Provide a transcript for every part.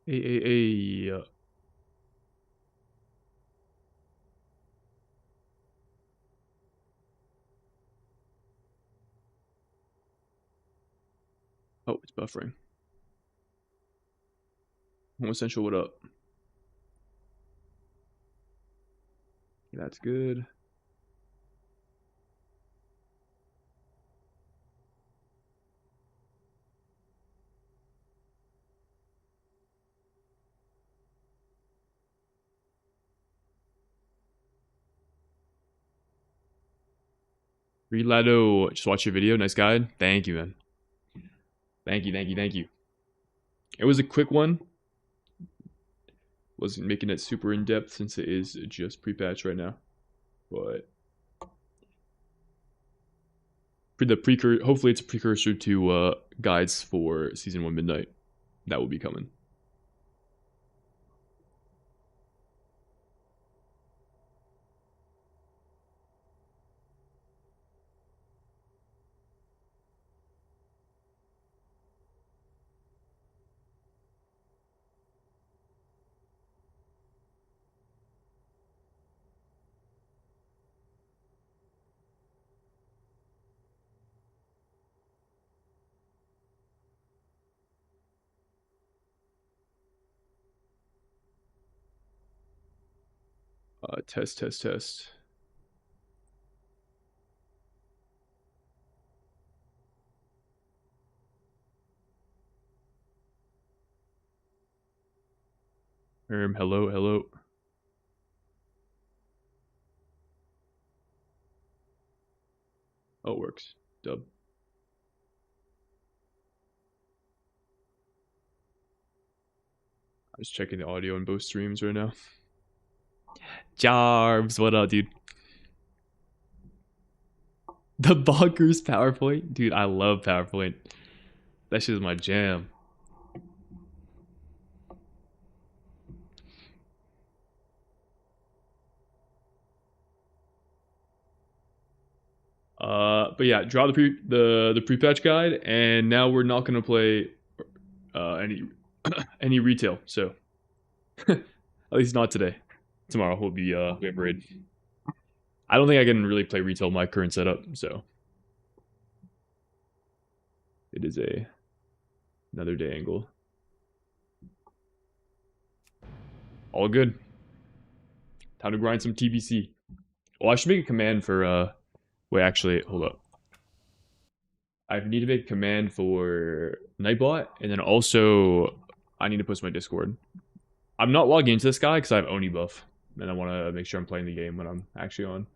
Hey. Oh, it's buffering. Home Essential, what up? That's good. Relado, just watch your video. Nice guide. Thank you, man. Thank you. It was a quick one. Wasn't making it super in depth since it is just pre-patch right now. But hopefully it's a precursor to guides for season 1 midnight. That will be coming. Test. Hello. Oh, it works. Dub. I'm just checking the audio in both streams right now. Jarves, what up, dude? The bonkers PowerPoint? Dude, I love PowerPoint. That shit is my jam. But yeah, draw the pre-patch guide, and now we're not gonna play any any retail. So at least not today. Tomorrow we'll be we have raid. I don't think I can really play retail in my current setup, so it is another day angle. All good. Time to grind some TBC. Well, I should make a command for wait, actually, hold up. I need to make a command for Nightbot, and then also I need to post my Discord. I'm not logging into this guy because I have Oni buff, and I want to make sure I'm playing the game when I'm actually on.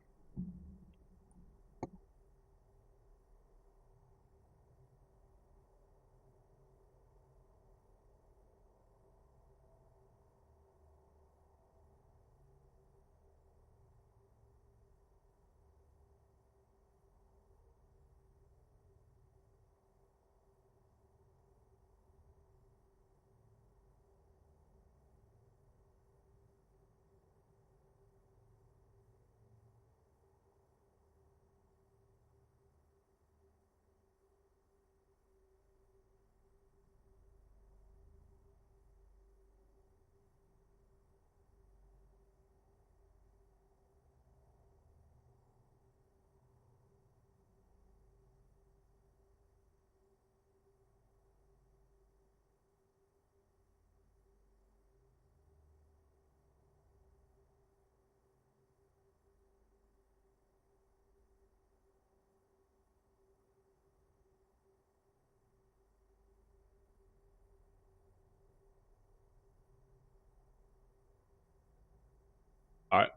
All right,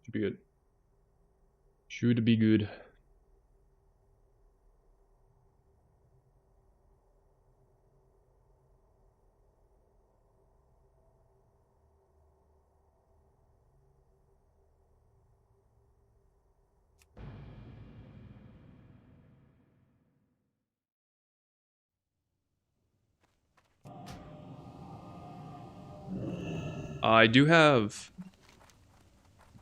should be good. Should be good. I do have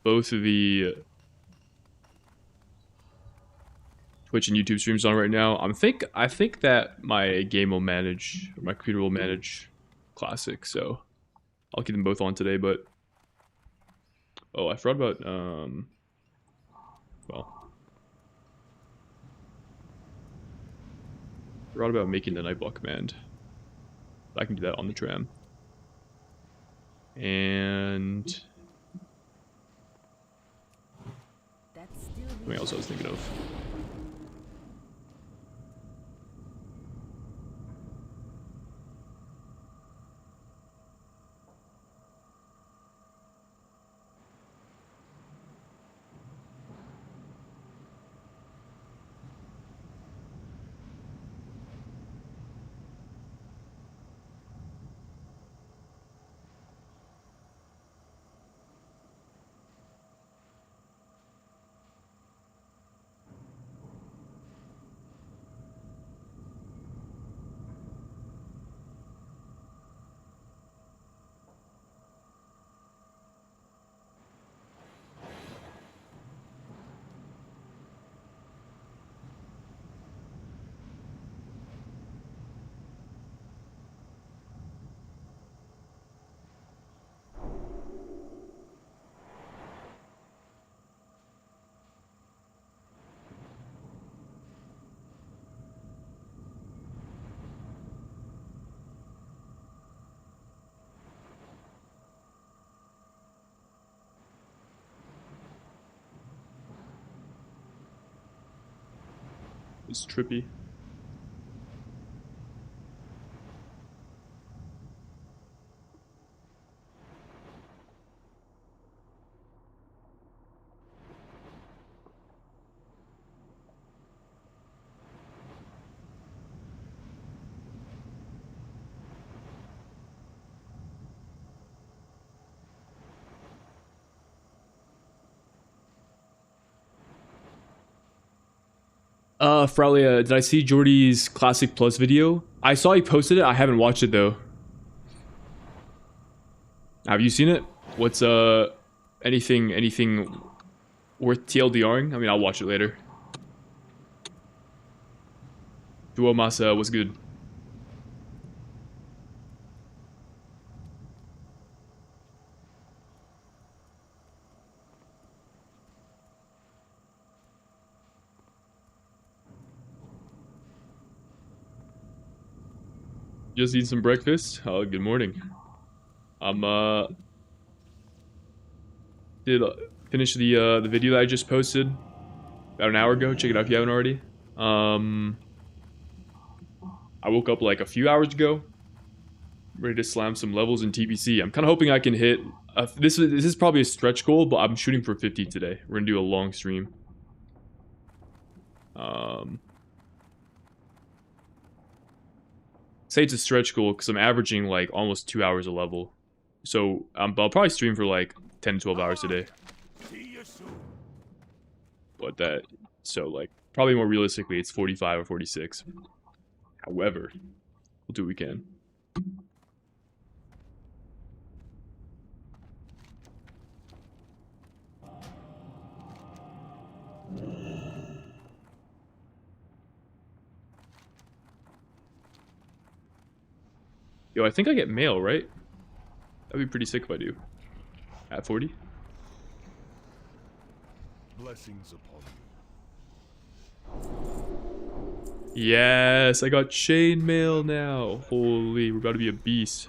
both of the Twitch and YouTube streams on right now. I think that my game will manage, or my computer will manage Classic. So I'll keep them both on today, but... Oh, I forgot about, well... Forgot about making the Nightblock command. I can do that on the tram. And... Something else I was thinking of. It's trippy. Fralia, did I see Jordy's Classic Plus video? I saw he posted it. I haven't watched it though. Have you seen it? What's anything worth TLDRing? I mean, I'll watch it later. Duo Masa was good. Just eating some breakfast. Oh, good morning. I'm did finish the video that I just posted about an hour ago. Check it out if you haven't already. I woke up like a few hours ago, ready to slam some levels in TBC. I'm kind of hoping I can hit. This is probably a stretch goal, but I'm shooting for 50 today. We're gonna do a long stream. Say it's a stretch goal because I'm averaging like almost 2 hours a level. So I'll probably stream for like 10 to 12 hours a day. But so like, probably more realistically, it's 45 or 46. However, we'll do what we can. Yo, I think I get mail, right? That'd be pretty sick if I do. At 40? Blessings upon you. Yes, I got chain mail now. Holy, we're about to be a beast.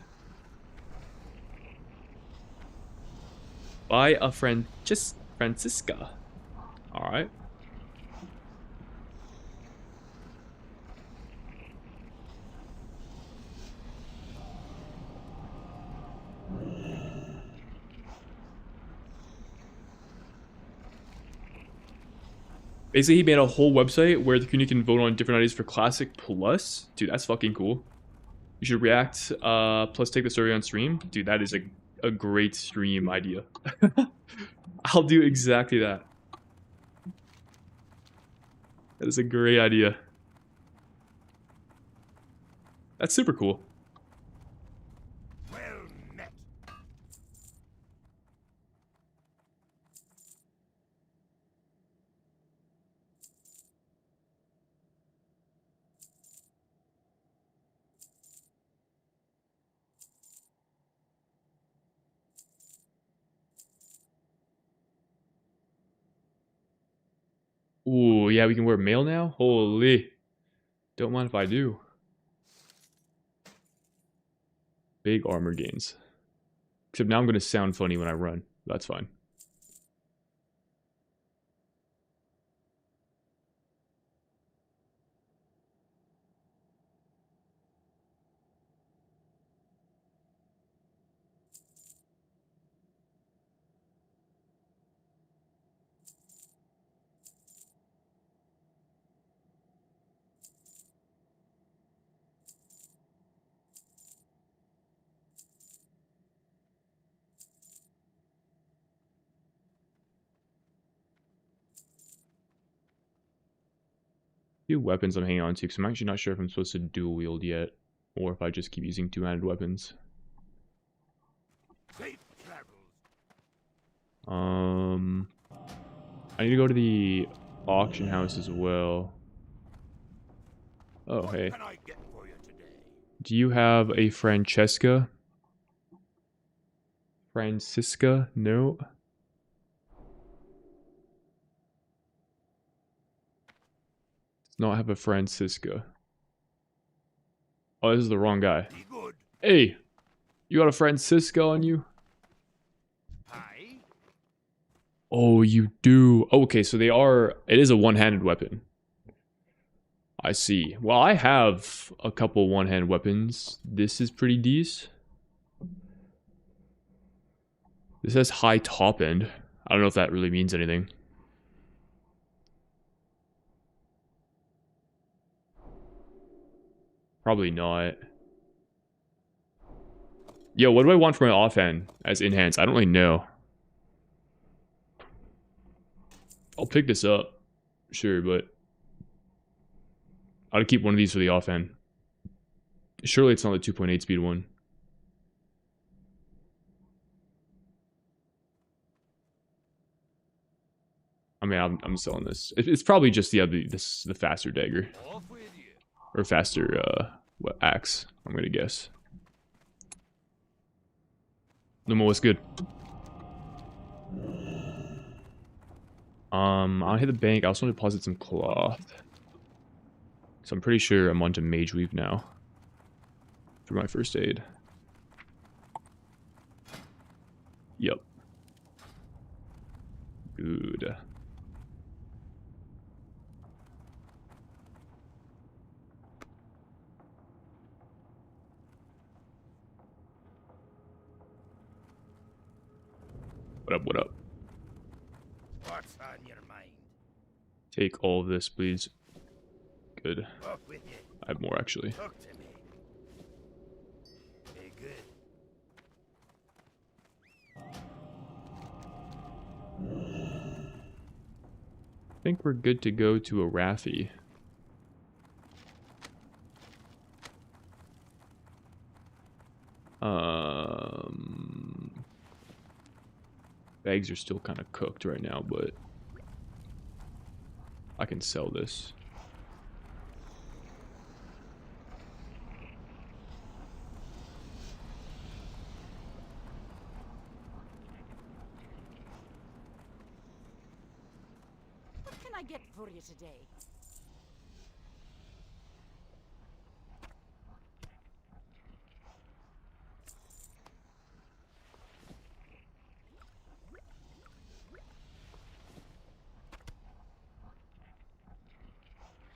By a Francisca. Alright. Basically, he made a whole website where the community can vote on different ideas for Classic Plus. Dude, that's fucking cool. You should react, plus take the story on stream. Dude, that is a great stream idea. I'll do exactly that. That is a great idea. That's super cool. Ooh, yeah, we can wear mail now? Holy. Don't mind if I do. Big armor gains. Except now I'm going to sound funny when I run. That's fine. Few weapons I'm hanging on to because I'm actually not sure if I'm supposed to dual wield yet or if I just keep using two-handed weapons. I need to go to the auction house as well. Oh, hey. Do you have a Francesca? Francisca? No. Does not have a Francisca. Oh, this is the wrong guy. Hey, you got a Francisca on you? Oh, you do. Okay, so they are... It is a one-handed weapon. I see. Well, I have a couple one-handed weapons. This is pretty decent. This has high top end. I don't know if that really means anything. Probably not. Yo, what do I want for my offhand as enhance? I don't really know. I'll pick this up. Sure, but... I'll keep one of these for the offhand. Surely it's not the 2.8 speed one. I mean, I'm selling this. It's probably just the faster dagger. Or faster, what, axe, I'm gonna guess. Luma, what's good? I'll hit the bank. I also want to deposit some cloth. So I'm pretty sure I'm onto Mage Weave now. For my first aid. Yep. Good. What up, what up? What's on your mind? Take all of this, please. Good. Up with you. I have more, actually. Talk to me. Very good. I think we're good to go to a Raffi. Bags are still kind of cooked right now, but I can sell this. What can I get for you today?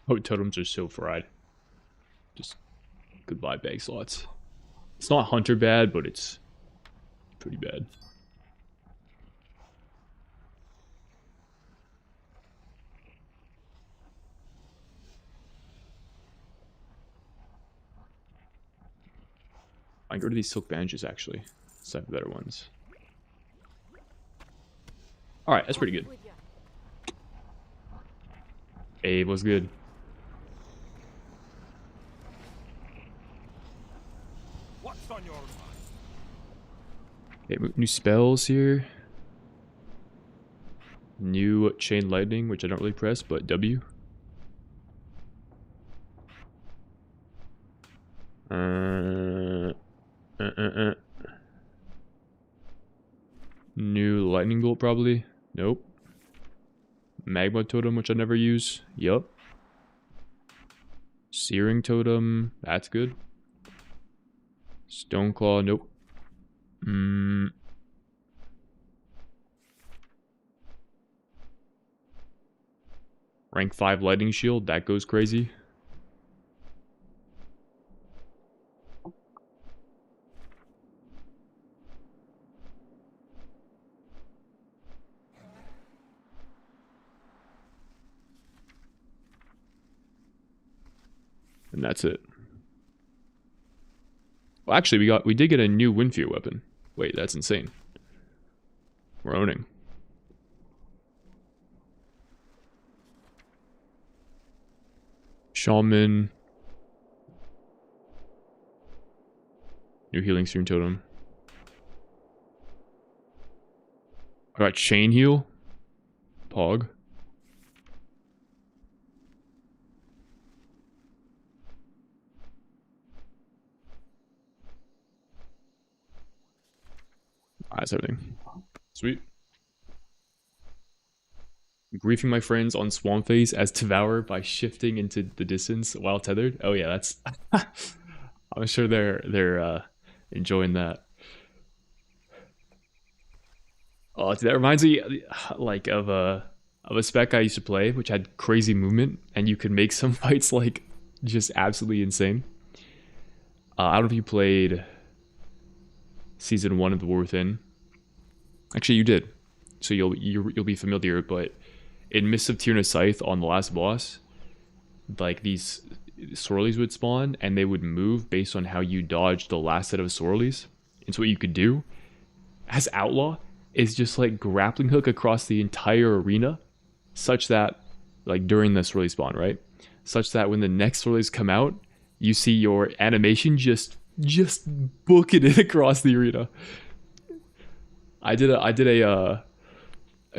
Oh, totems are so fried. Just goodbye bag slots. It's not hunter bad, but it's pretty bad. I can go to these silk bandages actually. So I have better ones. Alright, that's pretty good. Hey, what's good? What's on your mind? Okay, new spells here. New chain lightning, which I don't really press, but W. New lightning bolt probably. Nope. Magma totem, which I never use. Yup. Searing totem. That's good. Stone claw. Nope. Rank 5 lightning shield. That goes crazy. And that's it. Well, actually, we did get a new Windfear weapon. Wait, that's insane. We're owning. Shaman. New healing stream totem. I got chain heal. Pog. That's everything. Sweet. Griefing my friends on Swamp Phase as Devour by shifting into the distance while tethered. Oh yeah, that's. I'm sure they're enjoying that. Oh, that reminds me like of a spec I used to play, which had crazy movement, and you could make some fights like just absolutely insane. I don't know if you played Season 1 of The War Within. Actually, you did, so you'll be familiar. But in Mists of Tyrna Scythe on the last boss, like these swirlies would spawn, and they would move based on how you dodged the last set of swirlies. And so what you could do as Outlaw is just like grappling hook across the entire arena, such that like during the swirly spawn, right? Such that when the next swirlies come out, you see your animation just booking it across the arena. I did a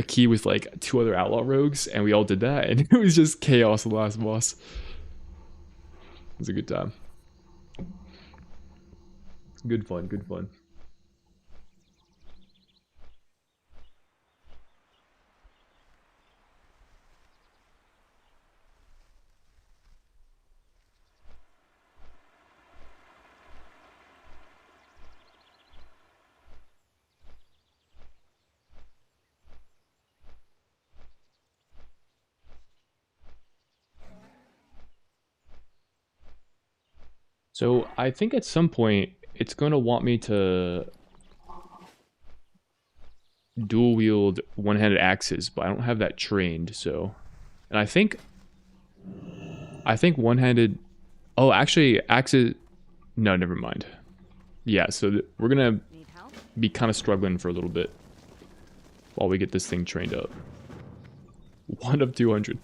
key with like 2 other Outlaw rogues, and we all did that, and it was just chaos the last boss. It was a good time. Good fun, good fun. So I think at some point it's going to want me to dual wield one-handed axes, but I don't have that trained. So, and I think one-handed. Oh, actually, axes. No, never mind. Yeah, so we're gonna be kind of struggling for a little bit while we get this thing trained up. 1 of 200.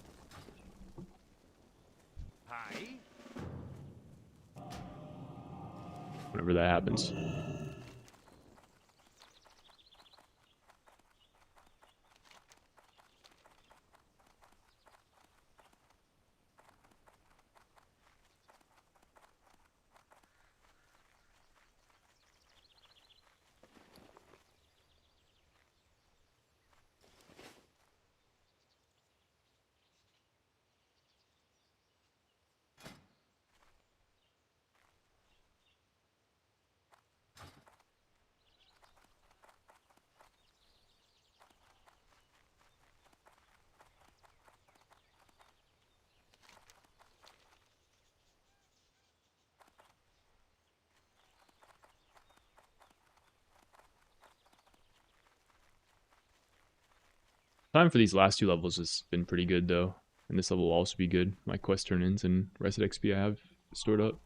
Whenever that happens. Time for these last 2 levels has been pretty good though, and this level will also be good. My quest turn-ins and rest of XP I have stored up.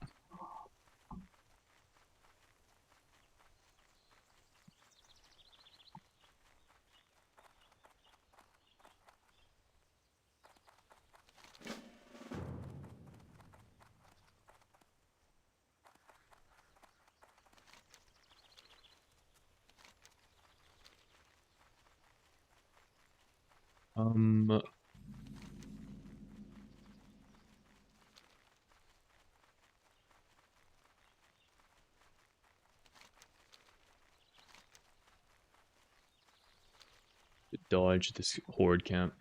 Dodge this horde camp.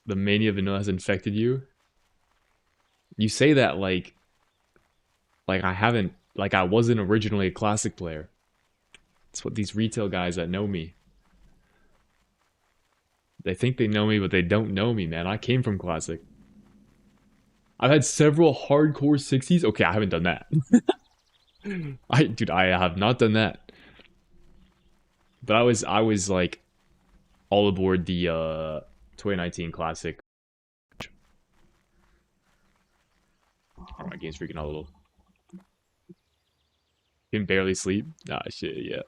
The mania vanilla has infected you. You say that like I haven't, like I wasn't originally a classic player. It's what these retail guys that know me. They think they know me, but they don't know me, man. I came from classic. I've had several hardcore 60s. Okay, I haven't done that. Dude, I have not done that. But I was like all aboard the 2019 classic. Oh, my game's freaking out a little. Can barely sleep. Ah, shit, yeah.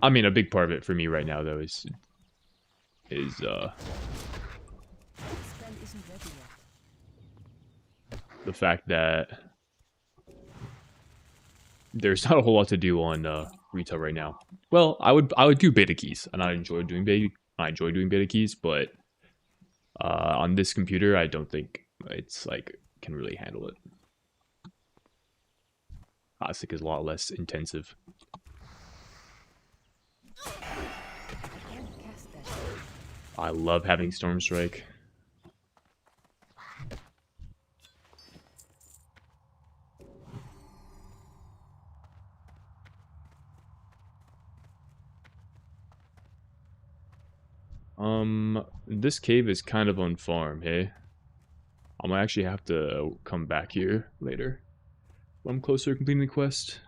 I mean, a big part of it for me right now, though, is the fact that there's not a whole lot to do on retail right now. Well, I would do beta keys, and I enjoy doing beta keys, but on this computer, I don't think it's like can really handle it. Classic is a lot less intensive. I love having Storm Strike. This cave is kind of on farm, hey? I might actually have to come back here later when I'm closer to completing the quest.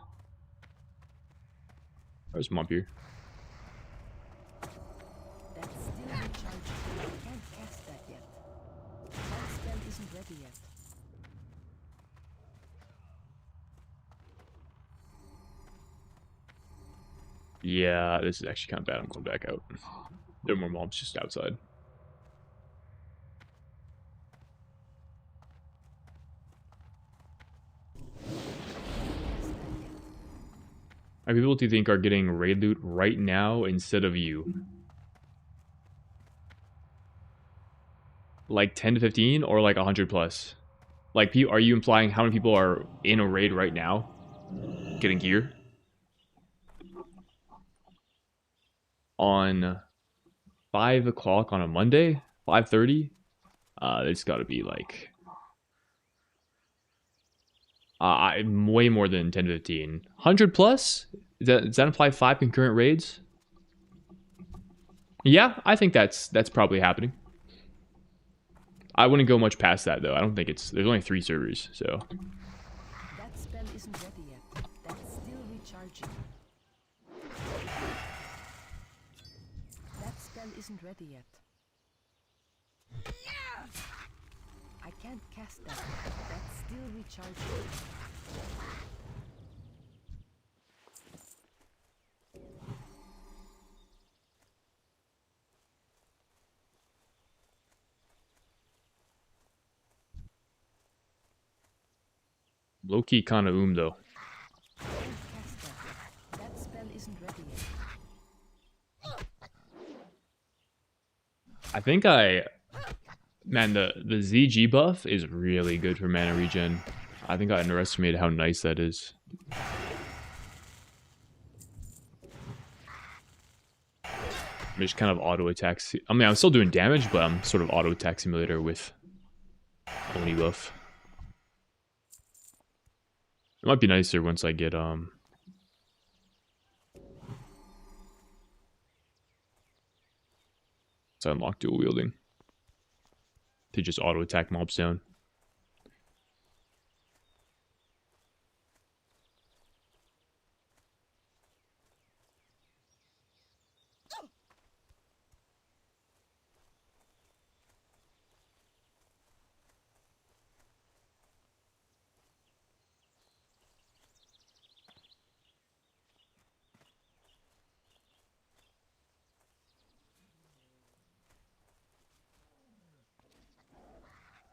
There's a mob here. That's still recharging. I can't cast that yet. That spell isn't ready yet. Yeah, this is actually kind of bad. I'm going back out. There are more mobs just outside. How many people do you think are getting raid loot right now instead of you? Like 10 to 15 or like 100 plus? Like, are you implying how many people are in a raid right now getting gear? On 5 o'clock on a Monday? 5:30? It's gotta be like... way more than 10 to 15. 100 plus? Does that imply 5 concurrent raids? Yeah, I think that's probably happening. I wouldn't go much past that though. I don't think there's only 3 servers, so. That spell isn't ready yet. That's still recharging. That spell isn't ready yet. I can't cast that yet. That's still recharging. Low-key kind of though. I can't cast that yet. That spell isn't ready yet. I think man, the ZG buff is really good for mana regen. I think I underestimated how nice that is. I'm just kind of auto attack. I mean, I'm still doing damage, but I'm sort of auto attack simulator with Oni buff. It might be nicer once I get so I unlock dual wielding to just auto attack mobs down.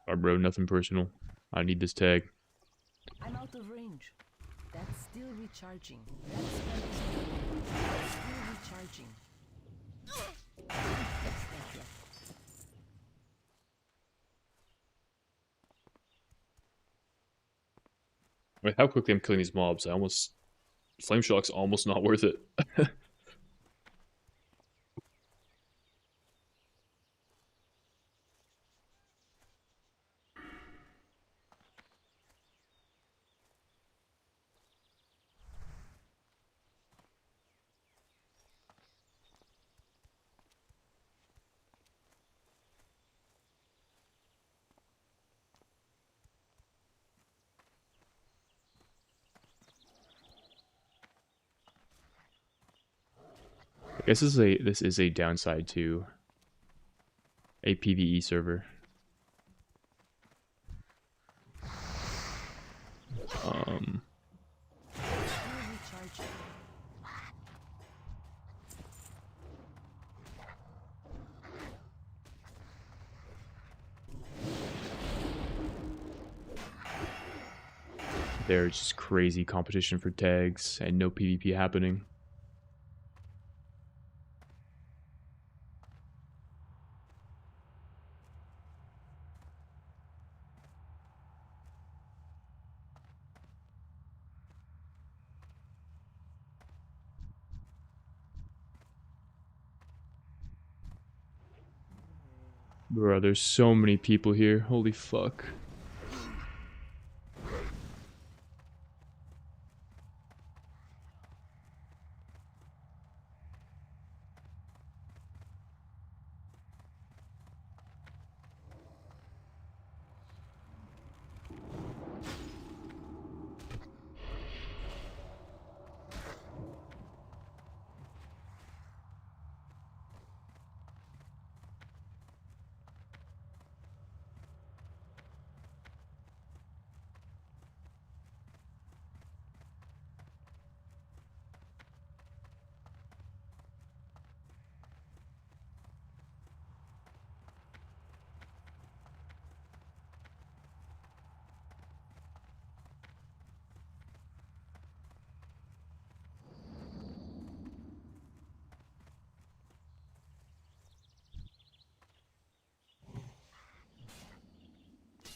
Alright, bro, nothing personal. I need this tag. I'm out of range. That's still recharging. That spell isn't ready yet. That's still recharging. I can't cast that yet. With how quickly I'm killing these mobs, Flame Shock's almost not worth it. I guess this is a downside to a PvE server. Still recharging. There's just crazy competition for tags and no PvP happening. Bro, there's so many people here. Holy fuck.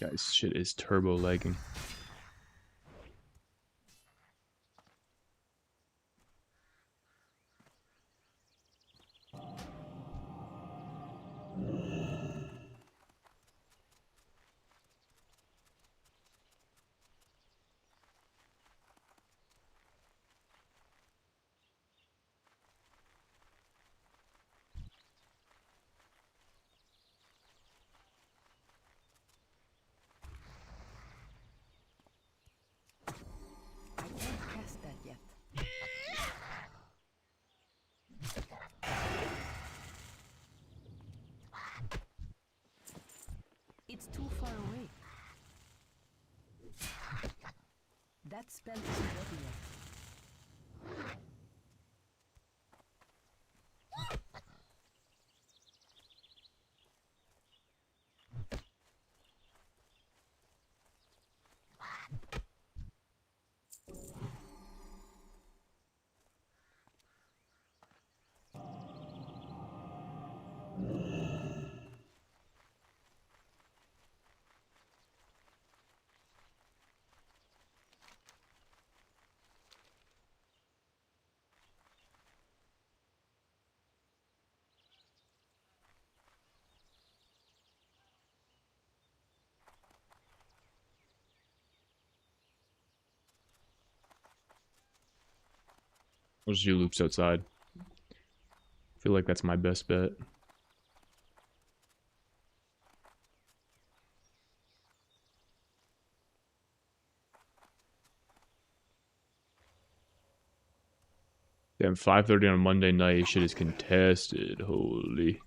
Guys, shit is turbo lagging. I can't cast that yet. It's too far away. That spell isn't ready yet. I'll just do loops outside. I feel like that's my best bet. Damn, 5:30 on a Monday night, shit is contested. Holy.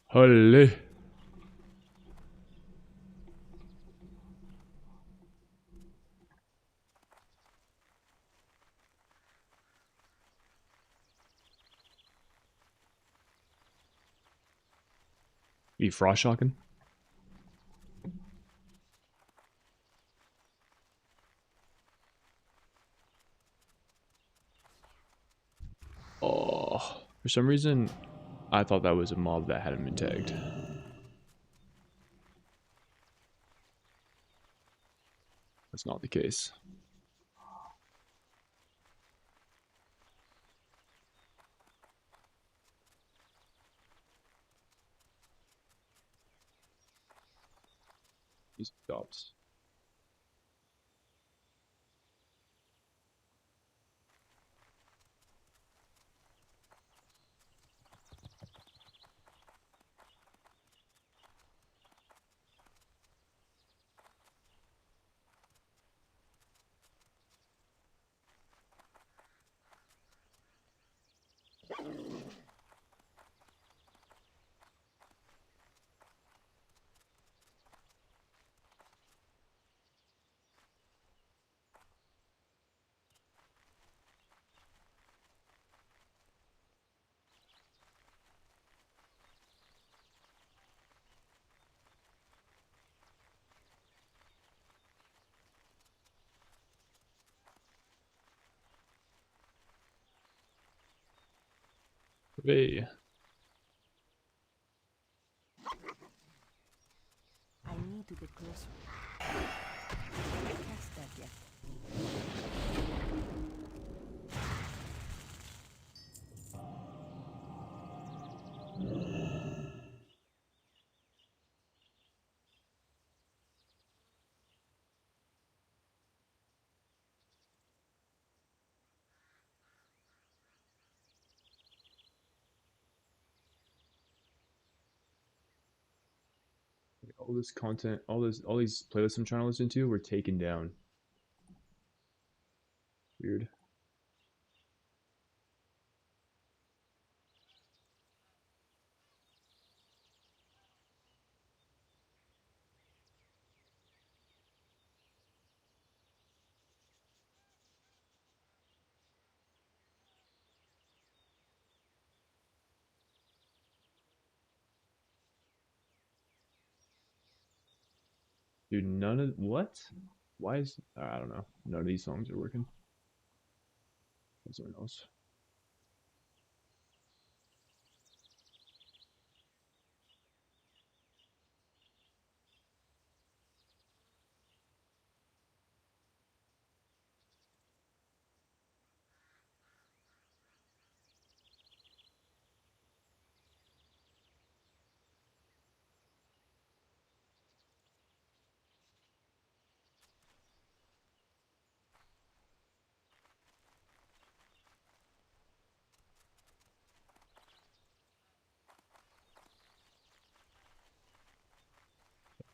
Holy. You frost shocking? Oh, for some reason, I thought that was a mob that hadn't been tagged. That's not the case. He stops. Hey. I need to get closer. I haven't cast that yet. All this content, all these playlists I'm trying to listen to were taken down. Weird. Dude, none of what? Why is I don't know. None of these songs are working. Someone else.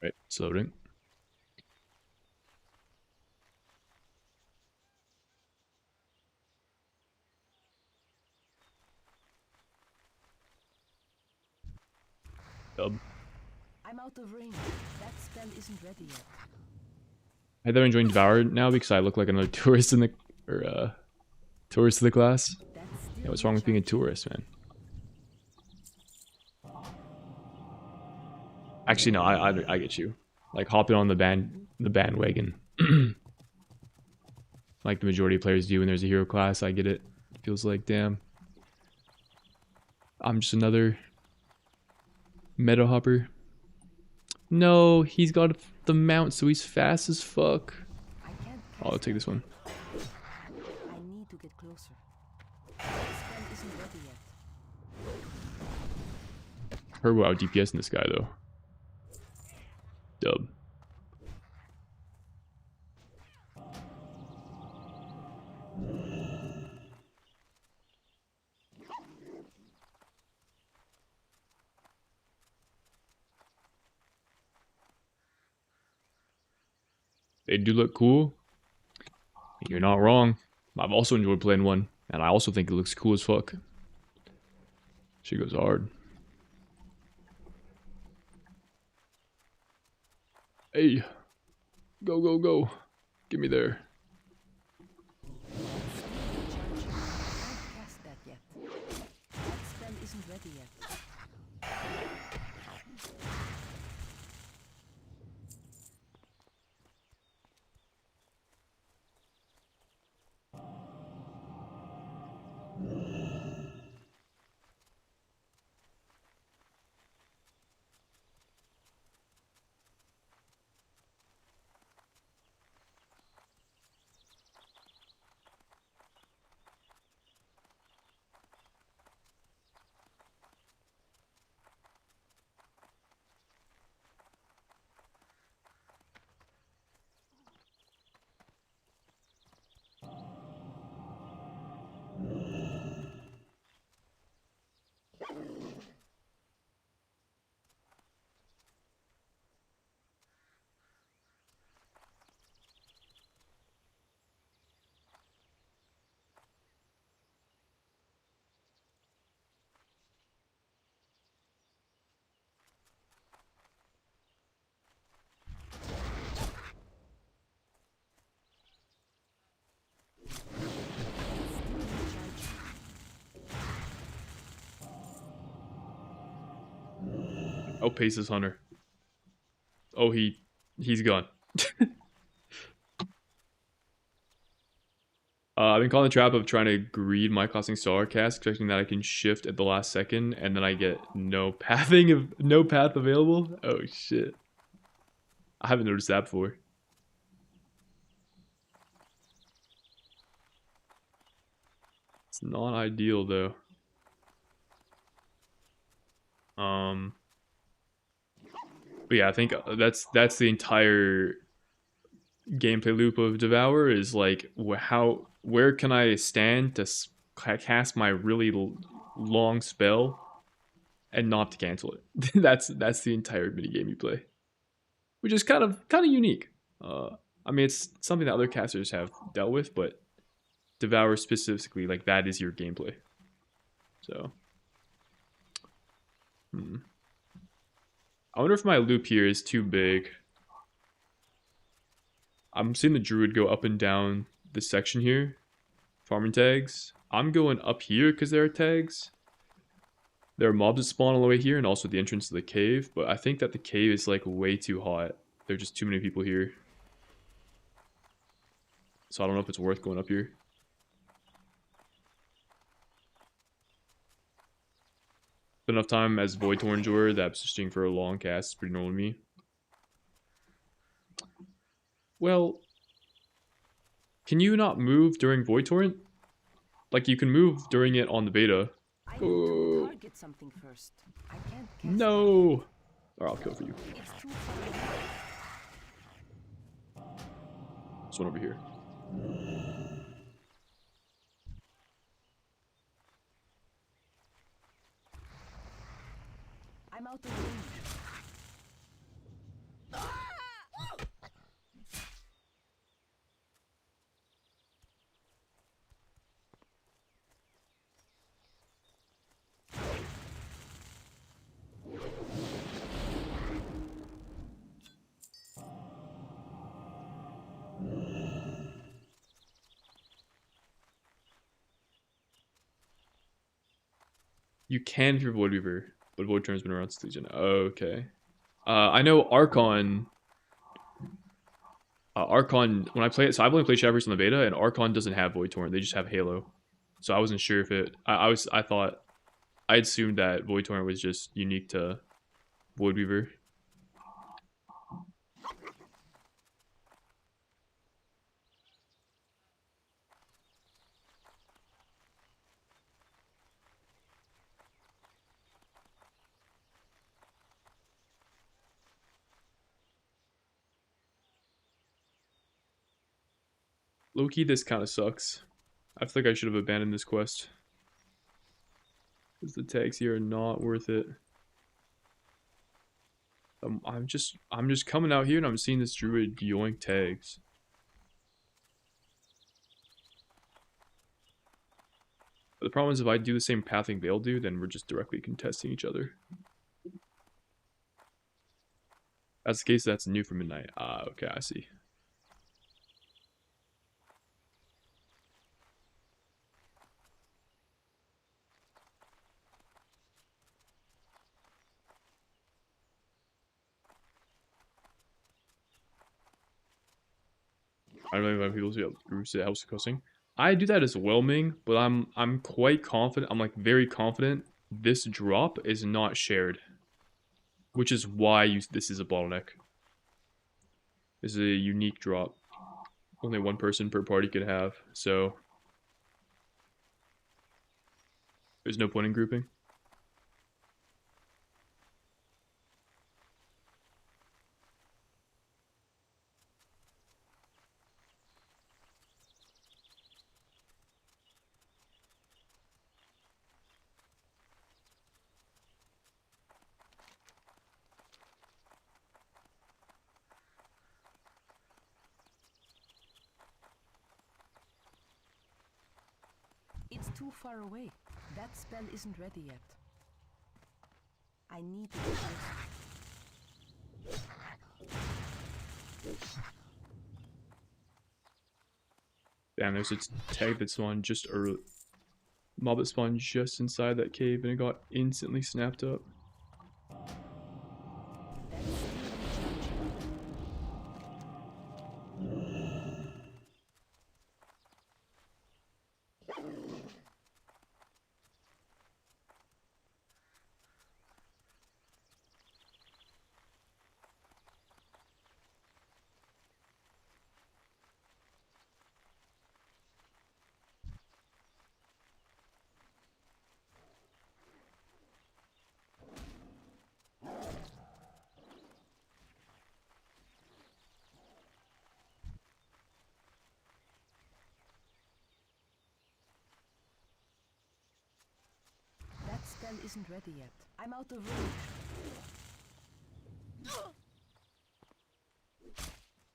Right, it's loading. Dub. I'm out of range. That spell isn't ready yet. I thought I'm enjoying Devour now because I look like another tourist in the tourist of the class. That's still Yeah, what's wrong with being a recharging. tourist, man? Actually, no, I get you. Like hopping on the bandwagon, like the majority of players do when there's a hero class. I get it. It feels like damn, I'm just another meta hopper. No, he's got the mount, so he's fast as fuck. I can't Oh, I'll cast take that this one. yet. I need to get closer. That spell isn't ready yet. Herbo out DPS in this guy though. Dub. They do look cool. You're not wrong. I've also enjoyed playing one, and I also think it looks cool as fuck. She goes hard. Hey, go, go, go. Get me there. Recharging. I can't cast that yet. That spell isn't ready yet. Outpace this hunter. Oh, he's gone. I've been caught in the trap of trying to greed my costing star cast, expecting that I can shift at the last second, and then I get no path available. Oh shit! I haven't noticed that before. It's not ideal though. But yeah, I think that's the entire gameplay loop of Devour is like where can I stand to cast my really long spell and not to cancel it. that's the entire minigame you play, which is kind of unique. I mean, it's something that other casters have dealt with, but Devour specifically, like that is your gameplay. So, I wonder if my loop here is too big. I'm seeing the druid go up and down this section here, farming tags. I'm going up here because there are tags. There are mobs that spawn all the way here and also the entrance to the cave, but I think that the cave is like way too hot. There are just too many people here. So I don't know if it's worth going up here. Enough time as Void Torrent that positioning for a long cast is pretty normal to me. Well, can you not move during Void Torrent? Like you can move during it on the beta. I need to target something first. I can't cast No! Or I'll kill for you. It's too far away. This one over here. I'm out of range. You can if you're Void Weaver, but Void Torrent's been around since Legion. Okay. I know Archon. Archon, when I play it, so I've only played Shadowverse on the beta, and Archon doesn't have Void Torrent. They just have Halo. So I wasn't sure if it. I thought, I assumed that Void Torrent was just unique to Void Weaver. Low-key, this kind of sucks. I feel like I should have abandoned this quest. Because the tags here are not worth it. I'm just coming out here and I'm seeing this druid yoink tags. But the problem is if I do the same pathing they'll do, then we're just directly contesting each other. That's the case, that's new for midnight. Ah, okay, I see. I don't know if people see groups that helps cussing. I do that as well, Ming, but I'm quite confident. I'm like very confident this drop is not shared, which is why this is a bottleneck. This is a unique drop. Only one person per party can have, so there's no point in grouping. It's too far away. That spell isn't ready yet. I need to get Damn, there's a tag that spawned just early. Mob that spawned just inside that cave and it got instantly snapped up. spell isn't ready yet. I'm out of range.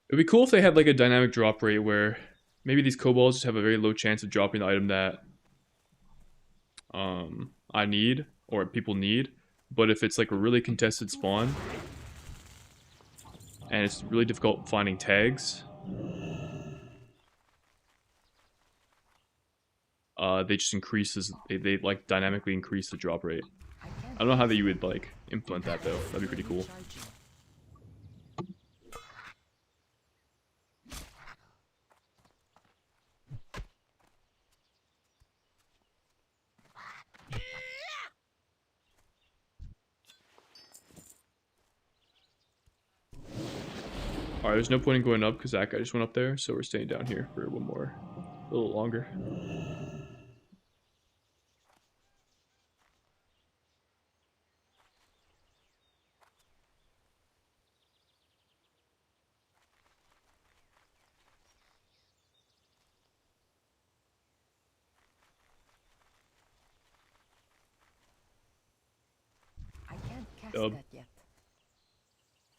It'd be cool if they had like a dynamic drop rate where maybe these kobolds just have a very low chance of dropping the item that I need or people need, but if it's like a really contested spawn and it's really difficult finding tags, they just increases they like dynamically increase the drop rate. I don't know how that you would like implement that though. That'd be pretty cool. Alright, there's no point in going up because that guy just went up there, so we're staying down here for a little longer. I can't cast Dub. that yet.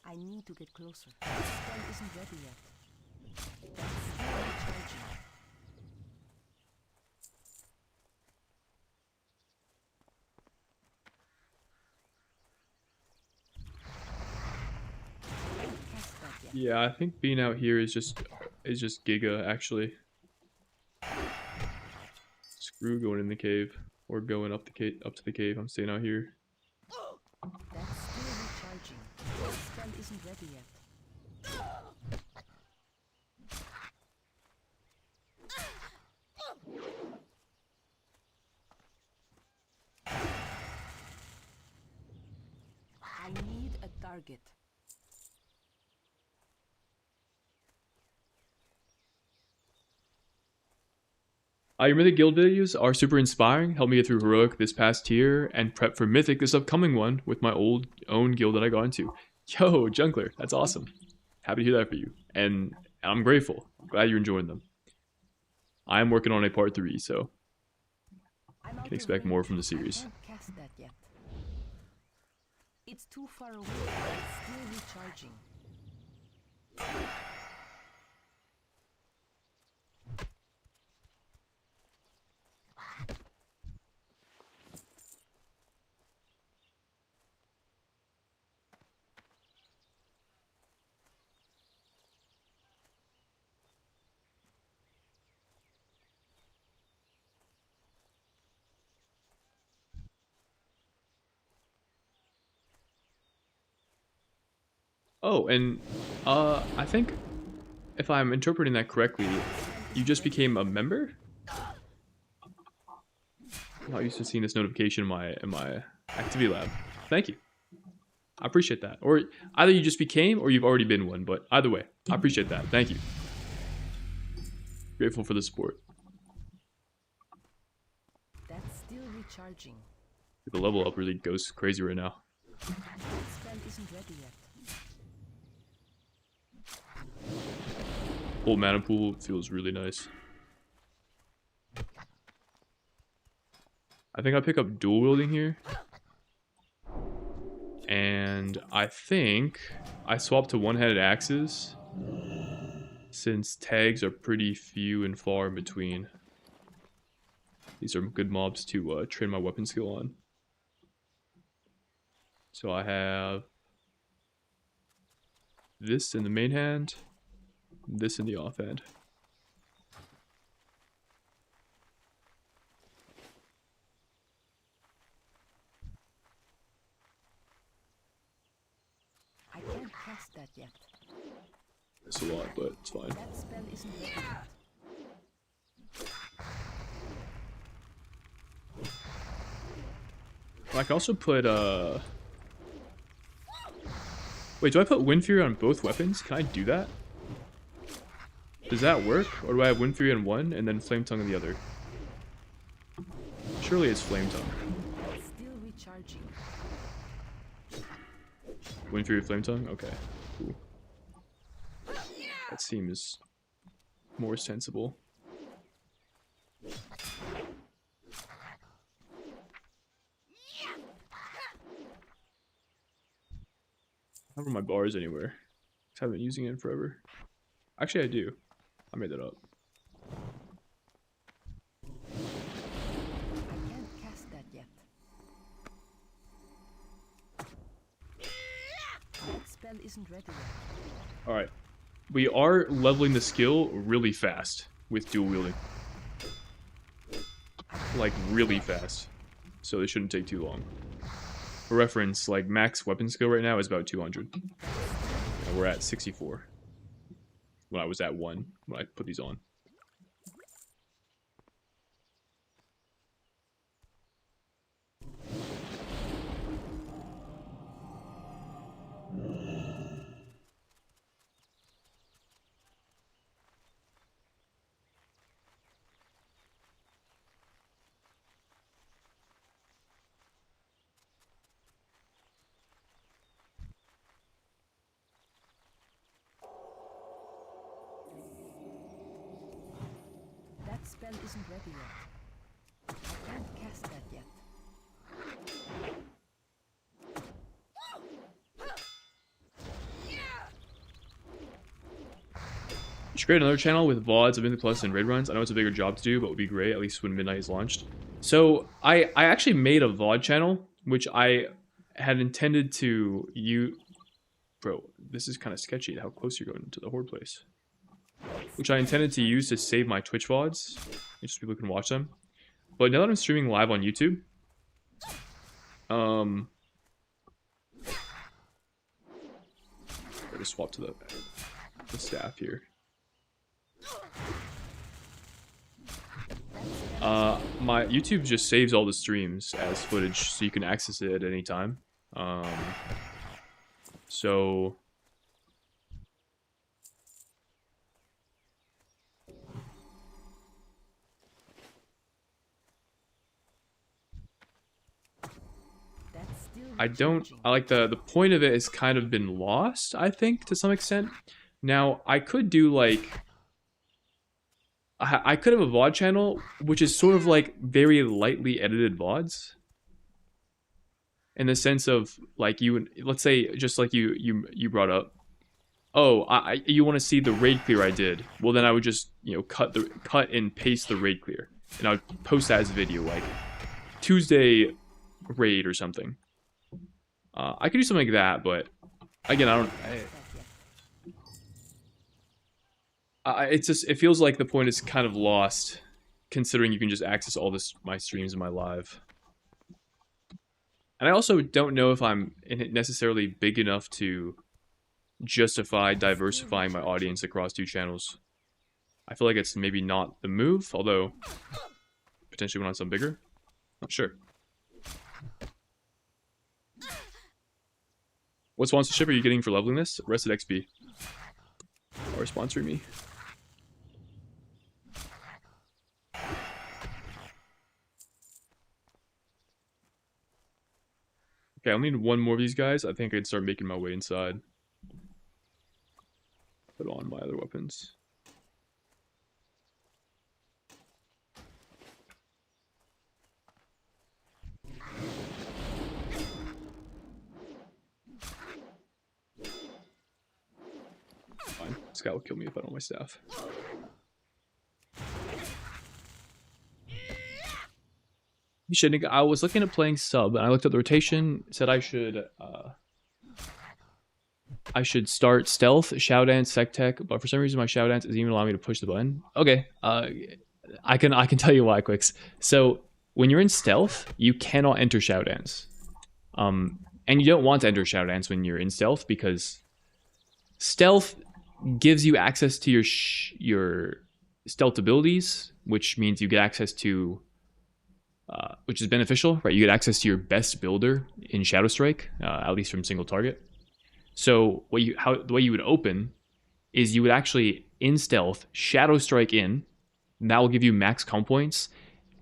I need to get closer. The spell isn't ready yet. That's still recharging. Can't cast that yet. Yeah, I think being out here is just giga actually. Screw going in the cave or going up to the cave. I'm staying out here. That's still recharging. The spell isn't ready yet. I need a target. Your Mythic Guild videos are super inspiring, helped me get through Heroic this past tier, and prep for Mythic this upcoming one with my own guild that I got into. Yo, Junkler, that's awesome. Happy to hear that for you. And I'm grateful. Glad you're enjoying them. I am working on a part 3, so I'm out can of expect range. more from the series. I can't cast that yet. It's too far away. It's still recharging. Oh, and I think if I'm interpreting that correctly, you just became a member? I'm not used to seeing this notification in my activity lab. Thank you. I appreciate that. Or either you just became or you've already been one, but either way, I appreciate that. Thank you. Grateful for the support. That's still recharging. The level up really goes crazy right now. That spell isn't ready yet. Full mana pool feels really nice. I think I pick up dual wielding here. And I think I swap to one-handed axes since tags are pretty few and far in between. These are good mobs to train my weapon skill on. So I have this in the main hand, this in the offhand. I can't cast that yet. It's a lot, but it's fine. That spell isn't ready yet. I can also put wait, do I put Wind Fury on both weapons? Can I do that? Does that work? Or do I have Wind Fury on one and then Flame Tongue on the other? Surely it's Flame Tongue. It's still recharging. Wind Fury, Flame Tongue? Okay, cool. That seems more sensible. I don't have my bars anywhere. I haven't been using it in forever. Actually, I do. I made that up. I can't cast that yet. That spell isn't ready yet. Alright. We are leveling the skill really fast with dual wielding. Like, really fast. So this shouldn't take too long. For reference, like, max weapon skill right now is about 200. And we're at 64. When I was at 1, when I put these on. That spell isn't ready yet. I can't cast that yet. You should create another channel with VODs of Mythic Plus and raid runs. I know it's a bigger job to do, but it would be great, at least when Midnight is launched. So, I actually made a VOD channel, which I had intended to use... Bro, this is kind of sketchy, how close you're going to the horde place. Which I intended to use to save my Twitch VODs, just so people can watch them. But now that I'm streaming live on YouTube, I just swap to the staff here. My YouTube just saves all the streams as footage, so you can access it at any time. So That's still I don't, recharging. I like the point of it has kind of been lost, I think, to some extent. Now, I could do like, I could have a VOD channel, which is sort of like very lightly edited VODs. In the sense of like let's say just like you brought up, oh, you want to see the raid clear I did. Well, then I would just, you know, cut and paste the raid clear, and I would post that as a video, like Tuesday raid or something. I could do something like that, but again, it's just, it feels like the point is kind of lost, considering you can just access all my streams in my live. And I also don't know if I'm necessarily big enough to justify diversifying my audience across 2 channels. I feel like it's maybe not the move, although potentially when I'm some bigger. Not sure. What sponsorship are you getting for leveling this? Rested XP. Or sponsoring me. Okay, I'll need one more of these guys. I think I can start making my way inside. Put on my other weapons. Fine. This guy will kill me if I don't have my staff. I was looking at playing sub, and I looked at the rotation, said I should start stealth, shout dance, sec tech, but for some reason my shout dance isn't even allowing me to push the button. Okay, I can tell you why, Quicks. So when you're in stealth, you cannot enter shout dance, and you don't want to enter shout dance when you're in stealth because stealth gives you access to your stealth abilities, which means you get access to. Which is beneficial, right? You get access to your best builder in Shadow Strike, at least from single target. So the way you would open is you would actually in stealth Shadow Strike in, and that will give you max comp points,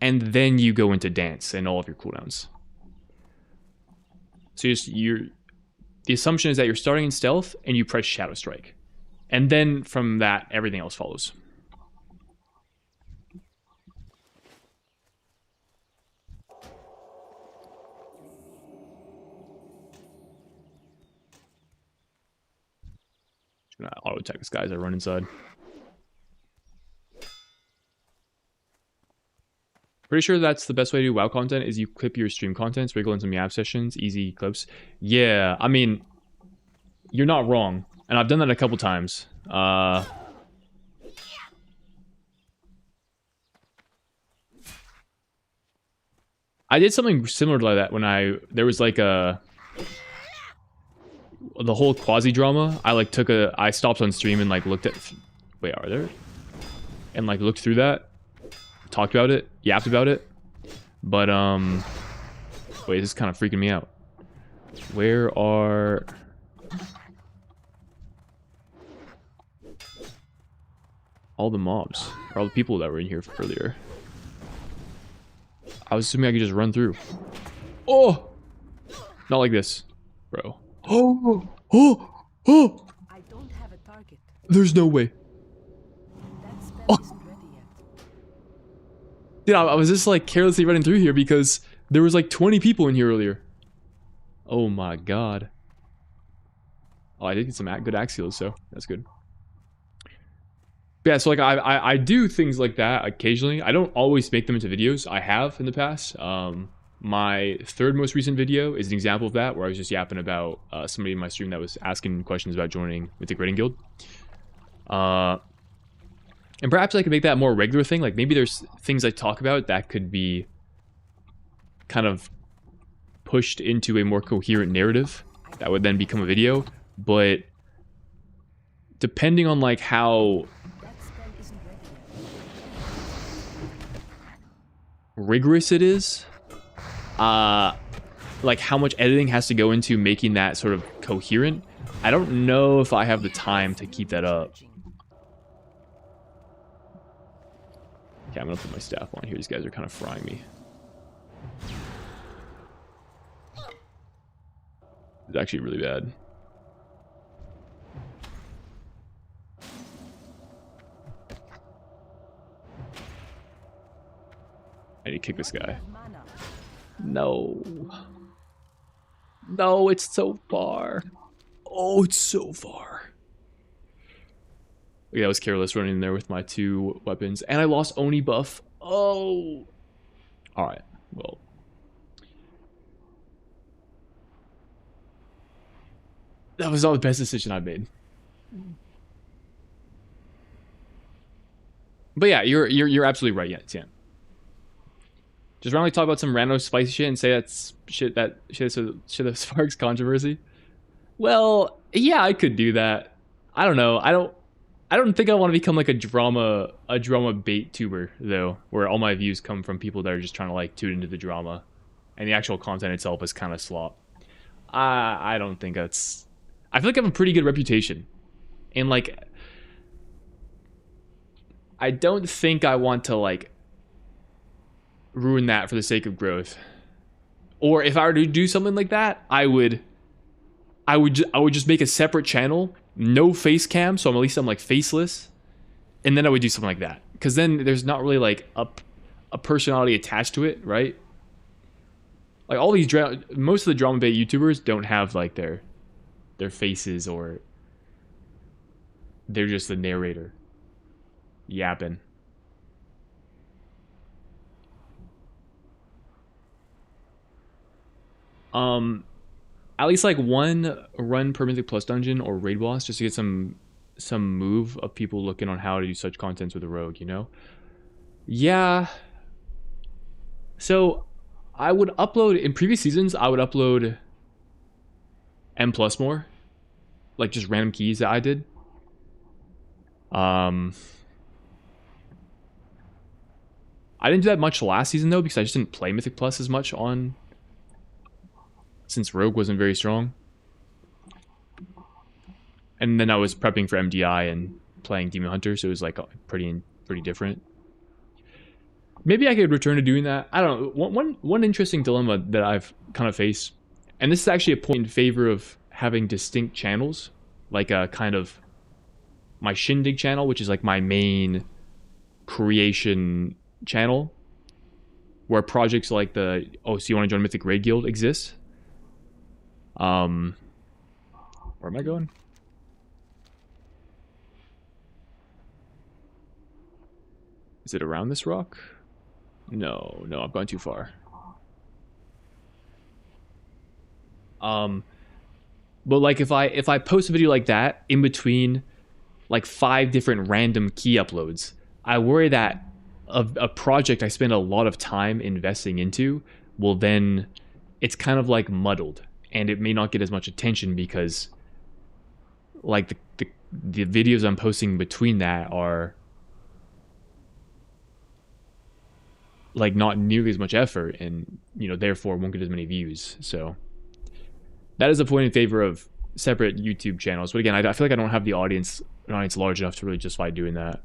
and then you go into dance and all of your cooldowns. So the assumption is that you're starting in stealth and you press Shadow Strike, and then from that everything else follows. gonna auto attack this guy as I run inside. Pretty sure that's the best way to do WoW content is you clip your stream content, sprinkle in some YAP sessions, easy clips. Yeah, I mean, you're not wrong. And I've done that a couple times. I did something similar to that when there was like the whole quasi drama. I stopped on stream and like looked at, wait, are there? And like looked through that. Talked about it, yapped about it, but wait, this is kind of freaking me out. Where are all the mobs? Or all the people that were in here earlier? I was assuming I could just run through. Oh, not like this, bro. Oh, oh, oh! I don't have a target. There's no way. That spell Oh. isn't ready yet. Dude, I was just like carelessly running through here because there was like 20 people in here earlier. Oh my god. Oh, I did get some good axials, so that's good. But yeah, so like I do things like that occasionally. I don't always make them into videos. I have in the past. My third most recent video is an example of that, where I was just yapping about somebody in my stream that was asking questions about joining Mythic Raiding Guild. And perhaps I could make that a more regular thing. Like maybe there's things I talk about that could be kind of pushed into a more coherent narrative that would then become a video. But depending on like how That spell isn't ready yet. rigorous it is, like how much editing has to go into making that sort of coherent, I don't know if I have the time to keep that up. Okay, I'm gonna put my staff on here. These guys are kind of frying me. It's actually really bad. I need to kick this guy. Mana. No. No, it's so far. Oh, it's so far. Yeah, I was careless running in there with my 2 weapons. And I lost Oni buff. Oh. Alright, well. That was not the best decision I made. But yeah, you're absolutely right, yeah. Just randomly talk about some random spicy shit and say that's shit that sparks controversy. Well, yeah, I could do that. I don't know. I don't think I want to become like a drama bait tuber though, where all my views come from people that are just trying to like tune into the drama, and the actual content itself is kind of slop. I don't think that's. I feel like I have a pretty good reputation, and like I don't think I want to like ruin that for the sake of growth. Or if I were to do something like that, I would just make a separate channel, no face cam, so at least I'm like faceless, and then I would do something like that, because then there's not really like a personality attached to it, right? Like all these most of the drama bait YouTubers don't have like their faces, or they're just the narrator yapping. At least like one run per Mythic Plus dungeon or raid boss, just to get some move of people looking on how to do such contents with a rogue, you know? Yeah. So I would upload in previous seasons. I would upload M plus more, like just random keys that I did. I didn't do that much last season though, because I just didn't play Mythic Plus as much since Rogue wasn't very strong. And then I was prepping for MDI and playing Demon Hunter, so it was like pretty different. Maybe I could return to doing that. I don't know. One interesting dilemma that I've kind of faced, and this is actually a point in favor of having distinct channels, like a kind of my Shindig channel, which is like my main creation channel, where projects like so you want to join Mythic Raid Guild exist. Where am I going? Is it around this rock? No, no, I've gone too far. But like if I post a video like that in between like 5 different random key uploads, I worry that a project I spend a lot of time investing into will then, it's kind of like muddled, and it may not get as much attention because like the videos I'm posting between that are like not nearly as much effort, and you know, therefore won't get as many views. So that is a point in favor of separate YouTube channels. But again, I feel like I don't have an audience large enough to really justify doing that.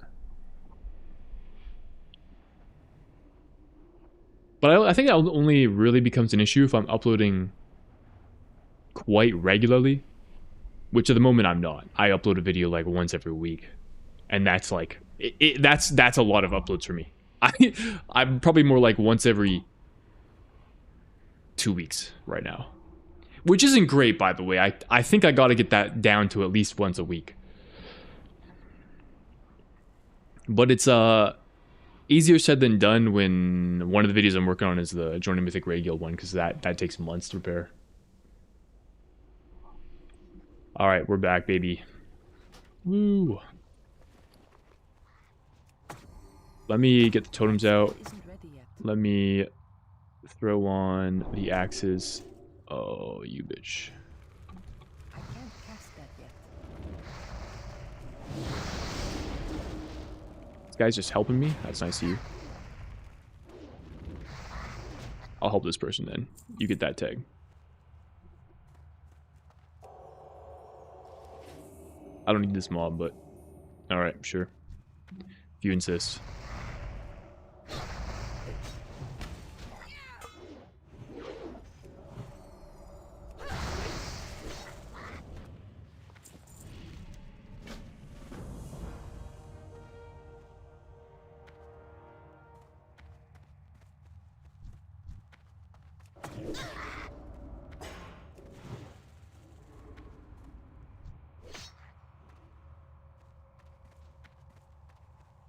But I think that only really becomes an issue if I'm uploading quite regularly, which at the moment I'm not. I upload a video like once every week, and that's like that's a lot of uploads for me. I'm probably more like once every 2 weeks right now, which isn't great, by the way. I think I got to get that down to at least once a week. But it's easier said than done when one of the videos I'm working on is the Join a Mythic Raid Guild one, because that takes months to prepare. All right, we're back, baby. Woo. Let me get the totems out. Let me throw on the axes. Oh, you bitch. I can't cast that yet. This guy's just helping me. That's nice of you. I'll help this person then. You get that tag. I don't need this mob, but alright, sure. If you insist.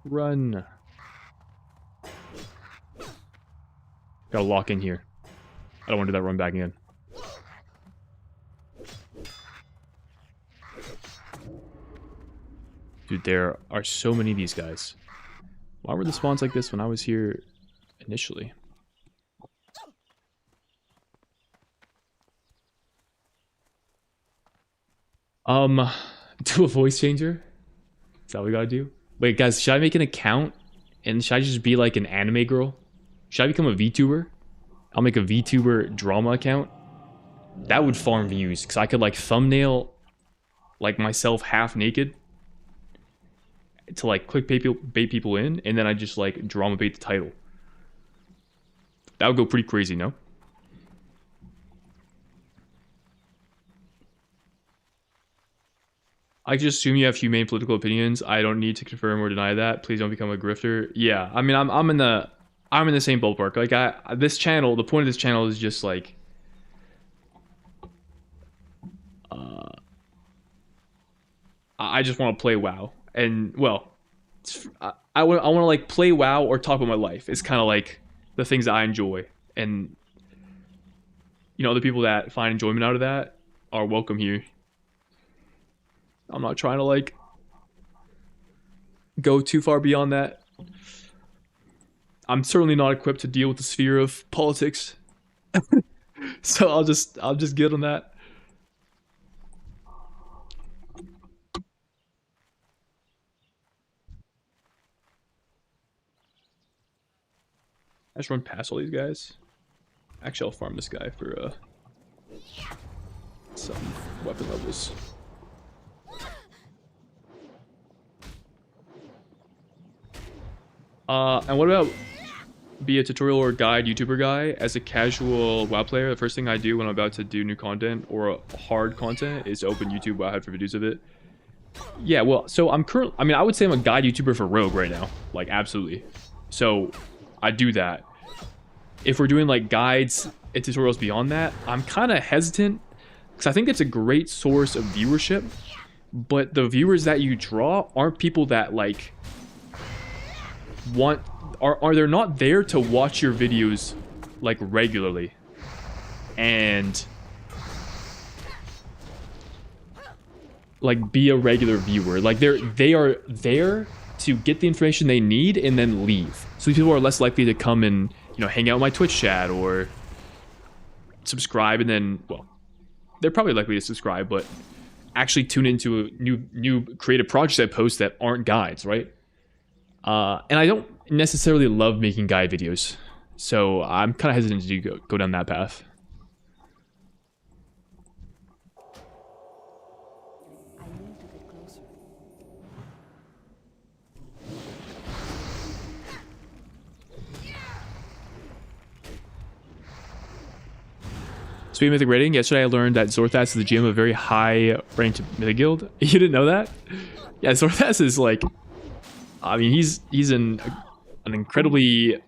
Run. Gotta lock in here. I don't want to do that run back again. Dude, there are so many of these guys. Why were the spawns like this when I was here initially? Do a voice changer? Is that what we gotta do? Wait, guys, should I make an account? And should I just be like an anime girl? Should I become a VTuber? I'll make a VTuber drama account. That would farm views, because I could like thumbnail like myself half naked to like bait people in, and then I just like drama bait the title. That would go pretty crazy, no? I just assume you have humane political opinions. I don't need to confirm or deny that. Please don't become a grifter. Yeah, I mean, I'm in the same ballpark. Like this channel, the point of this channel is just like, I just want to play WoW, and well, I want to like play WoW or talk about my life. It's kind of like the things that I enjoy, and you know, the people that find enjoyment out of that are welcome here. I'm not trying to like go too far beyond that. I'm certainly not equipped to deal with the sphere of politics. So I'll just get on that. I just run past all these guys. Actually, I'll farm this guy for some weapon levels. And what about be a tutorial or guide YouTuber guy? As a casual WoW player, the first thing I do when I'm about to do new content or hard content is open YouTube WoW for videos of it. Yeah, well, so I mean, I would say I'm a guide YouTuber for Rogue right now. Like, absolutely. So, I do that. If we're doing, like, guides and tutorials beyond that, I'm kind of hesitant. Because I think it's a great source of viewership. But the viewers that you draw aren't people that, like, want are they're not there to watch your videos like regularly and like be a regular viewer. Like they are there to get the information they need and then leave. So these people are less likely to come and, you know, hang out in my Twitch chat or subscribe and then, well, they're probably likely to subscribe, but actually tune into new creative projects I post that aren't guides, right? And I don't necessarily love making guide videos, so I'm kind of hesitant to go down that path. I need to get closer. Speaking of Mythic rating, yesterday I learned that Zorthas is the GM of a very high ranked Mythic guild. You didn't know that? Yeah, Zorthas is like, I mean, he's an incredibly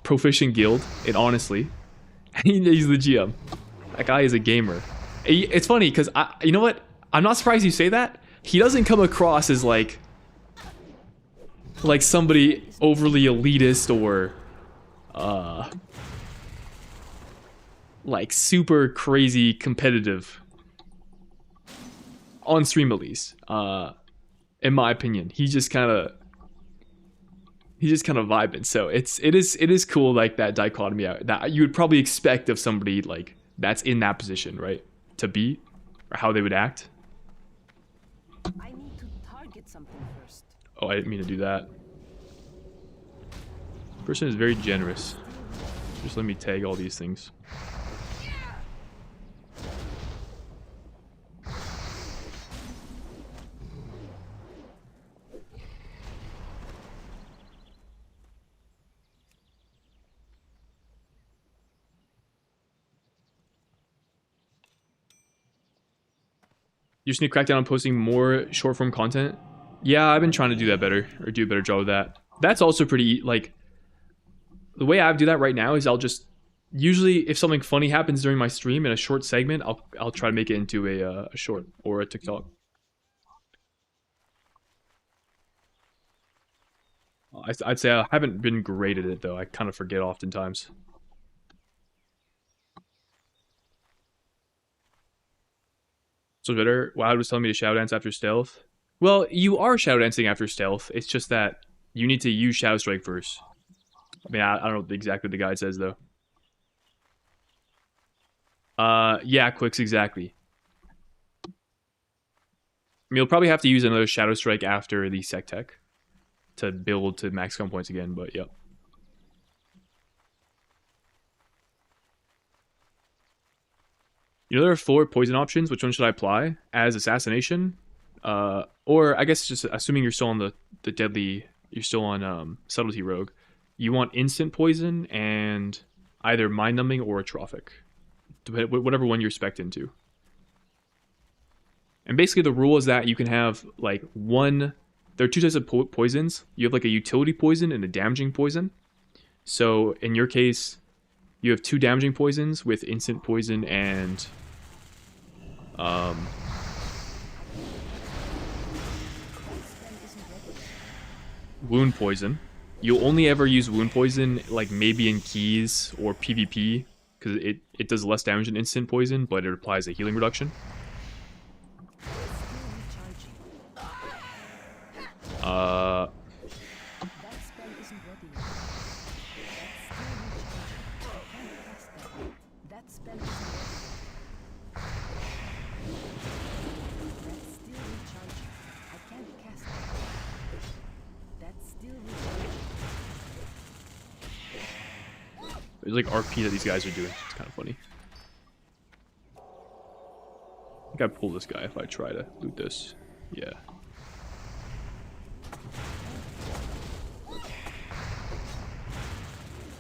proficient guild, and honestly, he's the GM. That guy is a gamer. It's funny because you know what? I'm not surprised you say that. He doesn't come across as like somebody overly elitist or like super crazy competitive on stream, at least. In my opinion, he's just kind of vibing. So it is cool, like that dichotomy that you would probably expect of somebody like that's in that position, right? To be, or how they would act. I need to target something first. Oh, I didn't mean to do that. This person is very generous. Just let me tag all these things. You just need to crack down on posting more short form content. Yeah, I've been trying to do that better, or do a better job of that. That's also pretty, like, the way I do that right now is I'll just, usually if something funny happens during my stream in a short segment, I'll try to make it into a short or a TikTok. I'd say I haven't been great at it though. I kind of forget oftentimes. So better. Wild was telling me to shadow dance after stealth. Well, you are shadow dancing after stealth. It's just that you need to use Shadow Strike first. I mean, I don't know exactly what the guide says though. Yeah, Quicks, exactly. I mean, you'll probably have to use another Shadow Strike after the Sec Tech to build to max con points again, but yep. You know, there are 4 poison options. Which one should I apply? As Assassination? Or I guess just assuming you're still on the deadly, you're still on Subtlety Rogue. You want instant poison and either Mind Numbing or Atrophic. Whatever one you're spec'd into. And basically the rule is that you can have like one, there are 2 types of poisons. You have like a utility poison and a damaging poison. So in your case, you have 2 damaging poisons with instant poison and wound poison. You'll only ever use wound poison like maybe in keys or PvP because it does less damage than instant poison, but it applies a healing reduction. There's like RP that these guys are doing. It's kind of funny. I think I pull this guy if I try to loot this. Yeah.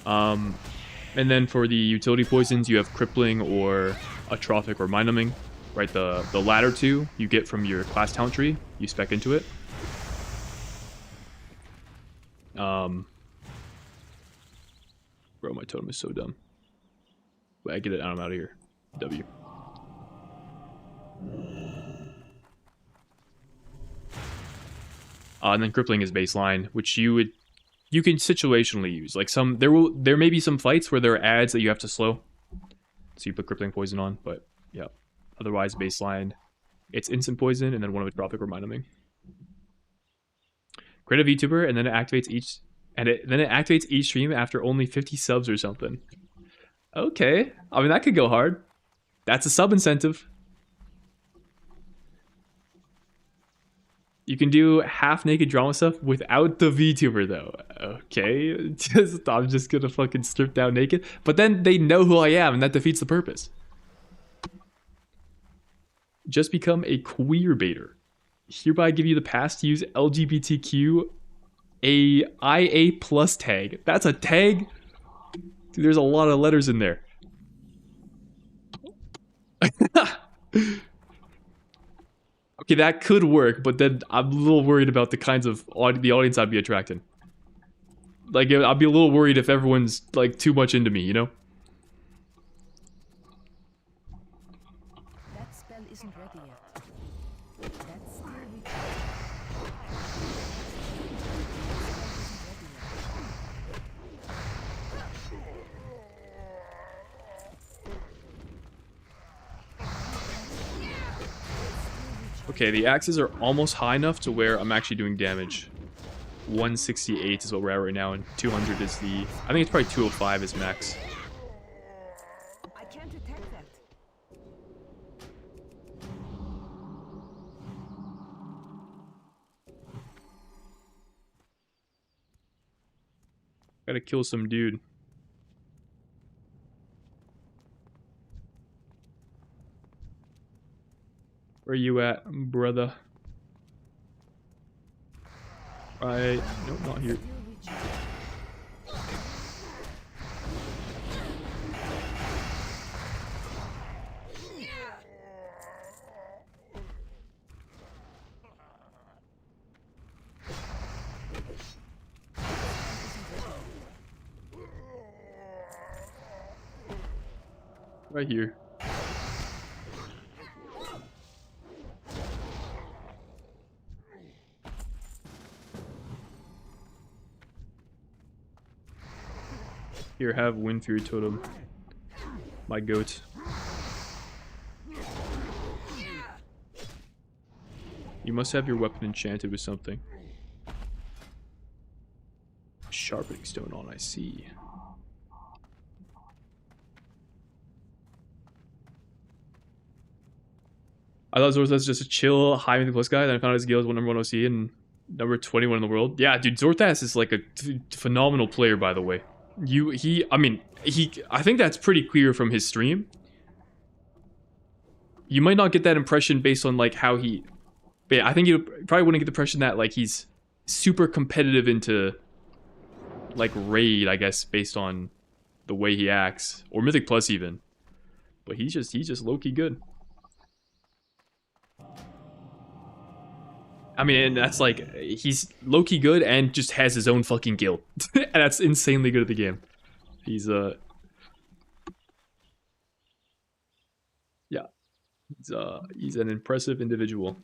And then for the utility poisons, you have Crippling or Atrophic or Mind Numbing. Right, the latter 2 you get from your class talent tree. You spec into it. Bro, my totem is so dumb. Wait, I get it. I'm out of here. W. And then Crippling is baseline, which you would you can situationally use. Like there may be some fights where there are ads that you have to slow. So you put crippling poison on, but yeah. Otherwise baseline, it's instant poison and then one of its tropic reminding. Create a VTuber and then it activates each stream after only 50 subs or something. Okay. I mean that could go hard. That's a sub incentive. You can do half-naked drama stuff without the VTuber, though. Okay, I'm just gonna fucking strip down naked. But then they know who I am, and that defeats the purpose. Just become a queer baiter. Hereby give you the pass to use LGBTQ a IA plus tag. That's a tag? Dude, there's a lot of letters in there. Okay, that could work, but then I'm a little worried about the kinds of the audience I'd be attracting. Like, I'd be a little worried if everyone's, like, too much into me, you know? That spell isn't ready yet. That's still recharging. Okay, the axes are almost high enough to where I'm actually doing damage. 168 is what we're at right now, and 200 is the... I think it's probably 205 is max. I can't detect that. Gotta kill some dude. Where you at, brother? Right. Nope, not here. Right here. Here, have Wind Fury Totem. My goat. You must have your weapon enchanted with something. Sharpening stone on, I see. I thought Zorthas was just a chill, high mythic plus guy, then I found out his guild was number 1 OC and number 21 in the world. Yeah, dude, Zorthas is like a phenomenal player, by the way. I think that's pretty clear from his stream. You might not get that impression based on like how he... But yeah, I think you probably wouldn't get the impression that like he's super competitive into like raid, I guess, based on the way he acts. Or Mythic Plus even. But he's just low-key good. I mean, and that's like, he's low-key good and just has his own fucking guild. And that's insanely good at the game. He's, yeah. He's an impressive individual.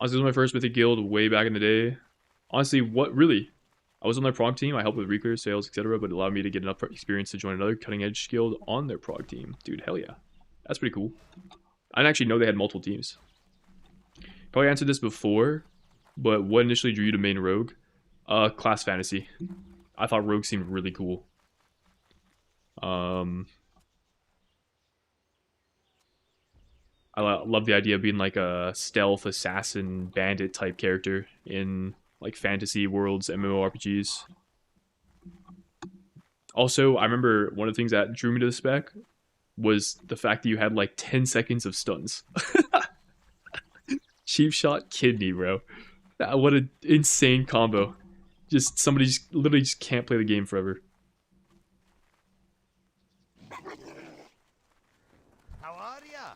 Honestly, this was my first Mythic guild way back in the day. Honestly, what, really? I was on their prog team, I helped with reclear, sales, etc., but it allowed me to get enough experience to join another cutting-edge guild on their prog team. Dude, hell yeah. That's pretty cool. I didn't actually know they had multiple teams. Probably answered this before, but what initially drew you to main rogue? Class fantasy. I thought rogue seemed really cool. I love the idea of being like a stealth, assassin, bandit type character in like fantasy worlds, MMORPGs. Also, I remember one of the things that drew me to the spec was the fact that you had like 10 seconds of stuns. Cheap shot kidney, bro. What an insane combo. Just somebody just literally just can't play the game forever. How are ya?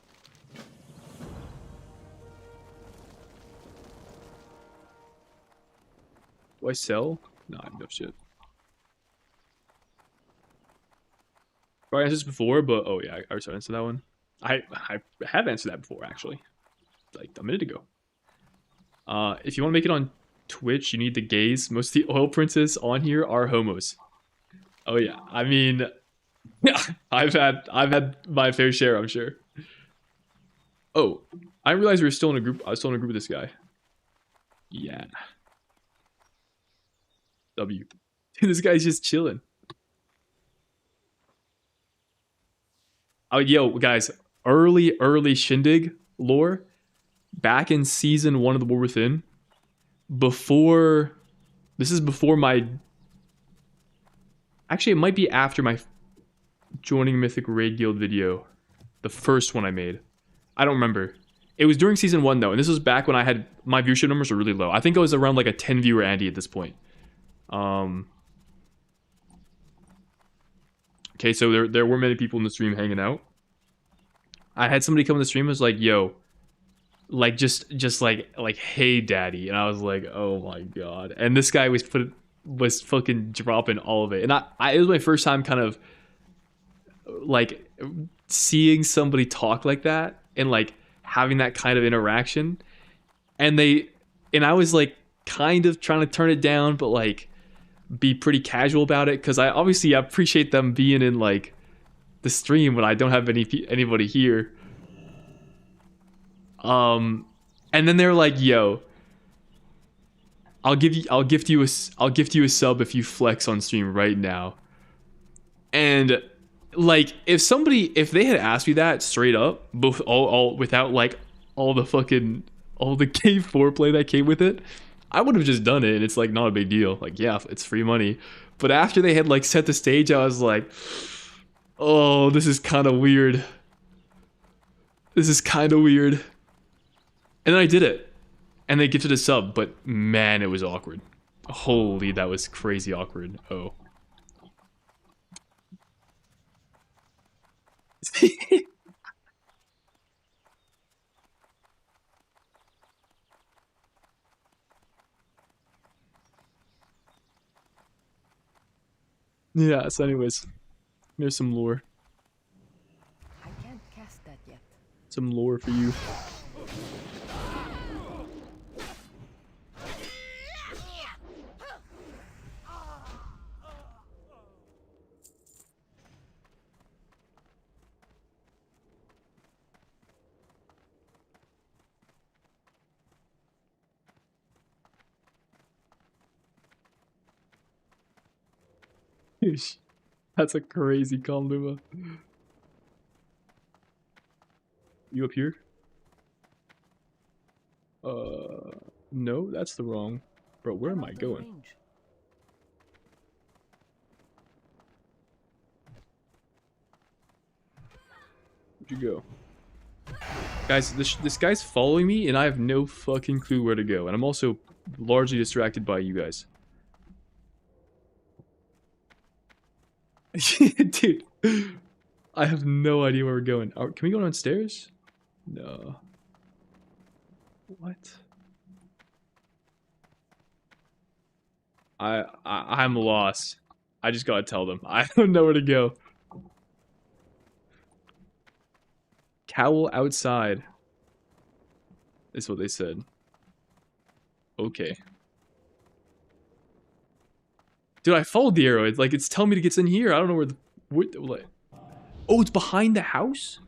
Do I sell? Nah, no shit. Probably answered this before, but oh yeah, I already answered that one. I have answered that before, actually. Like a minute ago. If you want to make it on Twitch, you need the gays. Most of the oil princes on here are homos. Oh yeah, I mean, I've had my fair share, I'm sure. Oh, I realized we were still in a group. I was still in a group with this guy. Yeah. W. This guy's just chilling. Oh, yo, guys, early Shindig lore. Back in season 1 of the War Within, before, this is before my, actually it might be after my joining Mythic Raid Guild video, the first one I made. I don't remember. It was during season 1 though, and this was back when I had, my viewership numbers were really low. I think I was around like a 10 viewer Andy at this point. Okay, so there were many people in the stream hanging out. I had somebody come in the stream and was like, yo, like just like hey daddy, and I was like, oh my god. And this guy was fucking dropping all of it, and it was my first time kind of like seeing somebody talk like that and like having that kind of interaction. And I was like kind of trying to turn it down, but like be pretty casual about it, because I obviously appreciate them being in like the stream when I don't have anybody here. And then they're like, "Yo, I'll gift you a sub if you flex on stream right now." And like, if they had asked me that straight up, both all without like all the gay foreplay that came with it, I would have just done it, and it's like not a big deal. Like, yeah, it's free money. But after they had like set the stage, I was like, "Oh, this is kind of weird. This is kind of weird." And then I did it. And they gifted a sub, but man, it was awkward. Holy, that was crazy awkward. Oh. Yeah, so anyways, here's some lore. I can't cast that yet. Some lore for you. That's a crazy Kaluma. You up here? No, that's the wrong. Bro, where am I going? Range. Where'd you go? Guys, this guy's following me, and I have no fucking clue where to go. And I'm also largely distracted by you guys. Dude, I have no idea where we're going. Can we go downstairs? No. What? I'm lost. I just gotta tell them. I don't know where to go. Cowl outside is what they said. Okay. Dude, I followed the arrow. It's like it's telling me to get in here. I don't know where the like. Oh, it's behind the house?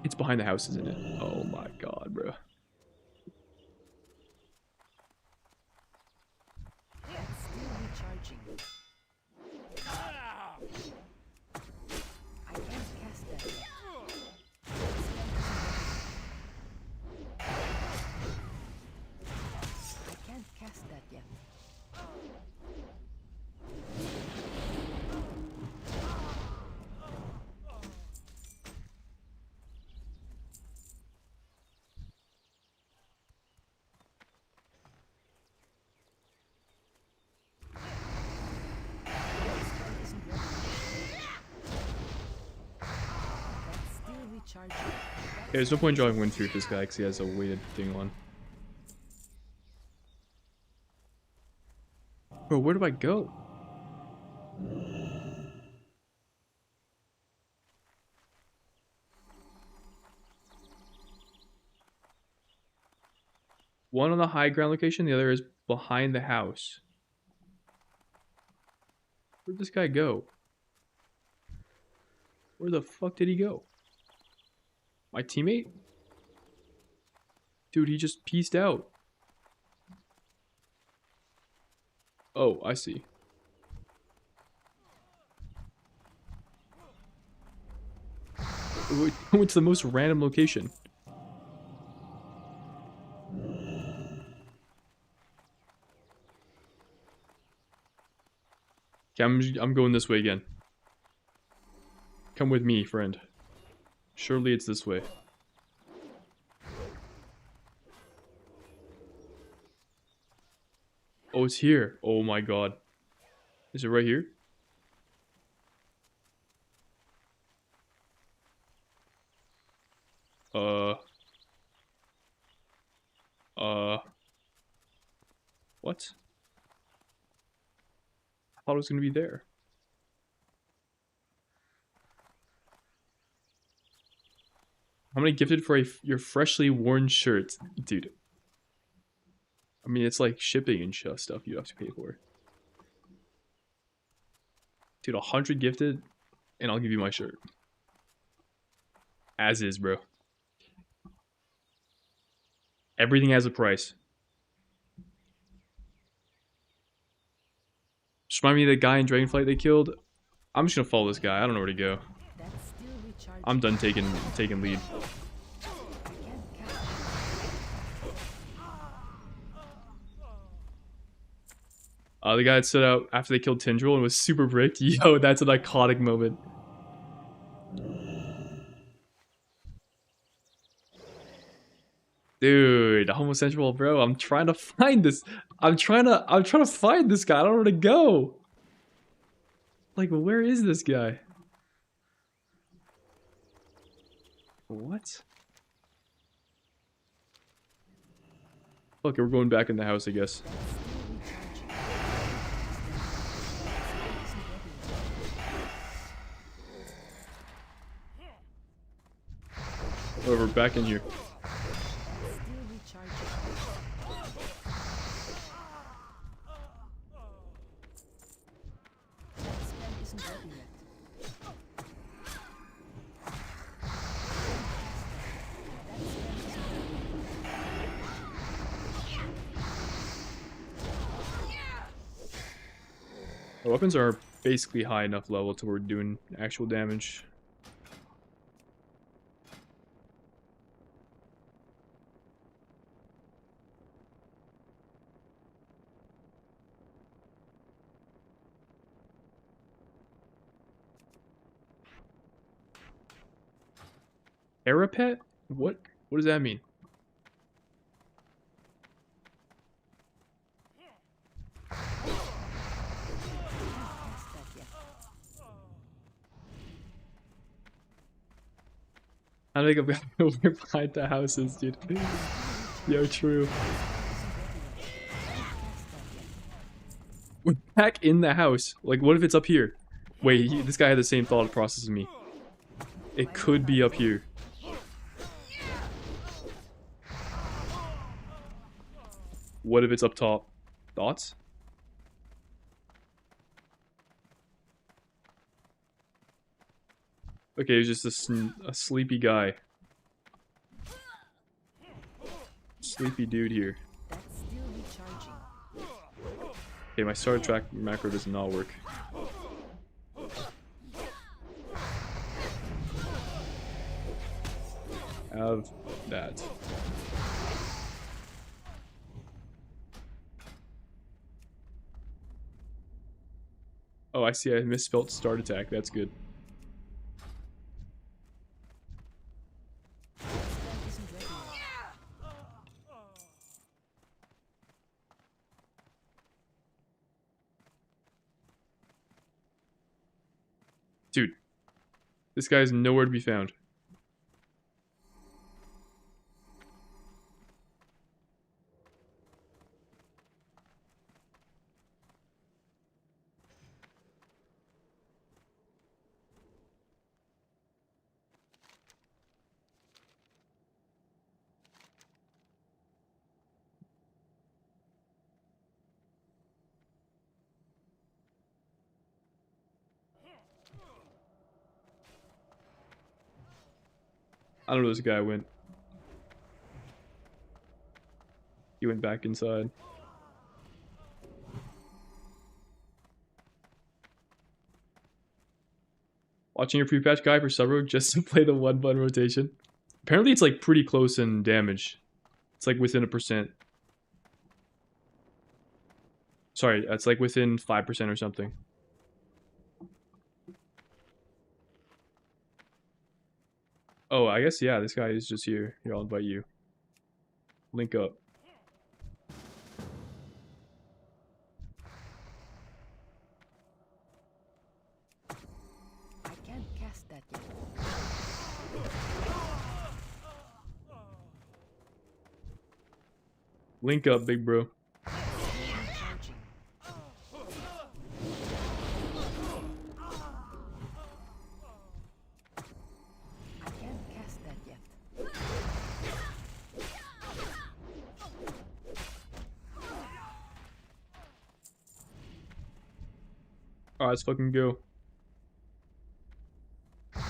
It's behind the house, isn't it? Oh my god, bro. That's still recharging. I can't cast that yet. I can't cast that yet. That's still recharging. Yeah, there's no point drawing Winter with this guy because he has a weighted thing on. Bro, where do I go? One on the high ground location, the other is behind the house. Where'd this guy go? Where the fuck did he go? My teammate? Dude, he just pieced out. Oh, I see. We went to the most random location. Okay, I'm going this way again. Come with me, friend. Surely it's this way. Oh, it's here. Oh my god. Is it right here? What? I thought it was gonna be there. How many gifted for your freshly worn shirt? Dude. I mean, it's like shipping and stuff you have to pay for. Dude, 100 gifted, and I'll give you my shirt. As is, bro. Everything has a price. Just remind me of the guy in Dragonflight they killed. I'm just gonna follow this guy. I don't know where to go. I'm done taking lead. The guy that stood out after they killed Tindril and was super bricked. Yo, that's an iconic moment. Dude, homosexual bro, I'm trying to find this. I'm trying to find this guy. I don't know where to go. Like, where is this guy? What? Okay, we're going back in the house, I guess. Whatever, back in here. The weapons are basically high enough level to where we're doing actual damage. Parapet? What does that mean? I think I'm gonna go behind the houses, dude. Yo, true. We're back in the house. Like, what if it's up here? Wait, this guy had the same thought process as me. It could be up here. What if it's up top? Thoughts? Okay, it's just a sleepy guy. Sleepy dude here. Okay, my start track macro does not work. Have that. Oh, I see. I misspelled start attack. That's good. Dude, this guy is nowhere to be found. I don't know where this guy went. He went back inside. Watching your pre-patch guy for sub-rogue just to play the 1-button rotation. Apparently it's like pretty close in damage. It's like within 1%. Sorry, it's like within 5% or something. Oh, I guess, yeah, this guy is just here. Here, I'll invite you. Link up. I can't cast that yet. Link up, big bro. Recharging. I can't cast that yet. Alright, let's fucking go. Spell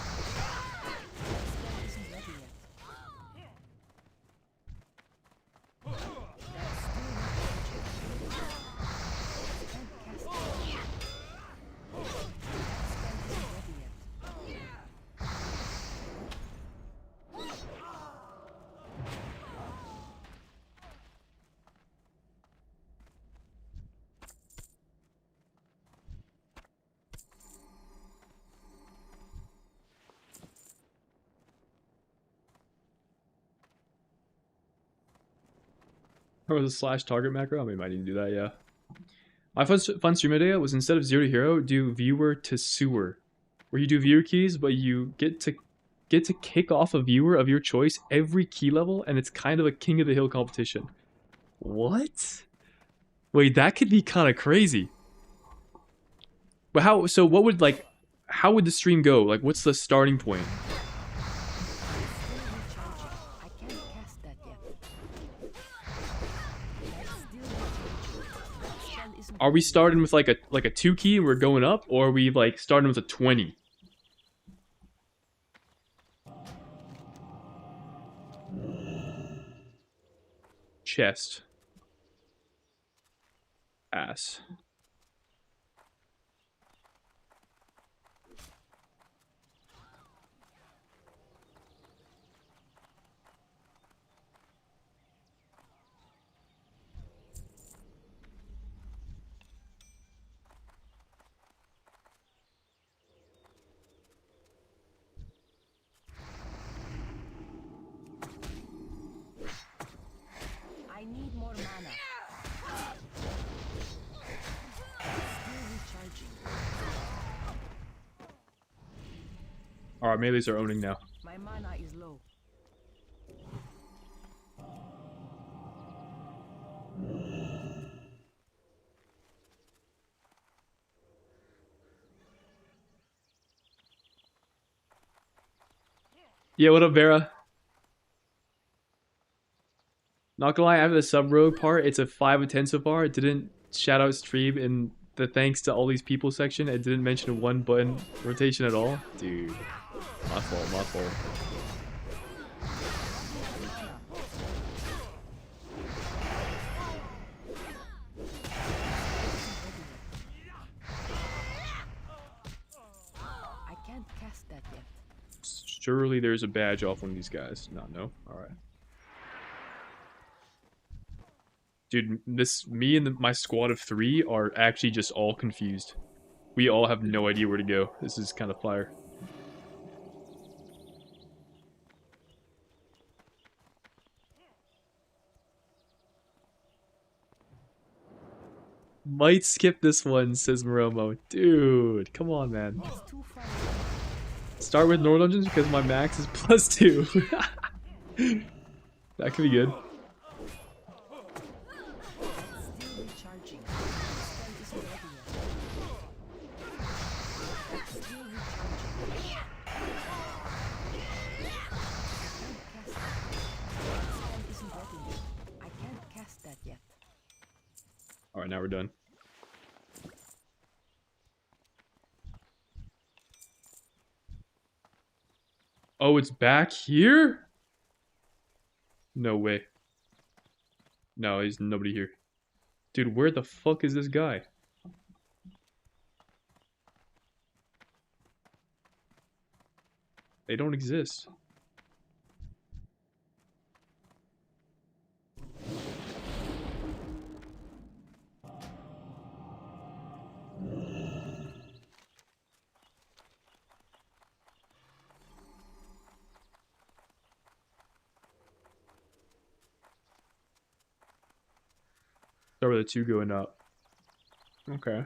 isn't ready yet. That's still recharging. I can't cast that yet. That spell isn't ready yet. Or was a slash target macro? I mean, might need to do that, yeah. My fun stream idea was instead of 0 to hero, do viewer to sewer. Where you do viewer keys, but you get to kick off a viewer of your choice every key level, and it's kind of a king of the hill competition. What? Wait, that could be kind of crazy. But how, so what would like, how would the stream go? Like, what's the starting point? Still recharging. I can't cast that yet. That's still recharging. That spell isn't Are we ready yet. starting with like a 2 key and we're going up, or are we like starting with a 20? Chest. Ass. I need more mana. Still recharging. Alright, melees are owning now. My mana is low. Yeah, what up, Vera? Not gonna lie, after the sub-rogue part, it's a 5 out of 10 so far. It didn't shout out stream in the thanks to all these people section. It didn't mention a 1-button rotation at all. Dude, my fault, my fault. I can't cast that yet. Surely there's a badge off one of these guys. No? Alright. Dude, me and my squad of 3 are actually just all confused. We all have no idea where to go. This is kind of fire. Might skip this one, says Moromo. Dude, come on, man. It's too far. Start with North Dungeons because my max is +2. That could be good. Still recharging. Spell isn't ready yet. Still recharging. I can't cast that yet. Alright, now we're done. Oh, it's back here? No way. No, there's nobody here. Dude, where the fuck is this guy? They don't exist. Start with the 2 going up. Okay.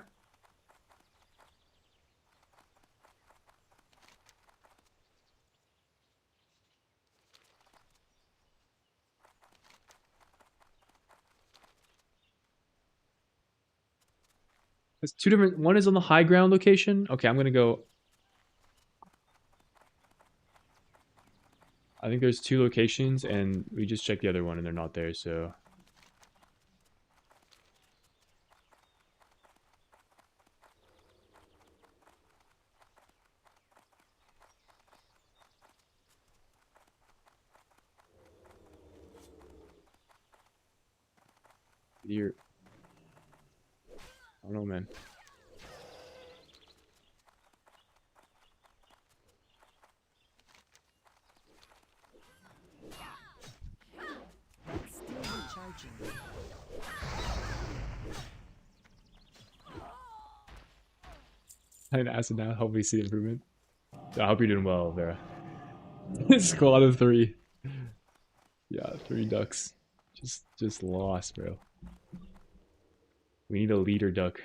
It's 2 different. One is on the high ground location. Okay, I'm gonna go. I think there's 2 locations, and we just checked the other one, and they're not there. So you're. I don't know, man. Still recharging. I didn't ask it now. Hope we see improvement. I hope you're doing well, Vera. Squad of 3. Yeah, 3 ducks. Just lost, bro. We need a leader duck.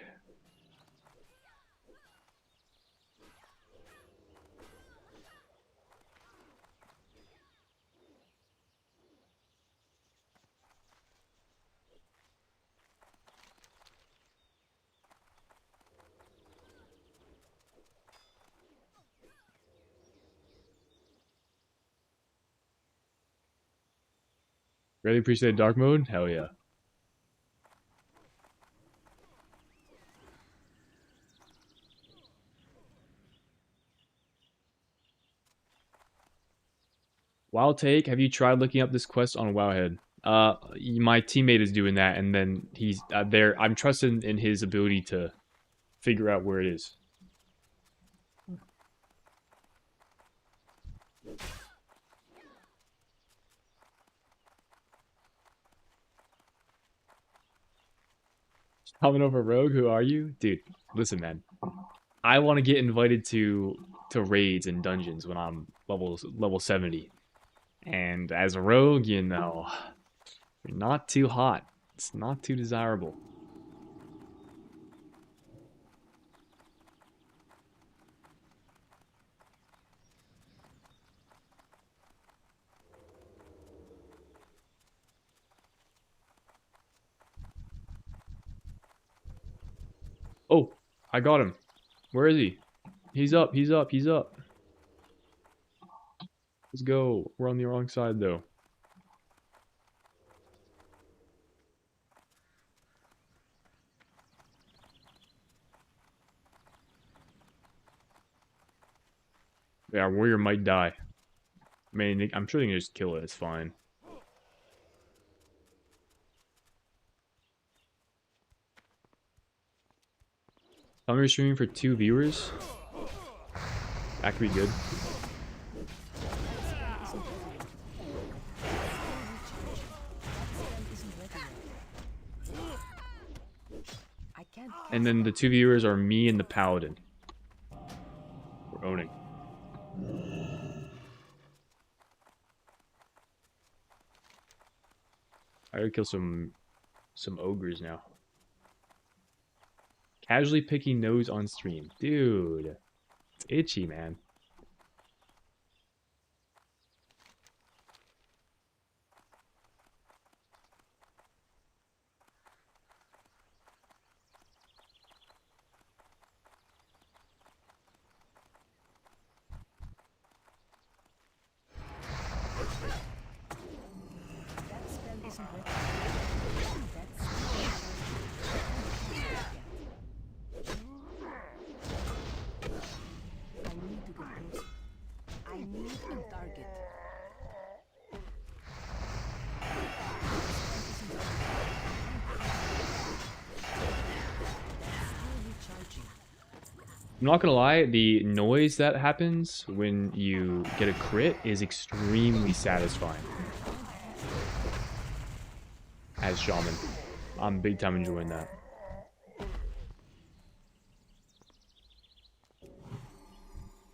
Really appreciate dark mode? Hell yeah. Wild take, have you tried looking up this quest on Wowhead? My teammate is doing that, and then he's there. I'm trusting in his ability to figure out where it is. Coming over Rogue, who are you? Dude, listen, man. I want to get invited to raids and dungeons when I'm level 70. And as a rogue, you know, you're not too hot. It's not too desirable. Oh, I got him. Where is he? He's up, he's up, he's up. Let's go. We're on the wrong side, though. Yeah, our warrior might die. I mean, I'm sure they can just kill it. It's fine. Tell me you're streaming for 2 viewers. That could be good. And then the 2 viewers are me and the paladin. We're owning. I gotta kill some ogres now. Casually picking nose on stream. Dude. It's itchy, man. target. I'm not gonna lie, the noise that happens when you get a crit is extremely satisfying. As Shaman. I'm big time enjoying that.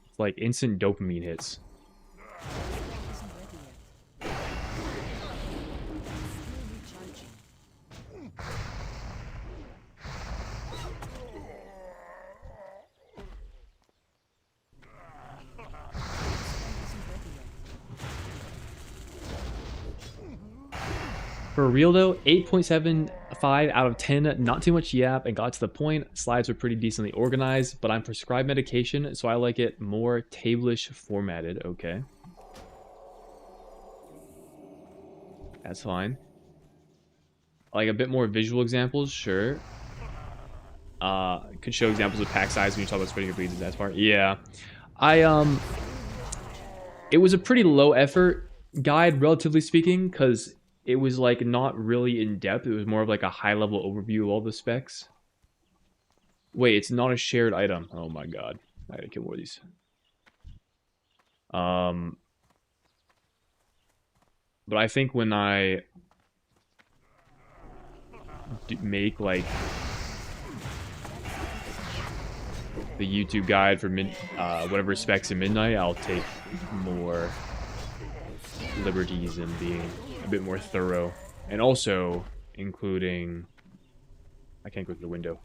It's like instant dopamine hits. For real though, 8.75 out of 10, not too much yap and got to the point. Slides were pretty decently organized, but I'm prescribed medication, so I like it more table-ish formatted. Okay. That's fine. Like a bit more visual examples, sure. Could show examples of pack size when you talk about spreading your bleeds. That's part. Yeah. It was a pretty low effort guide, relatively speaking, because it was like not really in depth. It was more of like a high level overview of all the specs. Wait, it's not a shared item. Oh my god. I gotta kill more of these. But I think when I make like the YouTube guide for whatever specs in midnight, I'll take more liberties in being a bit more thorough, and also including I can't go through the window.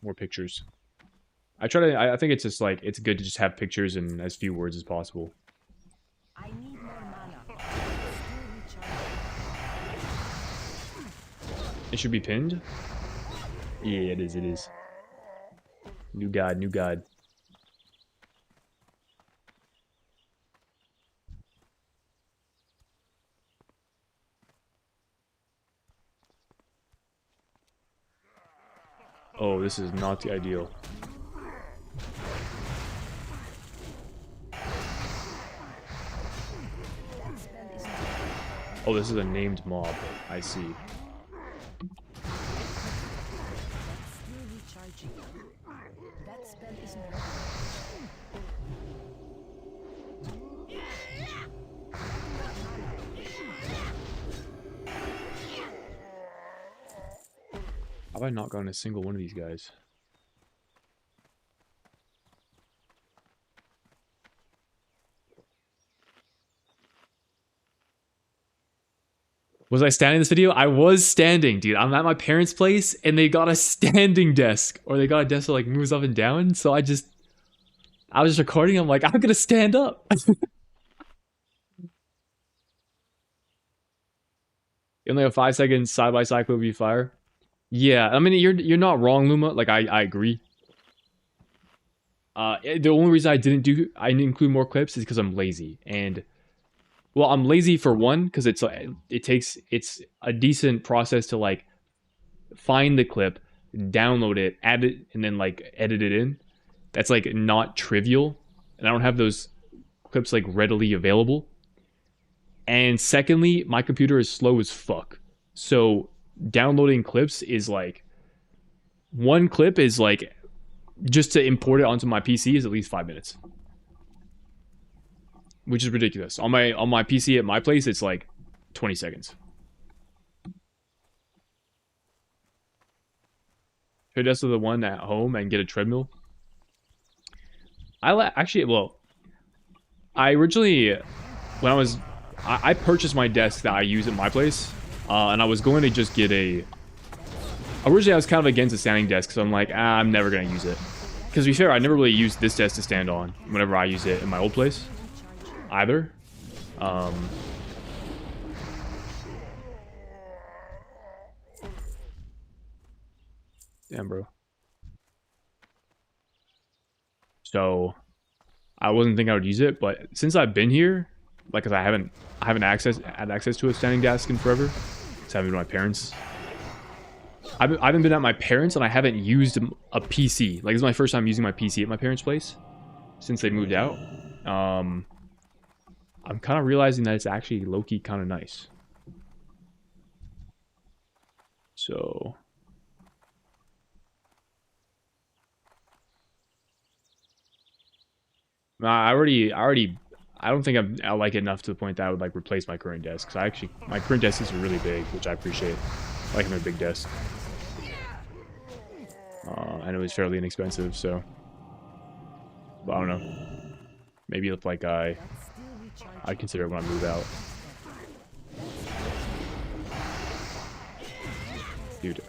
More pictures. I think it's just like it's good to just have pictures and as few words as possible. I need more mana. It should be pinned? Yeah, it is, it is. New god, new god. Oh, this is not the ideal. Oh, this is a named mob. I see. How have I not gotten a single one of these guys? Was I standing in this video? I was standing, dude. I'm at my parents' place and they got a standing desk. Or they got a desk that like moves up and down. So I was just recording. I'm like, I'm gonna stand up. You only have 5 seconds side-by-side clip of you fire. Yeah, I mean you're not wrong, Luma. Like I agree. The only reason I didn't include more clips is because I'm lazy. And well, I'm lazy for one, because it's a decent process to like find the clip, download it, add it, and then like edit it in. That's like not trivial, and I don't have those clips like readily available. And secondly, my computer is slow as fuck. So downloading clips is like, one clip is like, just to import it onto my PC is at least 5 minutes. Which is ridiculous. On my PC at my place, it's like 20 seconds. Should I just do the one at home and get a treadmill? I originally, when I purchased my desk that I use at my place, and I was going to just get originally I was kind of against a standing desk, so I'm like, I'm never going to use it. Because to be fair, I never really used this desk to stand on whenever I use it in my old place. Either. Damn, bro. So, I wasn't thinking I would use it, but since I've been here, Like, cause I haven't had access to a standing desk in forever. Cause I haven't been at my parents. I haven't been at my parents, and I haven't used a PC. Like, this is my first time using my PC at my parents' place since they moved out. I'm kind of realizing that it's actually low-key kind of nice. So I don't think I like it enough to the point that I would like replace my current desk. Because my current desk is really big, which I appreciate. I like my big desk. And it was fairly inexpensive, so. But I don't know. Maybe it's like I consider it when I move out. Dude,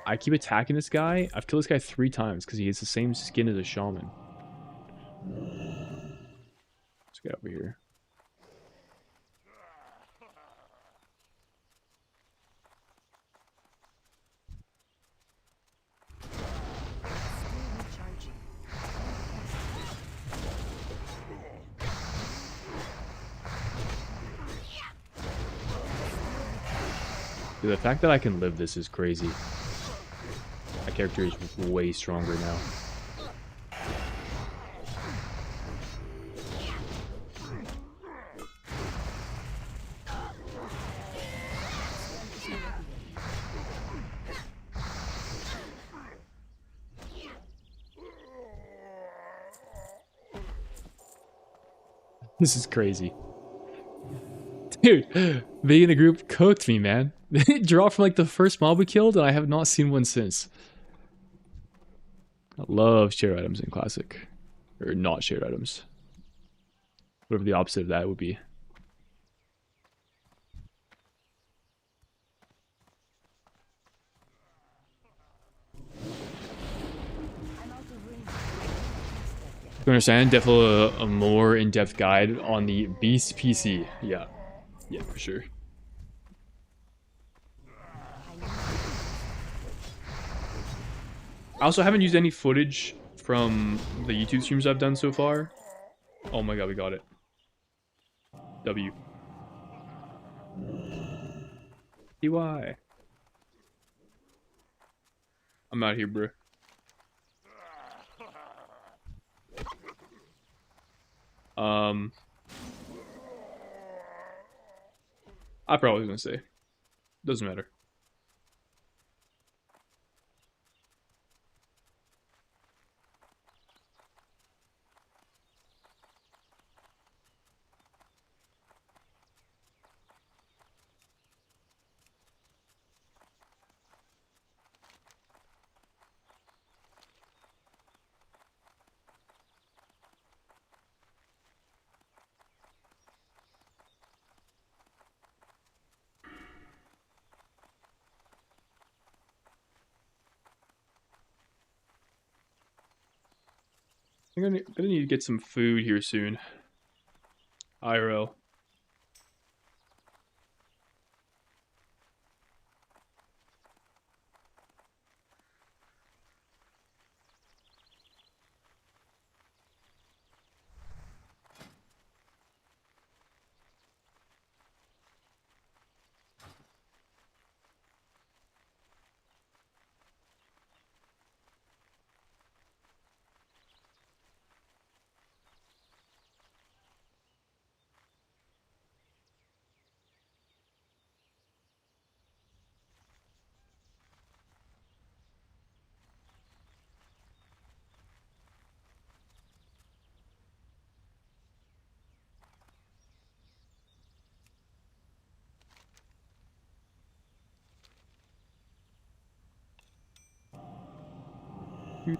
I keep attacking this guy. I've killed this guy 3 times because he has the same skin as a shaman. Let's get over here. Dude, the fact that I can live this is crazy. My character is way stronger now. This is crazy. Dude, being in the group cooked me, man. It dropped from like the first mob we killed, and I have not seen one since. I love shared items in Classic. Or not shared items. Whatever the opposite of that would be. You understand? Definitely a more in-depth guide on the Beast PC. Yeah. Yeah, for sure. I also haven't used any footage from the YouTube streams I've done so far. Oh my god, we got it. W. DY. I'm out here, bro. I probably was gonna say. Doesn't matter. I'm gonna need to get some food here soon. IRL.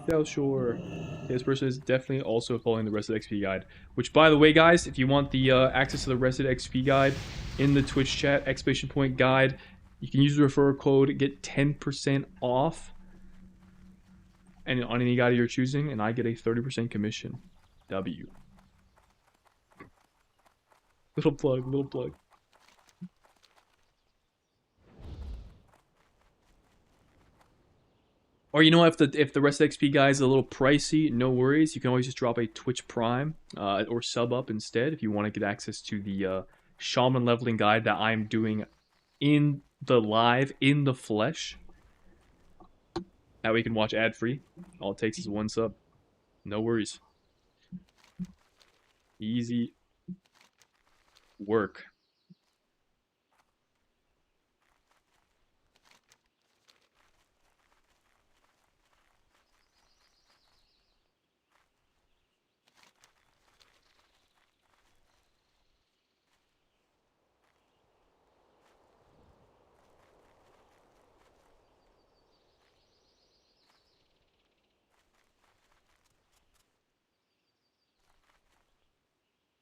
South Shore. This person is definitely also following the Rested XP guide. Which, by the way, guys, if you want the access to the Rested XP guide in the Twitch chat, !guide, you can use the referral code, get 10% off, and on any guide you're choosing, and I get a 30% commission. W. Little plug, little plug. Or you know, if the rest of the XP guy is a little pricey, no worries. You can always just drop a Twitch Prime or sub up instead if you want to get access to the Shaman leveling guide that I'm doing in the live, in the flesh. That way you can watch ad free. All it takes is one sub. No worries. Easy work.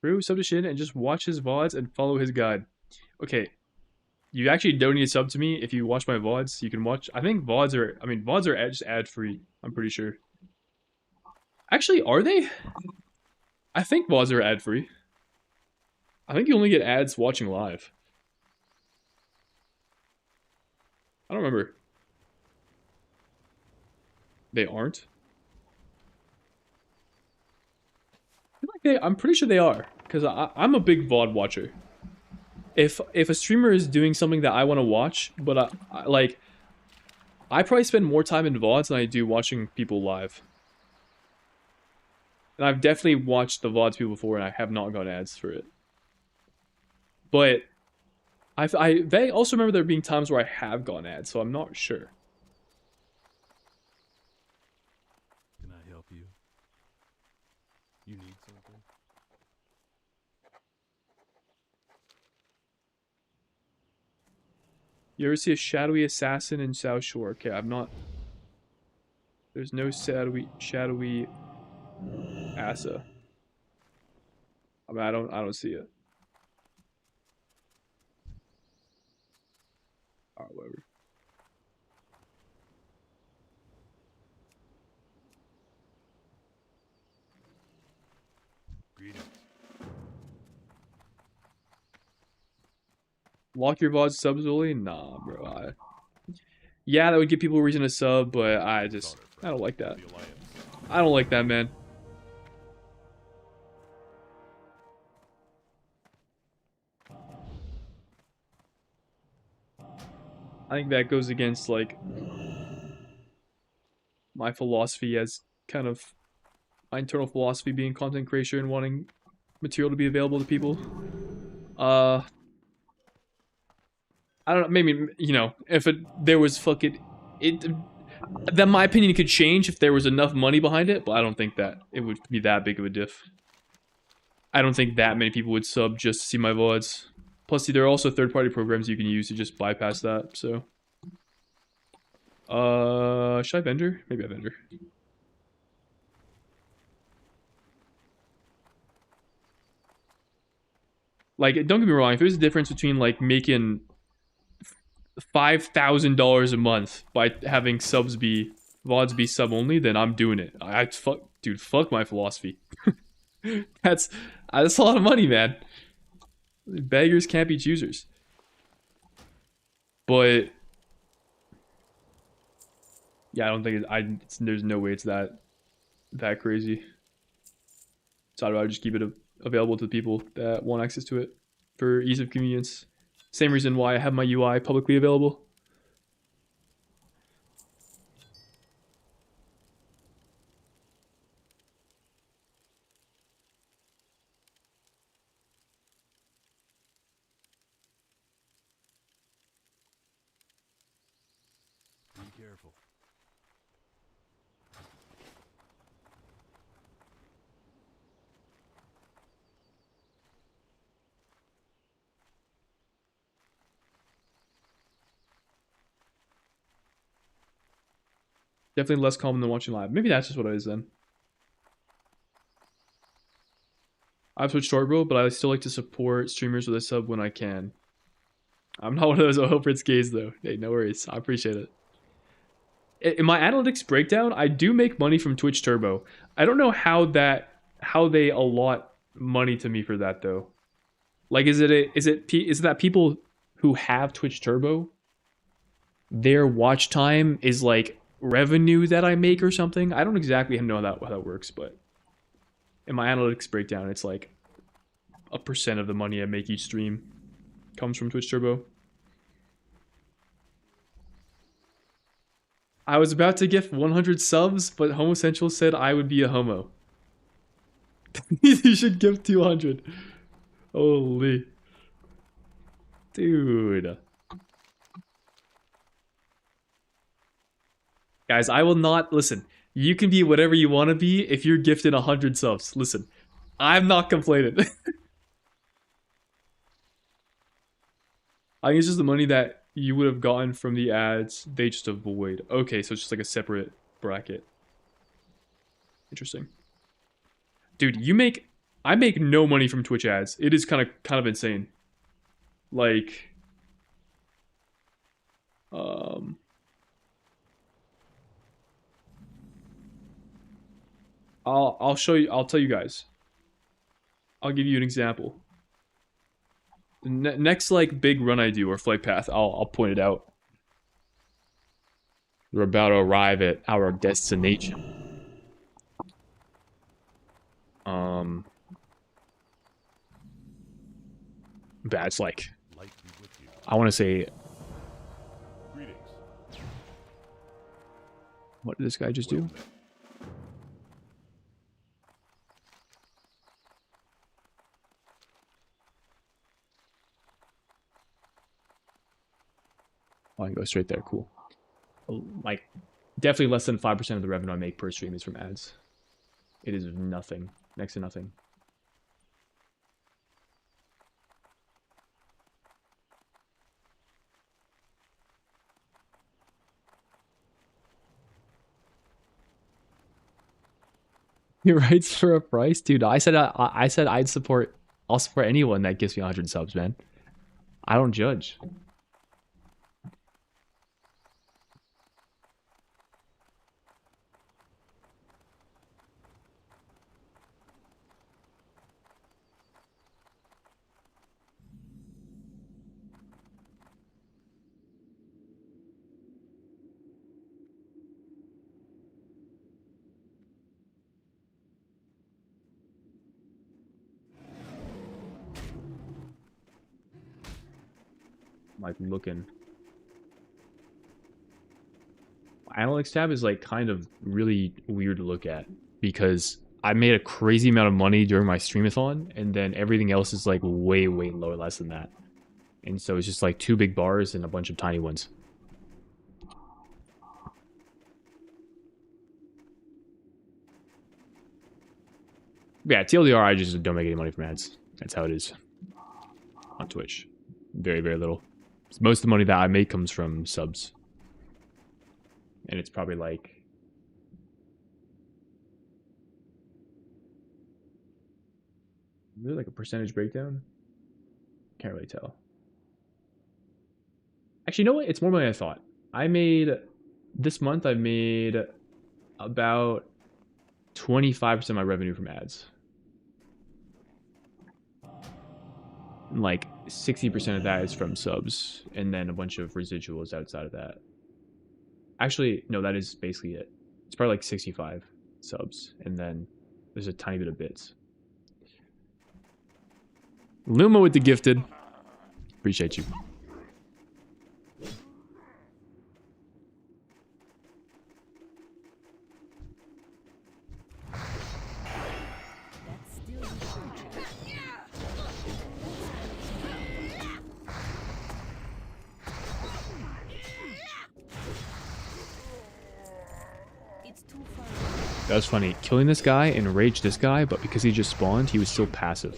Brew, sub to Shin, and just watch his VODs and follow his guide. Okay, you actually don't need to sub to me if you watch my VODs. You can watch. I think VODs are. I mean, VODs are just ad free. I'm pretty sure. Actually, are they? I think VODs are ad free. I think you only get ads watching live. I don't remember. They aren't. I'm pretty sure they are, because I'm a big VOD watcher. If a streamer is doing something that I want to watch, but I probably spend more time in VODs than I do watching people live. And I've definitely watched the VODs people before, and I have not got ads for it. But I also remember there being times where I have gotten ads, so I'm not sure. Can I help you? You need something? You ever see a shadowy assassin in South Shore? Okay, I'm not. There's no shadowy Asa. I mean, I don't see it. Alright, whatever. Greetings. Lock your VODs subs early? Nah, bro. Yeah, that would give people a reason to sub, but I don't like that. I don't like that, man. I think that goes against, like, my philosophy as kind of my internal philosophy being content creator and wanting material to be available to people. I don't know, maybe, you know, if there was then my opinion could change if there was enough money behind it, but I don't think that it would be that big of a diff. I don't think that many people would sub just to see my VODs. Plus, there are also third-party programs you can use to just bypass that, so. Should I vendor? Maybe I vendor. Like, don't get me wrong, if there's a difference between, like, making $5,000 a month by having VODs be sub only, then I'm doing it. Dude, fuck my philosophy. That's a lot of money, man. Beggars can't be choosers. But yeah, I don't think there's no way it's that crazy. So I'd rather just keep it available to the people that want access to it for ease of convenience. Same reason why I have my UI publicly available. Be careful. Definitely less common than watching live. Maybe that's just what it is then. I've switched Shortbow, but I still like to support streamers with a sub when I can. I'm not one of those Opritz gays though. Hey, no worries. I appreciate it. In my analytics breakdown, I do make money from Twitch Turbo. I don't know how they allot money to me for that though. Like, is it that people who have Twitch Turbo, their watch time is like revenue that I make or something. I don't exactly know how that works, but in my analytics breakdown, it's like a % of the money I make each stream comes from Twitch Turbo. I was about to gift 100 subs, but Homo Central said I would be a homo. You should give 200. Holy. Dude. Guys, I will not... Listen, you can be whatever you want to be if you're gifted 100 subs. Listen, I'm not complaining. I think it's just the money that you would have gotten from the ads, they just avoid. Okay, so it's just like a separate bracket. Interesting. Dude, I make no money from Twitch ads. It is kind of insane. Like, I'll show you. I'll tell you guys. I'll give you an example. The next like big run I do or flight path, I'll point it out. We're about to arrive at our destination. That's like, I want to say, what did this guy just do? Oh, I can go straight there. Cool. Like, definitely less than 5% of the revenue I make per stream is from ads. It is nothing. Next to nothing. He writes for a price, dude. I said I'll support anyone that gives me 100 subs, man. I don't judge. Like looking. Analytics tab is like kind of really weird to look at because I made a crazy amount of money during my streamathon and then everything else is like way lower less than that. And so it's just like 2 big bars and a bunch of tiny ones. Yeah, TLDR, I just don't make any money from ads. That's how it is on Twitch. Very little. Most of the money that I make comes from subs. And it's probably like... Is there like a percentage breakdown? Can't really tell. Actually, you know what? It's more money than I thought. This month I made about 25% of my revenue from ads. Like 60% of that is from subs, and then a bunch of residuals outside of that. Actually, no, that is basically it. It's probably like 65 subs, and then there's a tiny bit of bits. Luma with the gifted. Appreciate you. That was funny. Killing this guy enraged this guy, but because he just spawned, he was still passive.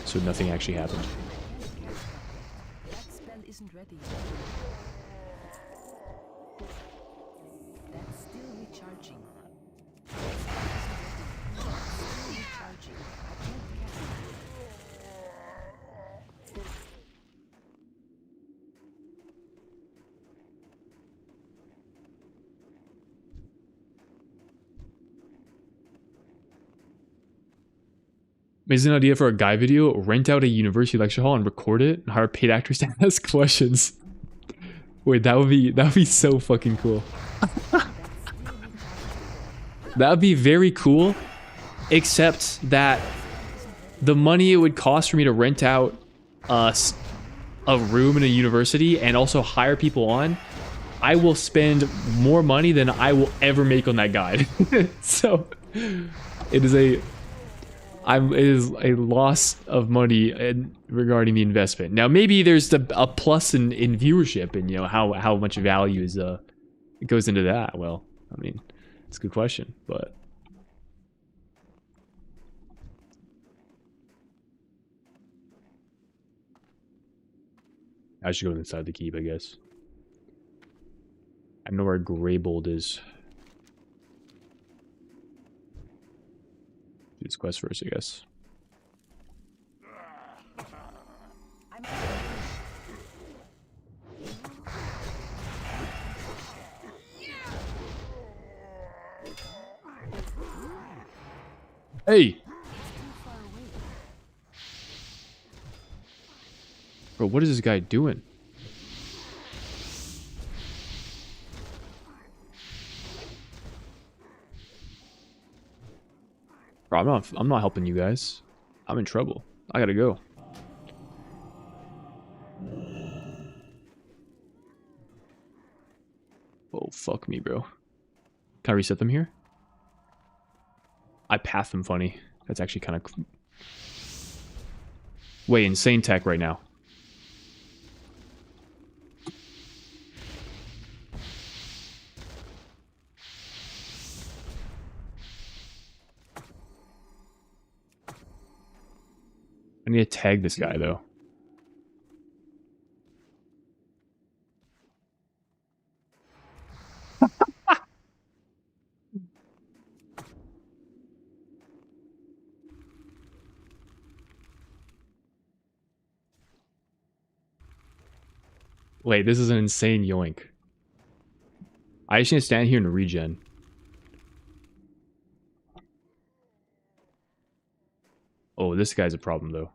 So nothing actually happened. That spell isn't ready. That's still recharging. Still recharging. I can't cast it. Amazing idea for a guy video. Rent out a university lecture hall and record it and hire paid actors to ask questions. Wait, that would be so fucking cool. That would be very cool, except that the money it would cost for me to rent out a room in a university and also hire people on, I will spend more money than I will ever make on that guide. So it is a loss of money regarding the investment. Now maybe there's a plus in viewership and, you know, how much value is it goes into that. Well, I mean, it's a good question, but I should go inside the keep, I guess. I know where Greybold is. Do this quest first, I guess. Hey! Bro, what is this guy doing? Bro, I'm not helping you guys. I'm in trouble. I gotta go. Oh, fuck me, bro. Can I reset them here? I pathed them funny. That's actually kind of... Wait, insane tech right now. I need to tag this guy, though. Wait, this is an insane yoink. I just need to stand here and regen. Oh, this guy's a problem, though.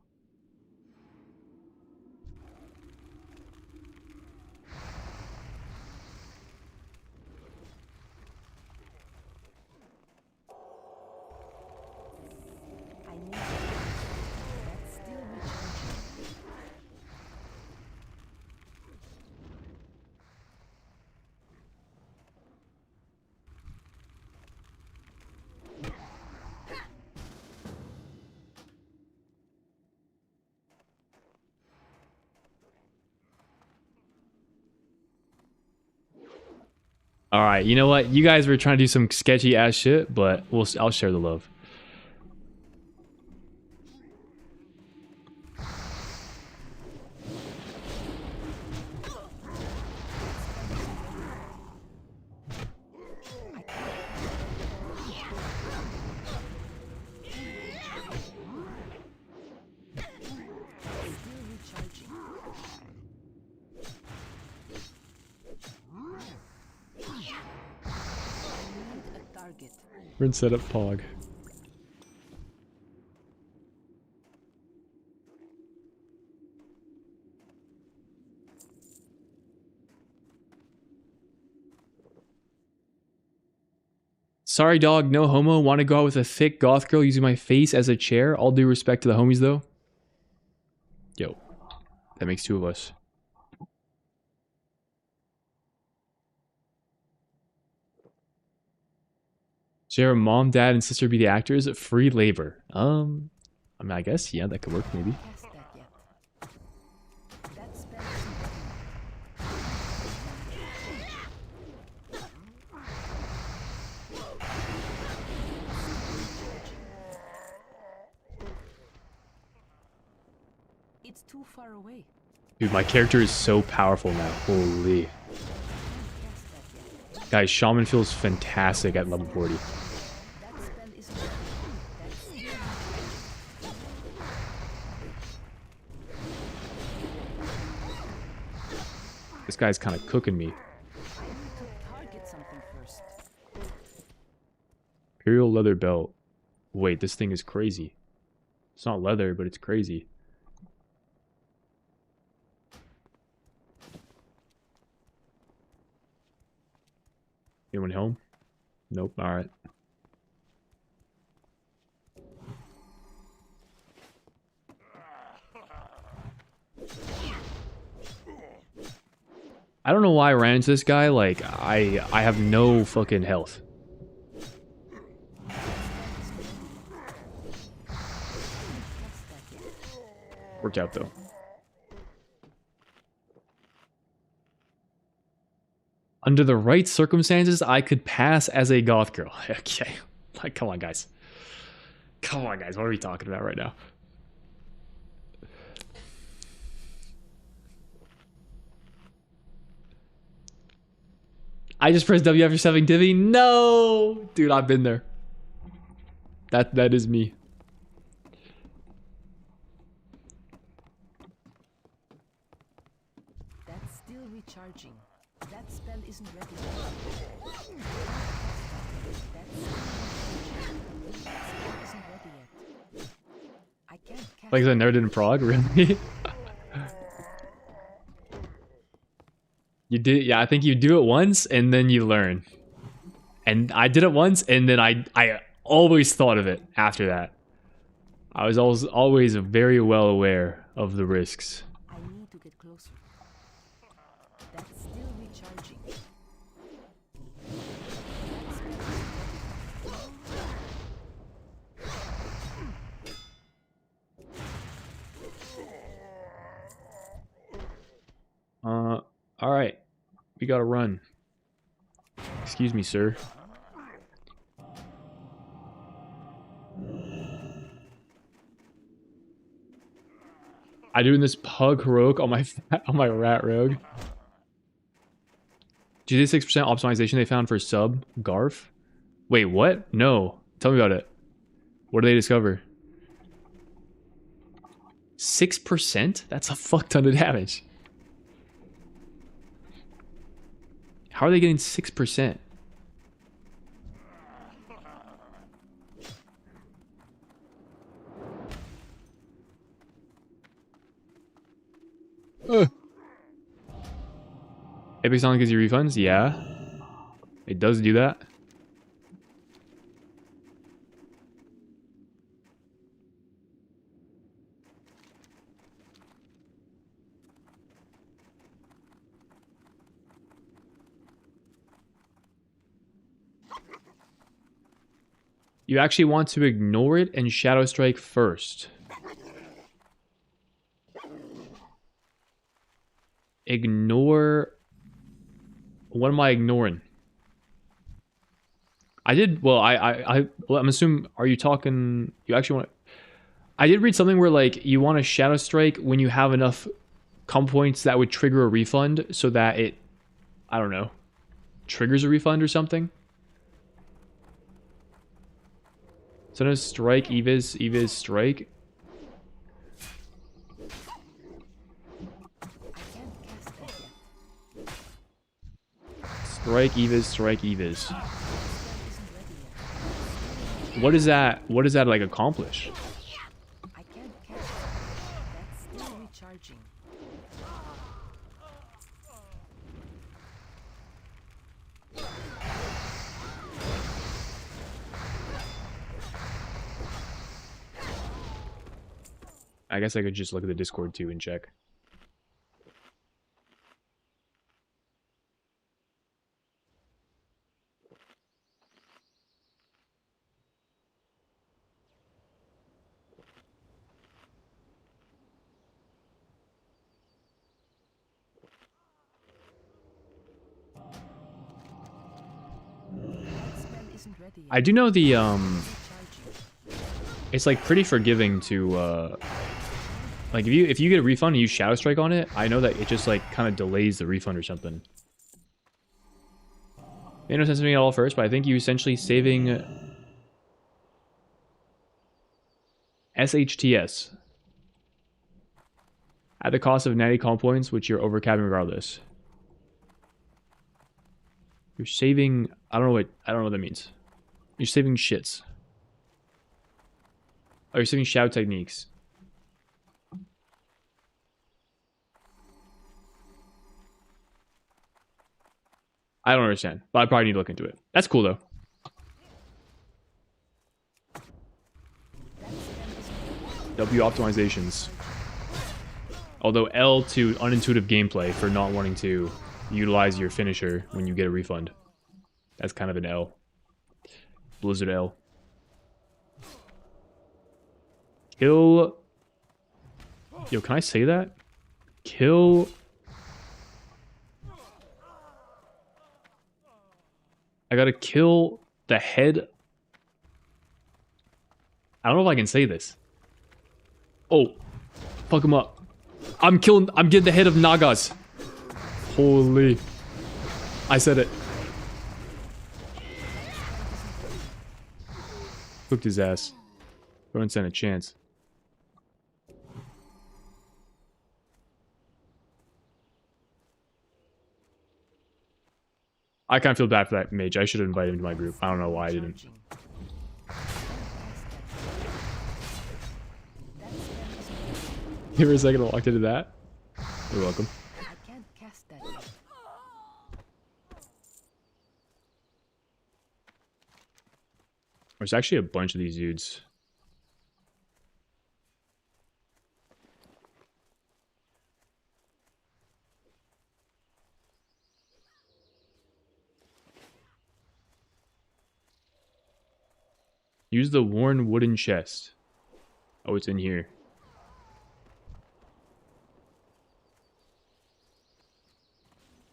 All right, you know what? You guys were trying to do some sketchy ass shit, but I'll share the love. We're in setup Pog. Sorry, dog, no homo. Want to go out with a thick goth girl using my face as a chair? All due respect to the homies, though. Yo, that makes two of us. Should your mom, dad, and sister be the actors? Free labor. I mean, I guess, yeah, that could work, maybe. It's too far away. Dude, my character is so powerful now. Holy. Guys, Shaman feels fantastic at level 40. This guy's kind of cooking me. Imperial leather belt. Wait, this thing is crazy. It's not leather, but it's crazy. Anyone home? Nope. All right. I don't know why I ran into this guy. Like, I have no fucking health. Worked out, though. Under the right circumstances, I could pass as a goth girl. Okay. Like, come on, guys. Come on, guys. What are we talking about right now? I just pressed W after 7 divvy. No! Dude, I've been there. That is me. That's still recharging. That spell isn't ready. That spell isn't ready yet. I can't cast. Like I never did in Prague, really? You did, yeah, I think you do it once and then you learn. And I did it once and then I always thought of it after that. I was always very well aware of the risks. I need to get closer. That's still recharging. All right. We gotta run. Excuse me, sir. I doing this pug heroic on my rat rogue. GTA 6% optimization they found for sub Garf. Wait, what? No. Tell me about it. What did they discover? 6%? That's a fuck ton of damage. How are they getting 6%? Epic Sonic gives you refunds? Yeah. It does do that. You actually want to ignore it and Shadow Strike first. Ignore... What am I ignoring? I did... Well, I'm assuming... Are you talking... You actually want... I did read something where, like, you want to Shadow Strike when you have enough comp points that would trigger a refund so that it... I don't know. Triggers a refund or something? Sometimes strike, evis, strike. Strike, evis. What is that? What does that like accomplish? I can't cast. That's still recharging. I guess I could just look at the Discord too and check. That spell isn't ready yet. I do know the Recharging. it's like pretty forgiving to like if you get a refund and you Shadow Strike on it, I know that it just like kind of delays the refund or something. Made no sense to me at all first, but I think you essentially saving SHTS at the cost of 90 comp points, which you're overcapping regardless. You're saving... I don't know what that means. You're saving shits. Oh, you're saving shadow techniques. I don't understand, but I probably need to look into it. That's cool though. W optimizations. Although L to unintuitive gameplay for not wanting to utilize your finisher when you get a refund. That's kind of an L. Blizzard L. Kill. Yo, can I say that? Kill. I gotta kill the head. I don't know if I can say this. Oh, fuck him up. I'm getting the head of Nagas. Holy. I said it. Cooked his ass. Don't stand a chance. I kind of feel bad for that mage. I should have invited him to my group. I don't know why I didn't. Give me a second to walk into that. You're welcome. I can't cast that yet. There's actually a bunch of these dudes. Use the worn wooden chest. Oh, it's in here.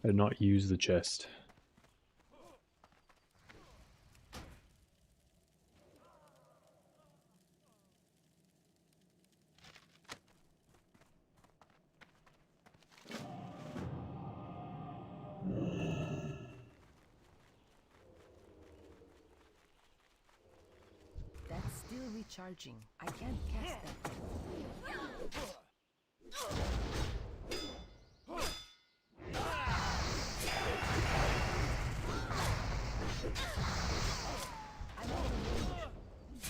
I did not use the chest. That's still recharging. I can't cast that yet. I'm out of range.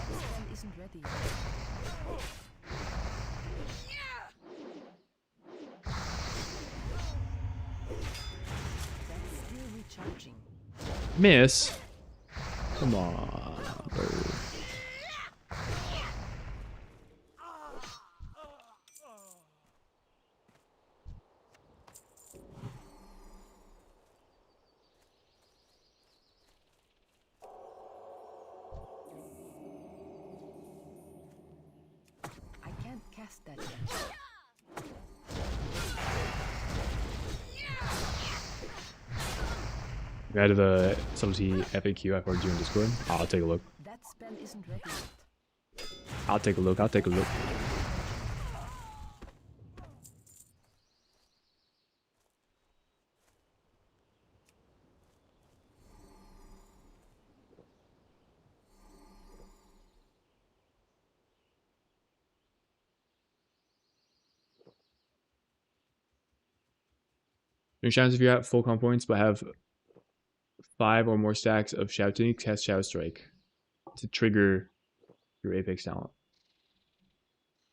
That spell isn't ready yet. That's still recharging. Miss. Come on, bro. I can't cast that yet. You added the subtlety FAQ I forwarded you in Discord. I'll take a look. That spell isn't ready yet. I'll take a look. I'll take a look. Your chance if you're at full comp points but have 5 or more stacks of shouting, cast Shadow Strike to trigger your Apex talent.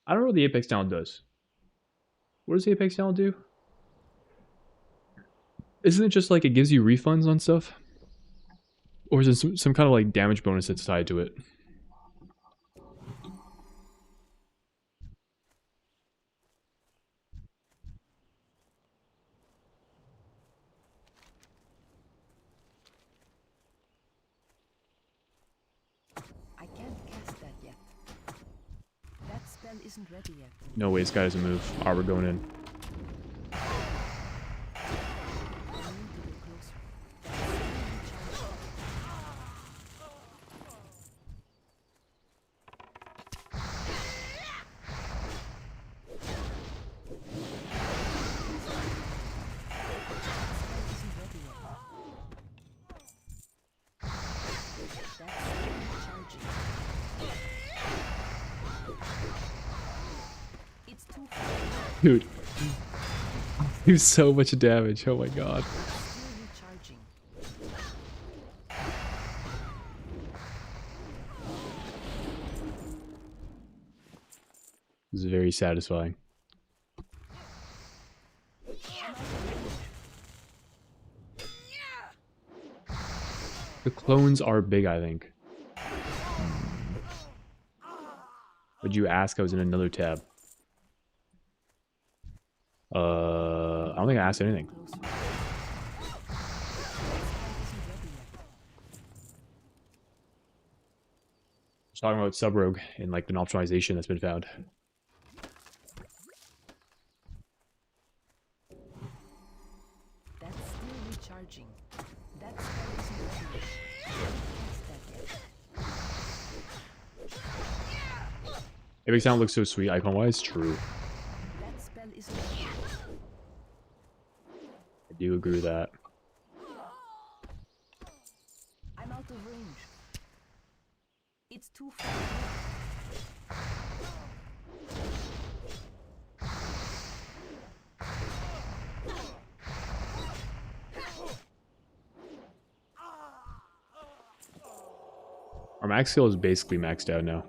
I don't know what the Apex talent does. What does the Apex talent do? Isn't it just like it gives you refunds on stuff? Or is it some kind of like damage bonus that's tied to it? I can't cast that yet. That spell isn't ready yet. No way, this guy doesn't move. Alright, we're going in. I need to get closer. That's still recharging. Isn't ready yet. That's still recharging. It's too far. Dude. Do so much damage. Oh my god. Still recharging. This is very satisfying. The clones are big, I think. Would you ask? I was in another tab. I don't think I asked anything. Just talking about sub-rogue and like an optimization that's been found. That's still recharging. That's ready. It makes sound look so sweet icon-wise. True. That spell is I do agree with that. I'm out of range. It's too far. Our max skill is basically maxed out now.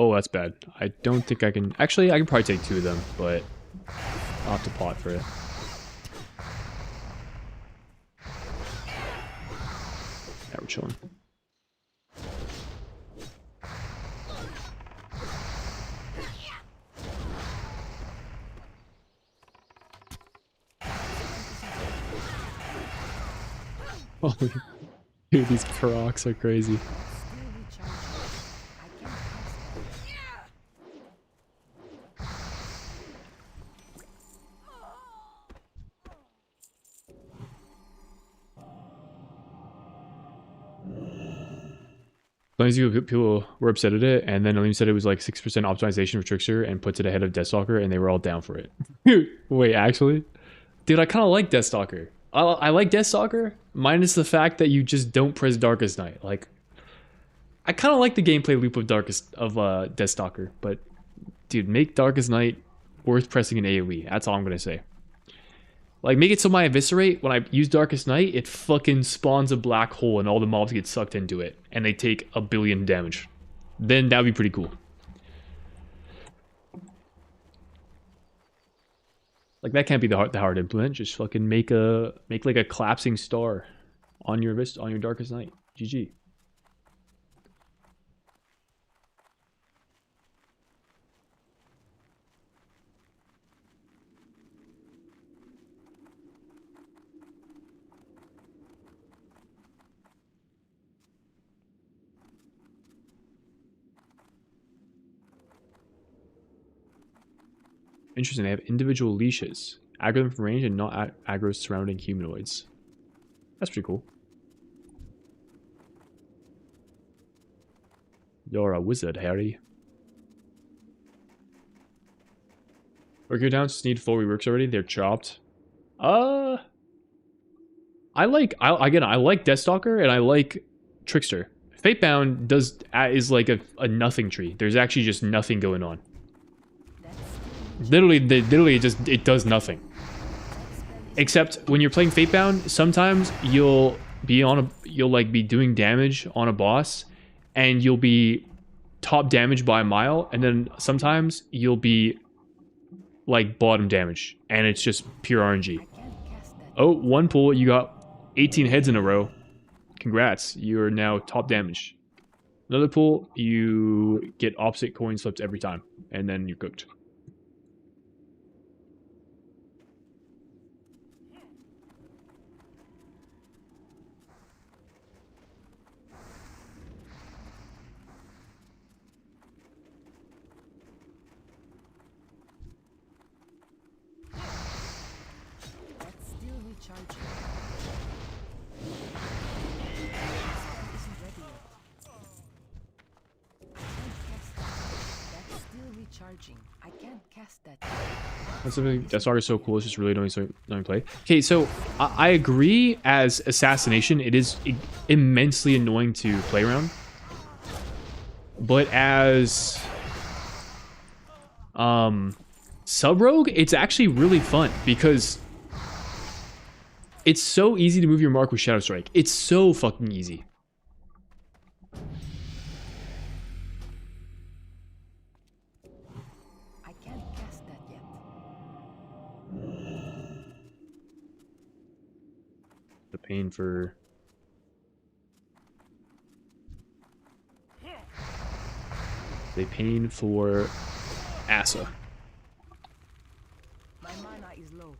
Oh, that's bad. I don't think I can... Actually, I can probably take 2 of them, but I'll have to pot for it. Yeah, we're chilling. Holy... Dude, these procs are crazy. People were upset at it, and then Aleem said it was like 6% optimization for Trickster and puts it ahead of Deathstalker, and they were all down for it. Wait, actually? Dude, I kind of like Deathstalker. I like Deathstalker, minus the fact that you just don't press Darkest Night. Like, I kind of like the gameplay loop of Deathstalker, but dude, make Darkest Night worth pressing an AoE. That's all I'm gonna say. Like, make it so my Eviscerate, when I use Darkest Night, it fucking spawns a black hole and all the mobs get sucked into it. And they take 1 billion damage. Then that would be pretty cool. Like, that can't be the hard to implement. Just fucking make like a collapsing star on your Darkest Night. GG. Interesting, they have individual leashes. Aggro them from range and not aggro surrounding humanoids. That's pretty cool. You're a wizard, Harry. Work your downs need 4 reworks already. They're chopped. I like Deathstalker and I like Trickster. Fatebound is like a nothing tree. There's actually just nothing going on. Literally it does nothing. Except when you're playing Fatebound, sometimes you'll be doing damage on a boss, and you'll be top damage by a mile, and then sometimes you'll be like bottom damage, and it's just pure RNG. Oh, one pull, you got 18 heads in a row. Congrats, you're now top damage. Another pull, you get opposite coin flips every time, and then you're cooked. I can't cast that. Deathstalker is so cool. It's just really annoying play. Okay, so I agree. As assassination, it is immensely annoying to play around. But as Sub Rogue, it's actually really fun because it's so easy to move your mark with Shadow Strike. It's so fucking easy. I can't cast that yet. The pain for... The pain for Asa. My mana is low.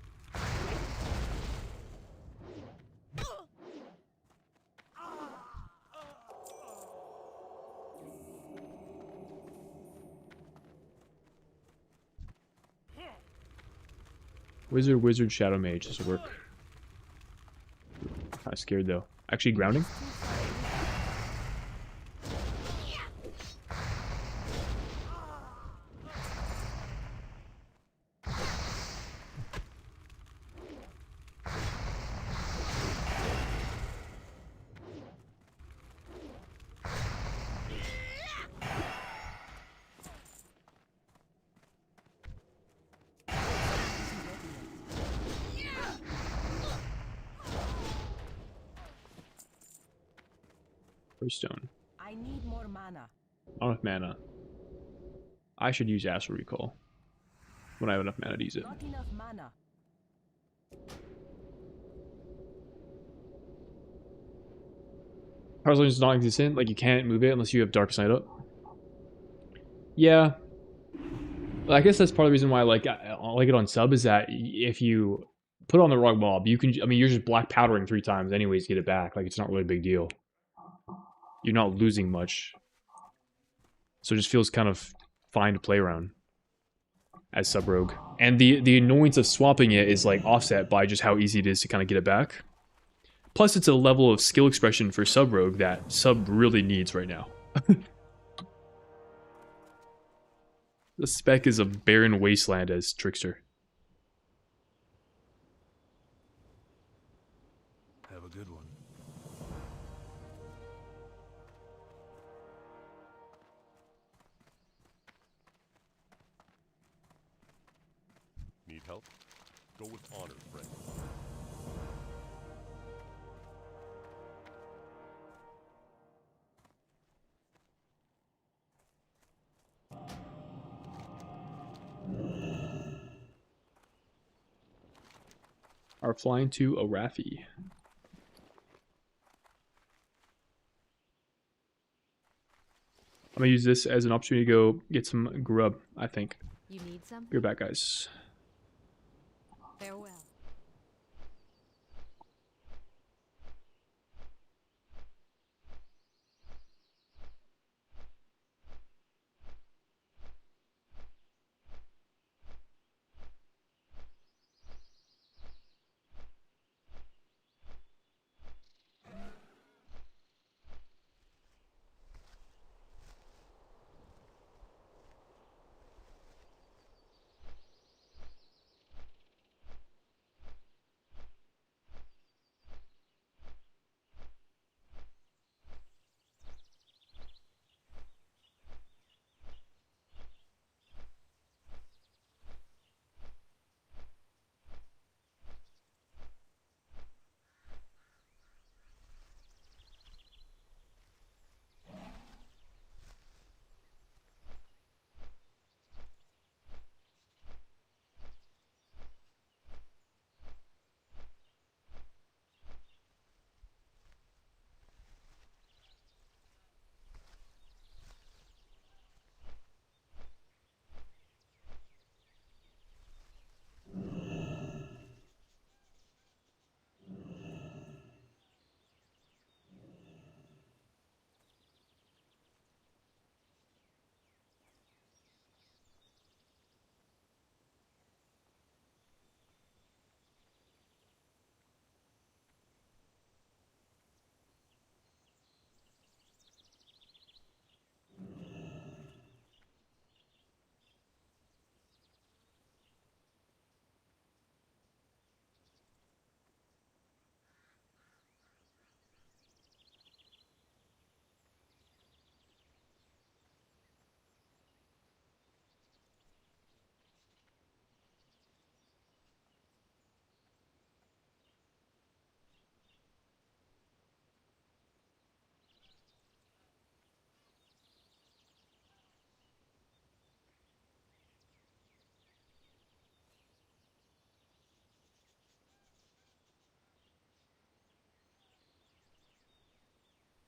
Wizard, Shadow Mage. This will work. Kind of scared though. Actually, grounding? First stone. I need more mana. Not enough mana. I should use Astral Recall when I have enough mana to use it. Not enough mana. Power Zone is non-existent. Like, you can't move it unless you have Dark Sight up. Yeah. Well, I guess that's part of the reason why I like it on sub is that if you put it on the wrong mob, you can... I mean, you're just black powdering 3 times anyways to get it back. Like, it's not really a big deal. You're not losing much. So it just feels kind of fine to play around as sub rogue. And the annoyance of swapping it is like offset by just how easy it is to kind of get it back. Plus it's a level of skill expression for sub rogue that sub really needs right now. The spec is a barren wasteland as Trickster. Have a good one. Need help? Go with honor, friend. Are flying to Arathi. I'm gonna use this as an opportunity to go get some grub, I think. You need some? Be right back, guys. Farewell.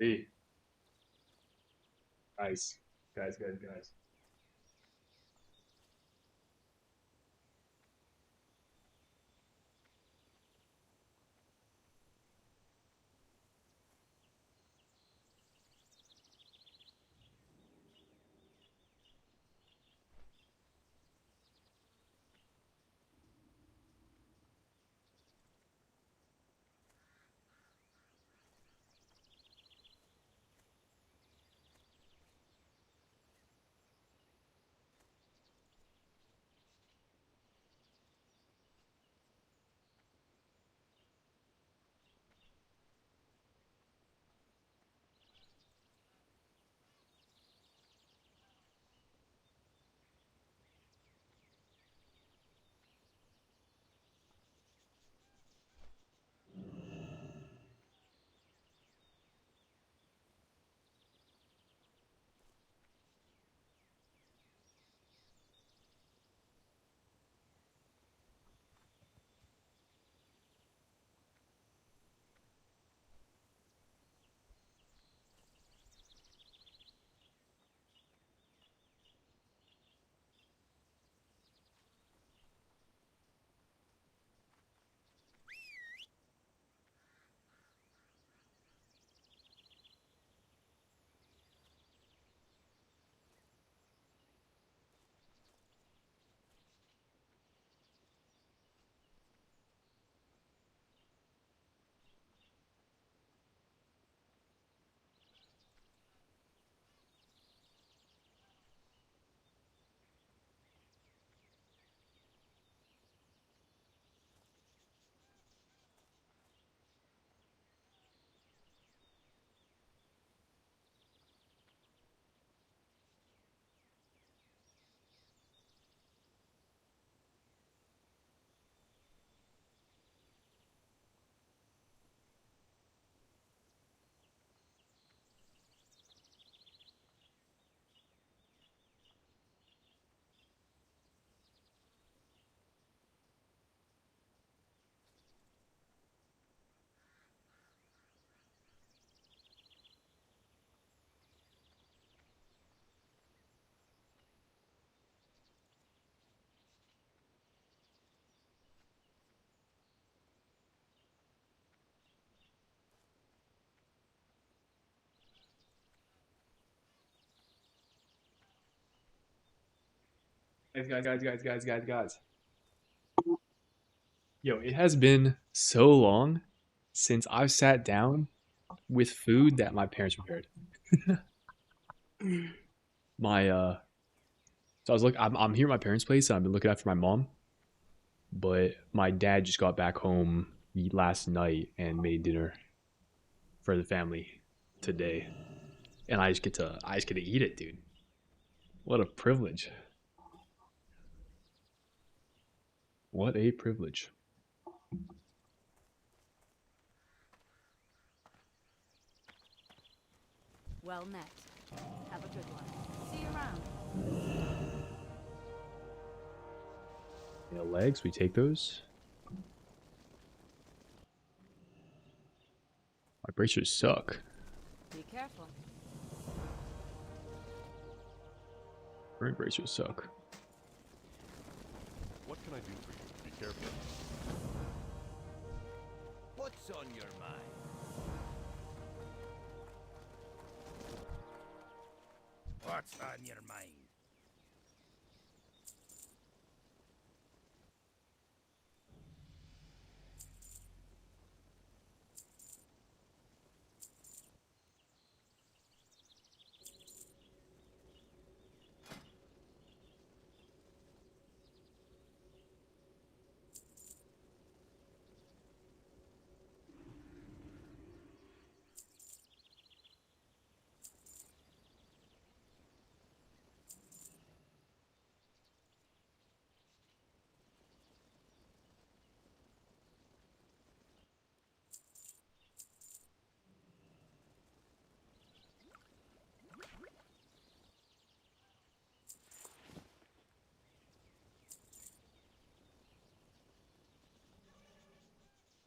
Hey. Guys. Guys. Guys. Yo, it has been so long since I've sat down with food that my parents prepared. My so I was I'm here at my parents' place and I've been looking after my mom, but my dad just got back home last night and made dinner for the family today. And I just get to eat it, dude. What a privilege. What a privilege. Well met. Have a good one. See you around. Legs, we take those. My bracers suck. Be careful. My bracers suck. What can I do for you? Be careful. What's on your mind? What's on your mind?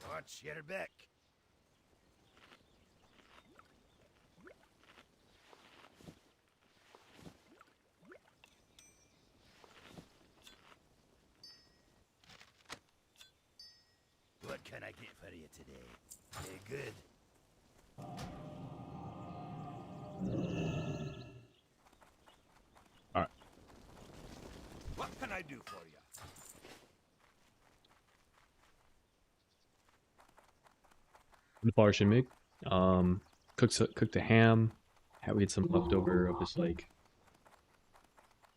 Watch your back. today. Very good. Alright. What can I do for you? The bar should make. Cooked a ham. We had some leftover of this like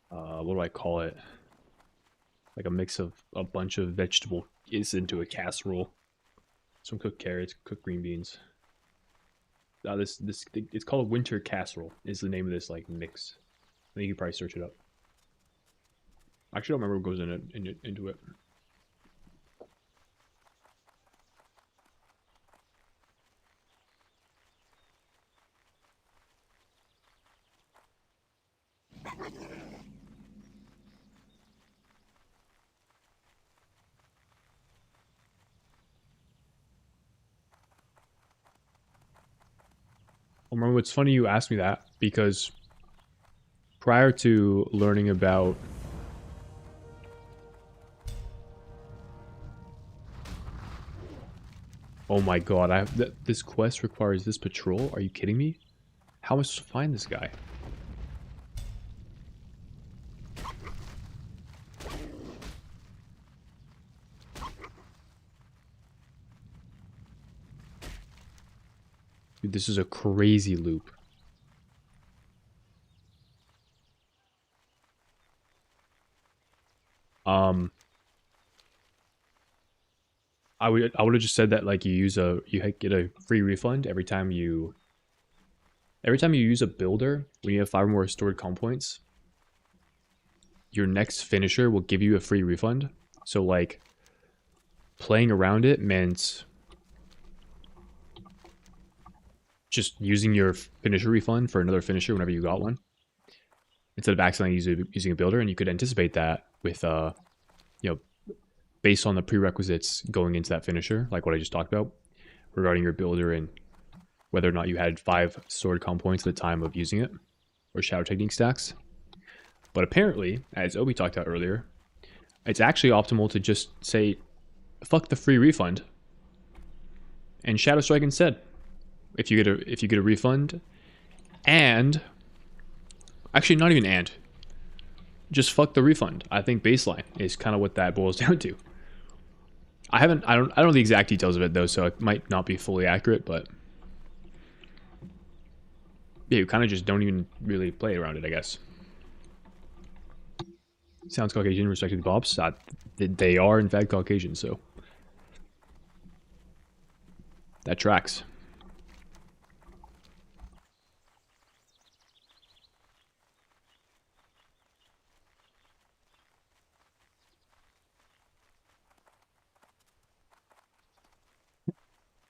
what do I call it? Like a mix of a bunch of vegetable is into a casserole. Some cooked carrots, cooked green beans. This it's called winter casserole. Is the name of this like mix. I think you can probably search it up. I actually don't remember what goes into it. Remember, it's funny you asked me that because prior to learning about oh my god, this quest requires this patrol? Are you kidding me? How am I supposed to find this guy? Dude, this is a crazy loop. I would have just said that like you get a free refund every time you use a builder when you have 5 or more stored comp points. Your next finisher will give you a free refund. So like playing around it meant just using your finisher refund for another finisher whenever you got one, instead of accidentally using a builder. And you could anticipate that with you know, based on the prerequisites going into that finisher, like what I just talked about regarding your builder and whether or not you had 5 stored comp points at the time of using it, or shadow technique stacks. But apparently, as Obi talked about earlier, it's actually optimal to just say fuck the free refund and shadow strike instead. If you get a refund, and actually not even and, just fuck the refund. I think baseline is kind of what that boils down to. I don't know the exact details of it though, so it might not be fully accurate, but yeah, you kind of just don't even really play around it, I guess. Sounds Caucasian, respected Bobs. They are in fact Caucasian, so that tracks.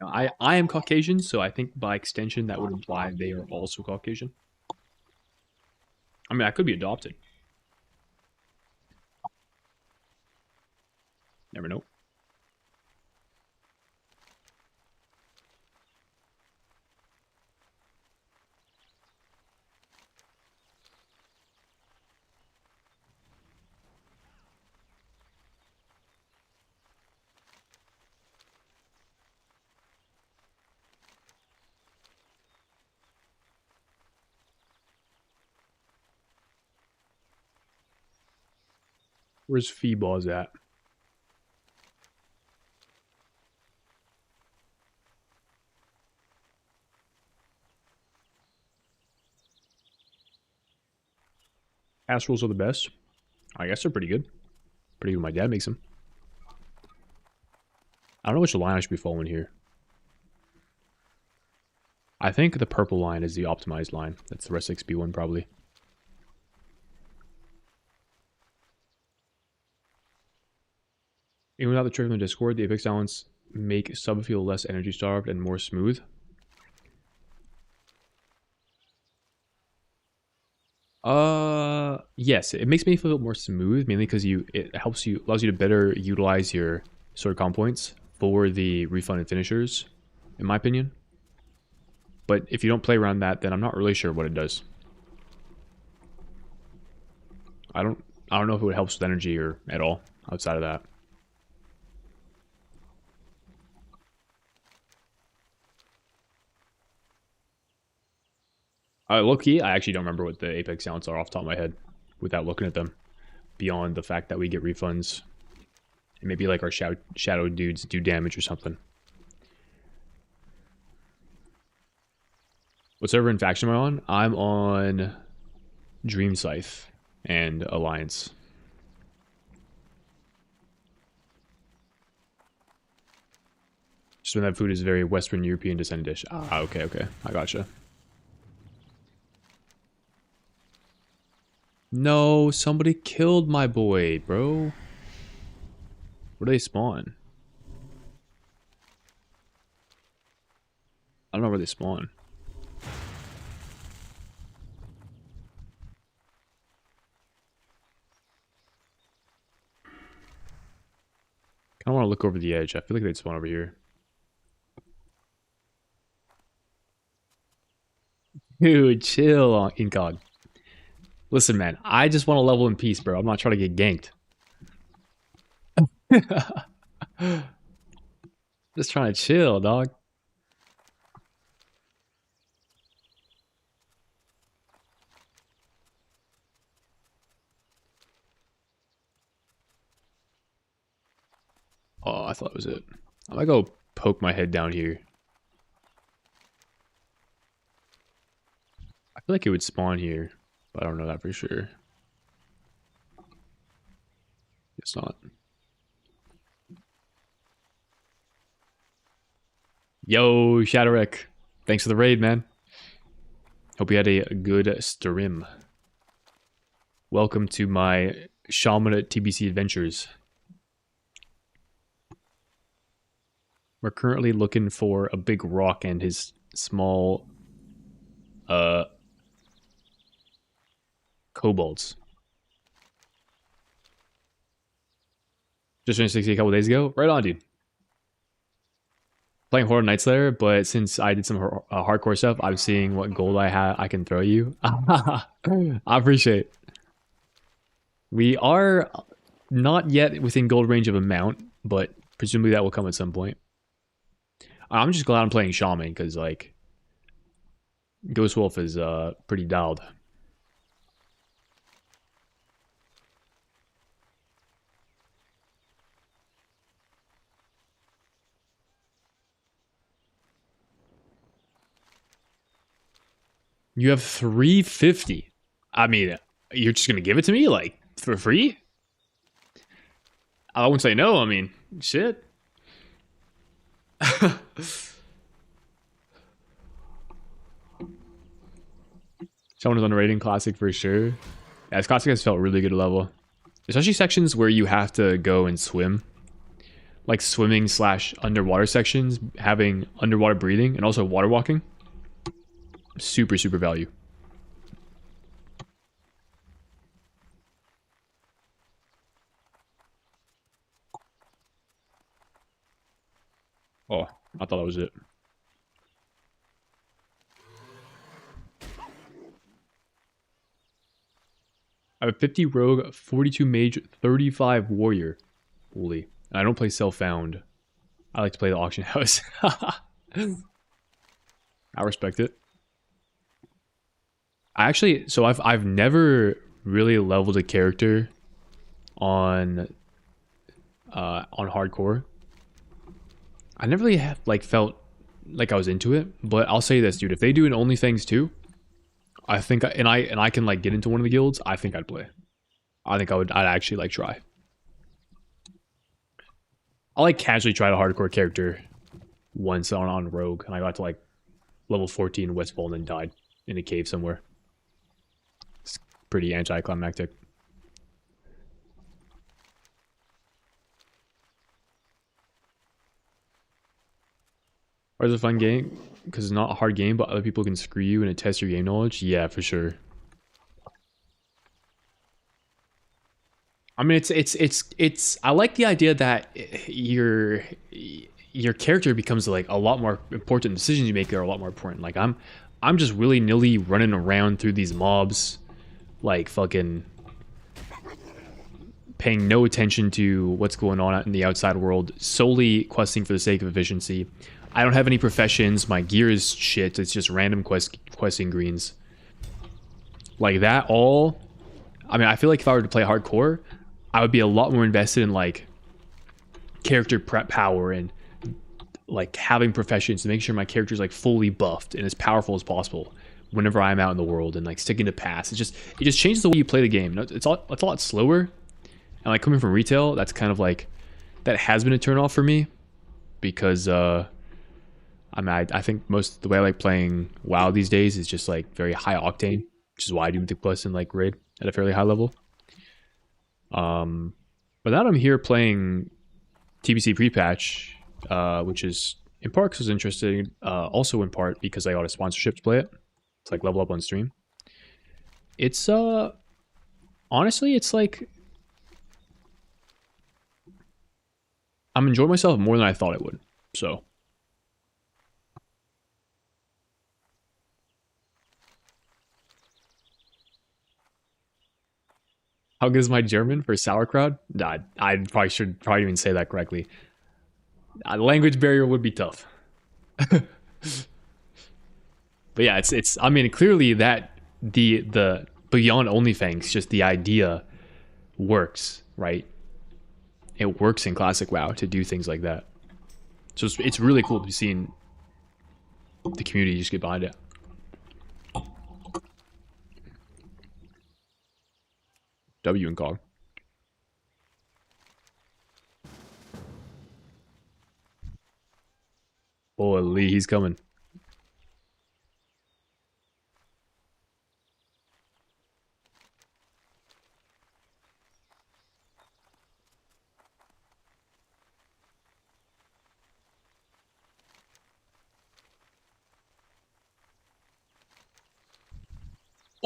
I am Caucasian, so I think by extension that would imply they are also Caucasian. I mean, I could be adopted. Never know. Where's Feeball's at? Casseroles are the best. I guess they're pretty good. Pretty good. My dad makes them. I don't know which line I should be following here. I think the purple line is the optimized line. That's the Rest XP one, probably. Even without the trick in the Discord, the Apex Talents make sub feel less energy starved and more smooth. Yes, it makes me feel more smooth, mainly because it allows you to better utilize your sword comp points for the refunded finishers, in my opinion. But if you don't play around that, then I'm not really sure what it does. I don't know if it helps with energy or at all outside of that. Low key, I actually don't remember what the Apex sounds are off the top of my head without looking at them. Beyond the fact that we get refunds. And maybe like our shadow dudes do damage or something. What server and faction am I on? I'm on Dream Scythe and Alliance. Just when that food is a very Western European descent dish. Ah, okay. I gotcha. No, somebody killed my boy, bro. Where do they spawn? I don't know where they spawn. I want to look over the edge. I feel like they'd spawn over here. Dude, chill, Incog. Listen, man, I just want to level in peace, bro. I'm not trying to get ganked. Just trying to chill, dog. Oh, I thought it was it. I might go poke my head down here. I feel like it would spawn here, but I don't know that for sure. It's not. Yo, Shadowrek. Thanks for the raid, man. Hope you had a good stream. Welcome to my Shaman at TBC adventures. We're currently looking for a big rock and his small kobolds. Just finished 60 a couple days ago. Right on, dude. Playing Horror Night Slayer, but since I did some hardcore stuff, I'm seeing what gold I can throw you. I appreciate it. We are not yet within gold range of amount, but presumably that will come at some point. I'm just glad I'm playing Shaman, because, like, Ghost Wolf is pretty dialed. You have 350. I mean, you're just going to give it to me, like, for free? I wouldn't say no. I mean, shit. Someone is on a rating classic for sure. Yeah, this classic has felt really good level. Especially sections where you have to go and swim. Like swimming / underwater sections, having underwater breathing, and also water walking. Super value. Oh, I thought that was it. I have 50 rogue, 42 mage, 35 warrior. Holy. And I don't play self-found. I like to play the auction house. I respect it. I've never really leveled a character on hardcore. I never really have felt like I was into it, but I'll say this, dude, if they do an OnlyFans too, I think I can like get into one of the guilds, I think I'd play. I'd actually like try. I like casually tried a hardcore character once on Rogue, and I got to like level 14 Westfall and then died in a cave somewhere. It's pretty anticlimactic. Or is it a fun game? Because it's not a hard game, but other people can screw you and it tests your game knowledge? Yeah, for sure. I mean, it's I like the idea that your character becomes like a lot more important. Decisions you make are a lot more important. Like I'm just willy-nilly running around through these mobs, like fucking paying no attention to what's going on out in the outside world, solely questing for the sake of efficiency. I don't have any professions. My gear is shit. It's just random questing greens. Like that all, I mean, I feel like if I were to play hardcore, I would be a lot more invested in like character prep power and like having professions to make sure my character is like fully buffed and as powerful as possible whenever I'm out in the world, and like sticking to pass. It just changes the way you play the game. It's a lot slower, and like coming from retail, that's kind of like, that has been a turn off for me, because I mean, I think most the way I like playing WoW these days is just like very high octane, which is why I do Mythic Plus and like raid at a fairly high level. But now I'm here playing TBC prepatch, which is in part because it's interesting, also in part because I got a sponsorship to play it. It's like level up on stream. It's honestly, it's like I'm enjoying myself more than I thought I would. So how good is my German for sauerkraut? Nah, I probably even say that correctly. The language barrier would be tough. But yeah, it's I mean, clearly that the beyond OnlyFans, just the idea works, right? It works in classic WoW to do things like that. So it's really cool to be seeing the community just get behind it. W and Cog. Holy, he's coming.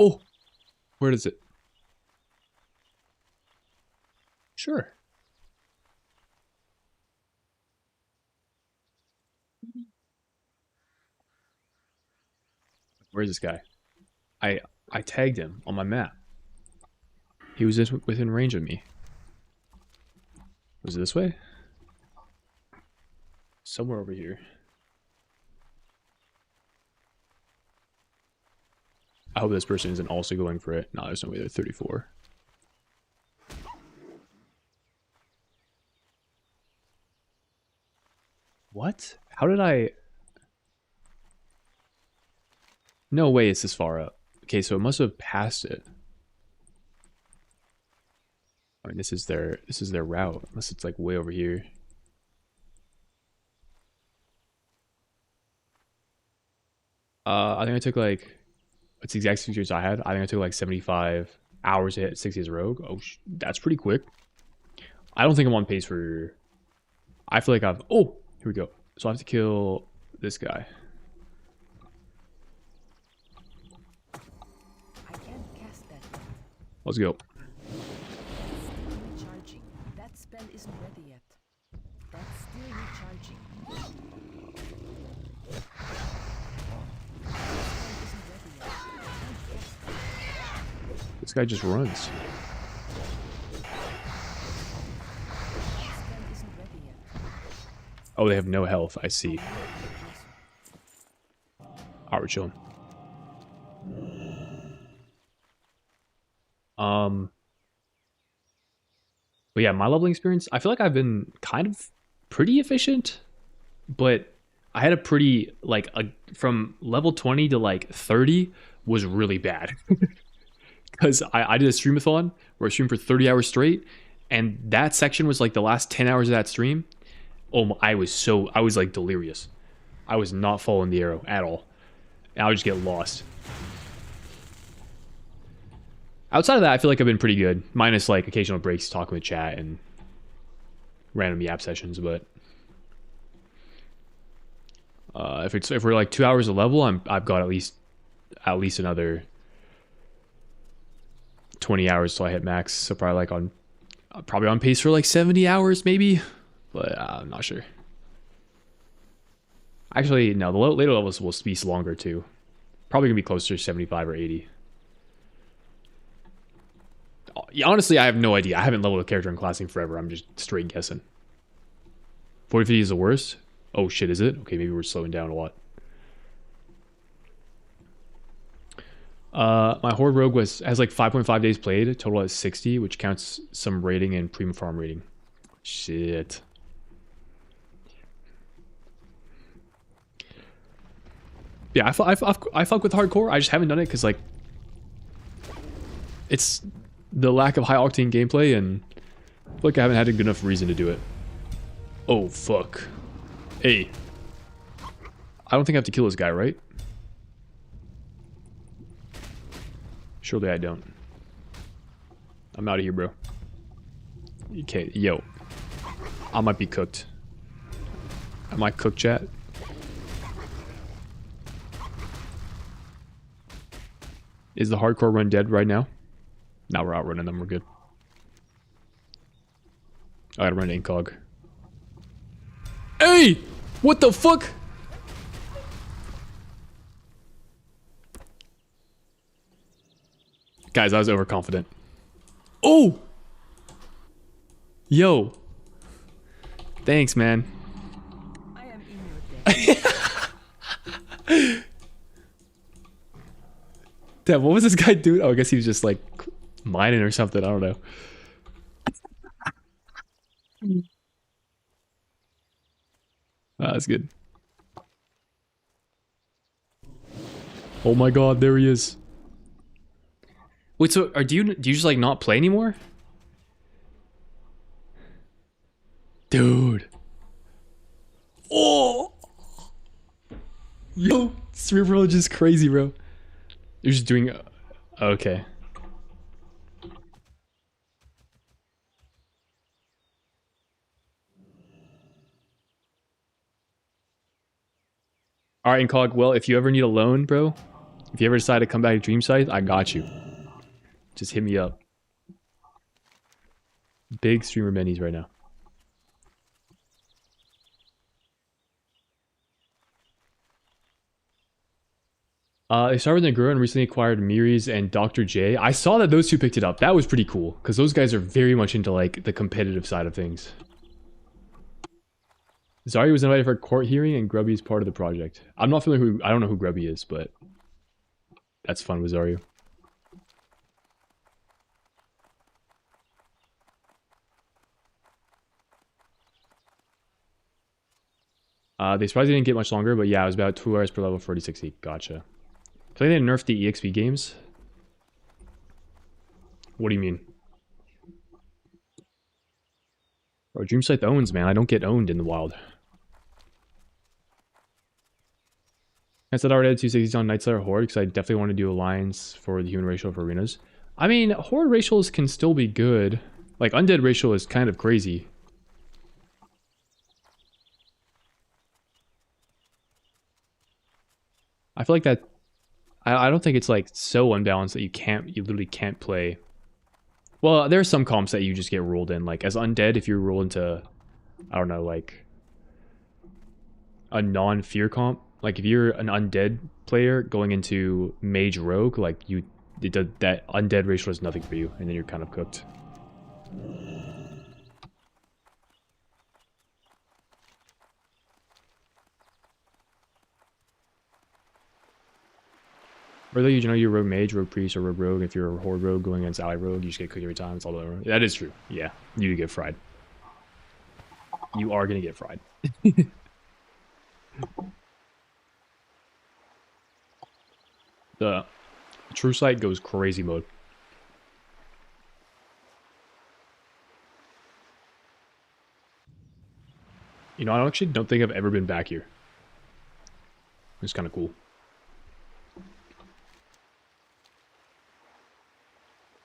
Oh, where is it? Sure. Where's this guy? I tagged him on my map. He was just within range of me. Was it this way? Somewhere over here. I hope this person isn't also going for it. No, there's no way they're 34. What? How did I... No way it's this far up. Okay, so it must have passed it. I mean, this is their route, unless it's like way over here. I think I took like, it's the exact experience I had. I think I took like 75 hours to hit 60 as a rogue. Oh, that's pretty quick. I don't think I'm on pace for... I feel like I've... Oh, here we go. So I have to kill this guy. I can't cast that yet. Let's go. Still recharging. That spell isn't ready yet. That's still recharging. That spell isn't ready yet. I can't cast that. This guy just runs. That spell isn't ready yet. Oh, they have no health. I see. Alright, we're chilling. But yeah, my leveling experience, I feel like I've been kind of pretty efficient, but I had a pretty, like, from level 20 to like 30 was really bad. Because I did a streamathon where I streamed for 30 hours straight, and that section was like the last 10 hours of that stream. Oh, I was like delirious. I was not following the arrow at all. And I would just get lost. Outside of that, I feel like I've been pretty good. Minus like occasional breaks talking with chat and random yap sessions, but if we're like 2 hours a level, I've got at least another 20 hours till I hit max. So probably on pace for like 70 hours maybe, but I'm not sure. Actually, no, the later levels will be longer too. Probably gonna be closer to 75 or 80. Honestly, I have no idea. I haven't leveled a character in classing forever. I'm just straight guessing. 4050 is the worst? Oh shit, is it? Okay, maybe we're slowing down a lot. My Horde Rogue has like 5.5 days played, total is 60, which counts some rating and premium farm rating. Shit. Yeah, I fuck with hardcore. I just haven't done it because like it's the lack of high octane gameplay, and I feel like I haven't had a good enough reason to do it. Oh fuck. Hey. I don't think I have to kill this guy, right? Surely I don't. I'm out of here, bro. Okay, yo. I might be cooked. Am I cooked, chat? Is the hardcore run dead right now? Now we're outrunning them, we're good. I gotta run to incog. Hey! What the fuck? Guys, I was overconfident. Oh! Yo. Thanks, man. I am in your debt. Damn, what was this guy doing? Oh, I guess he was just like mining or something. I don't know. That's good. Oh my god, there he is. Wait, so do you just like not play anymore? Dude. Oh. Yo, Cerebral is just crazy, bro. You're just doing okay. All right, Incog. Well, if you ever need a loan, bro, if you ever decide to come back to Dream Scythe, I got you. Just hit me up. Big streamer bennies right now. They started with Nagura and recently acquired Miris and Dr. J. I saw that those two picked it up. That was pretty cool because those guys are very much into like the competitive side of things. Zarya was invited for a court hearing and Grubby is part of the project. I'm not familiar I don't know who Grubby is, but that's fun with Zarya. They surprisingly didn't get much longer, but yeah, it was about 2 hours per level, 4060. Gotcha. So they nerfed the EXP games? What do you mean? Bro, Dream Scythe owns, man. I don't get owned in the wild. I said I already had 260s on Night Slayer Horde because I definitely want to do Alliance for the human ratio for arenas. I mean, Horde ratios can still be good. Like, Undead ratio is kind of crazy. I feel like that... I don't think it's, like, so unbalanced that you literally can't play... Well, there are some comps that you just get ruled in. Like, as Undead, if you roll into, I don't know, like, a non-fear comp, like, if you're an Undead player going into Mage Rogue, like, that Undead ratio is nothing for you, and then you're kind of cooked. Whether you know you're Rogue Mage, Rogue Priest, or Rogue Rogue, if you're a Horde Rogue going against Ally Rogue, you just get cooked every time. It's all over. That is true. Yeah, you do get fried. You are gonna get fried. The True Sight goes crazy mode. You know, I actually don't think I've ever been back here. It's kind of cool.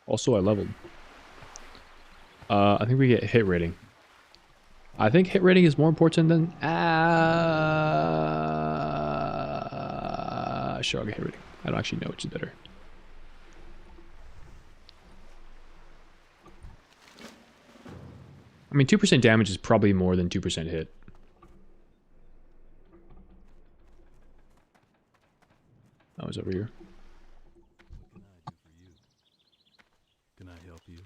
Also, I leveled. I think we get hit rating. I think hit rating is more important than... sure, I'll get hit rating. I don't actually know which is better. I mean, 2% damage is probably more than 2% hit. That was over here. Can I help you?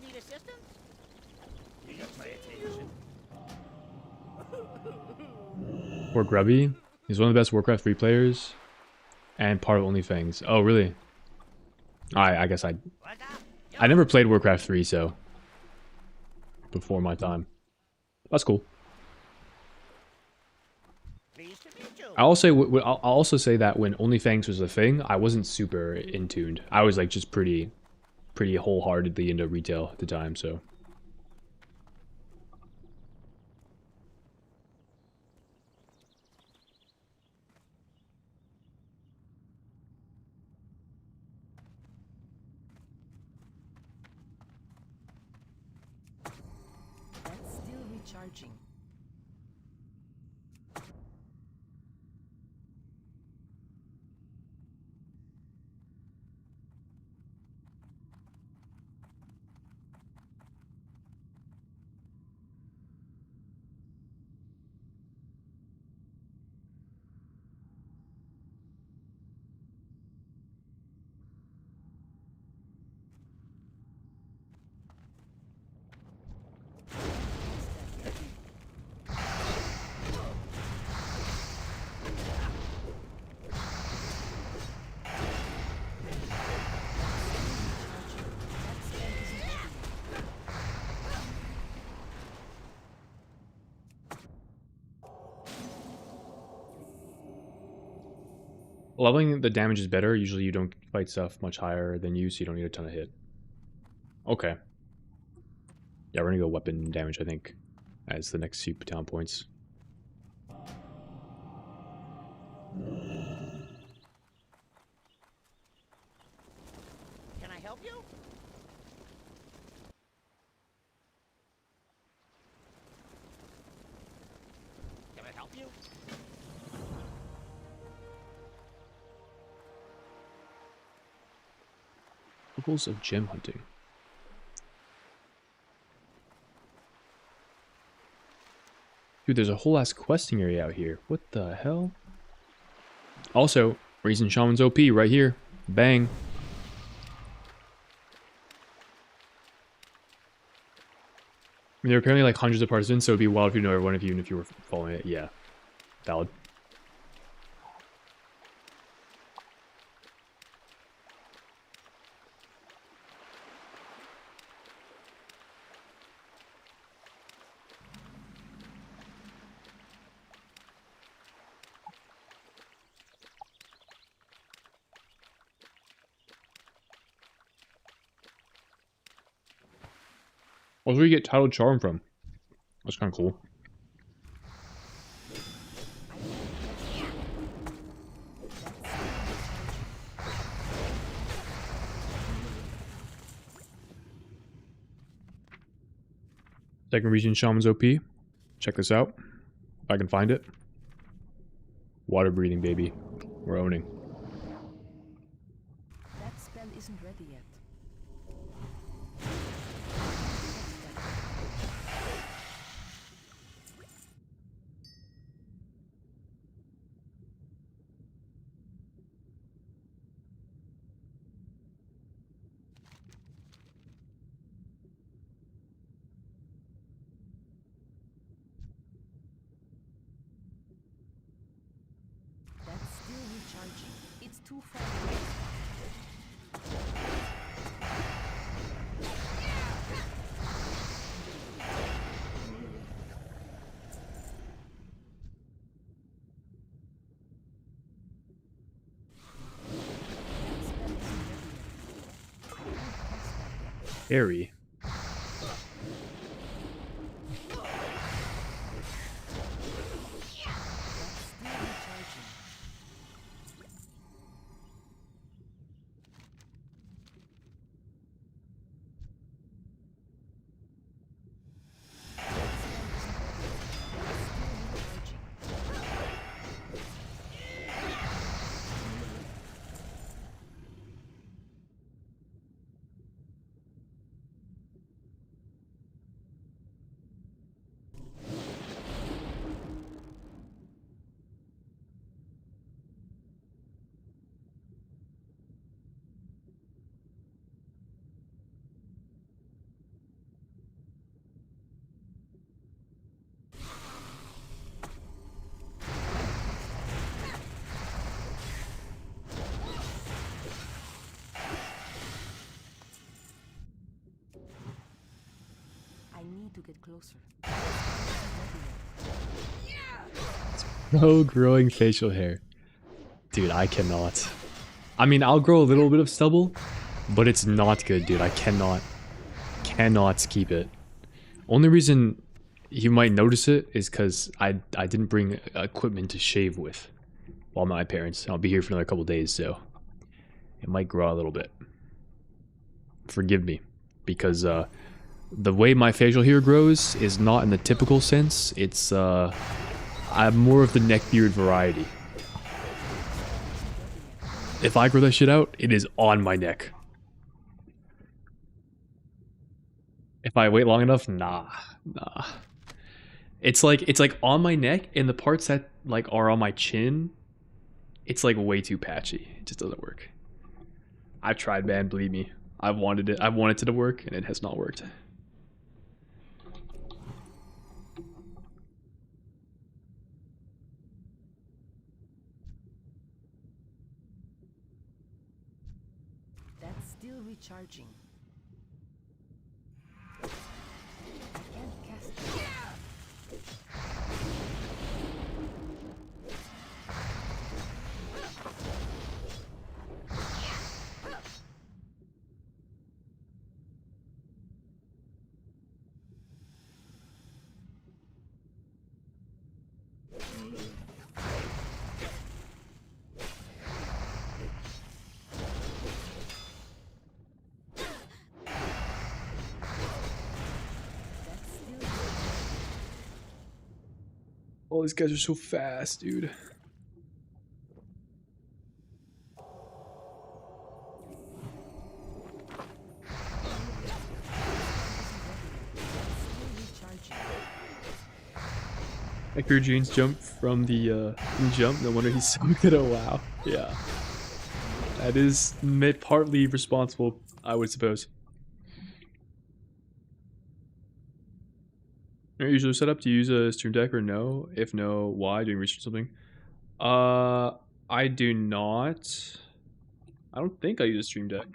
Need assistance? Or Grubby. He's one of the best Warcraft 3 players. And part of OnlyFans. Oh, really? I guess I never played Warcraft 3, so... Before my time. That's cool. I'll also say that when OnlyFans was a thing, I wasn't super in tuned. I was like just pretty wholeheartedly into retail at the time, so... That's still recharging. Leveling the damage is better. Usually you don't fight stuff much higher than you, so you don't need a ton of hit. Okay. Yeah, we're gonna go weapon damage, I think, as the next few town points. Can I help you? Can I help you? Locals of gem hunting. Dude, there's a whole ass questing area out here. What the hell? Also, Reason Shaman's OP right here. Bang. I mean, there are apparently like hundreds of partisans, so it'd be wild if you know everyone even if you were following it. Yeah. Valid. Where's where you get titled charm from? That's kind of cool. Second region shaman's OP. Check this out. If I can find it. Water breathing, baby. We're owning. That spell isn't ready yet. That's still recharging. It's too far away. Airy. need to get closer. Bro, growing facial hair. Dude, I cannot. I mean, I'll grow a little bit of stubble, but it's not good, dude. I cannot keep it. Only reason you might notice it is because I didn't bring equipment to shave with while I'm at my parents'. I'll be here for another couple days, so it might grow a little bit. Forgive me, because the way my facial hair grows is not in the typical sense. It's I'm more of the neck beard variety. If I grow that shit out, it is on my neck. If I wait long enough, nah. It's like on my neck, and the parts that like are on my chin, it's like way too patchy. It just doesn't work. I've tried, man, believe me. I've wanted it to work, and it has not worked. That's still recharging. I can't cast it. All these guys are so fast, dude. Accurate Jeans jump from the jump. No wonder he's so good at WoW. Yeah, that is partly responsible, I would suppose. Are you usually set up to use a stream deck or no? If no, why? Doing research or something? I do not. I don't think I use a stream deck.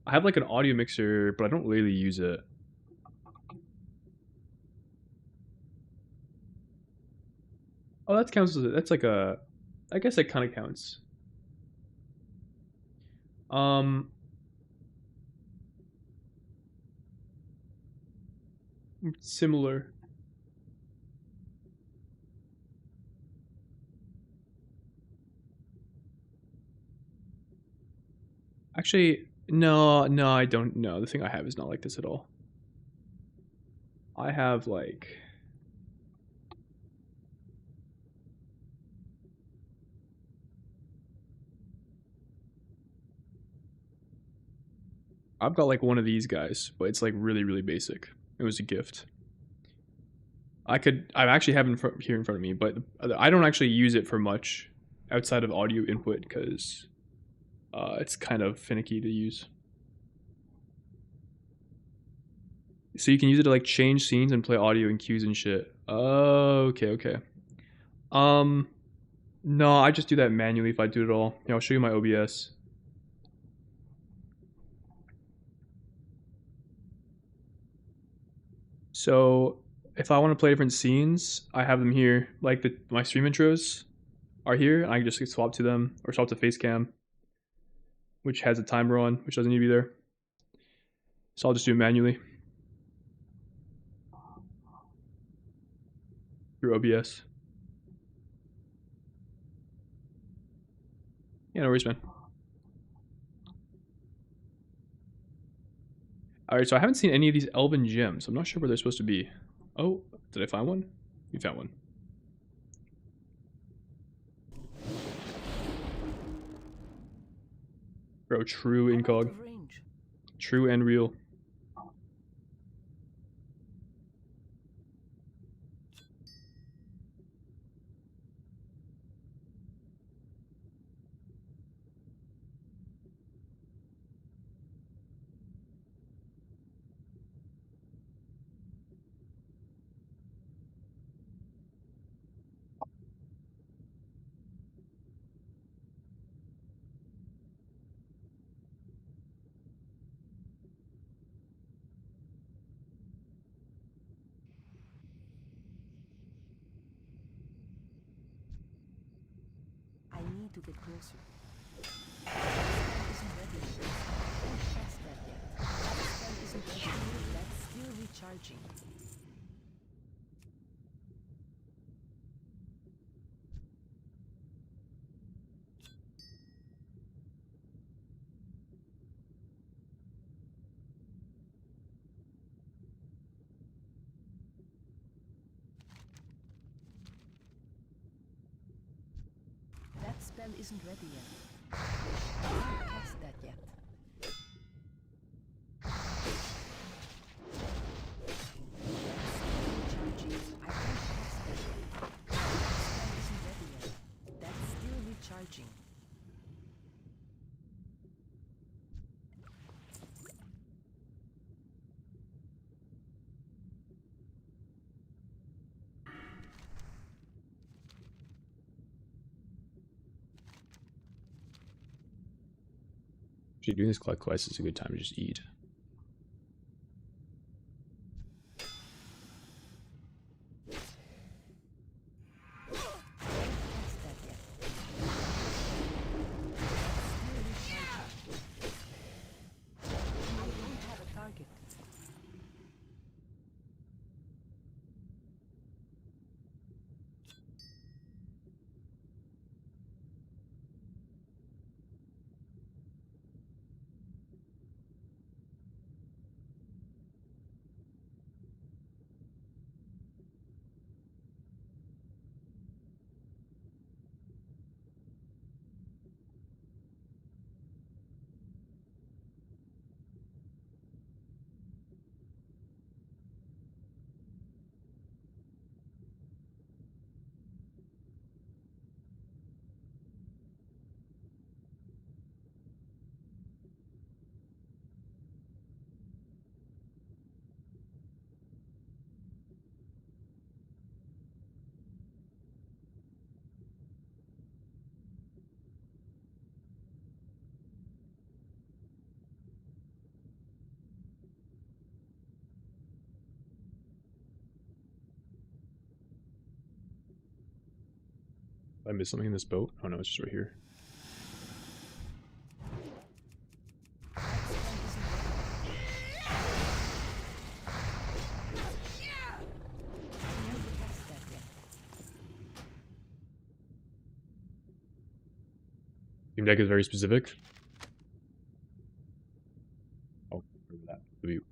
I have like an audio mixer, but I don't really use it. Oh, that counts as that's like a. I guess that kind of counts. Similar. Actually, no, I don't know. The thing I have is not like this at all. I have like. I've got like one of these guys, but it's like really, really basic. It was a gift. I actually have it here in front of me, but I don't actually use it for much outside of audio input because it's kind of finicky to use. So you can use it to like change scenes and play audio and cues and shit. Oh, okay. No, I just do that manually if I do it all. Yeah, I'll show you my OBS. So if I want to play different scenes, I have them here. Like my stream intros are here, and I can just swap to them or swap to face cam, which has a timer on, which doesn't need to be there. So I'll just do it manually through OBS. Yeah, no worries, man. Alright, so I haven't seen any of these elven gems. I'm not sure where they're supposed to be. Oh, did I find one? You found one. Bro, true incog. True and real. to get closer. That isn't ready yet. Don't cast that yet. That isn't ready yet. That's still recharging. That spell isn't ready yet. Don't cast that yet. Recharging. I can't cast that yet. That spell isn't ready yet. That's still recharging. Actually, doing this collect quest is a good time to just eat. Cast that yet. Still recharging. I don't have a target. Did I miss something in this boat? Oh no, it's just right here. Never cast that yet. Team deck is very specific. Oh, remember that. W.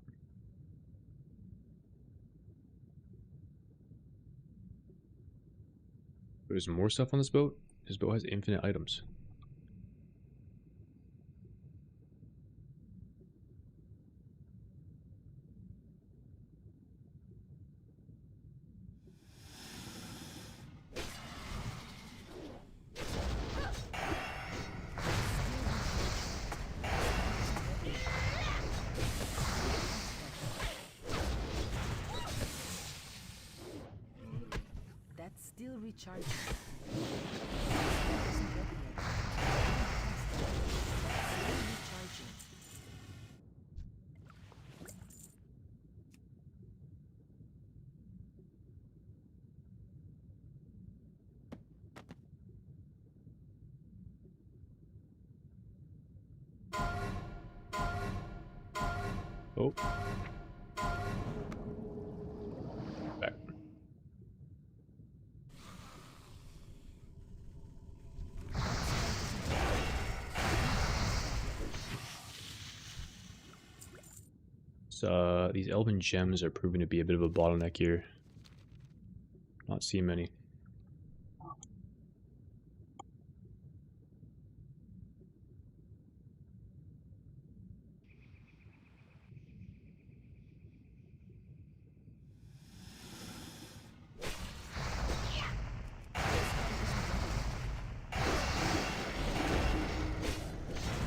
There's more stuff on this boat. This boat has infinite items. That's still recharging. That isn't ready yet. Cast that. That's still recharging. Oh. Back. So, these elven gems are proving to be a bit of a bottleneck here. Not seeing many.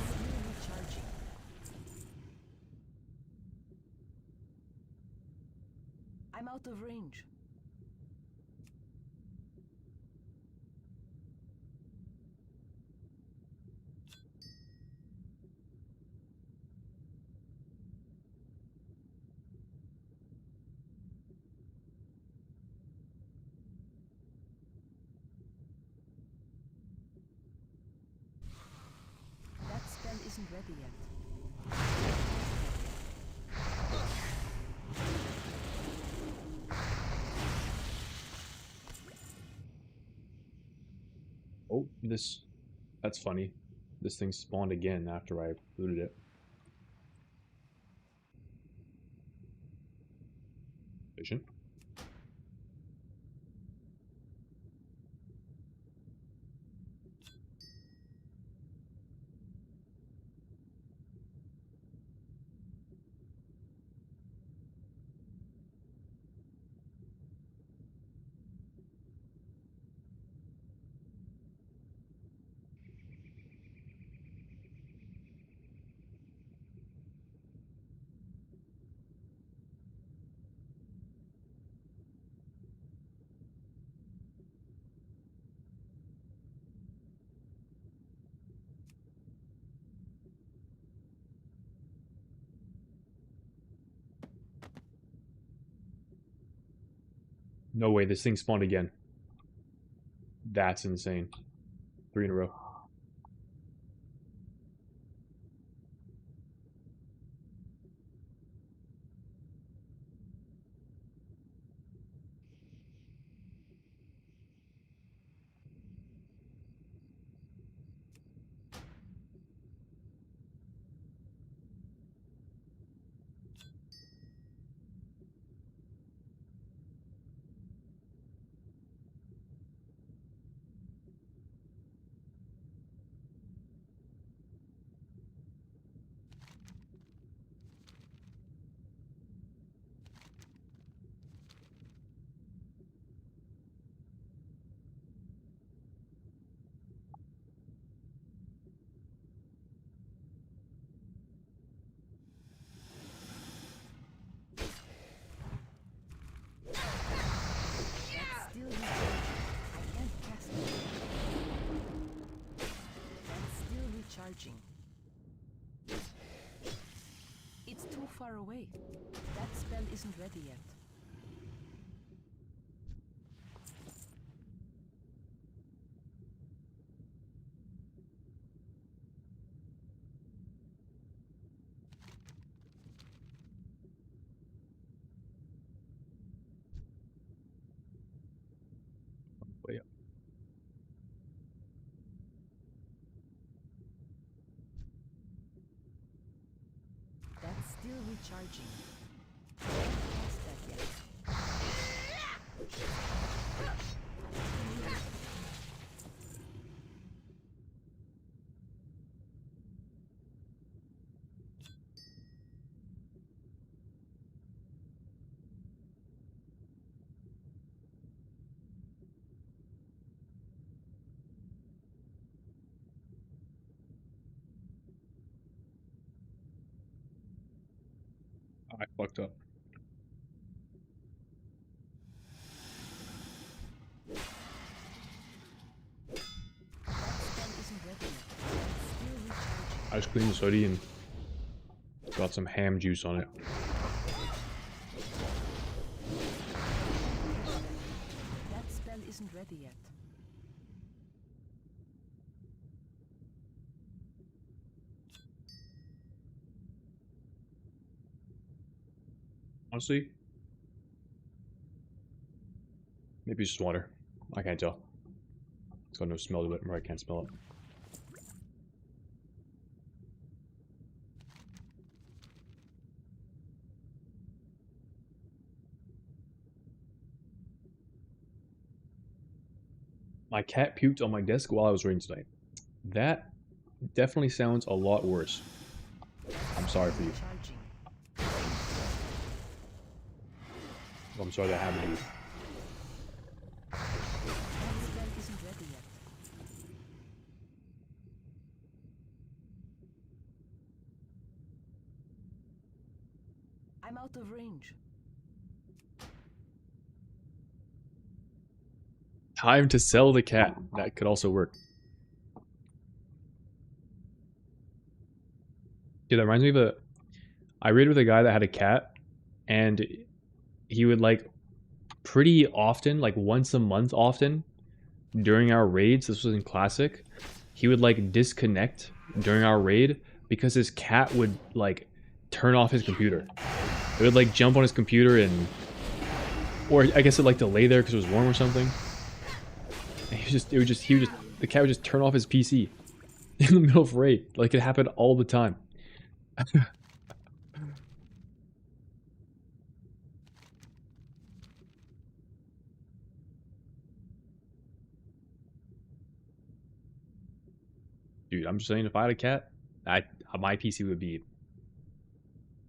Still recharging. I'm out of range. ready yet. Oh, that's funny. This thing spawned again after I looted it. Vision. No way, this thing spawned again. That's insane. 3 in a row. Still recharging. I can't cast it. That's still recharging. It's too far away. That spell isn't ready yet. Way up. That's still recharging. I can't cast that yet. I fucked up. That spell isn't ready yet. That's still recharging. I just cleaned this hoodie and got some ham juice on it. That spell isn't ready yet. Honestly, maybe it's just water. I can't tell. It's got no smell to it, or I can't smell it. My cat puked on my desk while I was reading tonight. That definitely sounds a lot worse. I'm sorry for you. Recharging. I'm sorry that happened to you. That spell isn't ready yet. I'm out of range. Time to sell the cat. That could also work. Dude, that reminds me of I raided with a guy that had a cat, and he would like pretty often, like once a month often, during our raids, this was in Classic, he would like disconnect during our raid because his cat would like turn off his computer. It would like jump on his computer and, or I guess it like to lay there because it was warm or something. And the cat would just turn off his PC in the middle of raid. Like it happened all the time. Dude, I'm just saying, if I had a cat, my PC would be,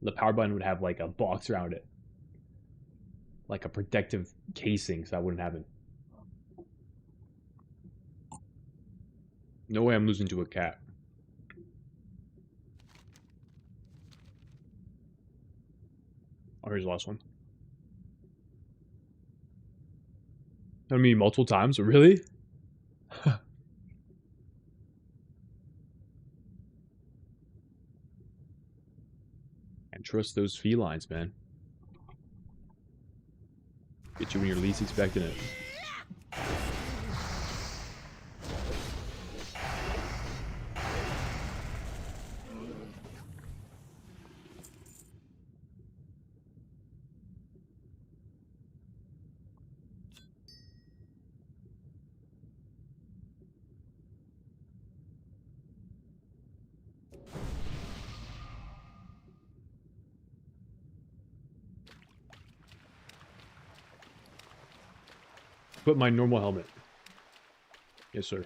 the power button would have like a box around it, like a protective casing, so that wouldn't happen. No way I'm losing to a cat. Oh, here's the last one. I mean, multiple times, really? And trust those felines, man. Get you when you're least expecting it. Put my normal helmet. Yes, sir.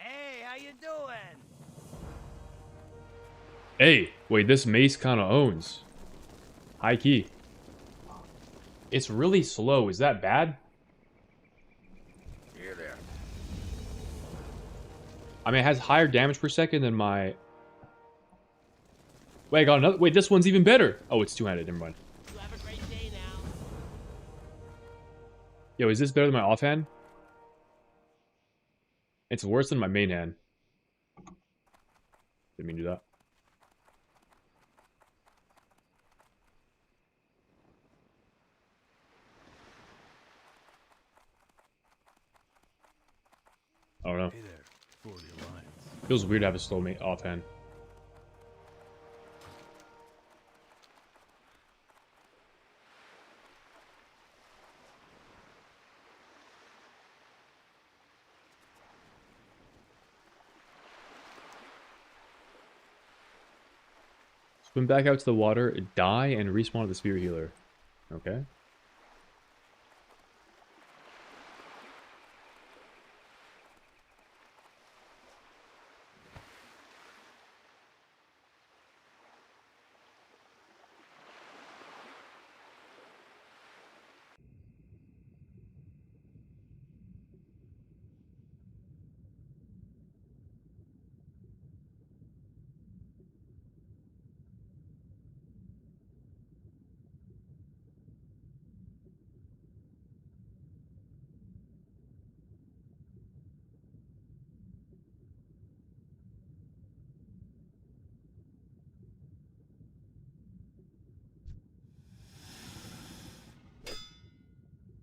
Hey, how you doing? Hey, wait, this mace kind of owns. High key. It's really slow. Is that bad? Here there. I mean, it has higher damage per second than my... Wait, I got another... Wait, this one's even better. Oh, it's two-handed. Never mind. You have a great day now. Yo, is this better than my offhand? It's worse than my main hand. Didn't mean to do that. I don't know. Hey there, for the Alliance. Feels weird to have a slow offhand. Swim back out to the water, die, and respawn at the spirit healer. Okay.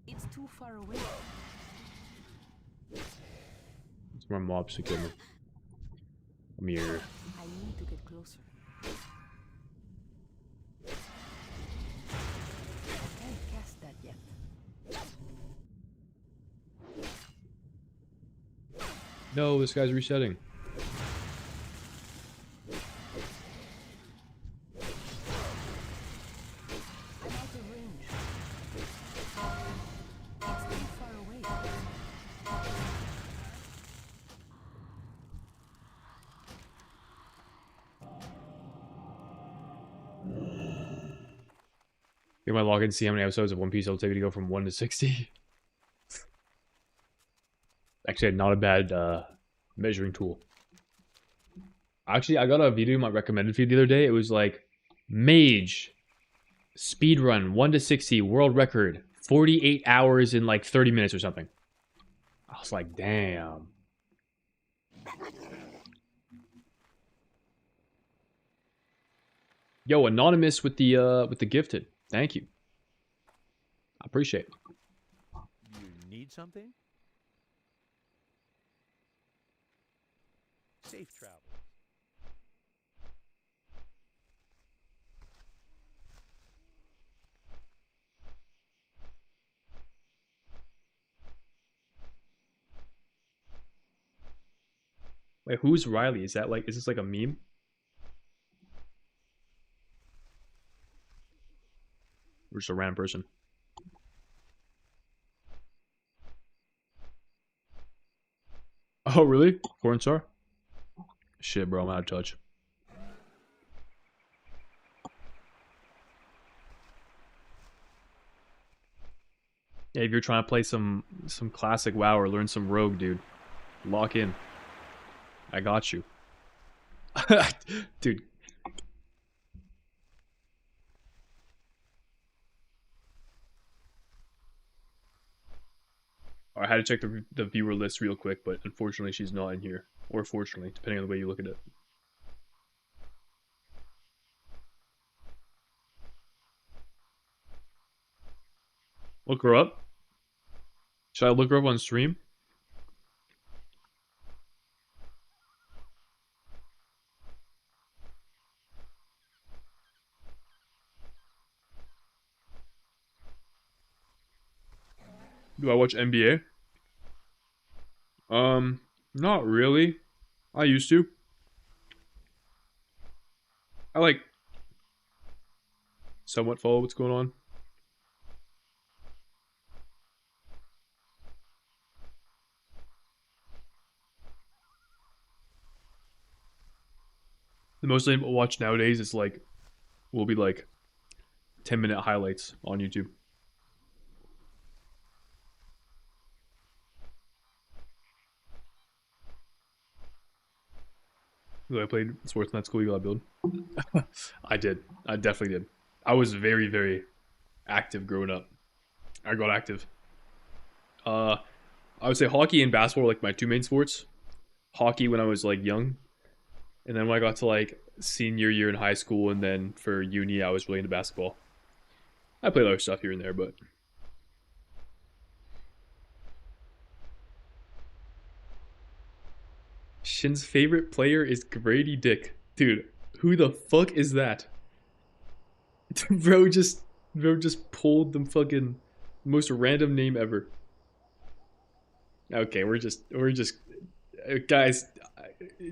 It's too far away. It's more mobs to kill me. Come here. I need to get closer. I can't cast that yet. No, this guy's resetting. I'm out of range. It's too far away. You might log in and see how many episodes of One Piece it'll take me to go from 1 to 60. Actually, not a bad measuring tool. Actually, I got a video in my recommended feed the other day. It was like Mage speedrun 1 to 60 world record 48 hours in like 30 minutes or something. I was like, damn. Yo, anonymous with the gifted. Thank you. I appreciate it. You need something? Safe travel. Wait, who's Riley? Is that like, is this like a meme? Or just a random person? Oh, really? Porn star? Shit, bro, I'm out of touch. Yeah, if you're trying to play some classic WoW or learn some Rogue, dude, lock in. I got you. Dude. I had to check the viewer list real quick, but unfortunately she's not in here. Or fortunately, depending on the way you look at it. Look her up? Should I look her up on stream? Do I watch NBA? Not really. I used to. I like somewhat follow what's going on. The most I watch nowadays is like, will be like 10-minute highlights on YouTube. I played sports in that school you got build. I did. I definitely did. I was very, very active growing up. I got active. I would say hockey and basketball were like my two main sports. Hockey when I was like young. And then when I got to like senior year in high school and then for uni I was really into basketball. I played other stuff here and there, but Shin's favorite player is Grady Dick. Dude, who the fuck is that? bro just pulled the fucking most random name ever. Okay, we're just guys,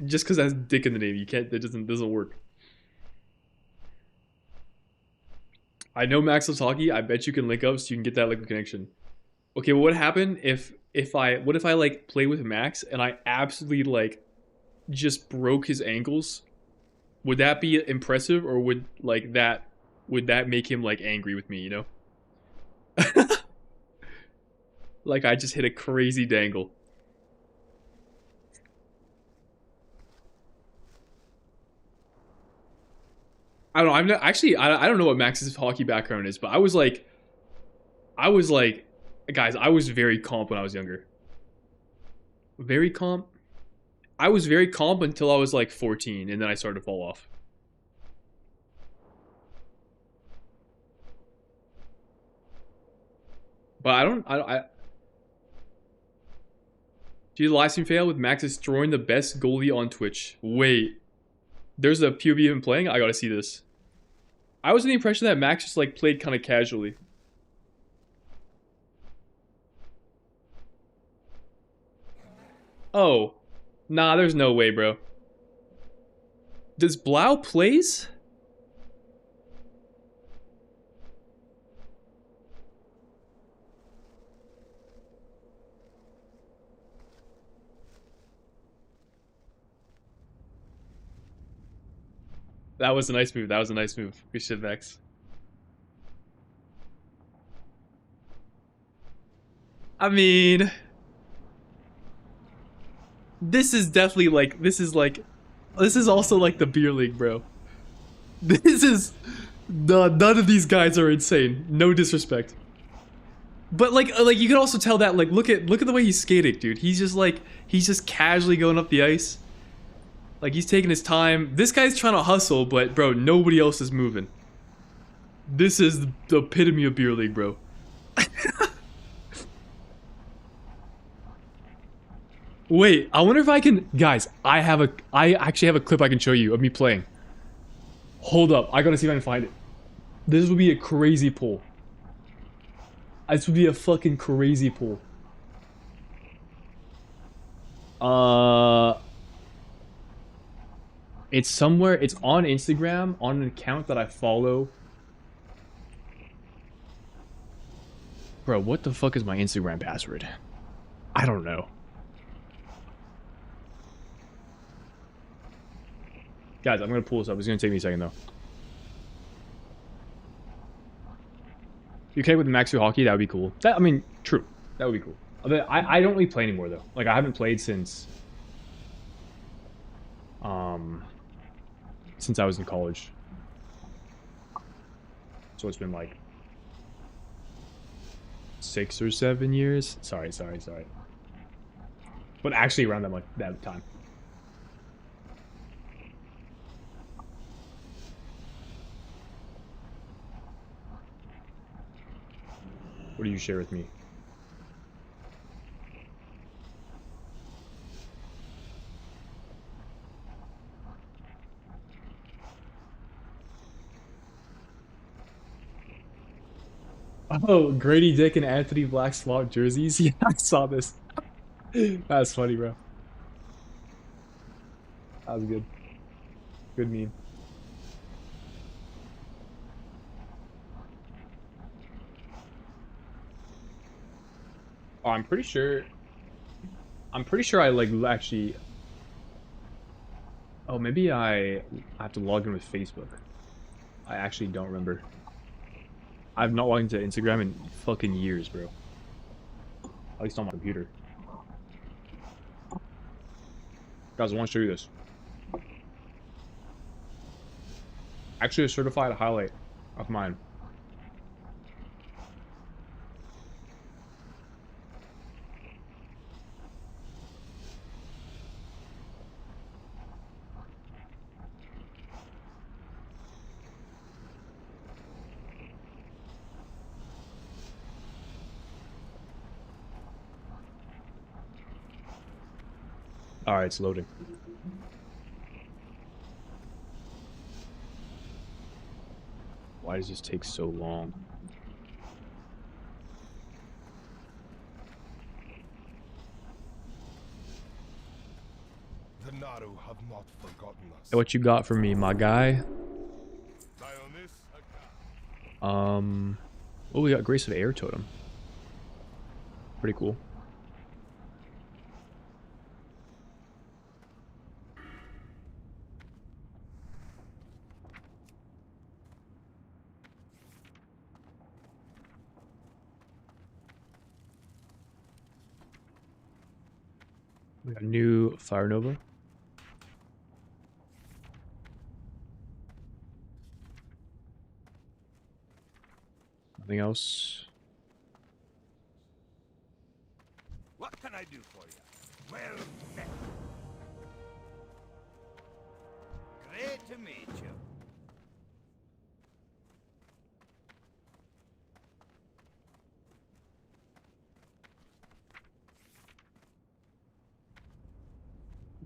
just because that's Dick in the name, you can't, that doesn't work. I know Max loves hockey. I bet you can link up so you can get that liquid connection. Okay, well, what happened if I like play with Max and I absolutely like just broke his ankles? Would that be impressive, or would that make him like angry with me, you know? Like I just hit a crazy dangle. I don't know. I'm not actually. I don't know what Max's hockey background is, but I was like, guys, I was very comp when I was younger. Very comp. I was very comp until I was like 14, and then I started to fall off. But I Did the live stream fail with Max destroying the best goalie on Twitch? Wait, there's a POV even playing? I gotta see this. I was in the impression that Max just like played kind of casually. Oh. Nah, there's no way, bro. Does Blau plays? That was a nice move. That was a nice move. Good shit, Vex. I mean, this is definitely like, this is like This is also like the beer league, bro. This is none of these guys are insane. No disrespect. But like you can also tell that, like, look at the way he's skating, dude. He's just casually going up the ice. Like, he's taking his time. This guy's trying to hustle, but bro, nobody else is moving. This is the epitome of beer league, bro. Wait, I wonder if I can, guys, I actually have a clip I can show you of me playing. Hold up, I gotta see if I can find it. This would be a crazy pull. This would be a fucking crazy pull. It's somewhere, it's on Instagram, on an account that I follow. Bro, what the fuck is my Instagram password? I don't know. Guys, I'm gonna pull this up. It's gonna take me a second though. You okay with Max 2 hockey? That would be cool. I mean, true. That would be cool. I don't really play anymore though. Like, I haven't played since I was in college. So it's been like 6 or 7 years. Sorry. But actually around that time. What do you share with me? Oh, Grady Dick and Anthony Black swap jerseys? Yeah, I saw this. That's funny, bro. That was good. Good meme. Oh, I'm pretty sure I like actually. Oh, maybe I have to log in with Facebook. I actually don't remember. I've not logged into Instagram in fucking years, bro. At least on my computer. Guys, I want to show you this. Actually, a certified highlight of mine. Alright, it's loading. Why does this take so long? The Naru have not forgotten us. Hey, what you got for me, my guy? Dionys, Oh, we got Grace of Air Totem. Pretty cool. We got a new Fire Nova. Nothing else. What can I do for you? Well met. Great to meet you.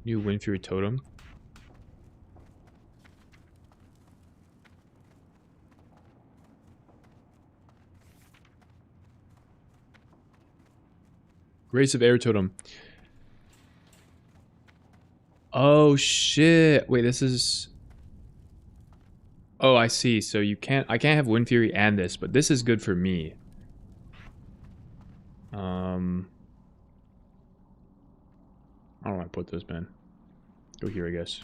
New Wind Fury Totem. Grace of Air Totem. Oh shit. Wait, this is... Oh, I see. So I can't have Wind Fury and this, but this is good for me. I don't know where I put this, man. Go here, I guess.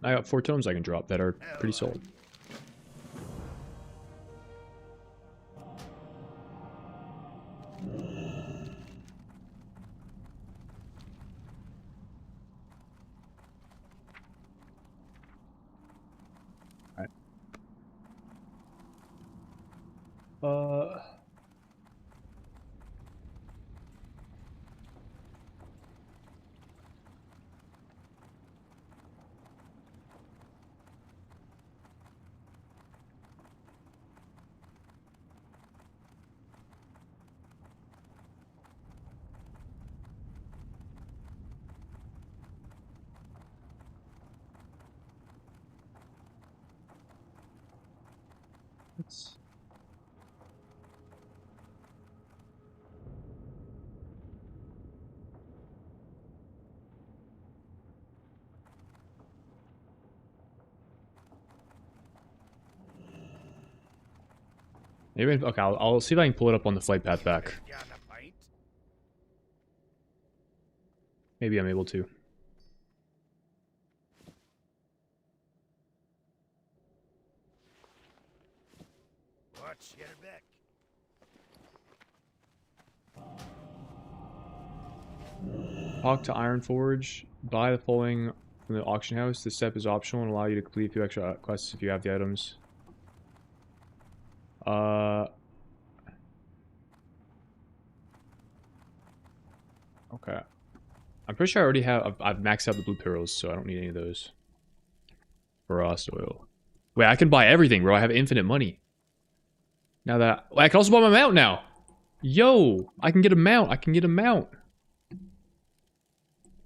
I got 4 totems I can drop that are pretty solid. Uh... Let's... Maybe, okay, I'll see if I can pull it up on the flight path back. You on a pint? Maybe I'm able to. Watch your back. Talk to Iron Forge. Buy the following from the auction house. This step is optional and allow you to complete a few extra quests if you have the items. Okay. I'm pretty sure I already have... I've maxed out the blue pearls, so I don't need any of those. Frost oil. Wait, I can buy everything, bro. I have infinite money. Now that... Wait, I can also buy my mount now! Yo! I can get a mount. I can get a mount.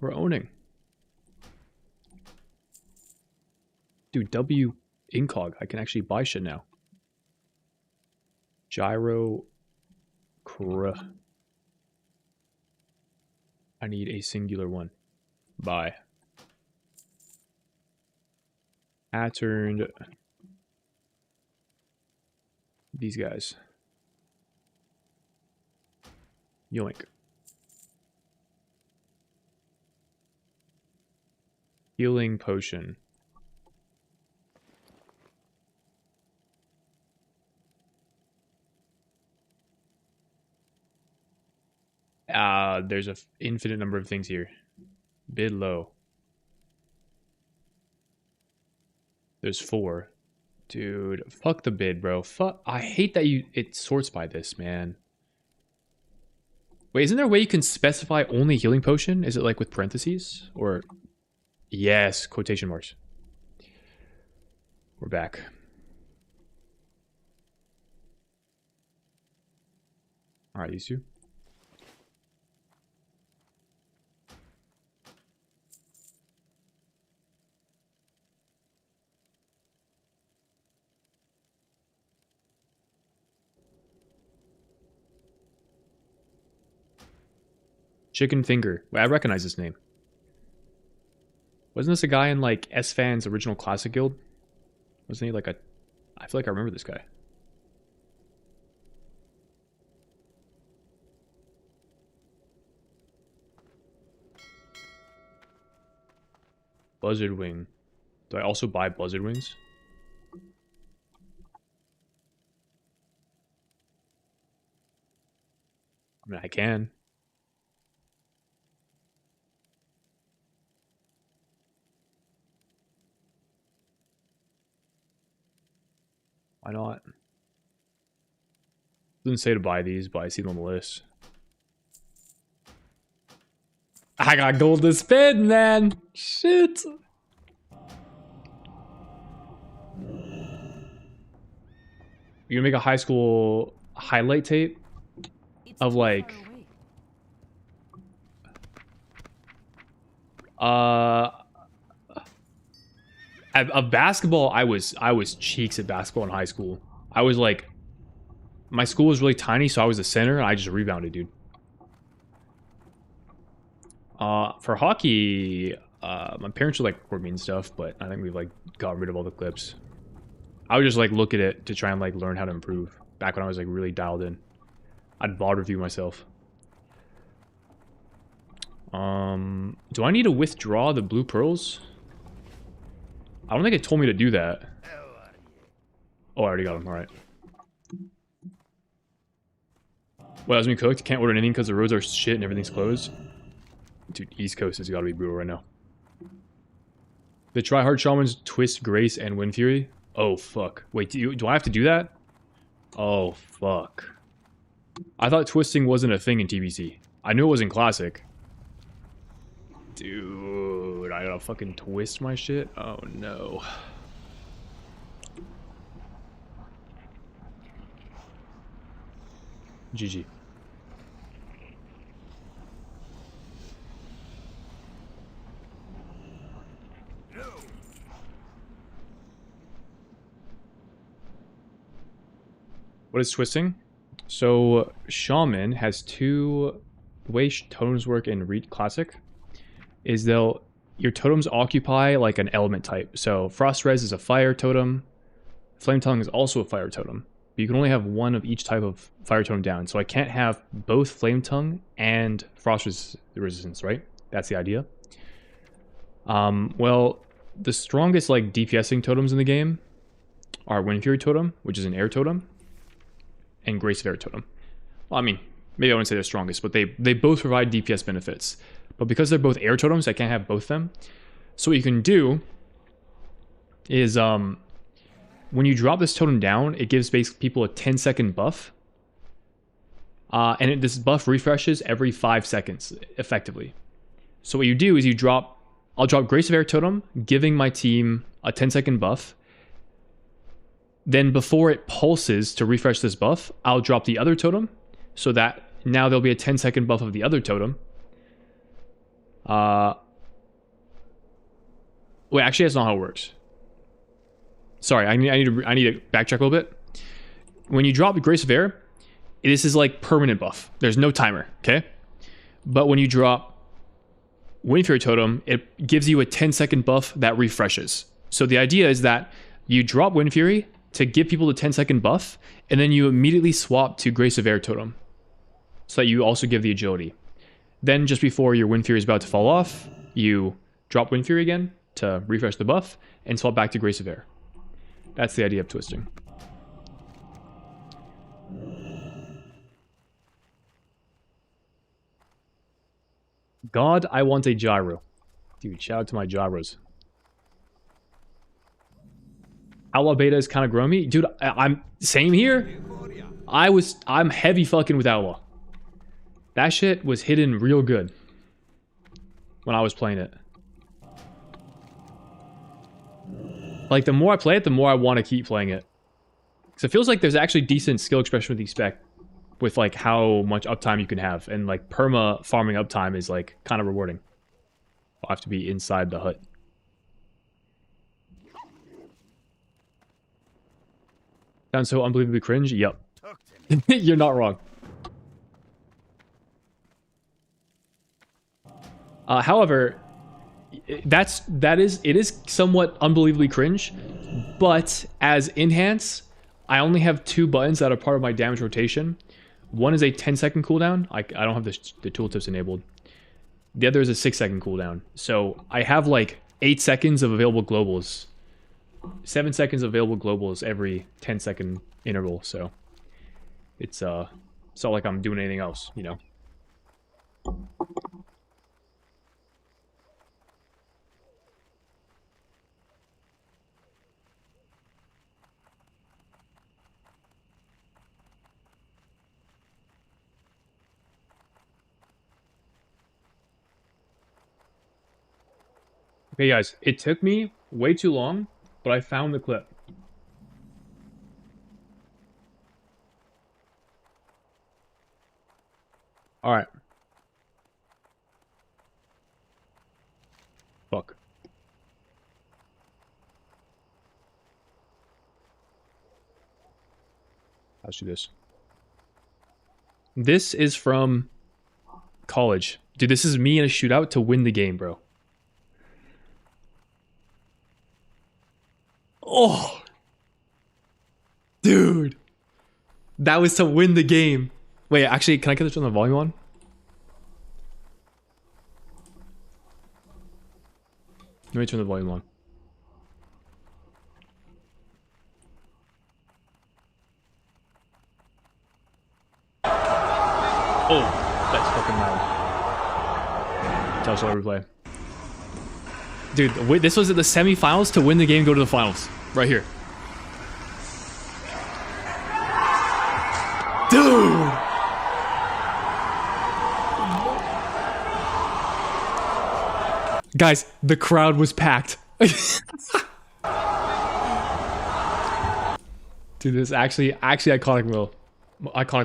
We're owning. Dude, W incog. I can actually buy shit now. Gyro. I need a singular one. Buy. Turned. These guys. Yoink. Healing potion. There's a infinite number of things here. Bid low. There's 4. Dude, fuck the bid, bro. Fuck. I hate that it sorts by this, man. Wait, isn't there a way you can specify only healing potion? Is it like with parentheses? Or... Yes, quotation marks. We're back. Alright, these two. Chicken Finger. Wait, I recognize this name. Wasn't this a guy in like S-Fan's original classic guild? Wasn't he like a... I feel like I remember this guy. Buzzard Wing. Do I also buy Buzzard Wings? I mean, I can. Why not? Doesn't say to buy these, but I see them on the list. I got gold to spend, man! Shit! You gonna make a high school highlight tape of like... Of basketball, I was cheeks at basketball in high school. I was like, my school was really tiny, so I was the center, and I just rebounded, dude. For hockey, my parents would like record me and stuff, but I think we've like got rid of all the clips. I would just like look at it to try and like learn how to improve. Back when I was like really dialed in, I'd VOD review myself. Do I need to withdraw the blue pearls? I don't think it told me to do that. Oh, I already got them. All right. Well, as we cooked, can't order anything because the roads are shit and everything's closed. Dude, East Coast has got to be brutal right now. The Tryhard Shamans twist Grace and Wind Fury. Oh fuck! Wait, do I have to do that? Oh, fuck. I thought twisting wasn't a thing in TBC. I knew it was in Classic. Dude, I gotta fucking twist my shit? Oh, no. GG. What is twisting? So, Shaman has two... The way totems work in Read Classic is your totems occupy like an element type. So, Frost Res is a fire totem. Flame Tongue is also a fire totem. But you can only have one of each type of fire totem down. So I can't have both Flame Tongue and Frost Resistance, right? That's the idea. Well, the strongest like DPSing totems in the game are Wind Fury Totem, which is an air totem, and Grace of Air Totem. Well, I mean, maybe I wouldn't say they're strongest, but they both provide DPS benefits. But because they're both air totems, I can't have both of them. So what you can do is when you drop this totem down, it gives basically people a 10-second buff. And this buff refreshes every 5 seconds, effectively. So what you do is I'll drop Grace of Air Totem, giving my team a 10-second buff. Then before it pulses to refresh this buff, I'll drop the other totem, so that now there'll be a 10-second buff of the other totem. Wait, actually that's not how it works. Sorry, I need to backtrack a little bit. When you drop the Grace of Air, this is like permanent buff. There's no timer, okay? But when you drop Wind Fury Totem, it gives you a 10-second buff that refreshes. So the idea is that you drop Wind Fury to give people the 10-second buff, and then you immediately swap to Grace of Air Totem, so that you also give the agility. Then just before your Wind Fury is about to fall off, you drop Wind Fury again to refresh the buff, and swap back to Grace of Air. That's the idea of twisting. God, I want a gyro. Dude, shout out to my gyros. Outlaw Beta is kind of growing me. Dude, I'm... Same here. I'm heavy fucking with Outlaw. That shit was hidden real good when I was playing it. Like, the more I play it, the more I want to keep playing it. Because it feels like there's actually decent skill expression with the spec. With, like, how much uptime you can have. And, like, perma farming uptime is, like, kind of rewarding. I'll have to be inside the hut. Sounds so unbelievably cringe? Yep. You're not wrong. However, it is somewhat unbelievably cringe, but as enhance, I only have 2 buttons that are part of my damage rotation. One is a 10-second cooldown. I don't have the tooltips enabled. The other is a 6-second cooldown. So I have like 8 seconds of available globals. 7 seconds of available globals every 10-second interval. So it's not like I'm doing anything else, you know. Okay, guys, it took me way too long, but I found the clip. Alright. Fuck. Let's do this. This is from college. Dude, this is me in a shootout to win the game, bro. Oh, dude, that was to win the game. Wait, actually, can I get this on the volume on? Let me turn the volume on. Oh, that's fucking loud. Tell us what replay. Dude, wait, this was at the semifinals to win the game, go to the finals. Right here. Dude! Guys, the crowd was packed. Dude, this is actually iconic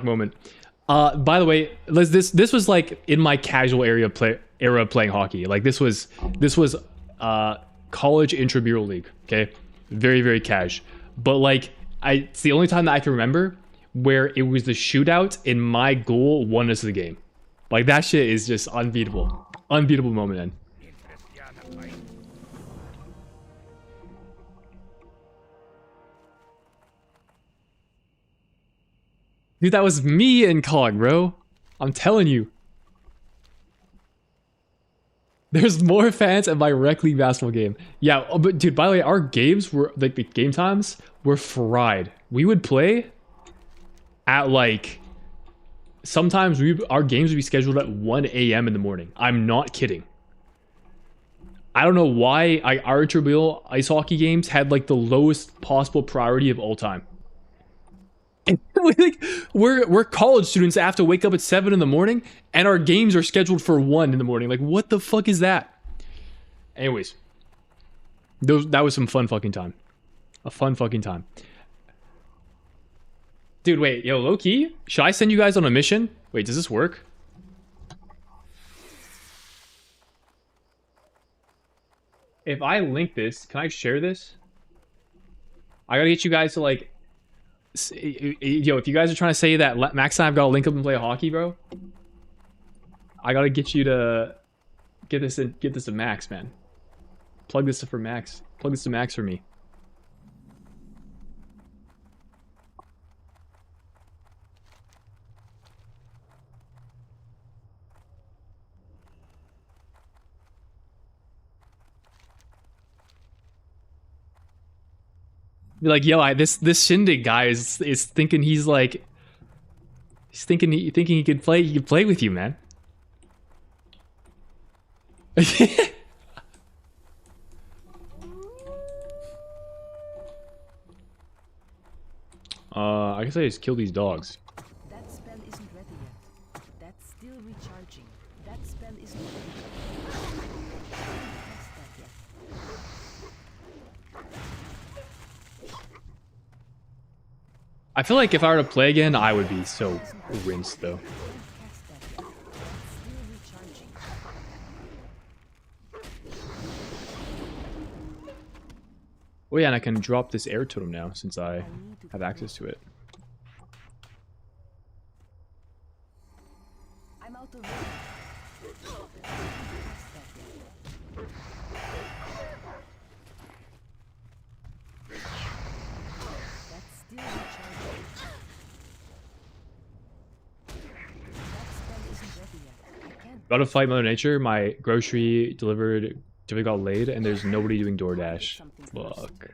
moment. By the way, this was like in my casual era of playing hockey. Like this was college intramural league. Okay, very very cash. But like it's the only time that I can remember where it was the shootout and my goal won us the game. Like that shit is just unbeatable, unbeatable moment, man. Dude, that was me in COG, bro. I'm telling you. There's more fans at my rec league basketball game. Yeah, but dude, by the way, our games were, like, the game times were fried. We would play at, like, sometimes our games would be scheduled at 1 a.m. in the morning. I'm not kidding. I don't know why our intramural ice hockey games had, like, the lowest possible priority of all time. Like, we're college students that have to wake up at 7 in the morning, and our games are scheduled for 1 in the morning. Like, what the fuck is that? Anyways, that was some fun fucking time. A fun fucking time. Dude, wait, yo, low key, should I send you guys on a mission? Wait, does this work? If I link this, can I share this? I gotta get you guys to, like, yo, if you guys are trying to say that Max and I've got to link up and play hockey, bro, I gotta get you to get this to Max, man. Plug this for Max. Plug this to Max for me. Be like, yo, this Shindig guy is thinking he's like, thinking he could play with you, man. I guess I just kill these dogs. That spell isn't ready yet. That's still recharging. That spell isn't ready yet. Test that yet. I feel like if I were to play again, I would be so rinsed, though. Cast that yet. Still recharging. Oh yeah, and I can drop this air totem now since I have access to it. I'm out of range. Cast that yet. That's still recharging. That spell isn't ready yet. I can't. About to fight Mother Nature. My grocery delivery got laid, and there's nobody doing DoorDash. Fuck.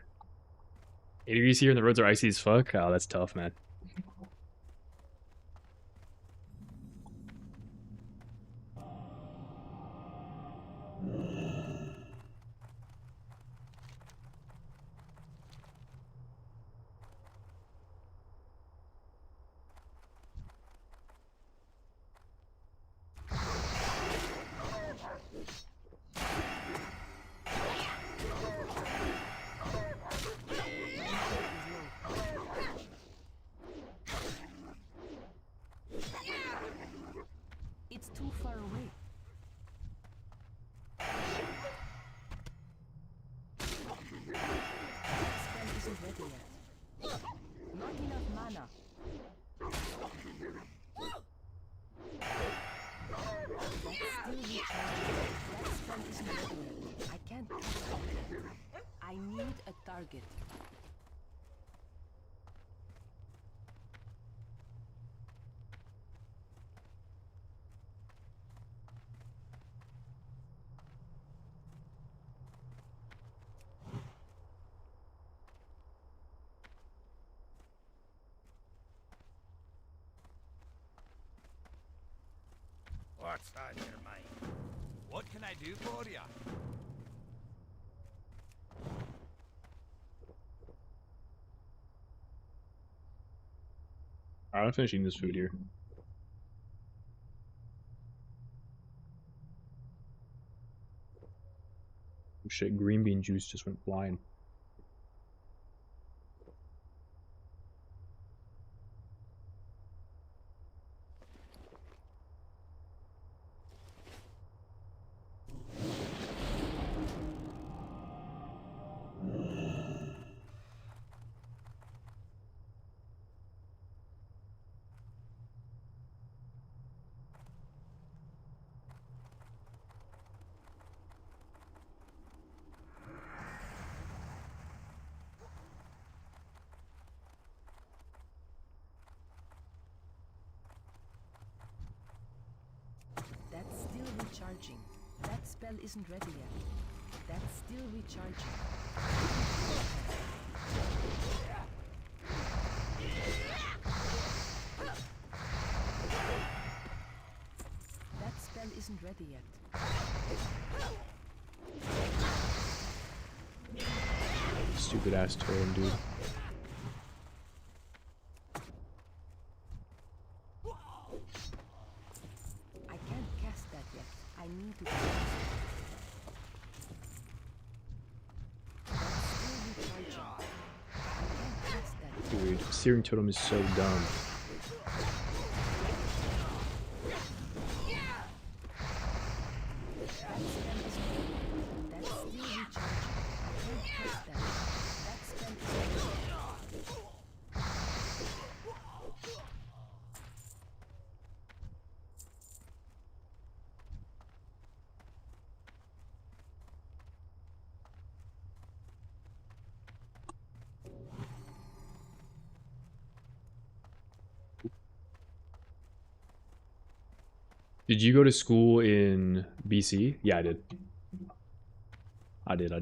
8 degrees here, and the roads are icy as fuck. Oh, that's tough, man. It's too far away. That spell isn't ready yet. Not enough mana. That's still recharging. That spell isn't ready yet. I can't. I need a target. What's on your mind? What can I do for you? Alright, I'm finishing this food here. Oh shit, green bean juice just went flying. That's still recharging. That spell isn't ready yet. That's still recharging. That spell isn't ready yet. Stupid ass totem, dude. I can't cast that yet. I need to cast it. That's still recharging. I can't cast that yet. Dude, Searing Totem is so dumb. That spell isn't ready. That's still recharging. I can't cast that yet. That spell isn't ready. Did you go to school in BC? Yeah, I did. I did.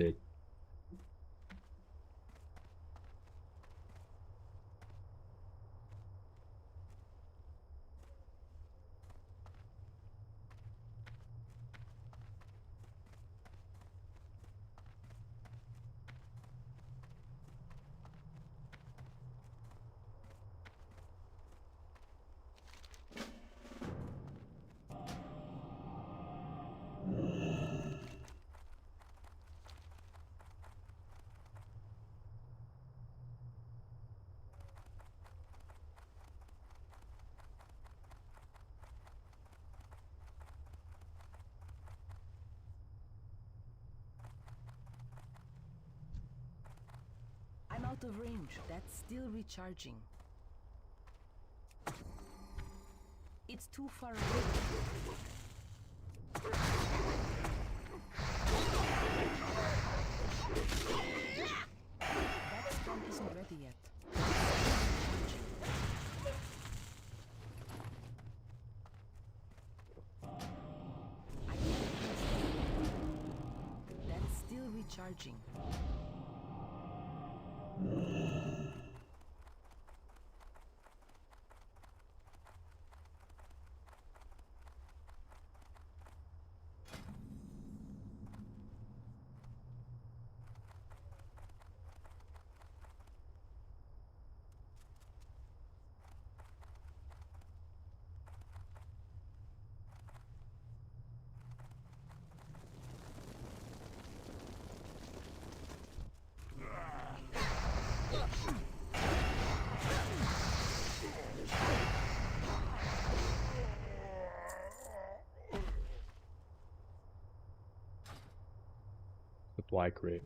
I'm out of range. That's still recharging. It's too far away. That spell isn't ready yet. I can't cast it. That's still recharging. Apply crate.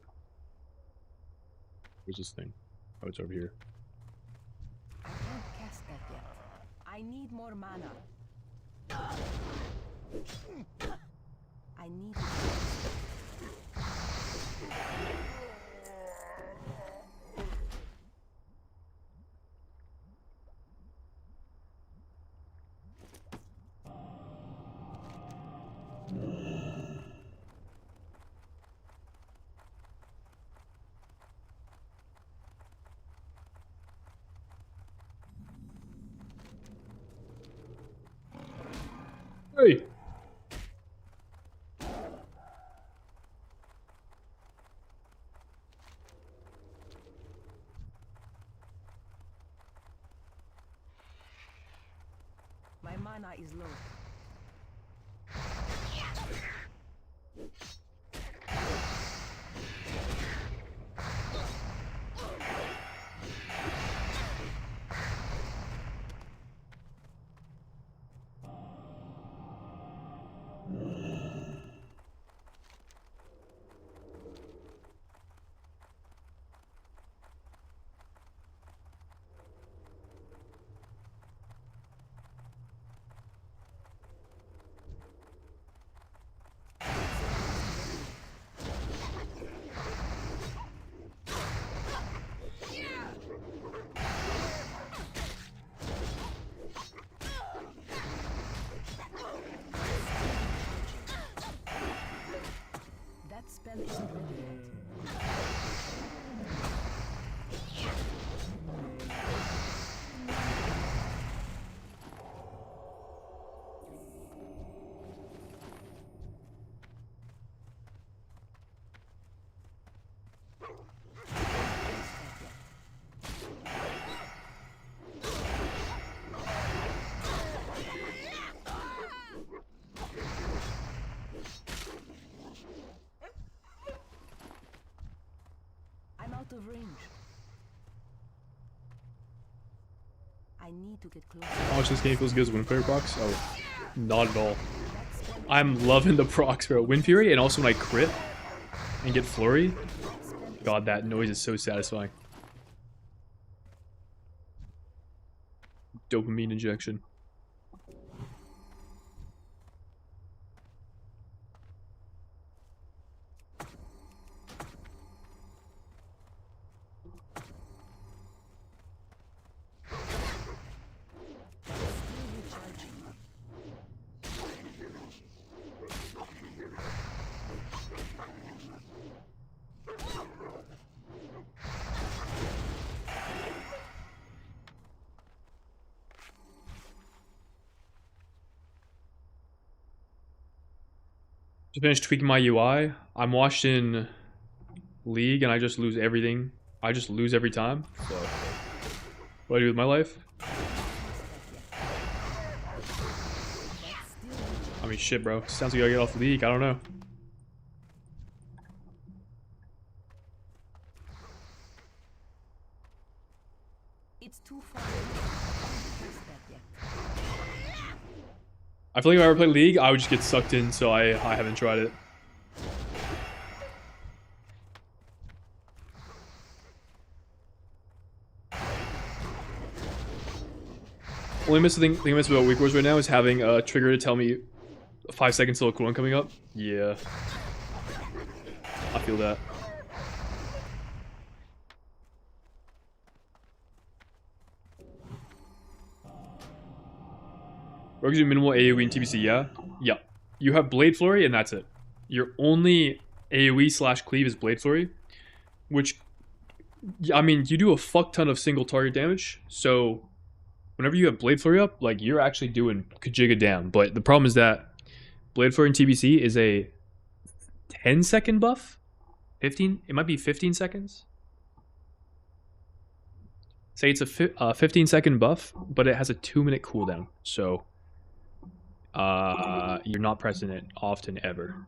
Where's this thing? Oh, it's over here. I can't cast that yet. I need more mana. I need to cast it. Hey! My mana is low. That spell isn't ready yet. I'm out of range. I need to get closer. How much this game feels good as Wind Fury procs? Oh, not at all. I'm loving the procs, bro. Wind Fury, and also when I crit and get Flurry. God, that noise is so satisfying. Dopamine injection. Just finished tweaking my UI. I'm watching League and I just lose everything. I just lose every time. So, what do I do with my life? I mean, shit, bro. Sounds like I gotta get off League. I don't know. It's too far away. I haven't pressed that yet. I feel like if I ever play League, I would just get sucked in, so I haven't tried it. Only thing I miss about Weak Wars right now is having a trigger to tell me 5 seconds till a cooldown coming up. Yeah. I feel that. Rogues do minimal AoE and TBC, yeah? Yeah. You have Blade Flurry and that's it. Your only AoE slash cleave is Blade Flurry, which, I mean, you do a fuck ton of single target damage, so whenever you have Blade Flurry up, like, you're actually doing Kajiga down. But the problem is that Blade Flurry and TBC is a 10-second buff? 15? It might be 15 seconds? Say it's a 15-second buff, but it has a 2-minute cooldown. So, you're not pressing it often ever.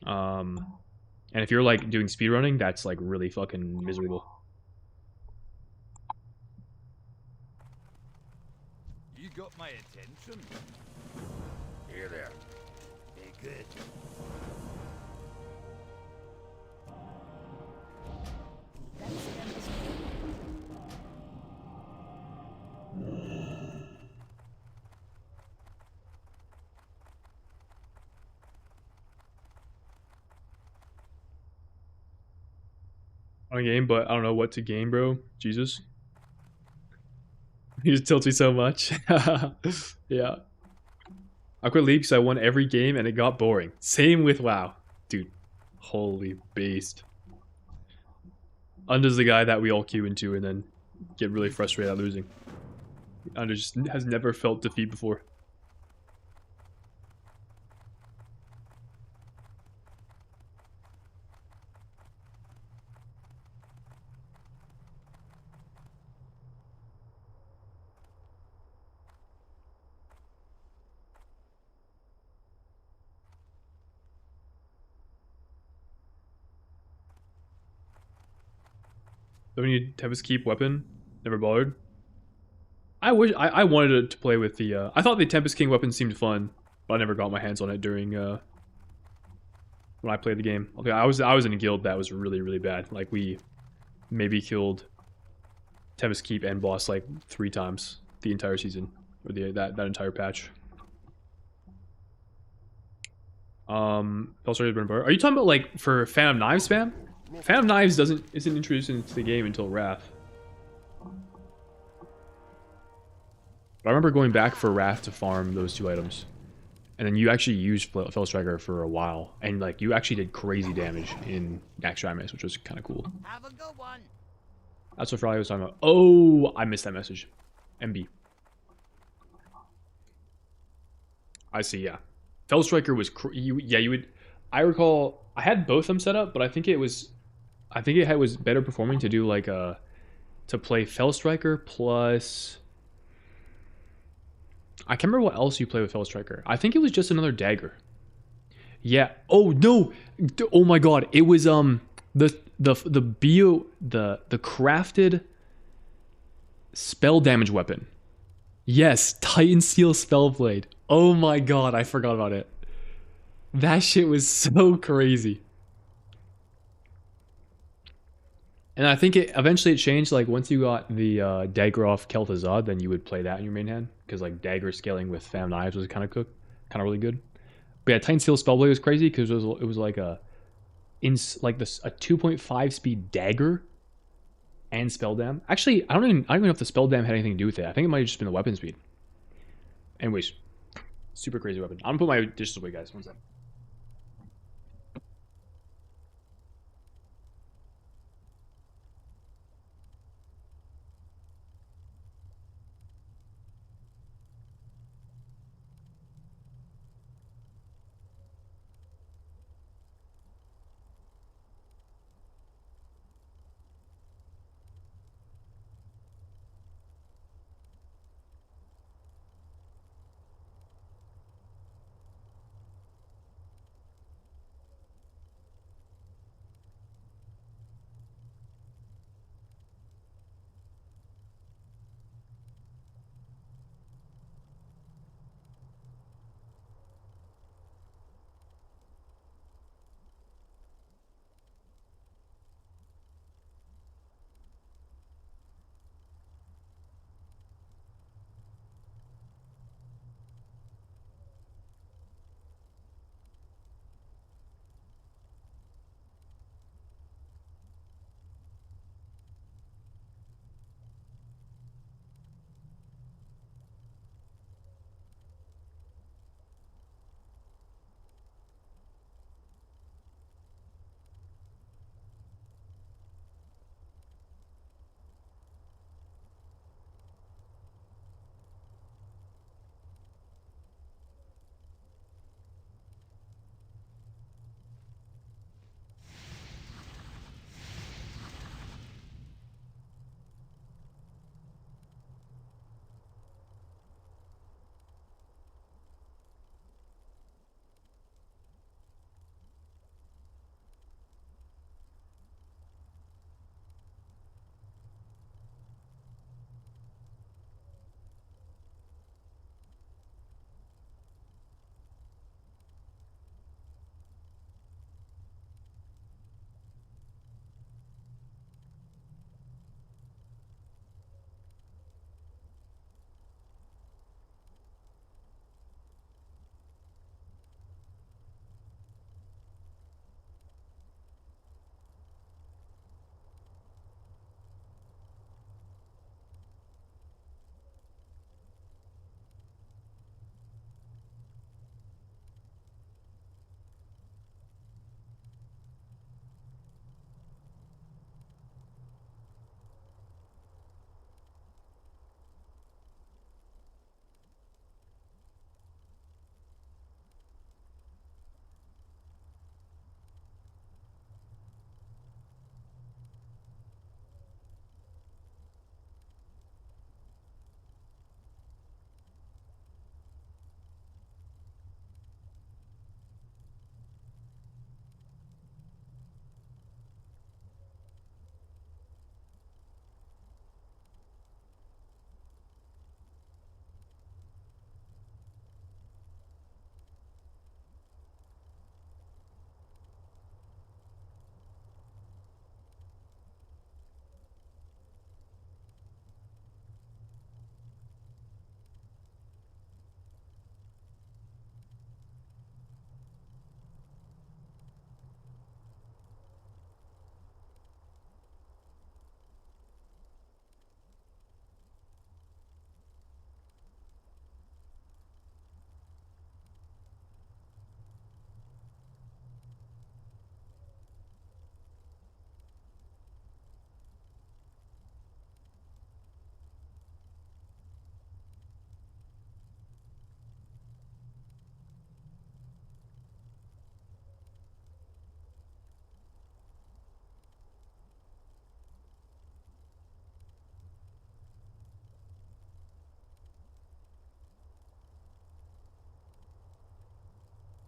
And if you're, like, doing speedrunning, that's, like, really fucking miserable. You got my attention. Here there. Be good. That spell is On a game, but I don't know what to game, bro. Jesus. He just tilts me so much. Yeah. I quit League because I won every game and it got boring. Same with WoW. Dude. Holy beast. Unda's the guy that we all queue into and then get really frustrated at losing. Unda just has never felt defeat before. Don't need Tempest Keep weapon. Never bothered. I wish I wanted to play with the. I thought the Tempest King weapon seemed fun, but I never got my hands on it during when I played the game. Okay, I was in a guild that was really bad. Like we maybe killed Tempest Keep and boss like 3 times the entire season or that entire patch. Are you talking about like for Fan of Knives spam? Fan of Knives isn't introduced into the game until Wrath. But I remember going back for Wrath to farm those 2 items. And then you actually used Fell Striker for a while. And like you actually did crazy damage in Naxxramas, which was kind of cool. Have a good one. That's what Friday was talking about. Oh, I missed that message. MB. I see, yeah. Fell Striker was you would. I recall I had both of them set up, but I think it was better performing to do like to play Fell Striker plus. I can't remember what else you play with Fell Striker. I think it was just another dagger. Yeah. Oh no. Oh my god. It was the crafted spell damage weapon. Yes, Titan Steel Spellblade. Oh my god, I forgot about it. That shit was so crazy. And I think eventually it changed, like once you got the dagger off Kel'Thuzad, then you would play that in your main hand. Because like dagger scaling with Fam Knives was kind of really good. But yeah, Titan Steel Spellblade was crazy because it was like a 2.5 speed dagger and spell dam. Actually, I don't even know if the spell dam had anything to do with it. I think it might have just been the weapon speed. Anyways, super crazy weapon. I'm gonna put my dishes away, guys. One sec.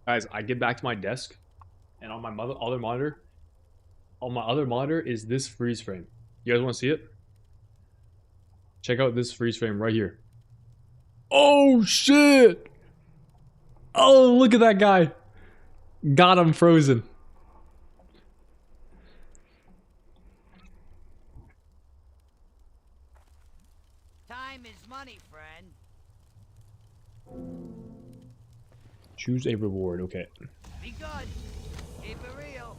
Guys, I get back to my desk, and on my other monitor, is this freeze frame. You guys want to see it? Check out this freeze frame right here. Oh shit! Oh, look at that guy. Got him frozen. Time is money, friend. Choose a reward. Okay. Be good. Keep it real.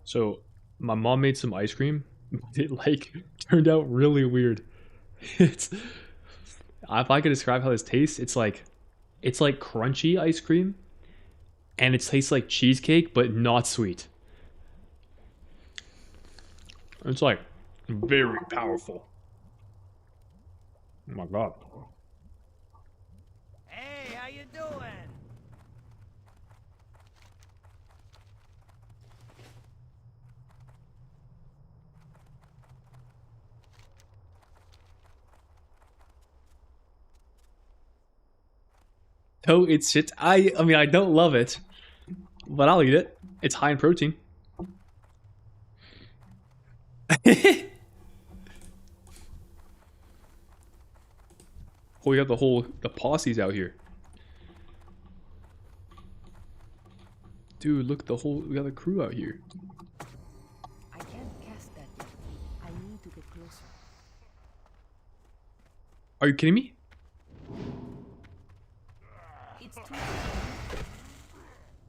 So, my mom made some ice cream. It like turned out really weird. It's if I could describe how this tastes, it's like crunchy ice cream, and it tastes like cheesecake, but not sweet. It's like very powerful. Oh my god. Hey, how you doing? No, it's shit. I mean, I don't love it, but I'll eat it. It's high in protein. Oh, we got the posse's out here. Dude, look, we got the crew out here. I can't cast that yet. I need to get closer. Are you kidding me? It's too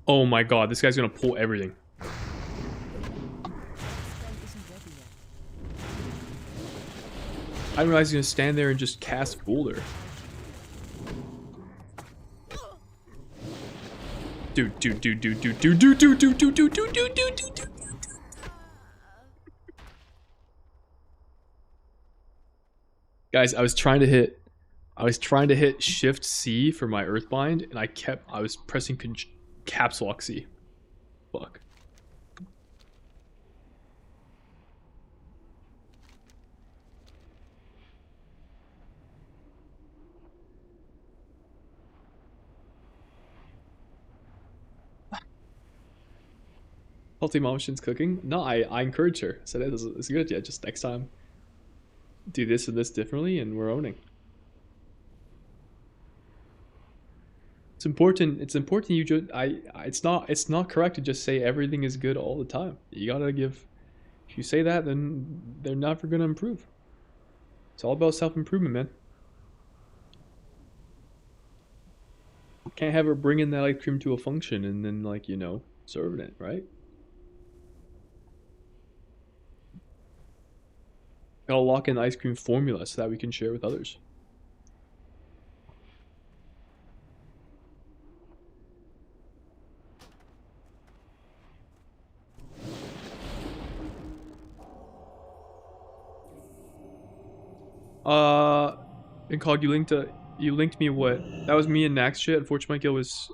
Oh my god, this guy's gonna pull everything. spell isn't ready yet. I didn't realize he was gonna stand there and just cast Boulder. Dude. Guys, I was trying to hit Shift C for my Earthbind, and I was pressing Caps Lock C. Fuck. Healthy Mom Shin's cooking? No, I encourage her. I said it's a good idea. Just next time, do this and this differently, and we're owning. It's important. It's important. You just It's not correct to just say everything is good all the time. You gotta give. If you say that, then they're never gonna improve. It's all about self-improvement, man. Can't have her bringing that ice cream to a function and then serving it, right? Gotta lock in the ice cream formula so that we can share with others. Incog, you linked me what? That was me and Nax shit. Unfortunately, my kill was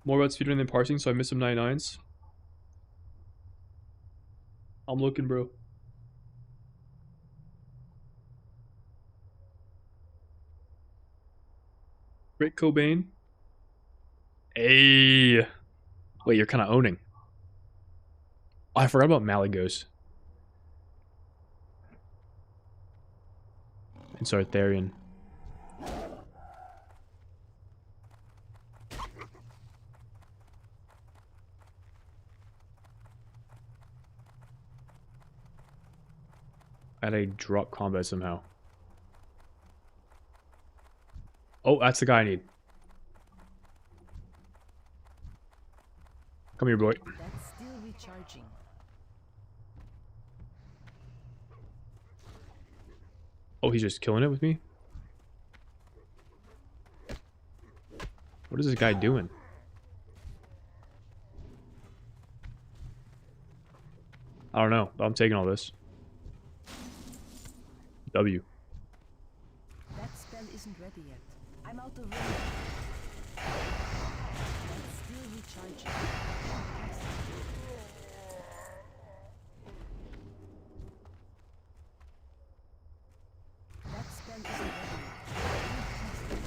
more about speedrunning than parsing, so I missed some 99s. I'm looking, bro. Rick Cobain. Hey. Wait, you're kind of owning. Oh, I forgot about Malagos. And Sartharian. At a drop combat somehow. Oh, that's the guy I need. Come here, boy. That's still recharging. Oh, he's just killing it with me? What is this guy doing? I don't know. I'm taking all this. W. That spell isn't ready yet. I'm out of range. That's still recharging. That spell isn't ready yet.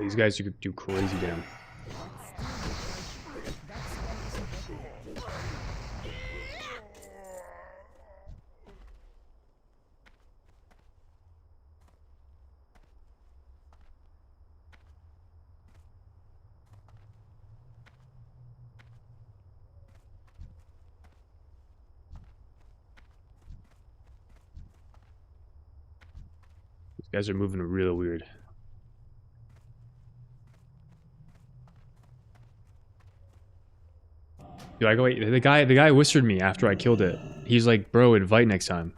These guys do crazy damn. These guys are moving real weird. Yo, I go, wait, the guy whispered me after I killed it. He's like, bro, invite next time.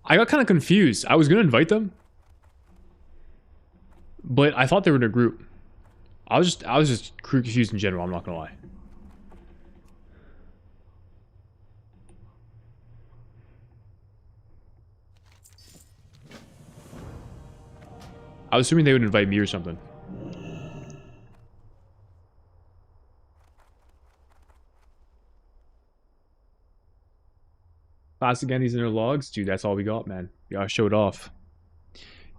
I got kind of confused. I was gonna invite them, but I thought they were in a group. I was just confused in general, I'm not gonna lie. I was assuming they would invite me or something. Fast again, these inner logs? Dude, that's all we got, man. We gotta show it off.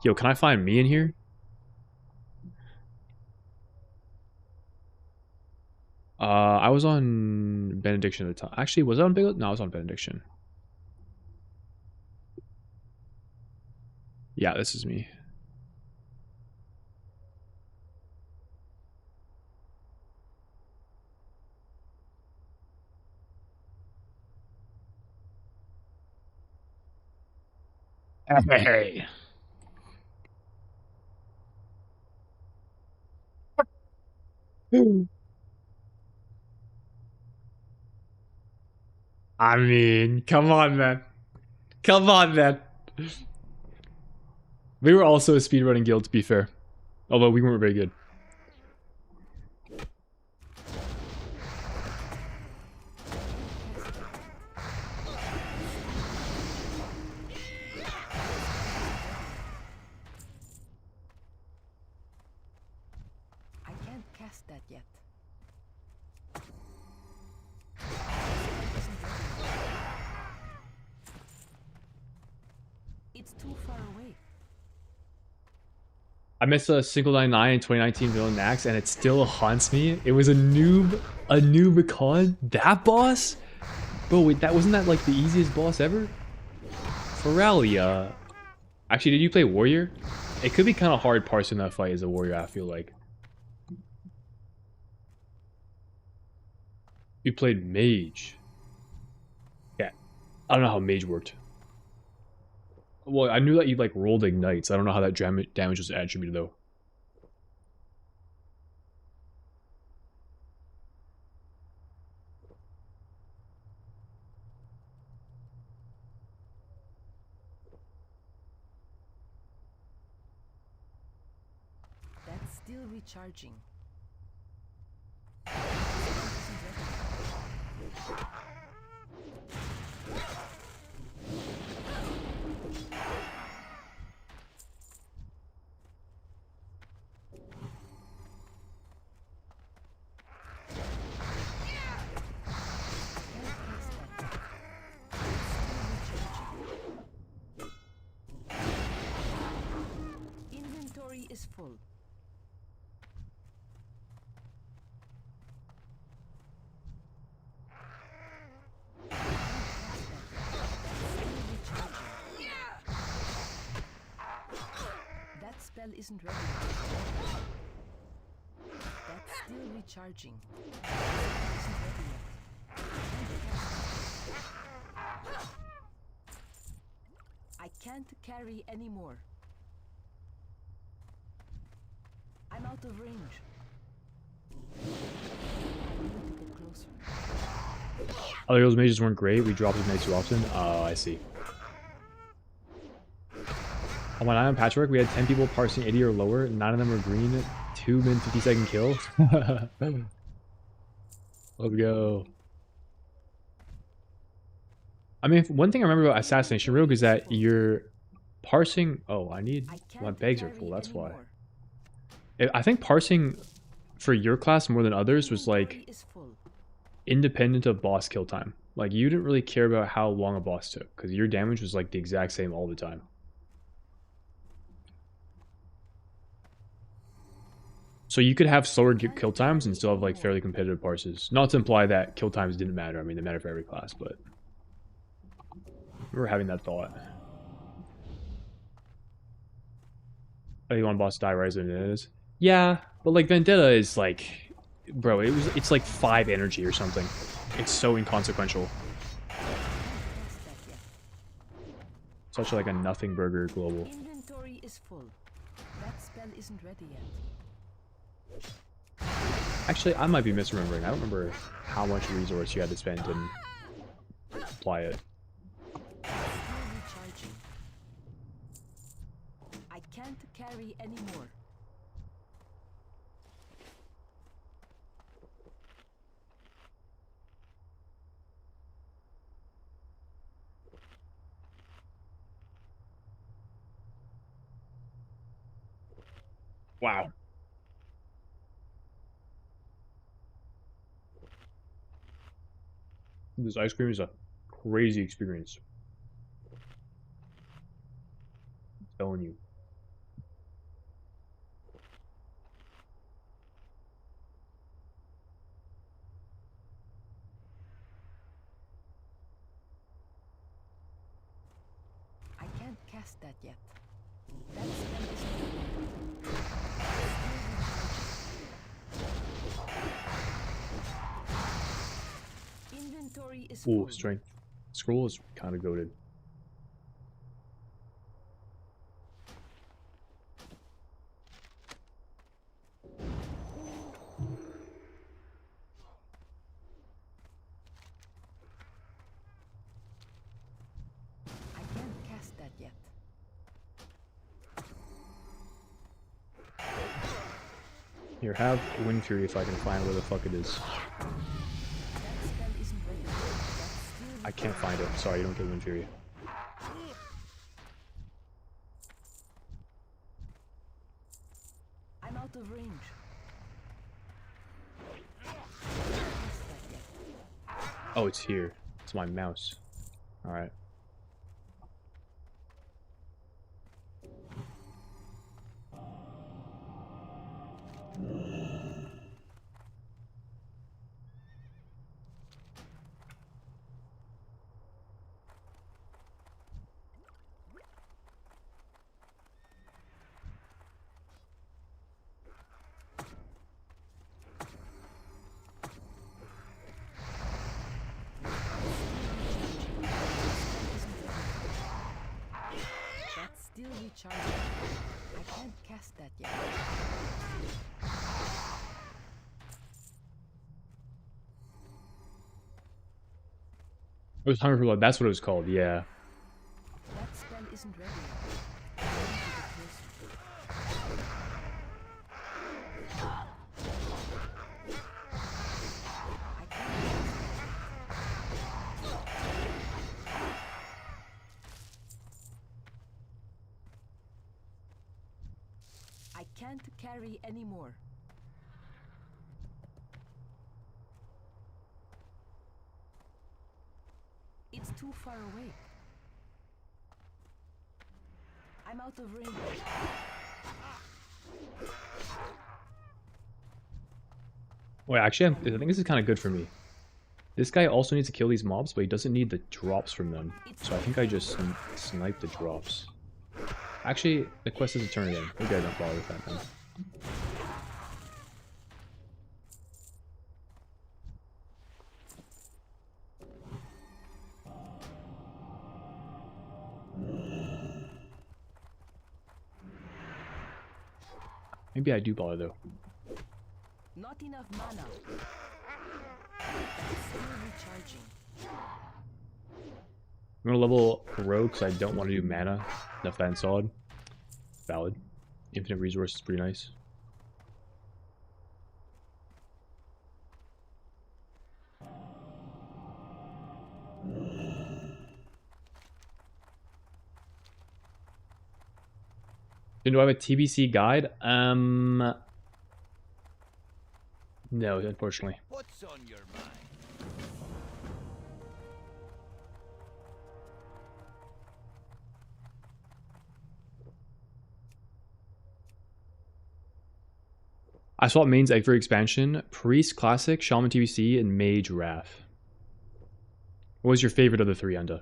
Yo, can I find me in here? I was on Benediction at the time. Actually, was I on Big? No, I was on Benediction. Yeah, this is me. Hey. I mean, come on, man. Come on, man. We were also a speedrunning guild, to be fair. Although we weren't very good. I can't cast that yet. It's too far away. I missed a single 99 in 2019 villain Nax, and it still haunts me. It was a noob con. That boss? Bro, wait, wasn't that like the easiest boss ever? Feralia. Actually, did you play Warrior? It could be kind of hard parsing that fight as a Warrior, I feel like. You played Mage. Yeah. I don't know how Mage worked. Well, I knew that you like rolled ignites. I don't know how that damage was attributed though. That's still recharging. Inventory is full. That spell isn't ready. That's still recharging. Isn't ready yet. I can't carry anymore. I'm out of range. I need to get closer. Other heroes mages weren't great. We dropped them too often. Oh, I see. On my 9 on Patchwork, we had 10 people parsing 80 or lower. 9 of them were green. 2 min 50-second kill. Let's go. I mean, one thing I remember about Assassination Rogue is that you're parsing... Oh, my bags are full, that's why. I think parsing for your class more than others was like independent of boss kill time. Like you didn't really care about how long a boss took because your damage was like the exact same all the time. So you could have slower kill times and still have like fairly competitive parses. Not to imply that kill times didn't matter. I mean, they matter for every class, but we were having that thought. Oh, you want boss to die right as it is? Yeah, but like Vendetta is like, bro, it's like 5 energy or something. It's so inconsequential. Such like a nothing burger global. Inventory is full. That spell isn't ready yet. Actually, I might be misremembering. I don't remember how much resource you had to spend and apply it. Still recharging. I can't carry anymore. Wow. This ice cream is a crazy experience. I'm telling you. I can't cast that yet. That spell isn't ready. Inventory is Ooh, full. strength. Scroll is kind of goated. I can't cast that yet. Here, have Wind Fury if I can find where the fuck it is. That spell isn't ready. That's still I can't find it. Sorry, you don't get Wind Fury. I'm out of range. Oh, it's here. It's my mouse. Alright. That's still recharging. I can't cast that yet. It was Hunger for Blood. That's what it was called. Yeah. That spell isn't ready yet. I need to get closer. I can't I can't carry anymore. It's too far away. I'm out of range. Wait, actually, I think this is kind of good for me. This guy also needs to kill these mobs, but he doesn't need the drops from them. So I think I just snipe the drops. Actually, the quest is to turn it in. Maybe I don't bother with that then. Maybe I do bother though. Not enough mana. That's still recharging. I'm gonna level Rogue because I don't want to do mana. Enough that and solid. Valid. Infinite resource is pretty nice. And do I have a TBC guide? No, unfortunately. What's on your mind? I swapped mains egg for expansion. Priest Classic, Shaman TBC, and Mage Wrath. What was your favorite of the three, Enda?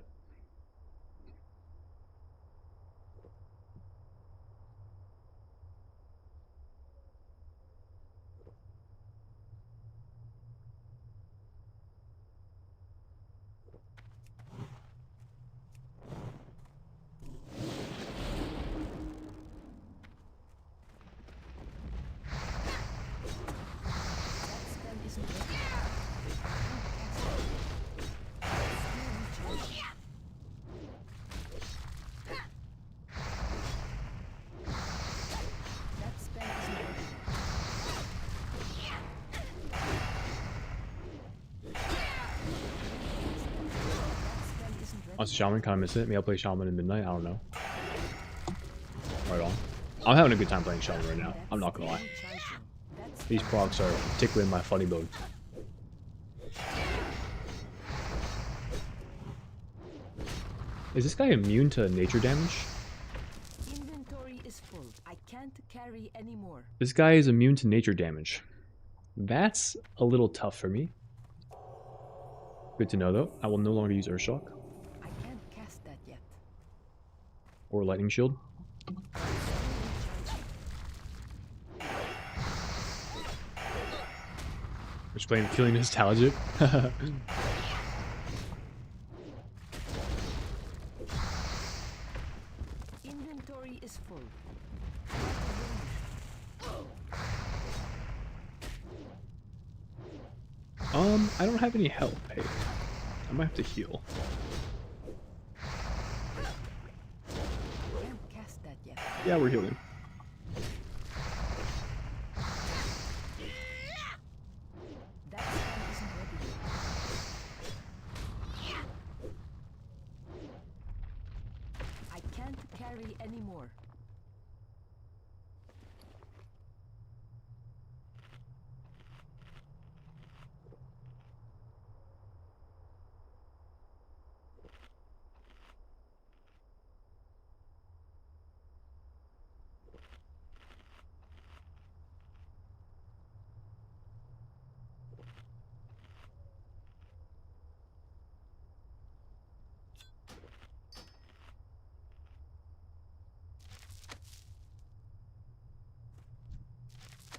Honestly, Shaman, kind of miss it. Maybe I'll play Shaman in midnight. I don't know. Right on. I'm having a good time playing Shaman right now. I'm not gonna lie. These procs are tickling my funny bone. Is this guy immune to nature damage? Inventory is full. I can't carry any more. This guy is immune to nature damage. That's a little tough for me. Good to know though. I will no longer use Earthshock. I can't cast that yet. Or Lightning Shield. Just playing feeling nostalgic. Inventory is full. I don't have any health. Hey, I might have to heal. Can't cast that yet. Yeah, we're healing. That spell isn't ready yet. I can't carry any more.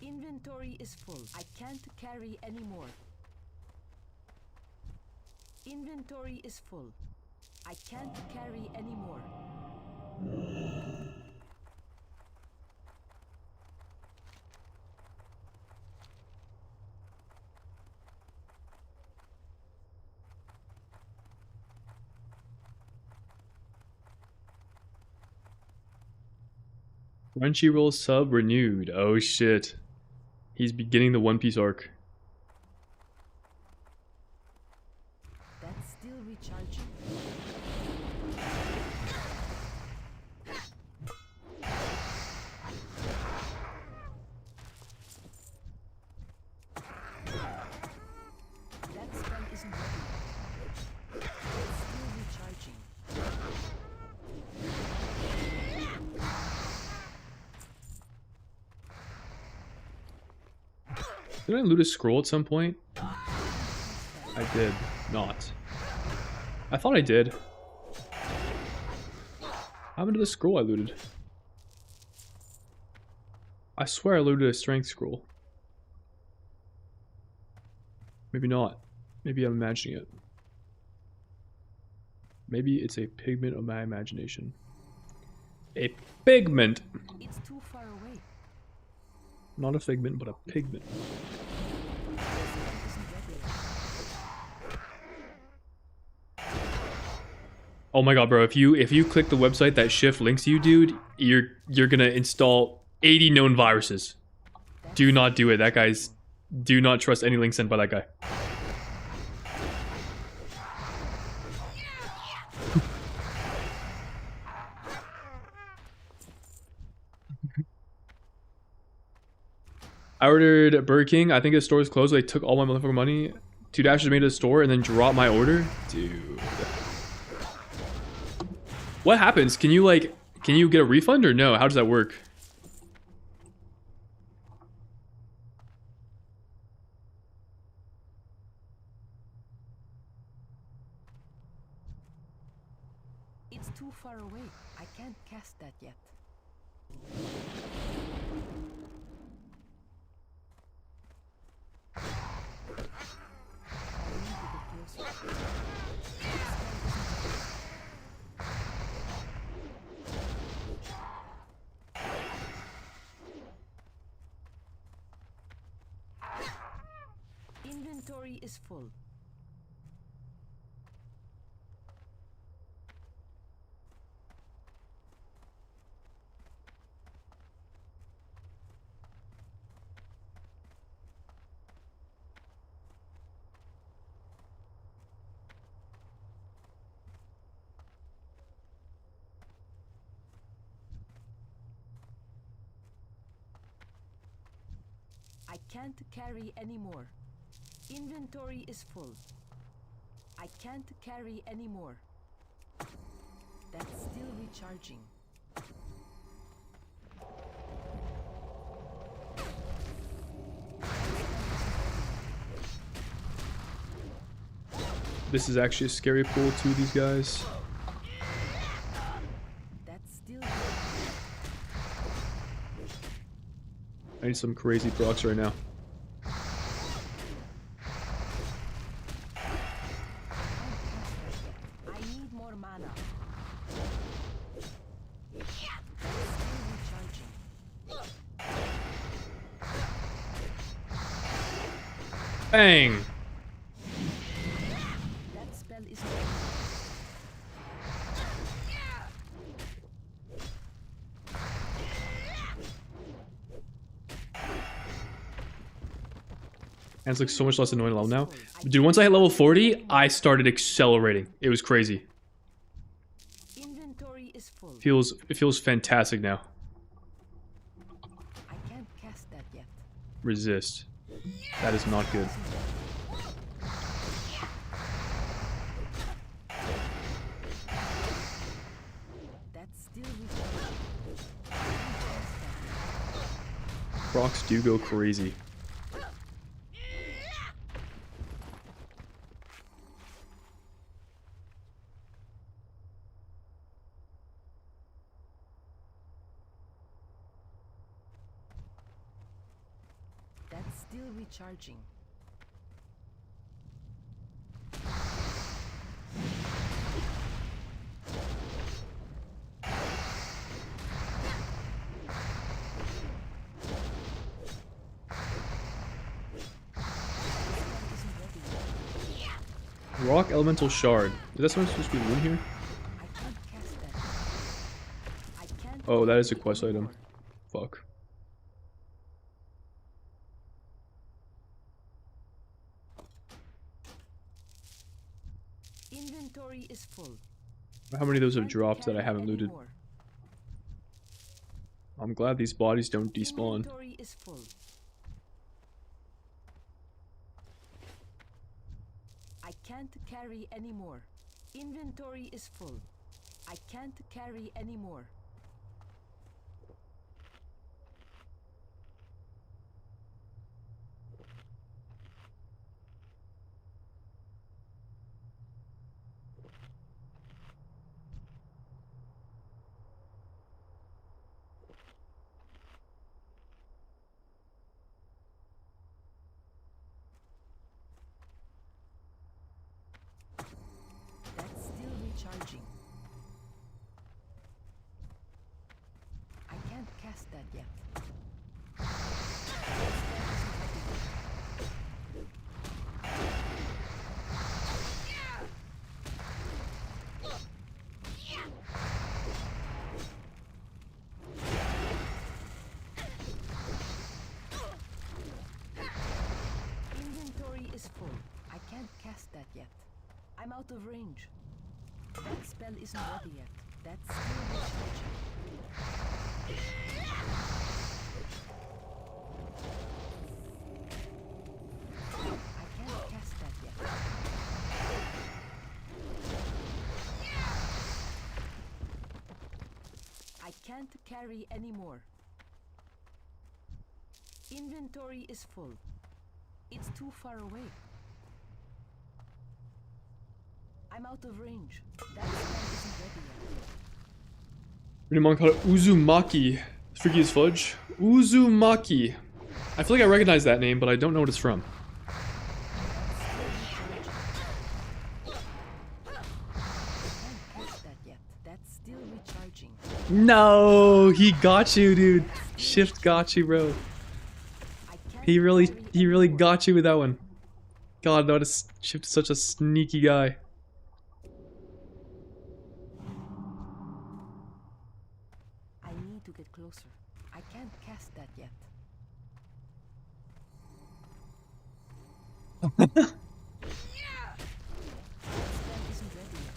Inventory is full. I can't carry any more. Inventory is full. I can't carry any more. Crunchyroll sub renewed. Oh shit. He's beginning the One Piece arc. That's still recharging. That spell isn't ready. It's still recharging. Did I loot a scroll at some point? I did not. I thought I did. What happened to the scroll I looted? I swear I looted a strength scroll. Maybe not. Maybe I'm imagining it. Maybe it's a pigment of my imagination. A pigment! It's too far away. Not a figment, but a pigment. Oh my god, bro, if you click the website that Shift links you, dude, you're gonna install 80 known viruses. Do not do it. That guy's... Do not trust any link sent by that guy. I ordered Burger King. I think the store is closed. They took all my motherfucking money. 2 dashes made to the store and then dropped my order. Dude. What happens? Can you get a refund or no? How does that work? It's too far away. I can't cast that yet. I need to get closer. Inventory is full. I can't carry anymore. Inventory is full. I can't carry anymore. That's still recharging. This is actually a scary pool too, these guys. That's still I need some crazy procs right now. I need more mana. That's still recharging. Bang! That spell is And it's like so much less annoying level now. Dude, once I hit level 40, I started accelerating. It was crazy. inventory is full. It feels fantastic now. I can't cast that yet. Resist. That is not good. That's still recharging. Procs do go crazy. That's still recharging. Rock Elemental Shard. Is that something supposed to be in here? I can't cast that. I can't. Oh, that is a carry quest item. anymore. Fuck. Inventory is full. How many of those have Can't dropped that I carry haven't looted? anymore. I'm glad these bodies don't despawn. Inventory is full. I can't carry anymore. Inventory is full. I can't carry anymore. That's still recharging. I can't cast that yet. Inventory is full. I can't cast that yet. I'm out of range. That spell isn't ready yet. That's still recharging. I can't cast that yet. I can't carry anymore. Inventory is full. It's too far away. I'm out of range. That spell isn't ready yet. Read a manga called Uzumaki. It's freaky as fudge. Uzumaki. I feel like I recognize that name, but I don't know what it's from. Can't catch that yet. That's still recharging. No, he got you, dude. Shift got you, bro. I can't He really carry anymore. got you with that one. God, that is Shift is such a sneaky guy. I need to get closer. I can't cast that yet. Spell isn't ready yet.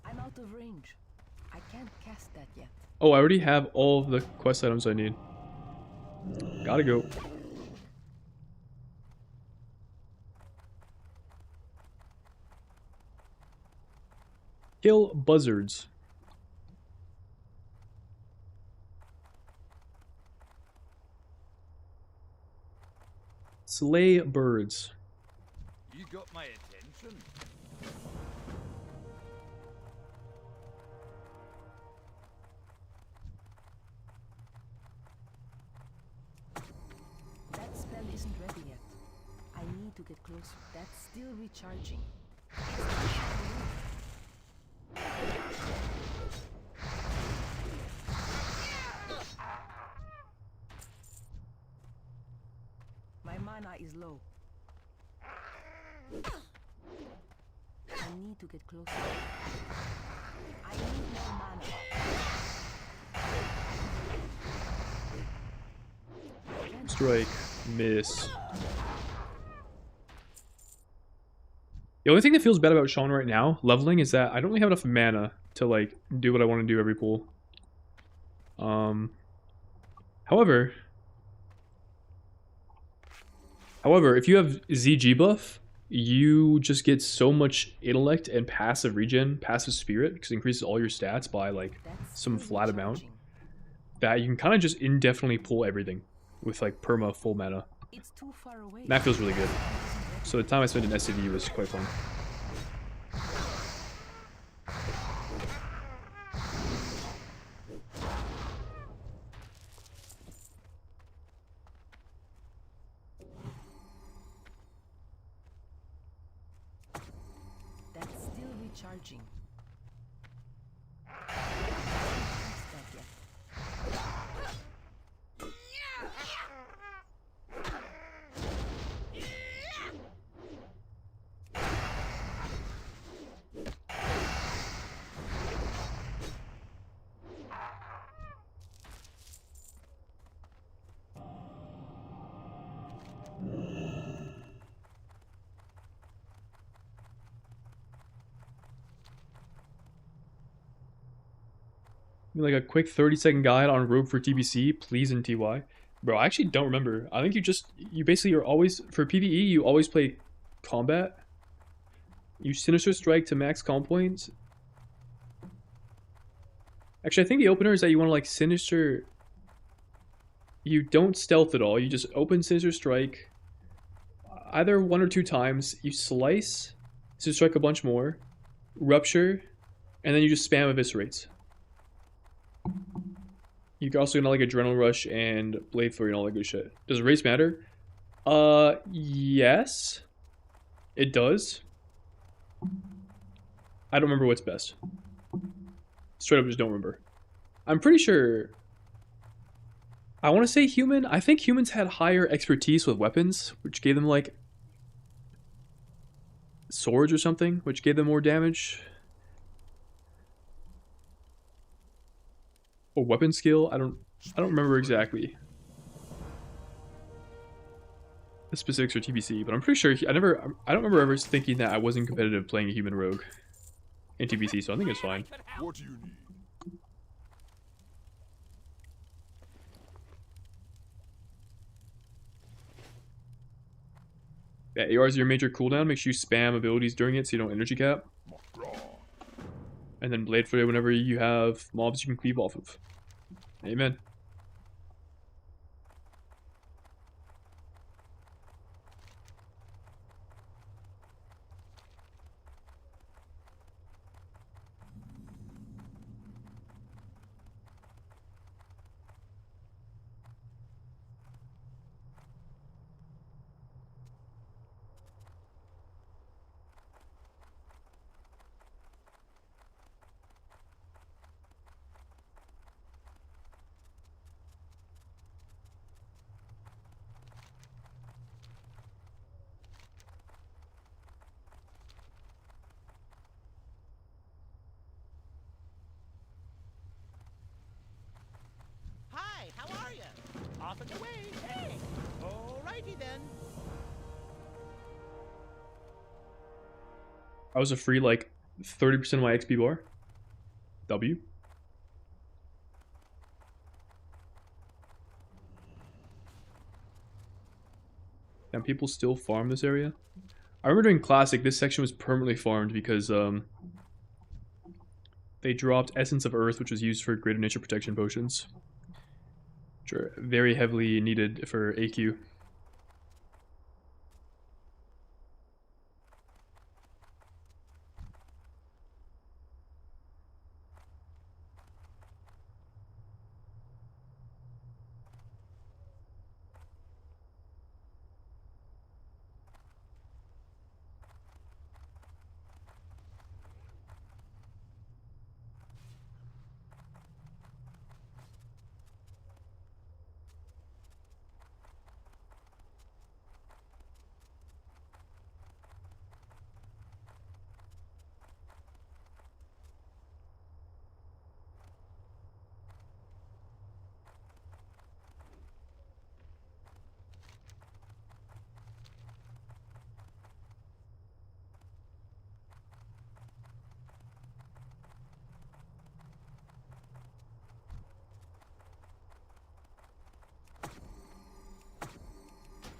I'm out of range. I can't cast that yet. Oh, I already have all of the quest items I need. Gotta go. Kill buzzards. Slay birds. You got my attention. That spell isn't ready yet. I need to get closer. That's still recharging. My mana is low. I need to get closer. I need more mana. Strike. Miss. The only thing that feels bad about Sean right now, leveling, is that I don't really have enough mana to like do what I want to do every pull. However, if you have ZG buff, you just get so much intellect and passive regen, passive spirit, because it increases all your stats by like That's some still flat amount, recharging. that you can kind of just indefinitely pull everything with like perma full mana. It's too far away. And that feels really good. So the time I spent in SCV was quite fun. That's still recharging. Cast that yet. Like a quick 30-second guide on Rogue for TBC, please, in TY. Bro, I actually don't remember. I think you basically are always, for PvE, you always play combat. You Sinister Strike to max comp points. Actually, I think the opener is that you want to like Sinister... You don't stealth at all, you just open Sinister Strike. Either 1 or 2 times, you slice, Sinister Strike a bunch more, Rupture, and then you just spam Eviscerates. You can also get like Adrenaline Rush and Blade Flurry and all that good shit. Does race matter? Yes. It does. I don't remember what's best. Straight up just don't remember. I'm pretty sure... I want to say human. I think humans had higher expertise with weapons, which gave them like... swords or something, which gave them more damage. Or weapon skill. I don't remember exactly the specifics for TBC, but I'm pretty sure I don't remember ever thinking that I wasn't competitive playing a human rogue in TBC, so I think it's fine. What do you need? Yeah, AR is your major cooldown. Make sure you spam abilities during it so you don't energy cap. And then Blade Flurry whenever you have mobs you can creep off of. Amen. Off and away. Hey. Alrighty then. I was a free like 30% of my XP bar. W. And people still farm this area. I remember during Classic, this section was permanently farmed because they dropped Essence of Earth, which was used for greater nature protection potions, which are very heavily needed for AQ.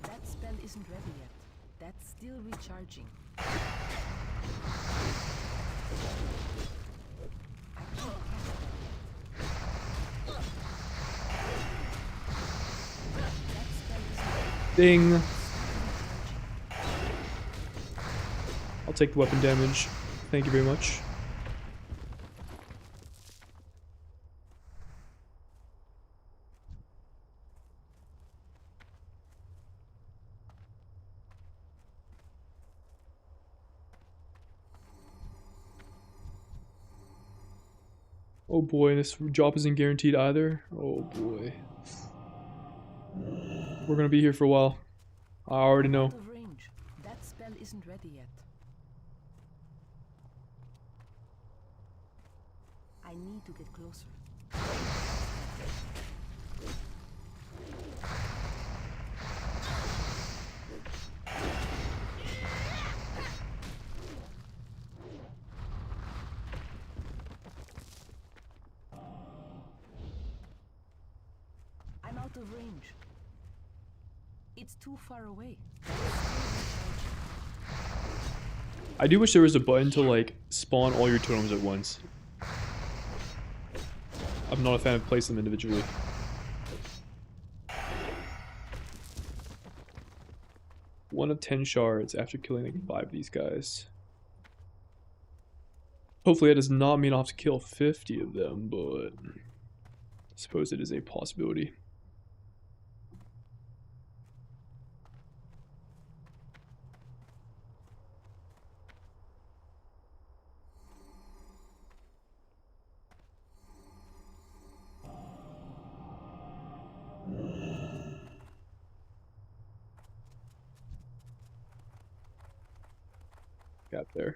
That spell isn't ready yet. That's still recharging. I can't cast that. That spell isn't ready. Ding. I'll take the weapon damage. Thank you very much. Oh boy, this job isn't guaranteed either. Oh boy. We're gonna be here for a while. I already know. Out of range. That spell isn't ready yet. I need to get closer. I'm out of range. It's too far away. I do wish there was a button to like spawn all your totems at once. I'm not a fan of placing them individually. One of 10 shards after killing like 5 of these guys. Hopefully that does not mean I'll have to kill 50 of them, but I suppose it is a possibility. Got there.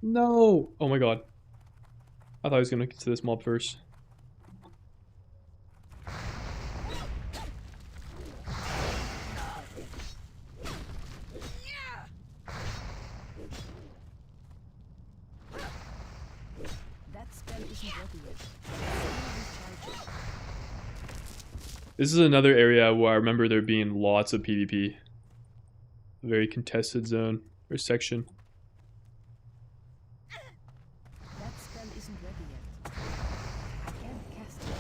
No! Oh my god. I thought I was gonna get to this mob first. That spell isn't ready yet. This is another area where I remember there being lots of PvP. A very contested zone or section. That spell isn't ready yet. I can't cast it.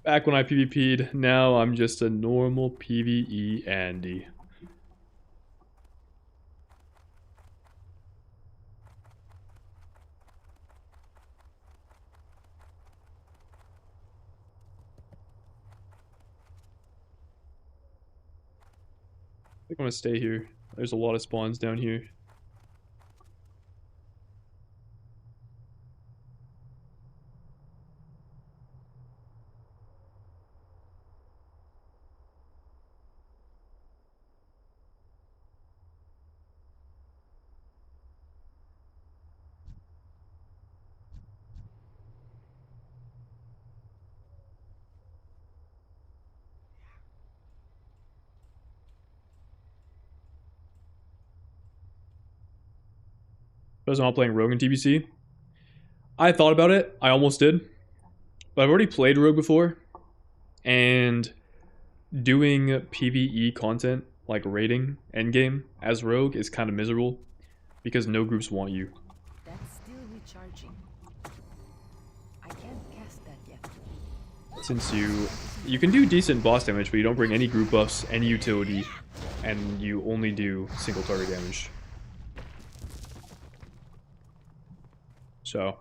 Back when I PvP'd, now I'm just a normal PvE Andy. I think I'm gonna stay here. There's a lot of spawns down here. Because I'm not playing Rogue in TBC. I thought about it. I almost did. But I've already played Rogue before. And doing PvE content, like raiding endgame as Rogue, is kind of miserable. Because no groups want you. That's still recharging. I can't cast that yet. Since you can do decent boss damage, but you don't bring any group buffs, any utility, and you only do single target damage. So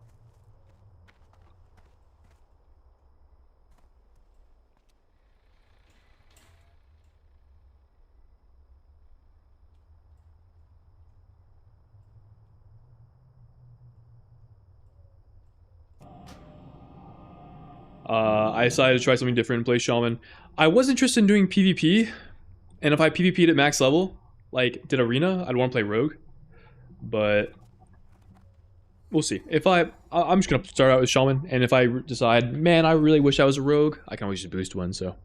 I decided to try something different and play Shaman. I was interested in doing PvP, and if I PvP'd at max level, like did Arena, I'd want to play Rogue. But we'll see. If I'm just gonna start out with Shaman, and if I decide, man, I really wish I was a Rogue, I can always just boost one. So,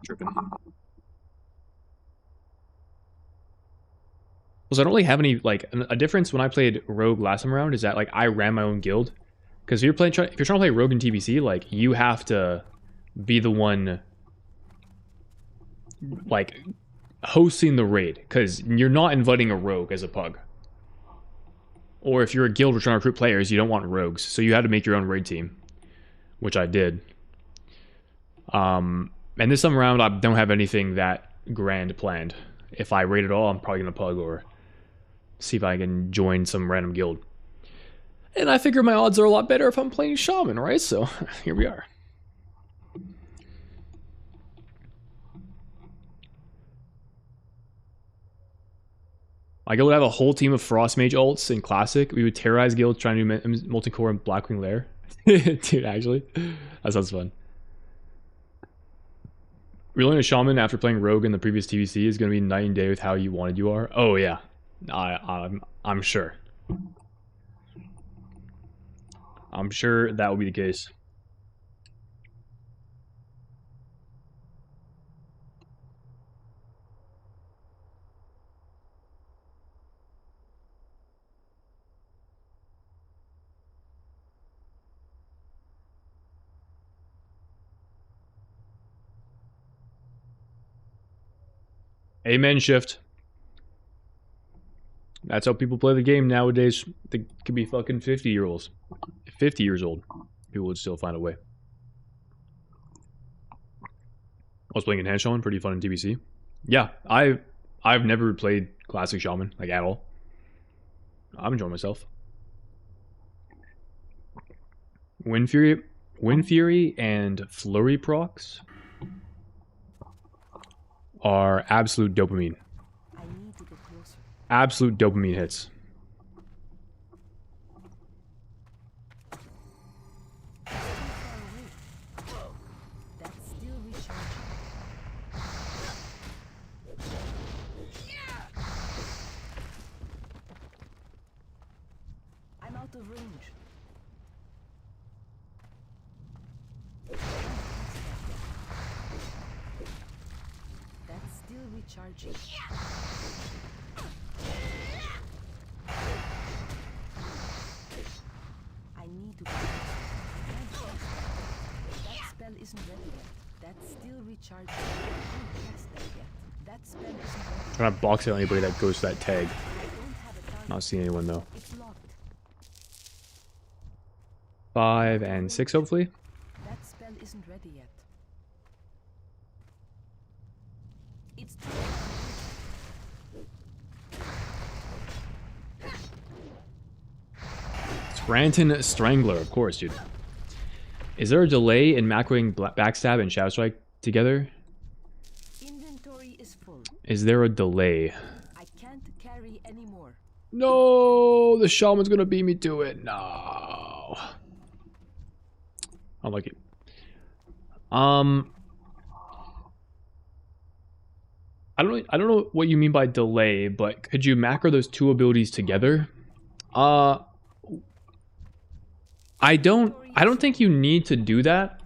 tripping. Also, I don't really have any like a difference when I played Rogue last time around is that like I ran my own guild. Because if you're trying to play Rogue in TBC, like you have to be the one like hosting the raid, because you're not inviting a Rogue as a pug. Or if you're a guild trying to recruit players, you don't want rogues, so you had to make your own raid team, which I did. And this time around, I don't have anything that grand planned. If I raid at all, I'm probably gonna pug or see if I can join some random guild. And I figure my odds are a lot better if I'm playing Shaman, right? So, here we are. My guild would have a whole team of Frost Mage alts in Classic. We would terrorize guilds trying to do Multicore and Blackwing Lair. Dude, actually, that sounds fun. Reloading a Shaman after playing Rogue in the previous TVC is going to be night and day with how you wanted you are. Oh, yeah. I'm sure. I'm sure that will be the case. Amen, Shift. That's how people play the game nowadays. They could be fucking 50-year-olds. 50 years old. People would still find a way. I was playing Enhanced Shaman, pretty fun in TBC. Yeah, I've never played Classic Shaman, like at all. I'm enjoying myself. Wind Fury and Flurry procs are absolute dopamine. I need to get closer. Absolute dopamine hits. That's still recharging. I'm out of range. That's still recharging. I need to go. That spell isn't ready yet. That's still recharging. I can't cast that yet. That spell isn't ready. Trying to box out anybody that goes to that tag. I don't have a target. Not seeing anyone though. It's locked. 5 and 6 hopefully. That spell isn't isn't ready yet. It's Scranton Strangler, of course, dude. Is there a delay in macroing Backstab and Shadow Strike together? inventory is full. Is there a delay? I can't carry anymore. No, the shaman's gonna beat me to it. No, I don't like it. I don't know what you mean by delay, but could you macro those two abilities together? I don't think you need to do that.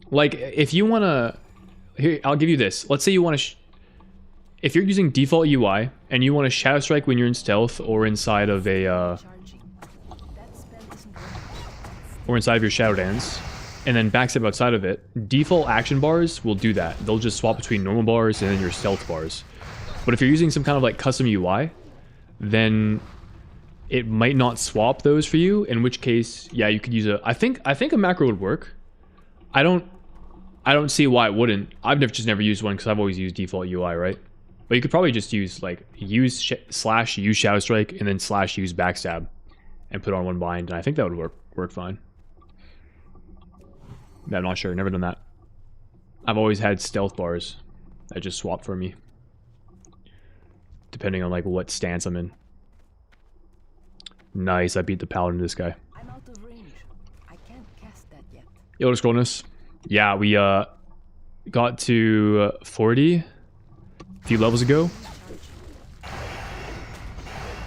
Like, if you want to, here, I'll give you this. Let's say you want to, if you're using default UI and you want to Shadow Strike when you're in stealth or inside of a, or inside of your Shadow Dance, and then backstab outside of it, default action bars will do that. They'll just swap between normal bars and then your stealth bars. But if you're using some kind of like custom UI, then it might not swap those for you, in which case, yeah, you could use a, I think a macro would work. I don't see why it wouldn't. I've just never used one because I've always used default UI, right? But you could probably just use like use /use Shadow Strike and then /use backstab and put on one bind, and I think that would work fine. I'm not sure, never done that. I've always had stealth bars that just swap for me, depending on like what stance I'm in. Nice, I beat the paladin to this guy. I'm out of range. I can't cast that yet. Yo, Scrollness. Yeah, we got to 40 a few levels ago.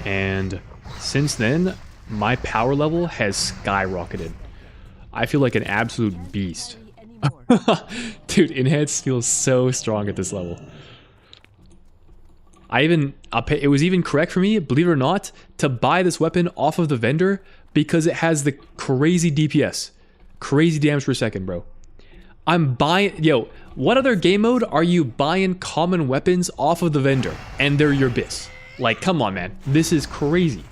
And since then, my power level has skyrocketed. I feel like an absolute beast. Dude, Enhance feels so strong at this level. It was even correct for me, believe it or not, to buy this weapon off of the vendor because it has the crazy DPS. Crazy damage per second, bro. I'm buying... Yo, what other game mode are you buying common weapons off of the vendor and they're your bis? Like, come on, man. This is crazy.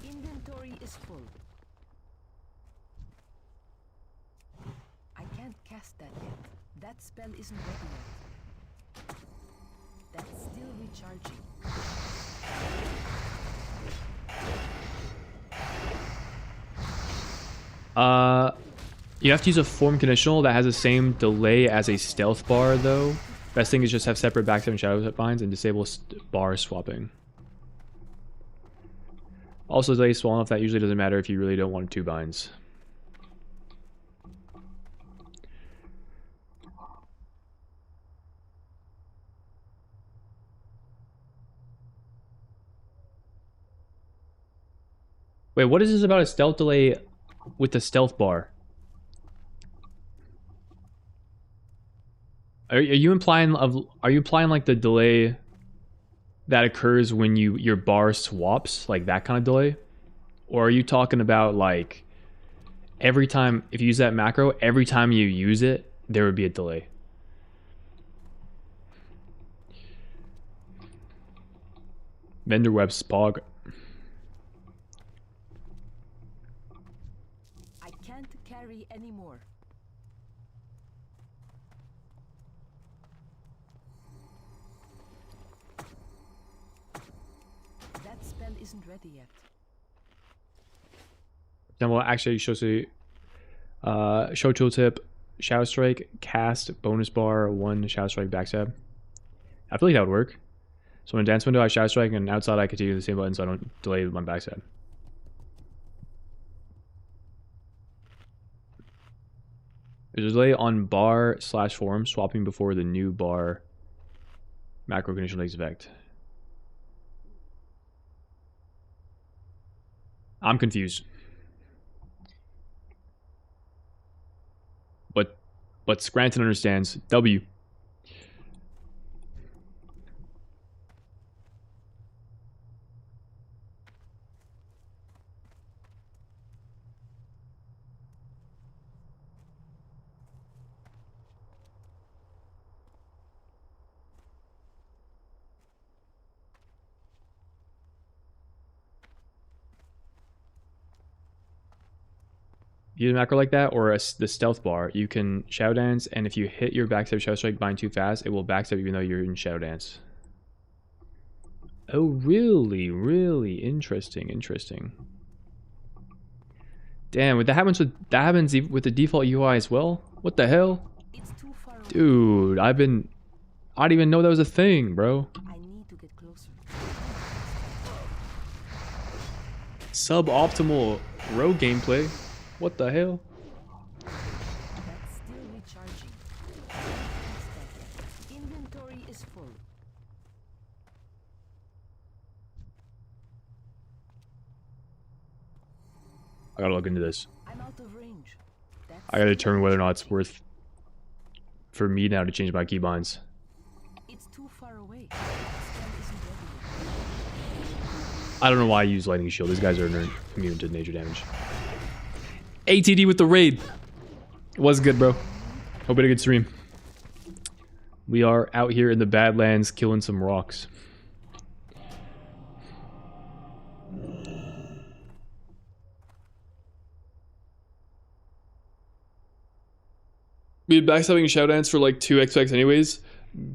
Inventory is full. I can't cast that yet. That spell isn't ready yet. That's still recharging. You have to use a form conditional that has the same delay as a stealth bar, though. Best thing is just have separate backstab and shadow binds and disable bar swapping. Also, delay is small enough that usually doesn't matter if you really don't want two binds. Wait, what is this about a stealth delay with the stealth bar? Are you implying like the delay that occurs when your bar swaps, like that kind of delay? Or are you talking about like every time, if you use that macro, every time you use it, there would be a delay? Vendor web spog. I can't carry anymore. That spell isn't ready yet. Then we'll actually show tooltip, Shadow Strike, cast, bonus bar, 1 Shadow Strike backstab. I feel like that would work. So in dance window I Shadow Strike, and outside I continue the same button so I don't delay my backstab. There's a delay on bar / form swapping before the new bar macro condition takes effect. I'm confused. But Scranton understands. W. use a macro like that, or the stealth bar, you can Shadow Dance, and if you hit your backstab Shadow Strike bind too fast, it will backstab even though you're in Shadow Dance. Oh, really? Really interesting. Interesting. Damn, that happens with the default UI as well? What the hell? It's too far away. Dude, I didn't even know that was a thing, bro. I need to get closer. Suboptimal rogue gameplay. What the hell? That's still recharging. Inventory is full. I gotta look into this. I'm out of range. That's I gotta determine whether or not it's worth for me now to change my keybinds. It's too far away. That spell isn't ready yet. I don't know why I use Lightning Shield. These guys are immune to nature damage. ATD with the raid. It was good, bro. Hope you had a good stream. We are out here in the Badlands killing some rocks. We had backstabbing Shadow Dance for like 2xx anyways.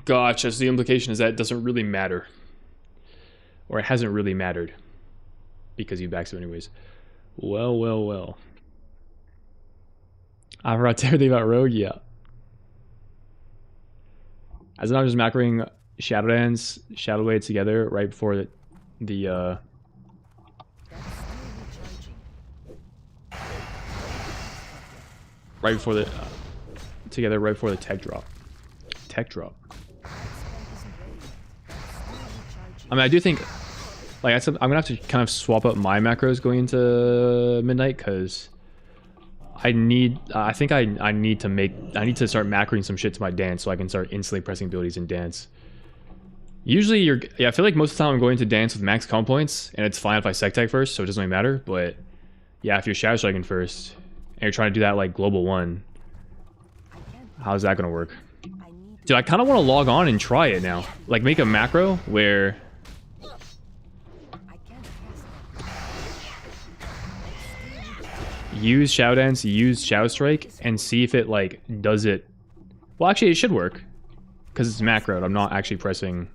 Gotcha, so the implication is that it doesn't really matter. Or it hasn't really mattered. Because you backstab anyways. Well, well, well. I forgot to everything about Rogue, yeah. As long as I'm just macroing Shadow Dance, Shadow Blade together right before the That's still recharging. right before the together right before the tech drop. Tech drop. That spell isn't ready yet. That's still recharging. I mean, I do think like I'm gonna have to kind of swap up my macros going into midnight because I need to start macroing some shit to my dance so I can start instantly pressing abilities in dance. Usually I feel like most of the time I'm going to dance with max comp points and it's fine if I sec tech first, so it doesn't really matter, but yeah, if you're shadow striking first and you're trying to do that like global 1, how's that gonna work? Dude, I kinda wanna log on and try it now. Like make a macro where I can't cast that. use Shadow Dance, use Shadow Strike, and see if it like does it. Well, actually, it should work because it's macroed. I'm not actually pressing.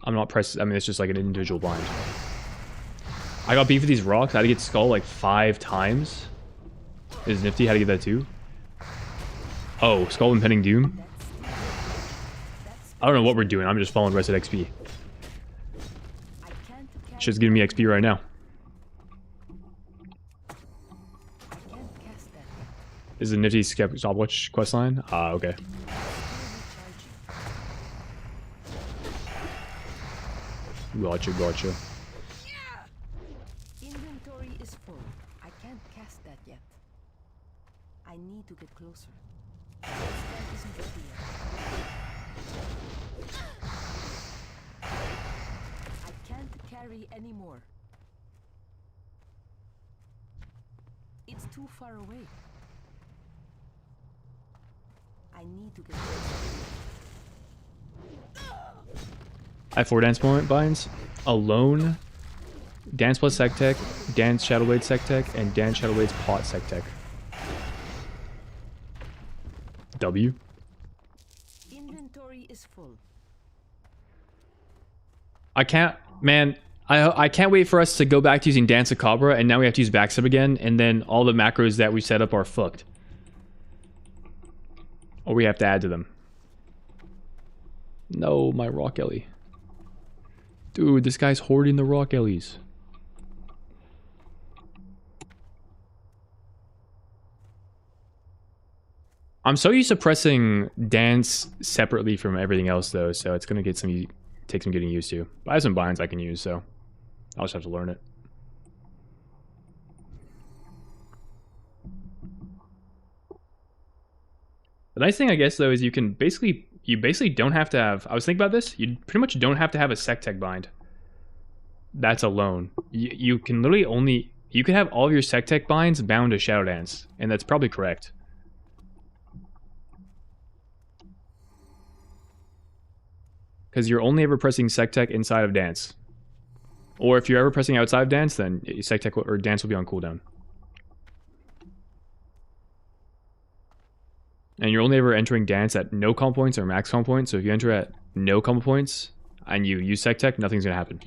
I mean, it's just like an individual blind. I got beef with these rocks. I had to get Skull like 5 times. Is nifty. How to get that too? Oh, Skull Impending Doom. I don't know what we're doing. I'm just following Rested XP. I can't Shit's giving me XP right now. cast that. Is the nifty stopwatch questline? Ah, okay. Gotcha, gotcha. Inventory is full. I can't cast that yet. I need to get closer. That spell isn't ready yet. I can't carry anymore. It's too far away. I need to get closer. I have 4 dance moment binds. Alone, Dance plus Sec Tech, Dance Shadowblade Sec Tech, and Dance Shadowblade's Pot Sec Tech. W. Inventory is full. I can't, man. I can't wait for us to go back to using Dance of Cabra, and now we have to use backstab again, and then all the macros that we set up are fucked. Or we have to add to them. No, my Rock Ellie. Dude, this guy's hoarding the Rock Ellies. I'm so used to pressing Dance separately from everything else though, so it's gonna take some getting used to. But I have some binds I can use, so I'll just have to learn it. The nice thing I guess though is you basically don't have to have, I was thinking about this, you pretty much don't have to have a Sec Tech bind. That's alone. You can literally you could have all of your Sec Tech binds bound to Shadow Dance, and that's probably correct. Because you're only ever pressing Sec Tech inside of Dance. Or if you're ever pressing outside of Dance, then Sec Tech or Dance will be on cooldown. and you're only ever entering dance at no comp points or max comp points. So if you enter at no comp points and you use tech, nothing's gonna happen.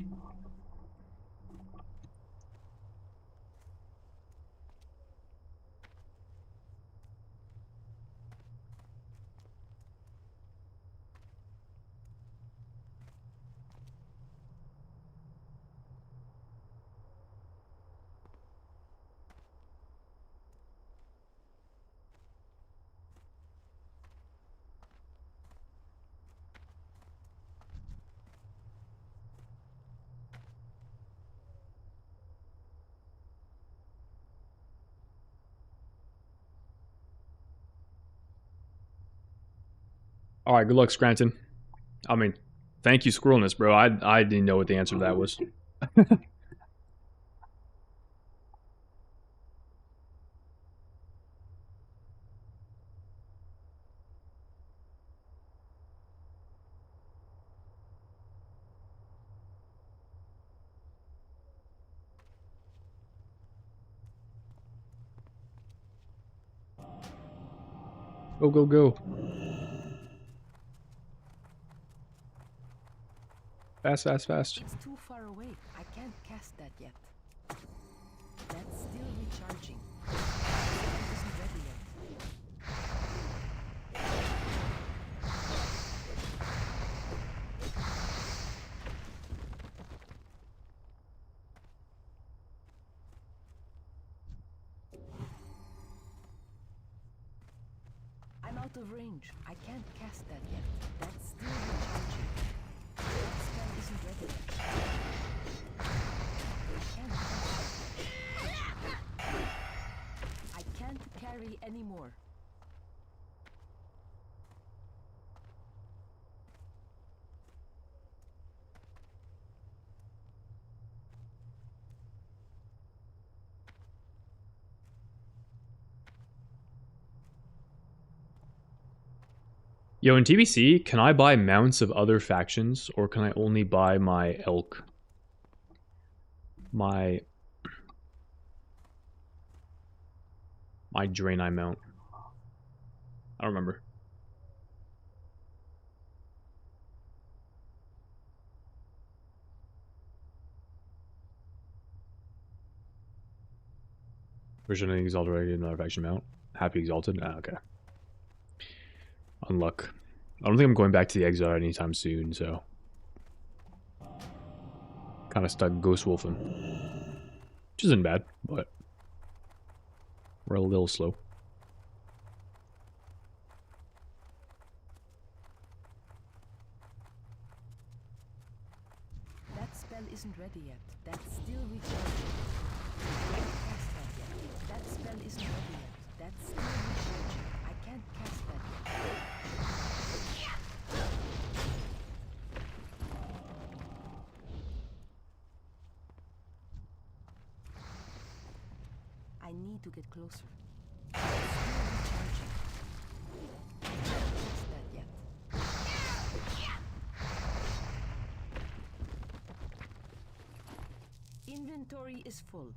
All right, good luck, Scranton. I mean, thank you, Squirrelness, bro. I didn't know what the answer to that was. Go, go, go. Fast, fast, fast. It's too far away. I can't cast that yet. That's still recharging. It isn't ready yet. I'm out of range. I can't cast that yet. That's still recharging. That spell isn't ready yet. I can't carry anymore. Yo, in TBC, can I buy mounts of other factions, or can I only buy my elk? My Draenei mount. I don't remember. Version of Exalted already another faction mount. Happy Exalted? Ah, okay. Unluck. I don't think I'm going back to the Exile anytime soon, so. Kind of stuck Ghost Wolfing. Which isn't bad, but we're a little slow. That spell isn't ready yet. That's still recharging. I can't cast that yet. That spell isn't ready yet. That's still recharging. I can't cast that yet. I need to get closer. It's still recharging. I can't cast that yet. Inventory is full.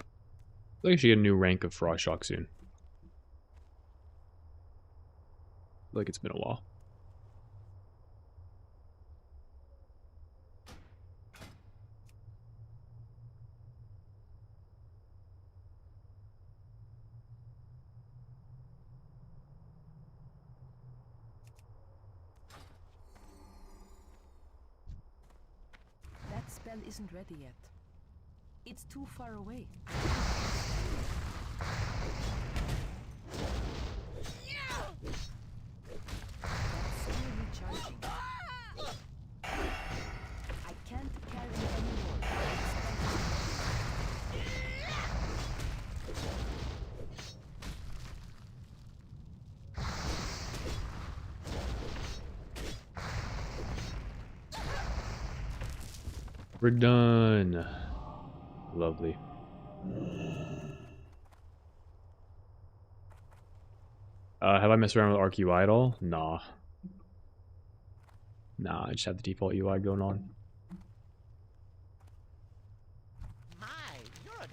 I think I should get a new rank of Frost Shock soon. Like it's been a while. That spell isn't ready yet. It's too far away. That's still recharging. I can't carry anymore. We're done. Lovely. Have I messed around with Arc UI at all? Nah. Nah, I just have the default UI going on.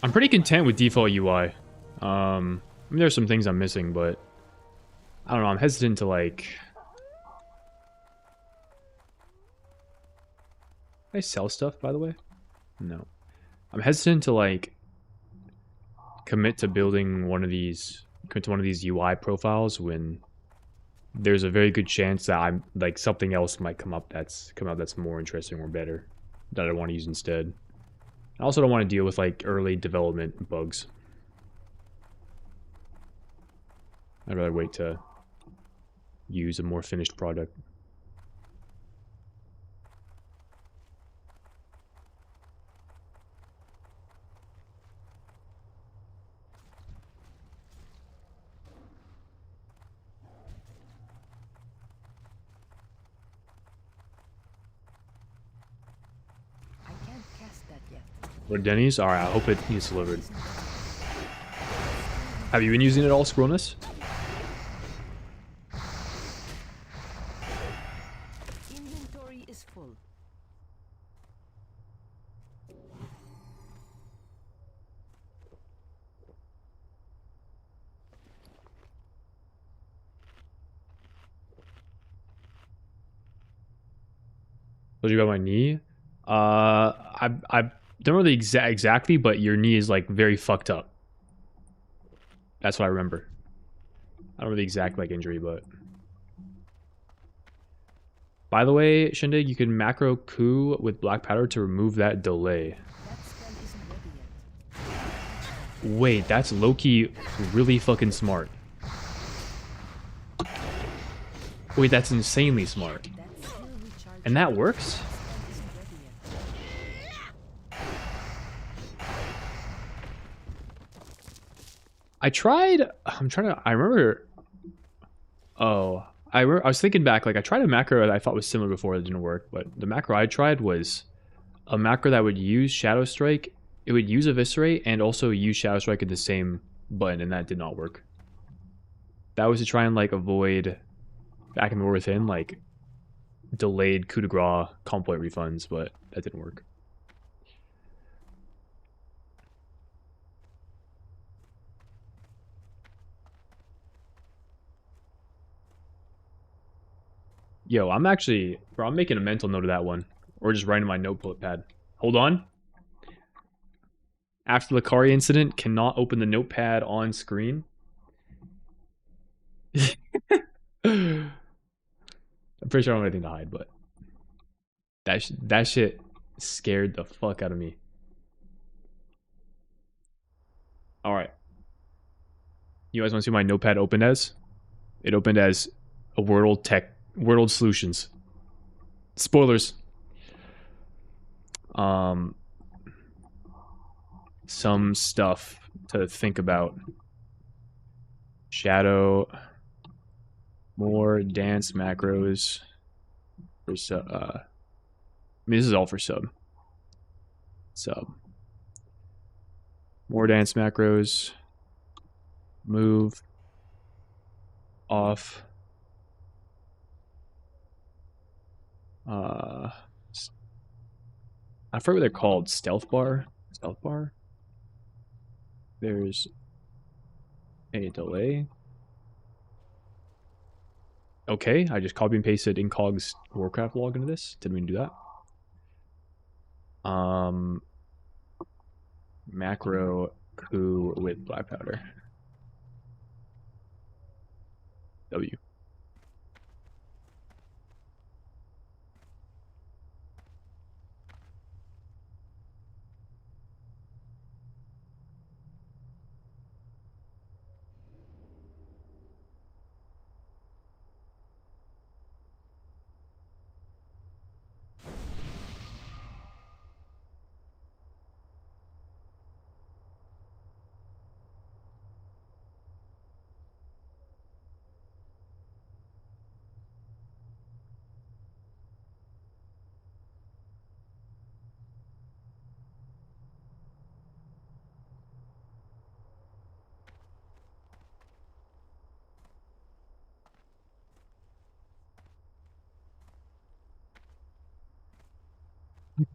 I'm pretty content with default UI. I mean, there's some things I'm missing, but I don't know. I'm hesitant to like. Can I sell stuff, by the way? No. I'm hesitant to like commit to building one of these UI profiles when there's a very good chance that I'm like something else might come out that's more interesting or better that I want to use instead. I also don't want to deal with like early development bugs. I'd rather wait to use a more finished product. I can't cast that yet. Or Denny's? Alright, I hope it gets delivered. Have you been using it all, Scrollness? Inventory is full. Told you about my knee? I don't know the exactly, but your knee is like very fucked up. That's what I remember. I don't know the exact like injury, but. By the way, Shindig, you can macro coup with black powder to remove that delay. That spell isn't ready yet. Wait, that's low-key really fucking smart. Wait, that's insanely smart. That skill recharge And that works? spell isn't ready yet. I tried. I remember. Oh, I was thinking back. Like I tried a macro that I thought was similar before that didn't work. But the macro I tried was a macro that would use Shadow Strike. It would use Eviscerate and also use Shadow Strike at the same button, and that did not work. That was to try and like avoid back in the War Within like delayed coup de grace comp point refunds, but that didn't work. Yo, I'm making a mental note of that one. Or just writing my notepad. Hold on. After the Kari incident, cannot open the notepad on screen. I'm pretty sure I don't have anything to hide, but that shit scared the fuck out of me. Alright. You guys want to see what my notepad opened as? It opened as a Wordle Solutions. Spoilers. Some stuff to think about. Shadow. More dance macros. For I mean, this is all for sub. More dance macros. Move. Off. I forget what they're called. Stealth bar? Stealth bar? There's a delay. Okay, I just copy and pasted Incog's Warcraft log into this. Didn't mean to do that. Macro coup with black powder. W.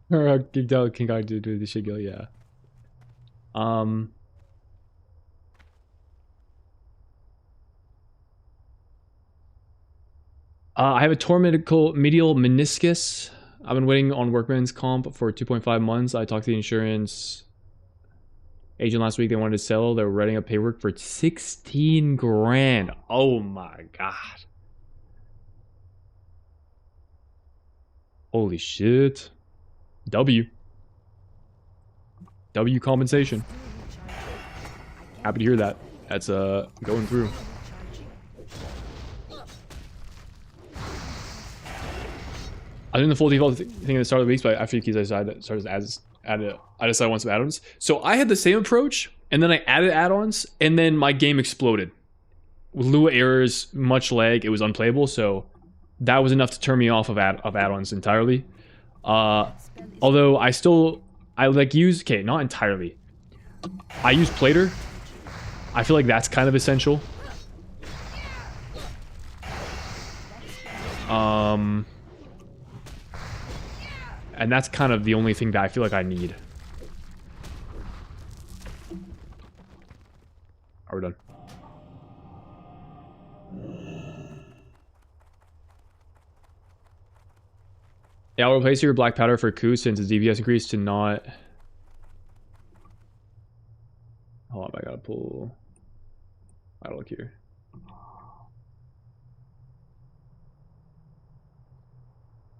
Geeked out King God to do the shit go, yeah. I have a torn medial meniscus. I've been waiting on workman's comp for 2.5 months. I talked to the insurance agent last week. They wanted to sell. They were writing up paperwork for 16 grand. Oh my god. Holy shit. W compensation. Happy to hear that. That's going through. I did the full default thing at the start of the week, but after keys I decided I decided I want some add-ons. So I had the same approach, and then I added add-ons, and then my game exploded. With Lua errors, much lag, it was unplayable, so that was enough to turn me off of add-ons entirely. Although I like use, okay, not entirely. I use Plater. I feel like that's kind of essential. And that's kind of the only thing that I feel like I need. Are we done? Yeah, I'll replace your black powder for coup since its DPS increased to not... Hold on, I gotta pull... I gotta look here.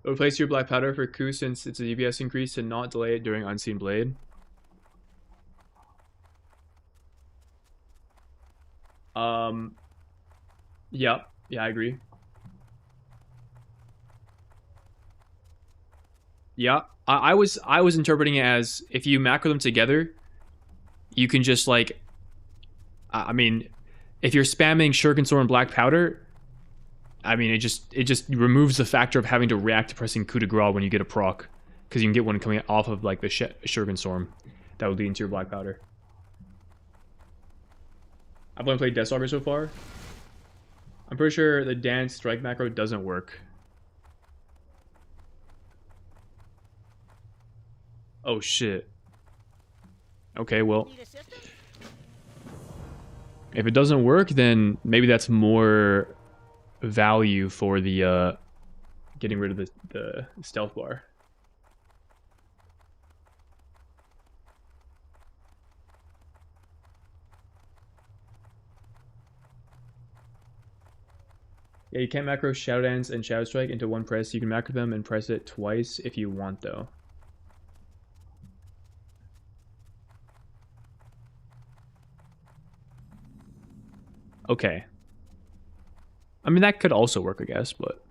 Replace your black powder for coup since it's a DPS increase and not delay it during Unseen Blade. Yeah, I agree. Yeah, I was interpreting it as if you macro them together, you can just like, I mean, if you're spamming Shuriken Sword and black powder, I mean, it just removes the factor of having to react to pressing coup de grace when you get a proc, because you can get one coming off of like the Shuriken Storm that would lead into your black powder. I've only played Death Stalker so far. I'm pretty sure the dance strike macro doesn't work. Oh shit. Okay, well, if it doesn't work, then maybe that's more value for the getting rid of the stealth bar. Yeah, you can't macro Shadow Dance and Shadow Strike into one press. You can macro them and press it twice if you want, though. Okay. I mean, that could also work, I guess, but...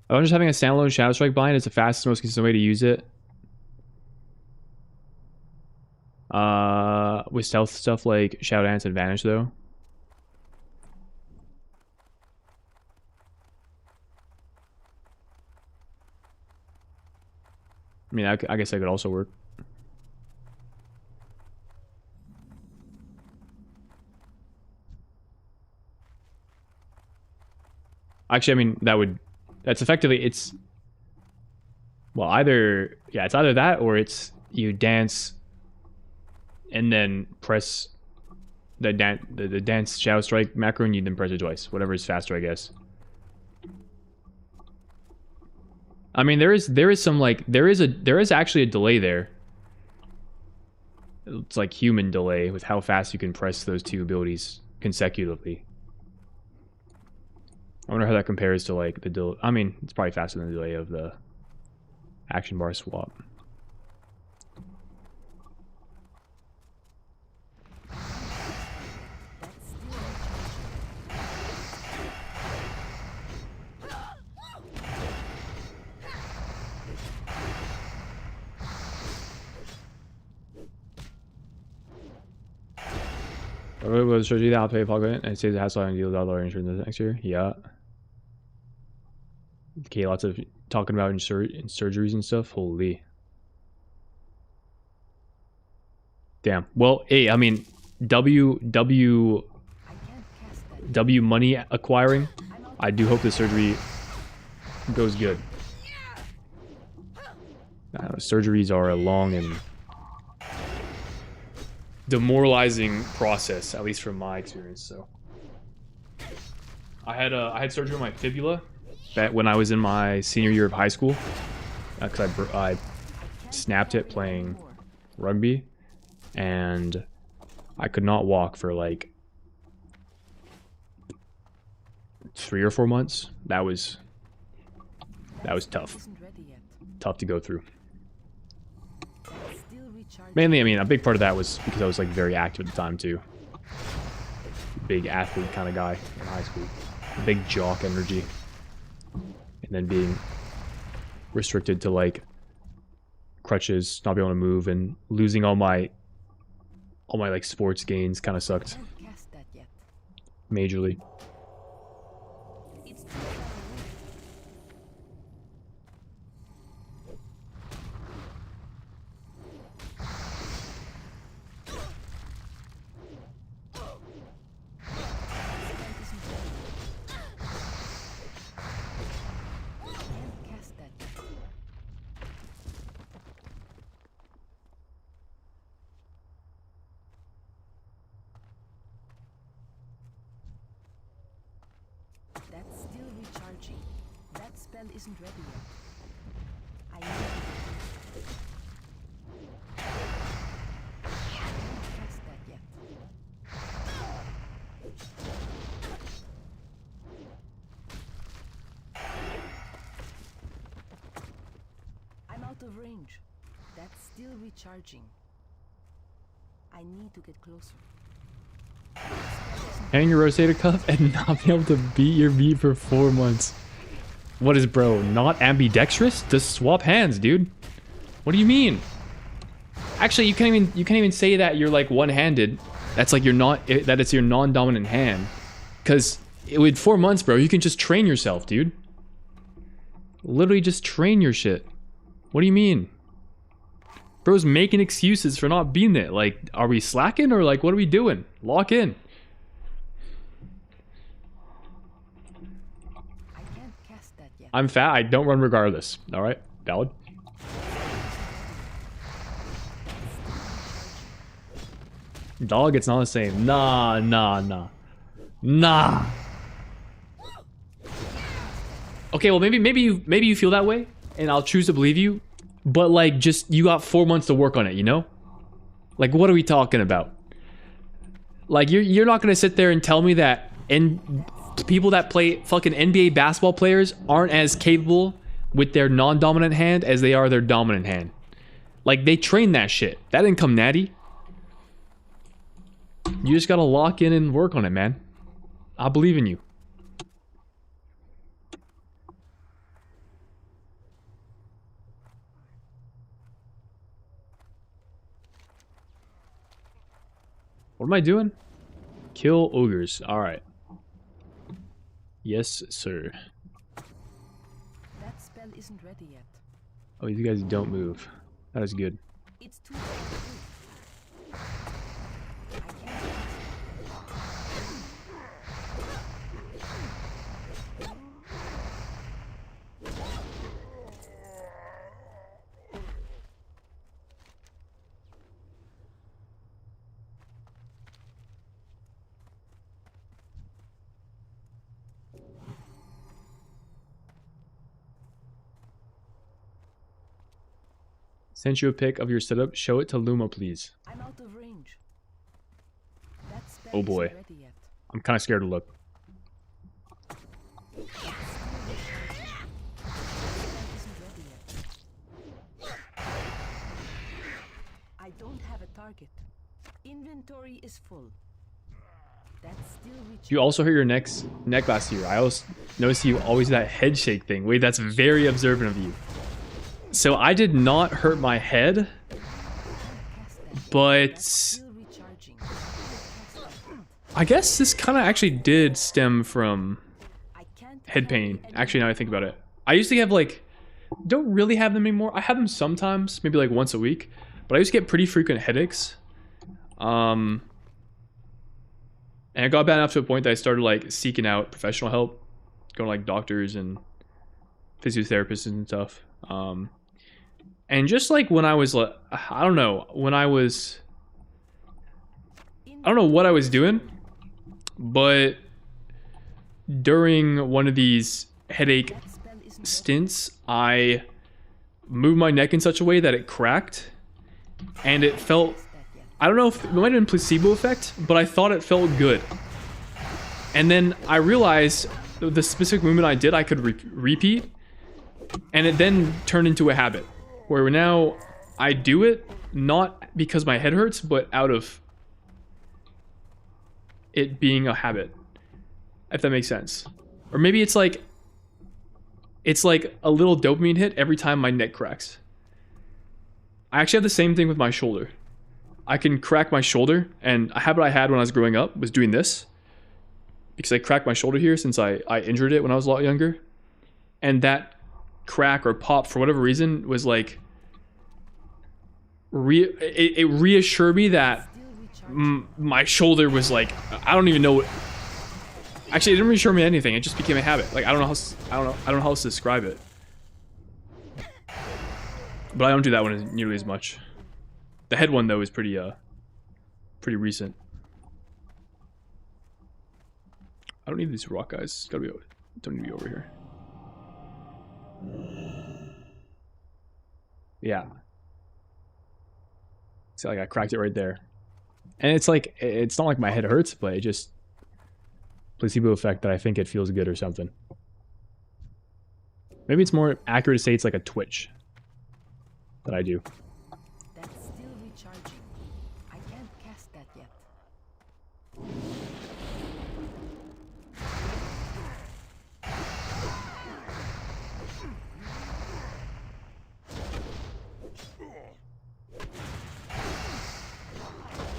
I'm just having a standalone Shadow Strike bind. It's the fastest, most consistent way to use it. With stealth stuff like Shadow Dance and Vanish, though. I mean, I guess that could also work. Actually, I mean, that's effectively, it's, well, either, yeah, it's either that or it's you dance and then press the dance Shadow Strike macro and you then press it twice. Whatever is faster, I guess. I mean, there is some like there is actually a delay there. It's like human delay with how fast you can press those two abilities consecutively. I wonder how that compares to like the delay. I mean, it's probably faster than the delay of the action bar swap. Was strategy that I'll pay pocket and saves the hassle and deal $1 insurance next year? Yeah. Okay, lots of talking about surgeries and stuff. Holy. Damn. Well, hey, I mean, W money acquiring. I do hope the surgery goes good. Surgeries are a long and demoralizing process, at least from my experience. So, I had surgery on my fibula back when I was in my senior year of high school, because I snapped it playing rugby, and I could not walk for like 3 or 4 months. That was tough. Tough to go through. Mainly, I mean, a big part of that was because I was like very active at the time too. Big athlete kind of guy in high school. Big jock energy. And then being restricted to like crutches, not being able to move, and losing all my like sports gains kind of sucked. Majorly. That's still recharging. That spell isn't ready yet. I need I can't cast that yet. I'm out of range. That's still recharging. I need to get closer. Hang your rotator cuff and not be able to beat your beat for 4 months. What is bro? Not ambidextrous? Just swap hands, dude. What do you mean? Actually, you can't even say that you're like one-handed. That's like that it's your non-dominant hand. Cause with 4 months, bro, you can just train yourself, dude. Literally just train your shit. What do you mean? Bro's making excuses for not being it. Like, are we slacking or like what are we doing? Lock in. I'm fat. I don't run regardless. All right, valid. Dog, it's not the same. Nah. Okay, well maybe you feel that way, and I'll choose to believe you. But like, just you got 4 months to work on it, you know? Like, what are we talking about? Like, you're not gonna sit there and tell me that people that play fucking NBA basketball players aren't as capable with their non-dominant hand as they are their dominant hand. Like, they train that shit. That didn't come natty. You just gotta lock in and work on it, man. I believe in you. What am I doing? Kill ogres. Alright. Yes, sir. That spell isn't ready yet. Oh, you guys don't move. That is good. It's too late. Sent you a pic of your setup. Show it to Luma, please. I'm out of range. That spell Oh boy. isn't ready yet. I'm kind of scared to look. I don't have a target. Inventory is full. That's still You also hurt your neck last year. I also noticed you always that head shake thing. Wait, that's very observant of you. So I did not hurt my head, but I guess this kind of actually did stem from head pain. Actually, now I think about it, I used to have like, don't really have them anymore. I have them sometimes, maybe like once a week, but I used to get pretty frequent headaches. And it got bad enough to a point that I started like seeking out professional help, going to like doctors and physiotherapists and stuff. And just like when I was like, I don't know, I don't know what I was doing, but during one of these headache stints, I moved my neck in such a way that it cracked, and it felt, I don't know if it might have been placebo effect, but I thought it felt good. And then I realized the specific movement I did, I could repeat, and it then turned into a habit, where now I do it not because my head hurts, but out of it being a habit, if that makes sense. Or maybe it's like a little dopamine hit every time my neck cracks. I actually have the same thing with my shoulder. I can crack my shoulder, and a habit I had when I was growing up was doing this, because I cracked my shoulder here since I injured it when I was a lot younger. And that crack or pop, for whatever reason, was like it reassured me that my shoulder was like, I don't even know what, actually it didn't reassure me anything. It just became a habit. Like I don't know how else to describe it. But I don't do that one nearly as much. The head one though is pretty recent. I don't need these rock guys. Don't need to be over here. Yeah. See, like I cracked it right there. And it's like, it's not like my head hurts, but it just placebo effect that I think it feels good or something. Maybe it's more accurate to say it's like a twitch that I do. That's still recharging. I can't cast that yet.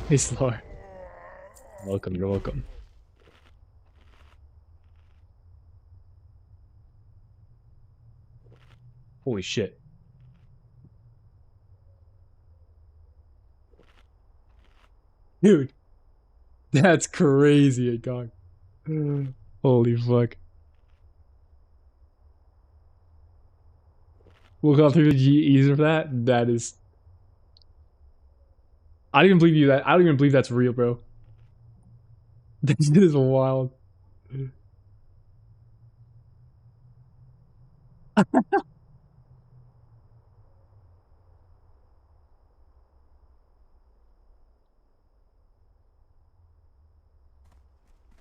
Hey, Slower. Welcome, you're welcome. Holy shit. Dude. That's crazy, dog. Holy fuck. We'll go through the GEs for that. That is... I don't even believe you that. I don't even believe that's real, bro. This shit is wild.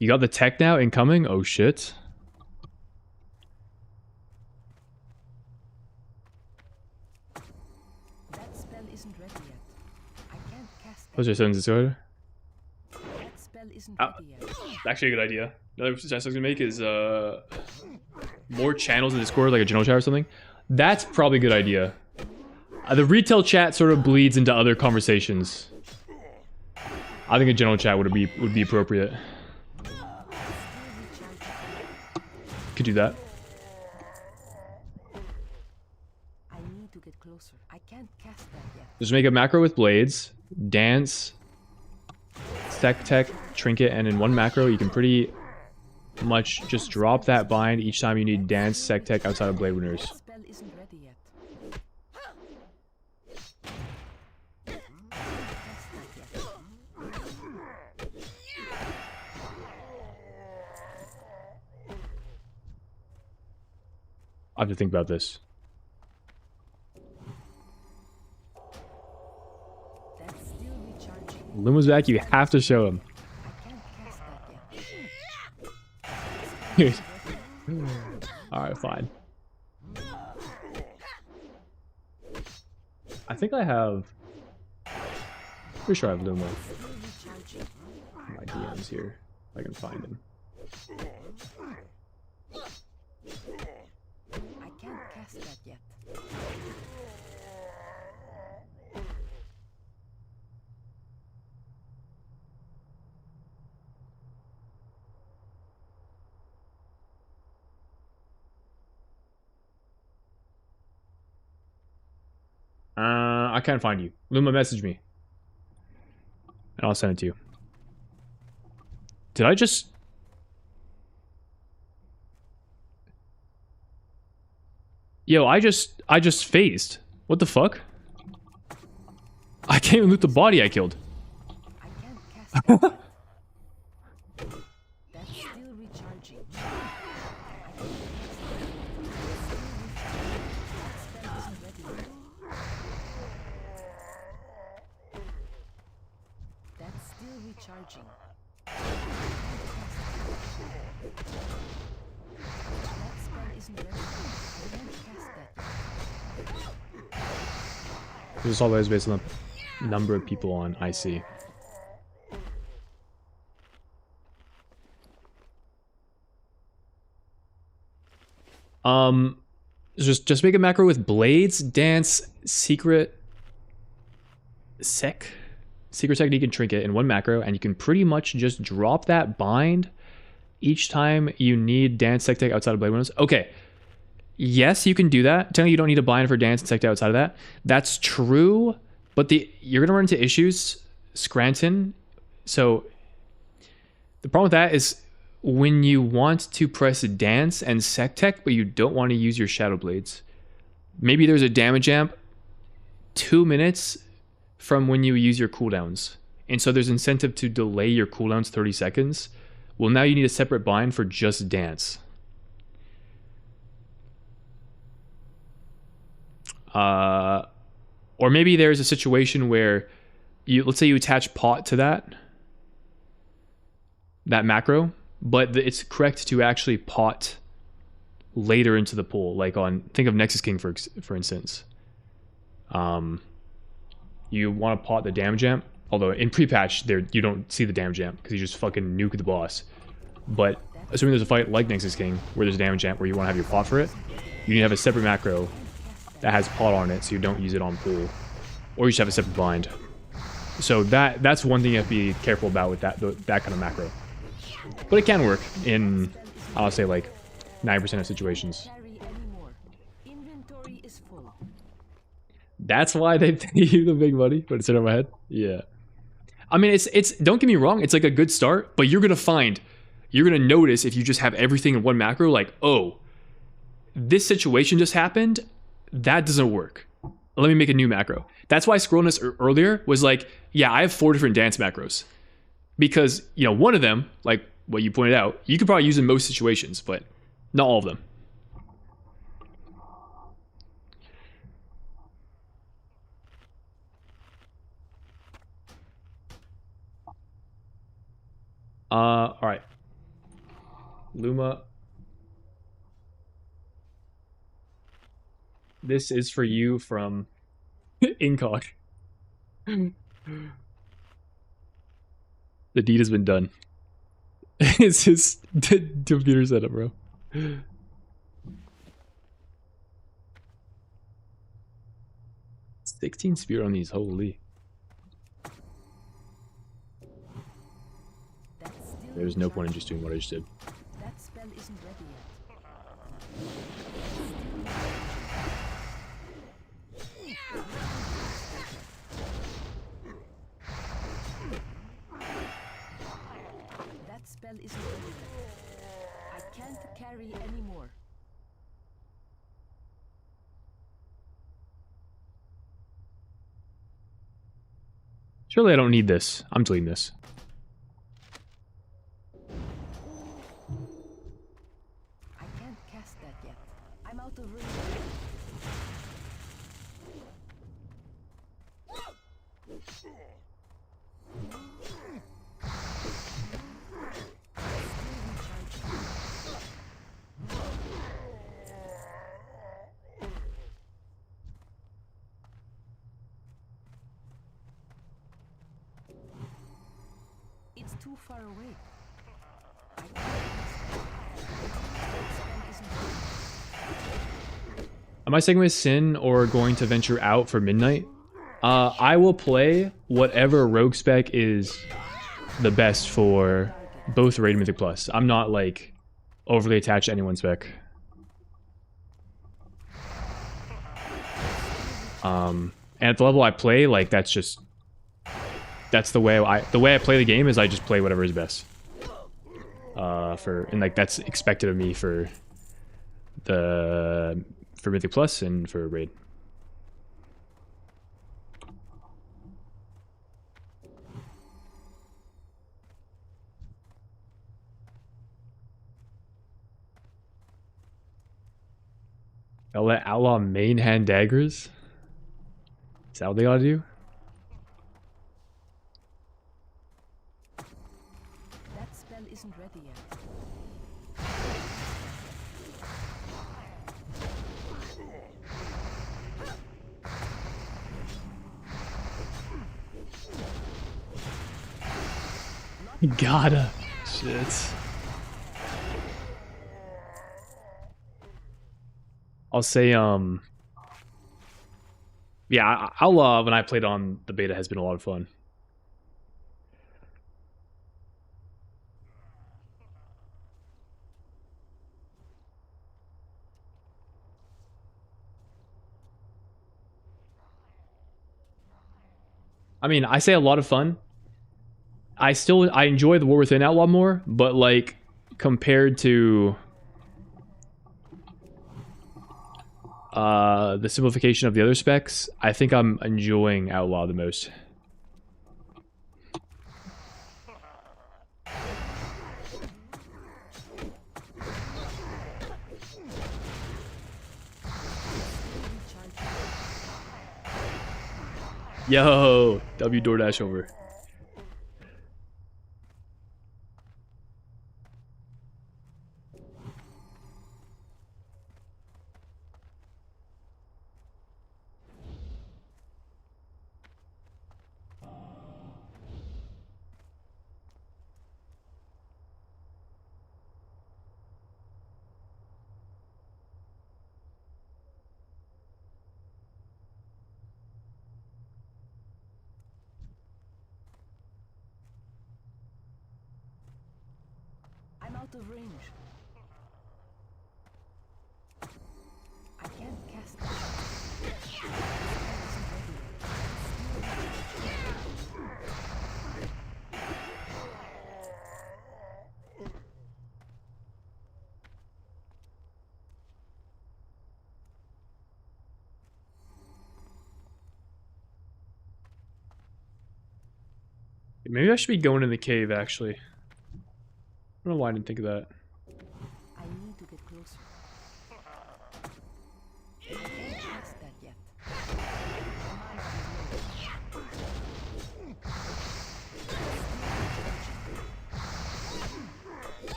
You got the tech now incoming? Oh shit. That spell isn't ready yet. I can't cast that. What's your son's disorder? That spell isn't ready yet. Actually a good idea. Another suggestion I was gonna make is more channels in Discord, like a general chat or something. That's probably a good idea. The retail chat sort of bleeds into other conversations. I think a general chat would be appropriate. Could do that. I need to get closer. I can't cast that yet. Just make a macro with blades, dance, stack tech, trinket, and in one macro you can pretty much just drop that bind each time you need dance, sec tech outside of blade winners. That spell isn't ready yet. I have to think about this. That's still recharging. Luma's back, you have to show him. I can't cast that yet. Alright, fine. I think I have... Pretty sure I have Luma. My DM's here. If I can find him. I can't cast that yet. I can't find you. Luma, message me. and I'll send it to you. Did I just... Yo, I just phased. What the fuck? I can't even loot the body I killed. I can't cast that. That's still recharging. I can't cast that. That spell isn't ready yet. That's still recharging. That spell isn't ready. I can't cast that. This is always based on the number of people on IC. Just make a macro with blades, dance, secret technique and trinket in one macro, and you can pretty much just drop that bind each time you need dance sec tech outside of blade windows. Okay. Yes, you can do that. Technically, you don't need a bind for dance and sec tech outside of that. That's true, but you're gonna run into issues, Scranton. So the problem with that is when you want to press dance and sec tech, but you don't want to use your shadow blades. Maybe there's a damage amp 2 minutes from when you use your cooldowns. And so there's incentive to delay your cooldowns 30 seconds. Well, now you need a separate bind for just dance. Or maybe there's a situation where let's say you attach pot to that macro, but it's correct to actually pot later into the pool, like think of Nexus King for instance. You want to pot the damage amp, although in pre-patch you don't see the damage amp because you just fucking nuke the boss. But assuming there's a fight like Nexus King where there's a damage amp where you want to have your pot for it, you need to have a separate macro that has pot on it so you don't use it on pool, or you should have a separate bind. So that's one thing you have to be careful about with that kind of macro. But it can work in, I'll say, like 90% of situations. Inventory is full. That's why they pay you the big money. But it's in my head. Yeah. I mean, it's don't get me wrong, it's like a good start, but you're gonna notice if you just have everything in one macro, like, oh, this situation just happened. That doesn't work. Let me make a new macro. That's why Scrollness earlier was like, yeah, I have 4 different dance macros. Because, one of them, like what you pointed out, you could probably use in most situations, but not all of them. All right. Luma. This is for you from Incog. The deed has been done. It's his computer setup, bro. 16 spear on these, holy. There's no point in just doing what I just did. That spell isn't ready yet. That spell isn't ready yet. I can't carry anymore. Surely I don't need this. I'm deleting this. I can't cast that yet. I'm out of range. It's too far away. I can't cast that. Am I sticking with Sin or going to venture out for midnight? I will play whatever rogue spec is the best for both Raid and Mythic Plus. I'm not like overly attached to any one spec. And at the level I play, like that's just that's the way I play the game is I just play whatever is best. And like that's expected of me for Mythic Plus and for Raid. I'll let Outlaw main hand daggers? Is that what they gotta do? That spell isn't ready yet. Gotta. Shit. I'll say, yeah, Outlaw, when I played on the beta, has been a lot of fun. I mean, I say a lot of fun. I enjoy the War Within Outlaw more, but like compared to the simplification of the other specs, I think I'm enjoying Outlaw the most. Yo, W DoorDash over. I'm out of range. I can't cast that. Maybe I should be going in the cave, actually. I don't know why I didn't think of that. I need to get closer. I can't cast that yet.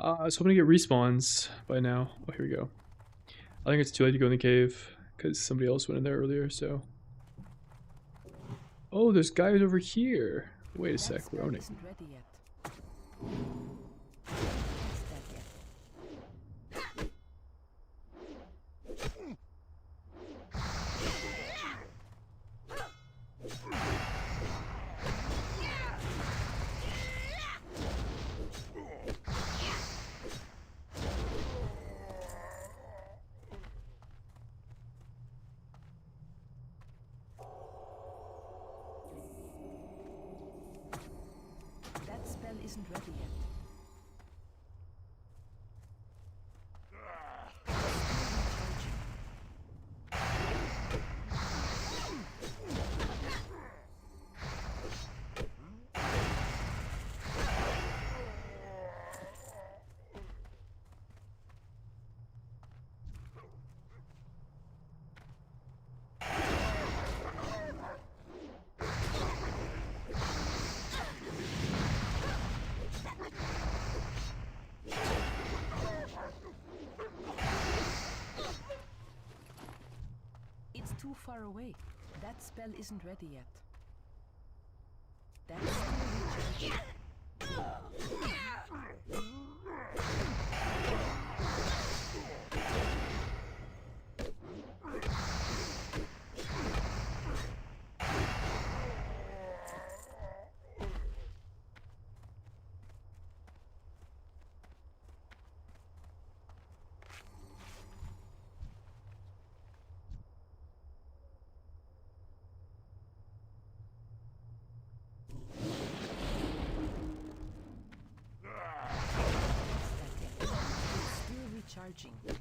I was hoping to get respawns by now. Oh, here we go. I think it's too late to go in the cave because somebody else went in there earlier, so. Oh, there's guys over here. Wait a sec, we're owning. Isn't ready yet. That spell isn't ready yet. far away. That spell isn't ready yet. That's still recharging. Charging.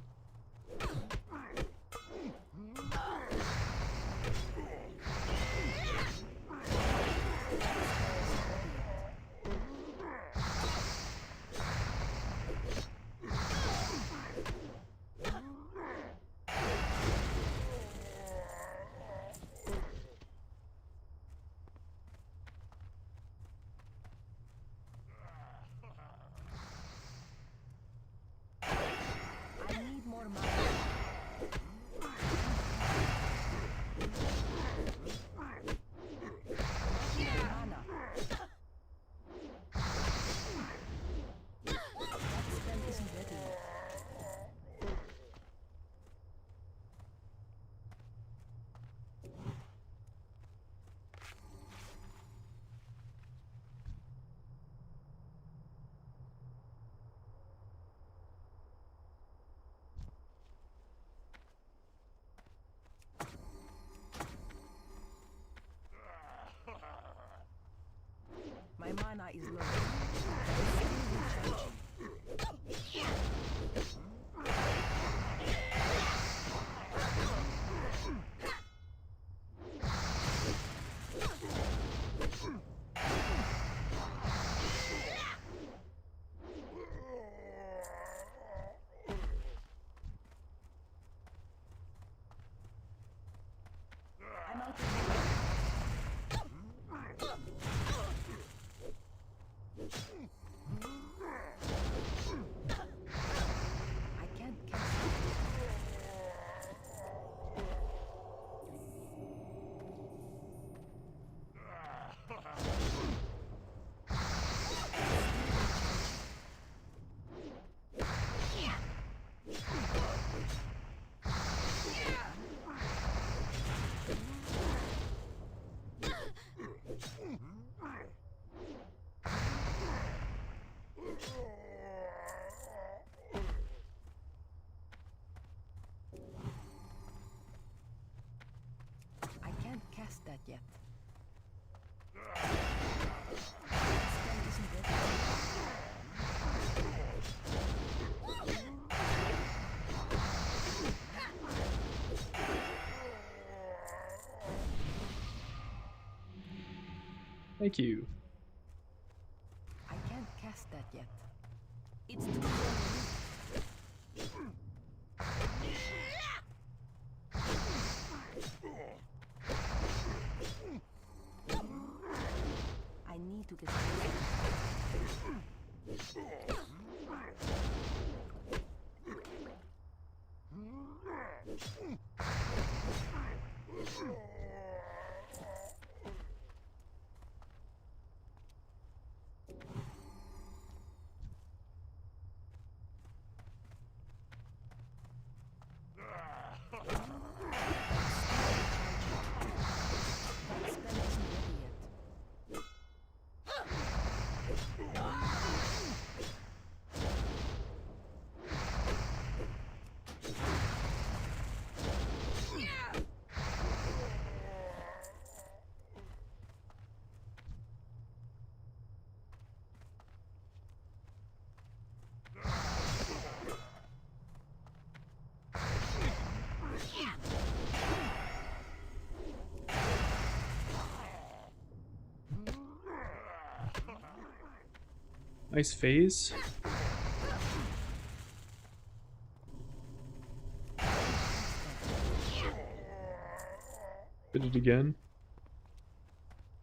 My mana is low. I'm out of I can't catch I can't cast that yet. Spell isn't ready. Thank you. I can't cast that yet. It's too early. I need to get that spell isn't ready yet. Nice phase. Did it again.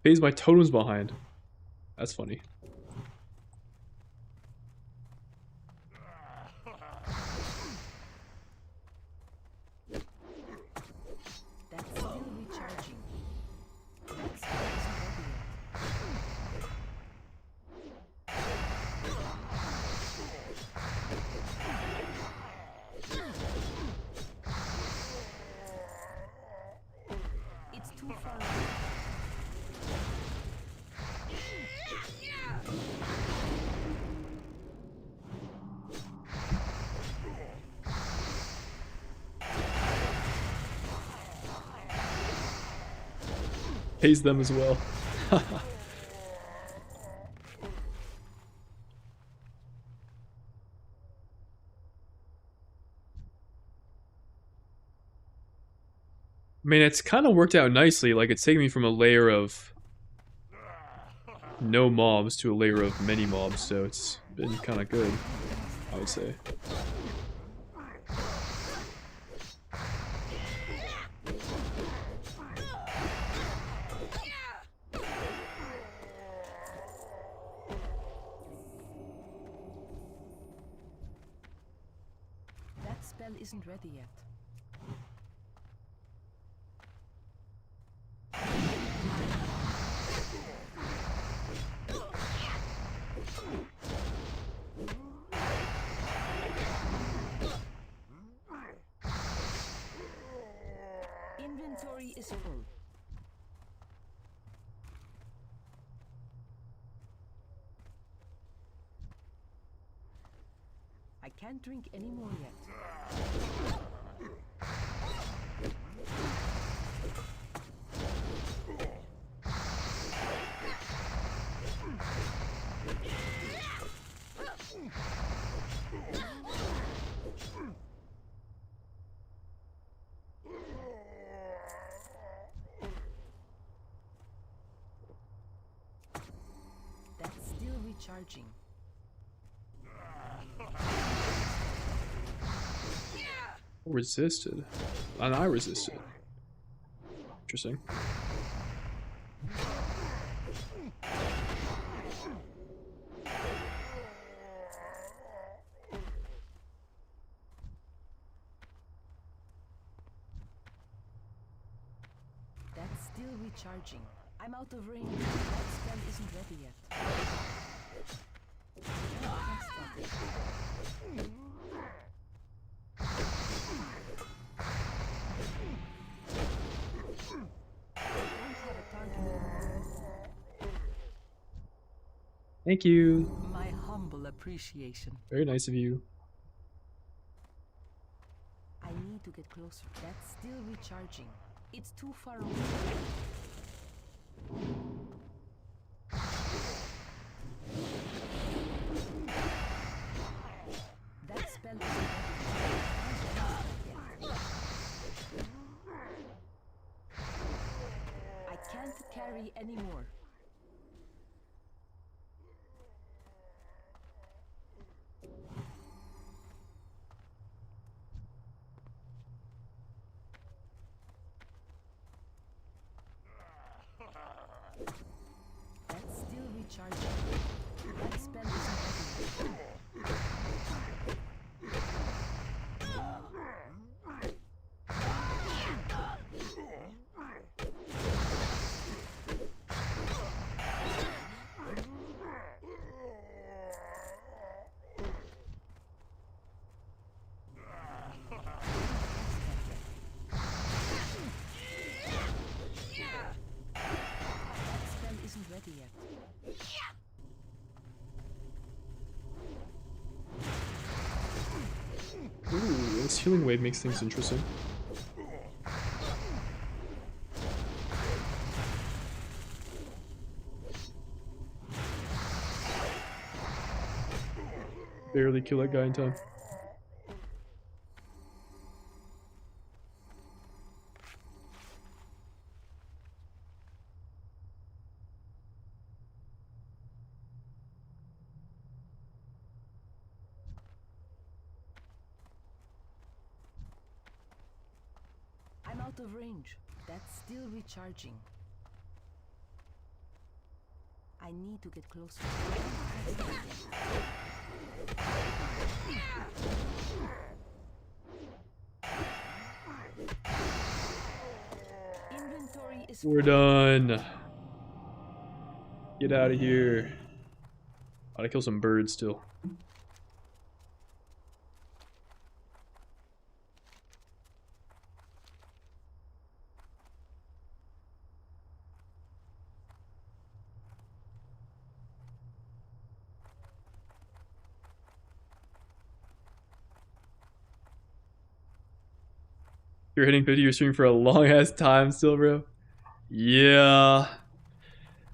Phase, my totem's behind. That's funny. That's still pays them as well. I mean, it's kind of worked out nicely. Like, it's taken me from a layer of no mobs to a layer of many mobs, so it's been kind of good, I would say. That spell isn't ready yet. Inventory is full. I can't drink any more yet. That's still recharging. Resisted. And I resisted. Interesting. That's still recharging. I'm out of range. That spell isn't ready yet. Can't cast that. Don't have a target. Thank you. My humble appreciation. Very nice of you. I need to get closer. That's still recharging. It's too far away. That spell is I can't carry anymore. That's still recharging. That spell is ready. That spell isn't ready yet. Ooh, this healing wave makes things interesting. Barely kill that guy in time. I'm out of range. That's still recharging. I need to get closer. Inventory is We're done. Get out of here. Gotta kill some birds still. You're hitting 50, you're streaming for a long ass time still, bro. Yeah.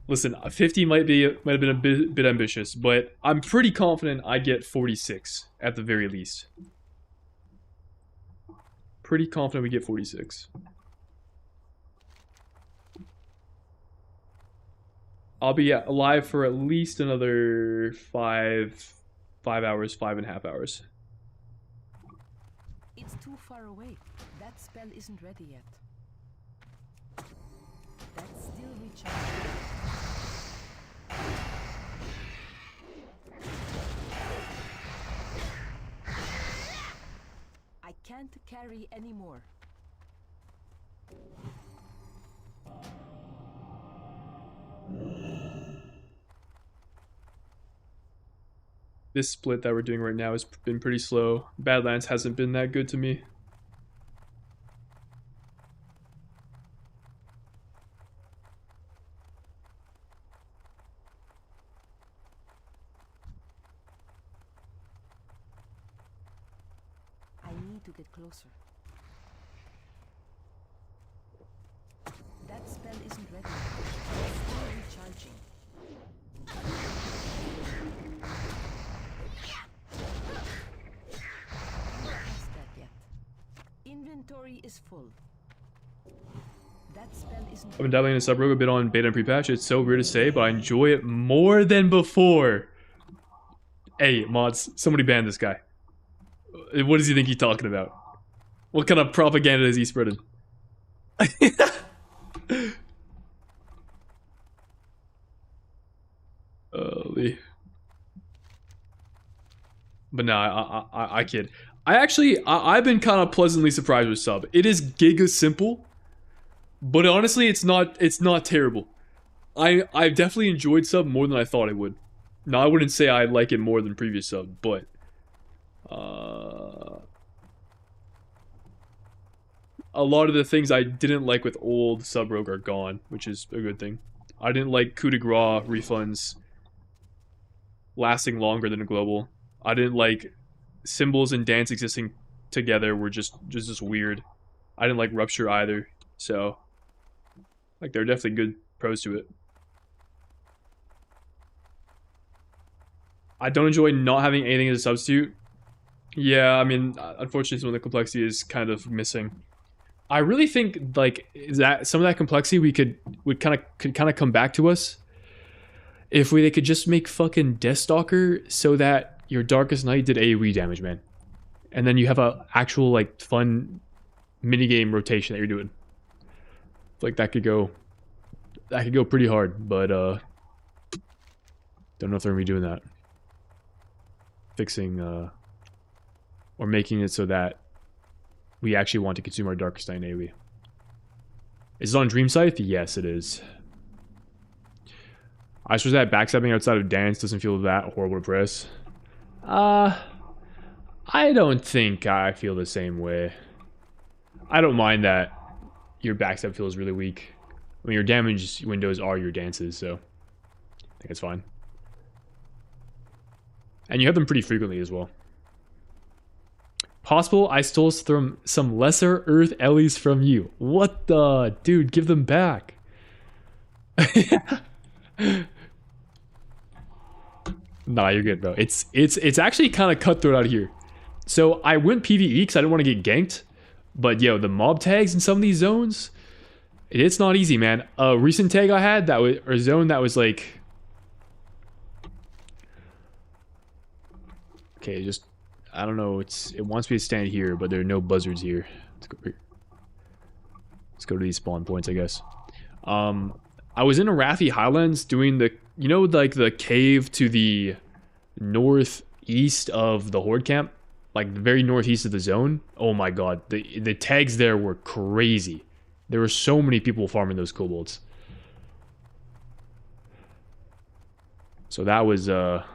Listen, 50 might have been a bit ambitious, but I'm pretty confident I get 46 at the very least. Pretty confident we get 46. I'll be alive for at least another 5 hours, 5.5 hours. It's too far away. That spell isn't ready yet. That's still recharging. I can't carry anymore. This split that we're doing right now has been pretty slow. Badlands hasn't been that good to me. I need to get closer. That spell isn't ready. It's still recharging. Inventory is full. That spell isn't. I've been dabbling in a sub-rogue a bit on beta and pre-patch. It's so weird to say, but I enjoy it more than before. Hey, mods, somebody ban this guy. What does he think he's talking about? What kind of propaganda is he spreading? Holy. But nah, I kid. I've been kind of pleasantly surprised with sub. It is giga simple, but honestly, it's not terrible. I've definitely enjoyed sub more than I thought I would. Now, I wouldn't say I like it more than previous sub, but a lot of the things I didn't like with old sub rogue are gone, which is a good thing. I didn't like coup de grace refunds lasting longer than a global. I didn't like symbols and dance existing together were just weird. I didn't like rupture either, so like there are definitely good pros to it. I don't enjoy not having anything as a substitute. Yeah, I mean, unfortunately, some of the complexity is kind of missing. I really think like that some of that complexity would kind of come back to us if they could just make fucking Deathstalker so that your Darkest Night did AoE damage, man, and then you have a actual like fun minigame rotation that you're doing. Like that could go pretty hard, but don't know if they're gonna be doing that. Fixing or making it so that we actually want to consume our Darkest Night in AoE. Is it on Dream Scythe? Yes, it is. I suppose that backstabbing outside of dance doesn't feel that horrible to press. I don't think I feel the same way. I don't mind that your backstab feels really weak. I mean, your damage windows are your dances, so I think it's fine. And you have them pretty frequently as well. Possible I stole some lesser Earth Ellies from you. What the? Dude, give them back. Nah, you're good, bro. It's actually kind of cutthroat out here. So I went PvE because I didn't want to get ganked. But yo, the mob tags in some of these zones, it's not easy, man. A recent tag I had that was, or zone that was like, okay, just I don't know. It wants me to stand here, but there are no buzzards here. Let's go here. Let's go to these spawn points, I guess. I was in Arathi Highlands doing the, you know, like the cave to the northeast of the Horde camp, like the very northeast of the zone. Oh my god, the tags there were crazy. There were so many people farming those kobolds. So that was a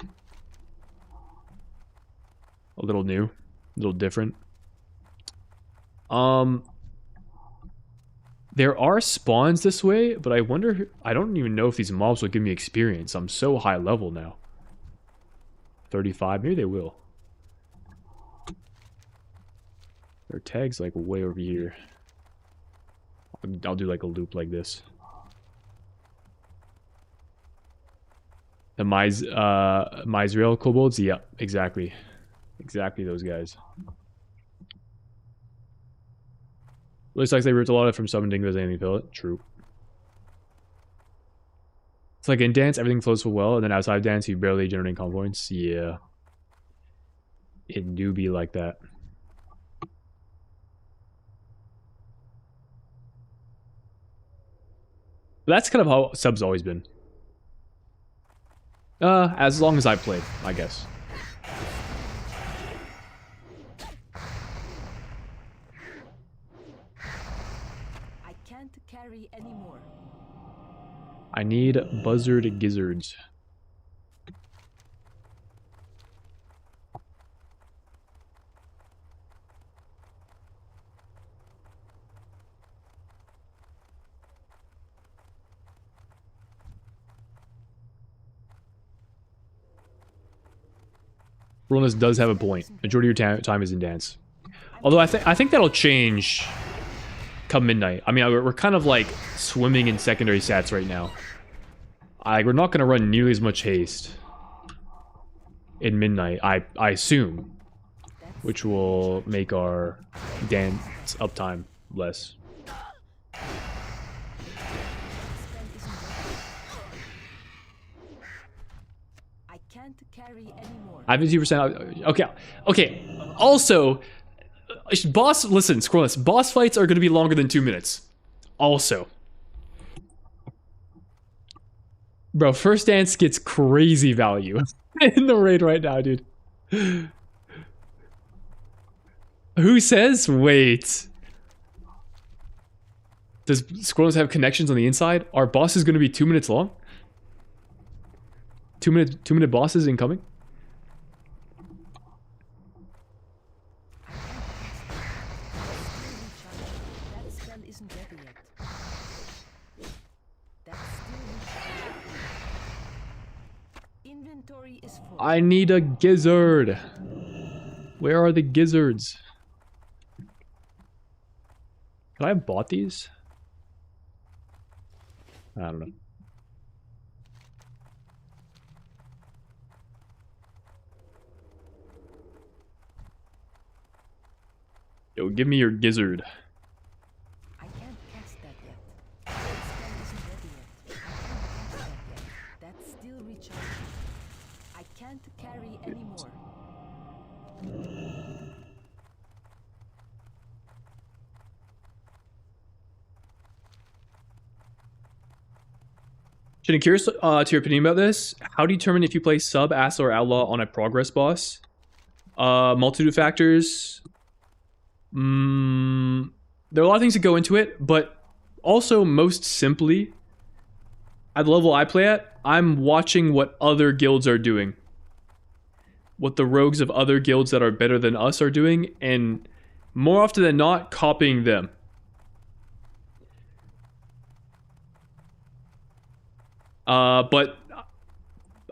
little new, a little different. There are spawns this way, but I wonder, I don't even know if these mobs will give me experience. I'm so high level now. 35, maybe they will. There are tags like way over here. I'll do like a loop like this. The Misrael kobolds? Yeah, exactly. Exactly those guys. Looks like they ripped a lot of it from summoning because anything fill it. True. It's like in dance, everything flows so well, and then outside dance, you barely generate comp points. Yeah. It do be like that. But that's kind of how sub's always been. As long as I've played, I guess. I can't carry anymore. I need buzzard gizzards. Ronas does have a point. Majority of your time is in dance. Although I think that'll change come midnight. I mean, we're kind of like swimming in secondary stats right now. We're not going to run nearly as much haste in midnight, I assume, which will make our dance uptime less. I can't carry anymore. I have 50%. Okay. Also, listen, scroll this. Boss fights are going to be longer than 2 minutes. Also. Bro, first dance gets crazy value in the raid right now, dude. Who says? Wait. Does Scrolls have connections on the inside? Are bosses going to be 2 minutes long? 2 minute bosses incoming? That spell isn't ready yet. That's still inventory is full. I need a gizzard. Where are the gizzards? Could I have bought these? I don't know. Yo, give me your gizzard. I can't cast that yet. That spell isn't ready yet. I can't cast that yet. That's still recharging. I can't carry anymore. Shin, curious to your opinion about this. How do you determine if you play sub, ass, or outlaw on a progress boss? Multitude of factors. There are a lot of things that go into it, but also most simply, at the level I play at, I'm watching what other guilds are doing. What the rogues of other guilds that are better than us are doing, and more often than not, copying them. But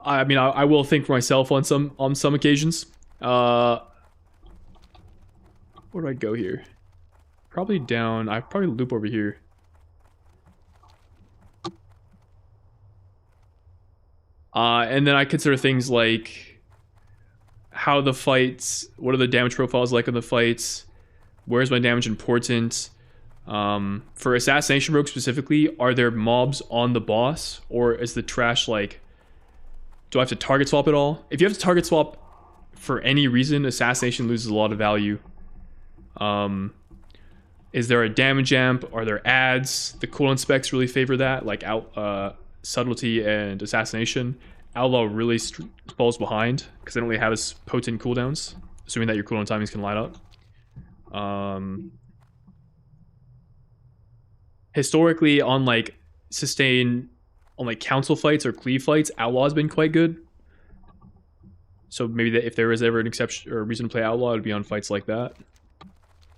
I mean, I will think for myself on some occasions. Where do I go here? Probably down. I probably loop over here. And then I consider things like how the fights, what are the damage profiles like on the fights? Where's my damage important? For assassination rogue specifically, are there mobs on the boss, or is the trash like, do I have to target swap at all? If you have to target swap for any reason, assassination loses a lot of value. Is there a damage amp? Are there ads? The cooldown specs really favor that, like subtlety and assassination. Outlaw really falls behind because they don't really have as potent cooldowns, assuming that your cooldown timings can line up. Historically, on like sustain, on like council fights or cleave fights, Outlaw has been quite good. So maybe if there is ever an exception or a reason to play Outlaw, it would be on fights like that.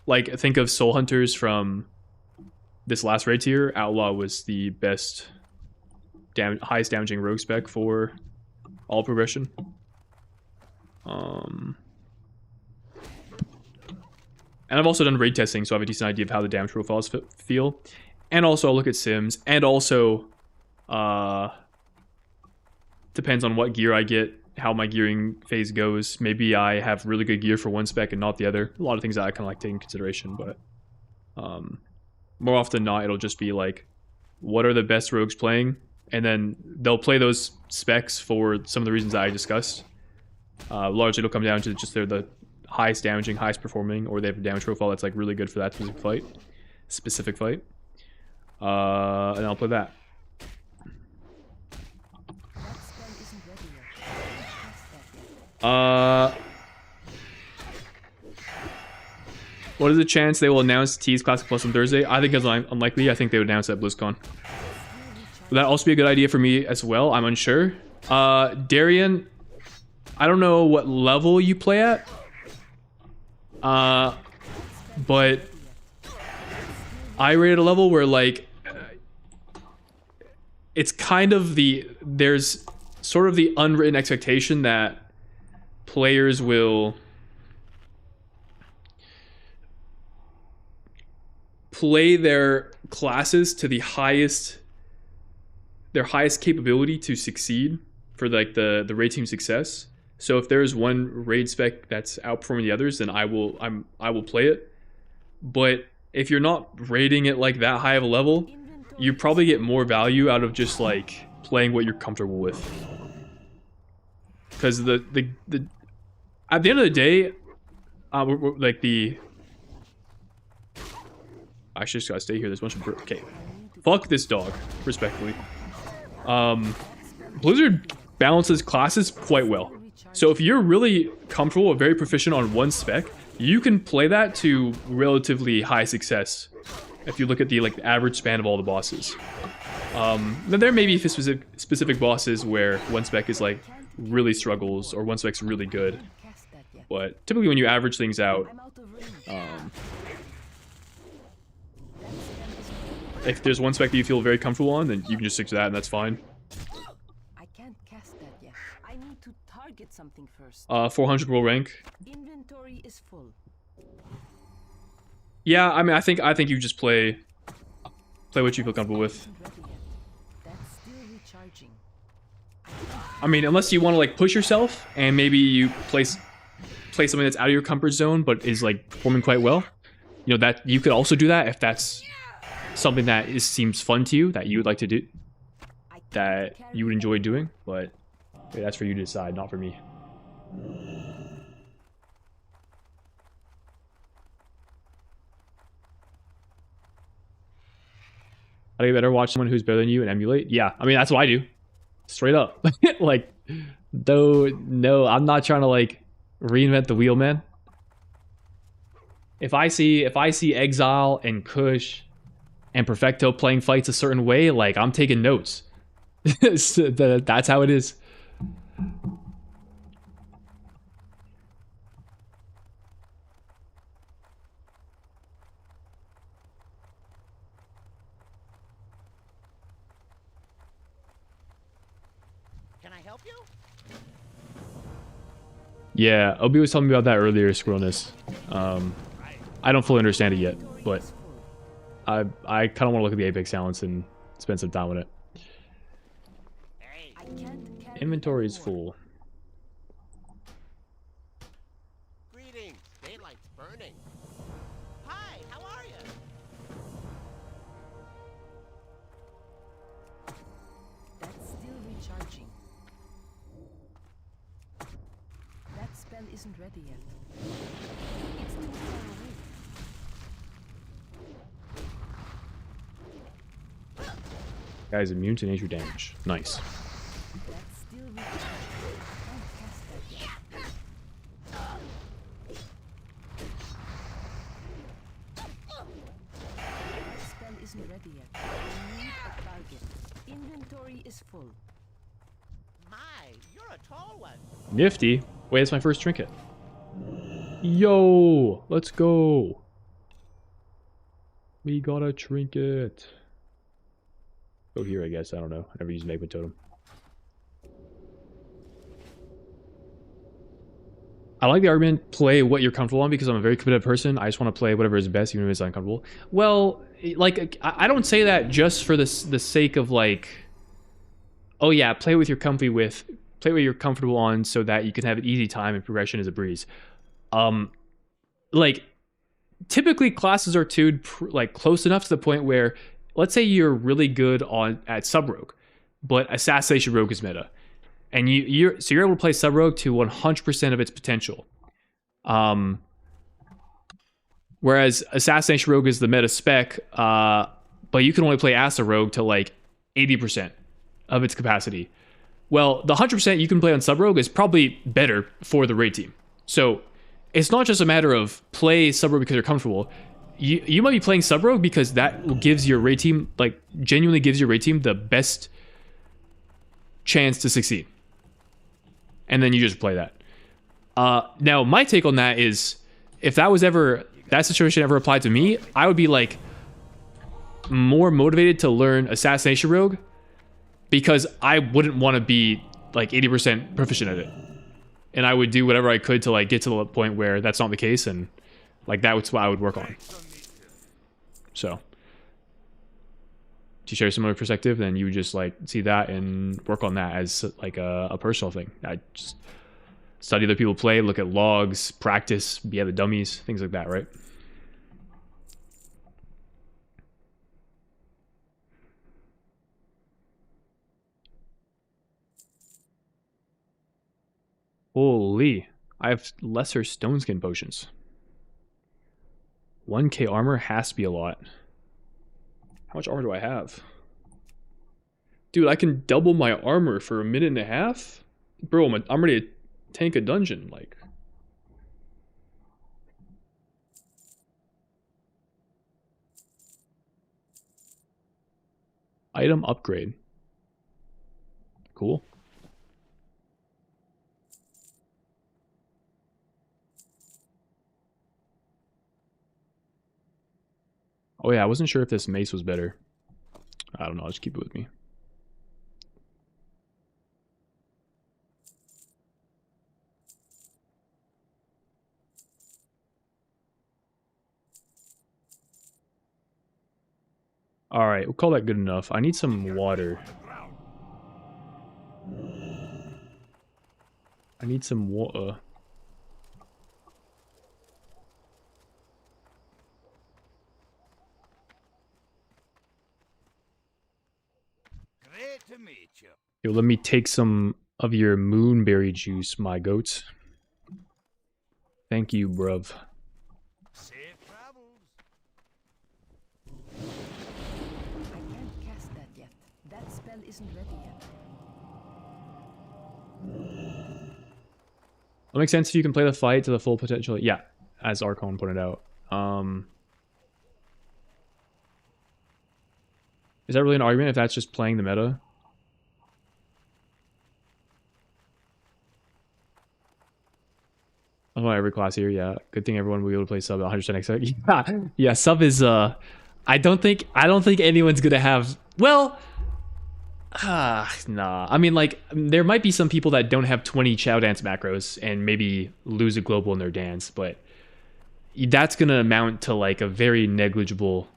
Like, think of Soul Hunters from this last raid tier. Outlaw was the best, highest damaging rogue spec for all progression. And I've also done raid testing, so I have a decent idea of how the damage profiles feel. And also I'll look at sims, and also depends on what gear I get, how my gearing phase goes. Maybe I have really good gear for one spec and not the other. A lot of things that I kind of like take in consideration, but more often than not, it'll just be like, what are the best rogues playing? And then they'll play those specs for some of the reasons that I discussed. Largely, it'll come down to just they're the highest damaging, highest performing, or they have a damage profile that's like really good for that specific fight. And I'll play that. What is the chance they will announce T's Classic Plus on Thursday? I think it's unlikely. I think they would announce it at BlizzCon. Would that also be a good idea for me as well? I'm unsure. Darian, I don't know what level you play at. But I rated a level where like it's kind of there's sort of the unwritten expectation that players will play their classes to their highest capability to succeed for like the raid team success. So if there's one raid spec that's outperforming the others, then I will play it. But if you're not rating it like that high of a level, you probably get more value out of just like playing what you're comfortable with. Because at the end of the day, like I just gotta stay here. There's a bunch of okay. Fuck this dog, respectfully. Blizzard balances classes quite well. So if you're really comfortable or very proficient on one spec, you can play that to relatively high success. If you look at the like average span of all the bosses. Then there may be specific bosses where one spec is like really struggles or one spec's really good. But typically when you average things out, if there's one spec that you feel very comfortable on, then you can just stick to that and that's fine. I can't cast that yet. I need to target something first. 400 world rank. Inventory is full. Yeah, I mean, I think you just play what you feel comfortable with. That's still recharging. I mean, unless you want to like push yourself and maybe you play something that's out of your comfort zone but is like performing quite well. You know that you could also do that if that's something that seems fun to you that you would like to do, that you would enjoy doing. But that's for you to decide, not for me. How do you better watch someone who's better than you and emulate? Yeah, I mean, that's what I do. Straight up. Like, no, I'm not trying to, like, reinvent the wheel, man. If I see Exile and Kush and Perfecto playing fights a certain way, like, I'm taking notes. That's how it is. Yeah, Obi was telling me about that earlier, Squirrelness. I don't fully understand it yet, but I kind of want to look at the Apex talents and spend some time with it. Inventory is full. Greetings. Daylight's burning. Hi, how are you? That's still recharging. That spell isn't ready yet. It's too far away. Guy's immune to nature damage. Nice. That's still recharging. I can't cast that yet. That spell isn't ready yet. I need a target. Inventory is full. My, you're a tall one. Nifty. Wait, it's my first trinket. Yo, let's go. We got a trinket. Go here, I guess. I don't know. I never used Magma Totem. I like the argument, play what you're comfortable on, because I'm a very competitive person. I just want to play whatever is best, even if it's uncomfortable. Well, like, I don't say that just for the sake of, like, oh yeah, play with you're comfortable on so that you can have an easy time and progression is a breeze. Like typically classes are tuned like close enough to the point where, let's say you're really good at sub rogue, but assassination rogue is meta, and you're able to play sub rogue to 100% of its potential. Whereas assassination rogue is the meta spec, but you can only play Asa rogue to like 80% of its capacity. Well, the 100% you can play on sub rogue is probably better for the raid team. So it's not just a matter of play sub rogue because you're comfortable. You might be playing sub rogue because that gives your raid team, like genuinely gives your raid team the best chance to succeed. And then you just play that. Now my take on that is, if that situation ever applied to me, I would be like more motivated to learn assassination rogue, because I wouldn't want to be like 80% proficient at it. And I would do whatever I could to like get to the point where that's not the case, and like that's what I would work on. So to share a similar perspective, then you would just like see that and work on that as like a personal thing. I just study other people play, look at logs, practice, be at the dummies, things like that, right? Holy, I have lesser stone skin potions. 1k armor has to be a lot. How much armor do I have? Dude, I can double my armor for a minute and a half? Bro, I'm ready to tank a dungeon, like. Item upgrade. Cool. Oh yeah, I wasn't sure if this mace was better. I don't know, I'll just keep it with me. Alright, we'll call that good enough. I need some water. I need some water. Great to meet you. Yo, let me take some of your moonberry juice, my goats. Thank you, bruv. Safe travels. I can't cast that yet. That spell isn't ready yet. That makes sense if you can play the fight to the full potential. Yeah, as Archon pointed out. Is that really an argument if that's just playing the meta? That's why every class here, yeah. Good thing everyone will be able to play sub 100% XP. Yeah, sub is I don't think anyone's gonna have, well, nah. I mean, like, there might be some people that don't have 20 Chow Dance macros and maybe lose a global in their dance, but that's gonna amount to like a very negligible.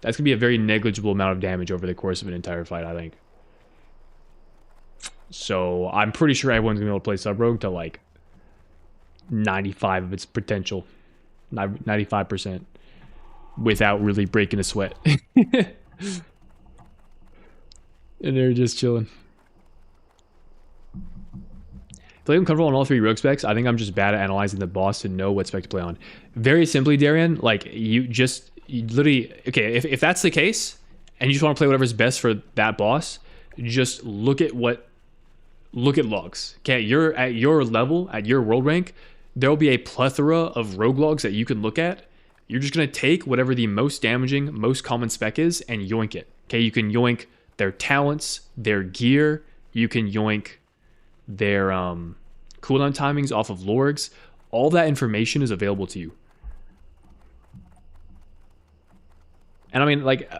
That's gonna be a very negligible amount of damage over the course of an entire fight, I think. So I'm pretty sure everyone's gonna be able to play sub rogue to like 95 of its potential, 95%, without really breaking a sweat. And they're just chilling. I feel like I'm comfortable on all three rogue specs. I think I'm just bad at analyzing the boss to know what spec to play on. Very simply, Darian, like you literally, okay, if that's the case and you just want to play whatever's best for that boss, just look at logs. Okay, at your level, at your world rank, there will be a plethora of rogue logs that you can look at. You're just going to take whatever the most damaging, most common spec is and yoink it. Okay, you can yoink their talents, their gear, you can yoink their cooldown timings off of lorgs. All that information is available to you. And I mean, like,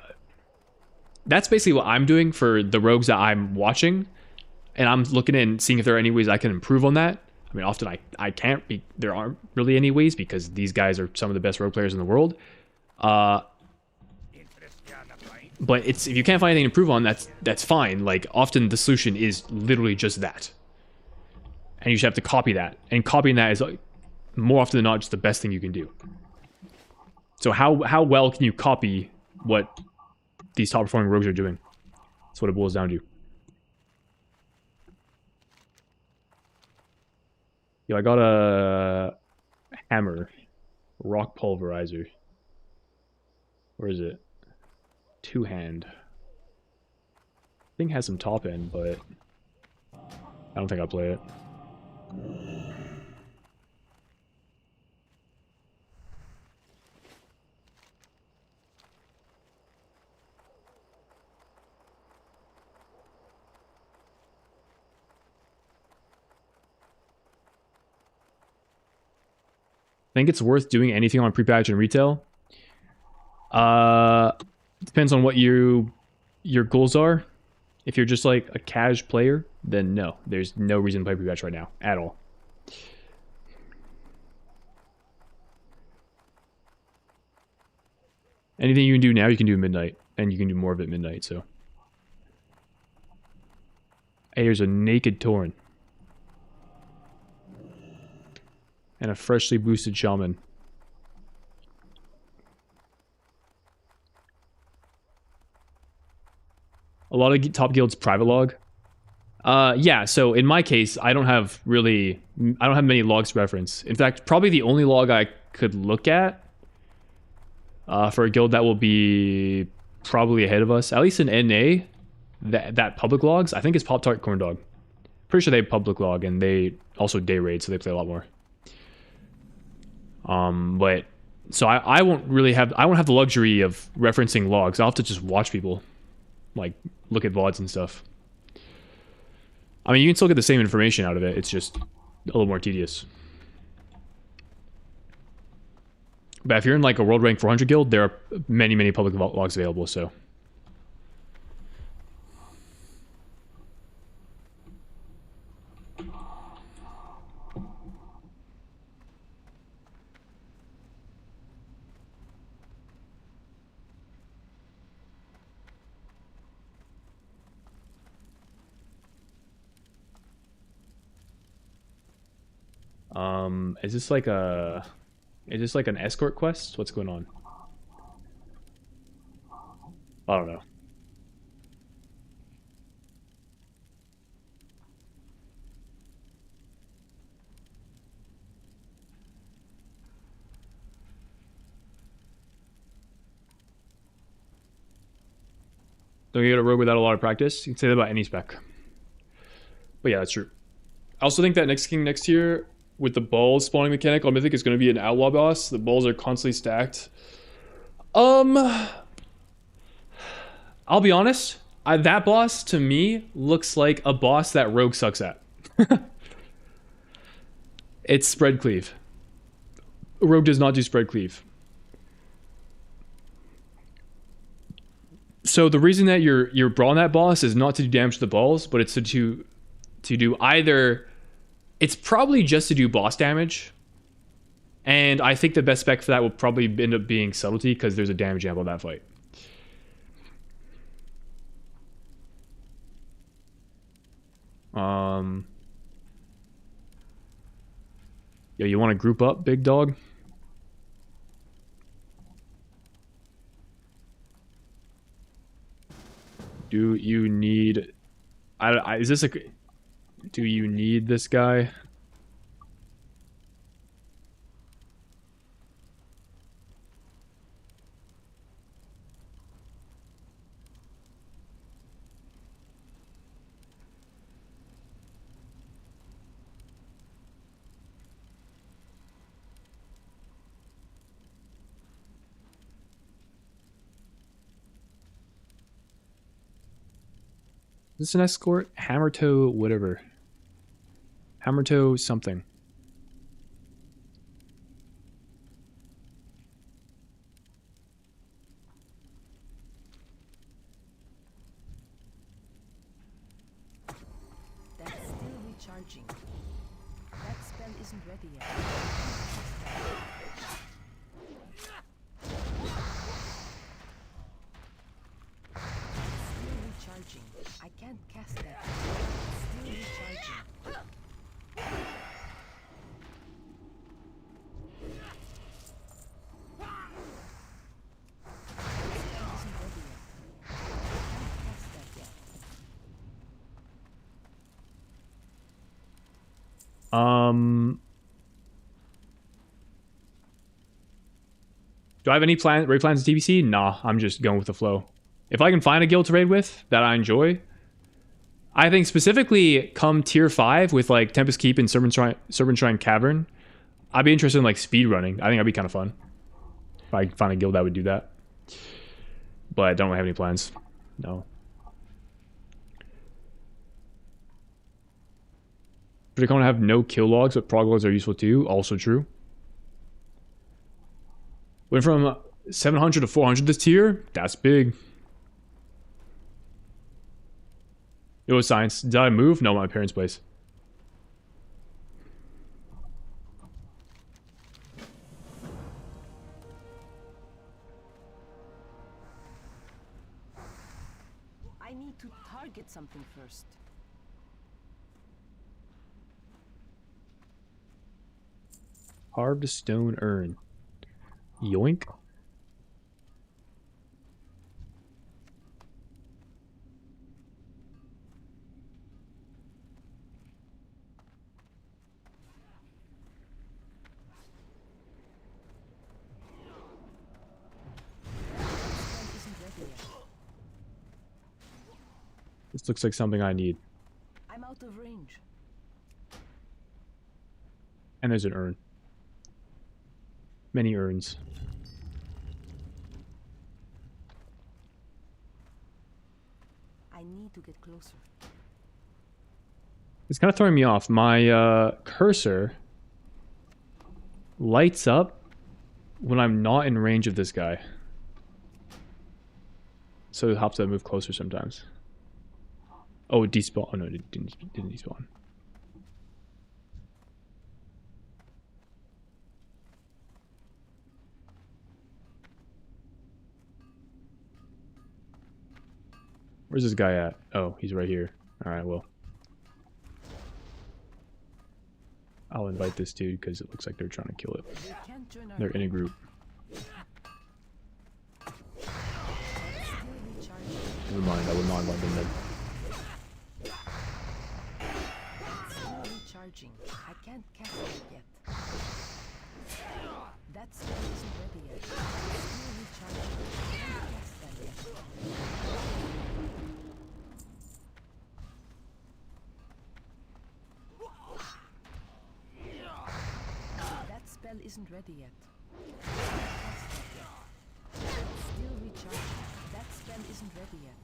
that's basically what I'm doing for the rogues that I'm watching. And I'm looking and seeing if there are any ways I can improve on that. I mean, often I can't. There aren't really any ways because these guys are some of the best rogue players in the world. But it's if you can't find anything to improve on, that's fine. Like often the solution is literally just that, and you should have to copy that. And copying that is like, more often than not just the best thing you can do. So how well can you copy what these top performing rogues are doing? That's what it boils down to. Yo, I got a hammer, rock pulverizer. Where is it? Two hand. Thing has some top end, but I don't think I'll play it. Think it's worth doing anything on prepatch and retail? Depends on what your goals are. If you're just like a cash player, then no. There's no reason to play prepatch right now at all. Anything you can do now, you can do at midnight, and you can do more of it at midnight. So, hey, here's a naked Tauren. And a freshly boosted shaman. A lot of top guilds private log. Yeah, so in my case, I don't have many logs to reference. In fact, probably the only log I could look at for a guild that will be probably ahead of us, at least in NA, that public logs, I think it's Pop Tart Corn Dog. Pretty sure they have public log, and they also day raid, so they play a lot more. But so I won't have the luxury of referencing logs. I'll have to just watch people, like look at VODs and stuff. I mean, you can still get the same information out of it. It's just a little more tedious. But if you're in like a world rank 400 guild, there are many public logs available. So. Is this like an escort quest? What's going on? I don't know. Don't you get a rogue without a lot of practice? You can say that about any spec. But yeah, that's true. I also think that next king next tier with the balls spawning mechanic on Mythic is going to be an outlaw boss. The balls are constantly stacked. I'll be honest. That boss, to me, looks like a boss that Rogue sucks at. It's spread cleave. Rogue does not do spread cleave. So the reason that you're brawling that boss is not to do damage to the balls, but it's to do either... It's probably just to do boss damage. And I think the best spec for that will probably end up being subtlety, because there's a damage amp on that fight. Yo, you want to group up, big dog? Do you need... is this a... Do you need this guy? Is this an escort? Hammer toe, whatever. Hammer toe something. That's still recharging. That spell isn't ready yet. can't cast that. Still recharging. Do I have any raid plans in TBC? Nah, I'm just going with the flow. If I can find a guild to raid with that I enjoy, I think specifically come tier 5 with like Tempest Keep and Serpent Shrine Cavern, I'd be interested in like speed running. I think that'd be kind of fun. If I find a guild that would do that. But I don't have any plans. No. Particularly have no kill logs, but prog logs are useful too. Also true. Went from 700 to 400 this tier. That's big. It was science. Did I move? No, my parents' place. I need to target something first. Carved stone urn. Yoink. This looks like something I need. I'm out of range. And there's an urn. Many urns. I need to get closer. It's kind of throwing me off. My cursor lights up when I'm not in range of this guy. So it helps to move closer sometimes. Oh, it despawn. Oh no, it didn't despawn. Where's this guy at? Oh, he's right here. Alright, well. I'll invite this dude because it looks like they're trying to kill it. They're in a group. Never mind, I would not invite them then. Still recharging. I can't cast it yet. That spell isn't ready yet. Still recharging. I can't cast that yet. That spell isn't ready yet. Still recharging. That spell isn't ready yet.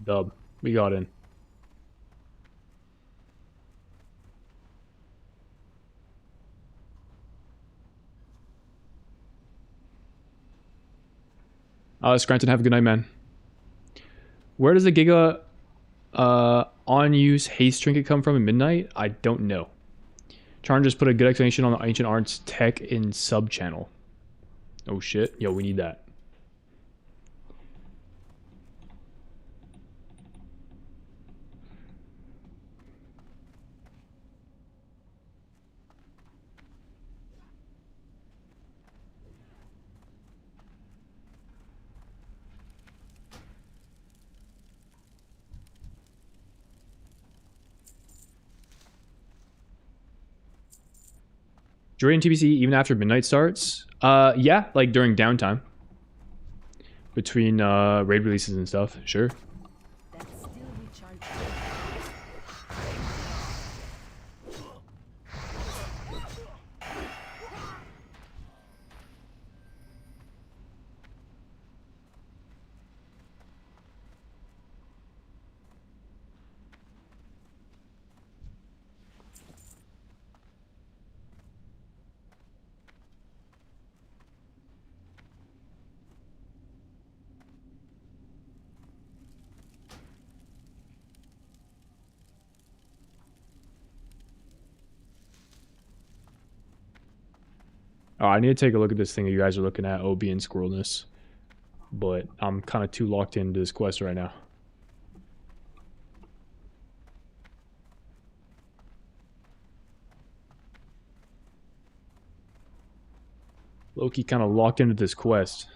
Dub. We got in. Scranton, have a good night, man. Where does the Giga on-use haste trinket come from in Midnight? I don't know. Charn just put a good explanation on the Ancient Arts tech in sub-channel. Oh shit. Yo, we need that. During TBC, even after midnight starts? Yeah, like during downtime. Between raid releases and stuff, sure. That's still recharging. Oh, I need to take a look at this thing that you guys are looking at, OB and Squirrelness. But I'm kind of too locked into this quest right now. Loki kind of locked into this quest.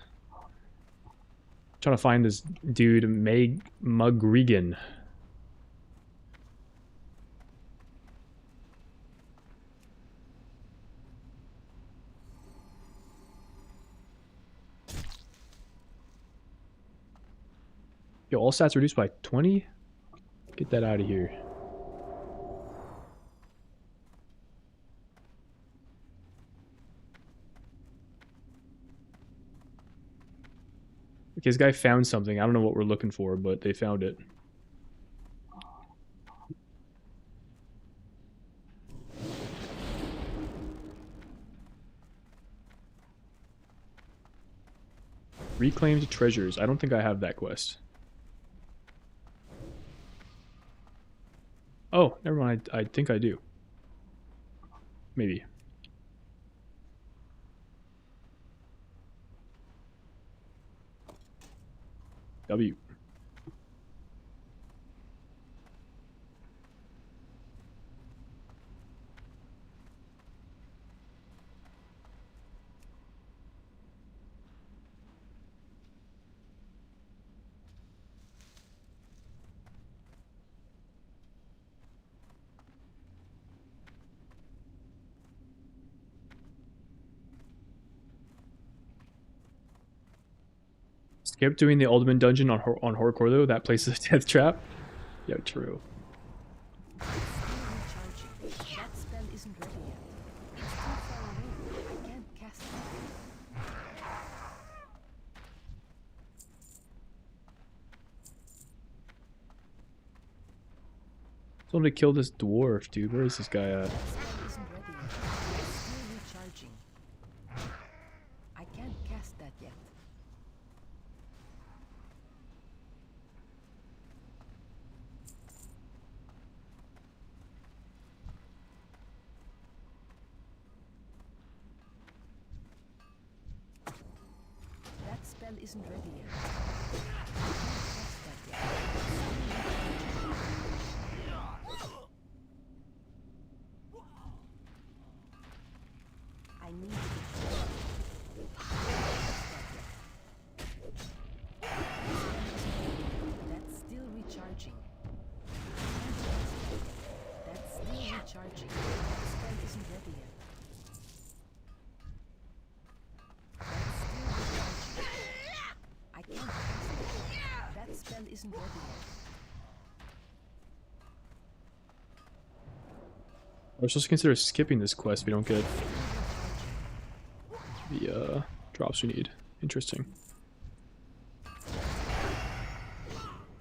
Trying to find this dude, Mugrigan. Yo, all stats reduced by 20? Get that out of here. Okay, this guy found something. I don't know what we're looking for, but they found it. Reclaimed treasures. I don't think I have that quest. Oh, never mind. I think I do. Maybe. W. Skip doing the Ultimate Dungeon on Horrorcore though. That place is a death trap. Yeah, true. Still recharging. That spell isn't ready yet. It's too far away. I can't cast it. Somebody kill this dwarf, dude. Where is this guy at? That spell isn't ready yet. It's still recharging. I can't cast that yet. That spell isn't ready yet. I can't cast that yet. I need to That's still recharging. That's still recharging. That spell isn't ready yet. That's still recharging. I can't cast it. That spell isn't ready yet. We're supposed to consider skipping this quest if we don't get the drops we need. Interesting.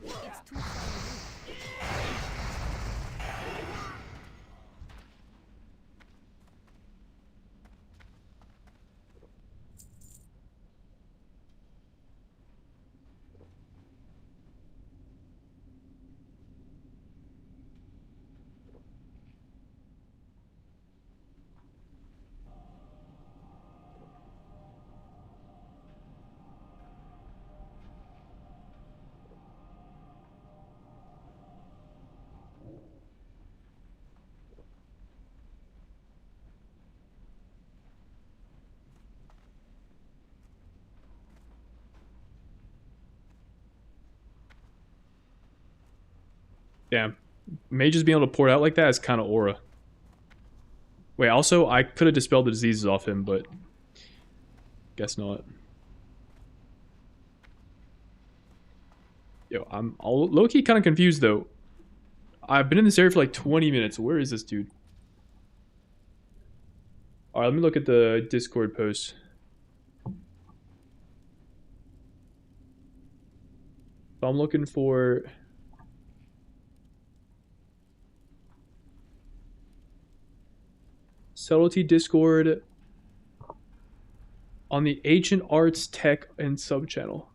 It's too far away. Damn. Mages being able to pour it out like that is kind of aura. Wait, also, I could have dispelled the diseases off him, but guess not. Yo, I'm low-key kind of confused, though. I've been in this area for like 20 minutes. Where is this dude? Alright, let me look at the Discord post. So I'm looking for... Subtlety Discord on the Ancient Arts Tech and sub channel.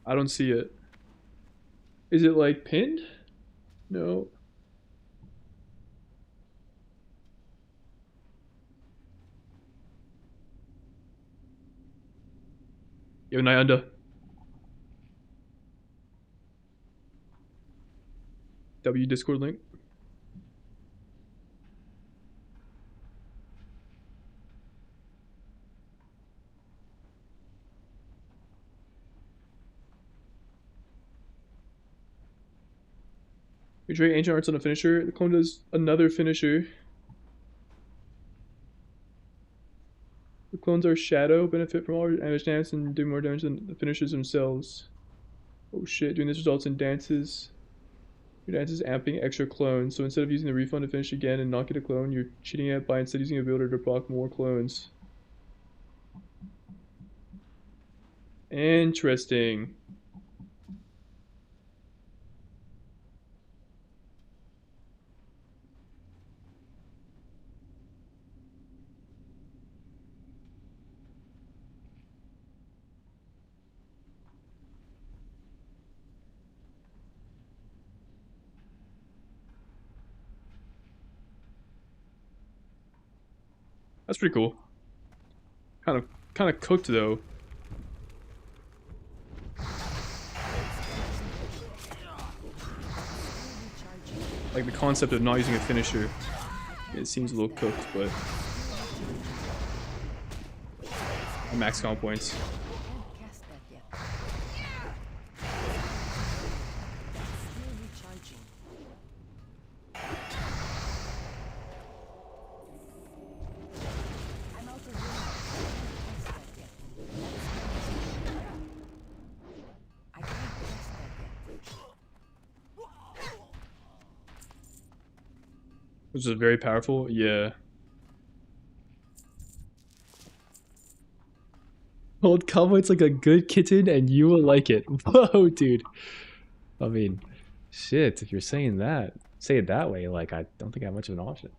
I don't see it. Is it like pinned? No. Yo, night under. W Discord link. We trade ancient arts on a finisher. The clone does another finisher. The clones are shadow, benefit from all damage dance, and do more damage than the finishers themselves. Oh shit, doing this results in dances. Your dance is amping extra clones, so instead of using the refund to finish again and not get a clone, you're cheating it by instead using a builder to block more clones. Interesting. That's pretty cool. Kind of cooked though. Like the concept of not using a finisher, it seems a little cooked, but max comp points. Cast that yet. Still recharging. I'm out of range. Cast that yet. I can't cast that yet. Which is very powerful, yeah. Old Cowboy's like a good kitten and you will like it. Whoa, dude. I mean, shit, if you're saying that, say it that way, like, I don't think I have much of an option.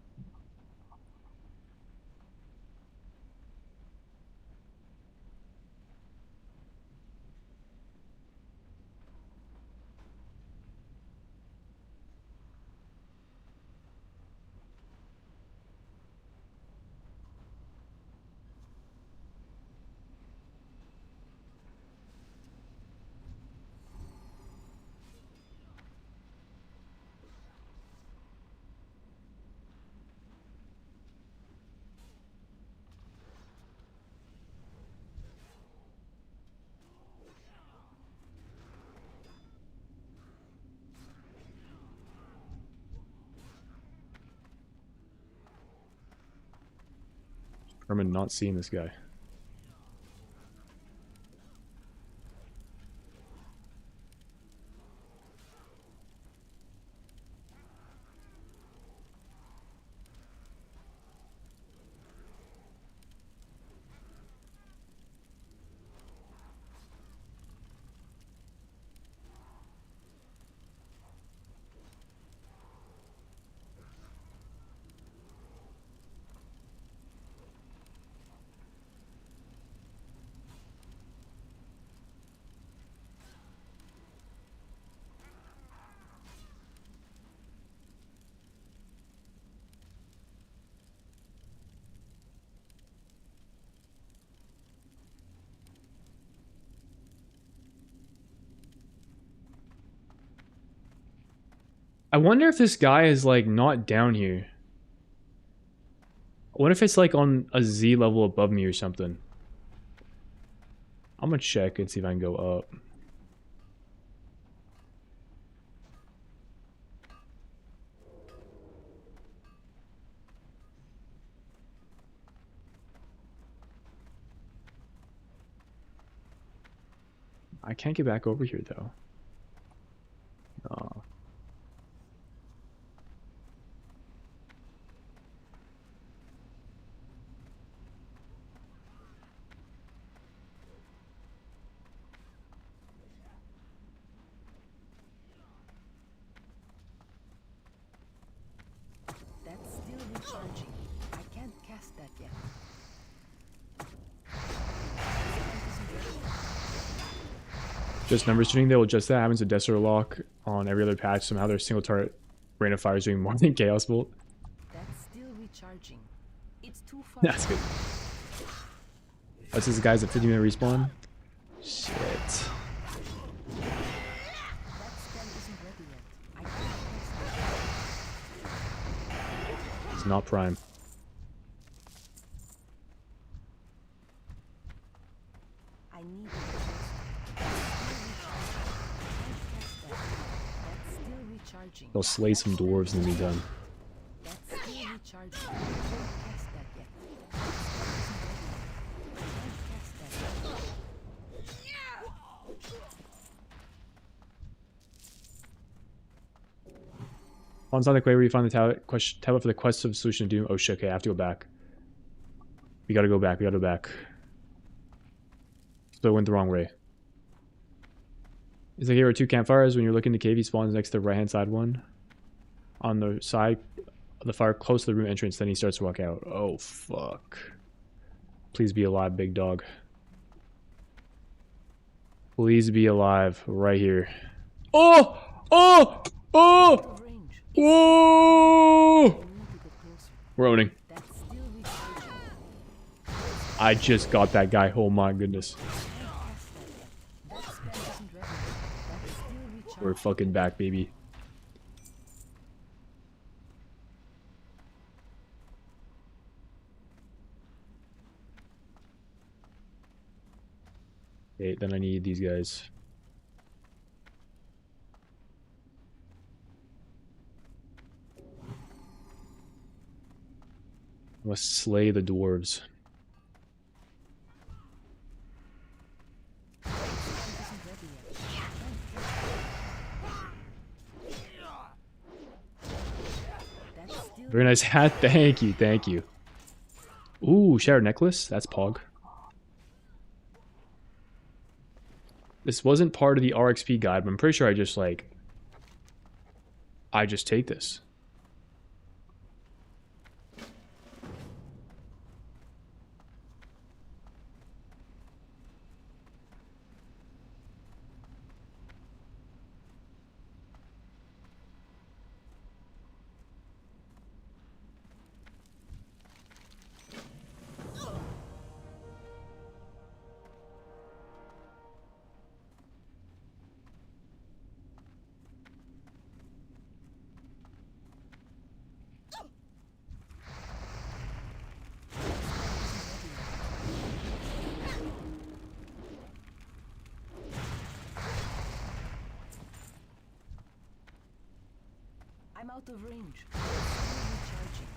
I'm not seeing this guy. I wonder if this guy is like not down here. I wonder if it's like on a Z level above me or something. I'm gonna check and see if I can go up. I can't get back over here though. Oh. That's still recharging. I can't cast that yet. Just numbers tuning. They will adjust that. Happens to Desert Lock on every other patch. Somehow their single target rate of fire is doing more than Chaos Bolt. That's still recharging. It's too far. That's good. That's this guy's a 50-minute respawn. Shit. That spell isn't ready yet. I can't cast It's not prime. it. I need it. That's still recharging. They'll slay some dwarves in the meantime. That's still recharging. I can't cast that yet. That spell isn't ready yet. I can't cast that yet. On Sonic Way, where you find the tablet for the quest of solution to Doom. Oh shit, okay, I have to go back. We gotta go back, we gotta go back. So I went the wrong way. It's like here are 2 campfires. When you're looking to cave, he spawns next to the right-hand side one. On the side of the fire close to the room entrance, then he starts to walk out. Oh, fuck. Please be alive, big dog. Please be alive right here. Oh! Oh! Oh! Out of range. Whoa! I need to get closer. We're owning. That's still recharging. I just got that guy. Oh my goodness. I can't cast that yet. That spell isn't ready yet. That's still recharging. We're fucking back, baby. Okay, then I need these guys. I must slay the dwarves. That spell isn't ready yet. I can't cast it. That's still Very nice hat. Thank you, thank you. Ooh, shattered necklace. That's Pog. This wasn't part of the RXP guide, but I'm pretty sure I just take this. I'm out of range. Still recharging.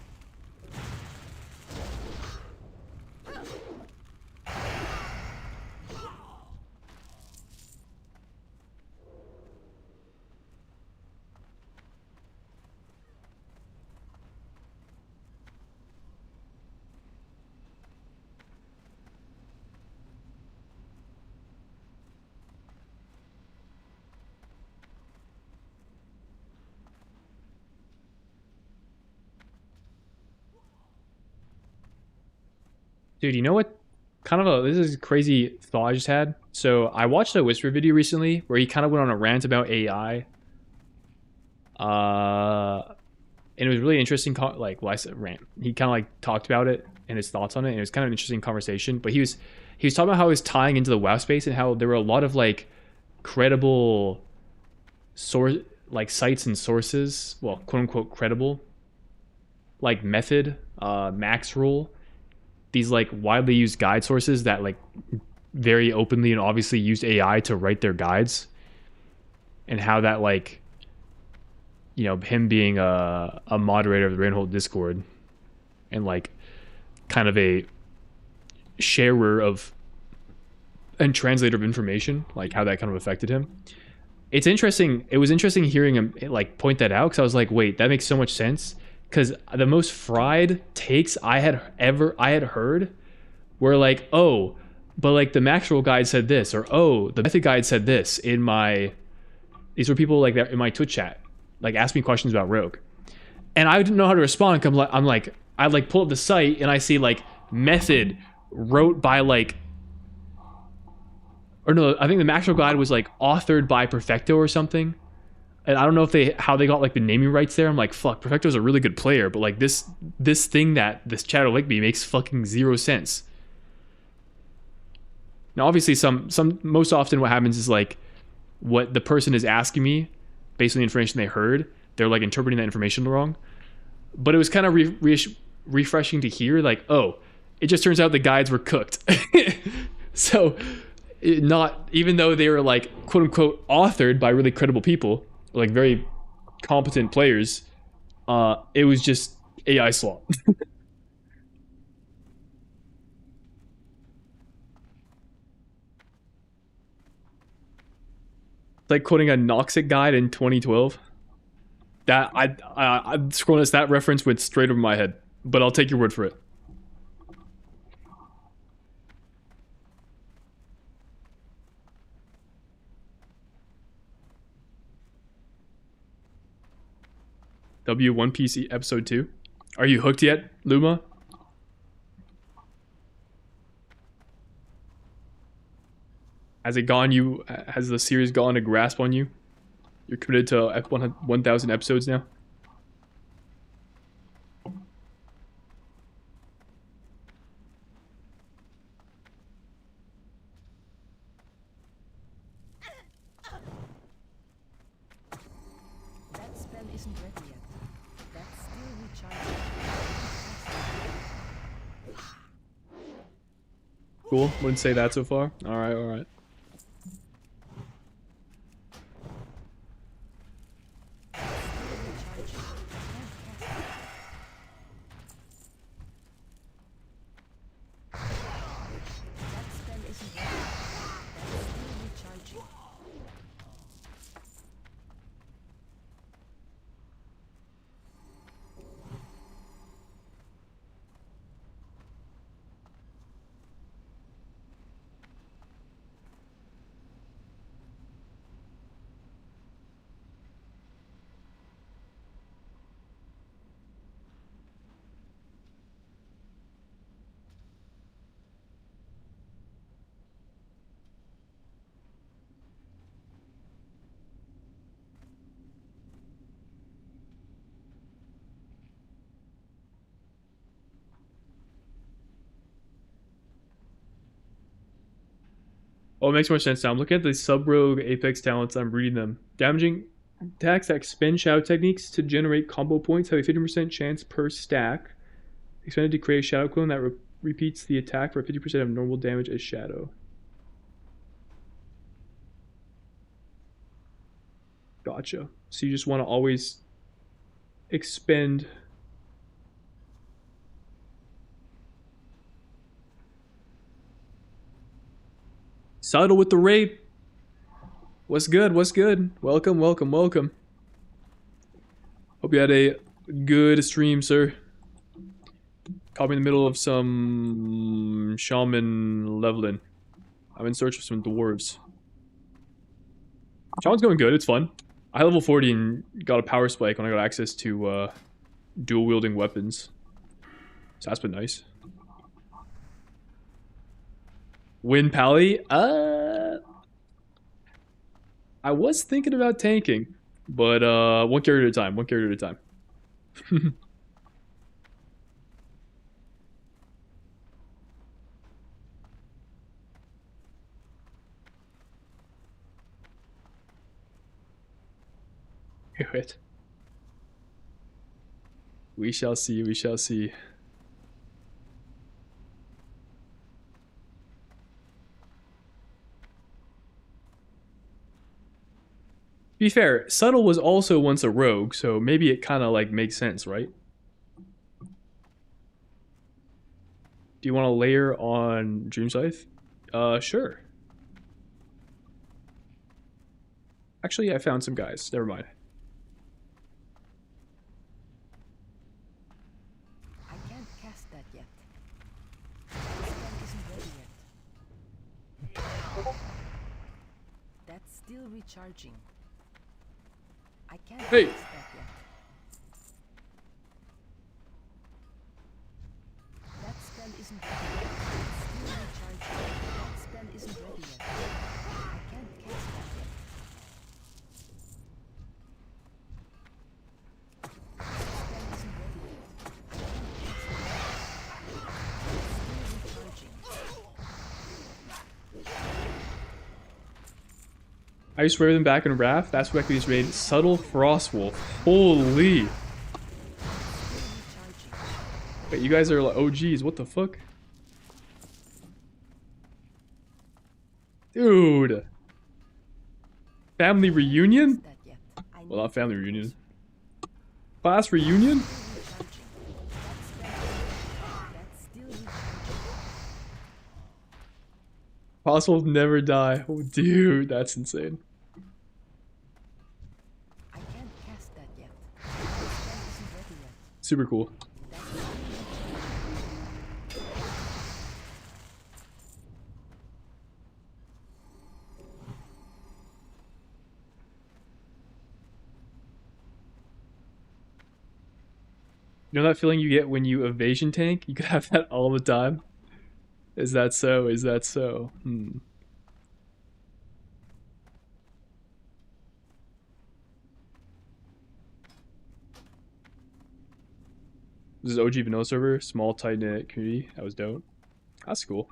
Dude, you know what? This is a crazy thought I just had. So I watched a Whisper video recently where he kind of went on a rant about AI. And it was really interesting. Like, well, I said rant. He kind of like talked about it and his thoughts on it. And it was kind of an interesting conversation. But he was talking about how he was tying into the WoW space and how there were a lot of like credible source, like sites and sources. Well, quote unquote credible. Like Method, Max Rule. These like widely used guide sources that like very openly and obviously used AI to write their guides, and how that like, you know, him being a moderator of the Reinhold Discord and like kind of a sharer of and translator of information, like how that kind of affected him. It's interesting. It was interesting hearing him like point that out, because I was like, wait, that makes so much sense. Because the most fried takes I had heard were like, oh, but like the Maxwell guide said this, or oh, the Method guide said this in my. These were people like that in my Twitch chat, like ask me questions about Rogue, and I didn't know how to respond. I'm like, I like pull up the site and I see like Method wrote by like or no, I think the Maxwell Guide was like authored by Perfecto or something. And I don't know if how they got like the naming rights there. I'm like, fuck, Perfecto's a really good player, but like this thing that this Shadow Lake makes fucking zero sense. Now, obviously, most often what happens is like what the person is asking me based on the information they heard, they're like interpreting that information wrong. But it was kind of refreshing to hear, like, oh, it just turns out the guides were cooked. So, not even though they were like quote unquote authored by really credible people, like very competent players, it was just AI slop. Like quoting a Noxic guide in 2012. That I'm scrolling this, that reference went straight over my head, but I'll take your word for it. One Piece episode 2. Are you hooked yet, Luma? Has the series gone a grasp on you? You're committed to 1,000 episodes now? That spell isn't ready yet. That's still recharging. Cool. Wouldn't say that so far. Alright, alright. Oh, it makes more sense now. I'm looking at the sub-rogue Apex talents. I'm reading them. Damaging attacks that expend shadow techniques to generate combo points have a 50% chance per stack. Expended to create a shadow clone that repeats the attack for 50% of normal damage as shadow. Gotcha. So you just want to always expend... Subtle with the raid. What's good? What's good? Welcome, welcome, welcome. Hope you had a good stream, sir. Caught me in the middle of some shaman leveling. I'm in search of some dwarves. Shaman's going good. It's fun. I hit level 40 and got a power spike when I got access to dual wielding weapons. So that's been nice. Win Pally? I was thinking about tanking, but one character at a time, one character at a time. Wait. We shall see, we shall see. To be fair, Subtle was also once a rogue, so maybe it kind of like makes sense, right? Do you want to layer on Dream Scythe? Sure. Actually, I found some guys. Never mind. I can't cast that yet. The spell isn't ready yet. That's still recharging. I can't Hey. cast that yet. That spell isn't ready yet. It's still recharging. That spell isn't ready yet. I used to wear them back in Wrath. That's what I used to raid. Subtle Frostwolf. Holy. Wait, you guys are like OGs. What the fuck? Dude. Family reunion? Well, not family reunion. Class reunion? Fossils never die. Oh, dude, that's insane. I can't cast that yet. Super cool. You know that feeling you get when you evasion tank? You could have that all the time. Is that so? Is that so? This is OG vanilla server, small tight knit community. That was dope. That's cool.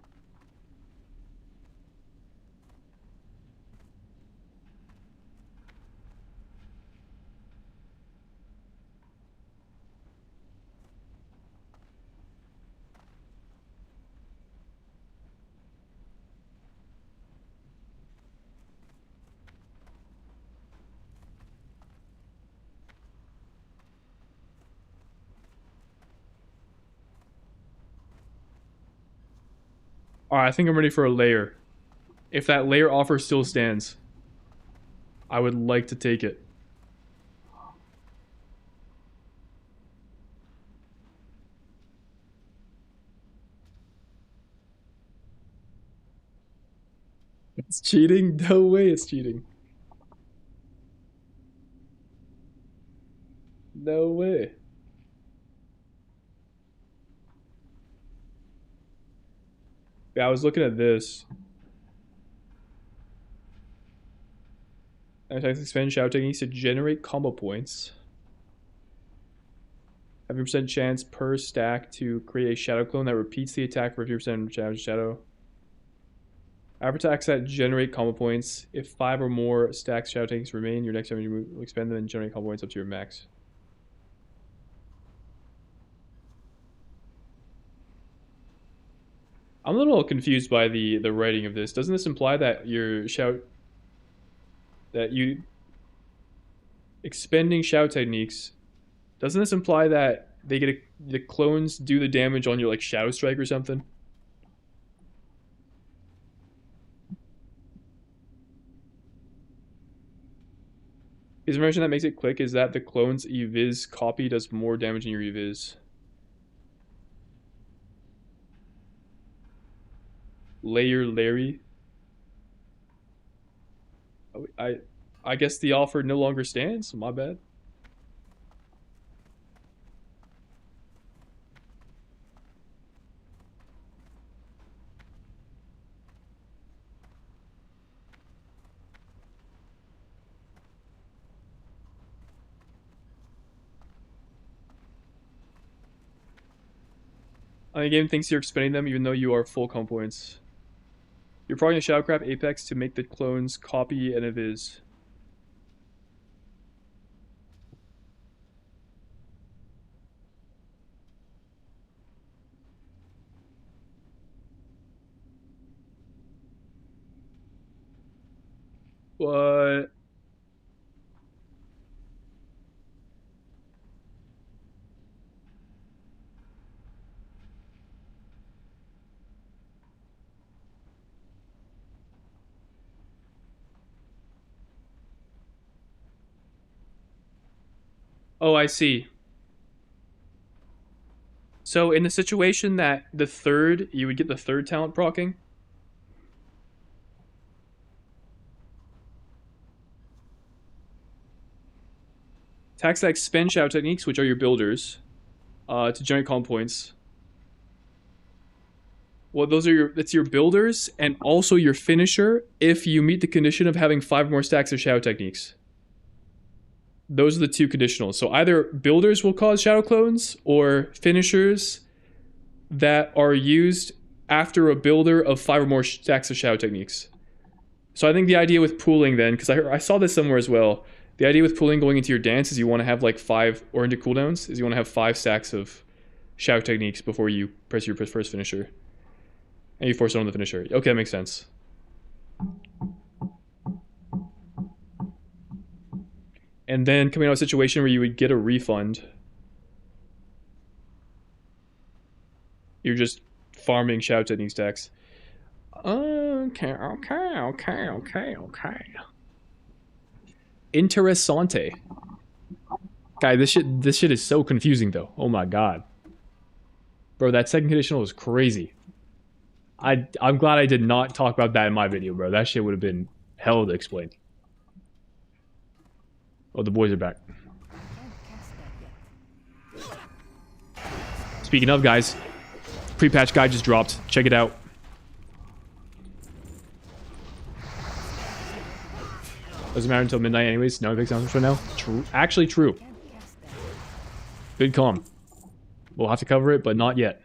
Alright, I think I'm ready for a layer. If that layer offer still stands, I would like to take it. It's cheating? No way it's cheating. No way. Yeah, I was looking at this. Attacks expand shadow techniques to generate combo points. Have a percent chance per stack to create a shadow clone that repeats the attack for 50% damage shadow. Average attacks that generate combo points. If 5 or more stacks shadow techniques remain, your next time you will expend them and generate combo points up to your max. I'm a little confused by the writing of this. Doesn't this imply that you expending shout techniques? Doesn't this imply that they get the clones do the damage on your like shadow strike or something? Is the information that makes it click is that the clone's eviz copy does more damage than your eviz. Layer Larry. Oh, I guess the offer no longer stands. My bad. The game thinks you're expending them even though you are full comp points. You're probably gonna shadow crap Apex to make the clones copy and eviz. What? Oh, I see. So in the situation that the third, you would get the third talent proccing. Attacks that expend shadow techniques, which are your builders, to generate comp points. Well, that's your builders and also your finisher if you meet the condition of having 5 more stacks of shadow techniques. Those are the two conditionals. So either builders will cause shadow clones or finishers that are used after a builder of 5 or more stacks of shadow techniques. So I think the idea with pooling then, because I saw this somewhere as well, the idea with pooling going into your dance is you want to have like 5, or into cooldowns, is you want to have 5 stacks of shout techniques before you press your first finisher. And you force it on the finisher. Okay, that makes sense. And then coming out of a situation where you would get a refund, you're just farming shout technique stacks. Okay. Interessante. Guy, this shit is so confusing though. Oh my god. Bro, that second conditional was crazy. I'm glad I did not talk about that in my video, bro. That shit would have been hell to explain. Oh, the boys are back. Speaking of, guys, pre-patch guide just dropped. Check it out. Doesn't matter until midnight anyways. No big sounds right now. True. Actually true. Good calm. We'll have to cover it, but not yet.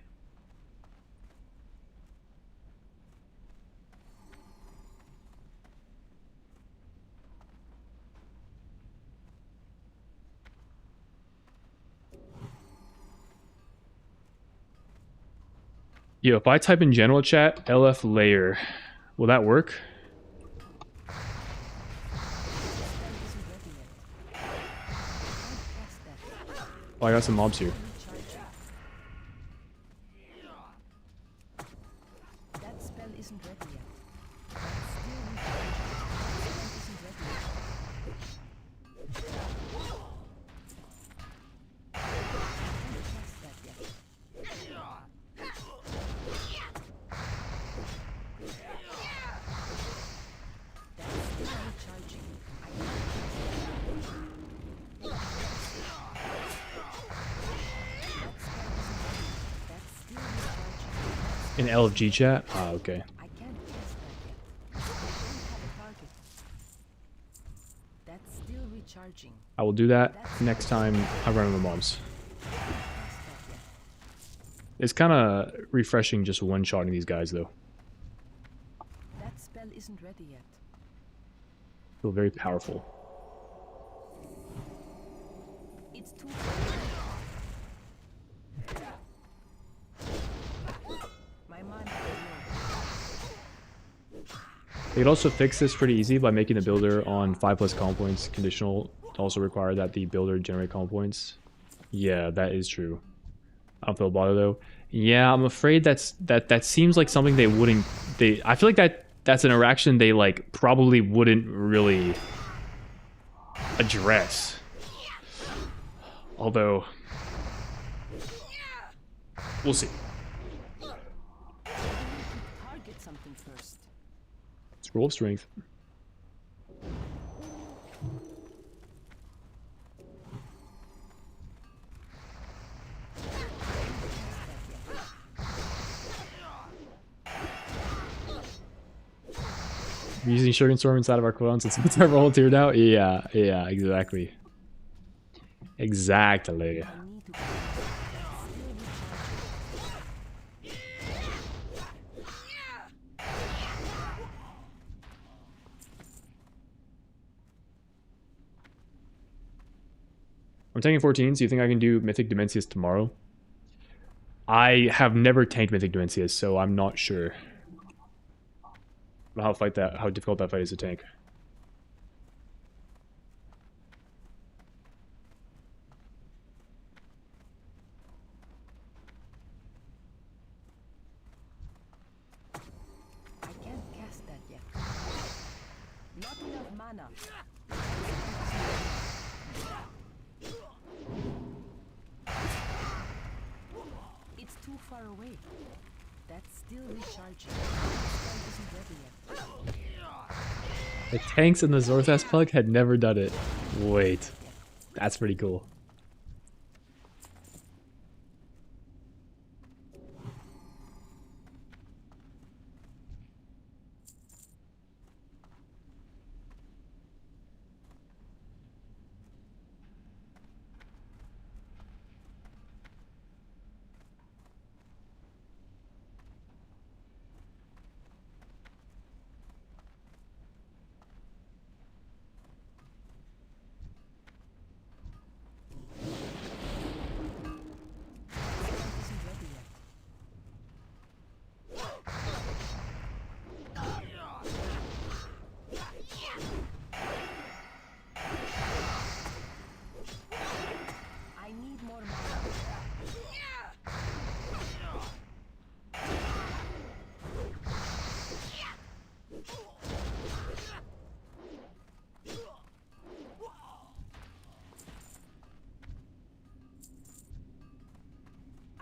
Yo, if I type in general chat, LF layer, will that work? Oh, I got some mobs here. That spell isn't ready yet. In LFG chat? Ah, okay. I can't cast that yet. I don't have a target. That's still recharging. I will do that next time I run into the mobs. It's kind of refreshing just one-shotting these guys, though. That spell isn't ready yet. Feel very powerful. It's too my mind is They could also fix this pretty easy by making the builder on 5+ comp points conditional to also require that the builder generate comp points. Yeah, that is true. I don't feel bothered though. Yeah, I'm afraid that seems like something they wouldn't. I feel like that's an interaction they like probably wouldn't really address. Although we'll see. target something first. Let's roll strength. We're using Sugar Storm inside of our cooldowns since it's our roll tiered out. Yeah, exactly. Exactly. I'm tanking 14, so you think I can do Mythic Dimensius tomorrow? I have never tanked Mythic Dimensius, so I'm not sure how difficult that fight is to tank. I can't cast that yet. Not enough mana. It's too far away. That's still recharging. That isn't ready yet. The tanks in the Zorthas plug had never done it. Wait. That's pretty cool.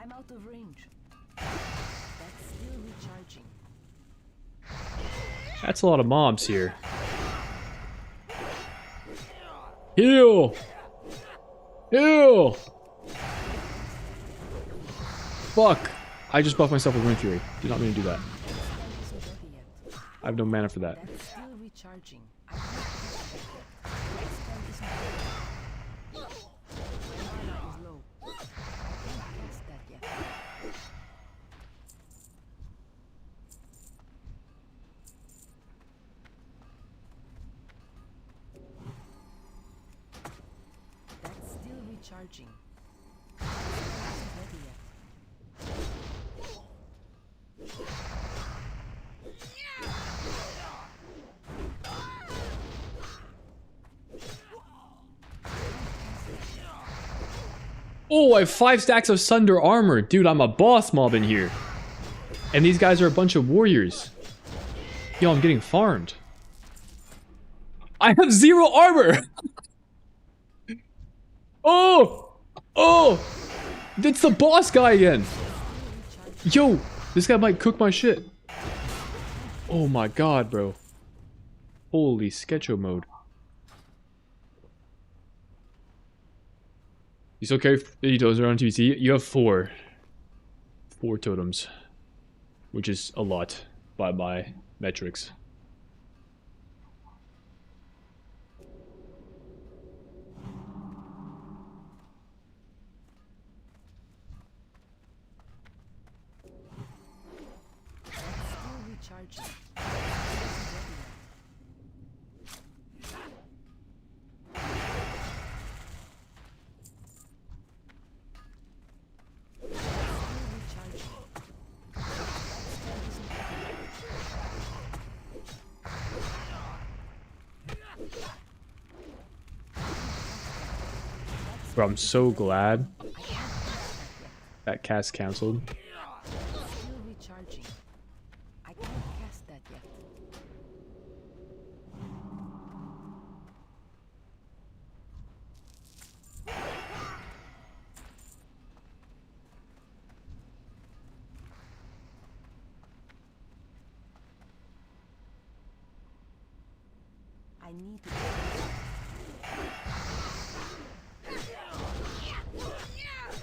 I'm out of range. That's still recharging. That's a lot of mobs here. Heal! Heal! Fuck! I just buffed myself with Wind Fury. Do not mean to do that. Spell isn't ready yet. I have no mana for that. That's still recharging. I can't cast that yet. That spell isn't ready. My mana is low. I can't cast that yet. That's still recharging. That spell isn't ready yet. Oh, I have 5 stacks of Sunder armor. Dude, I'm a boss mob in here. And these guys are a bunch of warriors. Yo, I'm getting farmed. I have 0 armor! Oh! Oh! It's the boss guy again! Yo! This guy might cook my shit. Oh my god, bro. Holy sketcho mode. You still carry 50 totems around TBC? You have 4. 4 totems. Which is a lot by my metrics. Still recharging. Bro, I'm so glad that cast canceled. Still recharging. I can't cast that yet. I need to.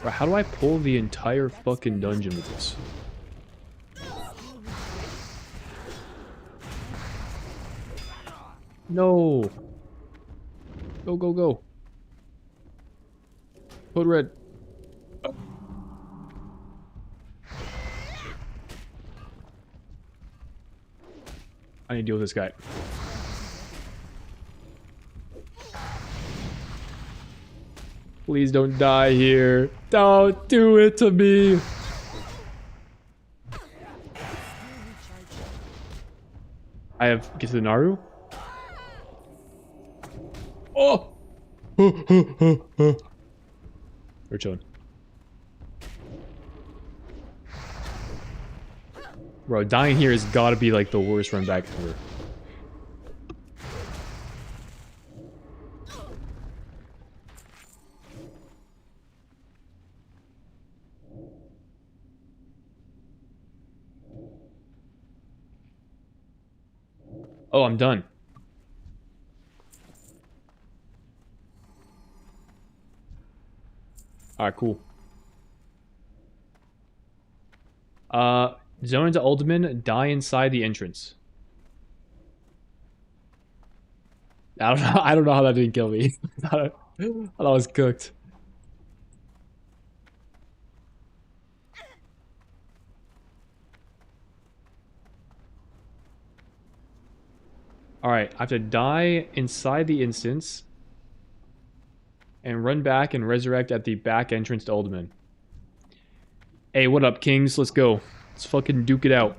Bro, how do I pull the entire fucking dungeon with this? No! Go, go, go. Code red. I need to deal with this guy. Please don't die here. Don't do it to me. I have get to the Naru. Oh! We're chilling. Bro, dying here has got to be like the worst run back ever. Oh, I'm done. Alright, cool. Zone into Ultiman, die inside the entrance. I don't know how that didn't kill me. I thought I was cooked. Alright, I have to die inside the instance and run back and resurrect at the back entrance to Ultiman. Hey, what up, kings? Let's go. Let's fucking duke it out.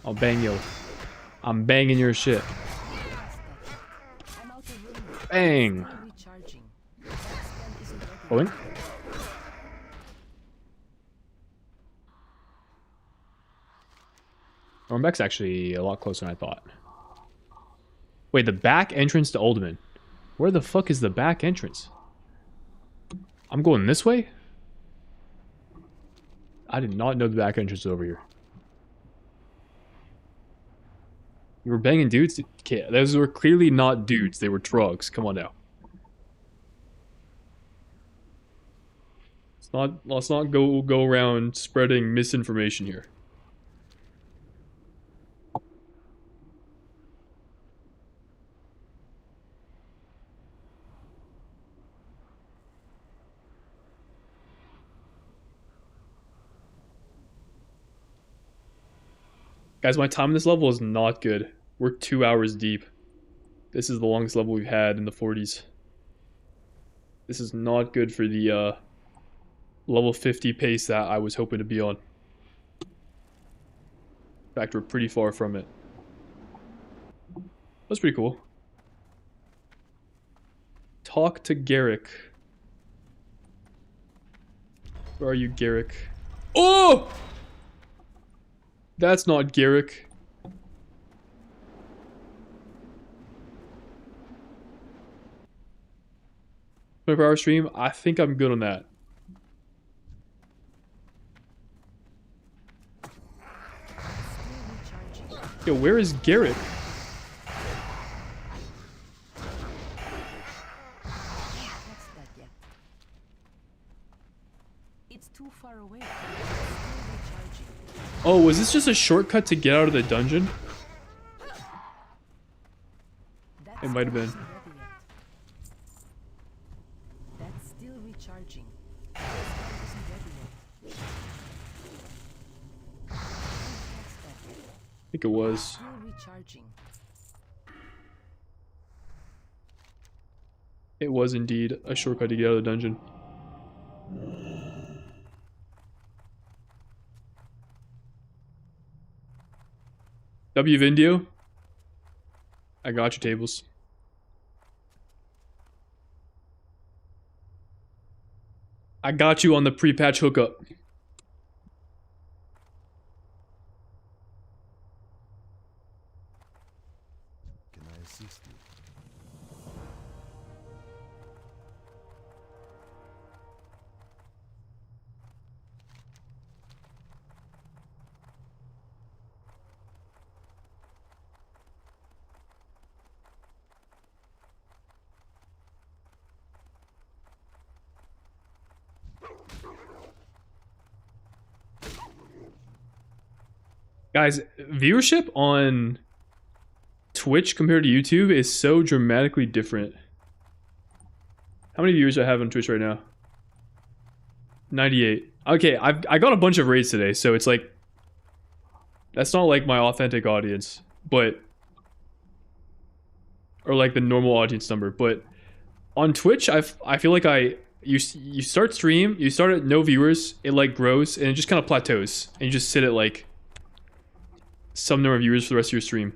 I'll bang yo. I'm banging your shit. Bang! Going? Ormbeck's actually a lot closer than I thought. Wait, the back entrance to Ultiman. Where the fuck is the back entrance? I'm going this way? I did not know the back entrance was over here. You were banging dudes? Okay, those were clearly not dudes. They were drugs. Come on now. Let's not go around spreading misinformation here. Guys, my time in this level is not good. We're 2 hours deep. This is the longest level we've had in the 40s. This is not good for the level 50 pace that I was hoping to be on. In fact, we're pretty far from it. That's pretty cool. Talk to Garrick. Where are you, Garrick? Oh! That's not Garrick. 24-hour stream? I think I'm good on that. Yo, where is Garrick? It's too far away. Oh, was this just a shortcut to get out of the dungeon? It might have been. That's still recharging. I think it was. Still recharging. It was indeed a shortcut to get out of the dungeon. W Vindio? I got your tables. I got you on the pre-patch hookup. Can I assist you? Guys, viewership on Twitch compared to YouTube is so dramatically different. How many viewers do I have on Twitch right now? 98. Okay, I got a bunch of raids today, so it's like... That's not like my authentic audience, but... Or like the normal audience number, but... On Twitch, I feel like you start stream, you start at no viewers, it like grows, and it just kind of plateaus. And you just sit at like... some number of viewers for the rest of your stream.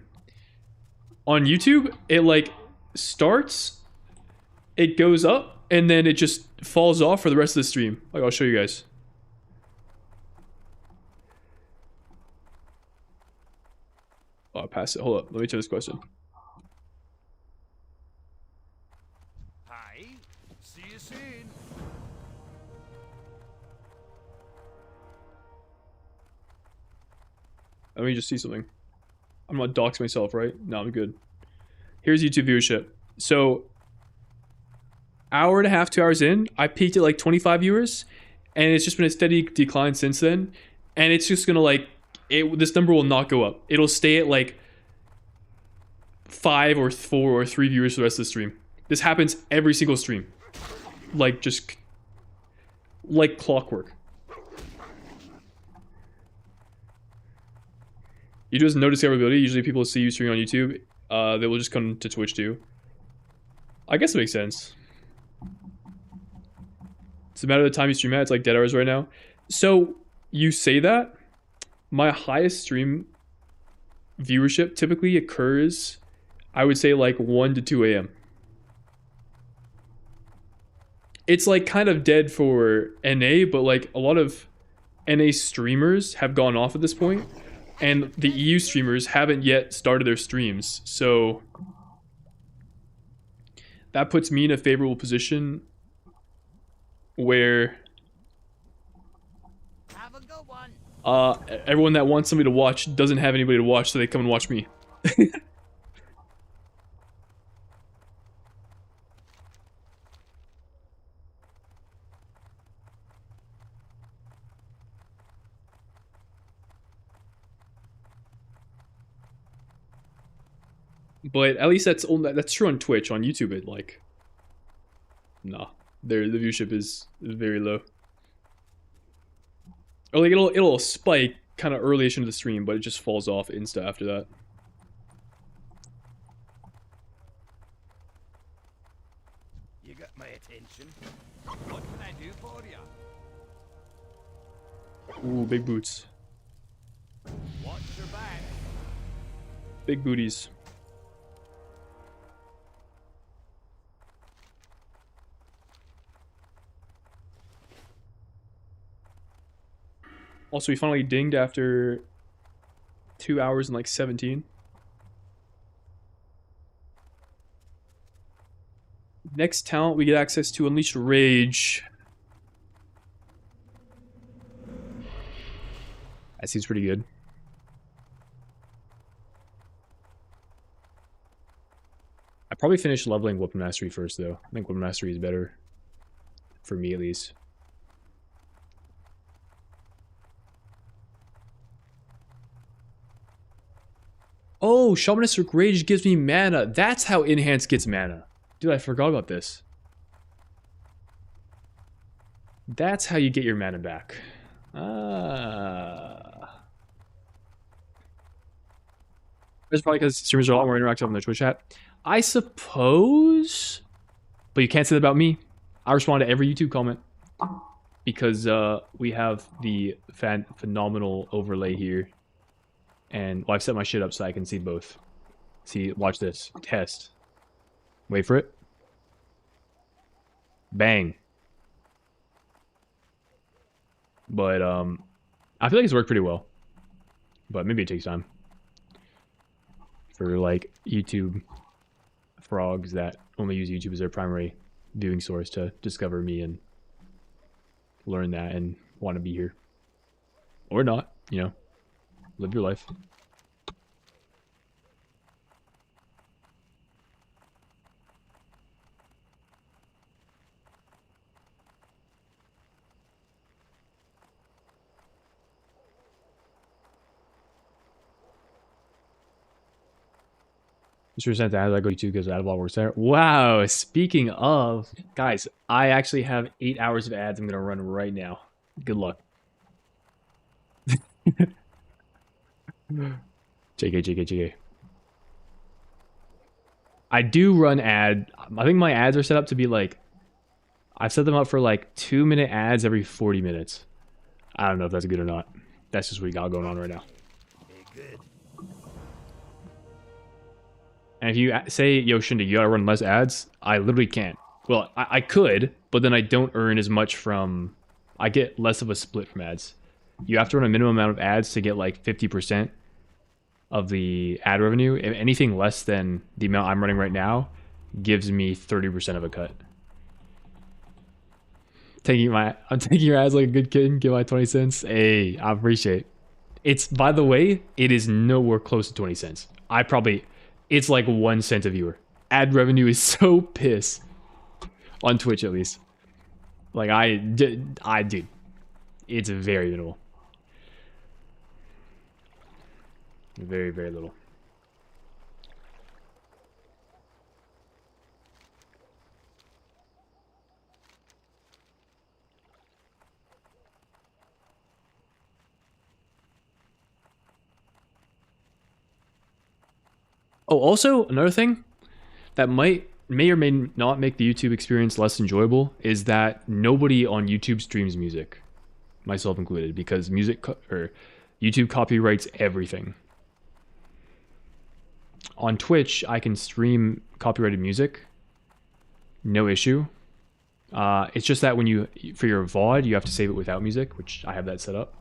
On YouTube, it like starts, it goes up, and then it just falls off for the rest of the stream. Like, I'll show you guys. Oh, I passed it. Hold up. Let me check this question. Hi. See you soon. Let me just see something. I'm not doxing myself, right? No, I'm good. Here's YouTube viewership. So, hour and a half, 2 hours in, I peaked at like 25 viewers, and it's just been a steady decline since then. And it's just gonna like, this number will not go up. It'll stay at like 5 or 4 or 3 viewers for the rest of the stream. This happens every single stream. Like, just like clockwork. YouTube has no discoverability. Usually people see you stream on YouTube, they will just come to Twitch too. I guess it makes sense. It's a matter of the time you stream at. It's like dead hours right now. So, you say that. My highest stream viewership typically occurs, I would say like 1 to 2 a.m. It's like kind of dead for NA, but like a lot of NA streamers have gone off at this point. And the EU streamers haven't yet started their streams, so that puts me in a favorable position where Have a good one. Everyone that wants somebody to watch doesn't have anybody to watch, so they come and watch me. But at least that's true on Twitch. On YouTube, it like, nah, the viewership is very low. Or like it'll spike kind of early-ish into the stream, but it just falls off insta after that. You got my attention. What can I do for you? Ooh, big boots, Watch your back. big booties. Also, we finally dinged after 2 hours and like 17. Next talent, we get access to Unleash Rage. That seems pretty good. I probably finished leveling Weapon Mastery first, though. I think Weapon Mastery is better. For me, at least. Oh, Shamanistic Rage gives me mana. That's how Enhance gets mana. Dude, I forgot about this. That's how you get your mana back. Ah. It's probably because streamers are a lot more interactive on their Twitch chat. I suppose. But you can't say that about me. I respond to every YouTube comment. Because we have the phenomenal overlay here. And well, I've set my shit up so I can see both. See, watch this. Test. Wait for it. Bang. But I feel like it's worked pretty well. But maybe it takes time. For like YouTube frogs that only use YouTube as their primary viewing source to discover me and learn that and want to be here. Or not, you know. Live your life. Mr. Santa, as I go to because Adblock works there. Wow, speaking of, guys, I actually have 8 hours of ads I'm going to run right now. Good luck. JK. I do run ad. I think my ads are set up to be like, I've set them up for like 2-minute ads every 40 minutes. I don't know if that's good or not. That's just what we got going on right now. Good. And if you say, yo, Shindy, you gotta run less ads, I literally can't. Well, I could, but then I don't earn as much from... I get less of a split from ads. You have to run a minimum amount of ads to get like 50% of the ad revenue. If anything less than the amount I'm running right now gives me 30% of a cut. I'm taking your ads like a good kid and give my 20 cents. Hey, I appreciate it. By the way, it is nowhere close to 20 cents. It's like 1 cent a viewer. Ad revenue is so piss. On Twitch, at least. Like, dude, it's very little. Very, very little. Oh, also, another thing that may or may not make the YouTube experience less enjoyable is that nobody on YouTube streams music, myself included, because YouTube copyrights everything. On Twitch, I can stream copyrighted music, no issue. It's just that for your VOD, you have to save it without music, which I have that set up.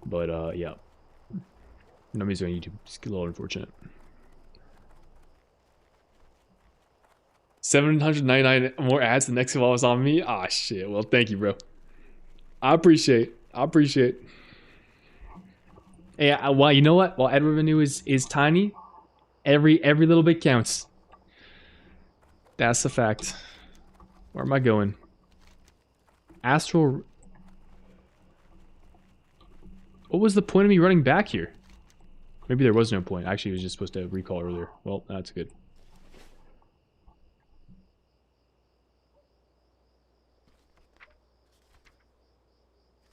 But yeah, no music on YouTube. It's a little unfortunate. 799 more ads. The next one was on me. Ah, shit. Well, thank you, bro. I appreciate it. I appreciate. Yeah, well, you know what? While ad revenue is tiny, every little bit counts. That's the fact. Where am I going? Astral. What was the point of me running back here? Maybe there was no point. Actually, I was just supposed to recall earlier. Well, that's good.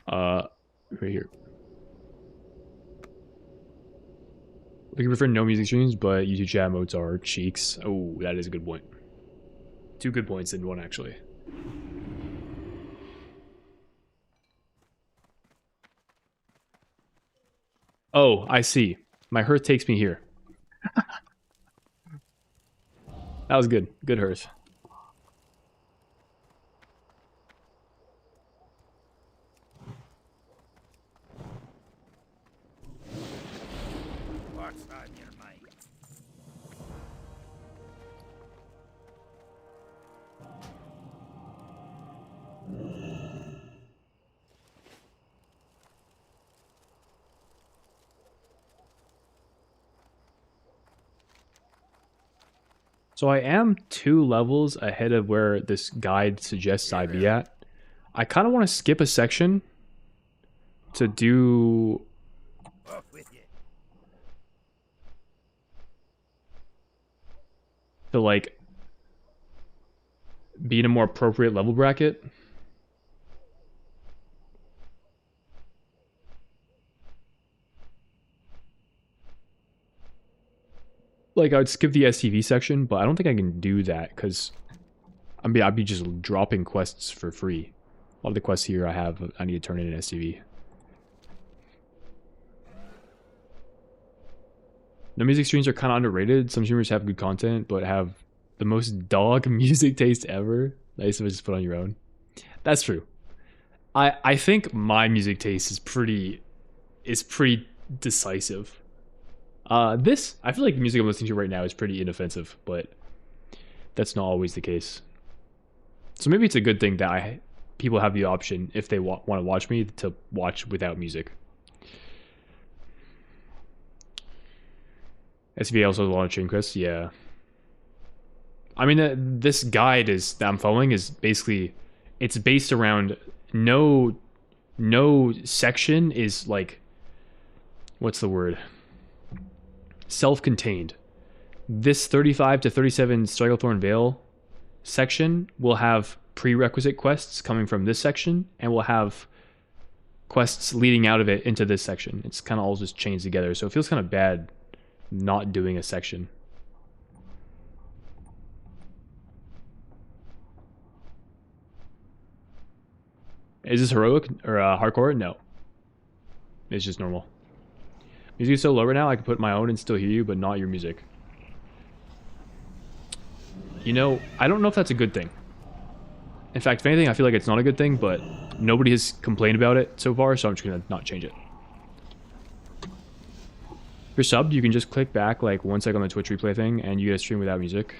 Right here. Looking for no music streams, but YouTube chat modes are cheeks. Oh, that is a good point. 2 good points in one, actually. Oh, I see. My hearth takes me here. That was good. Good hearth. What's on your mind? So I am 2 levels ahead of where this guide suggests I be at. I kind of want to skip a section to do... Off with you. to, like, be in a more appropriate level bracket. Like, I would skip the STV section, but I don't think I can do that, because I'd be just dropping quests for free. A lot of the quests here I need to turn in an STV. No music streams are kind of underrated. Some streamers have good content, but have the most dog music taste ever. Nice if I just put on your own. That's true. I think my music taste is pretty decisive. I feel like the music I'm listening to right now is pretty inoffensive, but that's not always the case. So maybe it's a good thing that people have the option, if they want to watch me, to watch without music. SVA also has a lot of chain quests, yeah. I mean, this guide that I'm following is basically, it's based around no section is like, what's the word? Self-contained. This 35 to 37 Stragglethorn Vale section will have prerequisite quests coming from this section, and will have quests leading out of it into this section. It's kind of all just chains together, so it feels kind of bad not doing a section. Is this heroic or hardcore? No. It's just normal. Music is so low right now, I can put my own and still hear you, but not your music. You know, I don't know if that's a good thing. In fact, if anything, I feel like it's not a good thing, but nobody has complained about it so far, so I'm just gonna not change it. If you're subbed, you can just click back like 1 second on the Twitch replay thing, and you get a stream without music.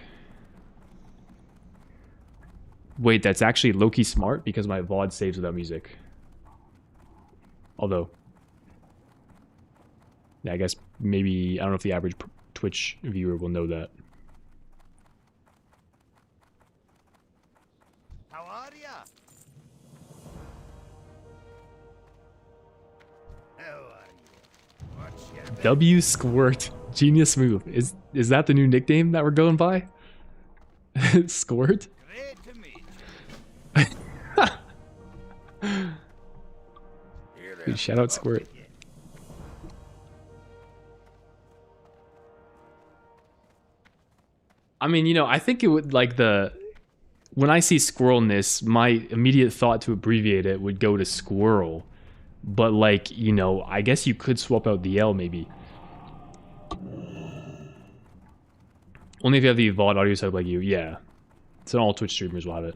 Wait, that's actually low-key smart, because my VOD saves without music. Although... yeah, I guess maybe, I don't know if the average Twitch viewer will know that. How are ya? How are you? What's your W Squirt. Genius move. Is that the new nickname that we're going by? Squirt? Great to meet you. Dude, shout out Squirt. I mean, you know, I think it would, like, when I see squirrelness, my immediate thought to abbreviate it would go to squirrel. But, like, you know, I guess you could swap out the L, maybe. Only if you have the VOD audio set like you, yeah. So all Twitch streamers will have it.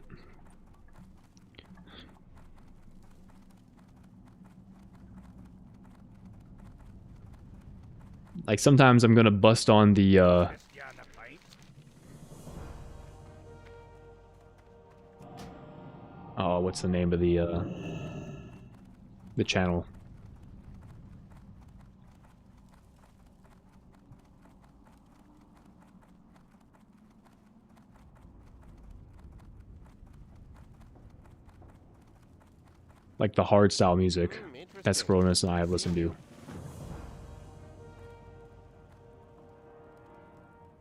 Like, sometimes I'm gonna bust on the, oh, what's the name of the the channel. Like the hard style music that Interesting. Scrollness and I have listened to.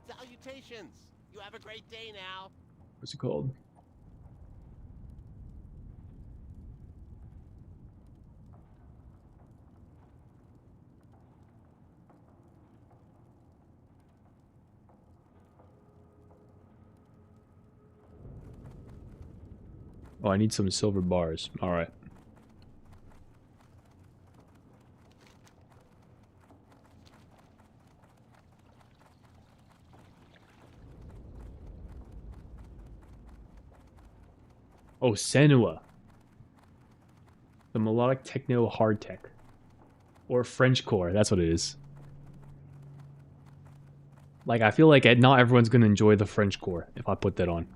Salutations. You have a great day now. What's it called? Oh, I need some silver bars. All right. Oh, Senua. The melodic techno hard tech. Or Frenchcore, that's what it is. Like, I feel like not everyone's going to enjoy the Frenchcore if I put that on.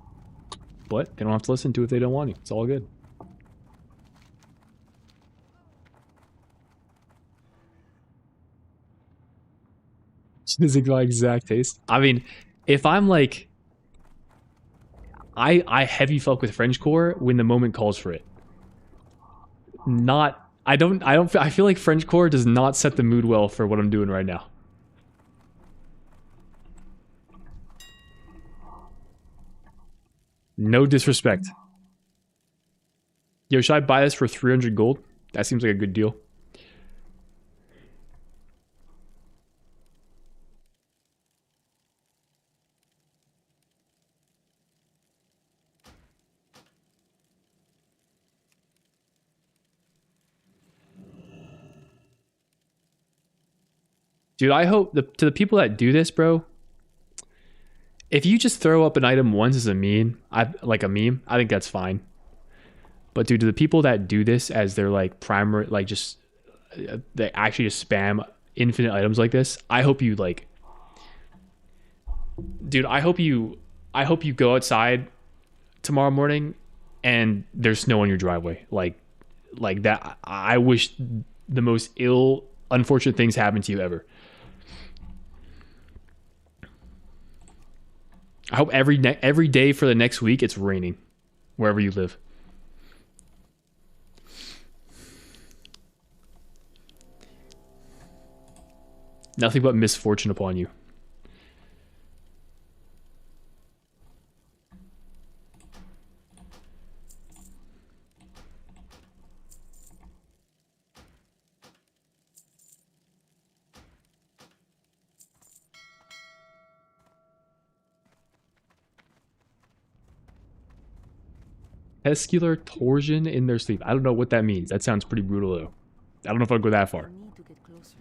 But they don't have to listen to it if they don't want to. It's all good. This is my exact taste. I mean, if I'm like... I heavy fuck with Frenchcore when the moment calls for it. I feel like Frenchcore does not set the mood well for what I'm doing right now. No disrespect. Yo, should I buy this for 300 gold? That seems like a good deal. Dude, I hope to the people that do this, bro, if you just throw up an item once as a meme, I think that's fine. But dude, to the people that do this as their like primary, like just they actually just spam infinite items like this, I hope you like, dude, I hope you go outside tomorrow morning and there's snow on your driveway, like that. I wish the most unfortunate things happen to you ever. I hope every day for the next week it's raining wherever you live. Nothing but misfortune upon you. Testicular torsion in their sleep. I don't know what that means. That sounds pretty brutal though. I don't know if I'd go that far. Need to get closer.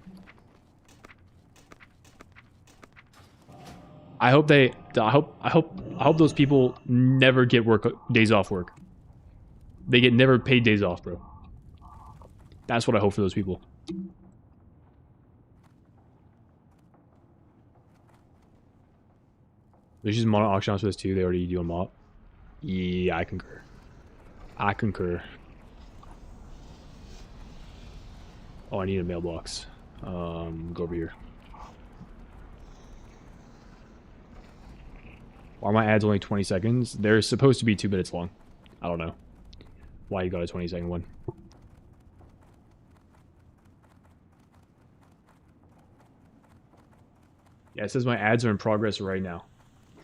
I hope those people never get days off work. They get never paid days off, bro. That's what I hope for those people. There's just mono auction for this too. They already do a mod. Yeah, I concur. I concur. Oh, I need a mailbox. Go over here. Why are my ads only 20 seconds? They're supposed to be 2 minutes long. I don't know why you got a 20-second one. Yeah, it says my ads are in progress right now.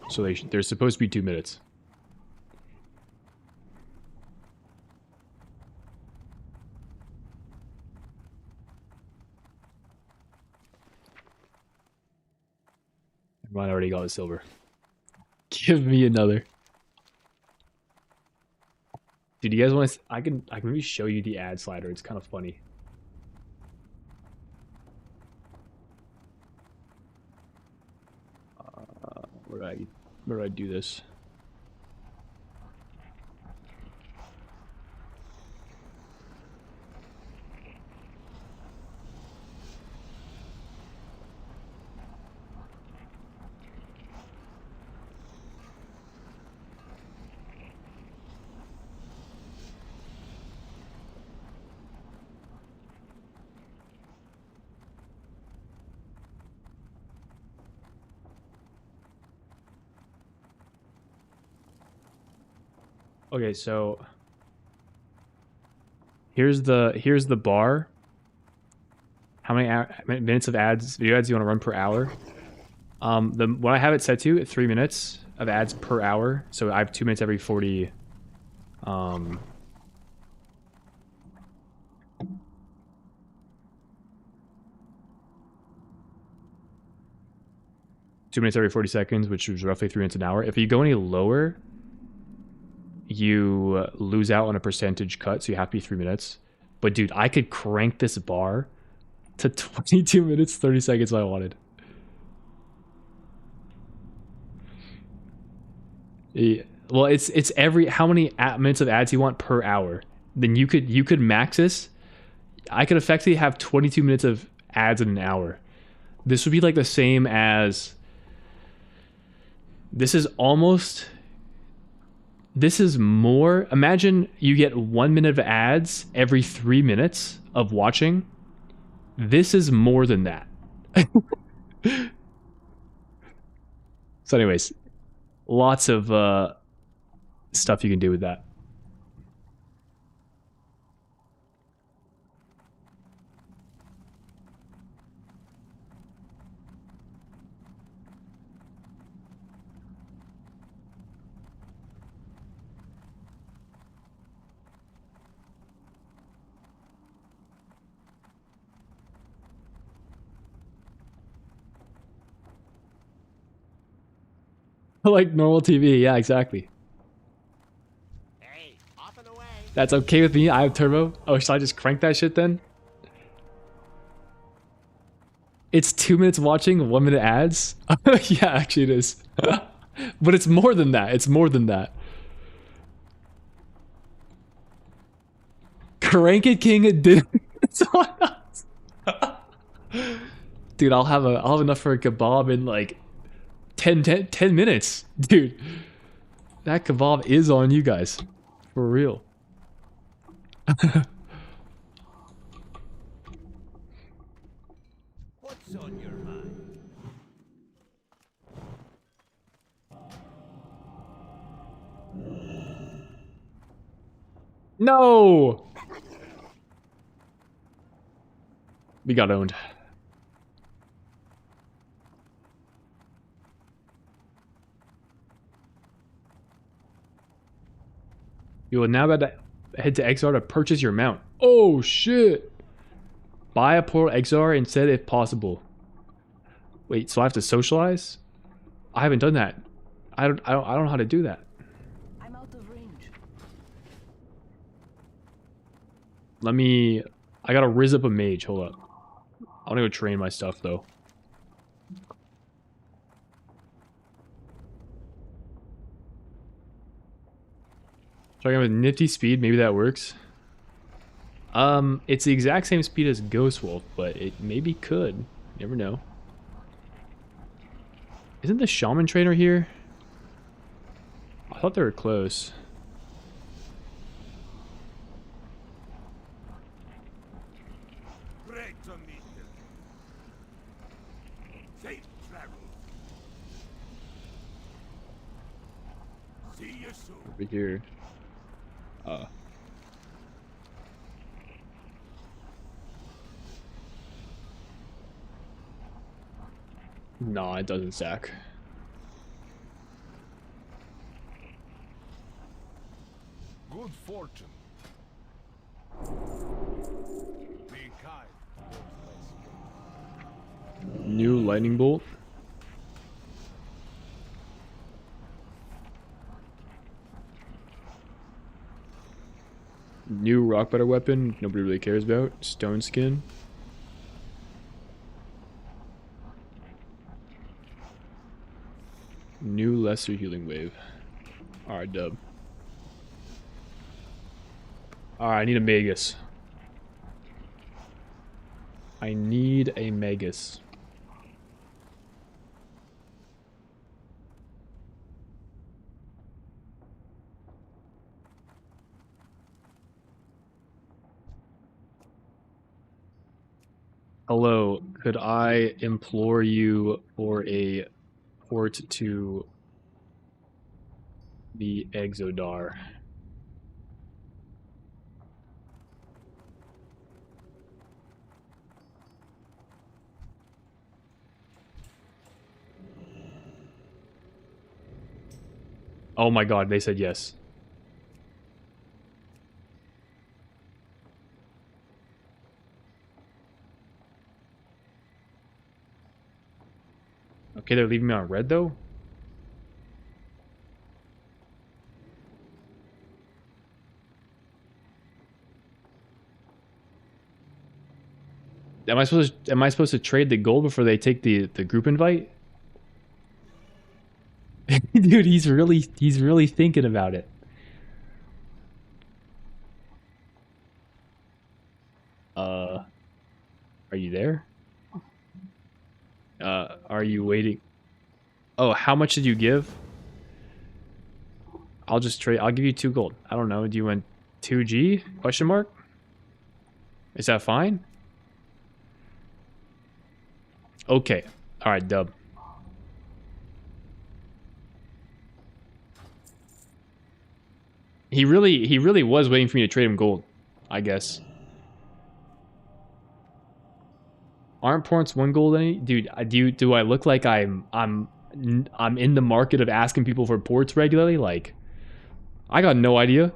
So they're supposed to be 2 minutes. Mine already got a silver. Give me another. Dude, you guys want to... I can maybe show you the ad slider. It's kind of funny. Where do I do this? Okay, so here's the bar. How many minutes of ads, video ads you want to run per hour? What I have it set to 3 minutes of ads per hour. So I have 2 minutes every 40. 2 minutes every 40 seconds, which is roughly 3 minutes an hour. If you go any lower, you lose out on a percentage cut, so you have to be 3 minutes. But dude, I could crank this bar to 22 minutes 30 seconds if I wanted. Yeah. Well, it's every how many minutes of ads you want per hour. Then you could max this. I could effectively have 22 minutes of ads in an hour. This would be like the same as. This is more. Imagine you get 1 minute of ads every 3 minutes of watching. This is more than that. So anyways, lots of stuff you can do with that. Like normal TV, yeah, exactly. Hey, off and away. That's okay with me. I have turbo. Oh, should I just crank that shit then? It's 2 minutes watching, 1 minute ads. Yeah, actually it is. But it's more than that. It's more than that. Crank it, King. Did dude, I'll have enough for a kebab in like 10 minutes, dude. That kebab is on you guys, for real. What's on your mind? No, we got owned. You will now about to head to XR to purchase your mount. Oh shit! Buy a portal XR instead if possible. Wait, so I have to socialize? I haven't done that. I don't know how to do that. I'm out of range. Let me. I gotta rizz up a mage. Hold up. I wanna go train my stuff though. Try with nifty speed, maybe that works. It's the exact same speed as Ghost Wolf, but it maybe could. You never know. Isn't the Shaman trainer here? I thought they were close. Great to meet you. Safe travel. See you soon. Over here. Nah, it doesn't stack. Good fortune. Be kind. New lightning bolt. New rock butter weapon, nobody really cares about. Stone skin. New lesser healing wave. Alright, dub. Alright, I need a Magus. I need a Magus. Hello, could I implore you for a port to the Exodar? Oh my god, they said yes. Okay, they're leaving me on red though? Am I supposed to trade the gold before they take the group invite? Dude, he's really thinking about it. Are you there? Are you waiting? Oh, how much did you give? I'll just trade. I'll give you 2 gold. I don't know. Do you want 2G? Question mark? Is that fine? Okay. All right, dub. He really was waiting for me to trade him gold, I guess. Aren't ports 1 gold any? Dude, do I look like I'm in the market of asking people for ports regularly? Like, I got no idea.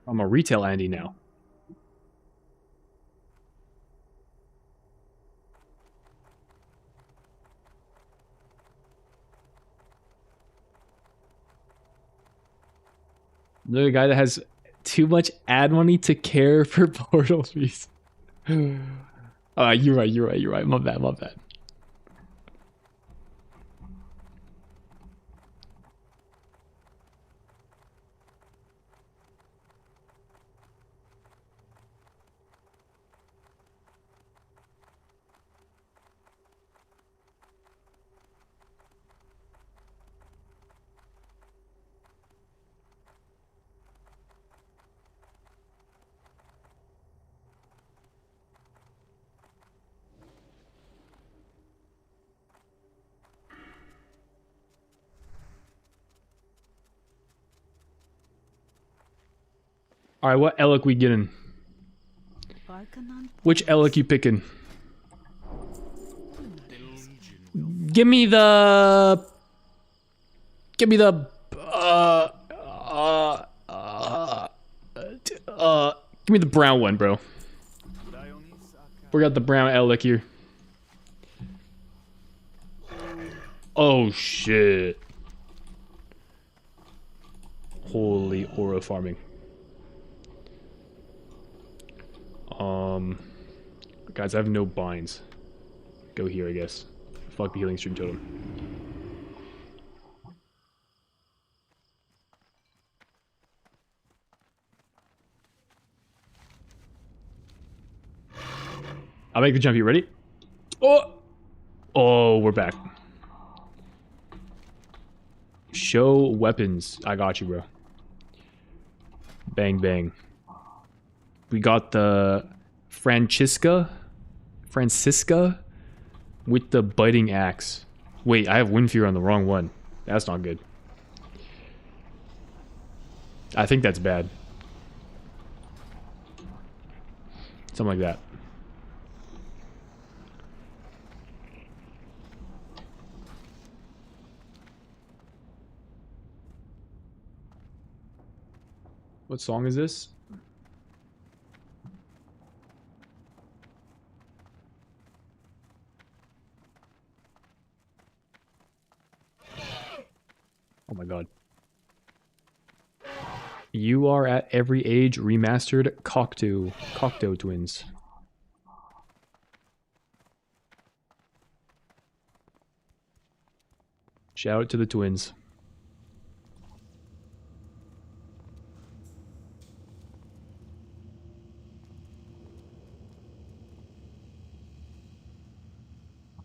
I'm a retail Andy now. Another guy that has too much ad money to care for portal fees. You're right. My bad. All right, what Elec we getting? Which Elec you picking? Give me the give me the brown one, bro. We got the brown Elec here. Oh shit. Holy aura farming. Guys, I have no binds. Go here, I guess. Fuck the healing stream totem. I'll make the jump. You ready? Oh, we're back. Show weapons. I got you, bro. Bang, bang. We got the Francisca with the biting axe. Wait, I have Wind Fear on the wrong one. That's not good. I think that's bad. Something like that. What song is this? Oh my god. You are at every age remastered Cocteau twins. Shout out to the twins.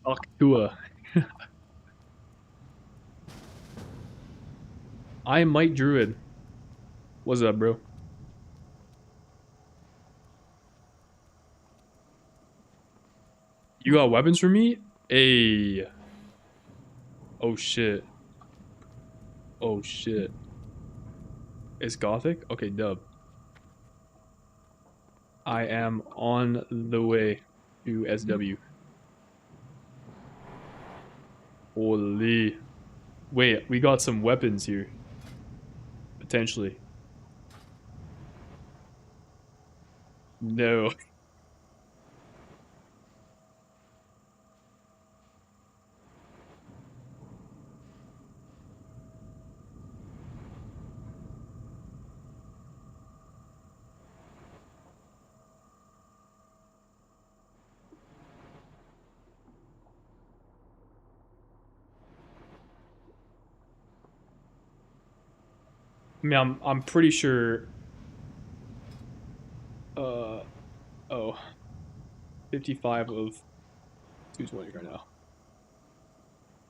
Octua. I am Mike Druid. What's up, bro? You got weapons for me? Hey. Oh shit. Oh shit. It's Gothic? Okay, dub. I am on the way to SW. Holy. Wait, we got some weapons here. Potentially. No. I mean, I'm pretty sure. Oh, 55 of 220 right now.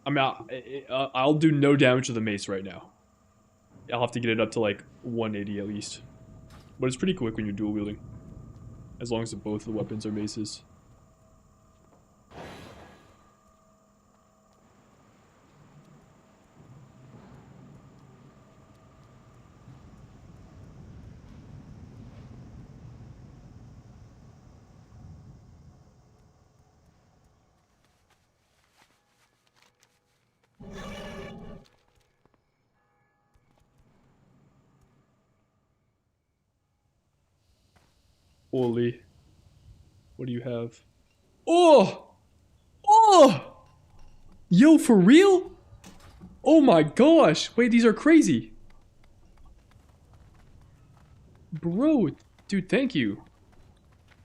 I mean, I'll do no damage to the mace right now. I'll have to get it up to like 180 at least. But it's pretty quick when you're dual wielding, as long as both the weapons are maces. Holy. What do you have? Oh! Oh! Yo, for real? Oh my gosh. Wait, these are crazy. Bro, dude, thank you.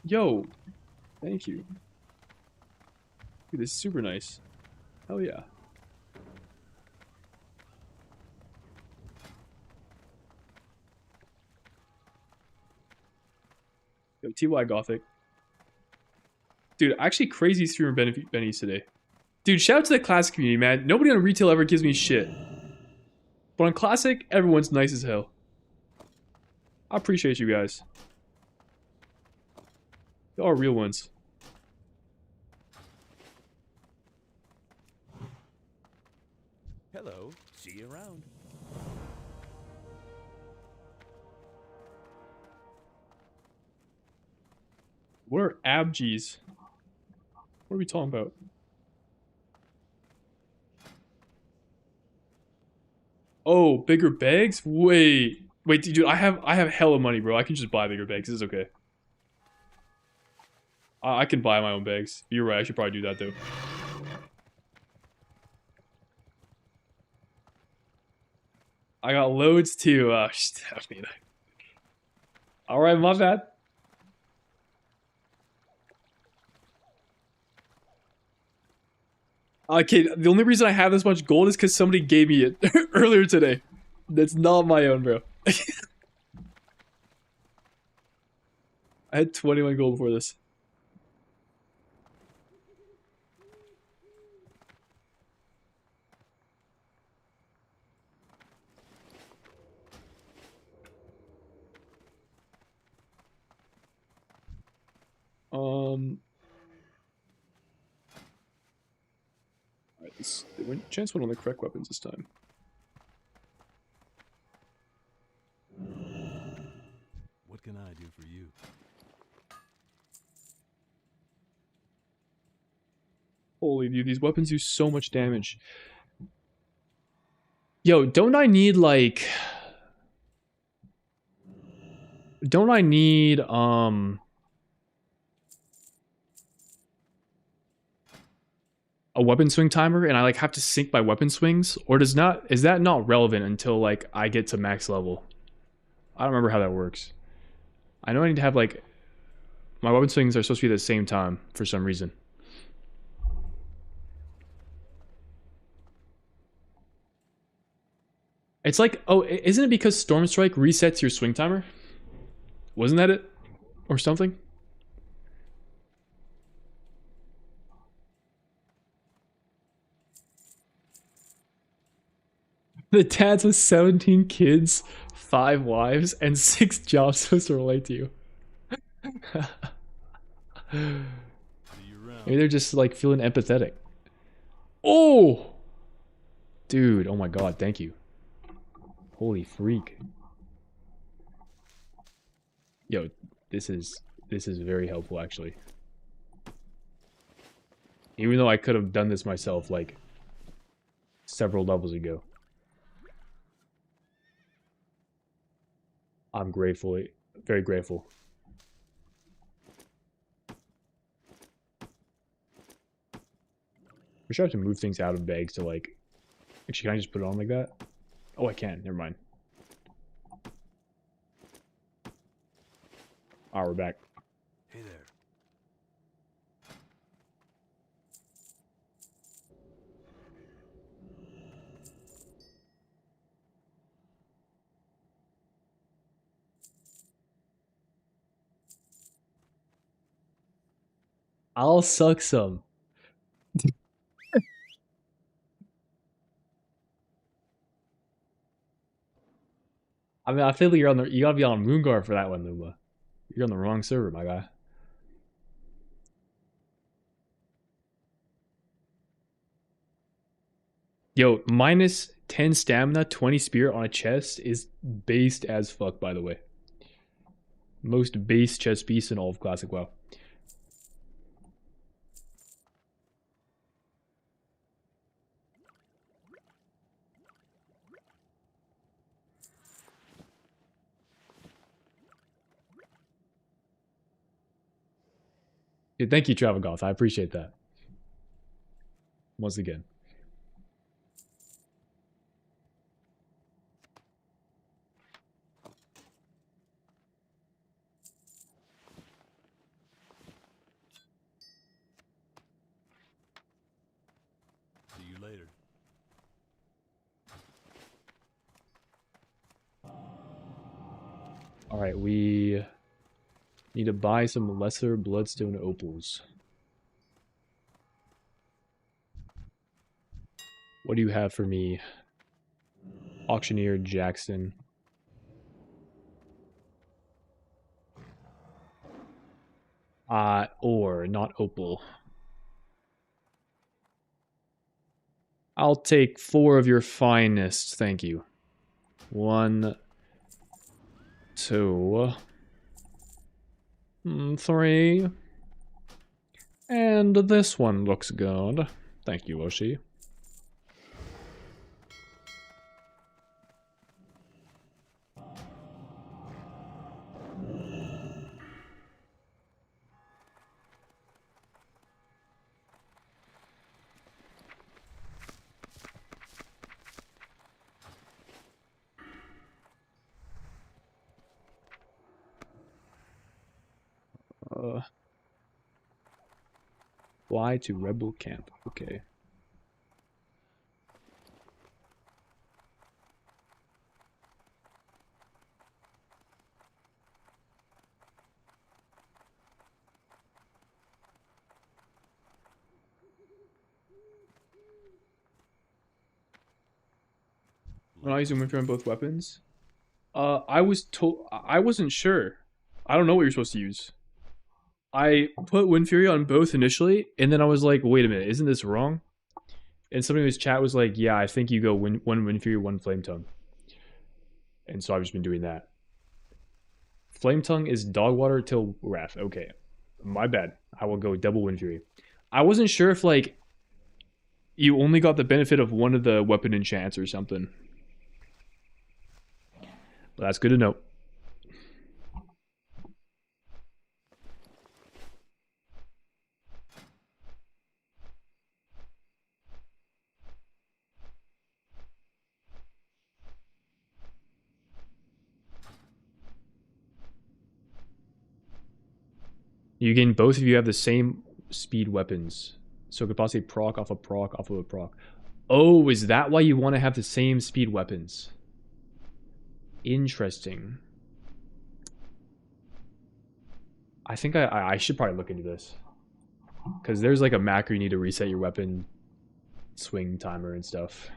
Yo, thank you. Dude, this is super nice. Hell yeah. Yo, TY Gothic. Dude, actually crazy streamer bennies today. Dude, shout out to the classic community, man. Nobody on retail ever gives me shit. But on classic, everyone's nice as hell. I appreciate you guys. Y'all are real ones. Hello. See you around. What are abgees? What are we talking about? Oh, bigger bags? Wait, dude, I have hella money, bro. I can just buy bigger bags. This is okay. I can buy my own bags. You're right. I should probably do that though. I got loads too. I mean, all right, my bad. Okay, the only reason I have this much gold is because somebody gave me it earlier today. That's not my own, bro. I had 21 gold before this. Alright, chance went on the correct weapons this time. What can I do for you? Holy dude, these weapons do so much damage. Yo, don't I need like... Don't I need, a weapon swing timer and I like have to sync my weapon swings? Or is that not relevant until like I get to max level? I don't remember how that works. I know I need to have like my weapon swings are supposed to be at the same time for some reason. It's like, oh, isn't it because Storm Strike resets your swing timer? Wasn't that it? Or something? The dads with 17 kids, 5 wives, and 6 jobs supposed to relate to you. Maybe they're just like feeling empathetic. Oh! Dude, oh my god, thank you. Holy freak. Yo, this is This is very helpful, actually. Even though I could have done this myself, like, several levels ago. I'm grateful, very grateful. We should have to move things out of bags to, like... Actually, can I just put it on like that? Oh, I can. Never mind. Alright, we're back. Hey there. I'll suck some. I mean, I feel like you gotta be on Moonguard for that one, Luma. You're on the wrong server, my guy. Yo, minus 10 stamina, 20 spirit on a chest is based as fuck, by the way. Most base chest piece in all of Classic WoW. Dude, thank you, Travel Goth. I appreciate that. Once again. See you later. Alright, we need to buy some lesser bloodstone opals. What do you have for me? Auctioneer Jackson. Ore, not opal. I'll take 4 of your finest, thank you. 1, 2, 3. And this one looks good. Thank you, Oshi. Fly to Rebel Camp. Okay. When I use a Winter on both weapons? I wasn't sure. I don't know what you're supposed to use. I put Wind Fury on both initially, and then I was like, wait a minute, isn't this wrong? And somebody in his chat was like, yeah, I think you go one Wind Fury, 1 Flame Tongue. And so I've just been doing that. Flame Tongue is Dog Water till Wrath. Okay. My bad. I will go double Wind Fury. I wasn't sure if, like, you only got the benefit of one of the weapon enchants or something. But that's good to know. You gain both of you have the same speed weapons. So it could possibly proc off a proc off of a proc. Oh, is that why you want to have the same speed weapons? Interesting. I think I should probably look into this. Because there's like a macro you need to reset your weapon swing timer and stuff.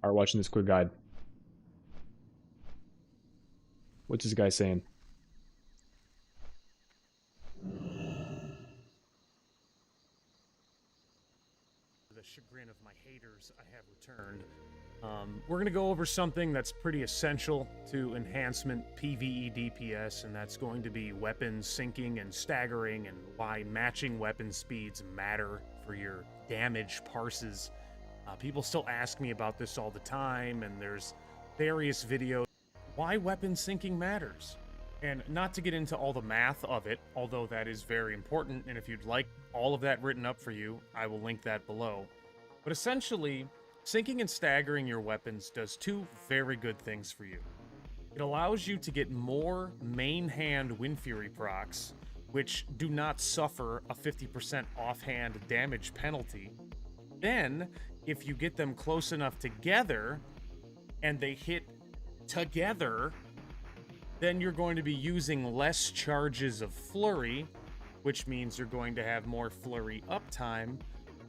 Alright, watching this quick guide. What's this guy saying? haters, I have returned. We're going to go over something that's pretty essential to enhancement PvE DPS, and that's going to be weapon syncing and staggering, and why matching weapon speeds matter for your damage parses. People still ask me about this all the time, and there's various videos why weapon syncing matters. And not to get into all the math of it, although that is very important, and if you'd like all of that written up for you, I will link that below. But essentially, syncing and staggering your weapons does two very good things for you. It allows you to get more main hand Wind Fury procs, which do not suffer a 50% offhand damage penalty. Then, if you get them close enough together, and they hit together, then you're going to be using less charges of flurry, which means you're going to have more flurry uptime,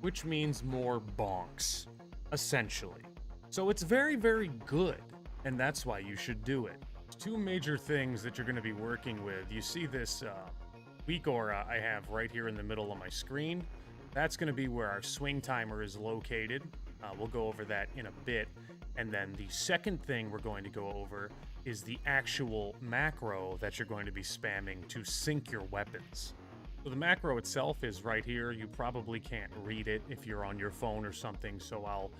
which means more bonks, essentially. So it's very, very good, and that's why you should do it. Two major things that you're going to be working with. You see this weak aura I have right here in the middle of my screen. That's going to be where our swing timer is located. We'll go over that in a bit. And then the second thing we're going to go over is the actual macro that you're going to be spamming to sync your weapons. So the macro itself is right here. You probably can't read it if you're on your phone or something, so I'll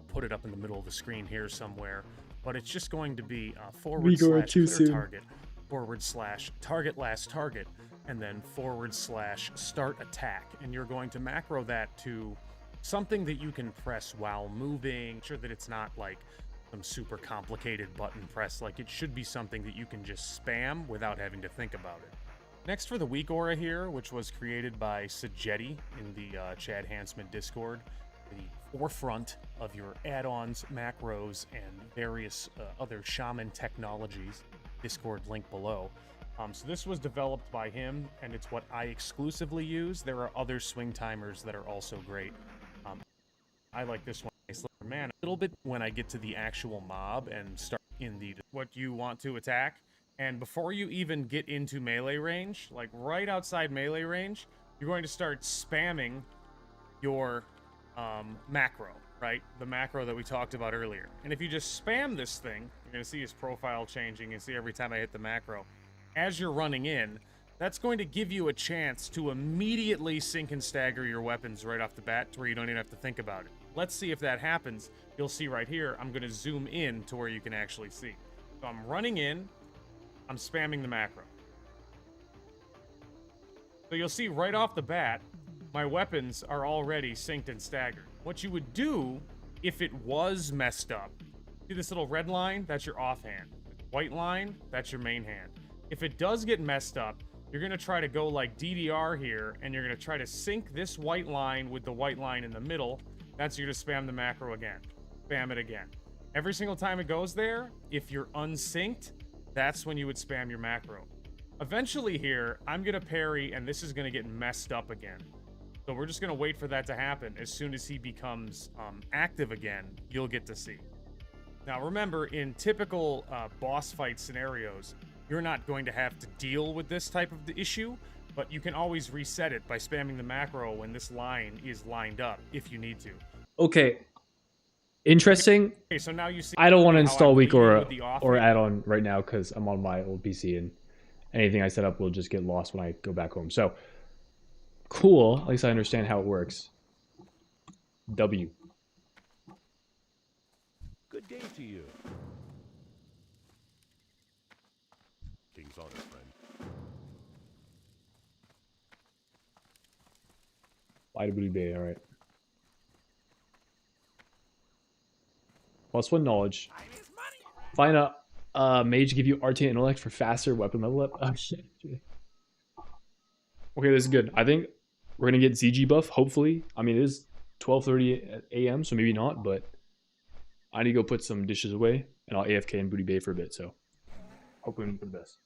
put it up in the middle of the screen here somewhere. But it's just going to be forward slash clear target, forward slash target last target, and then forward slash start attack. And you're going to macro that to something that you can press while moving. Sure that it's not like some super complicated button press. Like, it should be something that you can just spam without having to think about it. Next, for the weak aura here, which was created by Sajetti in the Chad Hansman Discord, the forefront of your add-ons, macros, and various other shaman technologies. Discord link below. So this was developed by him, and it's what I exclusively use. There are other swing timers that are also great. I like this one. Man, a little bit when I get to the actual mob and start in the what you want to attack. And before you even get into melee range, like right outside melee range, you're going to start spamming your macro, right? The macro that we talked about earlier. And if you just spam this thing, you're going to see his profile changing and see every time I hit the macro. As you're running in, that's going to give you a chance to immediately sync and stagger your weapons right off the bat to where you don't even have to think about it. Let's see if that happens. You'll see right here, I'm going to zoom in to where you can actually see. So I'm running in, I'm spamming the macro. So you'll see right off the bat, my weapons are already synced and staggered. What you would do if it was messed up, see this little red line? That's your offhand. White line, that's your main hand. If it does get messed up, you're going to try to go like DDR here, and you're going to try to sync this white line with the white line in the middle. That's you're going to spam the macro again. Spam it again. Every single time it goes there, if you're unsynced, that's when you would spam your macro. Eventually here, I'm going to parry, and this is going to get messed up again. So we're just going to wait for that to happen. As soon as he becomes active again, you'll get to see. Now remember, in typical boss fight scenarios, you're not going to have to deal with this type of issue, but you can always reset it by spamming the macro when this line is lined up, if you need to. Okay. Interesting. Okay, so now you see I don't want to install weak or or add-on right now because I'm on my old PC, and anything I set up will just get lost when I go back home. So, cool. At least I understand how it works. W. Good day to you. King's honest, friend. Why to Bay, alright. +1 knowledge. Find a mage give you arcane intellect for faster weapon level up. Oh shit. Okay, this is good. I think we're gonna get ZG buff, hopefully. I mean, it is 12:30 a.m., so maybe not, but I need to go put some dishes away, and I'll AFK in Booty Bay for a bit, so hoping for the best.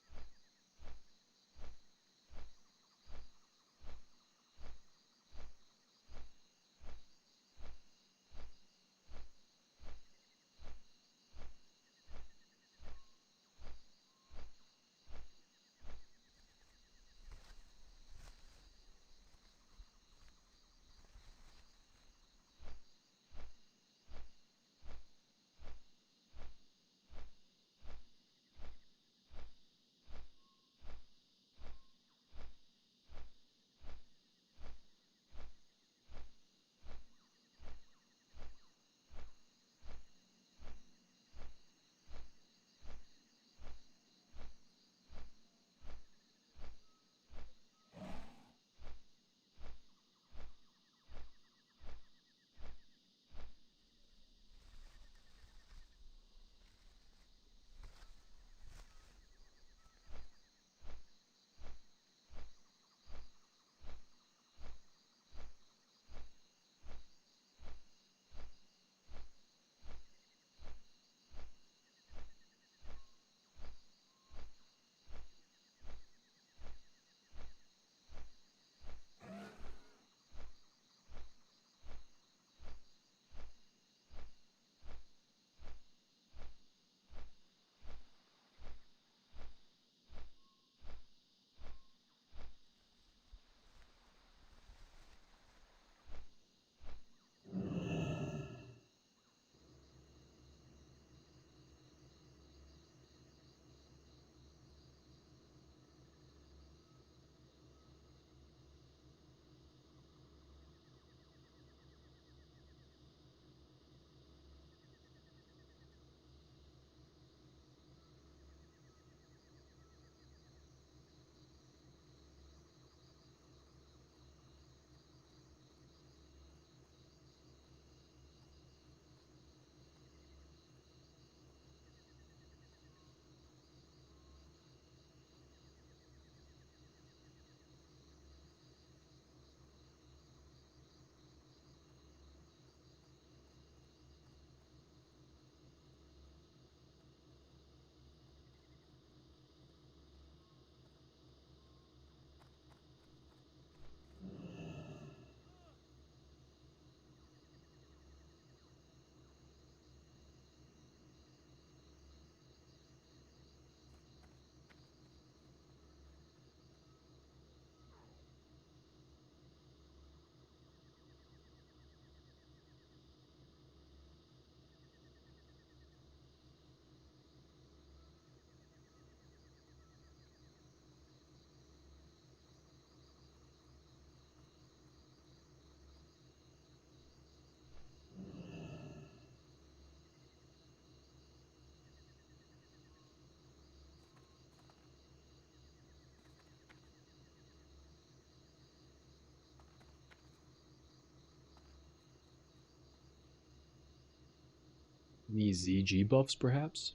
Any ZG buffs, perhaps?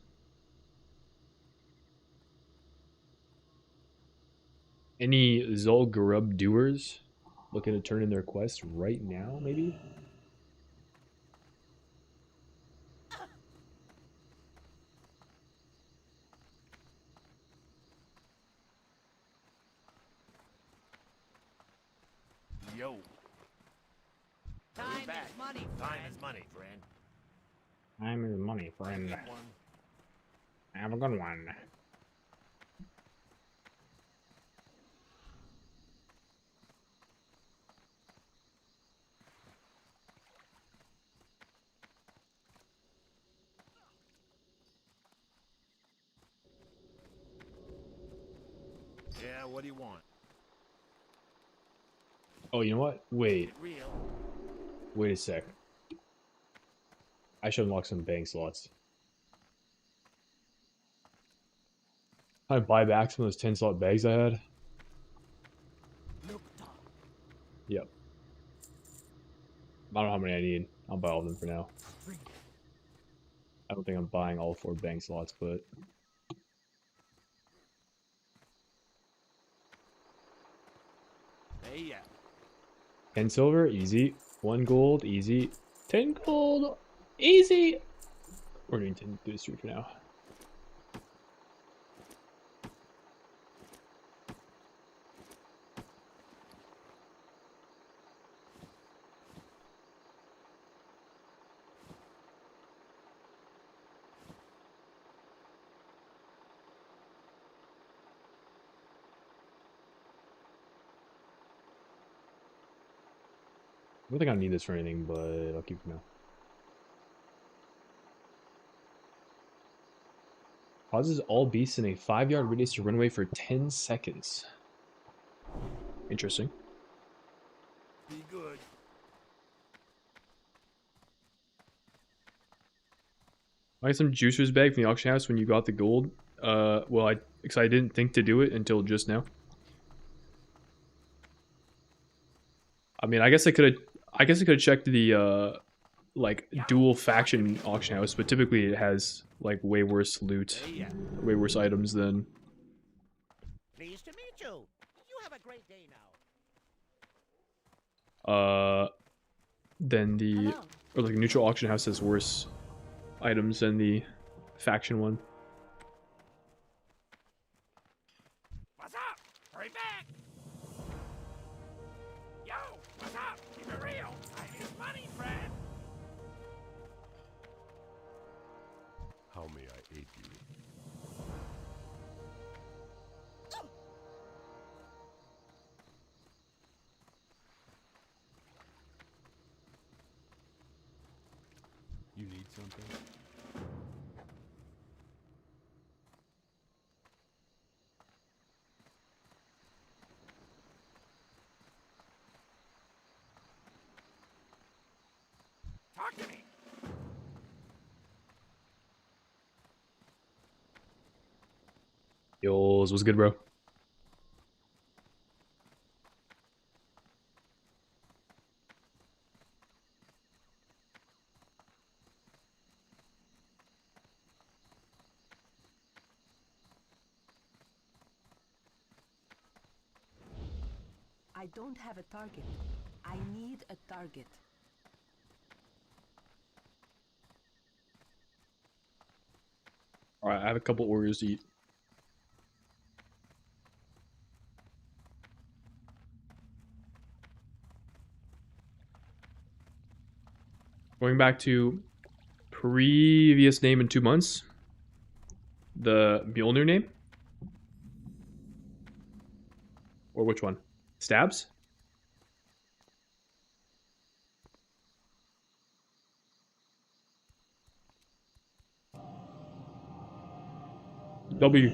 Any Zul'Gurub doers looking to turn in their quest right now, maybe? Yo. Time is money, Time friend. is money, friend. Time is money, friend. Good one. Have a good one. Yeah, what do you want? Oh, you know what? Wait. Get real. Wait a sec. I should unlock some bank slots. Can I buy back some of those 10 slot bags I had? Yep. I don't know how many I need. I'll buy all of them for now. I don't think I'm buying all 4 bank slots, but... Hey, yeah. 10 silver, easy. 1 gold, easy. 10 gold, easy! We're doing 10 through the street for now. I don't think I need this for anything, but I'll keep it for now. Causes all beasts in a 5-yard radius to run away for 10 seconds. Interesting. Be good. I got some juicers bag from the auction house when you got the gold. Well, I didn't think to do it until just now. I mean, I guess I could have checked the like dual faction auction house, but typically it has like way worse loot, Hey, yeah. way worse items than. Pleased to meet you. You have a great day now. Than the Hello. or like neutral auction house has worse items than the faction one. What's up? Hurry back. Yo, what's up? Keep it real. Time is money, friend. How may I aid you? You need something? Talk to me. Yours was good, bro. I don't have a target. I need a target. Alright, I have a couple Oreos to eat. Going back to previous name in 2 months. The Mjolnir name? Or which one? Stabs? W.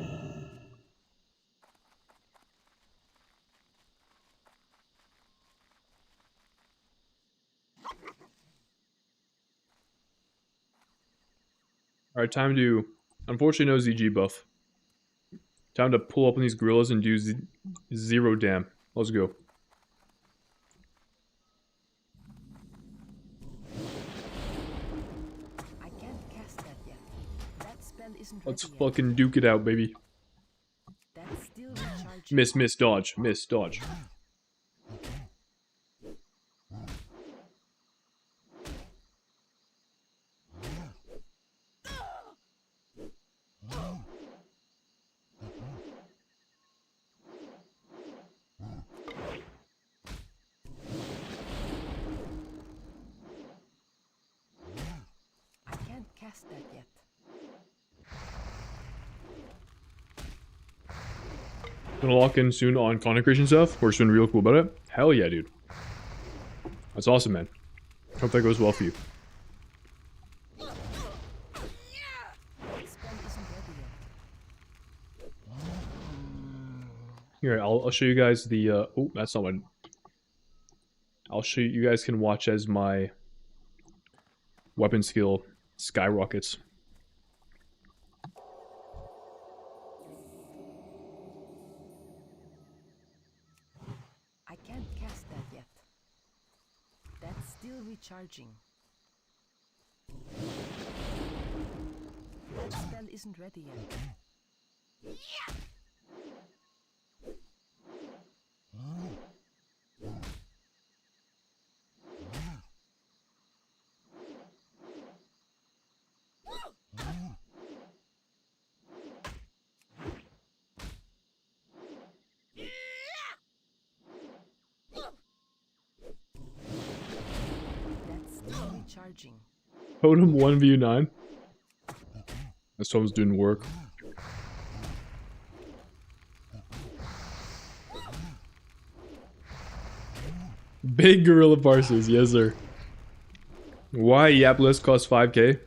Alright, time to... Unfortunately, no ZG buff. Time to pull up on these gorillas and do 0 dam. Let's go. I can't cast that isn't Let's ready yet. fucking duke it out, baby. That's still recharging. Miss, dodge. Miss, dodge. I can't cast that yet. Gonna lock in soon on content creation stuff. We're just been real cool about it. Hell yeah, dude. That's awesome, man. Hope that goes well for you. That spell isn't ready yet. Here, I'll show you guys the, oh, that's not one. I'll show you, you guys can watch as my weapon skill skyrockets. I can't cast that yet. That's still recharging. That spell isn't ready yet. That's still recharging. Totem 1v9. This totem's doing work. Big gorilla parses, yes sir. Why Yap list cost 5k? I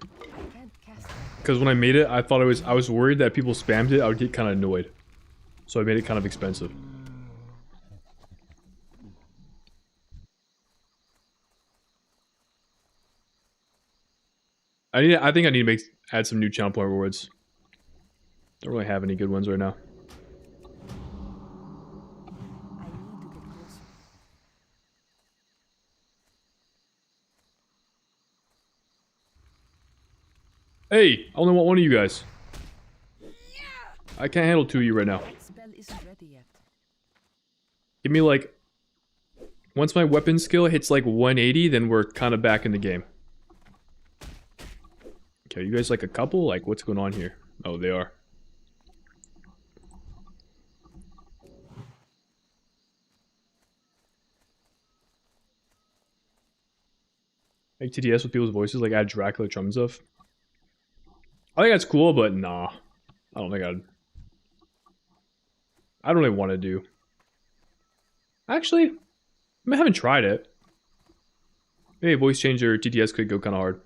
can't cast that. Because when I made it, I thought I was worried that people spammed it, I would get kind of annoyed. So I made it kind of expensive. I think I need to add some new channel point rewards. Don't really have any good ones right now. I need to get closer. Hey, I only want one of you guys. I can't handle two of you right now. That spell isn't ready yet. Give me like... Once my weapon skill hits like 180, then we're kind of back in the game. Okay, are you guys like a couple? Like, what's going on here? Oh, they are. Make TDS with people's voices, like add Dracula drum and stuff. I think that's cool, but nah. I don't think I don't really want to do. Actually, I haven't tried it. Maybe a voice changer TTS could go kind of hard.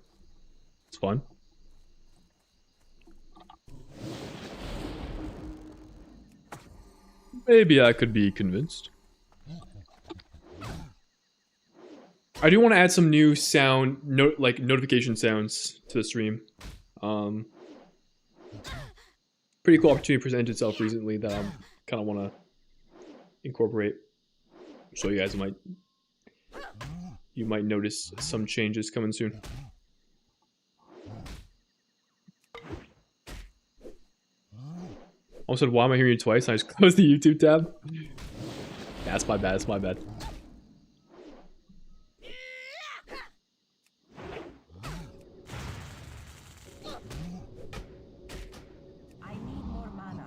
It's fun. Maybe I could be convinced. I do want to add some new sound, like notification sounds to the stream. Pretty cool opportunity presented itself recently that I kind of want to incorporate. So you guys might notice some changes coming soon. Almost said, why am I hearing you twice? And I just closed the YouTube tab. That's my bad, that's my bad. I need more mana.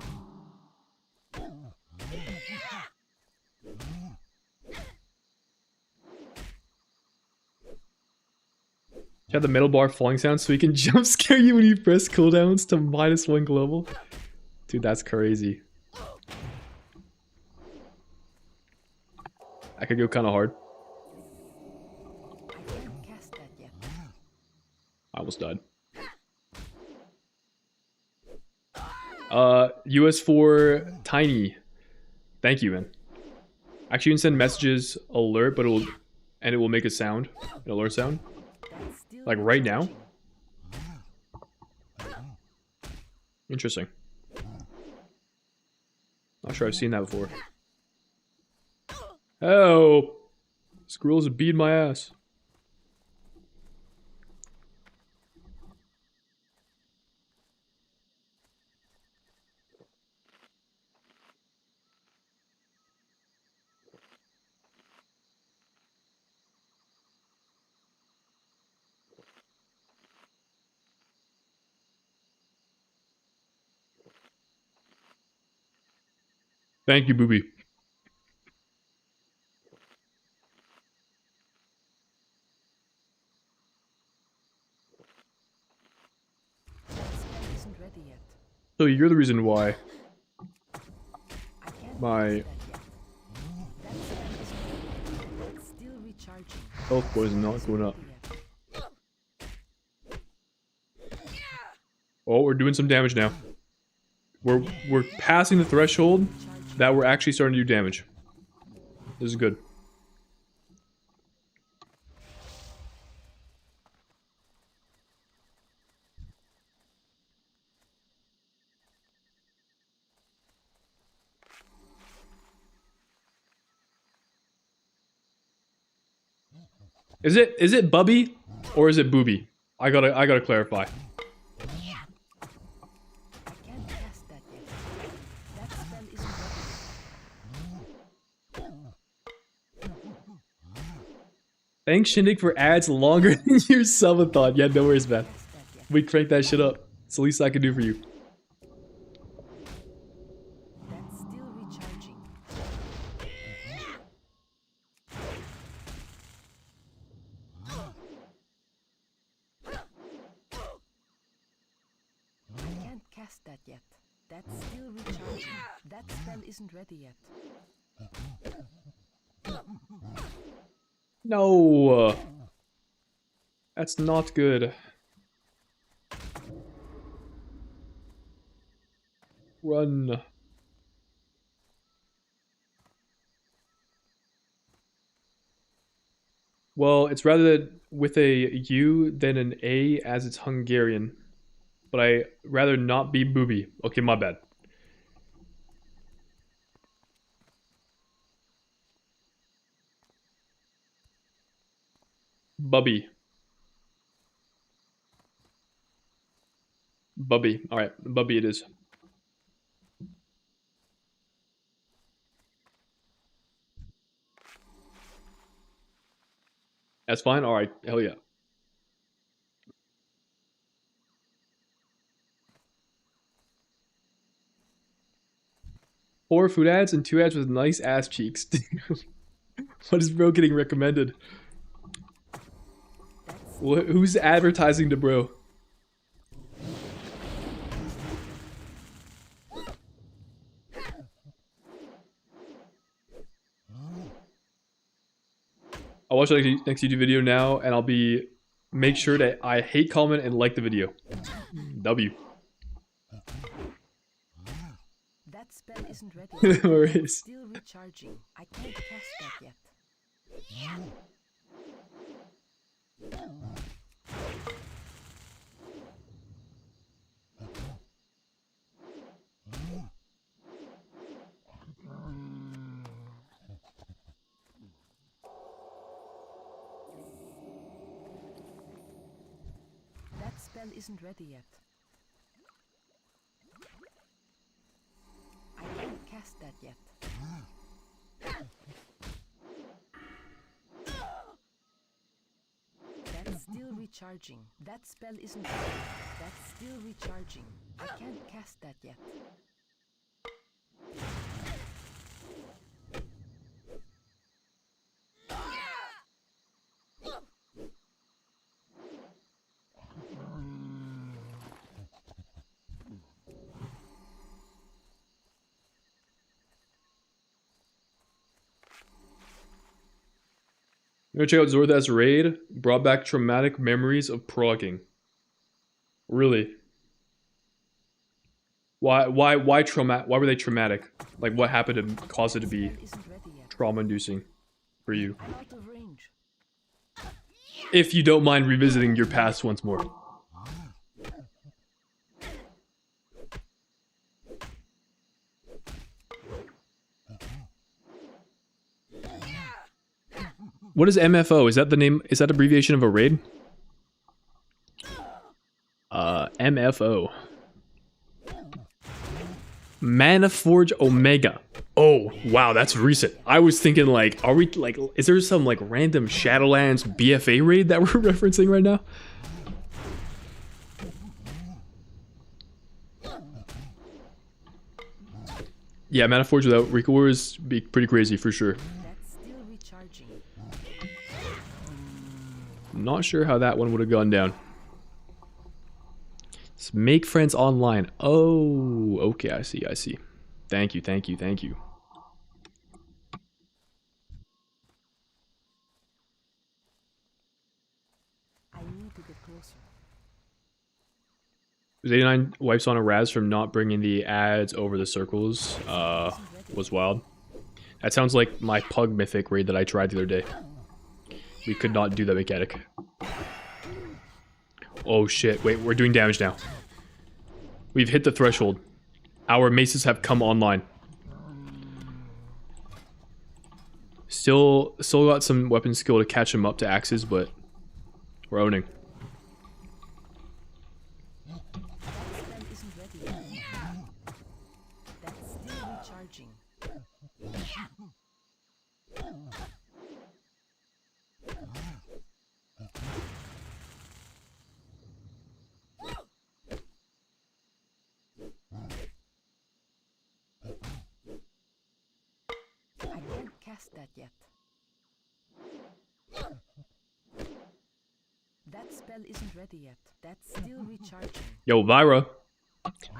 You have the middle bar falling sound so he can jump scare you when you press cooldowns to -1 global. Dude, that's crazy. I could go kind of hard. I can't cast that yet. I almost died. US4 Tiny. Thank you, man. Actually, you can send messages alert, but it will make a sound, an alert sound. That's still Like right now? recharging. Interesting. Not sure I've seen that before. Oh! Squirrels are beating my ass. Thank you, Booby. That spell isn't ready yet. So you're the reason why I can't my cast that yet. That spell isn't ready yet. It's still recharging. health bar is not going up. Oh, we're doing some damage now. We're passing the threshold that we're actually starting to do damage. This is good. Is it Bubby or is it Booby? I gotta clarify. I can't cast that yet. That spell isn't ready yet. Thanks, Shindig, for ads longer than your subathon. Yeah, no worries, man. Cast that yet. We crank that shit up. It's the least I can do for you. That's still recharging. I can't cast that yet. That's still recharging. That spell isn't ready yet. No. That's not good. Run. Well, it's rather with a U than an A as it's Hungarian. But I rather not be Booby. Okay, my bad. Bubby. Bubby. Alright, Bubby it is. That's fine? Alright, hell yeah. Four food ads and 2 ads with nice ass cheeks. What is bro getting recommended? Who's advertising to bro? I'll watch the next YouTube video now, and I'll make sure that I hate, comment, and like the video. W. That spell isn't ready yet. No It's worries. still recharging. I can't cast that yet. That spell isn't ready yet. I can't cast that yet. That's still recharging. That spell isn't ready. That's still recharging. I can't cast that yet. You wanna check out Zorda's raid? Brought back traumatic memories of progging. Really? Why trauma? Why were they traumatic? Like, what happened to cause it to be Spell isn't ready yet. trauma-inducing for you? I'm out of range. If you don't mind revisiting your past once more. What is MFO? Is that the name? Is that abbreviation of a raid? MFO. Manaforge Omega. Oh, wow, that's recent. I was thinking like, are we like, is there some like random Shadowlands BFA raid that we're referencing right now? Yeah, Mana Forge without Recall Wars be pretty crazy for sure. That's still recharging. Not sure how that one would have gone down. Let's make friends online. Oh, okay, I see, I see. Thank you, thank you, thank you. I need to get closer. Was 89 wipes on a Raz from not bringing the ads over the circles was wild. That sounds like my Pug Mythic raid that I tried the other day. We could not do that mechanic. Oh shit, wait, we're doing damage now. We've hit the threshold. Our maces have come online. Still got some weapon skill to catch him up to axes, but we're owning. Spell isn't ready yet. That's still recharging. I can't cast that yet. That spell isn't ready yet. That's still recharging. Yo, Vyra,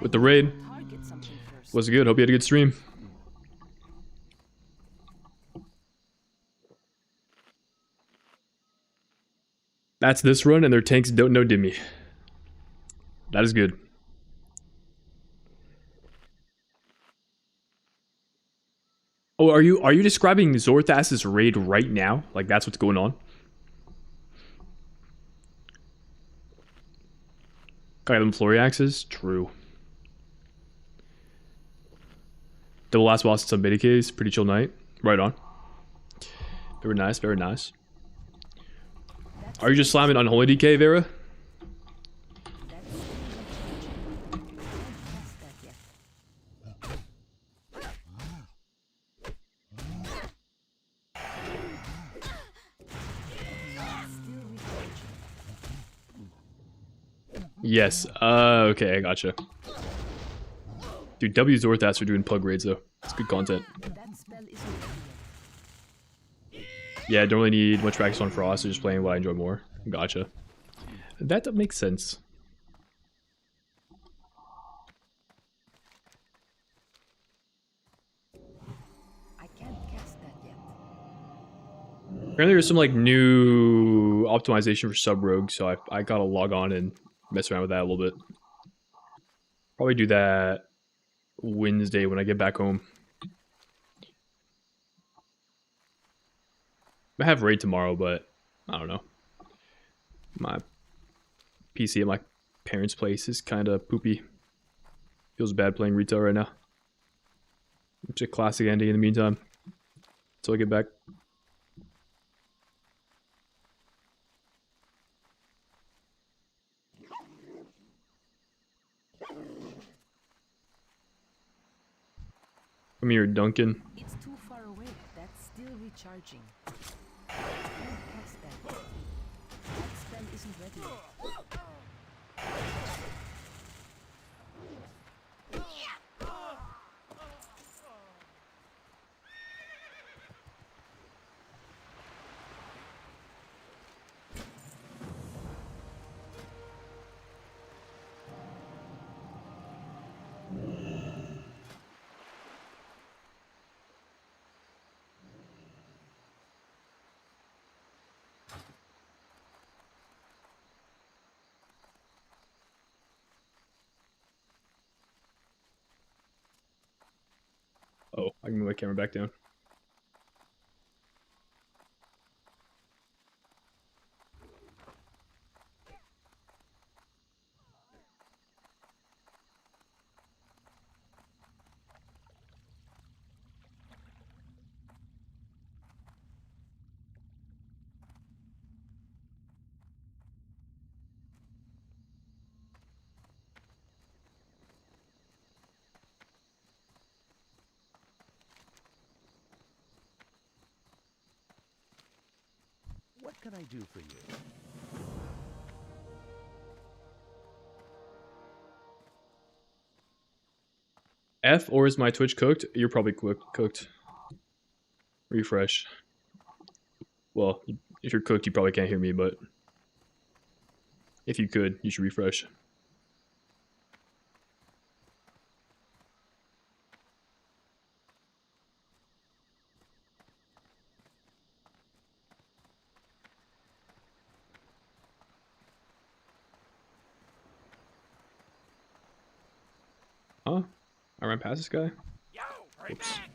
with the raid. Target something first. Was good. Hope you had a good stream. That's this run, and their tanks don't know Dimmy. That is good. Oh, are you describing Zorthas's raid right now? Like that's what's going on? Got them Floriaxes? True. Double last boss at some beta case. Pretty chill night. Right on. Very nice, very nice. Are you just slamming Unholy DK, Vera? Yes. Okay, I gotcha. Dude, W Zorthas for doing pug raids though. It's good content. Yeah, don't really need much practice on Frost, so just playing what I enjoy more. Gotcha. That makes sense. I can't cast that yet. Apparently there's some like new optimization for sub rogue, so I gotta log on and mess around with that a little bit. Probably do that Wednesday when I get back home. I have raid tomorrow, but I don't know. My PC at my parents' place is kind of poopy. Feels bad playing retail right now. It's a classic ending in the meantime. Until I get back. Come here, Duncan. It's too far away. That's still recharging. I can't cast that yet. That spell isn't ready yet. Oh, I can move my camera back down. What can I do for you? F or is my Twitch cooked? You're probably cooked. Refresh. Well, if you're cooked, you probably can't hear me, but if you could, you should refresh. Huh? I ran past this guy? Yo, right Oops. back.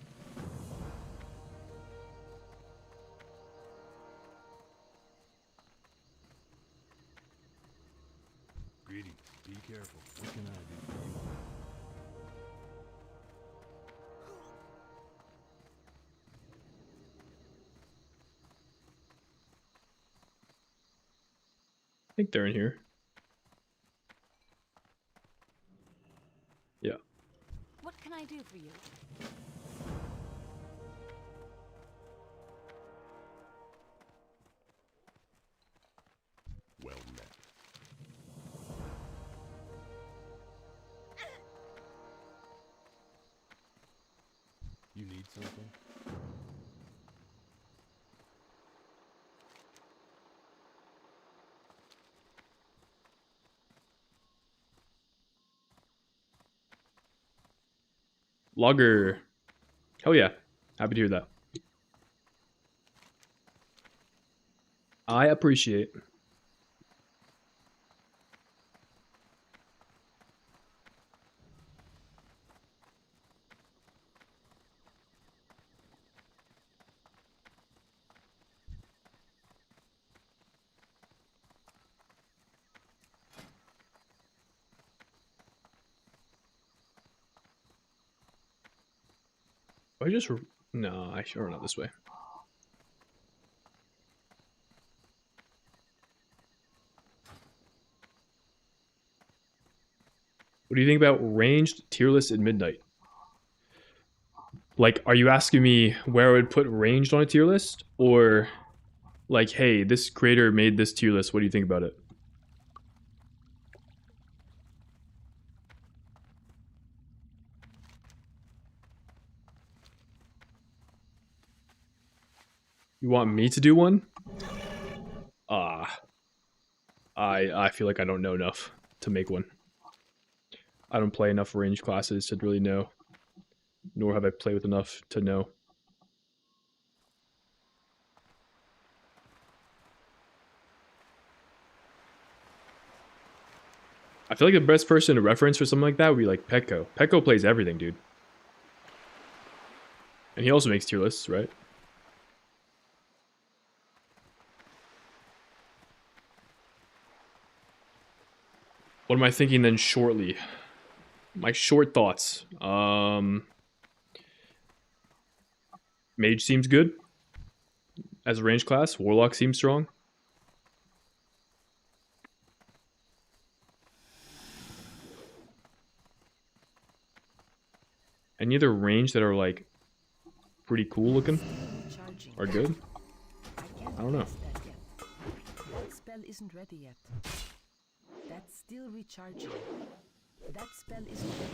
Greetings. Be careful. What can I do for you? I think they're in here. Yeah. What can I do for you? Well met. You need something? Logger. Hell yeah. Happy to hear that. I appreciate. I just... No, I should run out this way. What do you think about ranged tier list at midnight? Like, are you asking me where I would put ranged on a tier list? Or, like, hey, this creator made this tier list, what do you think about it? You want me to do one? I feel like I don't know enough to make one. I don't play enough range classes to really know. Nor have I played with enough to know. I feel like the best person to reference for something like that would be like Petco. Petco plays everything, dude. And he also makes tier lists, right? What am I thinking then shortly? My short thoughts. Mage seems good. As a range class. Warlock seems strong. Any other range that are like pretty cool looking are good? I don't know. That spell isn't ready yet. That's still recharging. That spell isn't ready.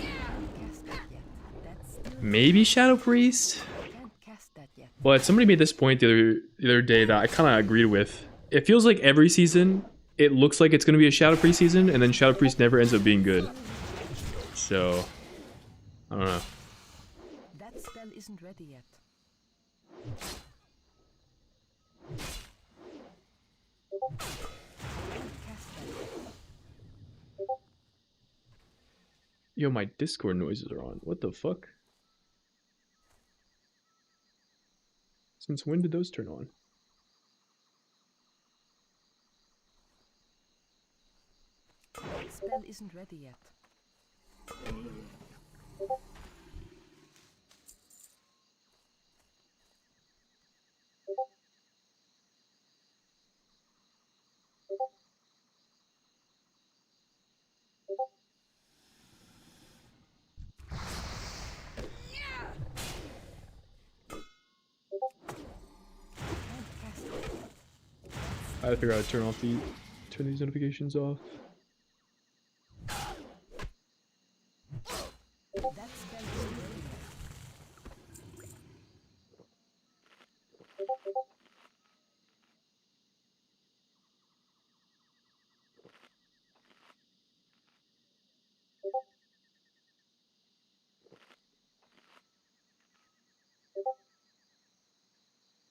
Can't cast that yet. That's still Maybe Shadow Priest? can't cast that yet. But somebody made this point the other day that I kind of agreed with. It feels like every season, it looks like it's going to be a Shadow Priest season, and then Shadow Priest never ends up being good. So, I don't know. That spell isn't ready yet. Can't cast that yet. Yo, my Discord noises are on. What the fuck? Since when did those turn on? That spell isn't ready yet. I gotta figure out how to turn these notifications off. That spell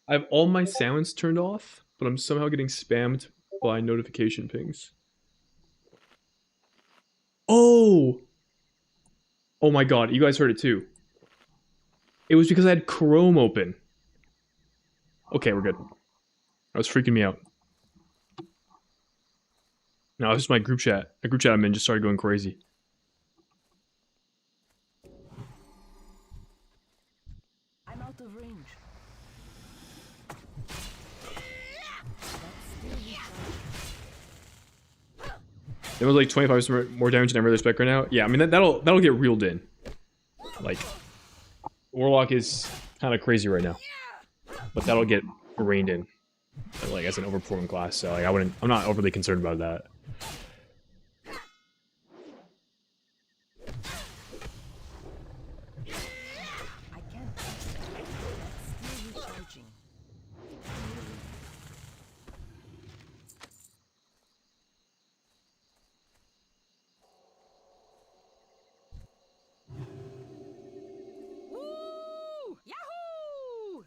I have all my sounds turned off, but I'm somehow getting spammed by notification pings. Oh! Oh my god, you guys heard it too. It was because I had Chrome open. Okay, we're good. That was freaking me out. No, it's just my group chat. The group chat I'm in just started going crazy. I'm out of range. It was like 25% more damage than I really expect right now. Yeah, I mean that'll get reeled in. Like Warlock is kind of crazy right now, but that'll get reined in, like as an overperforming class. So like I'm not overly concerned about that. I can't. That's still recharging. Woo! Yahoo!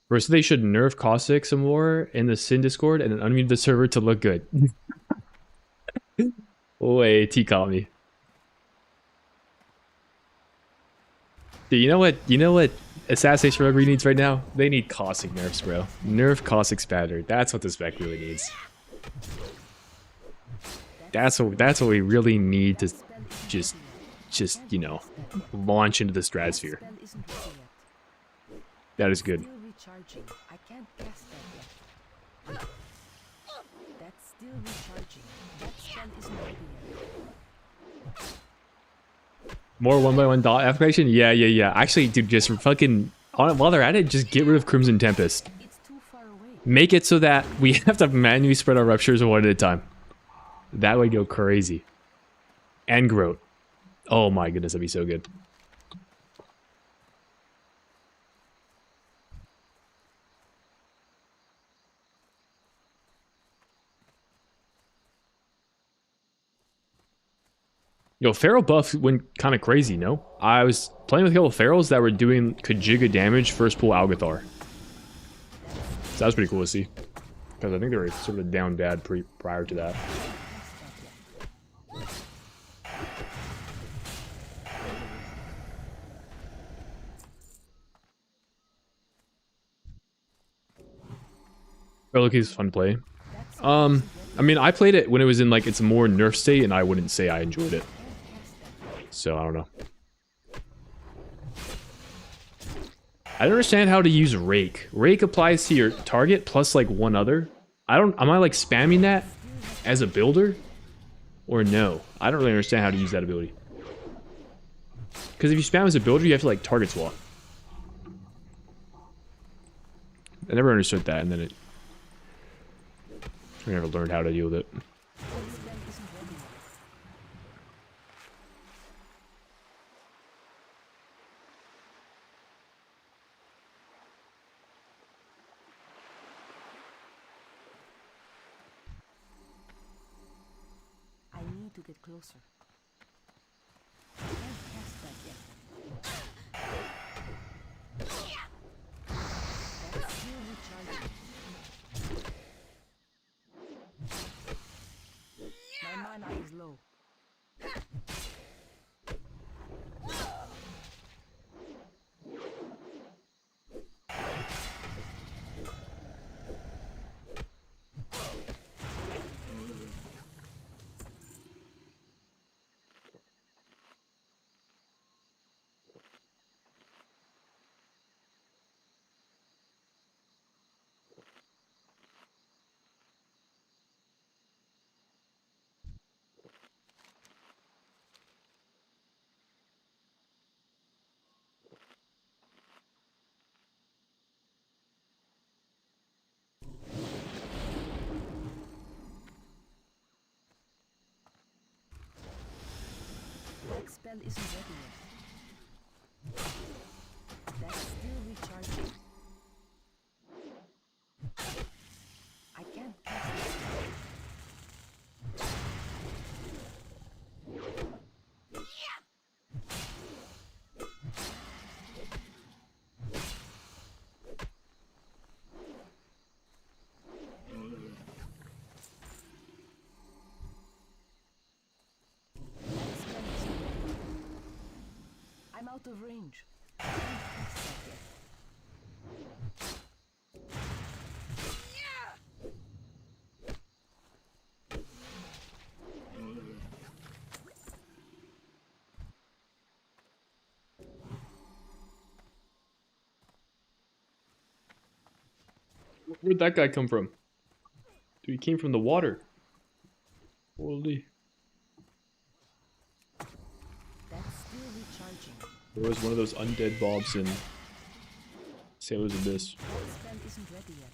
First, they should nerf Caustic some more in the Sin Discord and then unmute the server to look good. Wait, T caught me. Dude, you know what? You know what Assassination Rogue needs right now? They need Caustic nerfs, bro. Nerf Caustic Spatter. That's what this spec really needs. That's what we really need to just you know, launch into the stratosphere. Spell isn't ready yet. That is good. Still recharging. I can't cast that yet. That's still recharging. That spell isn't ready yet. More 1x1 dot application? Yeah. Actually, dude, just fucking while they're at it, just get rid of Crimson Tempest. It's too far away. Make it so that we have to manually spread our ruptures one at a time. That would go crazy. And Groat. Oh my goodness, that'd be so good. Yo, Feral buff went kind of crazy, no? I was playing with a couple of Ferals that were doing Kajiga damage first pull Algathar. So that was pretty cool to see. Because I think they were sort of down bad prior to that. Feral is fun to play. I mean, I played it when it was in like its more nerf state, and I wouldn't say I enjoyed it. So I don't know. I don't understand how to use Rake. Rake applies to your target plus like one other. Am I like spamming that as a builder? Or no? I don't really understand how to use that ability. Because if you spam as a builder, you have to like target swap. I never understood that, and then I never learned how to deal with it. I need to get closer. I can't cast that yet. That's still recharging. My mana is low. That spell isn't ready yet. That's still recharging. I can't cast it. out of range. I can't cast that yet. Where'd that guy come from? Dude, he came from the water. Holy. That's still recharging. There was one of those undead bobs in Sailor's Abyss. That spell isn't ready yet.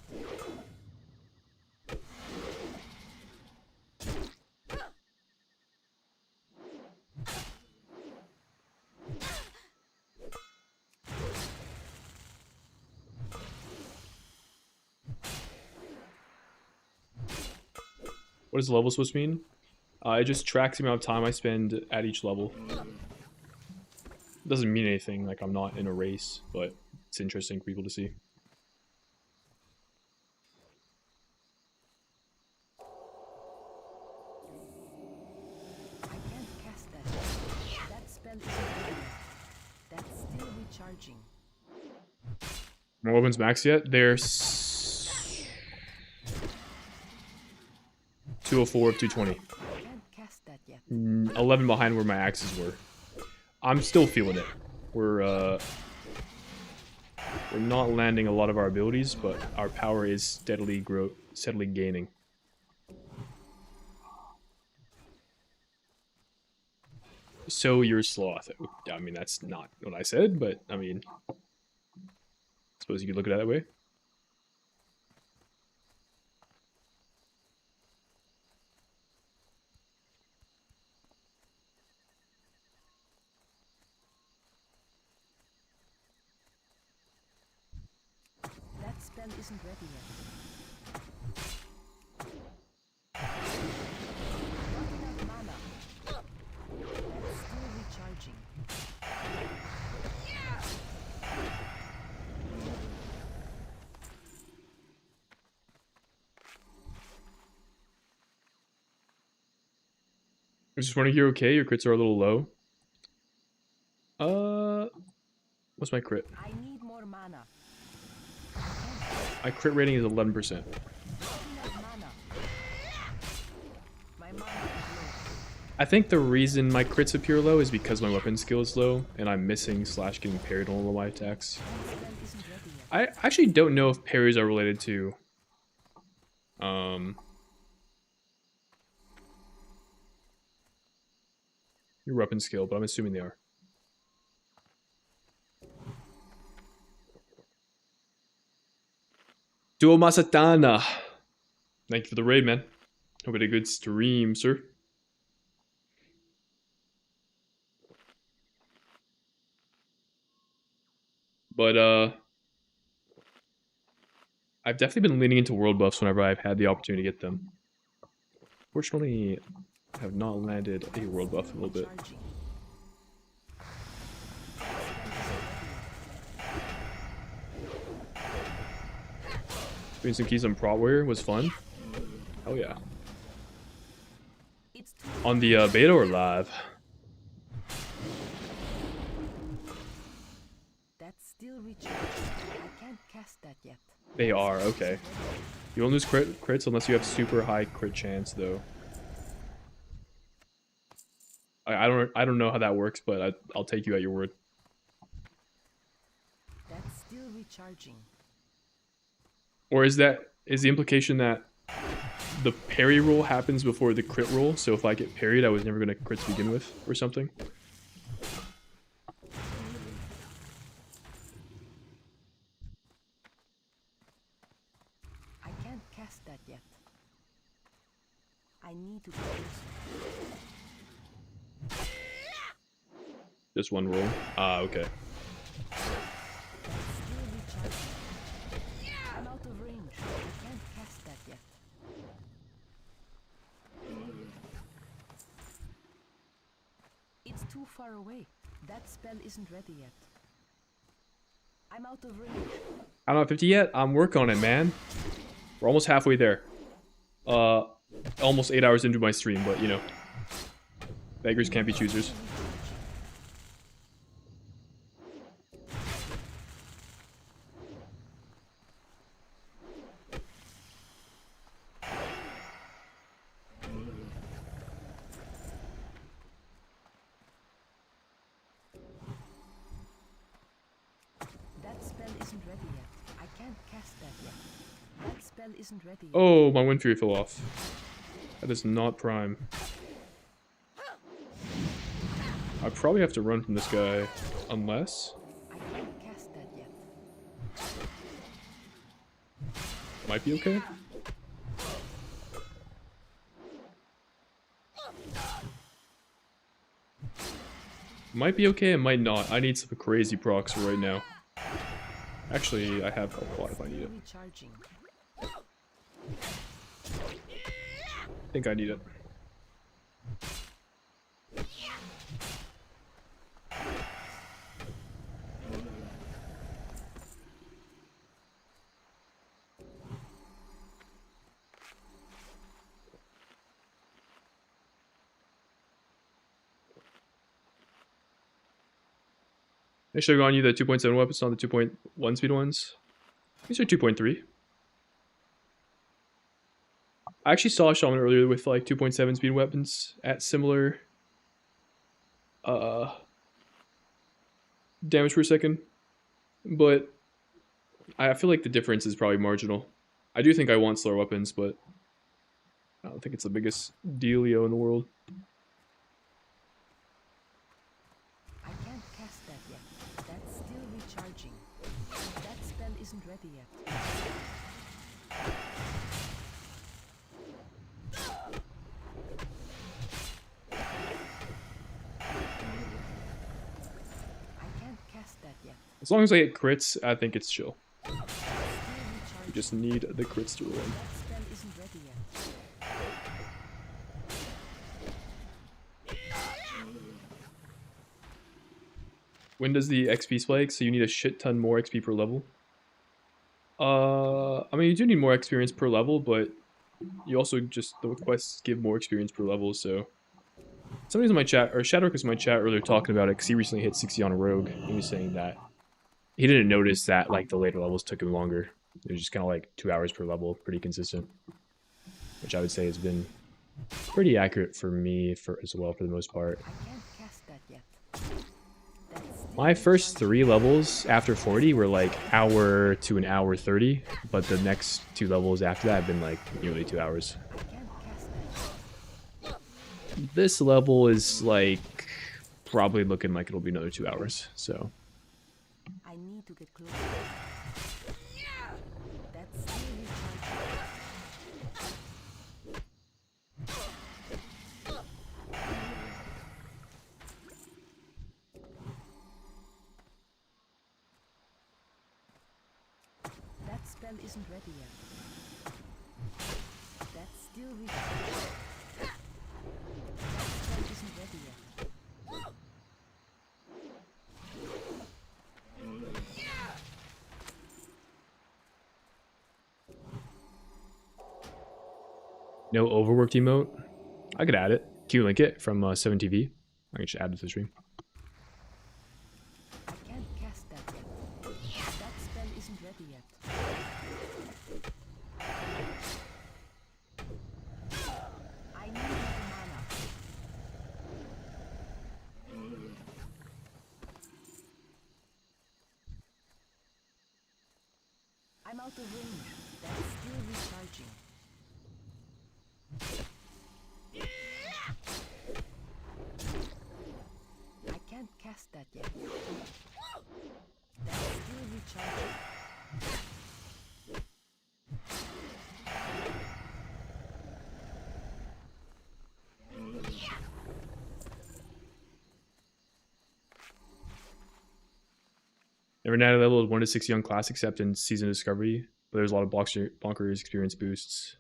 What does level supposed to mean? It just tracks the amount of time I spend at each level. It doesn't mean anything, like I'm not in a race, but it's interesting for people to see. I can't cast that yet. That spell isn't ready yet. That's still recharging. No weapons max yet? They're 204 of 220. I can't cast that yet. 11 behind where my axes were. I'm still feeling it. We're not landing a lot of our abilities, but our power is steadily gaining. So you're sloth. I mean, that's not what I said, but I mean, I suppose you could look at it that way. That spell isn't ready yet. Not enough mana. That's still recharging. I just wondering, you're okay? Your crits are a little low. What's my crit? I need more mana. My crit rating is 11%. Not enough mana. My mana is low. I think the reason my crits appear low is because my weapon skill is low, and I'm missing / getting parried on all of my attacks. That spell isn't ready yet. I actually don't know if parries are related to your weapon skill, but I'm assuming they are. Duo Masatana. Thank you for the raid, man. Hope you had a good stream, sir. But I've definitely been leaning into world buffs whenever I've had the opportunity to get them. Fortunately, I have not landed a world buff in a little bit. Recharging. Doing some keys on Prot Warrior was fun. Hell yeah. It's too On the beta or live? That's still recharging. I can't cast that yet. They are, okay. You won't lose crits unless you have super high crit chance, though. I don't know how that works, but I'll take you at your word. That's still recharging. Or is the implication that the parry roll happens before the crit roll? So if I get parried, I was never gonna crit to begin with, or something? I can't cast that yet. I need to close. Just one roll. Ah, okay. That's still recharging. I'm out of range. I can't cast that yet. It's too far away. That spell isn't ready yet. I'm out of range. I'm not 50 yet. I'm working on it, man. We're almost halfway there. Almost 8 hours into my stream, but you know, beggars can't be choosers. spell isn't ready yet. Oh, my Wind Fury fell off. That is not prime. I probably have to run from this guy, unless... I can't cast that yet. Might be okay. Might be okay, it might not. I need some crazy procs right now. Actually, I have health pot if I need it. Recharging. I think I need it. I should have gone you the 2.7 weapons, not the 2.1 speed ones. These are 2.3. I actually saw a shaman earlier with like 2.7 speed weapons at similar damage per second, but I feel like the difference is probably marginal. I do think I want slower weapons, but I don't think it's the biggest dealio in the world. I can't cast that yet. That's still recharging. That spell isn't ready yet. I can't cast that yet. As long as I get crits, I think it's chill. Still You recharging. just need the crits to roll. That spell isn't ready yet. When does the XP spike? So you need a shit ton more XP per level. I mean, you do need more experience per level, but you also just, the quests give more experience per level, so. Somebody's in my chat, or Shadowk was in my chat earlier talking about it, because he recently hit 60 on a rogue. He was saying that he didn't notice that, like, the later levels took him longer. It was just kind of like 2 hours per level, pretty consistent. Which I would say has been pretty accurate for me as well, for the most part. I can't cast that yet. That's still My first recharging. 3 levels after 40 were like hour to an hour 30, but the next 2 levels after that have been like nearly 2 hours. I can't cast that yet. This level is like probably looking like it'll be another 2 hours, so. I need to get closer. That's still recharging. That spell isn't ready yet. That's still recharging. That spell isn't ready yet. No overworked emote? I could add it. Can you link it from 7TV? I can just add it to the stream. I can't cast that yet. That spell isn't ready yet. I need the mana. I'm out of range. That's still recharging. I can't cast that yet. That's still recharging. Never natty level 1 to 60 on class except in season discovery, but there's a lot of bonkers experience boosts.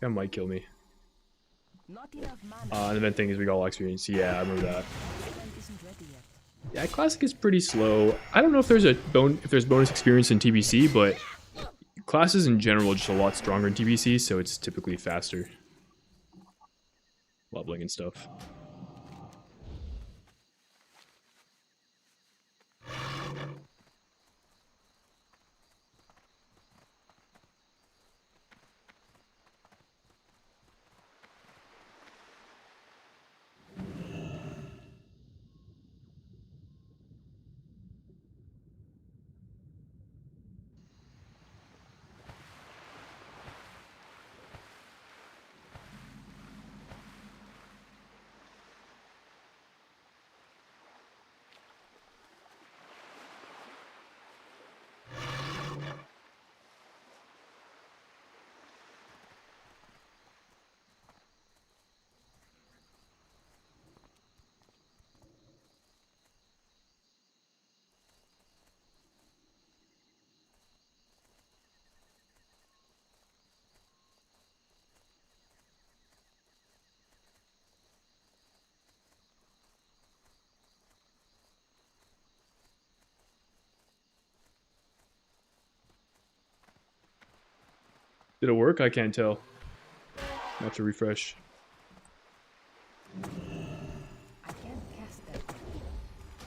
That might kill me. Not enough mana. And the main thing is we got all experience. Yeah, I remember that. That spell isn't ready yet. Yeah, classic is pretty slow. I don't know if there's bonus experience in TBC, but classes in general are just a lot stronger in TBC, so it's typically faster. Leveling and stuff. Did it work? I can't tell. I'll have to refresh. I can't cast that yet.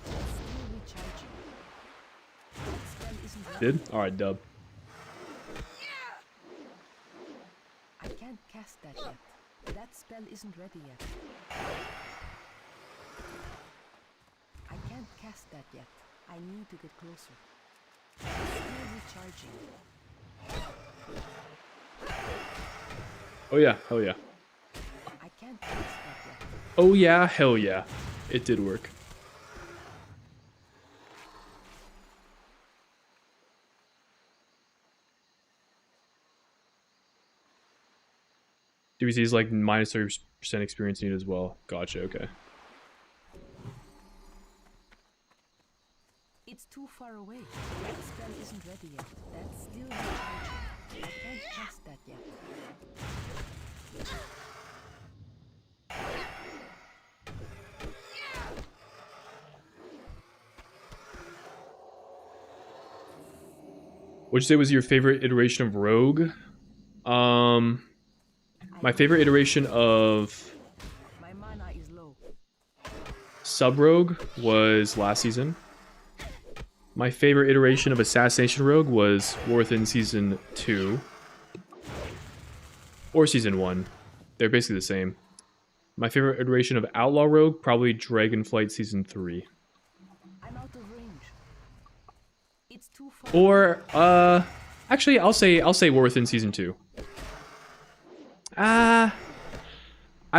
It's still recharging. That spell isn't ready. Did? Alright, dub. I can't cast that yet. That spell isn't ready yet. I can't cast that yet. I need to get closer. It's still recharging. Oh yeah, hell yeah. I can't cast that yet. Oh yeah, hell yeah. It did work. DBC is like minus 30% experience needed as well. Gotcha, okay. It's too far away. That spell isn't ready yet. That's still recharging. I can't cast that yet. What'd you say was your favorite iteration of Rogue? My favorite iteration of My mana is low. Sub Rogue was last season. My favorite iteration of Assassination Rogue was Warthin Season 2. Or Season 1. They're basically the same. My favorite iteration of Outlaw Rogue, probably Dragonflight Season 3. I'm out of range. It's too far. Or, actually, I'll say Warthin Season 2. I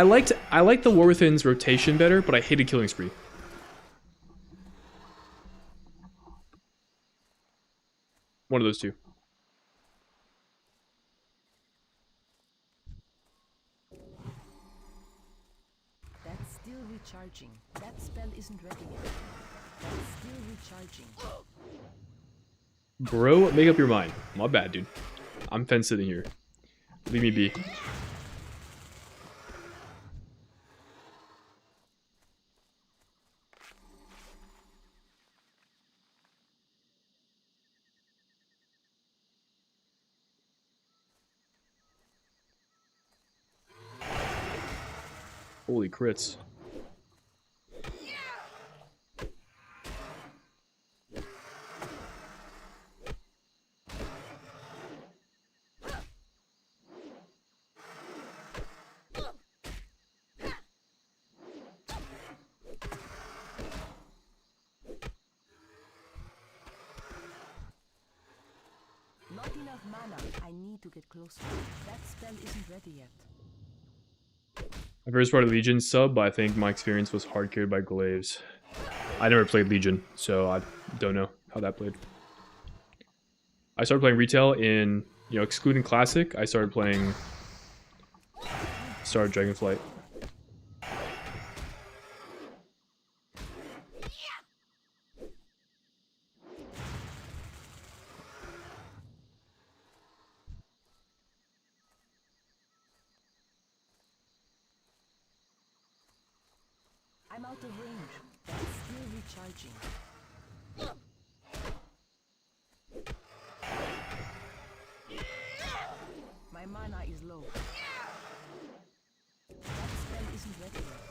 liked the War Within's rotation better, but I hated Killing Spree. One of those two. That's still recharging. That spell isn't ready yet. That's still recharging. Bro, make up your mind. My bad, dude. I'm fence sitting here. Leave me be. Holy crits. Not enough mana. I need to get closer. That spell isn't ready yet. I first started Legion sub, but I think my experience was hard carried by Glaives. I never played Legion, so I don't know how that played. I started playing retail in, excluding Classic, I started playing Dragonflight. I'm out of range. That's still recharging. My mana is low. That spell isn't ready yet.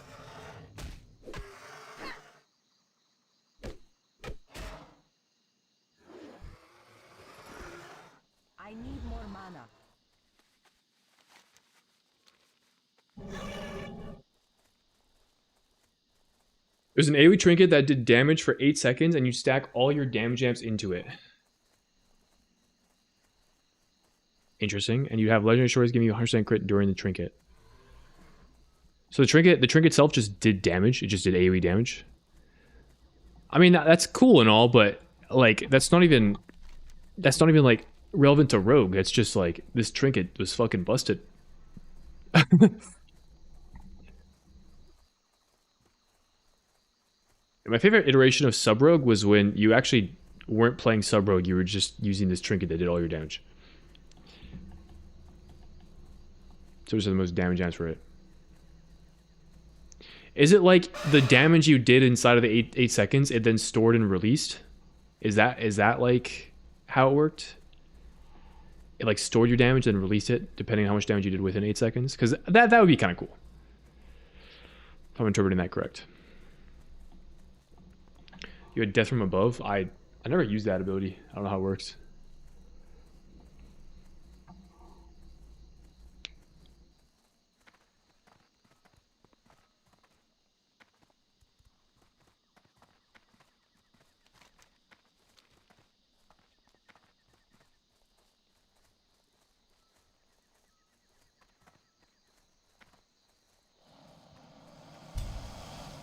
I need more mana. There's an AoE trinket that did damage for 8 seconds, and you stack all your damage amps into it. Interesting. And you have legendary stories giving you 100% crit during the trinket. So the trinket itself just did damage. It just did AoE damage. I mean, that's cool and all, but like that's not even like relevant to Rogue. It's just like this trinket was fucking busted. My favorite iteration of Sub Rogue was when you actually weren't playing Sub Rogue, you were just using this trinket that did all your damage. So those are the most damage amps for it. Is it like the damage you did inside of the 8 seconds, it then stored and released? Is that like how it worked? it like stored your damage and released it depending on how much damage you did within 8 seconds. Because that would be kind of cool. If I'm interpreting that correct. You had death from above. I never used that ability. I don't know how it works.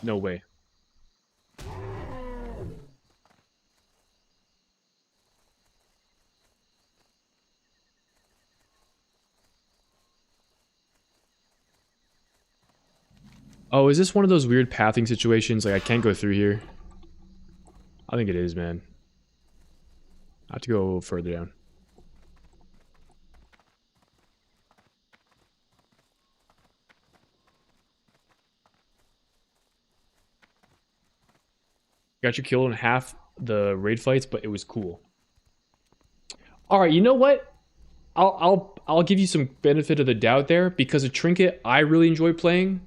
No way. Oh, is this one of those weird pathing situations? Like, I can't go through here. I think it is, man. I have to go a little further down. Got you killed in half the raid fights, but it was cool. All right, you know what? I'll give you some benefit of the doubt there, because a trinket I really enjoy playing,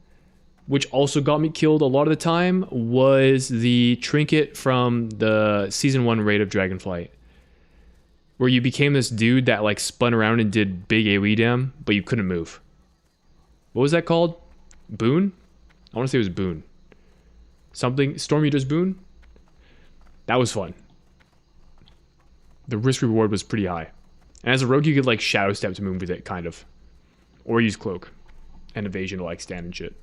which also got me killed a lot of the time, was the trinket from the season 1 raid of Dragonflight, where you became this dude that like spun around and did big AoE dam, but you couldn't move. What was that called? Boon? I want to say it was Boon. Something Storm Eater's Boon? That was fun. The risk reward was pretty high. And as a rogue, you could like shadow step to move with it, kind of. Or use cloak and evasion to like stand and shit.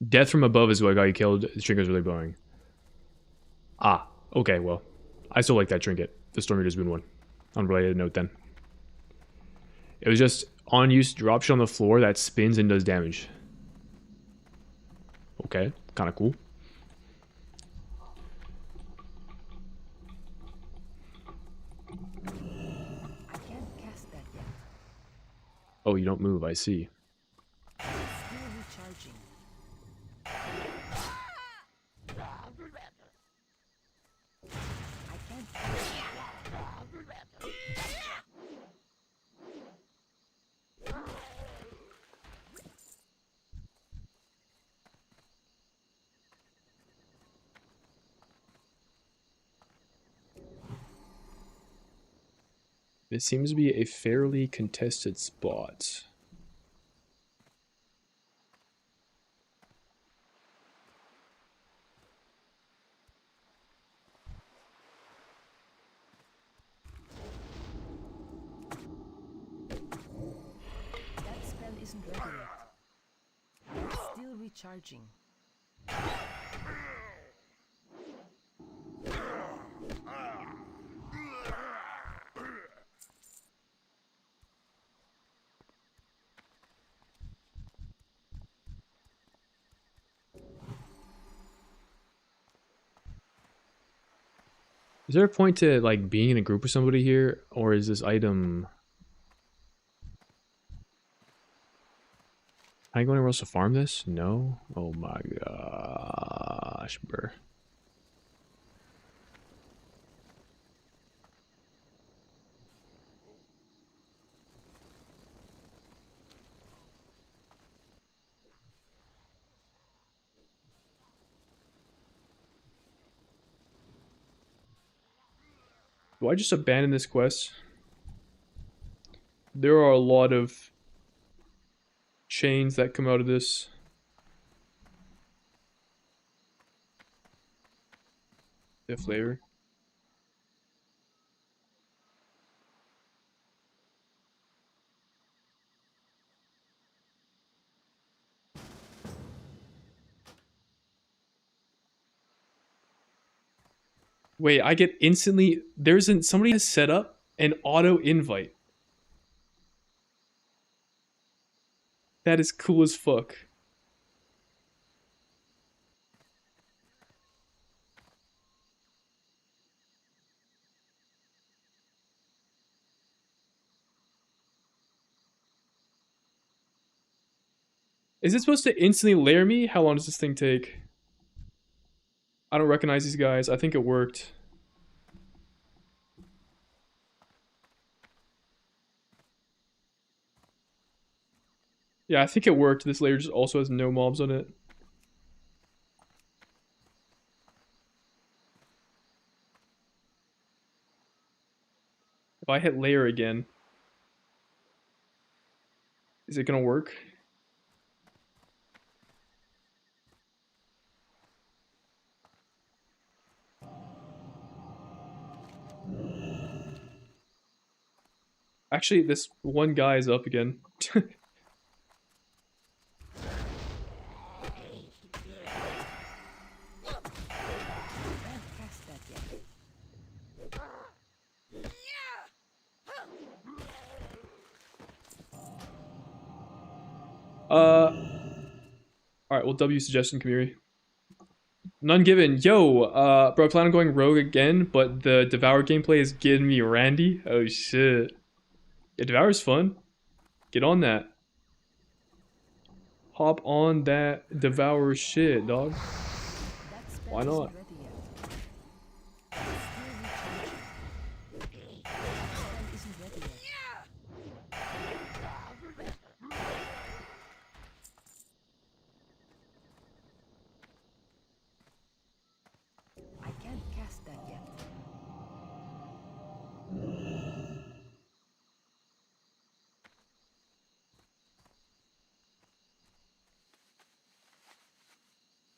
Death from above is what got you killed. The trinket was really boring. Ah, okay, well. I still like that trinket. The Storm Eater's Boon one. Unrelated note then. It was just on use drop shit on the floor that spins and does damage. Okay, kind of cool. I can't cast that yet. Oh, you don't move, I see. Still recharging. I can't cast that yet. It seems to be a fairly contested spot. That spell isn't ready yet. Still recharging. Is there a point to like being in a group with somebody here, or is this item? Can I go anywhere else to farm this? No. Oh my gosh, bruh. Do I just abandon this quest? There are a lot of chains that come out of this. The flavor. Wait, I get instantly. Somebody has set up an auto invite. That is cool as fuck. Is it supposed to instantly layer me? How long does this thing take? I don't recognize these guys. I think it worked. Yeah, I think it worked. This layer just also has no mobs on it. If I hit layer again, is it gonna work? Actually, this one guy is up again. Can't cast that yet. Alright, well, W suggestion, Kamiri. None given. Yo, bro, I plan on going rogue again, but the Devour gameplay is getting me randy. Oh, shit. Yeah, Devour's fun. Get on that. Hop on that Devour shit, dog. That spell Why not? isn't ready yet. It's still recharging. That spell isn't ready yet. I can't cast that yet.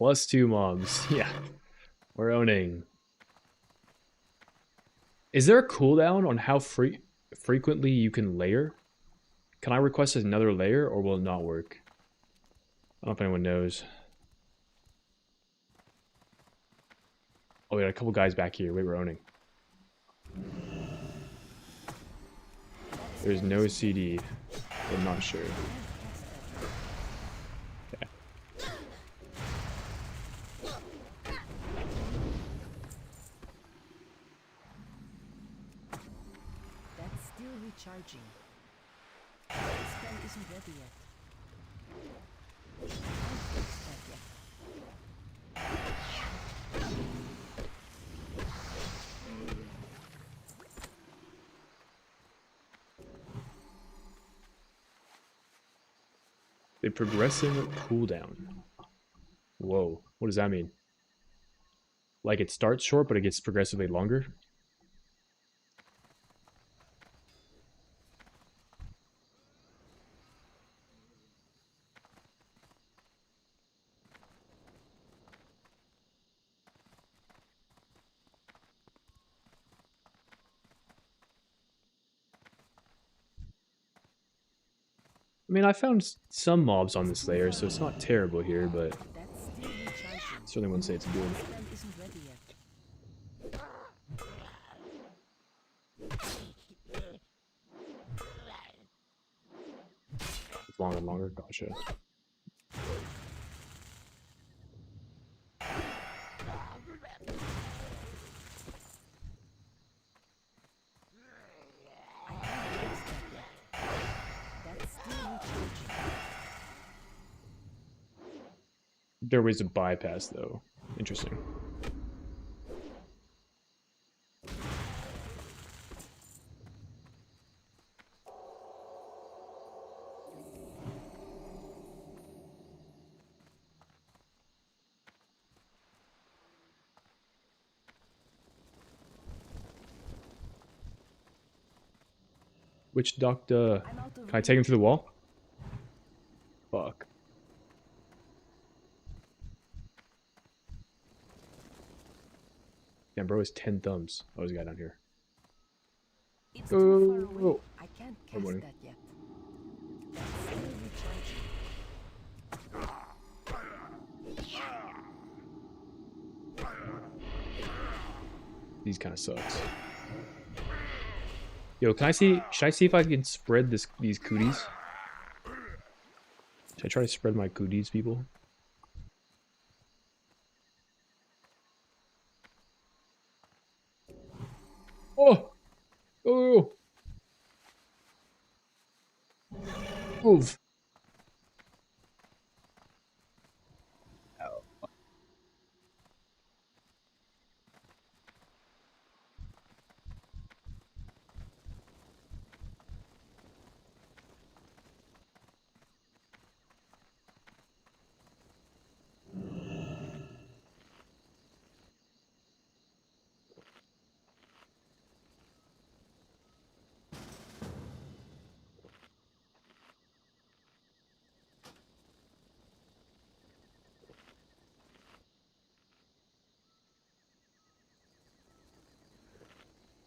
+2 mobs. Yeah. We're owning. Is there a cooldown on how frequently you can layer? Can I request another layer or will it not work? I don't know if anyone knows. Oh, we got a couple guys back here. Wait, we're owning. There's no CD. I'm not sure. Okay. That's still recharging. That spell isn't ready yet. I can't cast that yet. The progressive cooldown. Whoa, what does that mean? Like it starts short, but it gets progressively longer? I mean, I found some mobs on this layer, so it's not terrible here, but That's still recharging. certainly wouldn't say it's good. That spell isn't ready yet. It's longer and longer. Gotcha. I can't cast that yet. That's still recharging. There was a bypass, though. Interesting. Which doctor? I'm out of Can I take him through the wall? Fuck. Damn, bro has 10 thumbs. Oh, there's a guy down here. It's too far away. Oh. I can't Oh, cast buddy. that yet. That's still recharging. These kind of sucks. Yo, can I see? Should I see if I can spread these cooties? Should I try to spread my cooties, people? Oh! Oh! Move!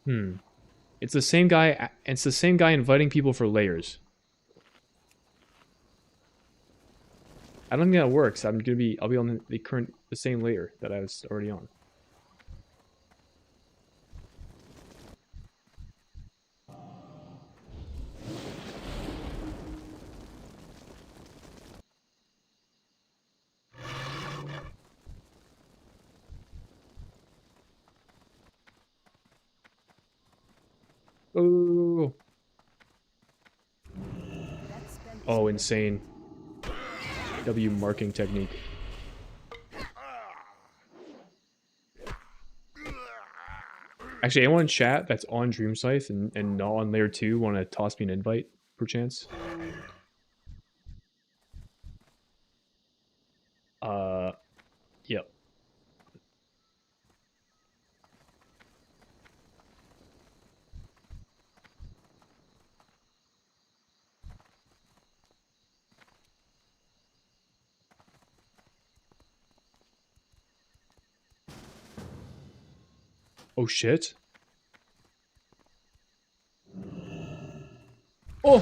It's the same guy. It's the same guy inviting people for layers. I don't think that works. I'll be on the same layer that I was already on. Oh. Oh, insane. W marking technique. Actually, anyone in chat that's on Dream Scythe and not on layer 2 want to toss me an invite, perchance? Yep. Oh shit. Oh!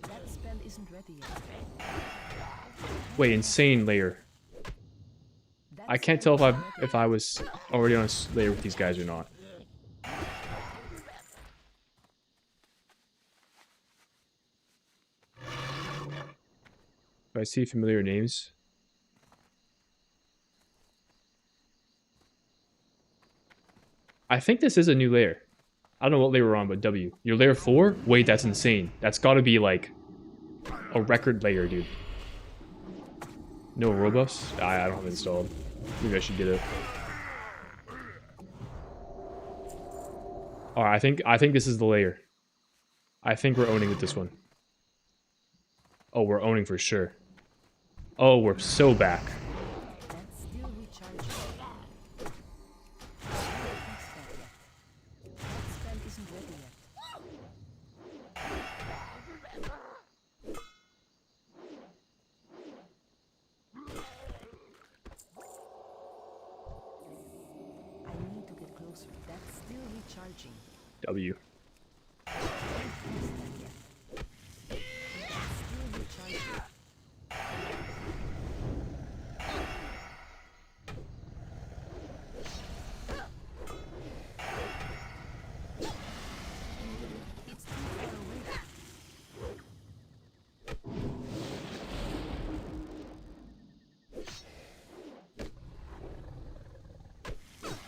That spell isn't ready yet. Wait, insane layer. I can't tell if I was already on a layer with these guys or not. Do I see familiar names? I think this is a new layer. I don't know what layer we're on, but W. You're layer 4? Wait, that's insane. That's gotta be like a record layer, dude. No robuffs? I don't have it installed. Maybe I should get it. Alright, I think this is the layer. I think we're owning with this one. Oh, we're owning for sure. Oh, we're so back. That's still recharging. That spell isn't ready yet. I need to get closer. That's still recharging. W. That's still recharging. It's too far away.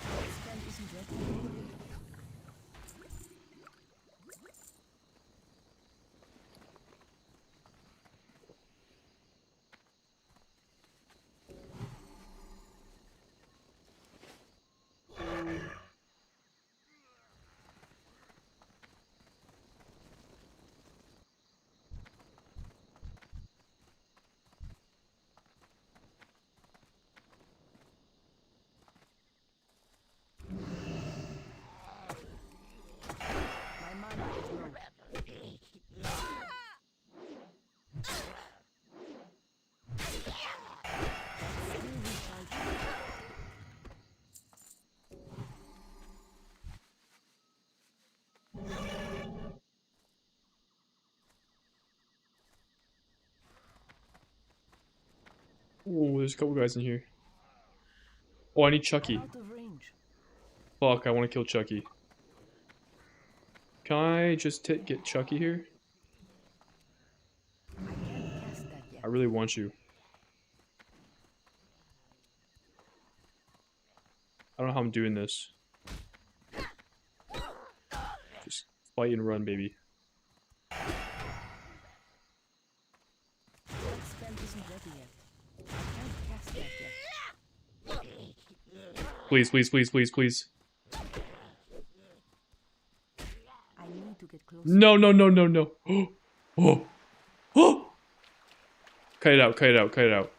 That spell isn't ready. My mana is low. That's still recharging. Oh, there's a couple guys in here. Oh, I need Chucky. Out of range. Fuck, I want to kill Chucky. Can I just get Chucky here? I can't cast that yet. I really want you. I don't know how I'm doing this. Just fight and run, baby. That spell isn't ready yet. I can't cast that yet. Please, please, please, please, please. I need to get closer. No, no, no, no, no. Oh. Oh. Cut it out, cut it out, cut it out.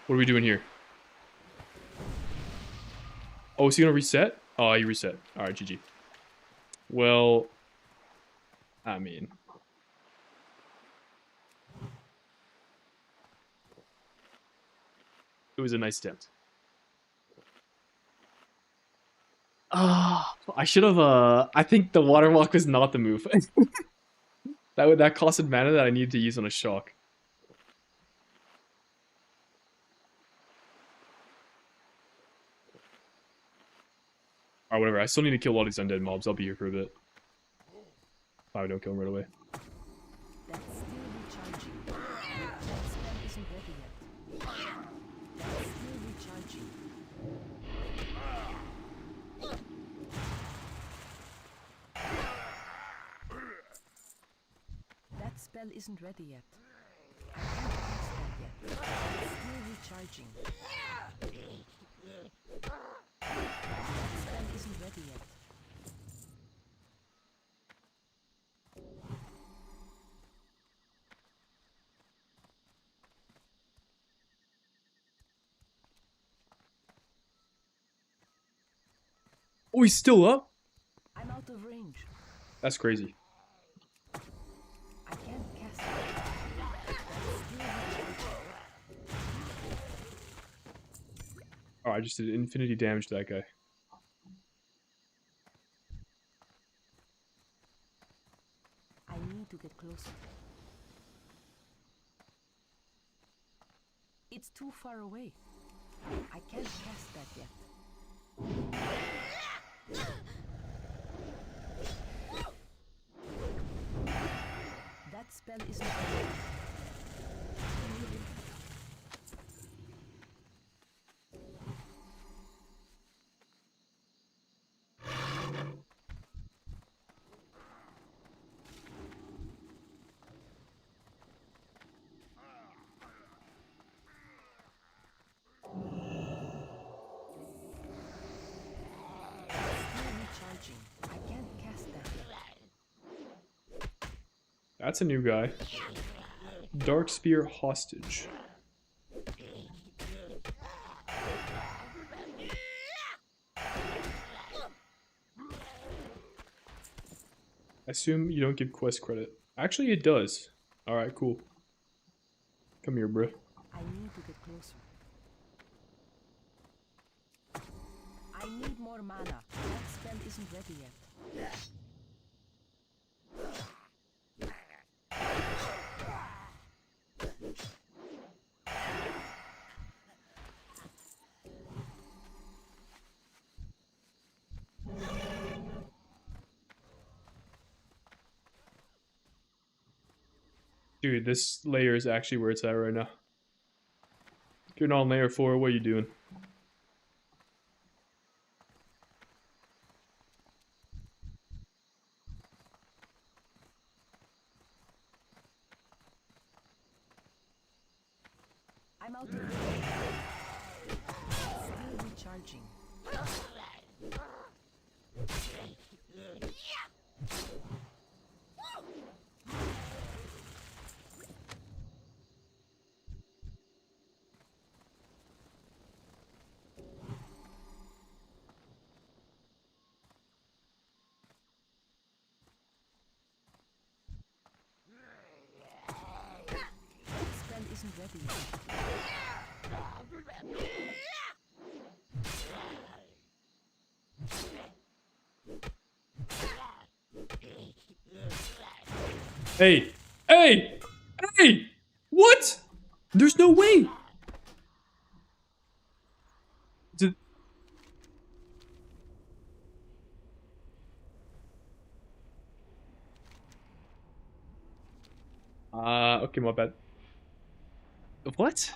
What are we doing here? Oh, is he gonna reset? Oh, he reset. Alright, GG. Well, I mean. It was a nice attempt. I should have, I think the water walk was not the move. That costed mana that I needed to use on a shock. Alright, whatever. I still need to kill all these undead mobs. I'll be here for a bit. If I don't kill them right away. That's still recharging. That spell isn't ready yet. That's still recharging. That spell isn't ready yet. I can't cast that yet. It's still recharging. That spell isn't ready yet. Oh, he's still up? I'm out of range. That's crazy. I can't cast it. That's still recharging. Oh, I just did infinity damage to that guy. I need to get closer. It's too far away. I can't cast that yet. That spell isn't ready. Still recharging. I can't cast that yet. That's a new guy. Dark Spear Hostage. I assume you don't give quest credit. Actually, it does. Alright, cool. Come here, bro. I need to get closer. I need more mana. That spell isn't ready yet. Dude, this layer is actually where it's at right now. If you're not on layer 4, what are you doing? I'm out of range. Still recharging. That spell isn't ready yet. Hey! Hey! Hey! What? There's no way! Did... Okay, my bad. What?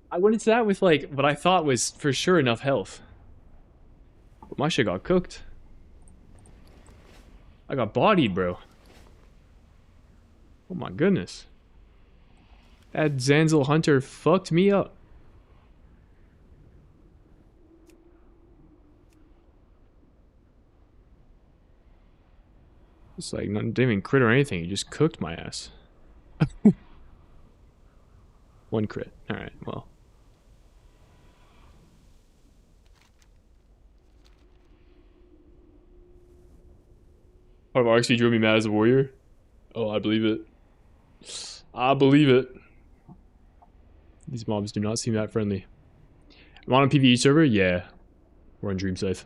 I went into that with, like, what I thought was for sure enough health. But my shit got cooked. I got bodied, bro. Oh my goodness. That Zanzel Hunter fucked me up. It's like, didn't even crit or anything, he just cooked my ass. One crit. Alright, well. Part of RxV drove me mad as a warrior? Oh, I believe it. I believe it. These mobs do not seem that friendly. I'm on a PvE server? Yeah. We're on Dream Safe.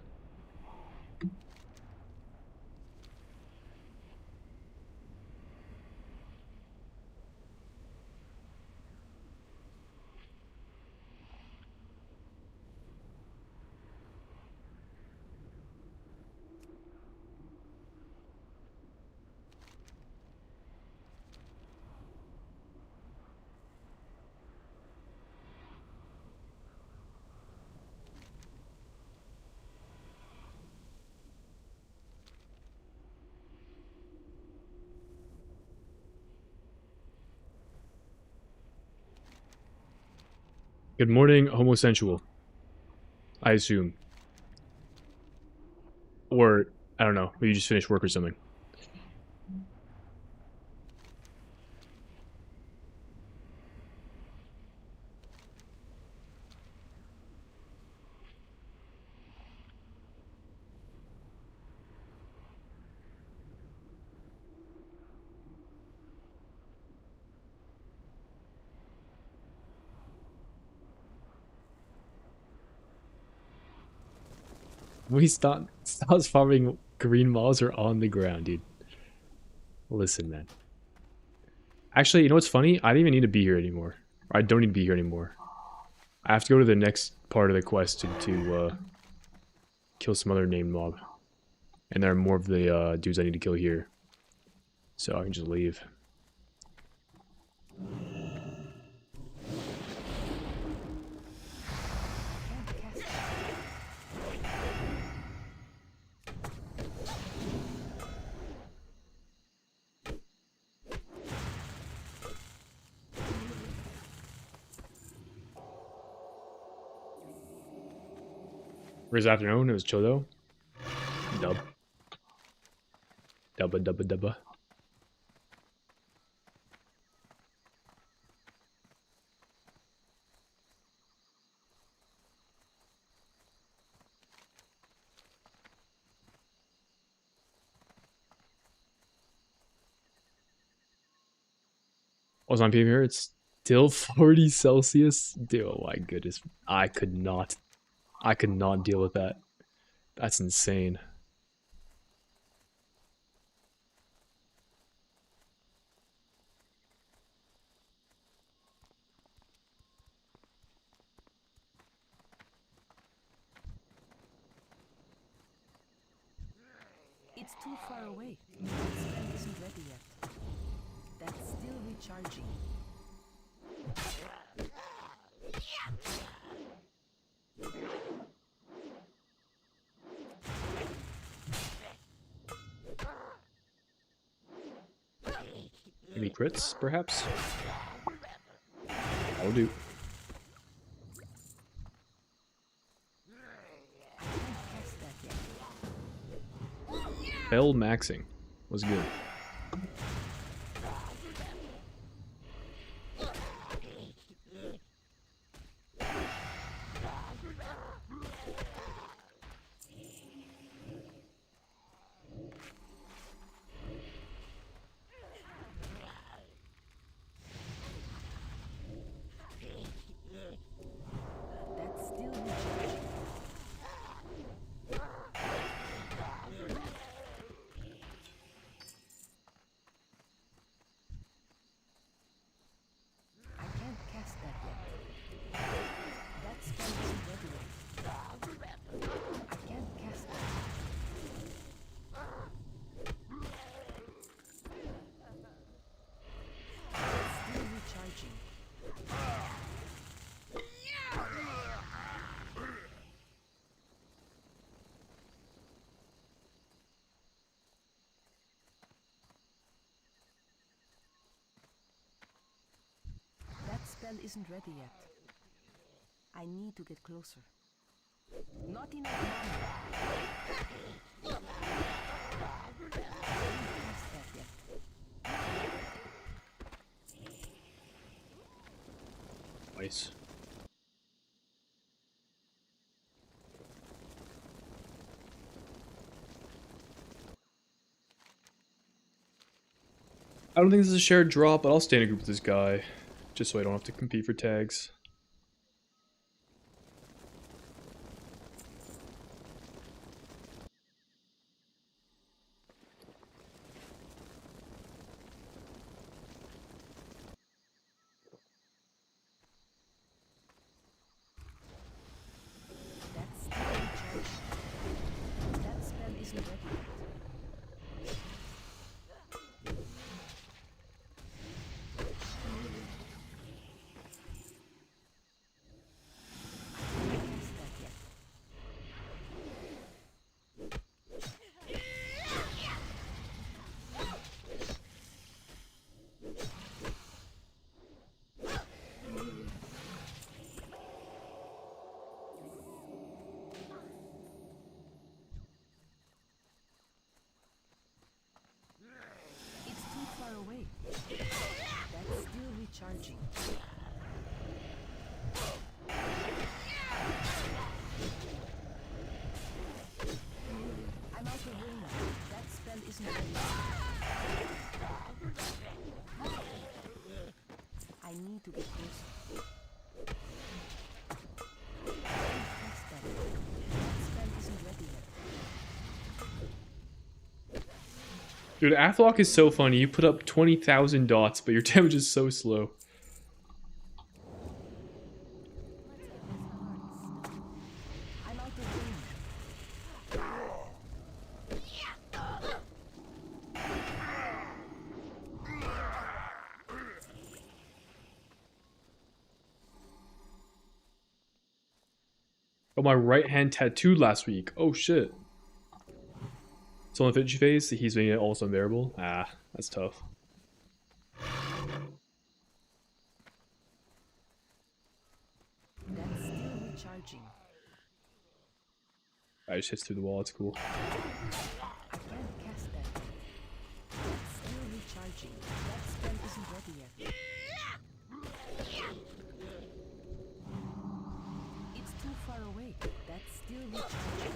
Good morning, homosexual. I assume. Or, I don't know, maybe you just finished work or something. We stops farming green malls are on the ground, dude. Listen, man. Actually, you know what's funny? I don't even need to be here anymore. Or I don't need to be here anymore. I have to go to the next part of the quest to kill some other named mob. And there are more of the dudes I need to kill here. So I can just leave. Where's afternoon? It was chill though. Dub. Dubba dubba dubba. What's on PM here? It's still 40 Celsius. Dude, oh my goodness. I could not deal with that. That's insane. It's too far away. The spell isn't ready yet. That's still recharging. Maybe crits, perhaps? I'll do. Bell maxing was good. That's still recharging. I can't cast that yet. That spell isn't ready yet. I can't cast that. It's still recharging. That spell isn't ready yet. I need to get closer. Not enough mana. I can't cast that yet. Nice. I don't think this is a shared drop, but I'll stay in a group with this guy. Just so I don't have to compete for tags. recharging. I'm out of range. That spell isn't ready. I need to get closer. Test that. That spell isn't ready yet. Dude, Athlock is so funny. You put up 20,000 dots, but your damage is so slow. I'm out of range. Got my right hand tattooed last week. Oh shit. It's on the fidgety phase. He's making it also unbearable. Ah, that's tough. That's still recharging. I just hits through the wall. It's cool. I can't cast that. That's still recharging. That spell isn't ready yet. It's too far away. That's still recharging.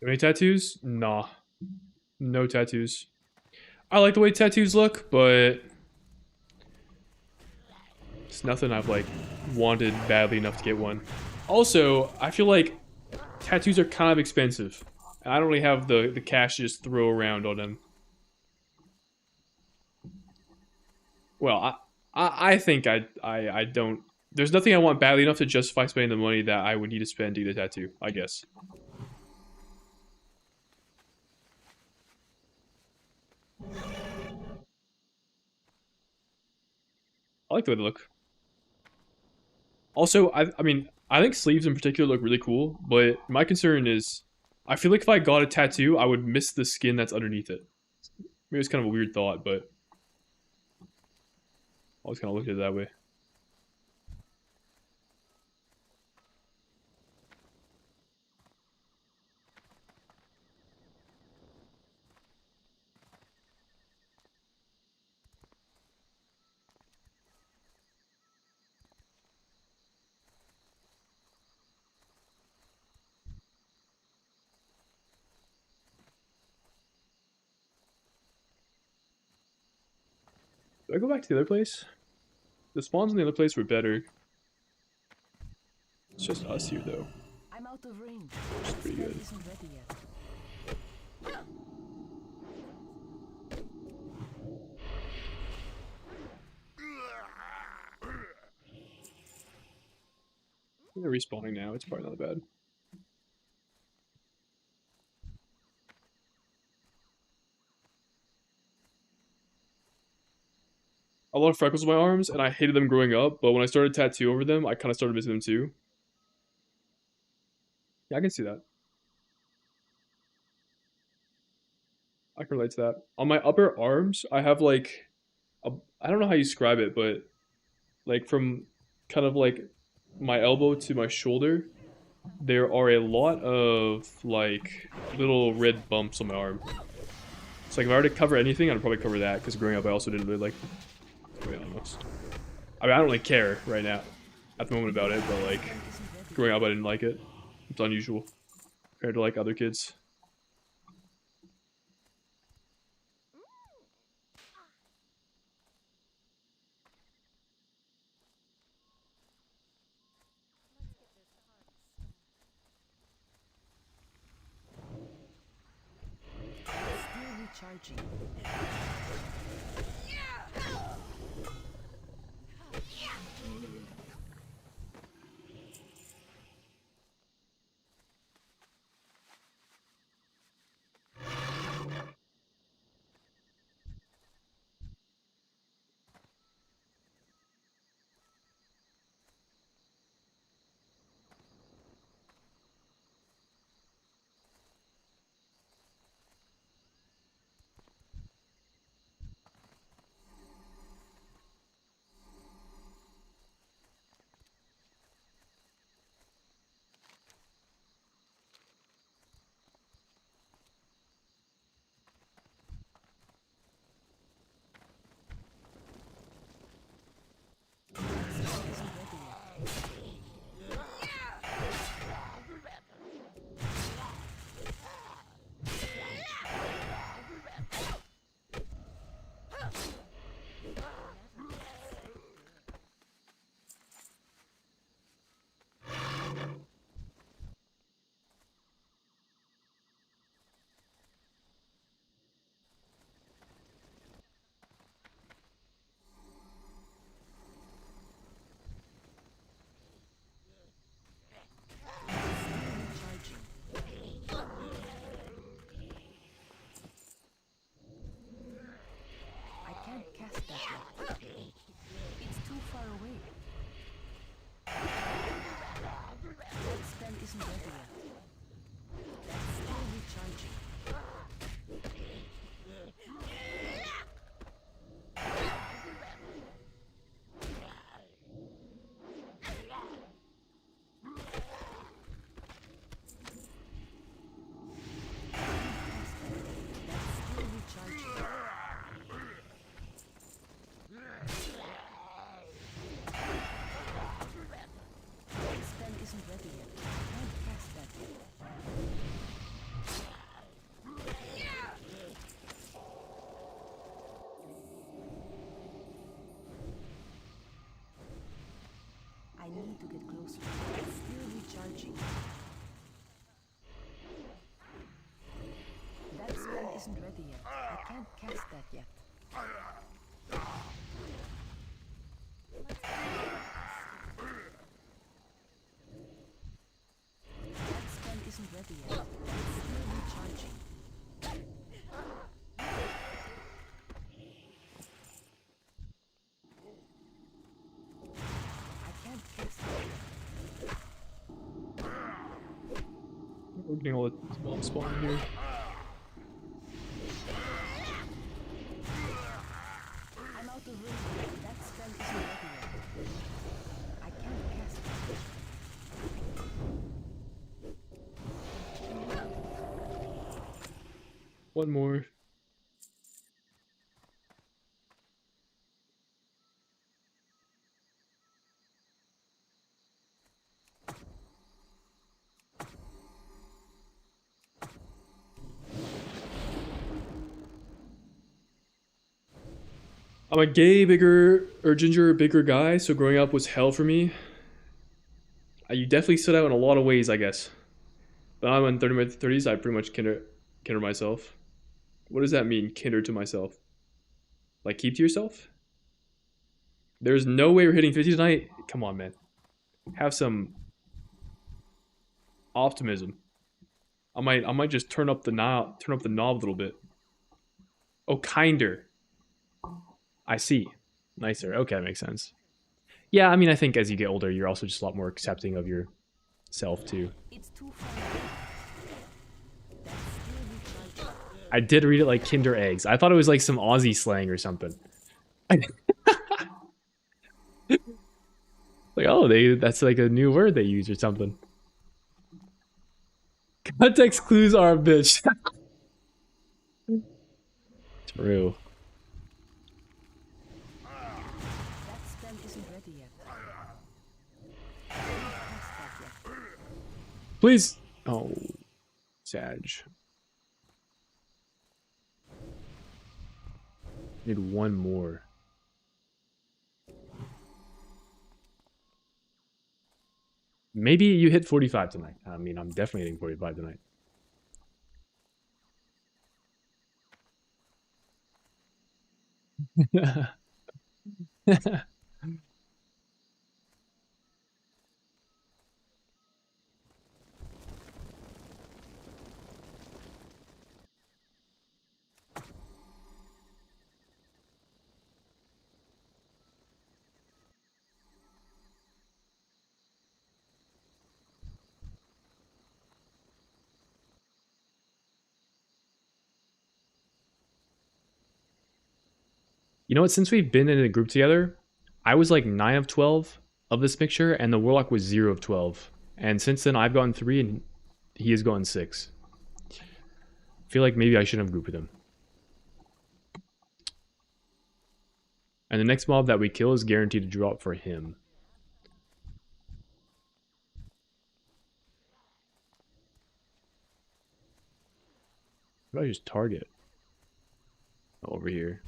Any tattoos? Nah. No tattoos. I like the way tattoos look, but it's nothing I've like wanted badly enough to get one. Also, I feel like tattoos are kind of expensive. And I don't really have the cash to just throw around on them. Well, I think I don't. There's nothing I want badly enough to justify spending the money that I would need to spend to get a tattoo, I guess. I like the way they look. Also, I mean, I think sleeves in particular look really cool, but my concern is, I feel like if I got a tattoo, I would miss the skin that's underneath it. Maybe it's kind of a weird thought, but I always kind of looked at it that way. Do I go back to the other place? The spawns in the other place were better. It's just us here, though. I'm out of range. Which is pretty good. That isn't ready yet. They're respawning now. It's probably not that bad. A lot of freckles on my arms, and I hated them growing up, but when I started tattoo over them, I kind of started missing them too. Yeah, I can see that. I can relate to that. On my upper arms, I have like, I don't know how you describe it, but like from kind of like my elbow to my shoulder, there are a lot of like little red bumps on my arm. So like if I were to cover anything, I'd probably cover that, because growing up I also didn't really like, to be honest. I mean, I don't really care right now at the moment about it, but like growing up I didn't like it. It's unusual compared to like other kids. Still recharging. can't cast that yet. It's too far away. That spell isn't ready yet. That's still recharging. I need to get closer. It's still recharging. That spell isn't ready yet. I can't cast that yet. That spell isn't ready yet. It's still recharging. We're getting all the spawns spawn here. I'm out of room. That spell isn't ready yet. I can't cast it. One more. I'm a gay, bigger, or ginger, bigger guy, so growing up was hell for me. You definitely stood out in a lot of ways, I guess. But I'm in my 30s, I pretty much kinder myself. What does that mean, kinder to myself? Like, keep to yourself? There's no way we're hitting 50 tonight? Come on, man. Have some optimism. I might just turn up the knob a little bit. Oh, kinder. I see. Nicer. Okay, that makes sense. Yeah, I mean, I think as you get older, you're also just a lot more accepting of yourself, too. It's too far. That's still recharging. I did read it like Kinder Eggs. I thought it was like some Aussie slang or something. Like, oh, that's like a new word they use or something. Context clues are a bitch. True. That spell isn't ready yet. I can't cast that yet. Please. Oh, Sag. Need one more. Maybe you hit 45 tonight. I mean, I'm definitely hitting 45 tonight. You know what? Since we've been in a group together, I was like 9 of 12 of this mixture, and the Warlock was 0 of 12. And since then, I've gotten 3, and he has gotten 6. I feel like maybe I shouldn't have grouped with him. And the next mob that we kill is guaranteed to drop for him. How about I just target? Over here.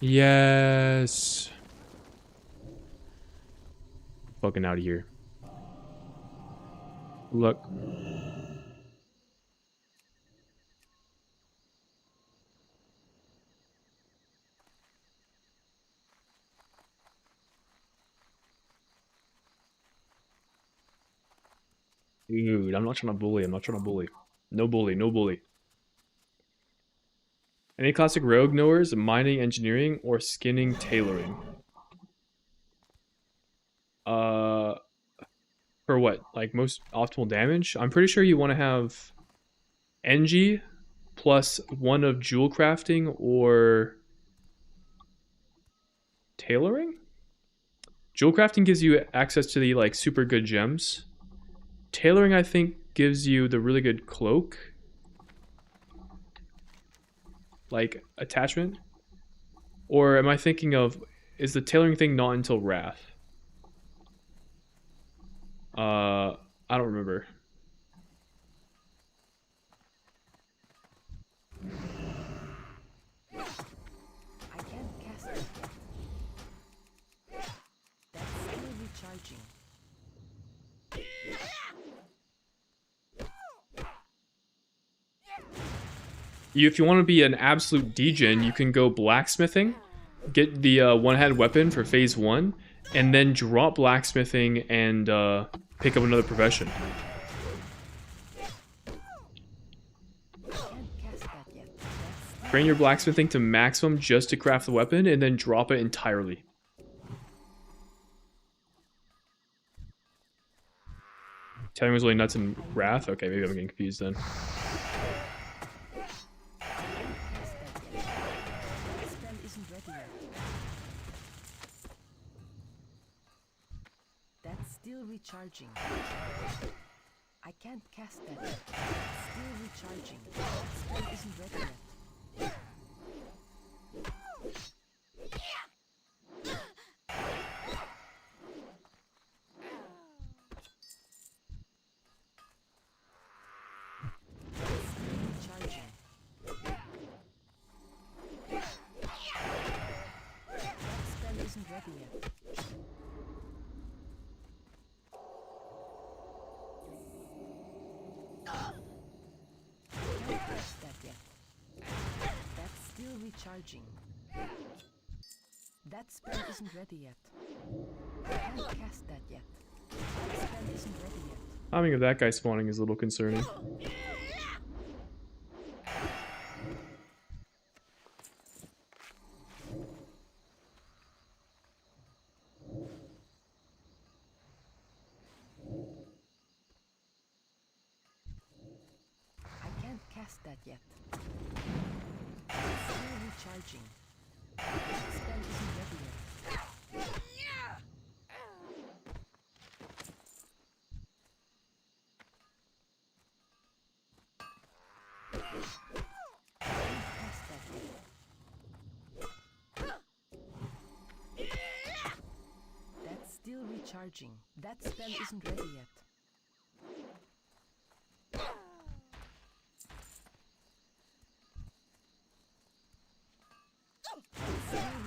Yes. Fucking out of here. Look. Dude, I'm not trying to bully. I'm not trying to bully. No bully, no bully. Any classic rogue knowers? Mining, engineering, or skinning, tailoring? For what? Like most optimal damage? I'm pretty sure you want to have NG plus 1 of jewel crafting or tailoring? Jewel crafting gives you access to the like super good gems. Tailoring, I think, gives you the really good cloak. Like attachment. Or am I thinking of, is the tailoring thing not until Wrath? I don't remember. I can't cast it yet. That's still recharging. If you want to be an absolute degen, you can go blacksmithing, get the one-handed weapon for phase 1, and then drop blacksmithing and pick up another profession. Train your blacksmithing to maximum just to craft the weapon, and then drop it entirely. Tailoring was really nuts in Wrath? Okay, maybe I'm getting confused then. Recharging. I can't cast that yet. It's still recharging. Spell isn't ready yet. Recharging. That spell isn't ready yet. Recharging. That spell isn't ready yet. I can't cast that yet. That spell isn't ready yet. Timing of that guy spawning is a little concerning. I can't cast that yet. Still recharging. That spell isn't ready yet. I can't cast that yet. That's still recharging. That spell isn't ready yet.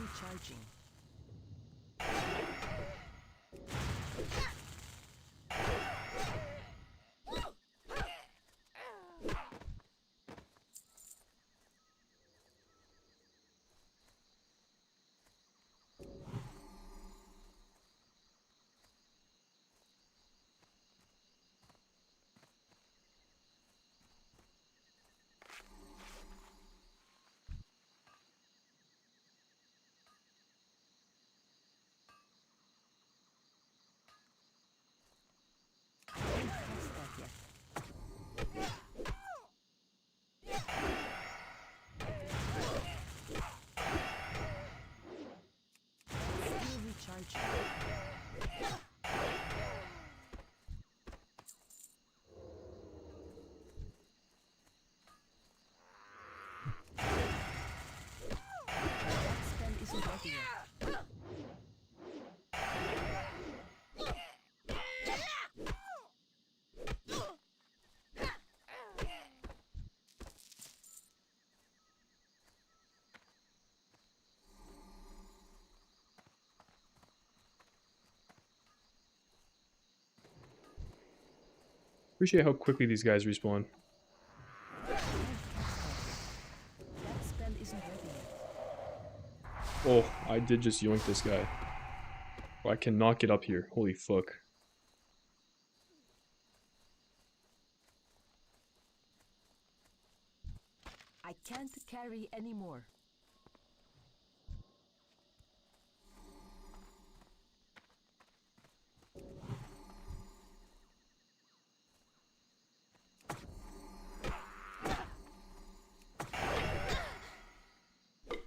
Recharging. Appreciate how quickly these guys respawn. Oh, I did just yoink this guy. Oh, I cannot get up here. Holy fuck. I can't carry anymore.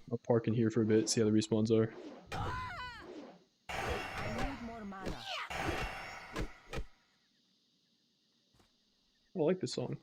I'll park in here for a bit, see how the respawns are. I need more mana. I like this song.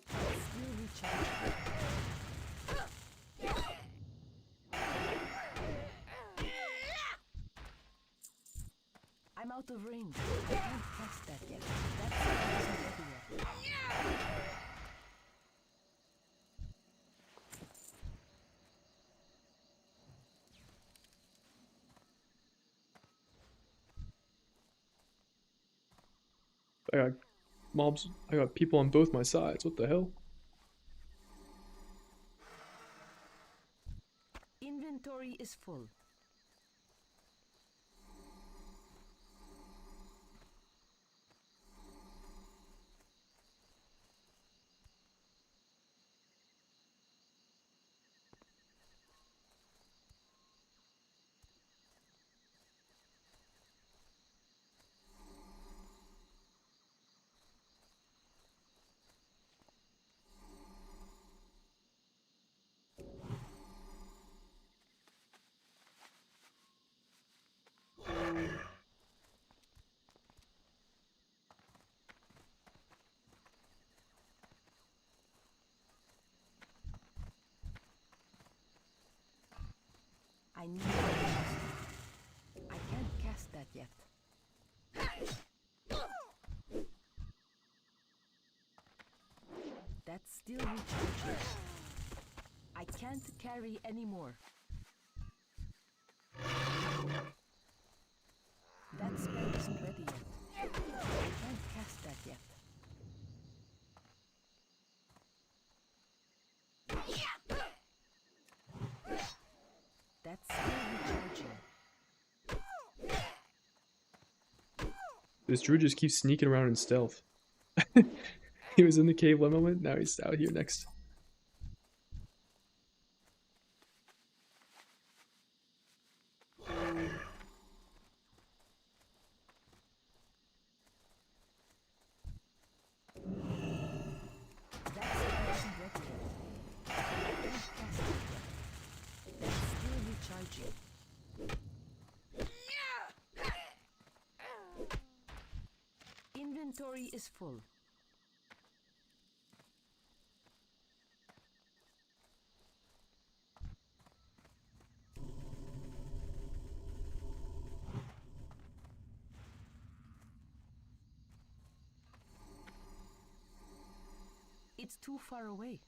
Still recharging. I'm out of range. I can't cast that yet. That spell isn't ready yet. I got mobs. I got people on both my sides. What the hell? Inventory is full. I need more. I can't cast that yet. That's still recharging. I can't carry anymore. That spell isn't ready yet. I can't cast that yet. That's still recharging. This druid just keeps sneaking around in stealth. He was in the cave one moment, now he's out here next. That spell isn't ready yet. I can't cast it yet. That's still recharging. Inventory is full. It's too far away.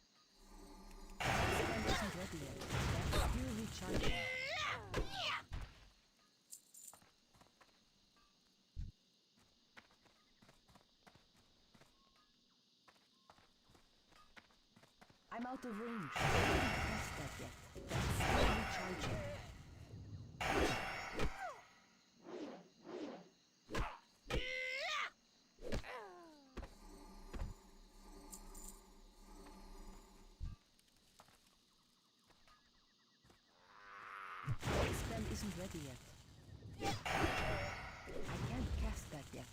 That spell isn't ready yet. That's still recharging. I'm out of range. I can't cast that yet. That's still recharging. That spell isn't ready yet. I can't cast that yet.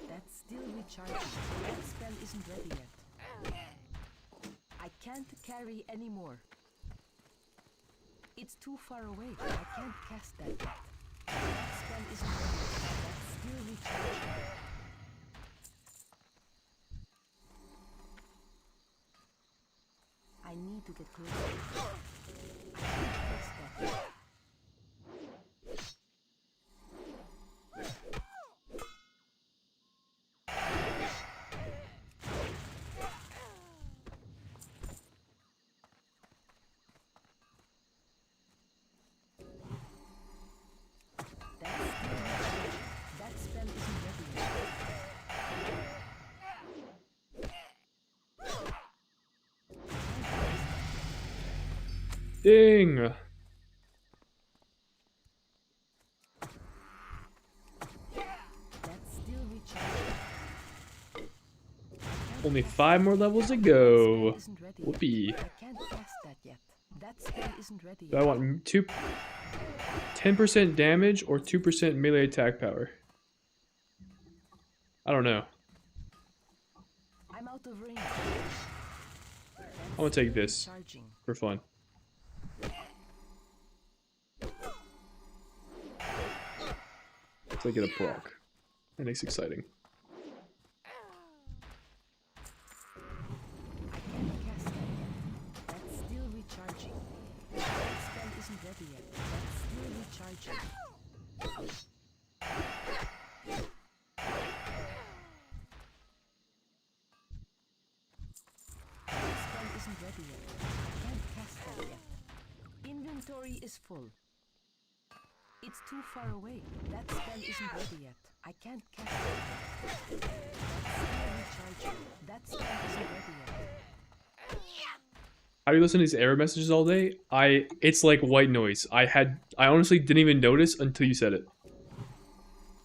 That's still recharging. That spell isn't ready yet. I can't carry anymore. It's too far away. I can't cast that yet. That spell isn't ready yet. That's still recharging. I need to get closer. I can't cast that yet. Ding! That's still recharging. Only 5 more levels to go. That spell isn't ready Whoopee. yet. I can't cast that yet. That spell isn't ready Do I yet. want 10% damage or 2% melee attack power? I don't know. I'm out of range. I'm gonna take this Charging. for fun. So I get a proc. That makes it exciting. I can't cast that yet. That's still recharging. That spell isn't ready yet. That's still recharging. That spell isn't ready yet. I can't cast that yet. Inventory is full. It's too far away. That spell isn't ready yet. I can't cast that yet. That's still recharging. That spell isn't ready yet. How do you listen to these error messages all day? It's like white noise. I honestly didn't even notice until you said it.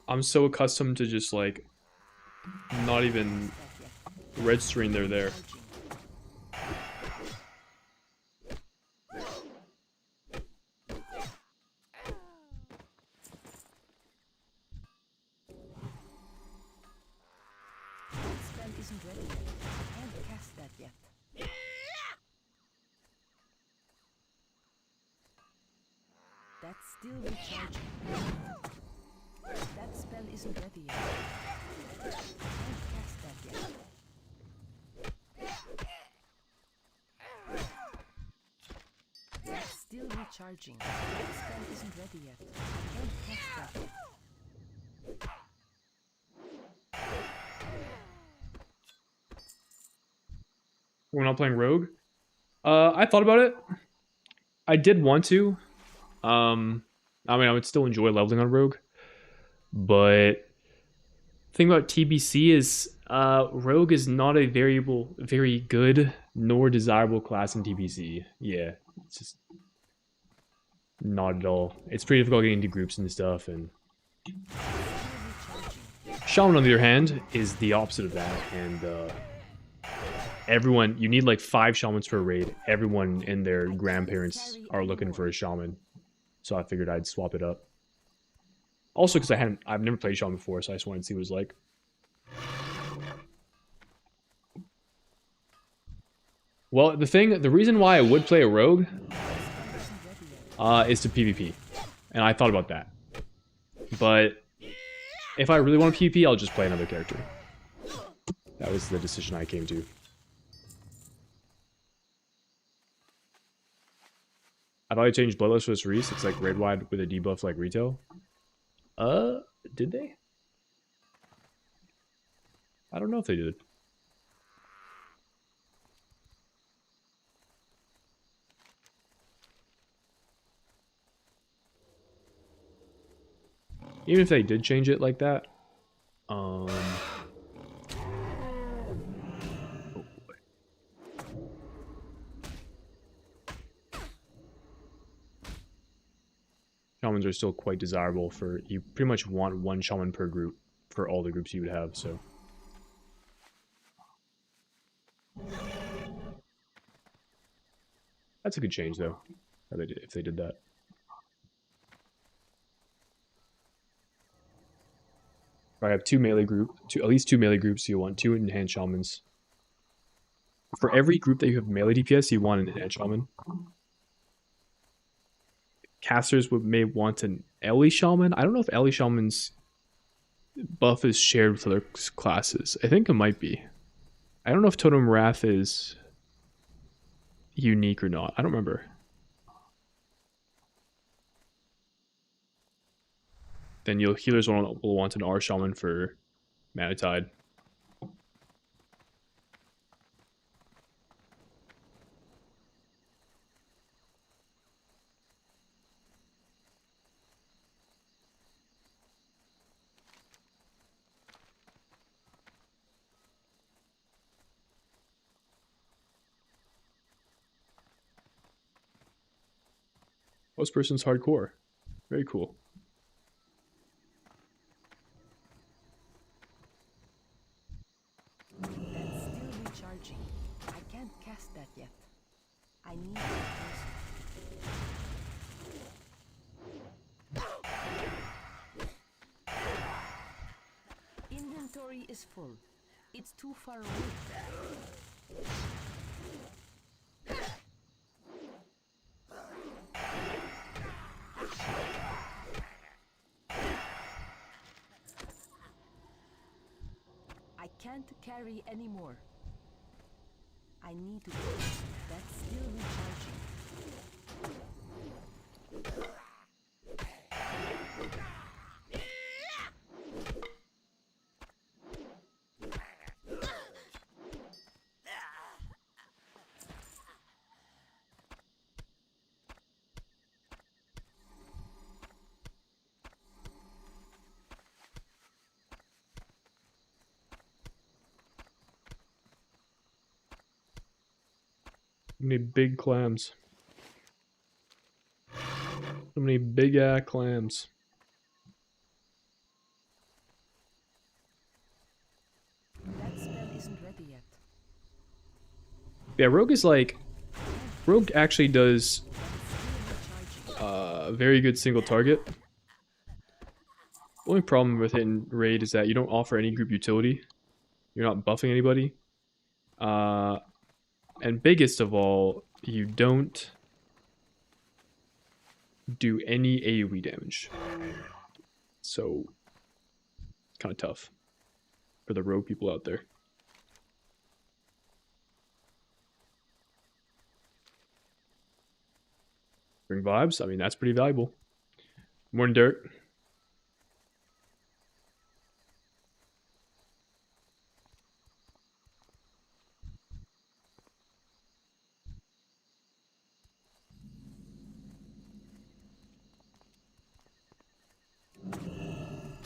I'm so accustomed to just like not even registering they're there. That spell isn't ready yet. I can't cast that yet. That's still recharging. That spell isn't ready yet. I can't cast that yet. That's still recharging. That spell isn't ready yet. I can't cast that yet. We're not playing Rogue. I thought about it. I did want to. I mean, I would still enjoy leveling on Rogue, but the thing about TBC is Rogue is not a very good nor desirable class in TBC. Yeah, it's just not at all. It's pretty difficult getting into groups and stuff. And Shaman, on the other hand, is the opposite of that. And everyone, you need like 5 shamans per raid. Everyone and their grandparents are looking for a shaman. So I figured I'd swap it up. Also, because I've never played shaman before, so I just wanted to see what it was like. Well, the reason why I would play a rogue is to PvP, and I thought about that. But if I really want to PvP, I'll just play another character. That was the decision I came to. I thought I changed Bloodlust for this Reese. It's like red wide with a debuff like retail. Did they? I don't know if they did. Even if they did change it like that, oh boy. Shamans are still quite desirable for, you pretty much want 1 shaman per group for all the groups you would have, so. That's a good change though, if they did that. I have 2 melee at least 2 melee groups, so you want 2 enhanced shamans. For every group that you have melee DPS, you want an enhanced shaman. Casters may want an Ellie shaman. I don't know if Ellie shaman's buff is shared with other classes. I think it might be. I don't know if Totem Wrath is unique or not. I don't remember. Then healers will want an R shaman for Mana Tide. Oh, this person's hardcore. Very cool. That's still recharging. I can't cast that yet. I need that person. Inventory is full. It's too far away. I can't carry anymore. I need to go. That's still recharging. So many big clams. So many big clams. That spell isn't ready yet. Yeah, Rogue is like... Rogue actually does very good single target. The only problem with it in Raid is that you don't offer any group utility. You're not buffing anybody. And biggest of all, you don't do any AoE damage. So, it's kind of tough for the Rogue people out there. Bring vibes? I mean, that's pretty valuable. Morning, Dirt.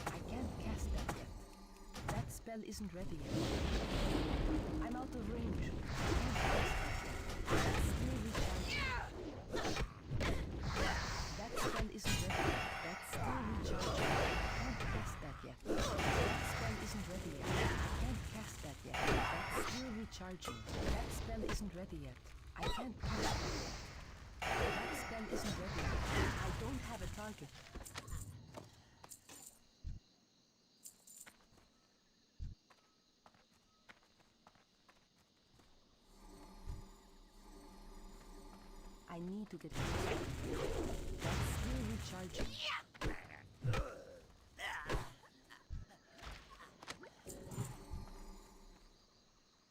I can't cast that yet. That spell isn't ready yet. I'm out of range. I can't cast that yet. That's still recharging. That spell isn't ready yet. That's still recharging. I can't cast that yet. That spell isn't ready yet. I can't cast that yet. That's still recharging. That spell isn't ready yet. I can't cast that yet. That spell isn't ready yet. I don't have a target. I need to get closer. That's still recharging.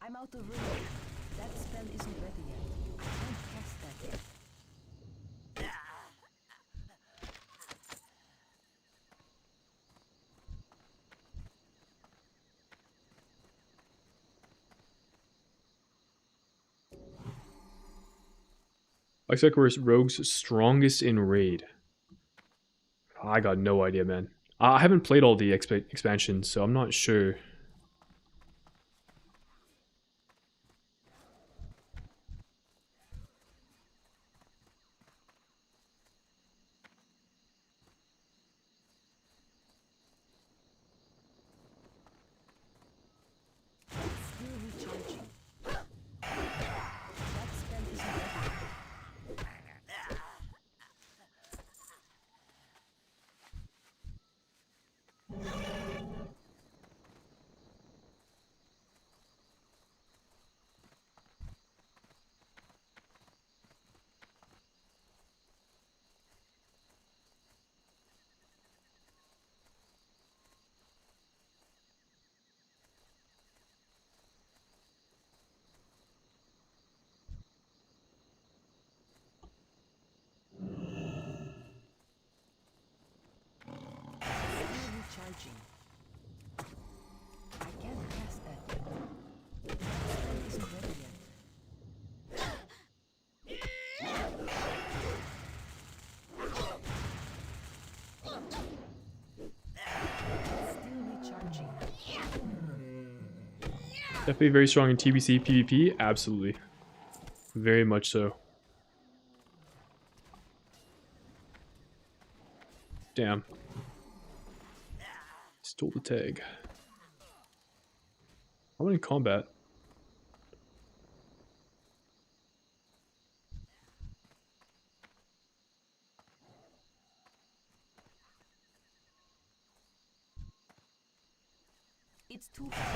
I'm out of range. That spell isn't ready yet. I can't cast that yet. Looks like we're Rogue's strongest in Raid. I got no idea, man. I haven't played all the expansions, so I'm not sure. That's still recharging. That spell isn't ready yet. Still recharging. I can't cast that yet. That spell isn't ready yet. Still recharging. Definitely very strong in TBC, PvP. Absolutely. Very much so. Damn. Stole the tag. I'm in combat. It's too far away.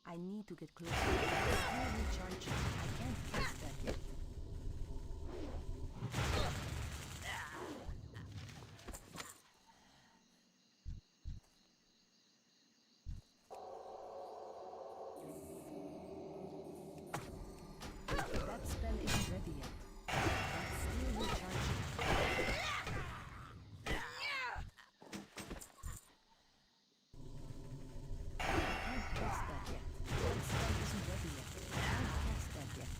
I need to get closer. It's still recharging. I can't cast that yet. That spell isn't ready yet. That's still recharging. I can't cast that yet. That spell isn't ready yet. I can't cast that yet.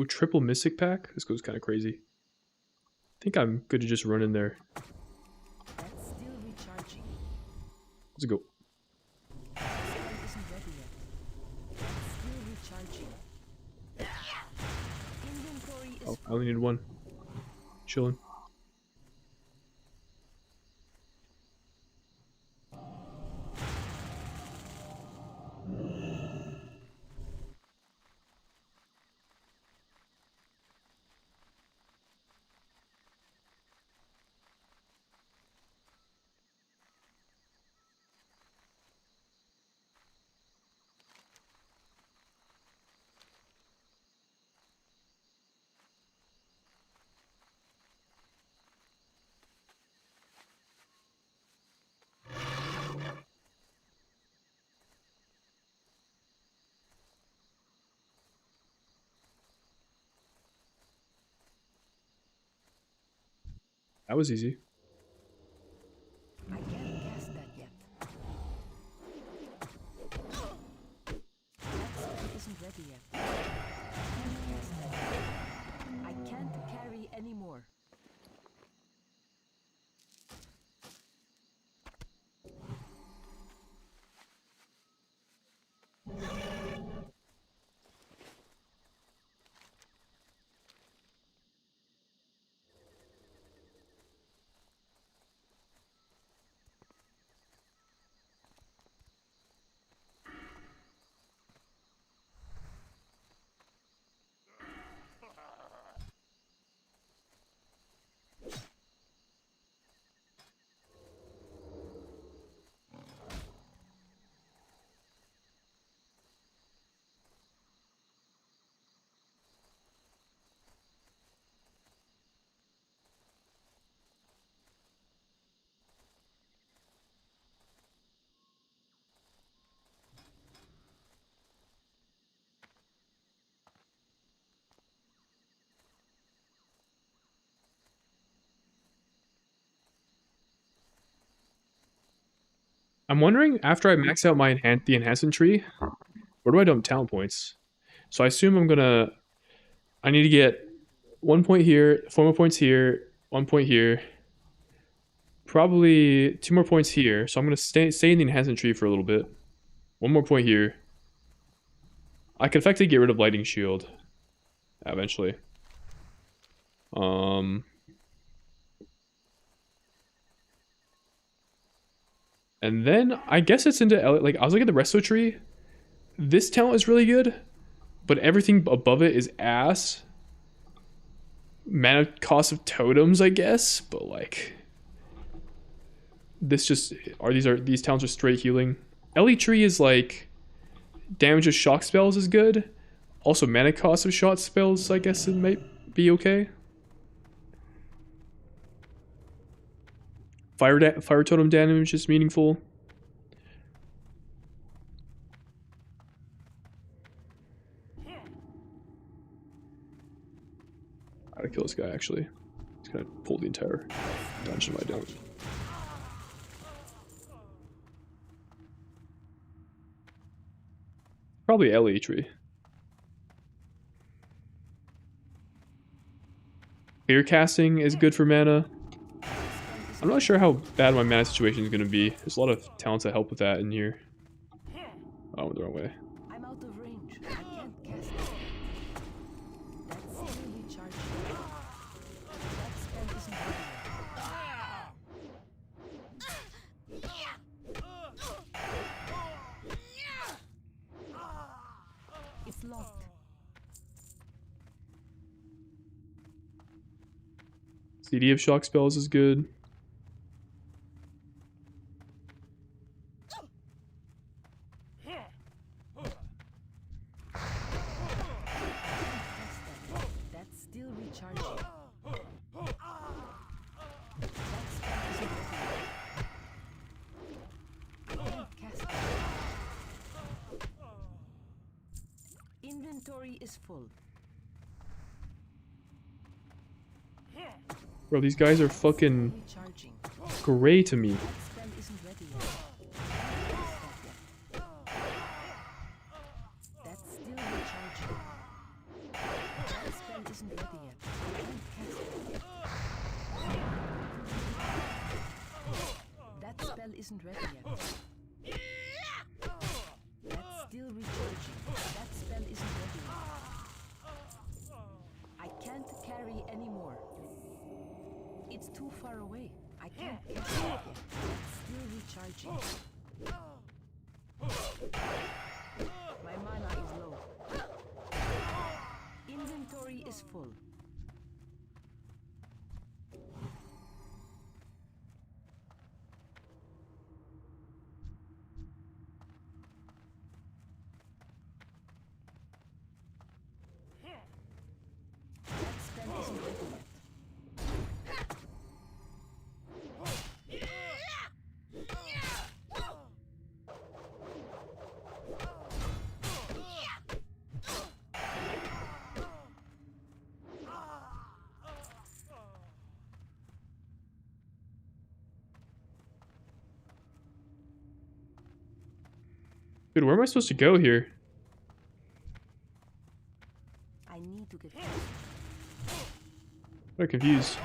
Ooh, triple Mystic Pack? This goes kind of crazy. I think I'm good to just run in there. That's still recharging. Let's go. That spell isn't ready yet. That's still recharging. Inventory is Oh, I only need one. Chilling. That was easy. I can't cast that yet. That spell isn't ready yet. I can't cast that yet. I can't carry anymore. I'm wondering, after I max out my the enhancement tree, where do I dump talent points? So I assume I need to get 1 point here, 4 more points here, 1 point here, probably 2 more points here. So I'm gonna stay in the enhancement tree for a little bit. 1 more point here. I could effectively get rid of Lightning Shield eventually. And then I guess it's into like I was looking at the resto tree. This talent is really good, but everything above it is ass. Mana cost of totems, I guess, but like this just these talents are straight healing. Ellie tree is like damage of shock spells is good. Also mana cost of shot spells, I guess it might be okay. Fire totem damage is meaningful. I gotta kill this guy actually. He's It's gonna pull the entire dungeon if I don't. Probably LE tree. Clear casting is good for mana. I'm not sure how bad my mana situation is going to be. There's a lot of talents that help with that in here. Oh, I went the wrong way. I'm out of range. I can't cast it. That's still recharging. That spell isn't ready. It's locked. CD of shock spells is good. That's still recharging. That spell isn't ready. I can't cast it. Inventory is full. Bro, these guys are fucking Recharging. gray to me. That spell isn't ready yet. That's still recharging. That spell isn't ready yet. I can't cast it. That spell isn't ready yet. That's still recharging. That spell isn't ready yet. I can't carry anymore. It's too far away. I can't cast it yet. It's still recharging. My mana is low. Inventory is full. That spell isn't ready yet. Dude, where am I supposed to go here? I need to get I'm confused.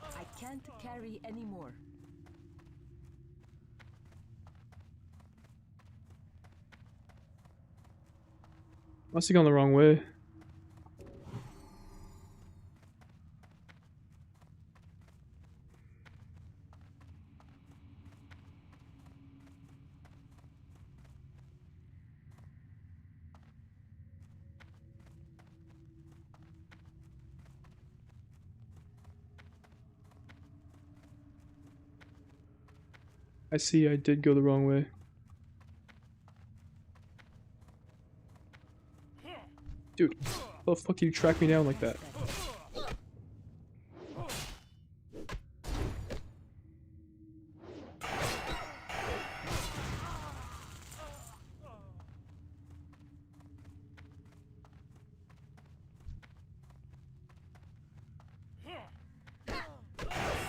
I can't carry anymore. Must have gone the wrong way. I see, I did go the wrong way. Dude, how the fuck do you track me down like that?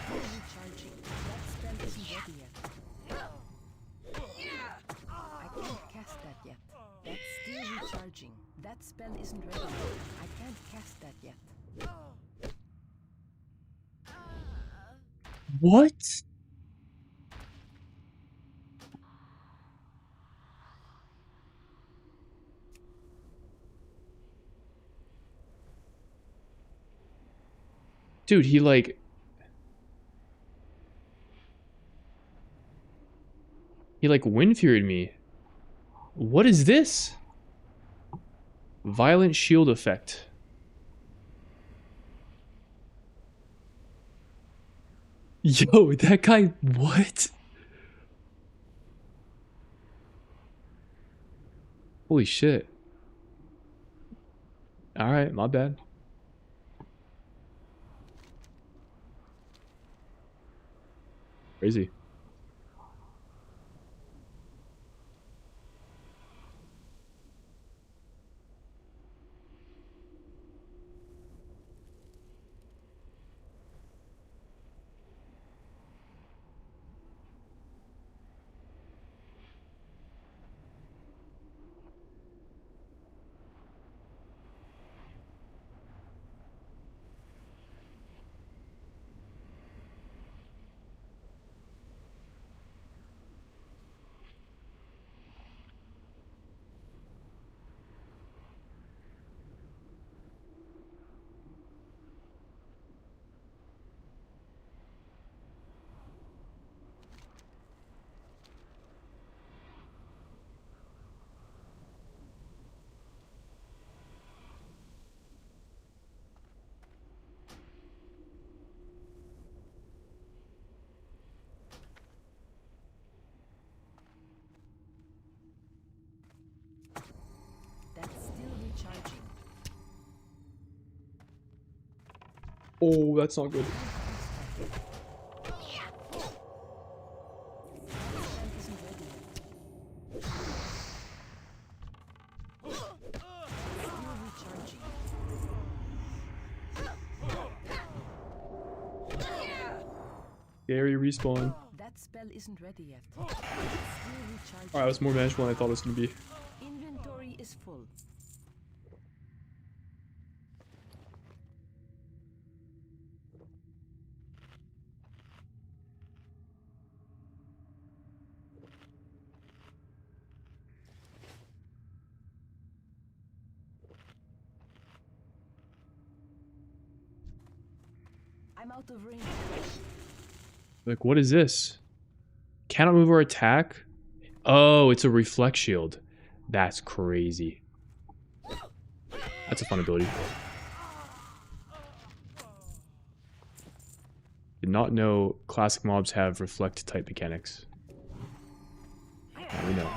Still recharging. That spell isn't ready yet. I can't cast that yet. That's still recharging. That spell isn't ready yet. I can't cast that yet. What? Dude, he wind furied me. What is this? Violent shield effect. Yo, that guy, what? Holy shit. Alright, my bad. Crazy. Oh, that's not good. Scary respawn. That spell isn't ready yet. Alright, that's more manageable than I thought it was gonna be. Inventory is full. I'm out of range. Like, what is this? Cannot move or attack? Oh, it's a reflect shield. That's crazy. That's a fun ability. Did not know classic mobs have reflect type mechanics. Now we know.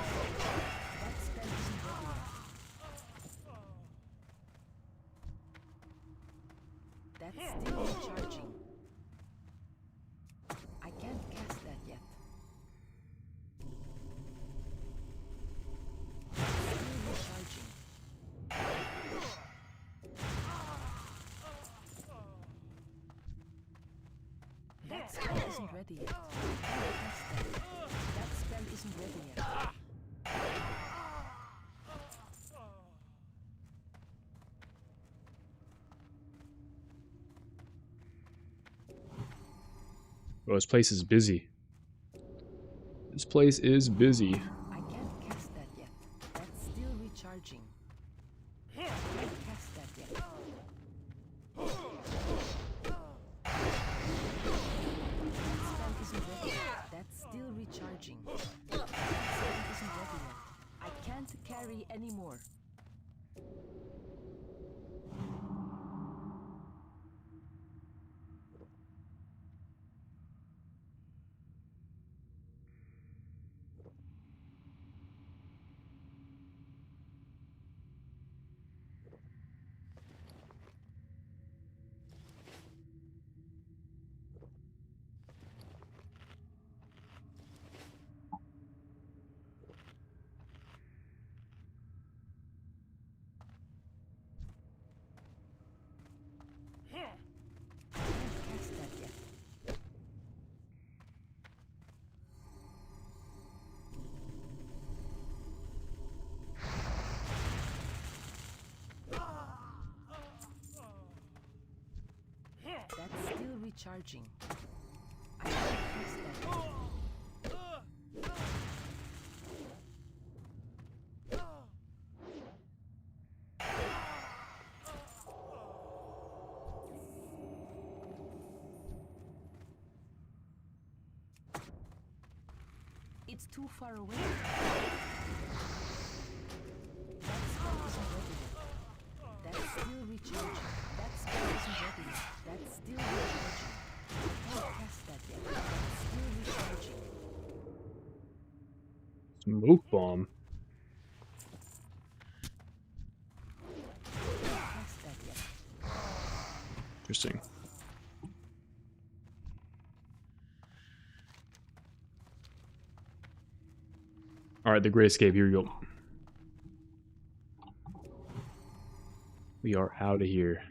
That's still recharging. I can't cast that yet. Still recharging. That spell isn't ready yet. I can't cast that. That spell isn't ready yet. Oh, this place is busy. This place is busy. I can't cast that yet. That's still recharging. I can't cast that yet. That spell isn't ready yet. That's still recharging. That spell isn't ready yet. I can't carry anymore. I can't cast that yet. That's still recharging. I can't cast that yet. It's too far away. That spell isn't ready yet. That's still recharging. That spell isn't ready yet. That's still recharging. I can't cast that yet. That's still recharging. Smoke bomb. I can't cast that yet. Interesting. Alright, the Great Escape. Here we go. We are out of here.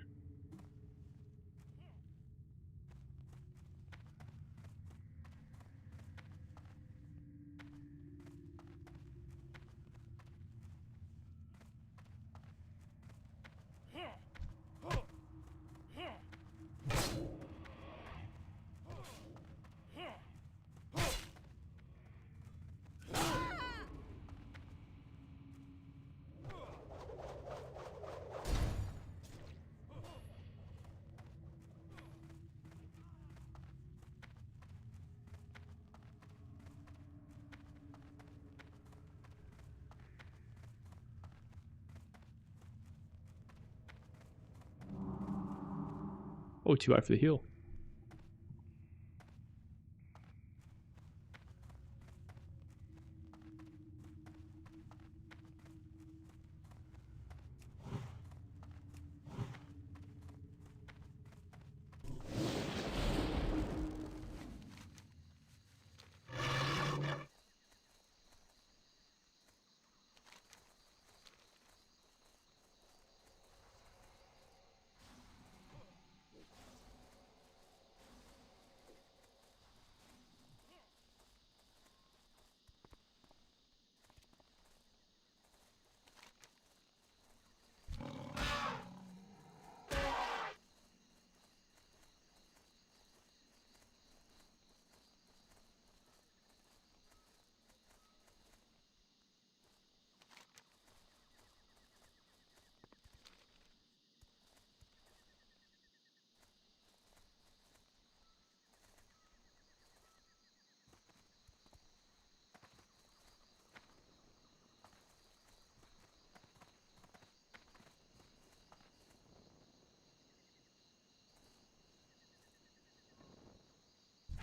Oh, 2i for the heal.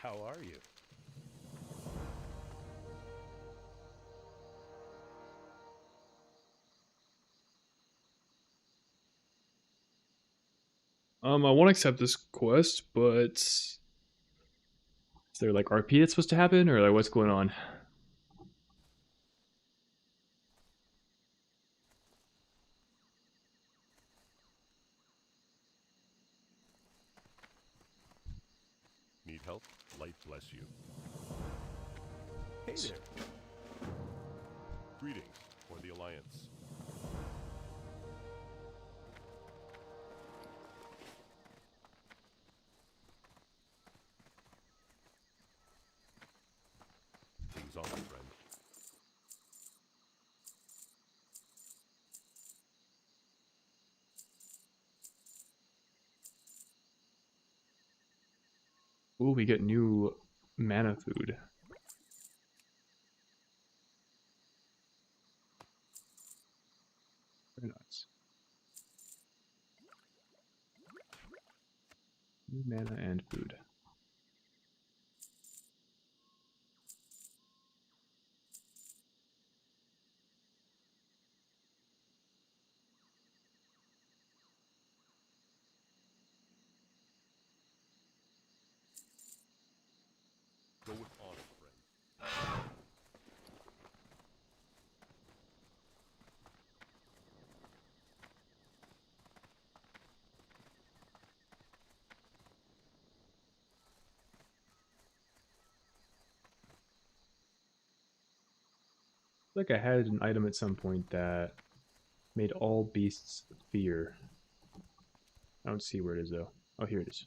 How are you? I want to accept this quest, but is there like RP that's supposed to happen, or like what's going on? Need help? Light bless you. Hey there. Greetings for the Alliance. Things on, my friend. Ooh, we get new mana food. Very nice. New mana and food. Go with honor, friend. Like I had an item at some point that made all beasts fear. I don't see where it is though. Oh, here it is.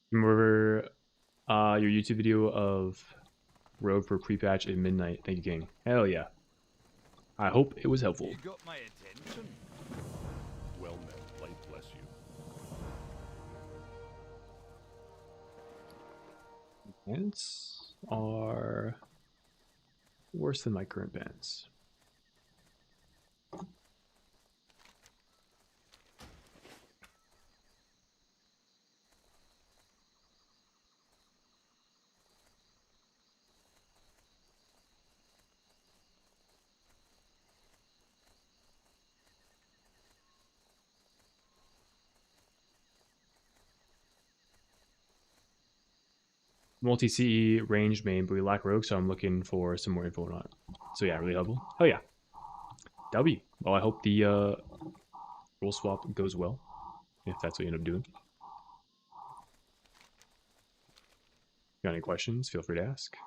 Remember your YouTube video of Rogue for prepatch at midnight? Thank you, King. Hell yeah. I hope it was helpful. You got my attention. Well met. Light bless you. Pants are worse than my current pants. Multi-CE range main, but we lack rogue, so I'm looking for some more info on it. So yeah, really helpful. Oh yeah. W. Well, I hope the role swap goes well, if that's what you end up doing. Got any questions? Feel free to ask.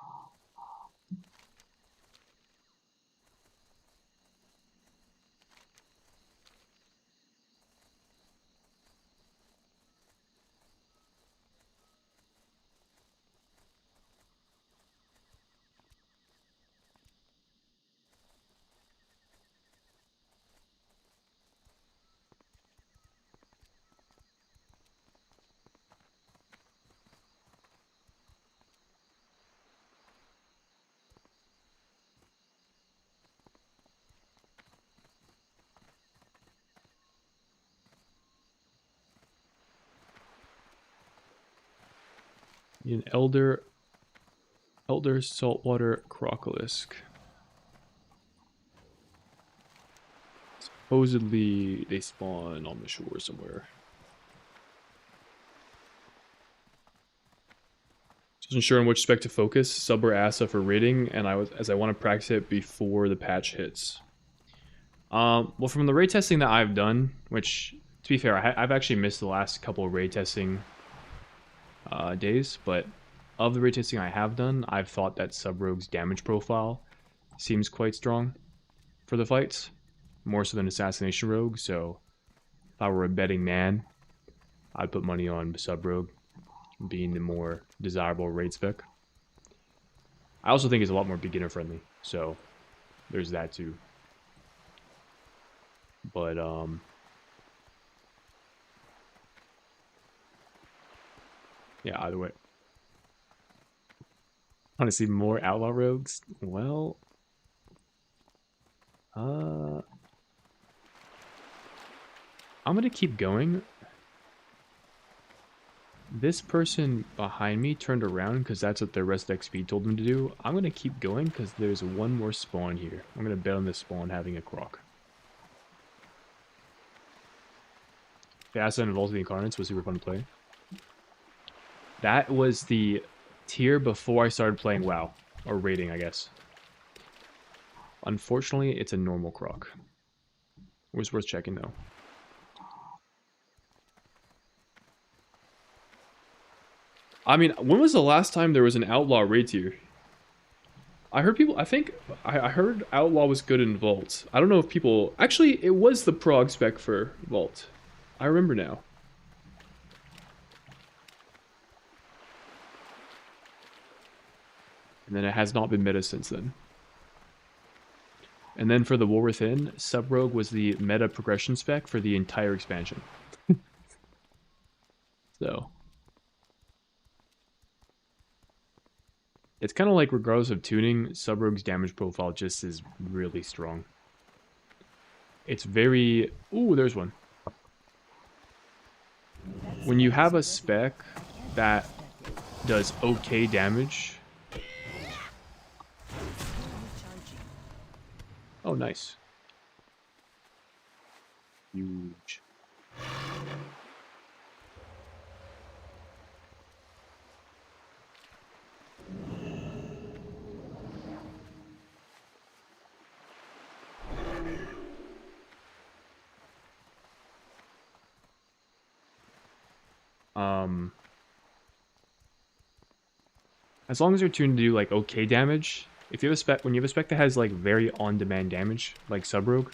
An elder saltwater crocolisk. Supposedly they spawn on the shore somewhere. Wasn't sure on which spec to focus, sub or asa for raiding, and I want to practice it before the patch hits. Well, from the raid testing that I've done, which to be fair, I've actually missed the last couple of raid testing days, but of the raid testing I have done, I've thought that Sub-Rogue's damage profile seems quite strong for the fights, more so than Assassination Rogue, so if I were a betting man, I'd put money on Sub-Rogue being the more desirable raid spec. I also think it's a lot more beginner friendly, so there's that too. But yeah, either way. Want to see more outlaw rogues? Well, I'm gonna keep going. This person behind me turned around because that's what their rest XP told them to do. I'm gonna keep going because there's one more spawn here. I'm gonna bet on this spawn having a croc. The Ascent of Vault of the Incarnates was super fun to play. That was the tier before I started playing WoW. Or raiding, I guess. Unfortunately, it's a normal croc. It was worth checking, though. I mean, when was the last time there was an Outlaw raid tier? I heard people... I think... I heard Outlaw was good in Vault. I don't know if people... Actually, it was the prog spec for Vault. I remember now. And then it has not been meta since then. And then for the War Within, Sub-Rogue was the meta progression spec for the entire expansion. So. It's kind of like, regardless of tuning, Sub-Rogue's damage profile just is really strong. It's very... Ooh, there's one. When you have a spec that does okay damage... Oh, nice. Huge. As long as you're tuned to do like okay damage, if you have a spec, when you have a spec that has like very on-demand damage, like Sub-Rogue,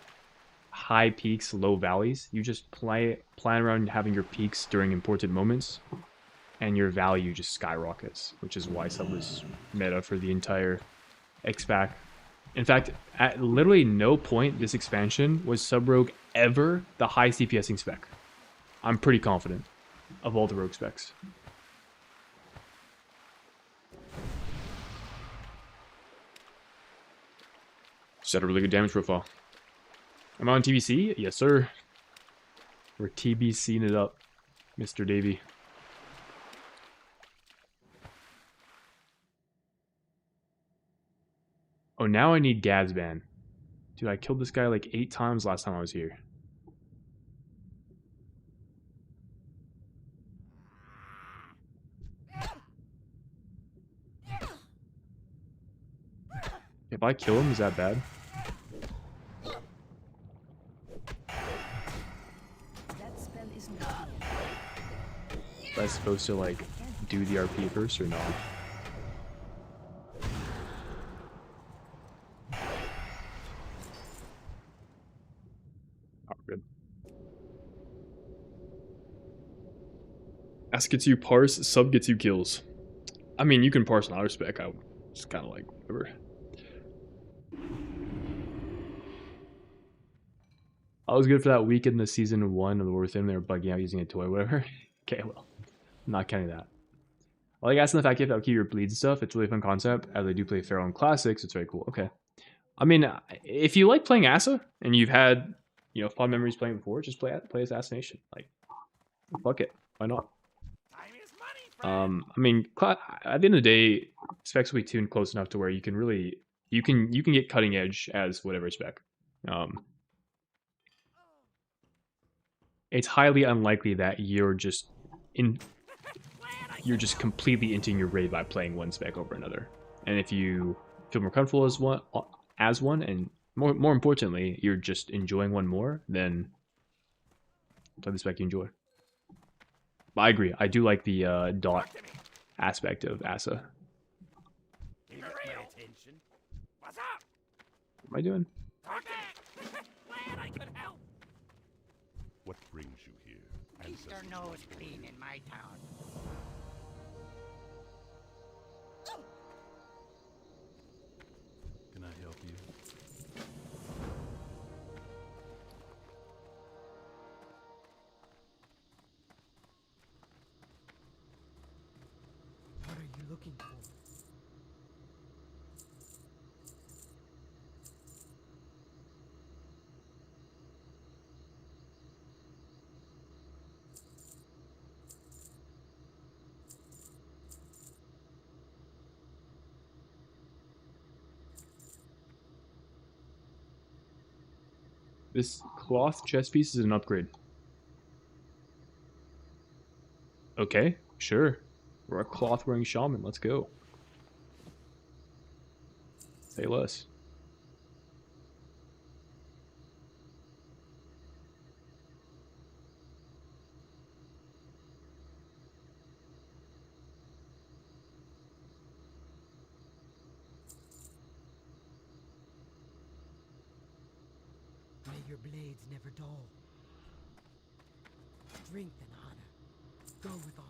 high peaks, low valleys, you just plan around having your peaks during important moments, and your value just skyrockets, which is why Sub was meta for the entire X-Pack. In fact, at literally no point this expansion was Sub-Rogue ever the highest DPSing spec. I'm pretty confident of all the rogue specs. Set a really good damage profile. Am I on TBC? Yes, sir. We're TBCing it up, Mr. Davey. Oh, now I need Gazban. Dude, I killed this guy like 8 times last time I was here. If I kill him, is that bad? Am I supposed to like do the RP first or not? Oh, good. Ask gets you parse, sub gets you kills. I mean, you can parse an auto spec. I just kind of like whatever. I was good for that week in the season 1 of the War Within. They were bugging out using a toy, whatever. Okay, well, I'm not counting that. I like asking the fact you have to keep your bleeds and stuff. It's a really fun concept. As I do play Pharaoh in Classics, it's very cool. Okay. I mean, if you like playing Asa and you've had, you know, fond memories playing before, just play Assassination. Like, fuck it. Why not? I mean, at the end of the day, specs will be tuned close enough to where you can really, you can get cutting edge as whatever spec. It's highly unlikely that you're just completely inting your raid by playing one spec over another. And if you feel more comfortable as one, and more importantly, you're just enjoying one more, then play the spec you enjoy. But I agree. I do like the dot aspect of Asa. What's up? What am I doing? Glad I could help. What brings you here? Easter nose clean in my town. Can I help you? looking for? This cloth chest piece is an upgrade. Okay, sure. We're a cloth wearing shaman. Let's go. Say less. May your blades never dull. Strength and honor. Go with honor.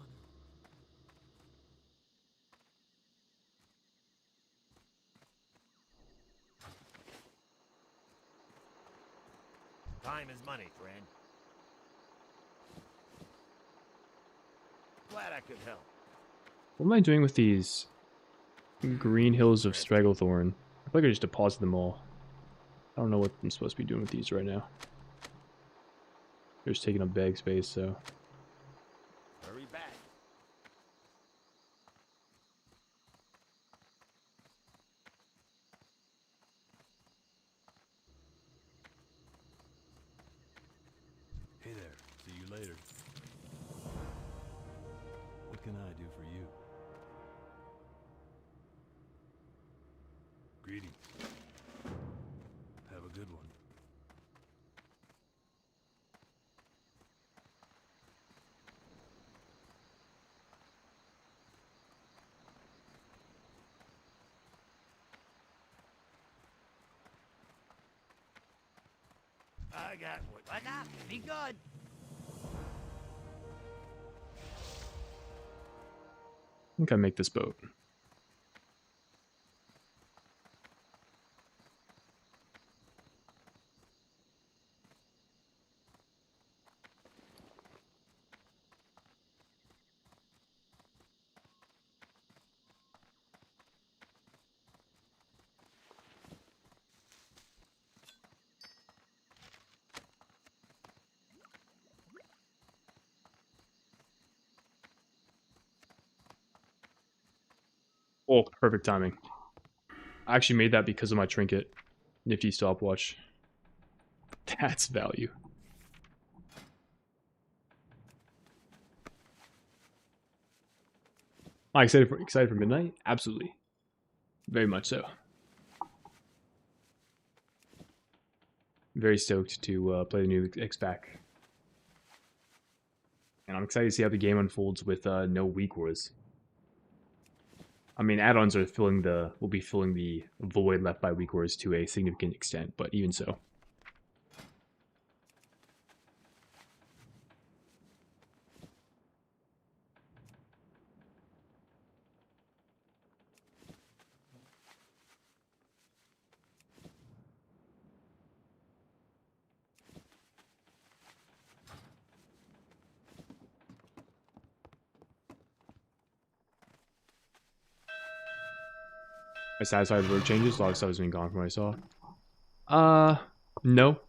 Time is money, friend. Glad I could help. What am I doing with these green hills of Stragglethorn? I feel like I just deposited them all. I don't know what I'm supposed to be doing with these right now. They're just taking up bag space, so... Hurry back. Hey there. See you later. What can I do for you? Greetings. Have a good one. I got what I got. Be good. I think I make this boat. Oh, perfect timing. I actually made that because of my trinket. Nifty stopwatch. That's value. Am I excited for midnight? Absolutely. Very much so. Very stoked to play the new X-Pack. And I'm excited to see how the game unfolds with no weak wars. I mean, add-ons are will be filling the void left by weak wars to a significant extent, but even so. I satisfied with the road changes. A lot of stuff has been gone from what I saw. No.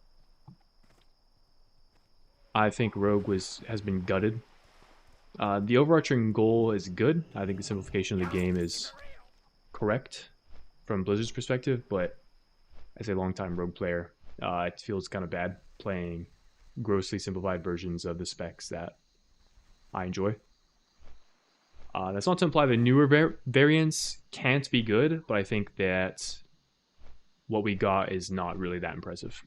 I think Rogue has been gutted. The overarching goal is good. I think the simplification of the game is correct from Blizzard's perspective, but as a longtime Rogue player, it feels kind of bad playing grossly simplified versions of the specs that I enjoy. That's not to imply the newer variants can't be good, but I think that what we got is not really that impressive.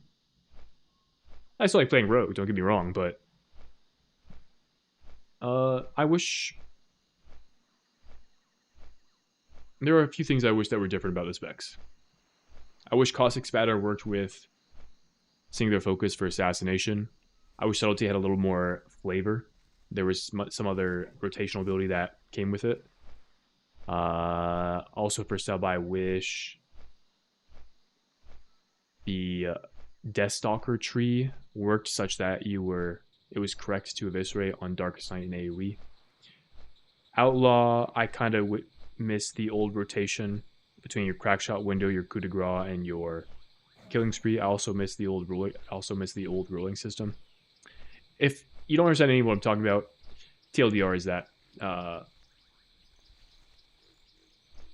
I still like playing Rogue, don't get me wrong, but I wish... There are a few things I wish that were different about the specs. I wish Caustic Spatter worked with singular focus for assassination. I wish Subtlety had a little more flavor. There was some other rotational ability that came with it. Also for sub, I wish the Deathstalker tree worked such that it was correct to eviscerate on Darkest Night and AoE. Outlaw, I kind of miss the old rotation between your crack shot window, your coup de grace, and your killing spree. I also miss the old ruling system. If you don't understand any of what I'm talking about, TLDR is that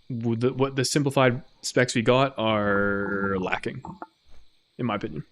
what the simplified specs we got are lacking, in my opinion.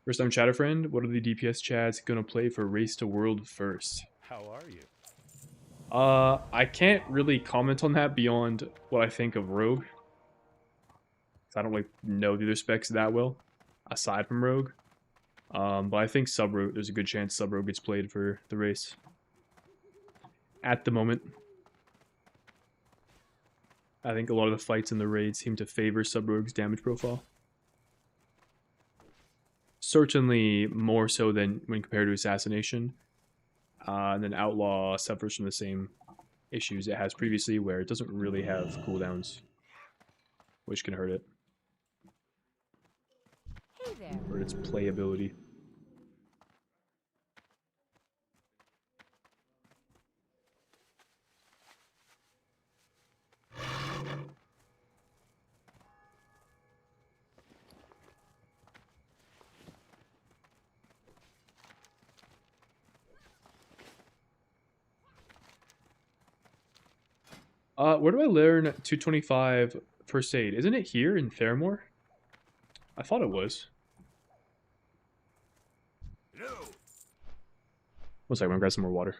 First time chatter friend, what are the DPS chads gonna play for Race to World first? How are you? I can't really comment on that beyond what I think of Rogue. I don't like know the other specs that well, aside from Rogue. But I think Sub-Rogue, there's a good chance Sub-Rogue gets played for the race. At the moment. I think a lot of the fights in the raid seem to favor Sub-Rogue's damage profile. Certainly more so than when compared to Assassination. And then Outlaw suffers from the same issues it has previously, where it doesn't really have cooldowns, which can hurt it. Hey there. Hurt its playability. Where do I learn 225 first aid? Isn't it here in Theramore? I thought it was. No. One second, I'm gonna grab some more water.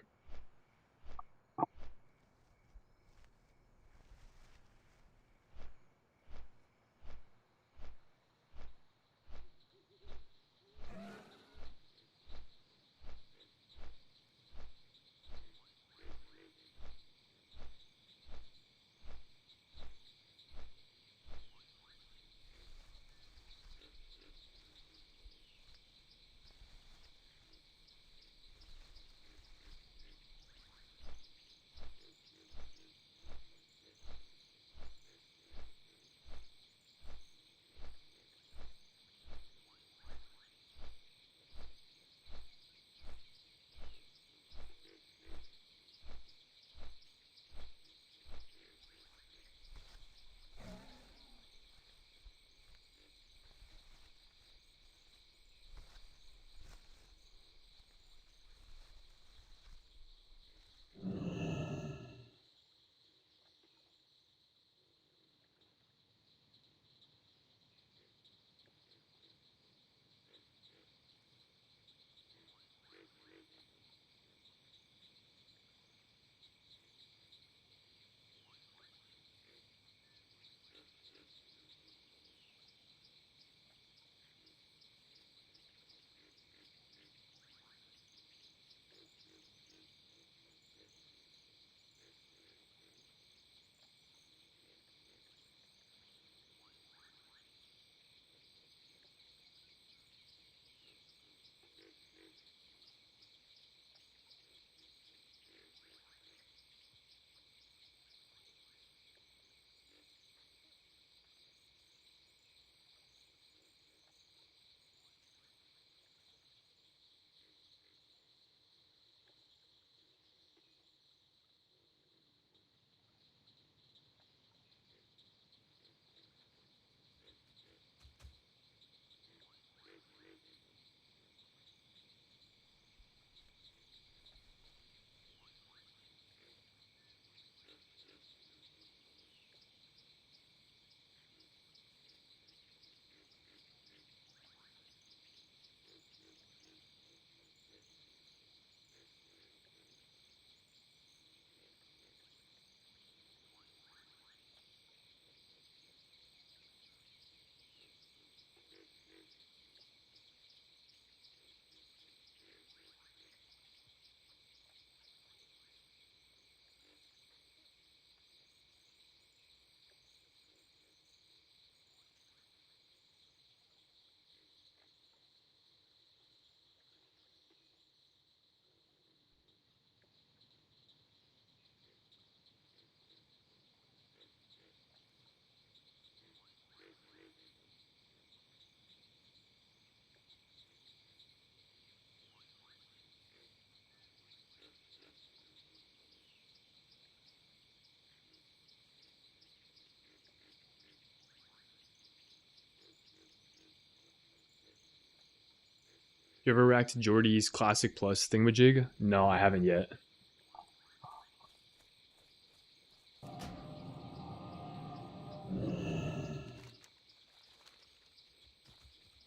You ever racked Jordy's Classic Plus thingamajig? No, I haven't yet.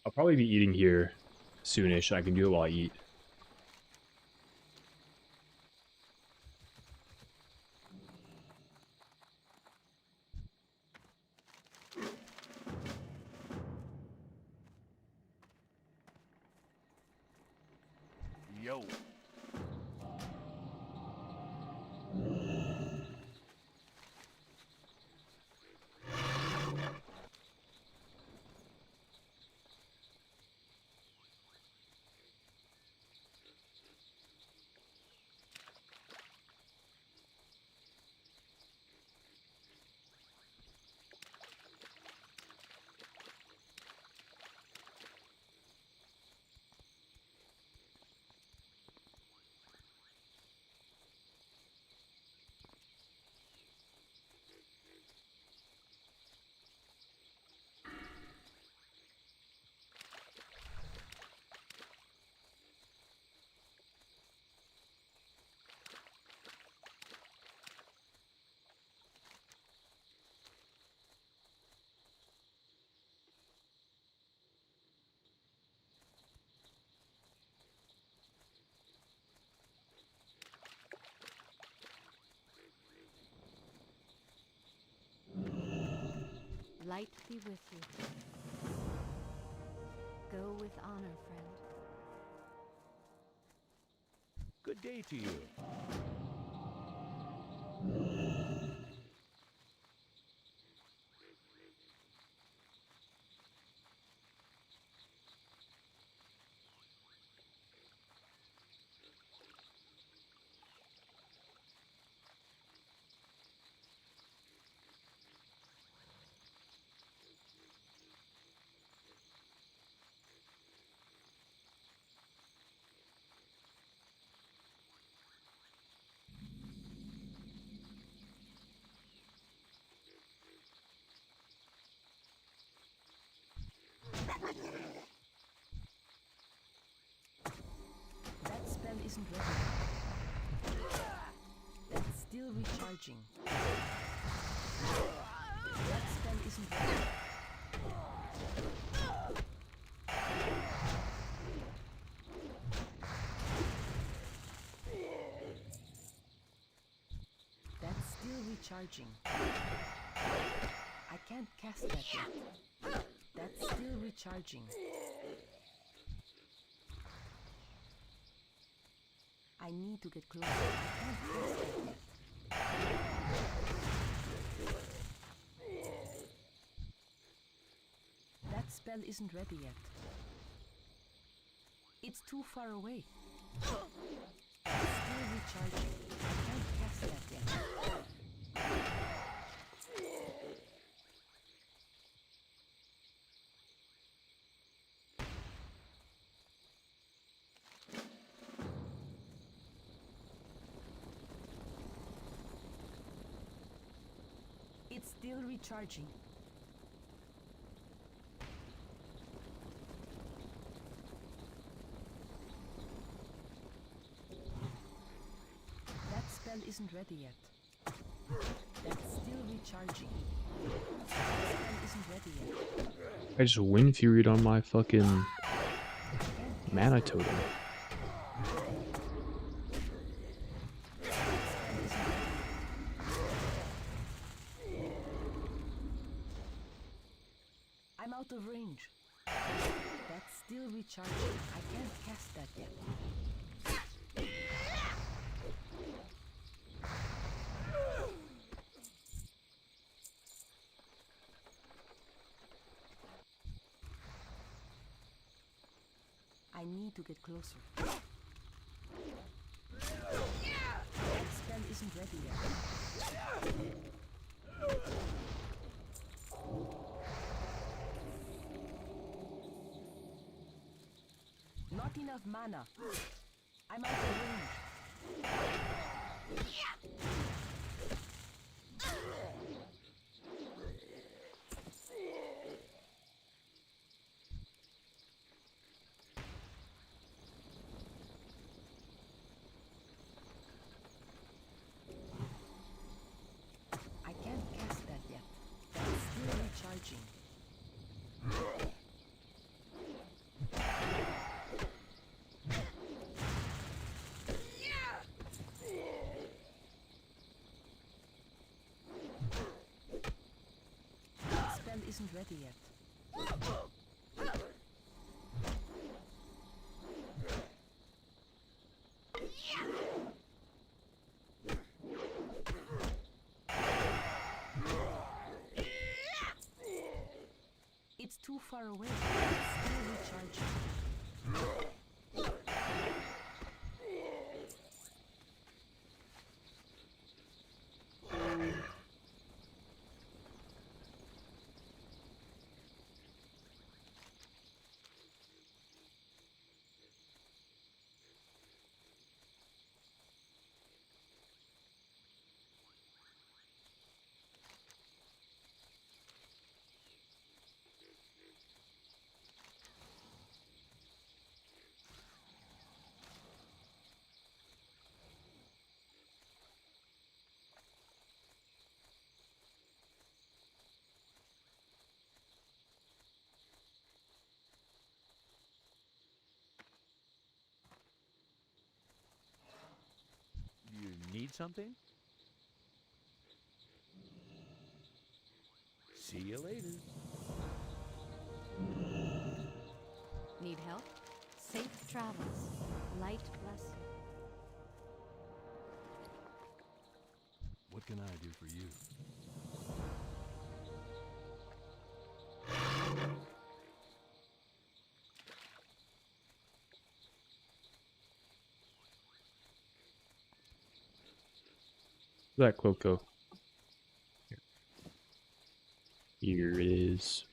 I'll probably be eating here soonish. I can do it while I eat. Yo. Light be with you. Go with honor, friend. Good day to you. That spell isn't ready. That's still recharging. That spell isn't ready. That's still recharging. I can't cast that yet. That's still recharging. I need to get closer. I can't cast that yet. That spell isn't ready yet. It's too far away. It's still recharging. I can't cast that yet. It's still recharging. That spell isn't ready yet. That's still recharging. That spell isn't ready yet. I just wind furied on my fucking mana totem. I'm out of range. That's still recharging. I can't cast that yet. I need to get closer. That spell isn't ready yet. Not enough mana. I'm out of range. isn't ready yet. It's too far away. It's still recharging. You need something? See you later. Need help? Safe travels. Light bless you. What can I do for you? Where's that cloak go? Here it is.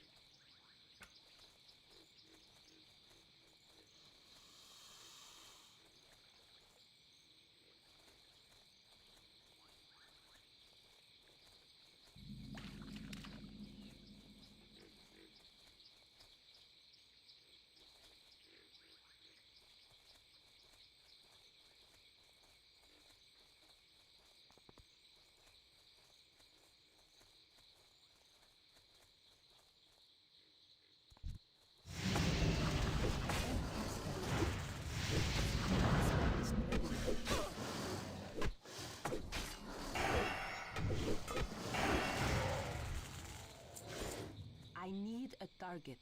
I need a target.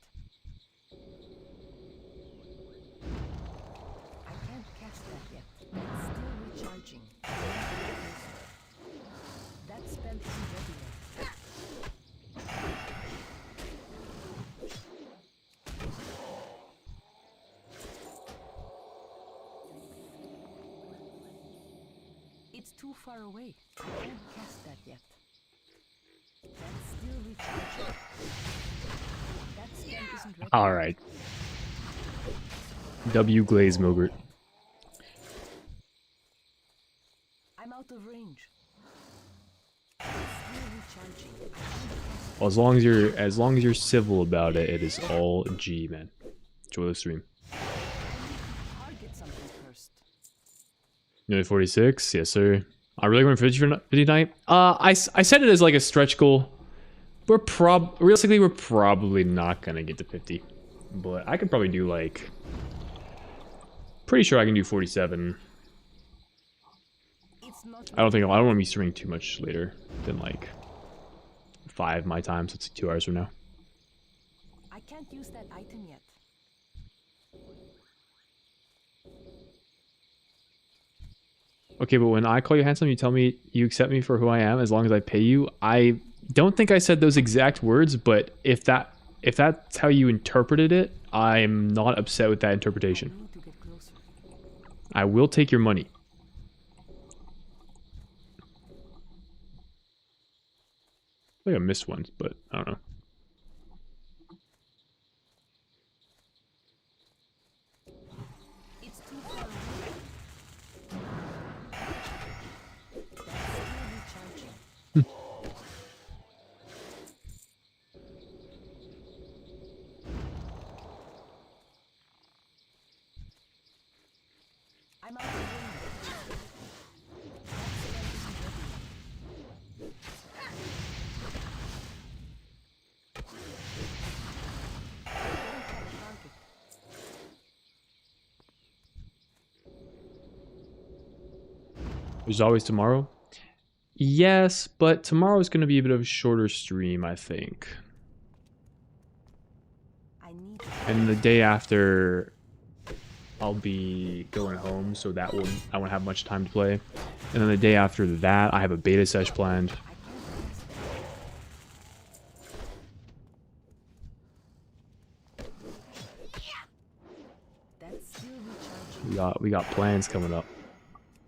I can't cast that yet. It's still recharging. That spell isn't ready yet. It's too far away. I can't cast that yet. That's still recharging. That spell isn't ready. All right. W Glaze Mogurt. I'm out of range. It's still recharging. I can't cast Well, as long as you're civil about it, it is all G, man. Enjoy the stream. target something first. Nearly 46, yes sir. I really going for 50 tonight. I set it as like a stretch goal. Realistically, we're probably not gonna get to 50, but I could probably do like. Pretty sure I can do 47. It's not I don't want to be streaming too much later than like 5 my time, so it's 2 hours from now. I can't use that item yet. Okay, but when I call you handsome, you tell me you accept me for who I am as long as I pay you. I don't think I said those exact words, but if that's how you interpreted it, I'm not upset with that interpretation. I need to get closer. I will take your money. I think I missed one, but I don't know. It's too far away. That's still recharging. I'm out of range. That spell isn't ready yet. I don't have a target. There's always tomorrow. Yes, but tomorrow is going to be a bit of a shorter stream, I think. I need And the day after, I'll be going home, so I won't have much time to play. And then the day after that, I have a beta sesh planned. that's still recharging. We got plans coming up.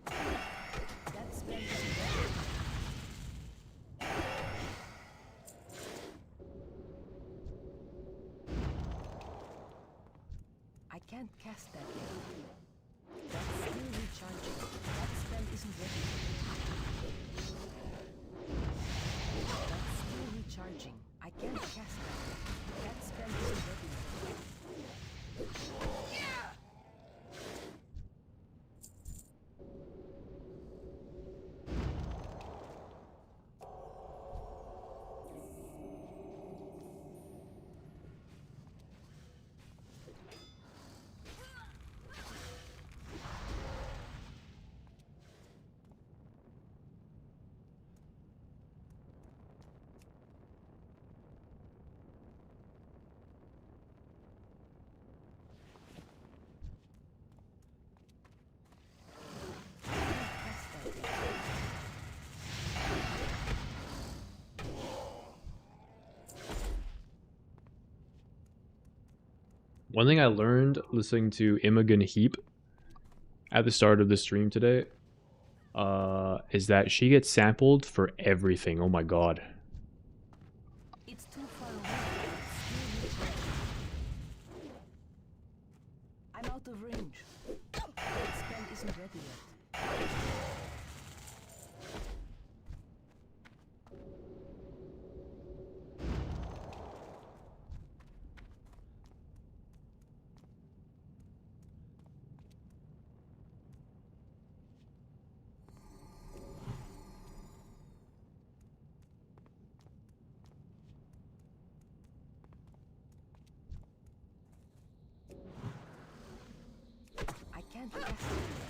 That spell isn't ready. I can't cast that yet. That's still recharging. That spell isn't ready. That's still recharging. I can't cast that yet. That spell isn't ready. One thing I learned listening to Imogen Heap at the start of the stream today is that she gets sampled for everything. Oh my god. It's too far away. It's still recharging. I'm out of range. That spell isn't ready yet. I can't cast it yet.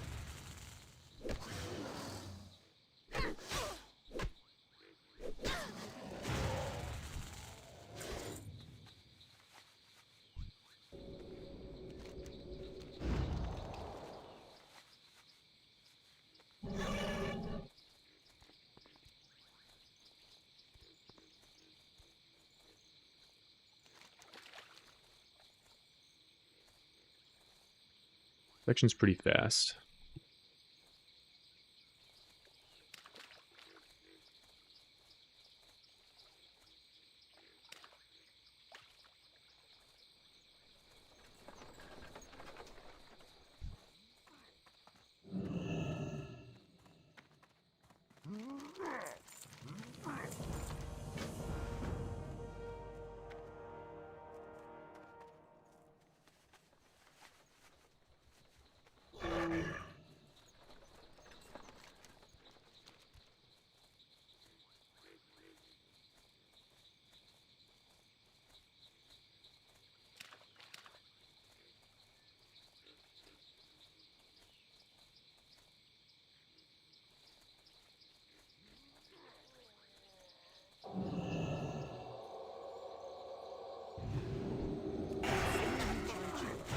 Section's pretty fast.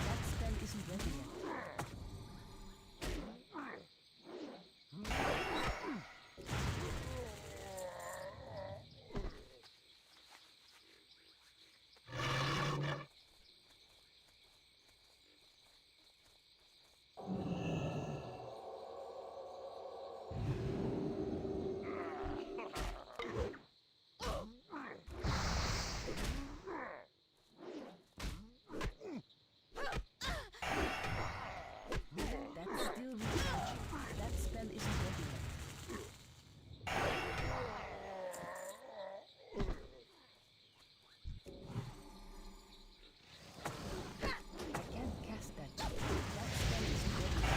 That spell isn't ready yet. That's still recharging. That spell isn't ready yet. I can't cast that yet. That spell isn't ready yet.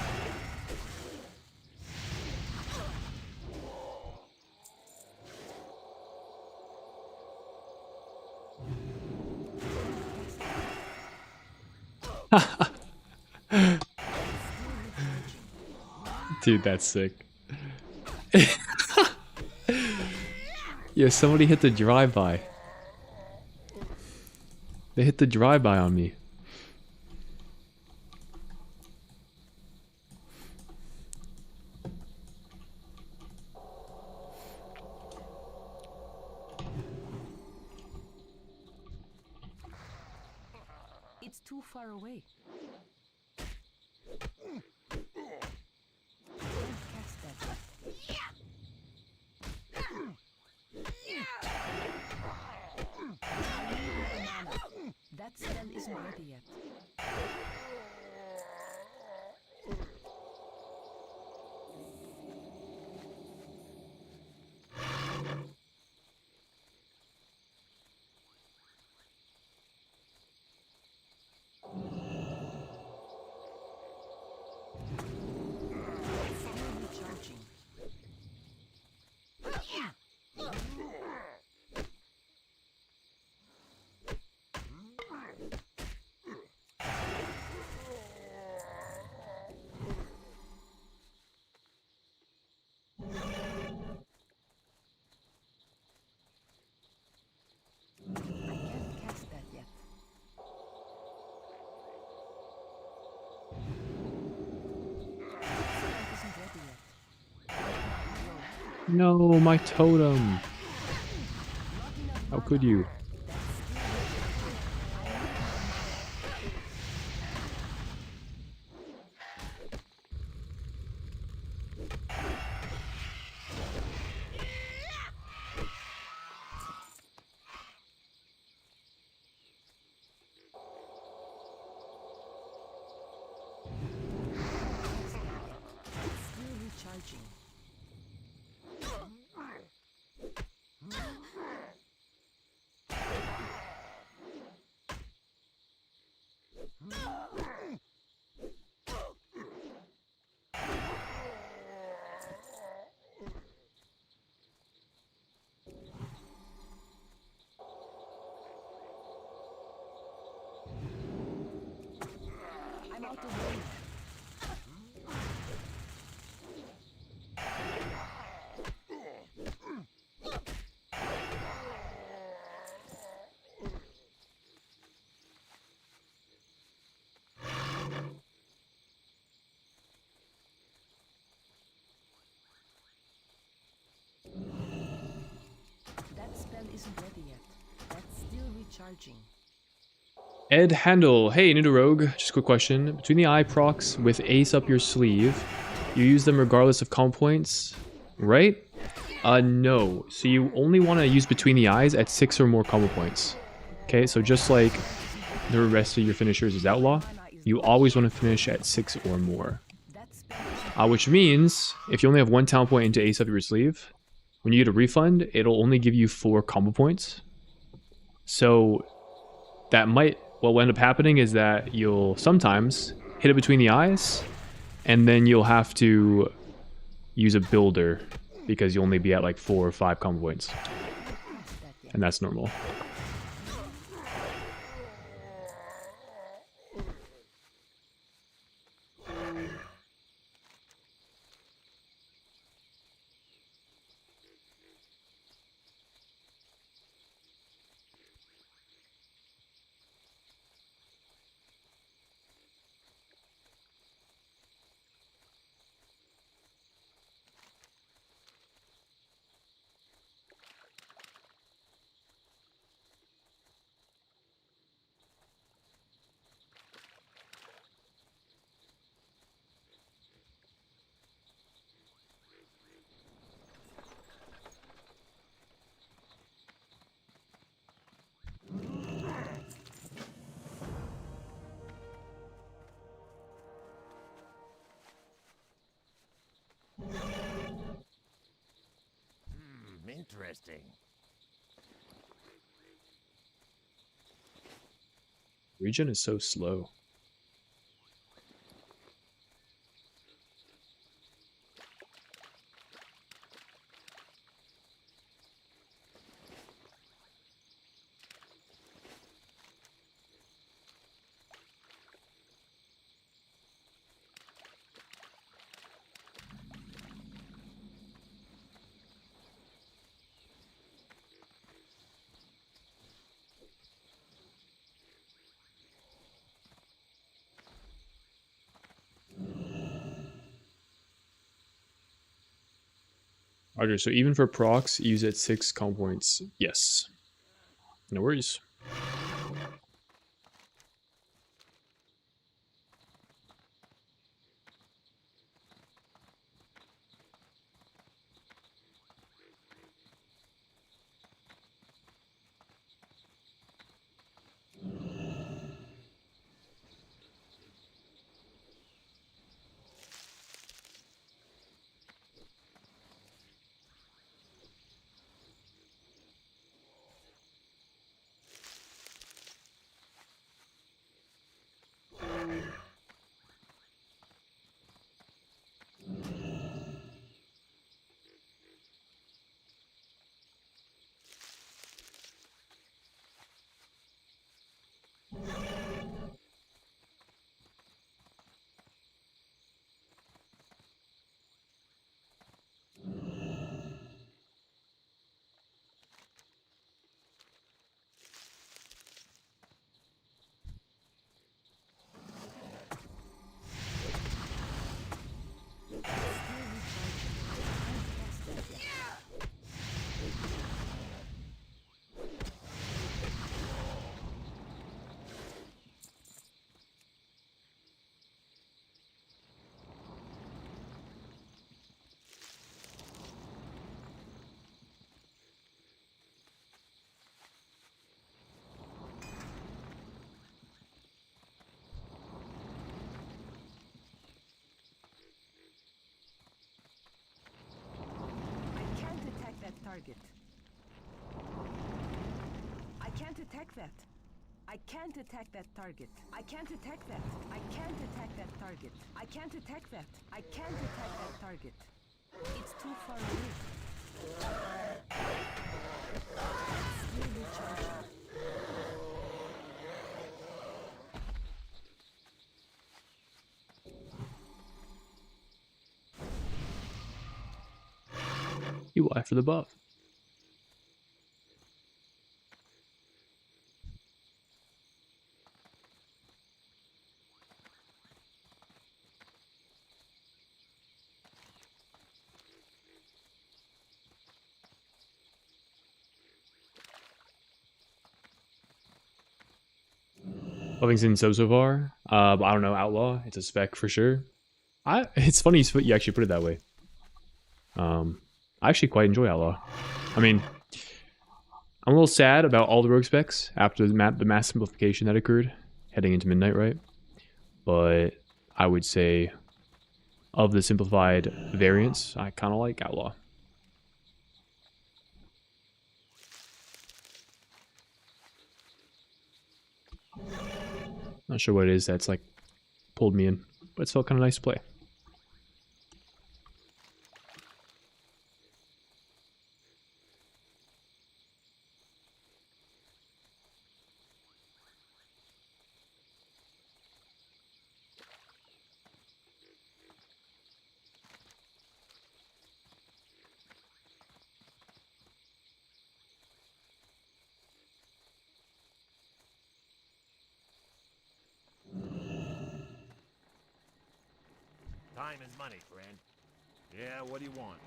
Dude, that's sick. Yeah, somebody hit the drive-by. They hit the drive-by on me. It's too far away. Can't cast that. Banana. That spell isn't ready yet. No, my totem. How could you? I'm out of range. That spell isn't ready yet. That's still recharging. Ed Handel, hey Nido Rogue, just a quick question. Between the eye procs with Ace up your sleeve, you use them regardless of comp points, right? No. So you only want to use Between the Eyes at 6 or more combo points. Okay, so just like the rest of your finishers is Outlaw, you always want to finish at 6 or more. Which means, if you only have 1 talent point into Ace up your sleeve, when you get a refund, it'll only give you 4 combo points. So that might... what will end up happening is that you'll sometimes hit it between the eyes, and then you'll have to use a builder because you'll only be at like 4 or 5 combo points. And that's normal. Interesting. Regen is so slow. Roger, so even for procs, use it 6 calm points. Yes. No worries. Target. I can't attack that. I can't attack that target. I can't attack that. I can't attack that target. I can't attack that. I can't attack that target. It's too far away. Still recharging. UI for the buff. Loving seen so far. I don't know, Outlaw. It's a spec for sure. It's funny you actually put it that way. I actually quite enjoy Outlaw. I mean, I'm a little sad about all the rogue specs after the mass simplification that occurred heading into Midnight, right? But I would say of the simplified variants, I kind of like Outlaw. Not sure what it is that's like pulled me in, but it felt kind of nice to play. Time is money, friend. Yeah, what do you want?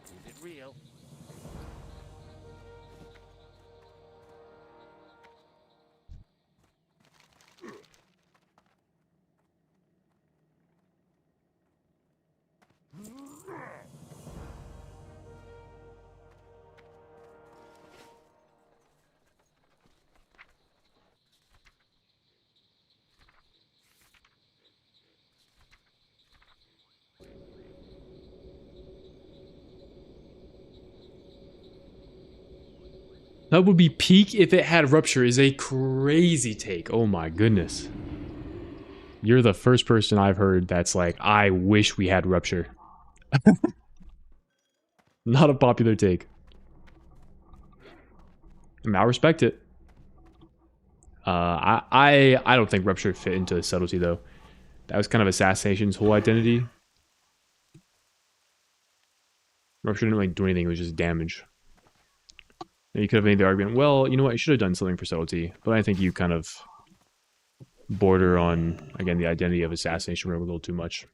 Is it real? That would be peak if it had Rupture is a crazy take. Oh my goodness. You're the first person I've heard that's like, I wish we had Rupture. Not a popular take. I mean, I respect it. I don't think Rupture fit into Subtlety though. That was kind of Assassination's whole identity. Rupture didn't really do anything, it was just damage. And you could have made the argument, well, you know what, you should have done something for Subtlety, but I think you kind of border on, again, the identity of Assassination Rogue a little too much.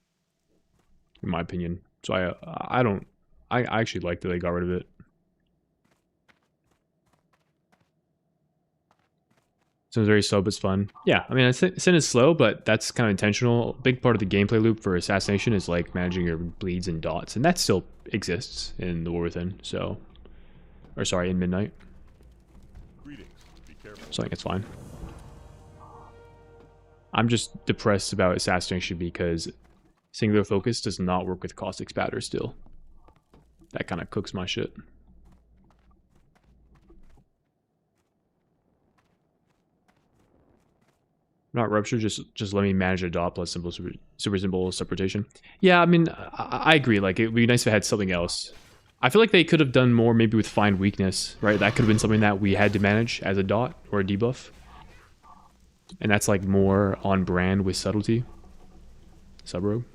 in my opinion. So I actually like that they got rid of it. Sounds very slow, but it's fun. Yeah, I mean, Sin is slow, but that's kind of intentional. A big part of the gameplay loop for Assassination is like managing your bleeds and dots, and that still exists in The War Within. So, or sorry, in Midnight. Greetings. Be careful. So I think it's fine. I'm just depressed about Assassination because singular focus does not work with caustic spatter still. That kind of cooks my shit. Not rupture, just let me manage a dot plus simple super simple separatation. Yeah, I mean, I agree. Like, it would be nice if it had something else. I feel like they could have done more maybe with find weakness, right? That could have been something that we had to manage as a dot or a debuff. And that's like more on brand with subtlety. Sub-rogue.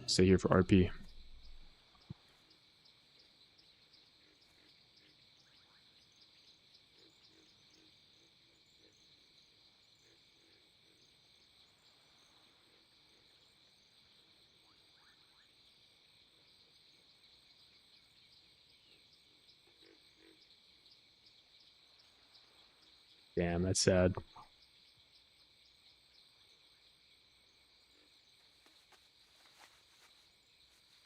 Stay here for RP. Damn, that's sad.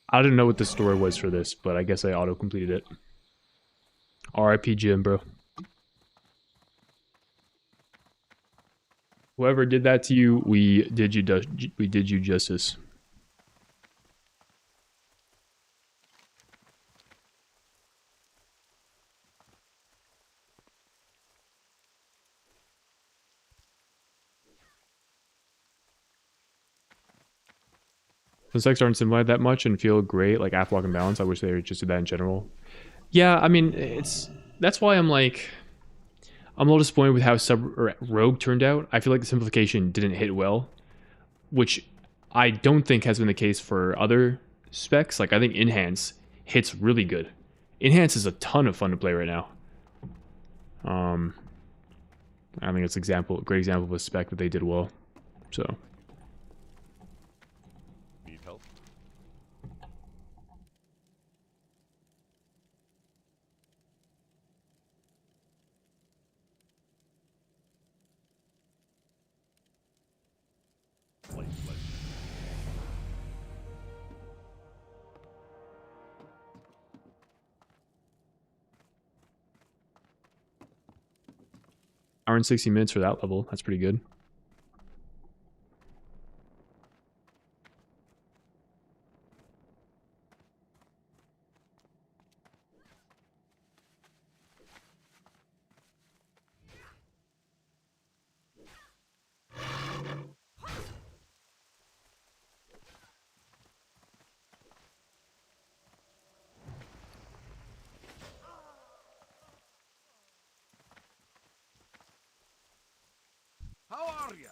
I didn't know what the story was for this, but I guess I auto-completed it. RIP Jim, bro. Whoever did that to you, we did you justice. Insects aren't simplified that much and feel great, like Aflock and Balance. I wish they just did that in general. Yeah, I mean, that's why I'm like, I'm a little disappointed with how Rogue turned out. I feel like the simplification didn't hit well, which I don't think has been the case for other specs. Like, I think Enhance hits really good. Enhance is a ton of fun to play right now. I think it's a great example of a spec that they did well. So. Need help? Light bless you. Hour and 60 minutes for that level. That's pretty good. How are you?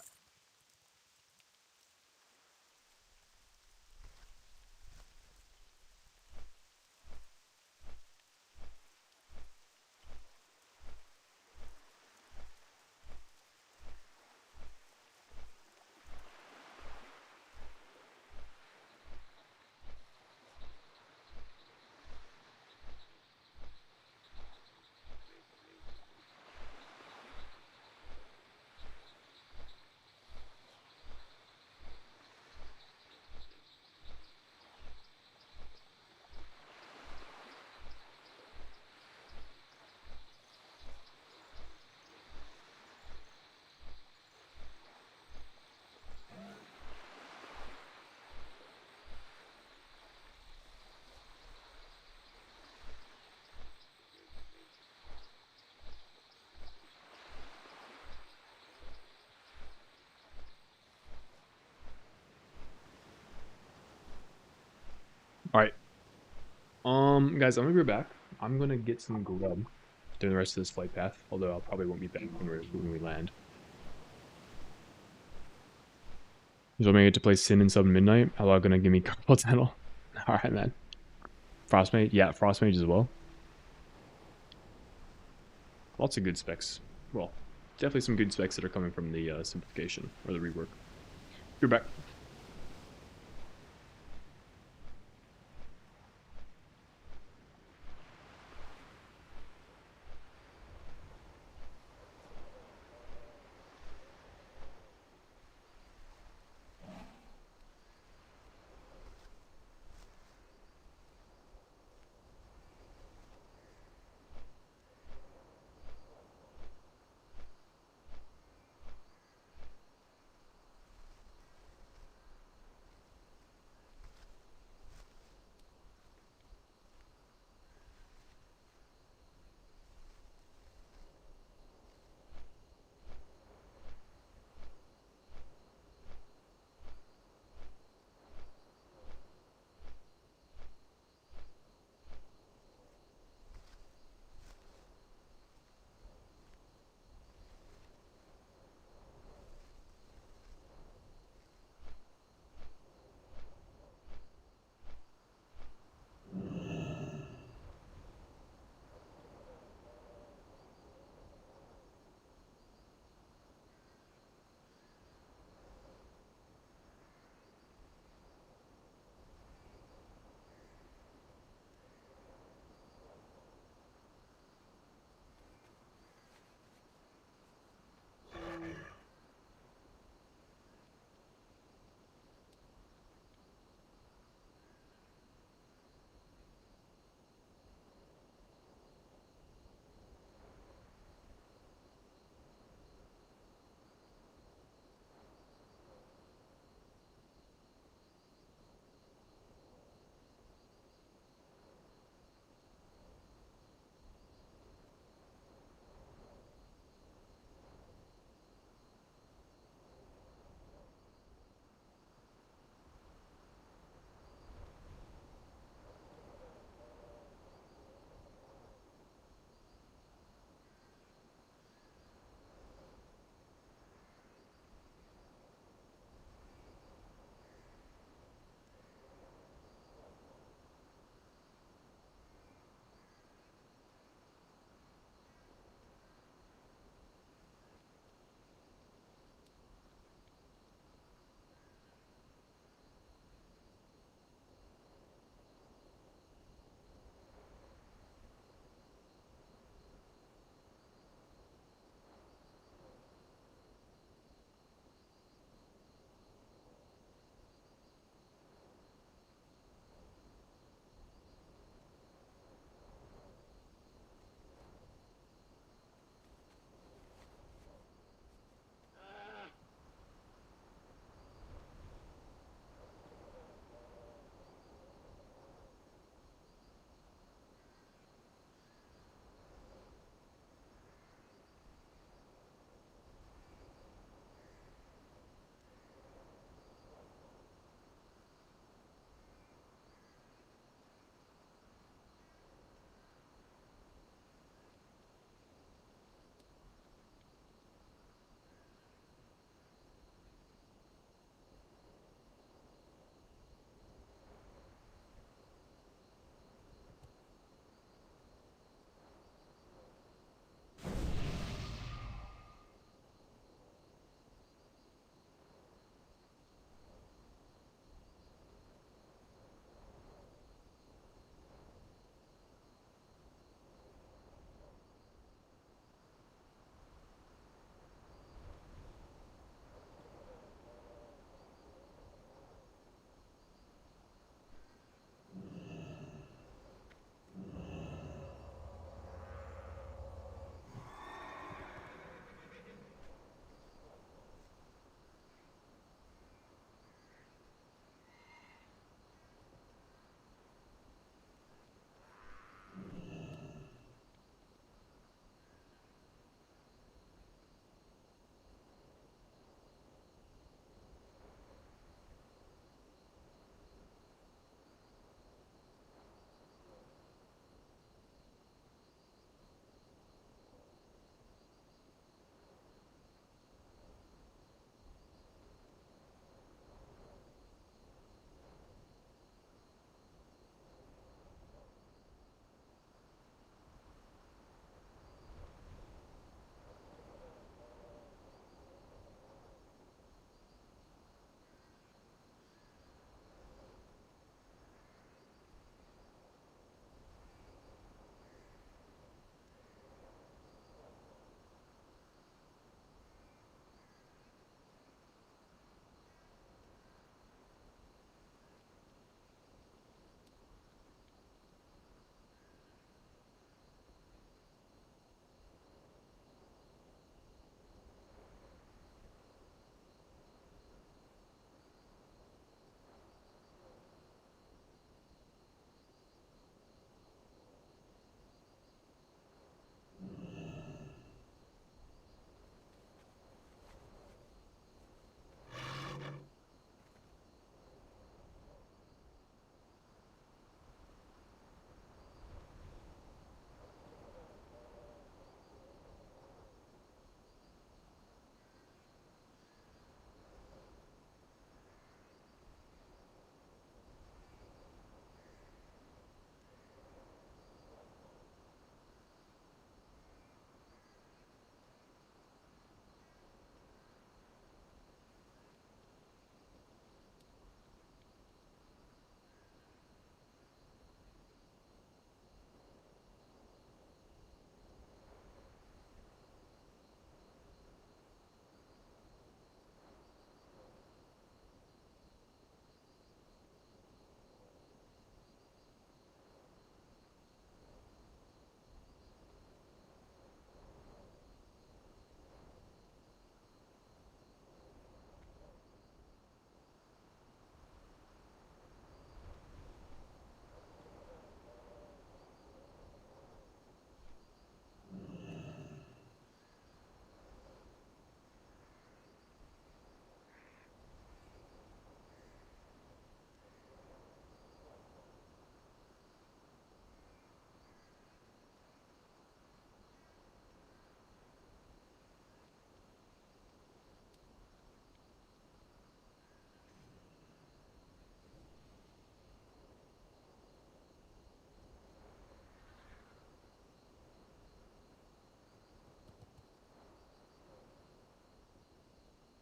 Guys, I'm gonna be back. I'm gonna get some grub during the rest of this flight path, although I probably won't be back when we land. So I'm gonna get to play Sin and Sub Midnight. Hello, gonna give me carpal tunnel. Alright, man. Frostmage? Yeah, Frostmage as well. Lots of good specs. Well, definitely some good specs that are coming from the simplification or the rework. You're back.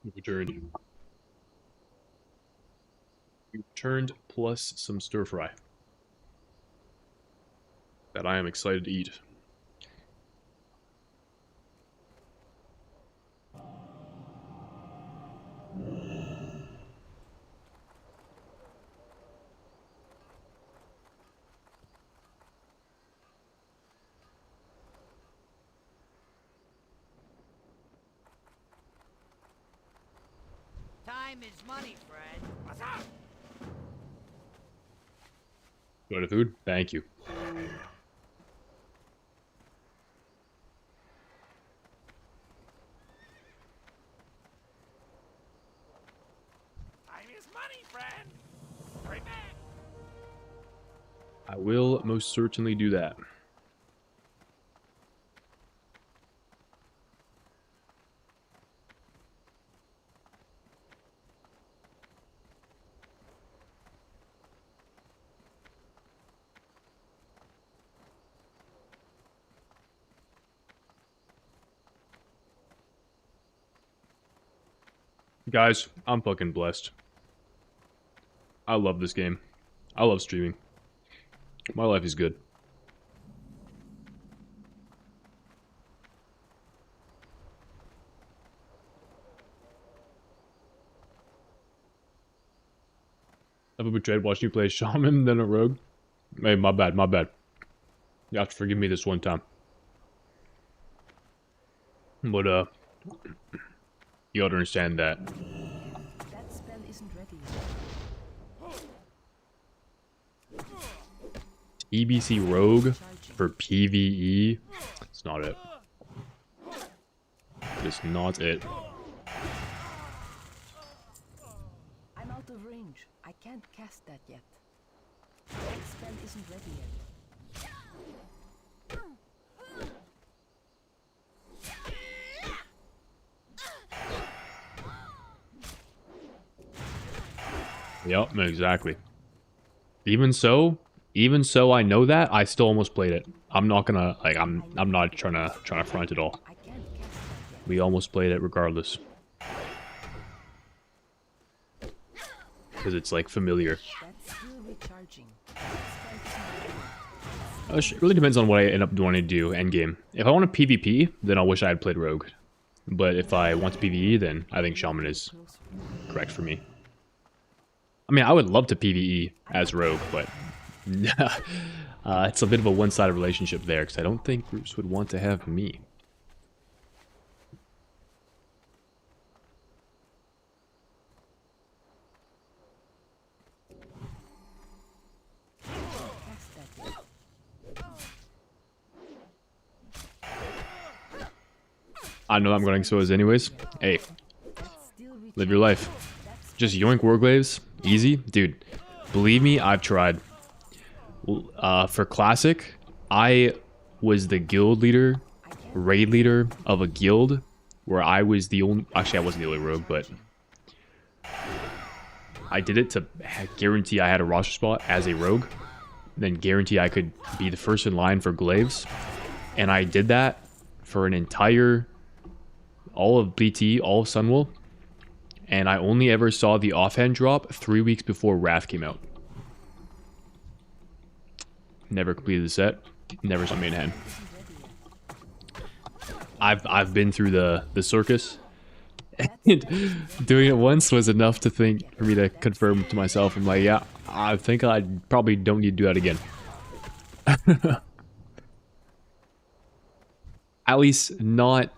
We returned. We returned plus some stir fry that I am excited to eat. Time is money, Fred. What's up? Go to food? Thank you. Time is money, friend. Right back. I will most certainly do that. Guys, I'm fucking blessed. I love this game. I love streaming. My life is good. I've been betrayed watching you play a shaman, then a rogue. Hey, my bad, my bad. You have to forgive me this one time. But, you gotta understand that. That spell isn't ready yet. EBC Rogue for PvE. It's not it. It's not it. I'm out of range. I can't cast that yet. That spell isn't ready yet. Yep, exactly. Even so I know that, I still almost played it. I'm not gonna, like, I'm not trying to front it all. I can't cast that yet. We almost played it regardless. Because it's, like, familiar. That's still recharging. That spell isn't ready yet. It really depends on what I end up wanting to do endgame. If I want to PvP, then I wish I had played Rogue. But if I want to PvE, then I think Shaman is Closer. correct for me. I mean, I would love to PvE as Rogue, but it's a bit of a one-sided relationship there, because I don't think groups would want to have me. Cast that yet. I know I'm going so as anyways. Hey, That's still live your life. That's Just yoink Warglaves. Easy. Dude, believe me, I've tried. For Classic, I was the guild leader, raid leader of a guild, where I was the only... Actually, I wasn't the only rogue, but... I did it to guarantee I had a roster spot as a rogue. Then guarantee I could be the first in line for glaives. And I did that for an entire... all of BT, all of Sunwell. And I only ever saw the offhand drop 3 weeks before Wrath came out. Never completed the set. Never saw main hand. I've been through the circus. And doing it once was enough to think for me to confirm to myself. I'm like, yeah, I think I probably don't need to do that again. At least not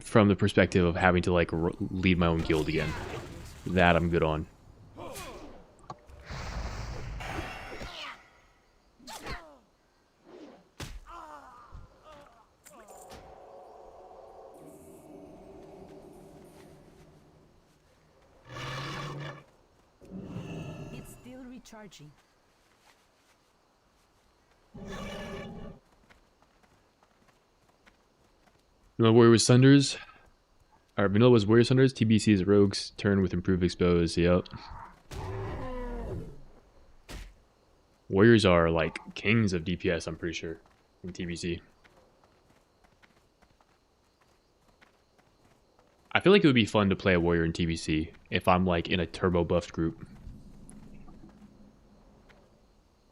from the perspective of having to like lead my own guild again. That I'm good on. It's still recharging. Vanilla Warrior Sunders. Alright, Vanilla was Warrior Sunders. TBC is Rogue's turn with improved expose. Yep. Warriors are like kings of DPS, I'm pretty sure, in TBC. I feel like it would be fun to play a warrior in TBC if I'm like in a turbo buffed group.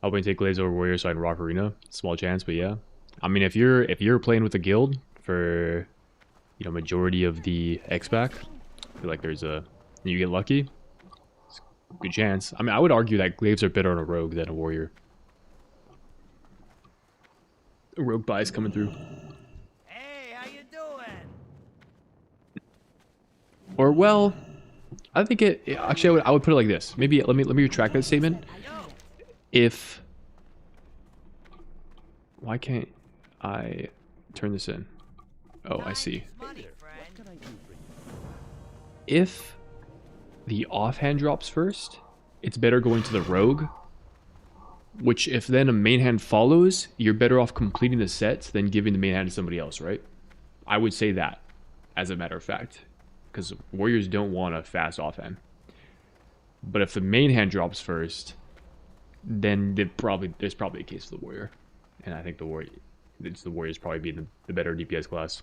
I'll to take glaives over warrior so I can rock arena. Small chance, but yeah. I mean, if you're playing with a guild for, you know, majority of the X-Pack, I feel like there's a, you get lucky, it's a good chance. I mean, I would argue that glaives are better on a rogue than a warrior. A rogue bias coming through. Hey, how you doing? Or well, I think actually I would put it like this. Maybe let me retract that statement. If why can't I turn this in? Oh, I see. If the offhand drops first, it's better going to the rogue. Which, if then a main hand follows, you're better off completing the set than giving the main hand to somebody else, right? I would say that, as a matter of fact. Because warriors don't want a fast offhand. But if the main hand drops first, then there's probably a case for the warrior. And I think the warriors probably being the better DPS class.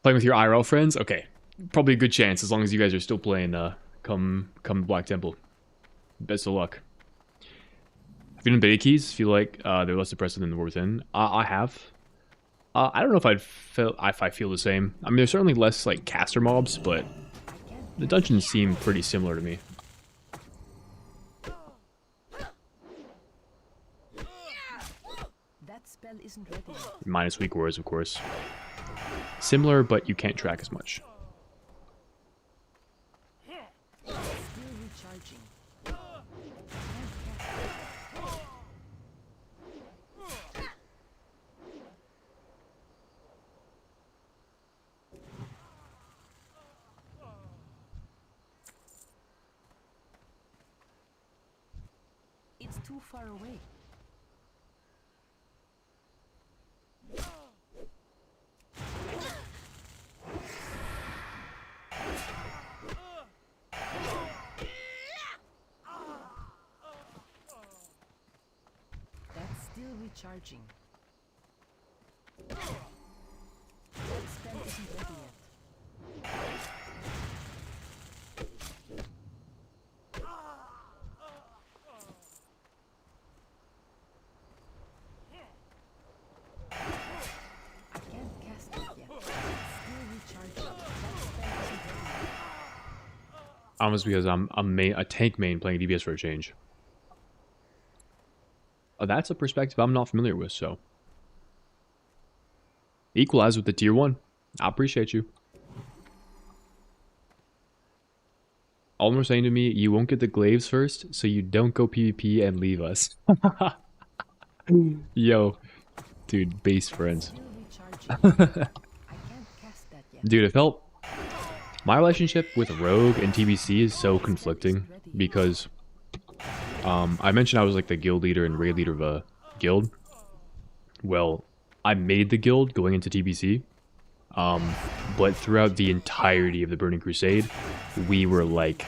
Playing with your IRL friends? Okay. Probably a good chance as long as you guys are still playing come Black Temple. Best of luck. Have you done beta keys? Feel like they're less oppressive than the War Within? I have. I don't know if I feel the same. I mean, there's certainly less like caster mobs, but the dungeons seem pretty similar to me. That spell isn't ready yet. Minus weak words, of course. Similar, but you can't track as much. Still recharging. It's too far away. That's still recharging. That spell isn't ready yet. I can't cast it yet. It's still recharging. That spell isn't ready yet. Almost because I'm a tank main playing DPS for a change. That's a perspective I'm not familiar with, so. Equalize with the tier 1. I appreciate you. All are saying to me, you won't get the glaives first, so you don't go PvP and leave us. Yo. Dude, base friends. Still recharging. I can't cast that yet. Dude, it felt... My relationship with Rogue and TBC is so conflicting because I mentioned I was like the guild leader and raid leader of a guild. Well, I made the guild going into TBC, but throughout the entirety of the Burning Crusade, we were like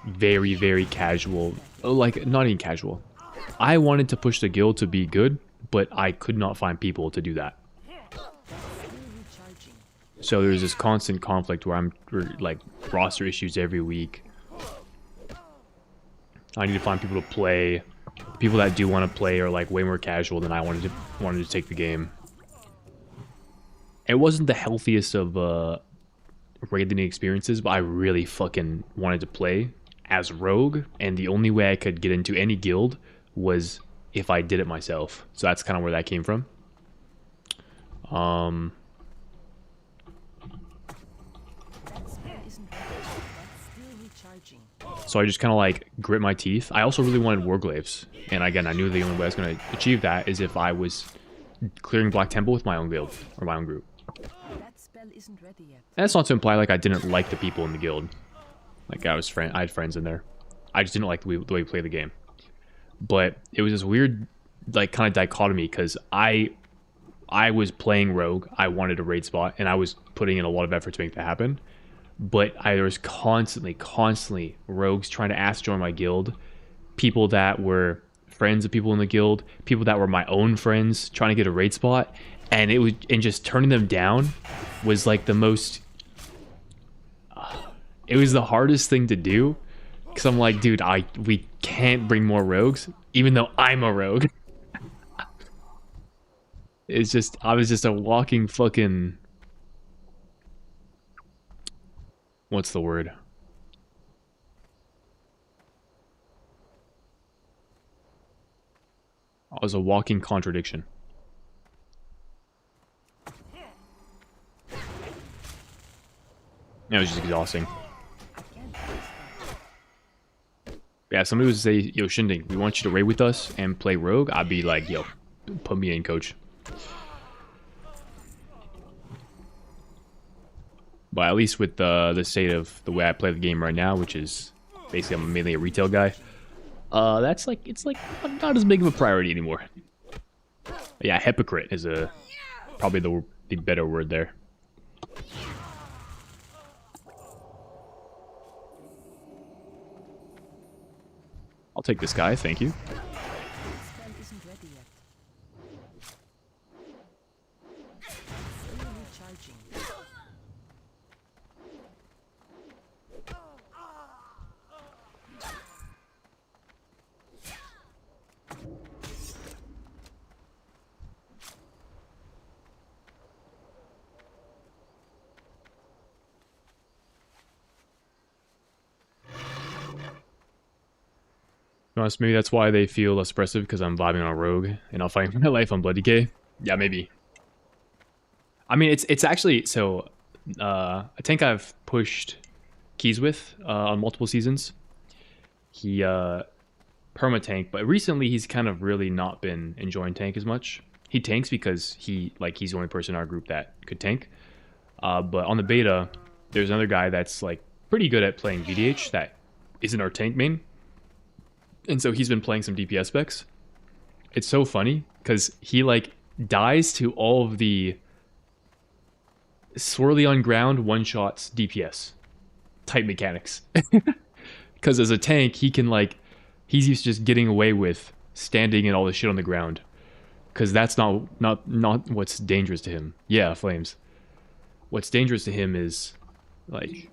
very, very casual. Like, not even casual. I wanted to push the guild to be good, but I could not find people to do that. So there's this constant conflict where I'm like roster issues every week. I need to find people to play. The people that do want to play are like way more casual than I wanted to take the game. It wasn't the healthiest of raiding experiences, but I really fucking wanted to play as Rogue, and the only way I could get into any guild was if I did it myself. So that's kind of where that came from. So I just kind of like grit my teeth. I also really wanted Warglaives. And again, I knew the only way I was going to achieve that is if I was clearing Black Temple with my own guild or my own group. That spell isn't ready yet. And that's not to imply like I didn't like the people in the guild. Like I had friends in there. I just didn't like the way we played the game. But it was this weird like kind of dichotomy because I was playing Rogue. I wanted a raid spot and I was putting in a lot of effort to make that happen. But there was constantly rogues trying to ask to join my guild. People that were friends of people in the guild, people that were my own friends, trying to get a raid spot, and just turning them down was like the most. It was the hardest thing to do, because I'm like, dude, we can't bring more rogues, even though I'm a rogue. It's just, I was just a walking fucking, what's the word? I was a walking contradiction. It was just exhausting. Yeah, if somebody was to say, yo, Shinding, we want you to raid with us and play rogue, I'd be like, yo, put me in, coach. But at least with the state of the way I play the game right now, which is basically I'm mainly a retail guy, that's like, it's like not as big of a priority anymore. Yeah, hypocrite is probably the better word there. I'll take this guy, thank you. Honest, maybe that's why they feel less oppressive, because I'm vibing on a rogue and I'll fight my life on Bloody K. Yeah, maybe. I mean, it's actually so a tank I've pushed keys with on multiple seasons. He perma tank, but recently he's kind of really not been enjoying tank as much. He tanks because he's the only person in our group that could tank. But on the beta, there's another guy that's like pretty good at playing VDH that isn't our tank main. And so he's been playing some DPS specs. It's so funny because he like dies to all of the swirly on ground one-shots DPS type mechanics. Because as a tank, he can like, he's used to just getting away with standing and all this shit on the ground. Because that's not what's dangerous to him. Yeah, flames. What's dangerous to him is like,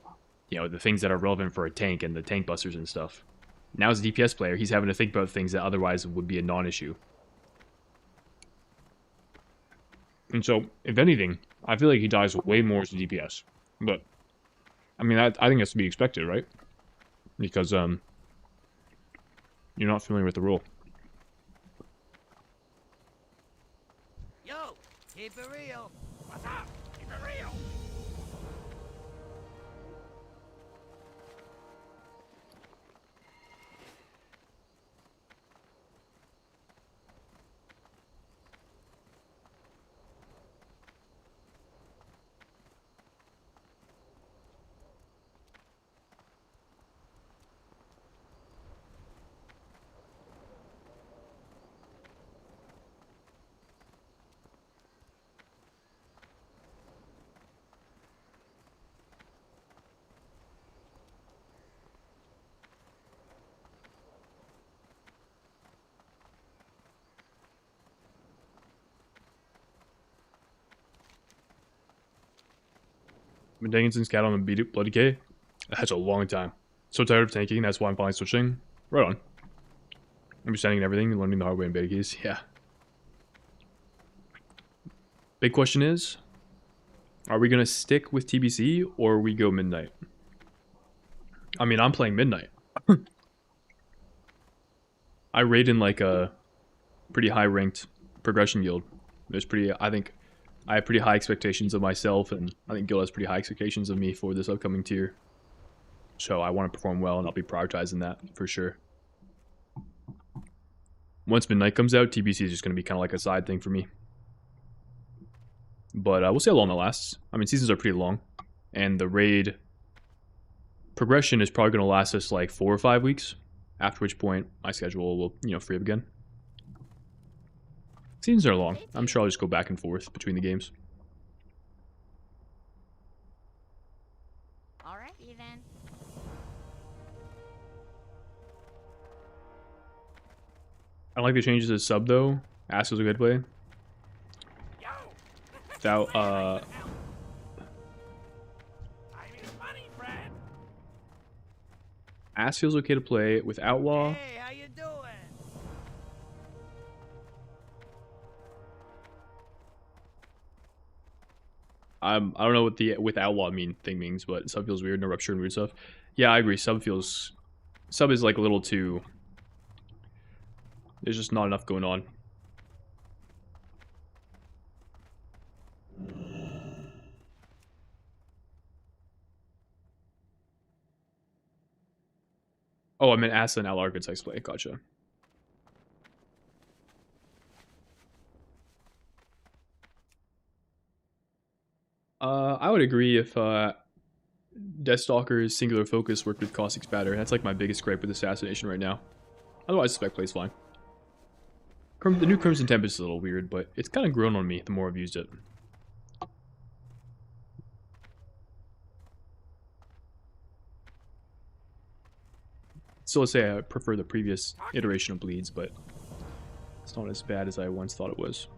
you know, the things that are relevant for a tank and the tank busters and stuff. Now as a DPS player, he's having to think about things that otherwise would be a non-issue. And so, if anything, I feel like he dies way more as a DPS. But, I mean, I think that's to be expected, right? Because, you're not familiar with the rule. Yo, keep it real. What's up? Keep it real. Been tanking since Cattle and beat Bloody K. That's a long time. So tired of tanking, that's why I'm finally switching. Right on. Understanding and everything, learning the hard way in beta keys. Yeah. Big question is, are we going to stick with TBC or we go Midnight? I mean, I'm playing Midnight. I raid in like a pretty high ranked progression guild. There's pretty, I think, I have pretty high expectations of myself, and I think Guild has pretty high expectations of me for this upcoming tier. So I want to perform well, and I'll be prioritizing that for sure. Once Midnight comes out, TBC is just going to be kind of like a side thing for me. But we'll see how long that lasts. I mean, seasons are pretty long, and the raid progression is probably going to last us like 4 or 5 weeks, after which point my schedule will, you know, free up again. Seasons are long. I'm sure I'll just go back and forth between the games. Alrighty then. I don't like the changes to sub though. Ass was a good play. Without Time is money, friend. Ass feels okay to play. With Outlaw, Hey, how you doing? I don't know what the with Outlaw thing means, but sub feels weird. No rupture and weird stuff. Yeah, I agree. Sub is like a little too. There's just not enough going on. Oh, I meant Asa and Outlaw are good sex play. Gotcha. I would agree if Deathstalker's singular focus worked with Caustic's batter. That's like my biggest gripe with Assassination right now. Otherwise, spec plays fine. The new Crimson Tempest is a little weird, but it's kind of grown on me the more I've used it. Still say I prefer the previous iteration of Bleeds, but it's not as bad as I once thought it was.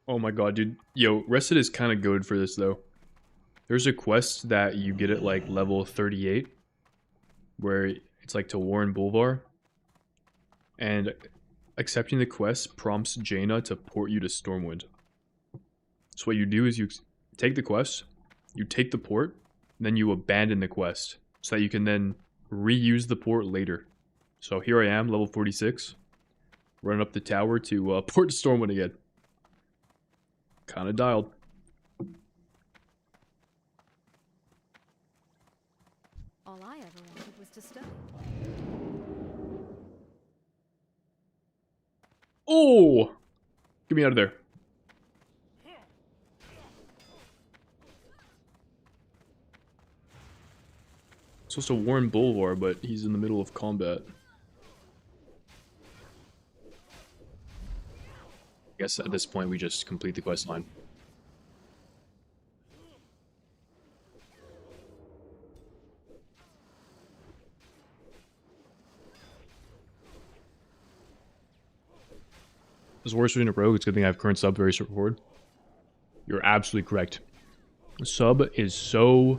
Oh my god, dude. Yo, Rested is kind of good for this, though. There's a quest that you get at, like, level 38, where it's, like, to Warren Boulevard. And accepting the quest prompts Jaina to port you to Stormwind. So what you do is you take the quest, you take the port, then you abandon the quest, so that you can then reuse the port later. So here I am, level 46, running up the tower to port to Stormwind again. Kinda dialed. All I ever wanted was to study. Oh! Get me out of there. Supposed to warn Boulevard, but he's in the middle of combat. I guess at this point we just complete the quest line. This is worse than a rogue. It's a good thing I have current sub very straightforward. You're absolutely correct. Sub is so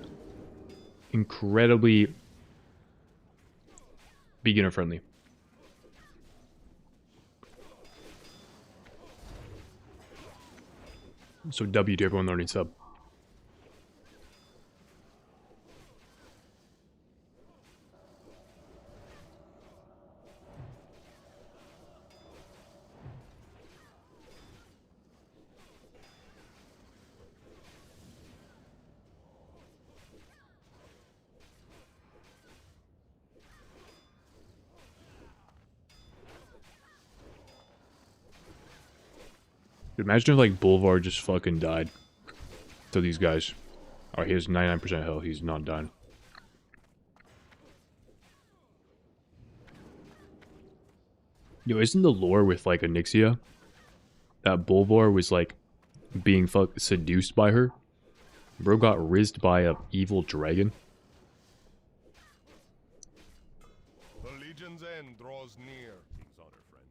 incredibly beginner friendly. So W to everyone learning sub. Dude, imagine if like Boulevard just fucking died to these guys. Alright, he has 99% health. He's not done. Yo, isn't the lore with like Onyxia that Boulevard was like being seduced by her? Bro got rizzed by a evil dragon. The Legion's end draws near. King's honor, friend.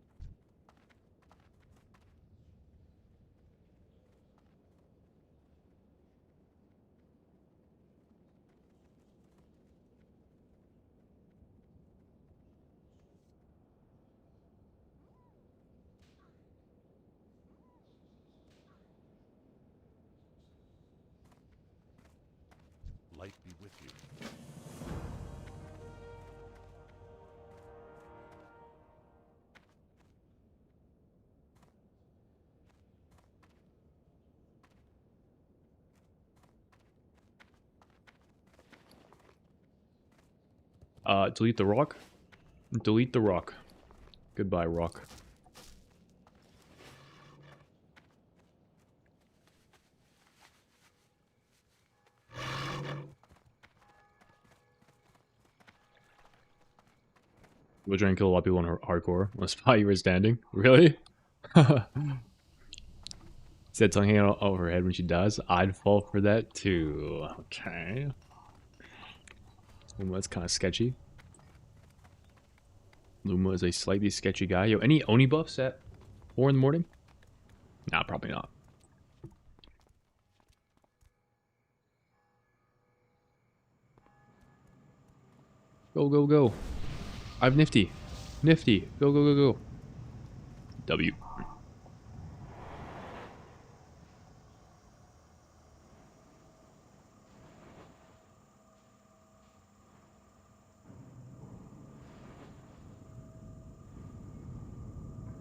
Light be with you. Delete the rock. Delete the rock. Goodbye, rock. We'll try and kill a lot of people in hardcore. Let's spy you were standing. Really? Said tongue hanging out over her head when she dies. I'd fall for that too. Okay. Luma is kind of sketchy. Luma is a slightly sketchy guy. Yo, any Oni buffs at 4 in the morning? Nah, probably not. Go, go, go. I've Nifty. Nifty. Go, go, go, go. W.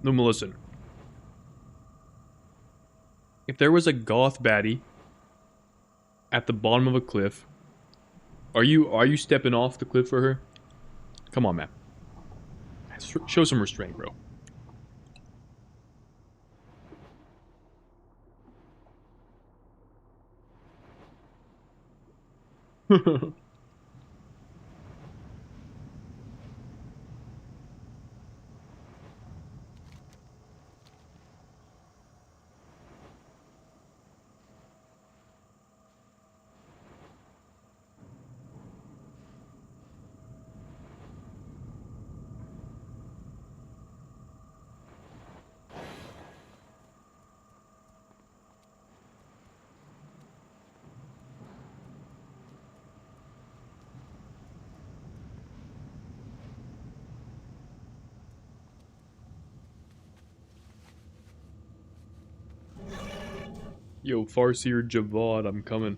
Luma, listen. If there was a goth baddie at the bottom of a cliff, are you stepping off the cliff for her? Come on, man. Show some restraint, bro. Yo, Farseer Javad, I'm coming.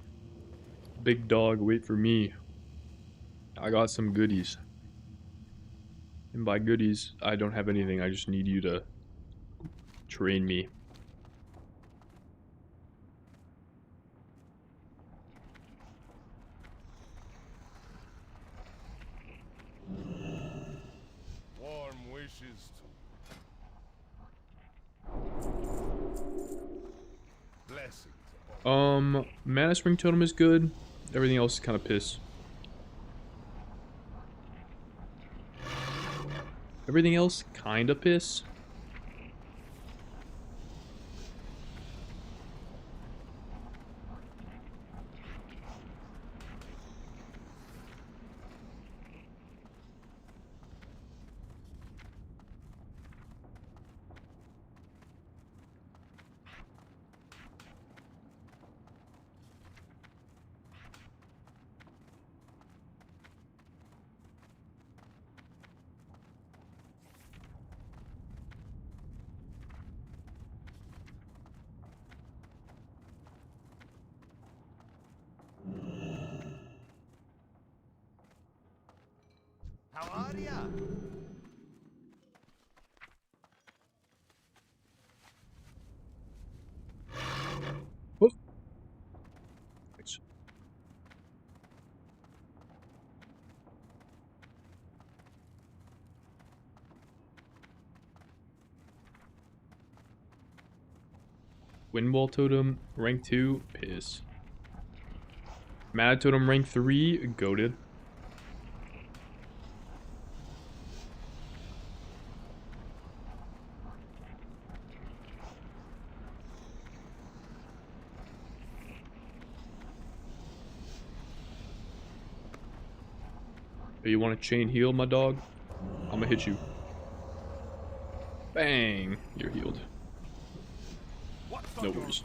Big dog, wait for me. I got some goodies. And by goodies, I don't have anything. I just need you to train me. Warm wishes to blessings. Mana Spring Totem is good. Everything else is kind of piss. Everything else kind of piss. How are ya? Oh. Thanks. Windwall Totem, rank 2, piss. Mad Totem, rank 3, goated. You want to chain heal, my dog? I'm gonna hit you. Bang! You're healed. No worries.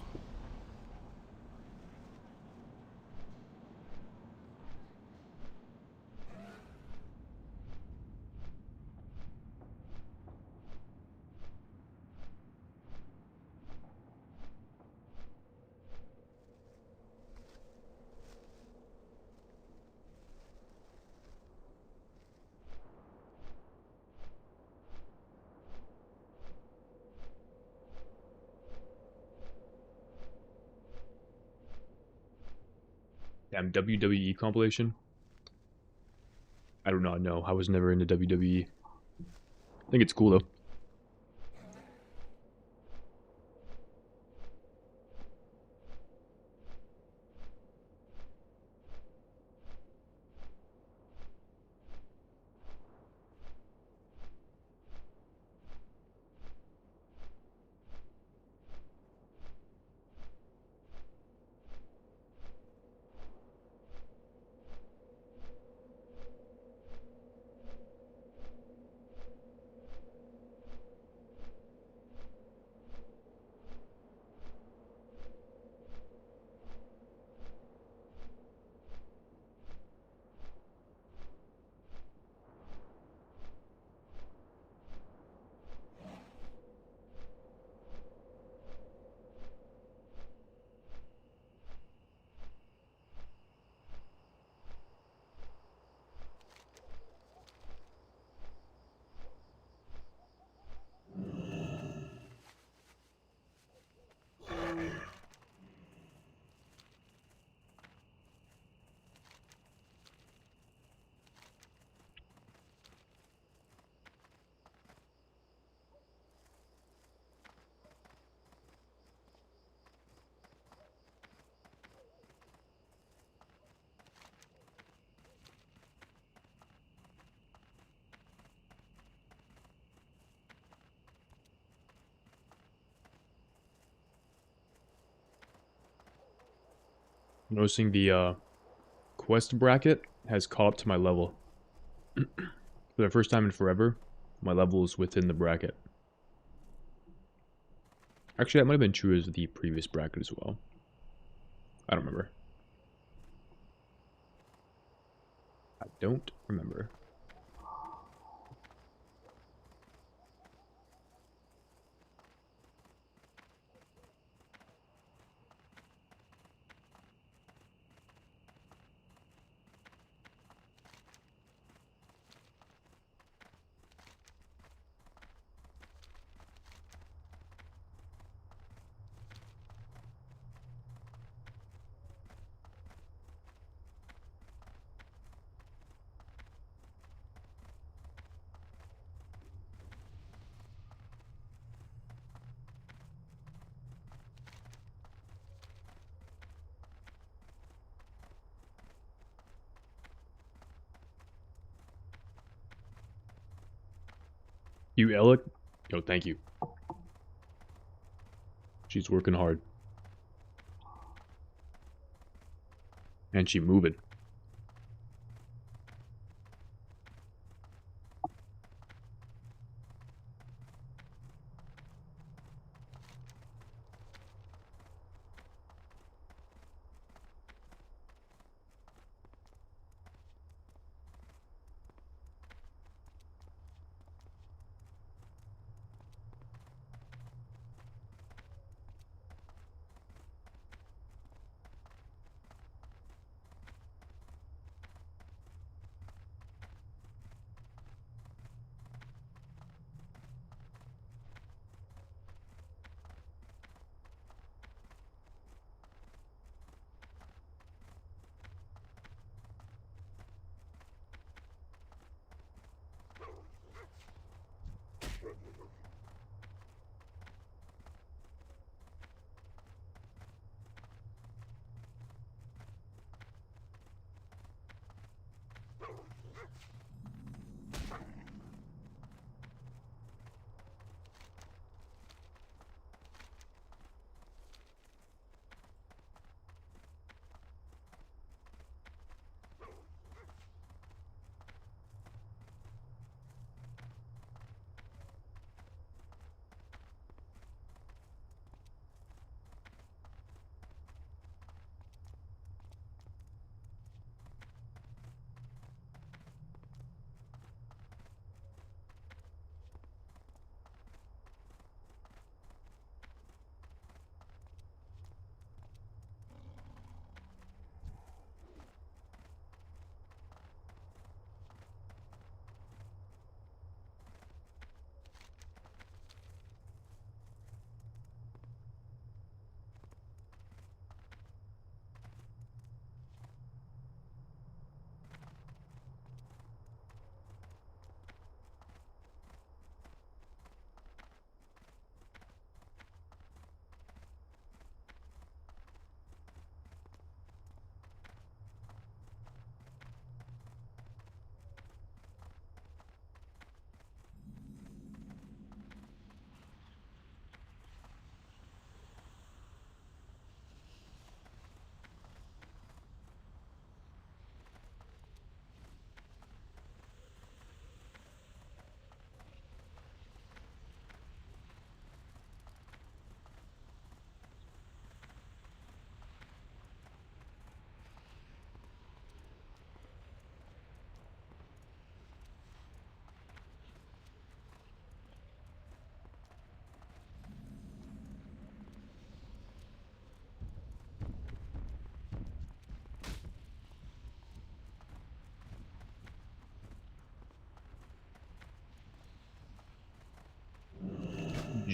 Damn WWE compilation. I do not know. I was never into WWE. I think it's cool though. Noticing the quest bracket has caught up to my level. For the first time in forever, my level is within the bracket. Actually, that might have been true as the previous bracket as well. I don't remember. I don't remember. You Alec? Yo, thank you. She's working hard. And she moving.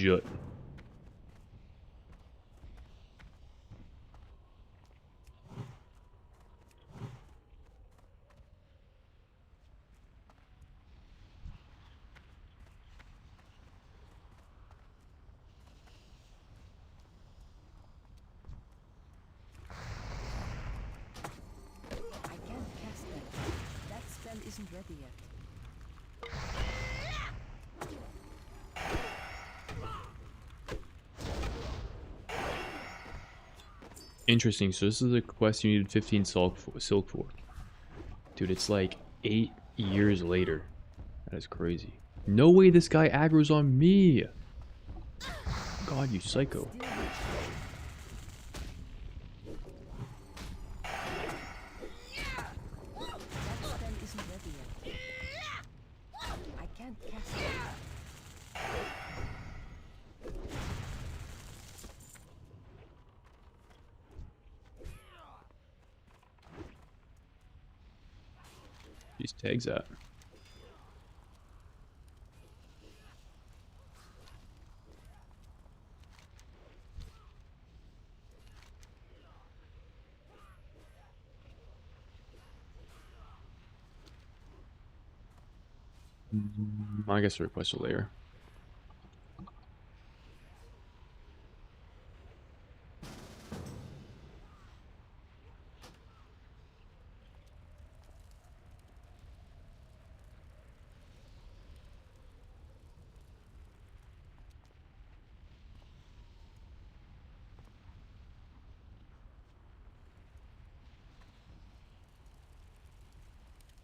Jut. I can't cast that. That spell isn't ready yet. Interesting. So this is a quest you needed 15 silk for. Dude, it's like 8 years later. That is crazy. No way this guy aggro's on me. God, you psycho. Still recharging. That spell isn't ready yet. I can't cast that. These tags at. I guess request a layer.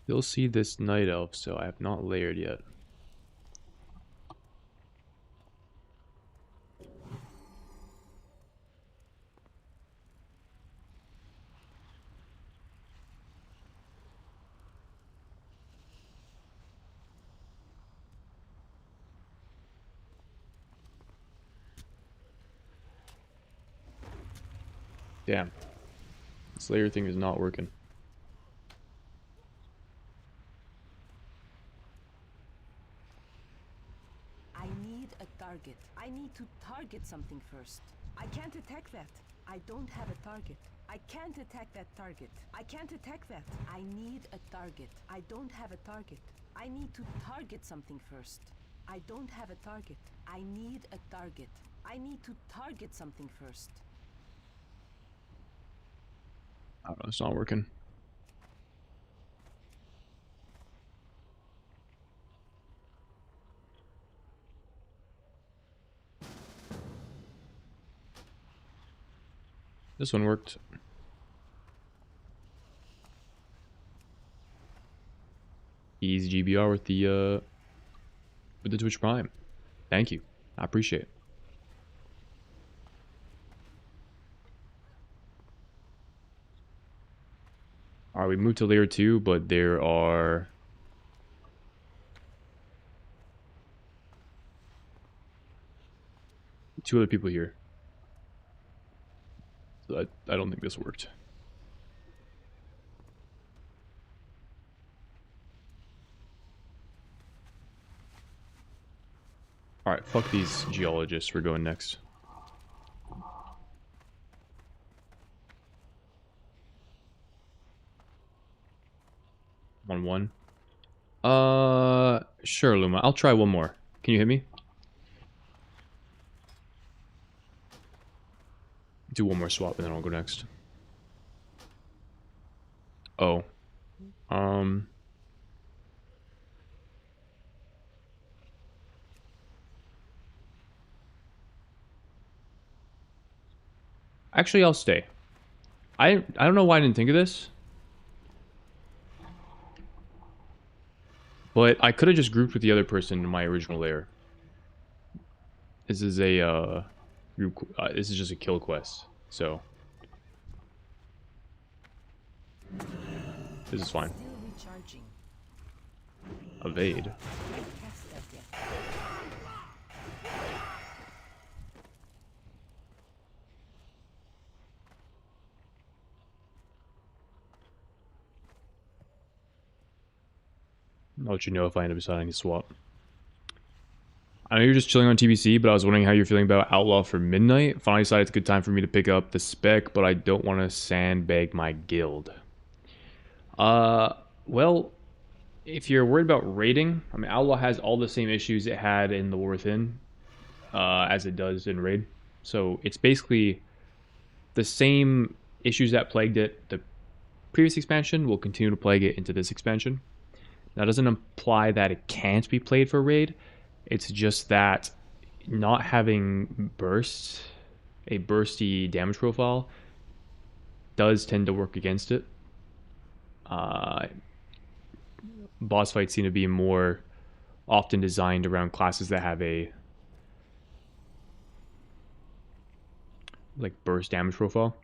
You'll see this night elf, so I have not layered yet. Damn. This layer thing is not working. I need a target. I need to target something first. I can't attack that. I don't have a target. I can't attack that target. I can't attack that. I need a target. I don't have a target. I need to target something first. I don't have a target. I need a target. I need to target something first. I don't know, it's not working. This one worked. Easy GBR with the Twitch Prime. Thank you. I appreciate it. Alright, we moved to layer 2, but there are two other people here. So I don't think this worked. Alright, fuck these geologists. We're going next. On one. Sure, Luma. I'll try one more. Can you hit me? Do one more swap and then I'll go next. Oh. Actually, I'll stay. I don't know why I didn't think of this. But I could have just grouped with the other person in my original layer. This is a group. This is just a kill quest, so this is fine. Still recharging. Evade. Can't cast that yet. I'll let you know if I end up deciding to swap. I know you're just chilling on TBC, but I was wondering how you're feeling about Outlaw for Midnight. Finally decided it's a good time for me to pick up the spec, but I don't want to sandbag my guild. Well, if you're worried about raiding, I mean, Outlaw has all the same issues it had in the War Within, as it does in Raid. So it's basically the same issues that plagued it the previous expansion will continue to plague it into this expansion. That doesn't imply that it can't be played for Raid. It's just that not having bursts, a bursty damage profile, does tend to work against it. Boss fights seem to be more often designed around classes that have a like burst damage profile.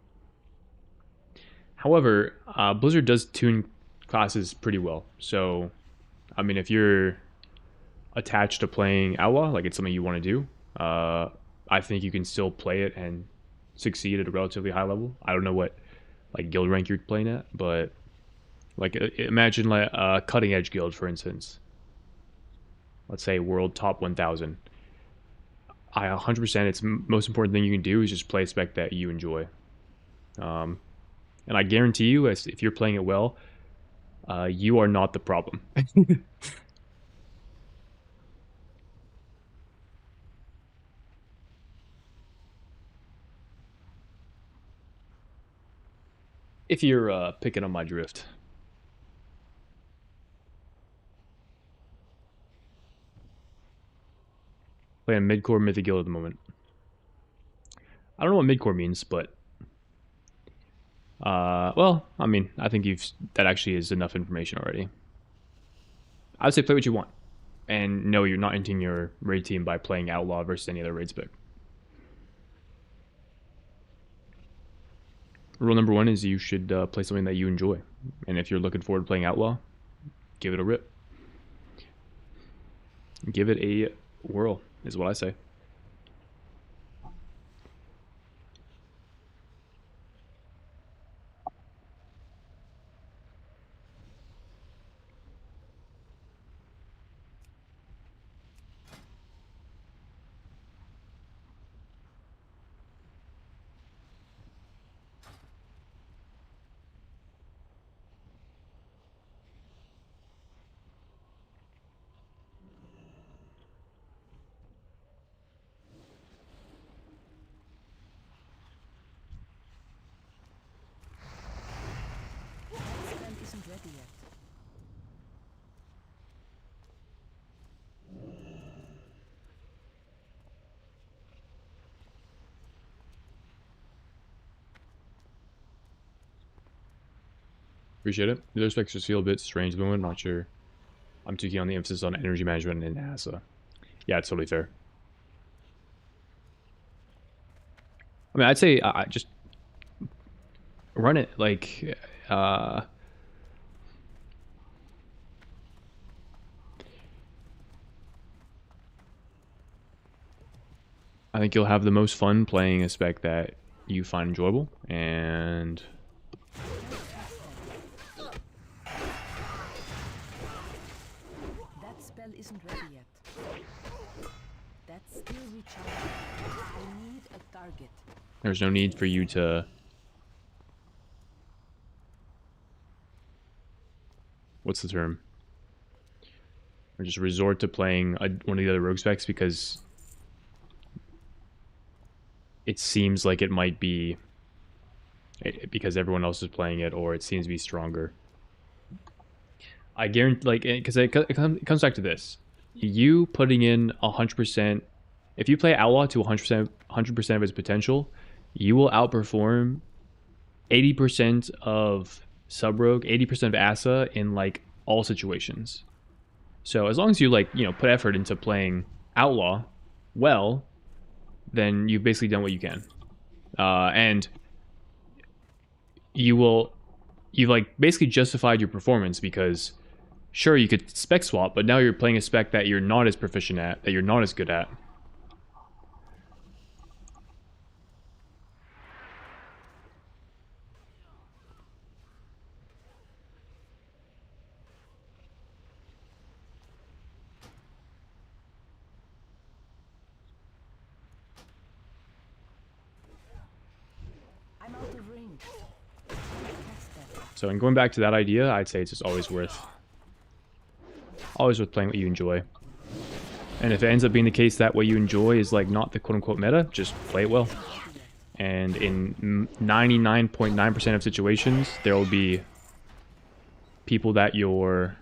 However, Blizzard does tune classes pretty well. So, I mean, if you're attached to playing Outlaw, like it's something you want to do, I think you can still play it and succeed at a relatively high level. I don't know what like guild rank you're playing at, but like imagine like a cutting edge guild, for instance. Let's say world top 1000. I 100%. It's the most important thing you can do is just play a spec that you enjoy. And I guarantee you, if you're playing it well, you are not the problem. If you're picking up my drift. Playing mid-core Mythic Guild at the moment. I don't know what mid-core means, but well, I mean, I think that actually is enough information already. I would say play what you want. And no, you're not entering your raid team by playing Outlaw versus any other raid spec. Rule number 1 is you should play something that you enjoy. And if you're looking forward to playing Outlaw, give it a rip. Give it a whirl, is what I say. Isn't ready yet. Appreciate it. The other specs just feel a bit strange at the moment. Not sure. I'm too keen on the emphasis on energy management in NASA. Yeah, it's totally fair. I mean, I'd say just run it like I think you'll have the most fun playing a spec that you find enjoyable, and That spell isn't ready yet. That's still recharging. I need a target. there's no need for you to what's the term? Or just resort to playing one of the other rogue specs because it seems like it might be because everyone else is playing it, or it seems to be stronger. I guarantee, like, because it comes back to this: you putting in 100%. If you play Outlaw to 100% of its potential, you will outperform 80% of Sub Rogue, 80% of Asa in like all situations. So as long as you put effort into playing Outlaw well, then you've basically done what you can, and you've basically justified your performance because sure you could spec swap, but now you're playing a spec that you're not as proficient at, that you're not as good at. out of range. I can't cast that. So in going back to that idea, I'd say it's just always worth playing what you enjoy. And if it ends up being the case that what you enjoy is like not the quote-unquote meta, just play it well. And in 99.9% of situations, there will be people that you're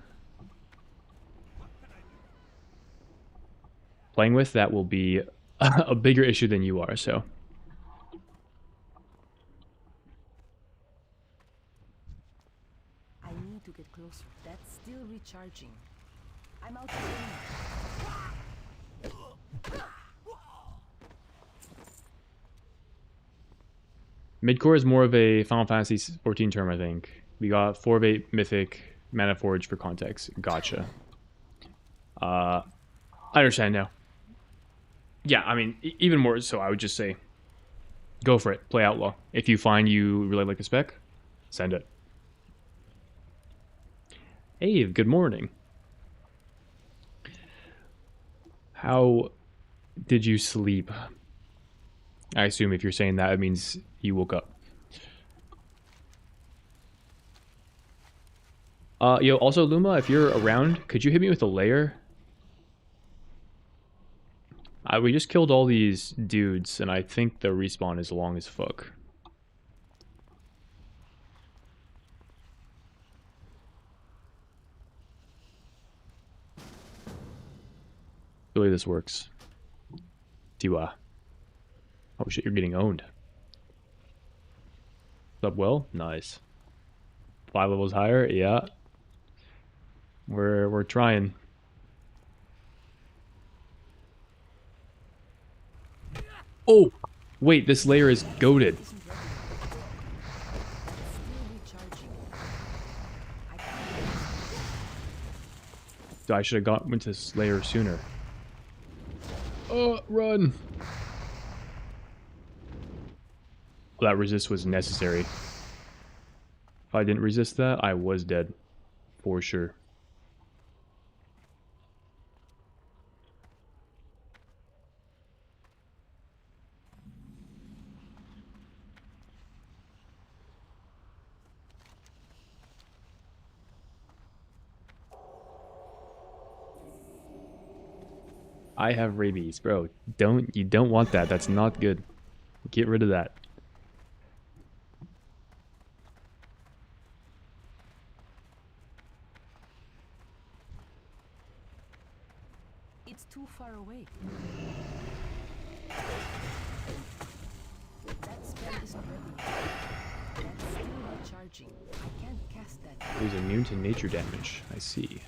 playing with that will be a bigger issue than you are, so. I need to get closer. That's still recharging. I'm out of range. Midcore is more of a Final Fantasy 14 term, I think. We got 4 of 8 Mythic, Mana Forge for context. Gotcha. I understand now. Yeah, I mean, even more so, I would just say, go for it. Play Outlaw. If you find you really like the spec, send it. Hey, good morning. How did you sleep? I assume if you're saying that, it means you woke up. Yo, also Luma, if you're around, could you hit me with a layer? We just killed all these dudes, and I think the respawn is long as fuck. Really, this works. Tiwa. Oh shit, you're getting owned. What's up, well? Nice. 5 levels higher? Yeah. We're trying. Oh! Wait, this layer is goated. I should have went to this layer sooner. Oh, run! Well, that resist was necessary. If I didn't resist that, I was dead. For sure. I have rabies, bro. You don't want that. That's not good. Get rid of that. It's too far away. That spell isn't ready yet. That's still recharging. I can't cast that. It was immune to nature damage. I see.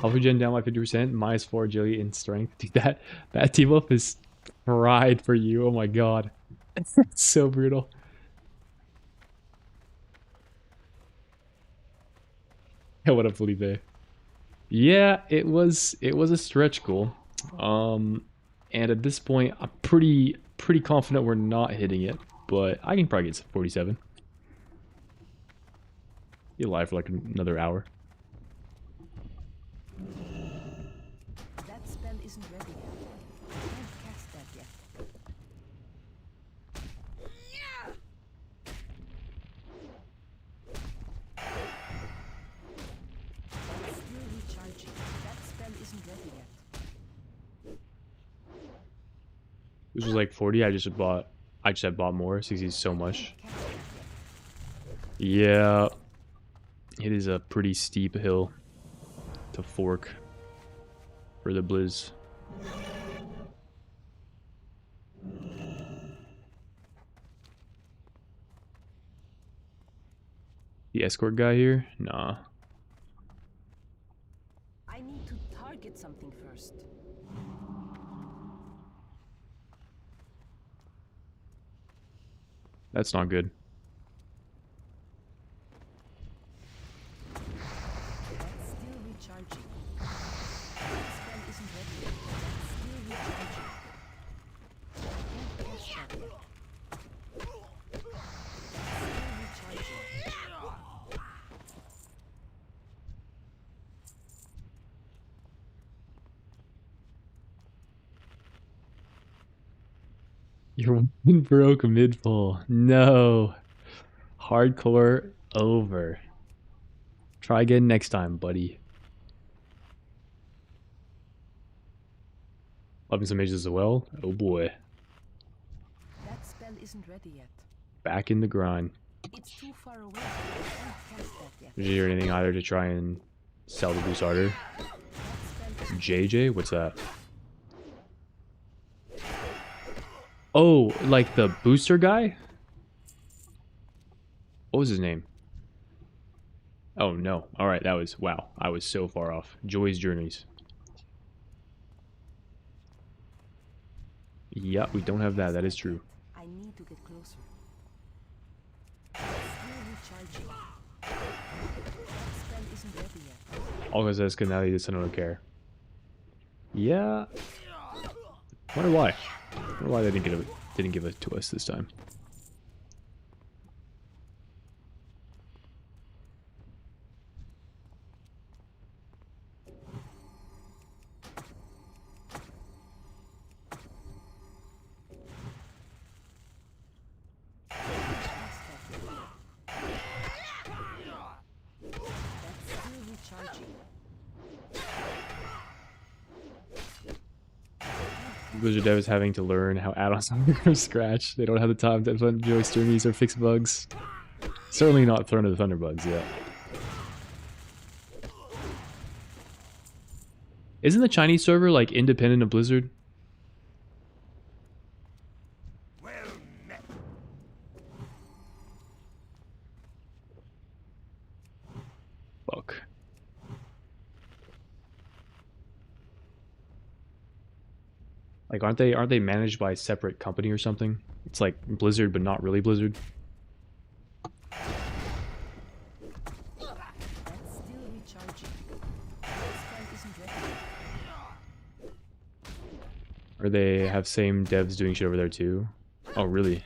Alpha Gen down by 50%, -4 agility in strength. Dude, that team up is pride for you. Oh my god. It's so brutal. Yeah, what up, Felipe? Yeah, it was a stretch goal. And at this point, I'm pretty confident we're not hitting it, but I can probably get 47. Be alive for like another hour. That spell isn't ready yet. I can't cast that yet. That's still recharging. That spell isn't ready yet. This was like 40. I just had bought more. 60 is so much. Yeah. It is a pretty steep hill to fork for the Blizz. The escort guy here? Nah. I need to target something first. That's not good. That's still recharging. That spell isn't ready yet. That's still recharging. I can't cast that yet. That's still recharging. You're one broke mid pull. No. Hardcore over. Try again next time, buddy. Loving some mages as well. Oh boy. That spell isn't ready yet. Back in the grind. It's too far away. I can't cast that yet. Did you hear anything either to try and sell the boost harder? That spell isn't JJ? What's that? Oh, like the booster guy? What was his name? Oh no. Alright, that was... Wow. I was so far off. Joy's Journeys. Yeah, we don't have that. That is true. I need to get closer. Still recharging. That spell isn't ready yet. All because Escanali does not care. Yeah. Wonder why. Wonder why they didn't give it to us this time. That's still recharging. Blizzard dev is having to learn how add-ons are from scratch. They don't have the time to implement Joy's Journeys or fix bugs. Certainly not Throne of the Thunder bugs yet. Isn't the Chinese server like independent of Blizzard? Well met. Fuck. Like aren't they managed by a separate company or something? It's like Blizzard but not really Blizzard. That's still recharging. That spell isn't ready yet. Or they have same devs doing shit over there too? Oh really?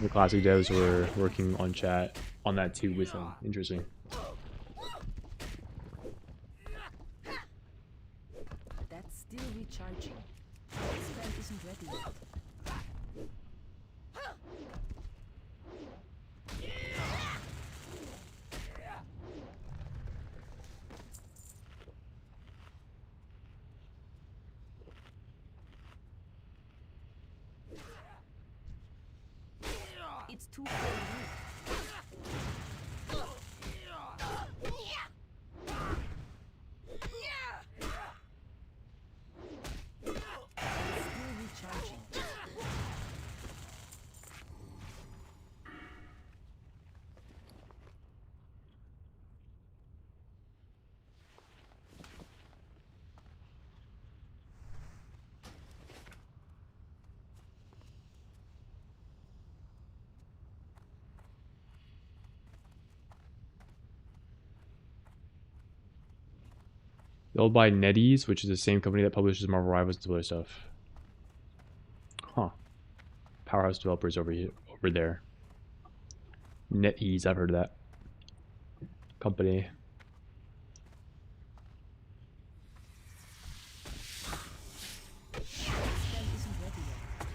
The classic devs were working on chat on that too with them. Interesting. That's still recharging. That spell isn't ready yet. It's too far away. Still recharging. They'll buy NetEase, which is the same company that publishes Marvel Rivals and other stuff. Huh. Powerhouse developers over here, over there. NetEase, I've heard of that company. That spell isn't ready yet.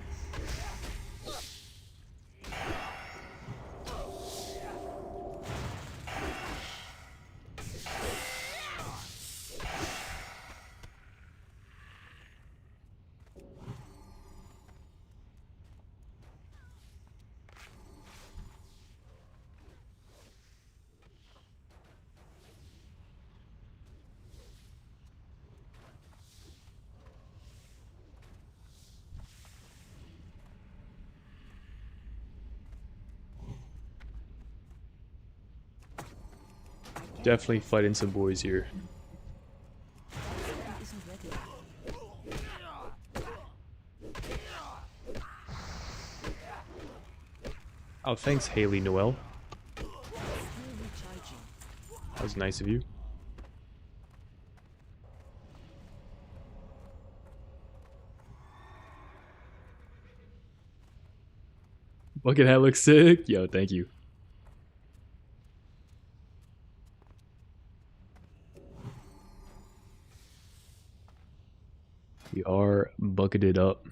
Definitely fighting some boys here. Spell isn't ready yet. Oh, thanks, Haley Noel. Still recharging. That was nice of you. Bucket hat looks sick. Yo, thank you. We are bucketed up.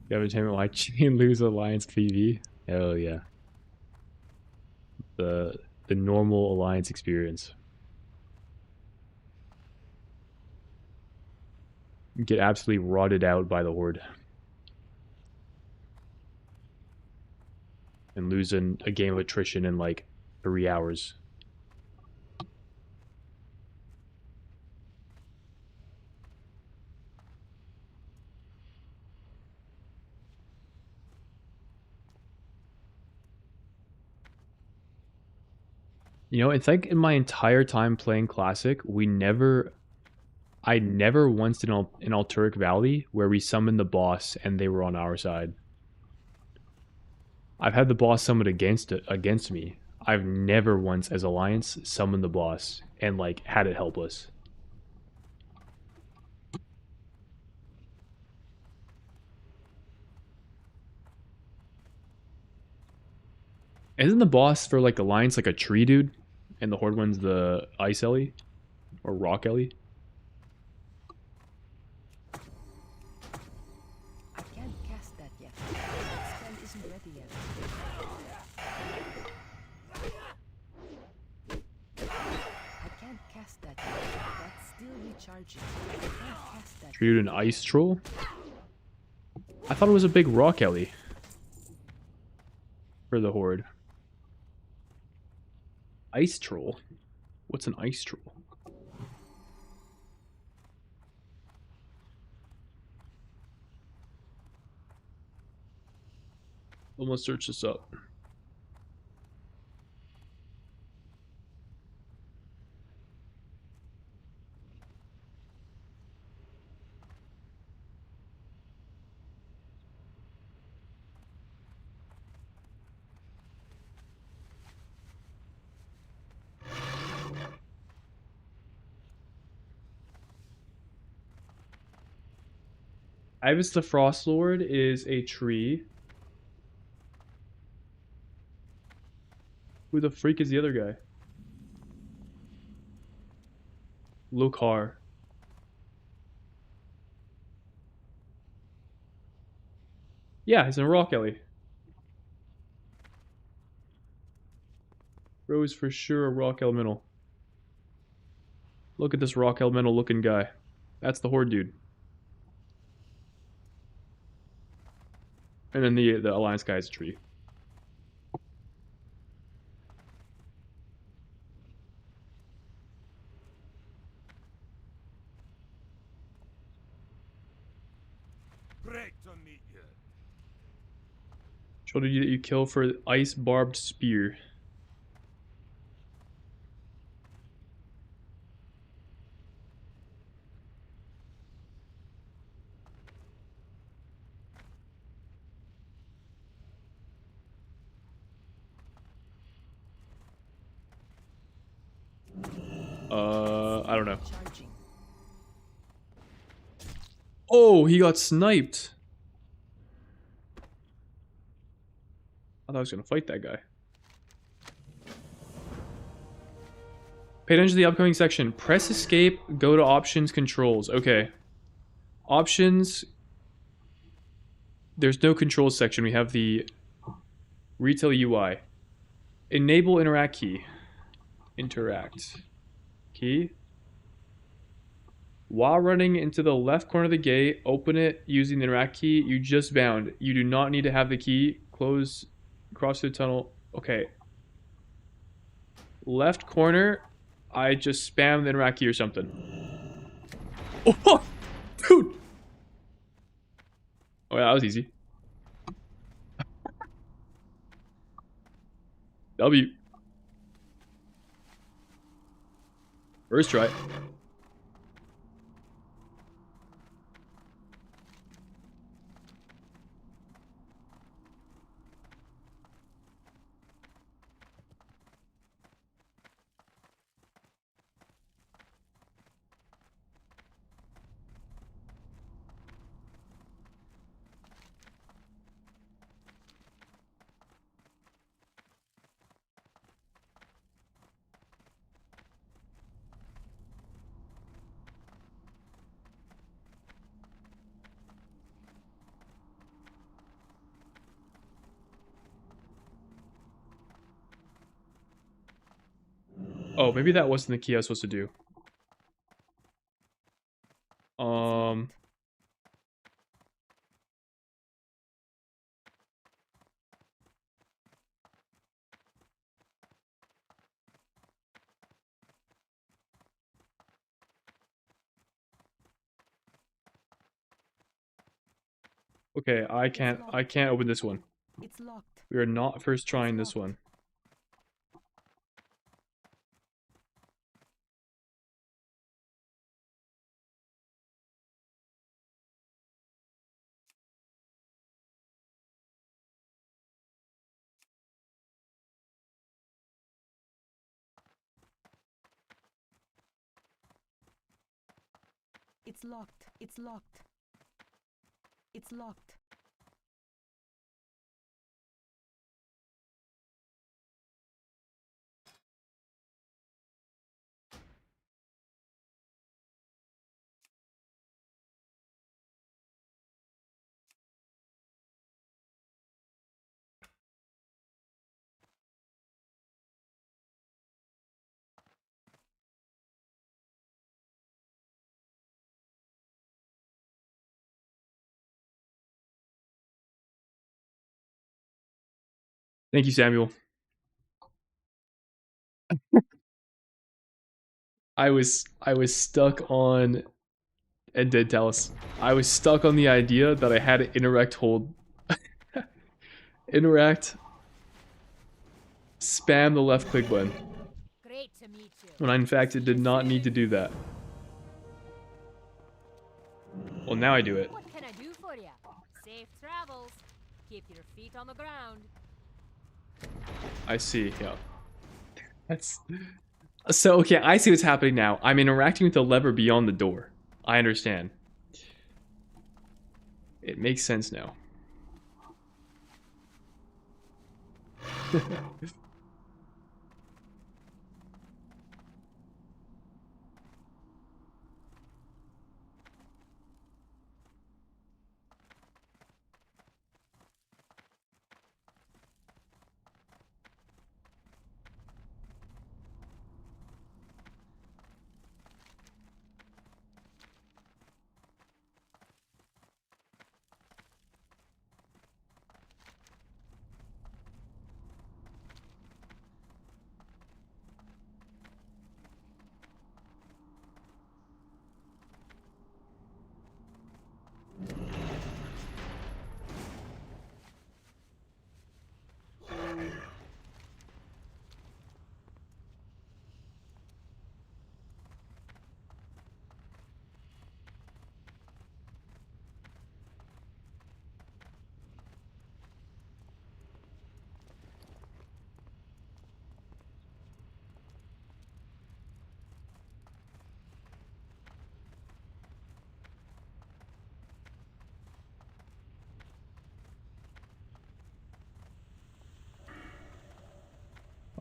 You have entertainment why chain lose alliance PV? Hell yeah. The normal alliance experience. Get absolutely rotted out by the horde. And lose a game of attrition in like 3 hours. You know, I think in my entire time playing Classic, I never once did an Alturic Valley where we summoned the boss and they were on our side. I've had the boss summoned against me. I've never once, as Alliance, summoned the boss and like had it helpless. Isn't the boss for like Alliance like a tree dude? And the Horde one's the Ice Ellie? Or Rock Ellie? I can't cast that yet. That spell isn't ready yet. I can't cast that yet. That's still recharging. I can't cast that. Tree dude an Ice Troll? I thought it was a big Rock Ellie. For the Horde. Ice Troll? What's an Ice Troll? Almost search this up. Ibis the Frost Lord is a tree. Who the freak is the other guy? Lokar. Yeah, he's in Rock Ellie. Bro is for sure a Rock Elemental. Look at this Rock Elemental looking guy. That's the Horde dude. And then the Alliance guy is a tree. Great to meet you. Shoulder you that you kill for Ice Barbed Spear. I don't know. Recharging. Oh, he got sniped. I thought I was gonna fight that guy. Pay attention to the upcoming section. Press escape, go to options, controls. Okay. Options. There's no controls section. We have the retail UI. Enable interact key. Interact. Key. While running into the left corner of the gate, open it using the interact key. You just bound. You do not need to have the key. Close, cross the tunnel. Okay. Left corner, I just spam the interact key or something. Oh, dude! Oh yeah, that was easy. W. First try. Oh, maybe that wasn't the key I was supposed to do. Okay, I can't open this one. It's locked. We are not first trying this one. It's locked. It's locked. It's locked. Thank you, Samuel. I was stuck on, and did tell us. I was stuck on the idea that I had to interact hold interact spam the left click button. Great to meet you. When in fact it did not need to do that. Well, now I do it. What can I do for you? Safe travels. Keep your feet on the ground. I see, yeah. That's so okay, I see what's happening now. I'm interacting with the lever beyond the door. I understand. It makes sense now.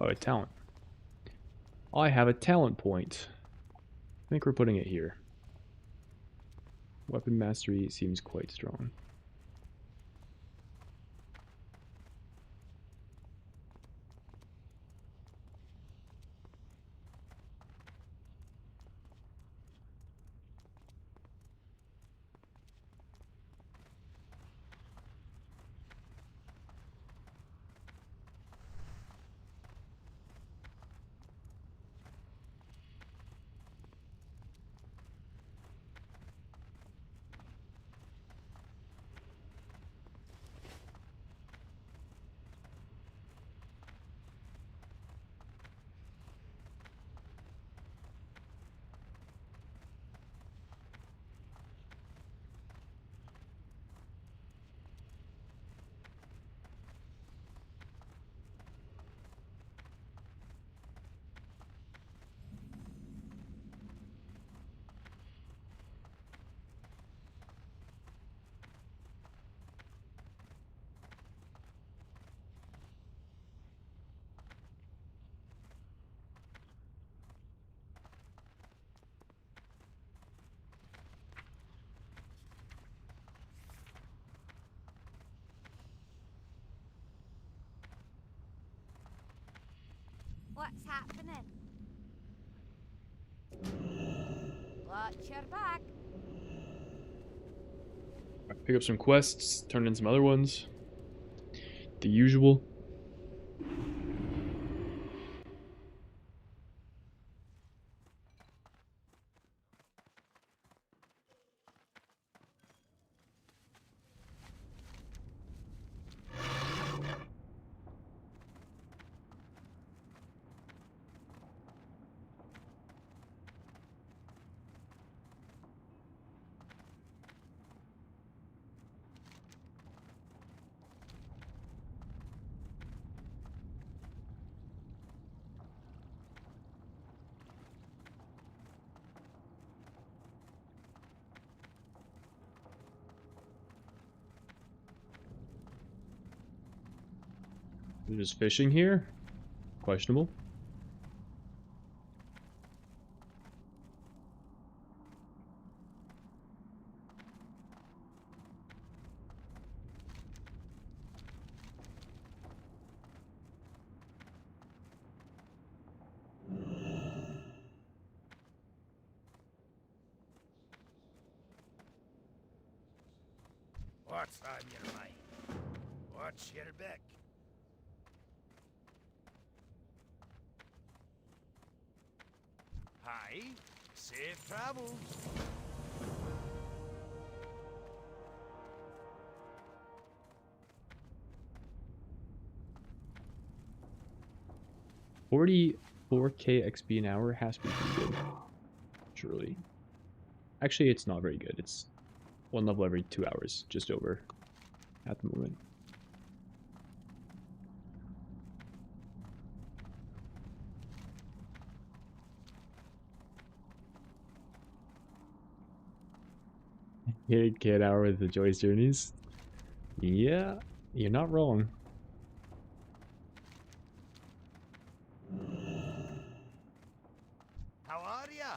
Oh, a talent. I have a talent point. I think we're putting it here. Weapon mastery seems quite strong. What's happening? Watch your back. Pick up some quests, turn in some other ones. The usual. They're just fishing here? Questionable. What's on your mind? Watch your back. Hi, safe travels. $44K XP an hour has to be pretty good. Surely. Actually, it's not very good. It's one level every 2 hours, just over at the moment. $8K an hour with the Joy's Journeys? Yeah, you're not wrong. How are ya?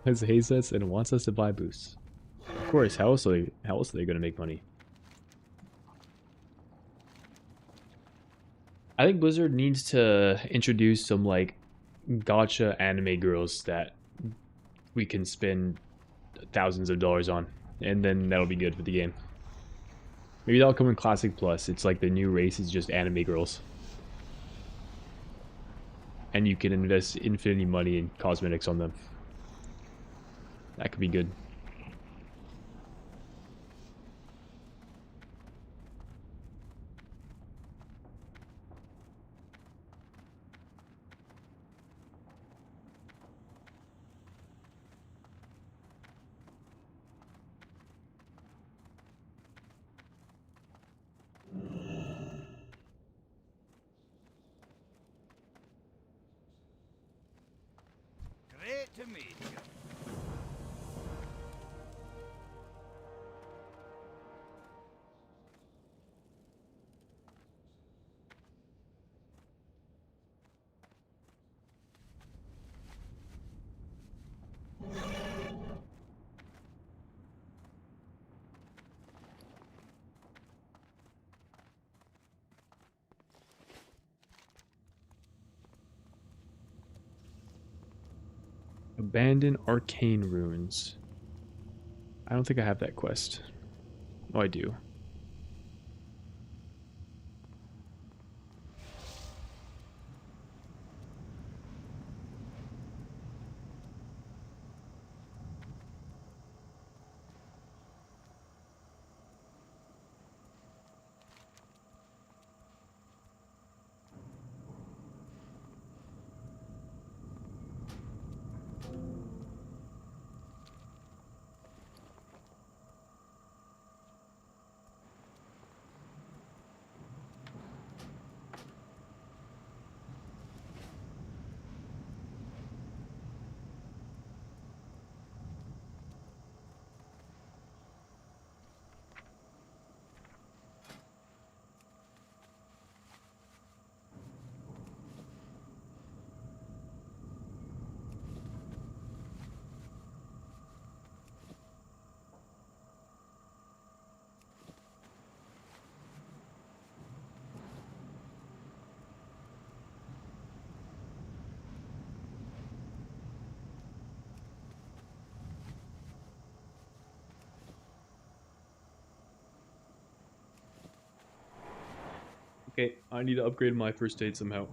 Has hates us and wants us to buy boosts. Of course, how else are they gonna make money? I think Blizzard needs to introduce some like gotcha anime girls that we can spend thousands of dollars on, and then that'll be good for the game. Maybe that'll come in Classic Plus. It's like the new race is just anime girls. And you can invest infinity money in cosmetics on them. That could be good. Great to meet you. Abandon Arcane Ruins. I don't think I have that quest. Oh, I do. Okay, I need to upgrade my first aid somehow.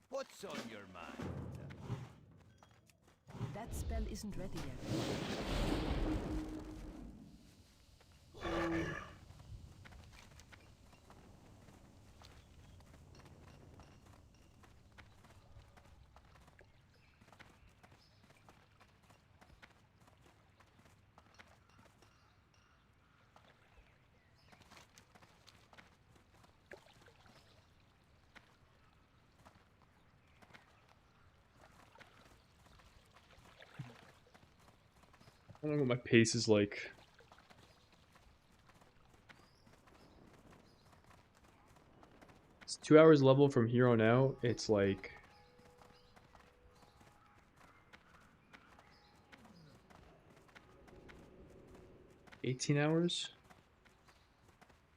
What's on your mind? That spell isn't ready yet. I don't know what my pace is like. It's 2 hours level from here on out. It's like 18 hours.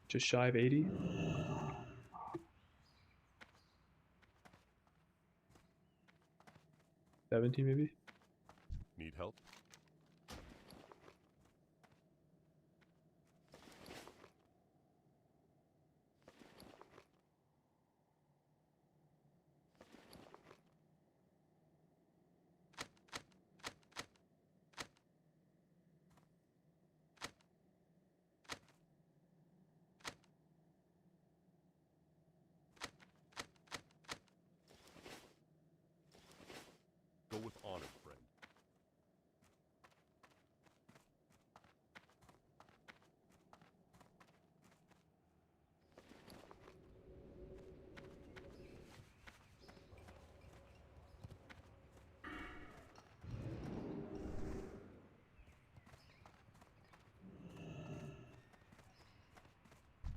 Just shy of 80. 17 maybe. Need help? Go with honor, friend.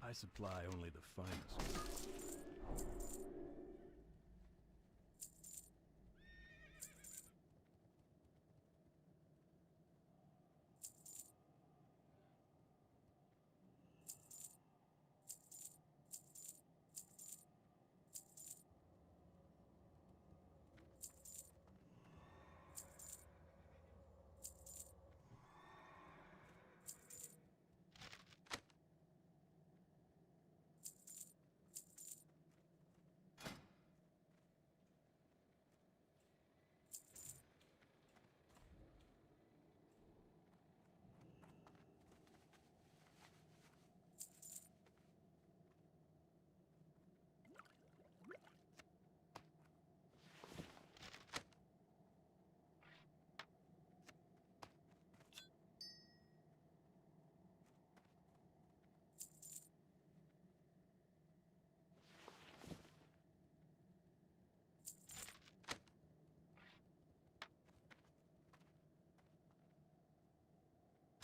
I supply only the finest.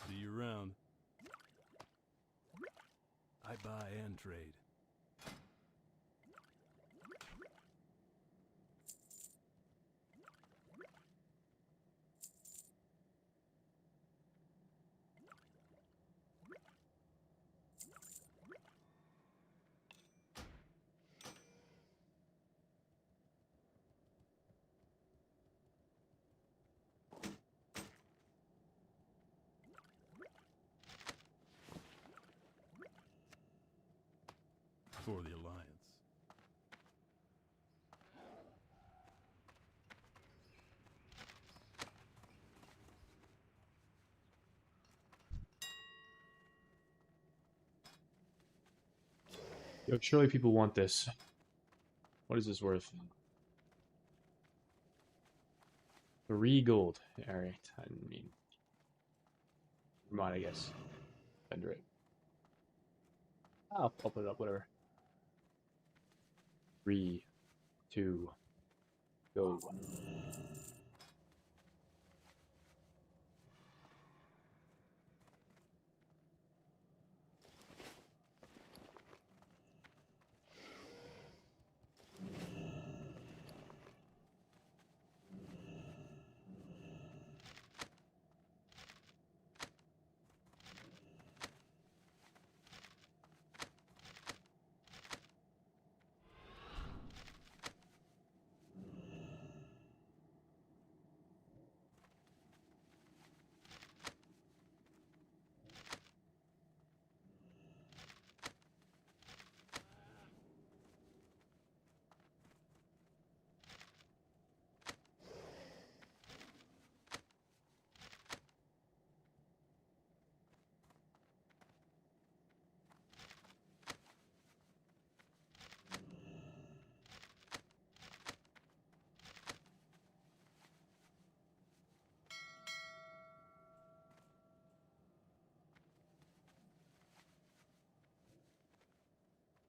See you around. I buy and trade. For the Alliance. Yo, surely people want this. What is this worth? 3 gold. Alright, I mean... Never mind, I guess. Under it. I'll put it up, whatever. 3, 2, go.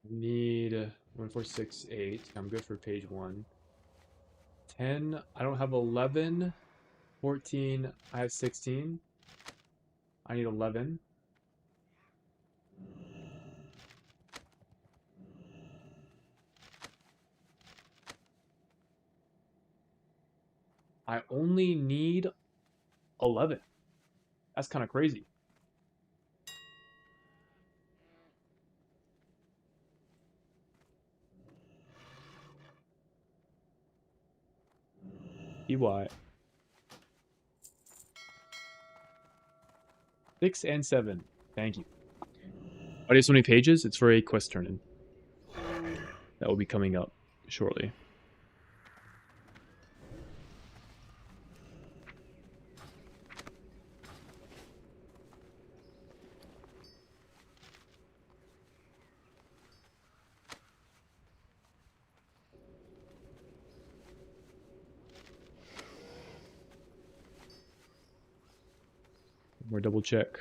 Need 1, 4, 6, 8. I'm good for page 1. 10. I don't have 11. 14. I have 16. I need 11. I only need 11. That's kind of crazy. EY. 6 and 7. Thank you. Why do you have so many pages? It's for a quest turn-in. That will be coming up shortly. More double check.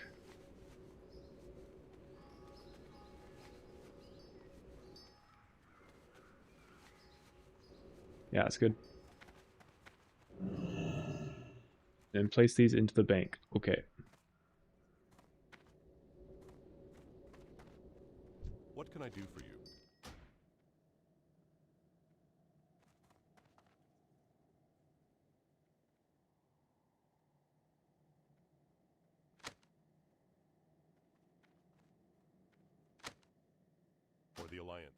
Yeah, that's good. Then place these into the bank. Okay. What can I do for you? For the Alliance.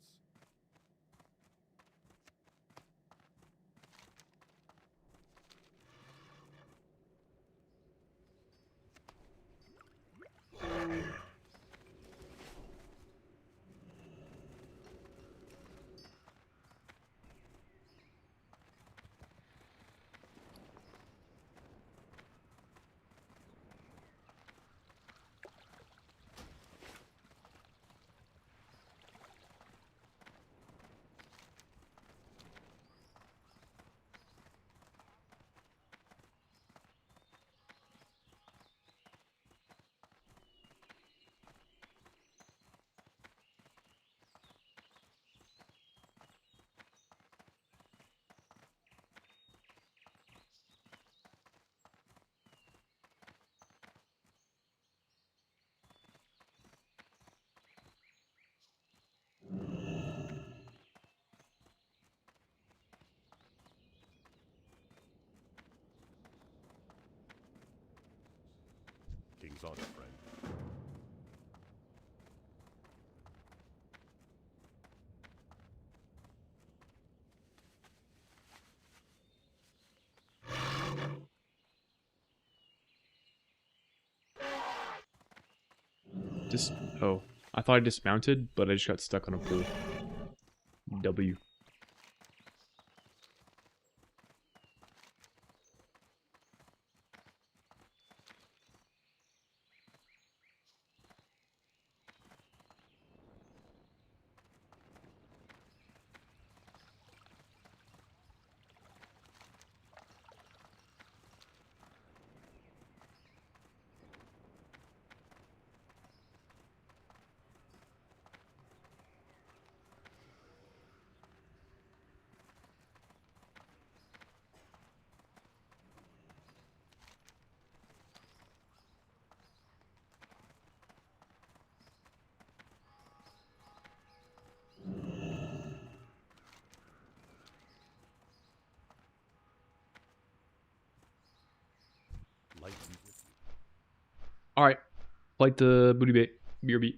King's honor, friend. Oh, I thought I dismounted, but I just got stuck on a pool. W. Light be with you. All right, flight to booty bait. BRB.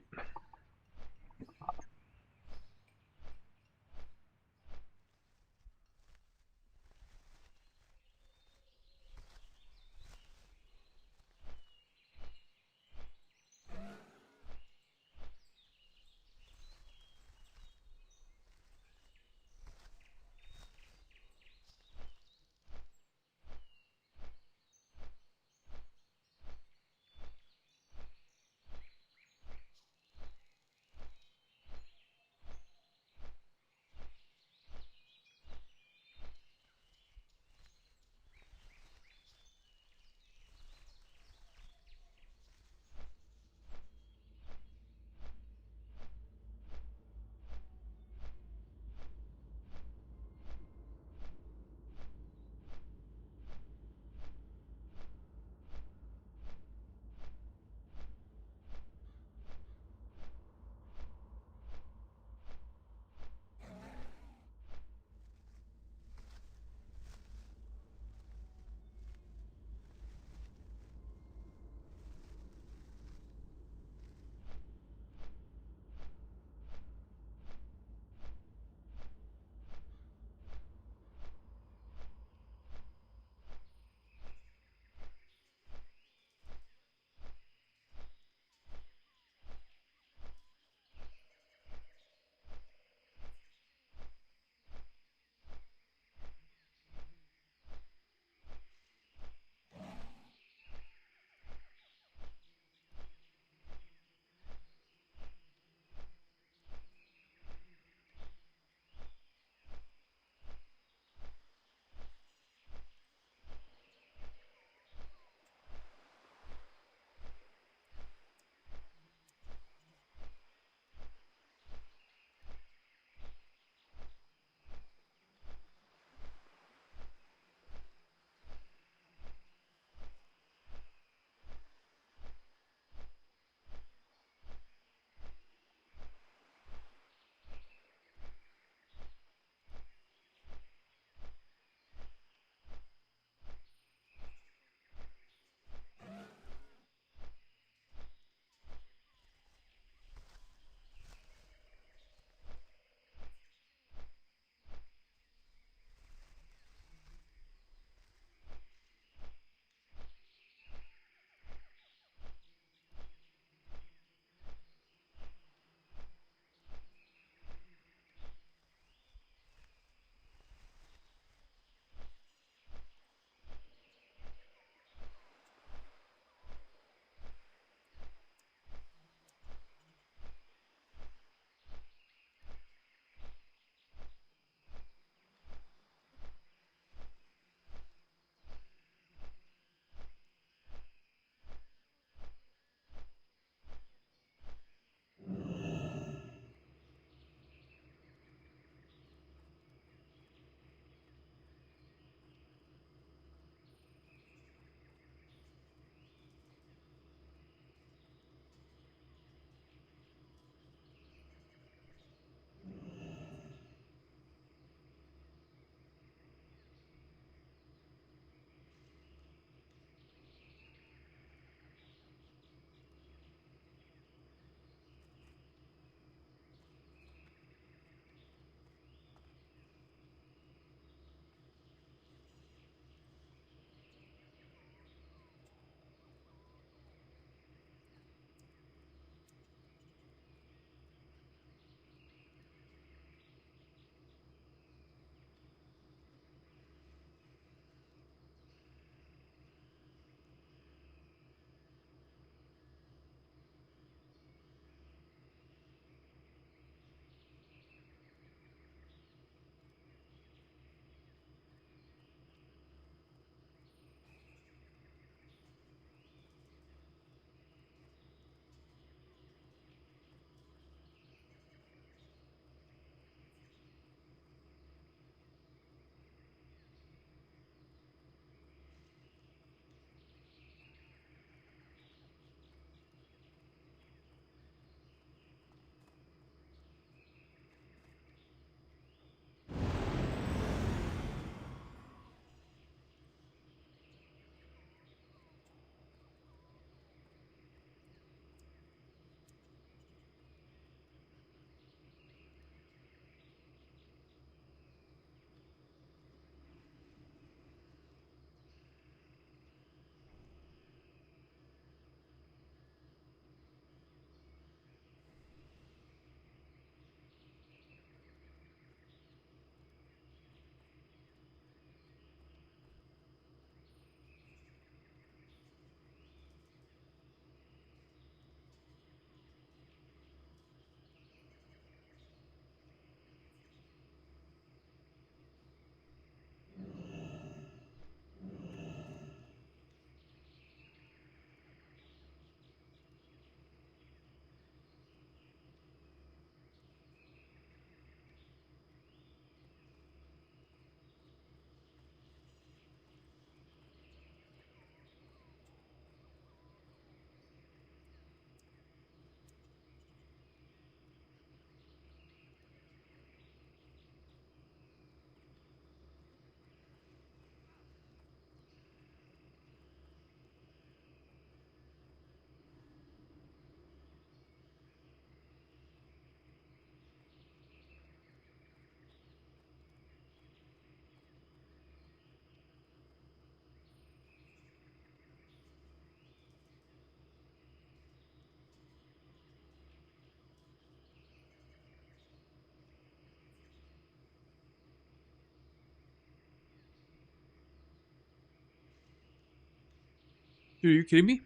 Dude, are you kidding me?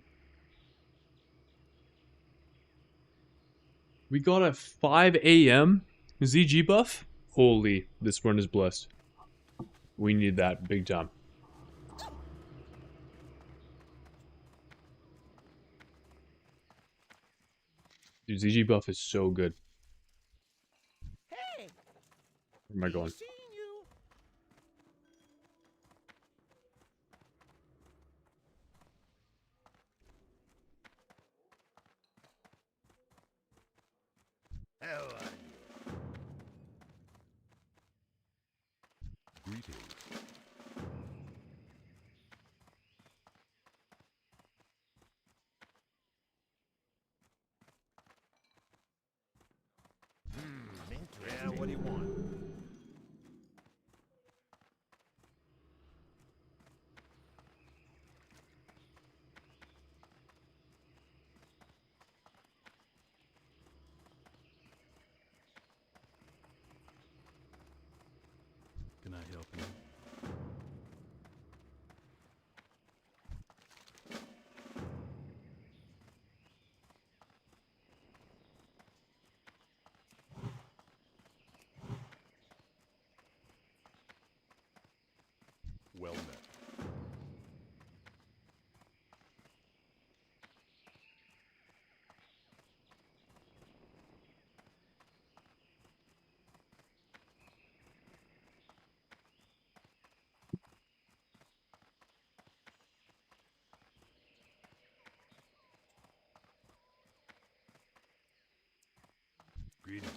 We got a 5 a.m. ZG buff? Holy, this run is blessed. We need that big time. Dude, ZG buff is so good. Hey, Where am I going? seen you. How are you? Greetings. Yeah, what do you want? Can I help you? Well met. Greetings.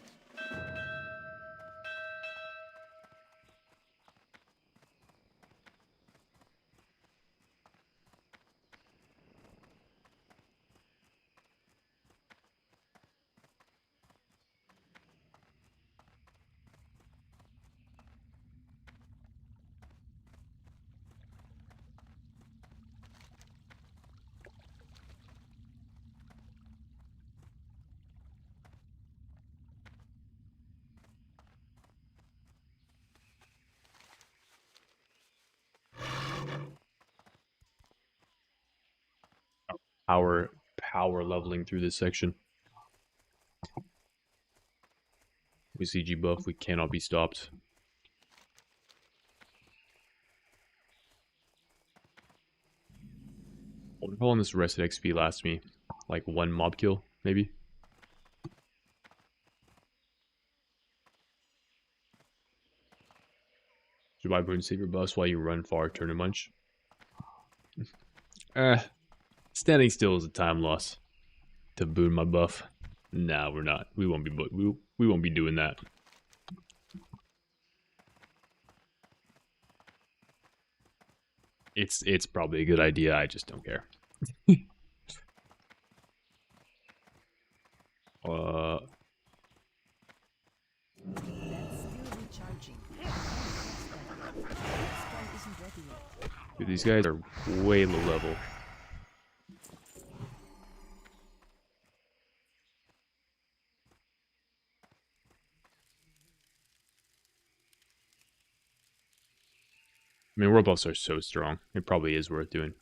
Power leveling through this section. With CG buff, we cannot be stopped. I wonder how long this rested XP lasts me. Like one mob kill, maybe? Should buy Boon Saber buffs while you run far, turn a munch? Standing still is a time loss. To boon my buff. Nah, we're not. We won't be we won't be doing that. It's probably a good idea, I just don't care. That's still recharging. That spell isn't ready yet. Dude, these guys are way low level. I mean, world buffs are so strong. It probably is worth doing.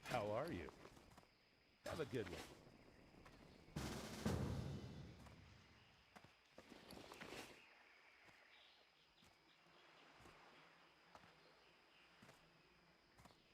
How are you? Have a good one.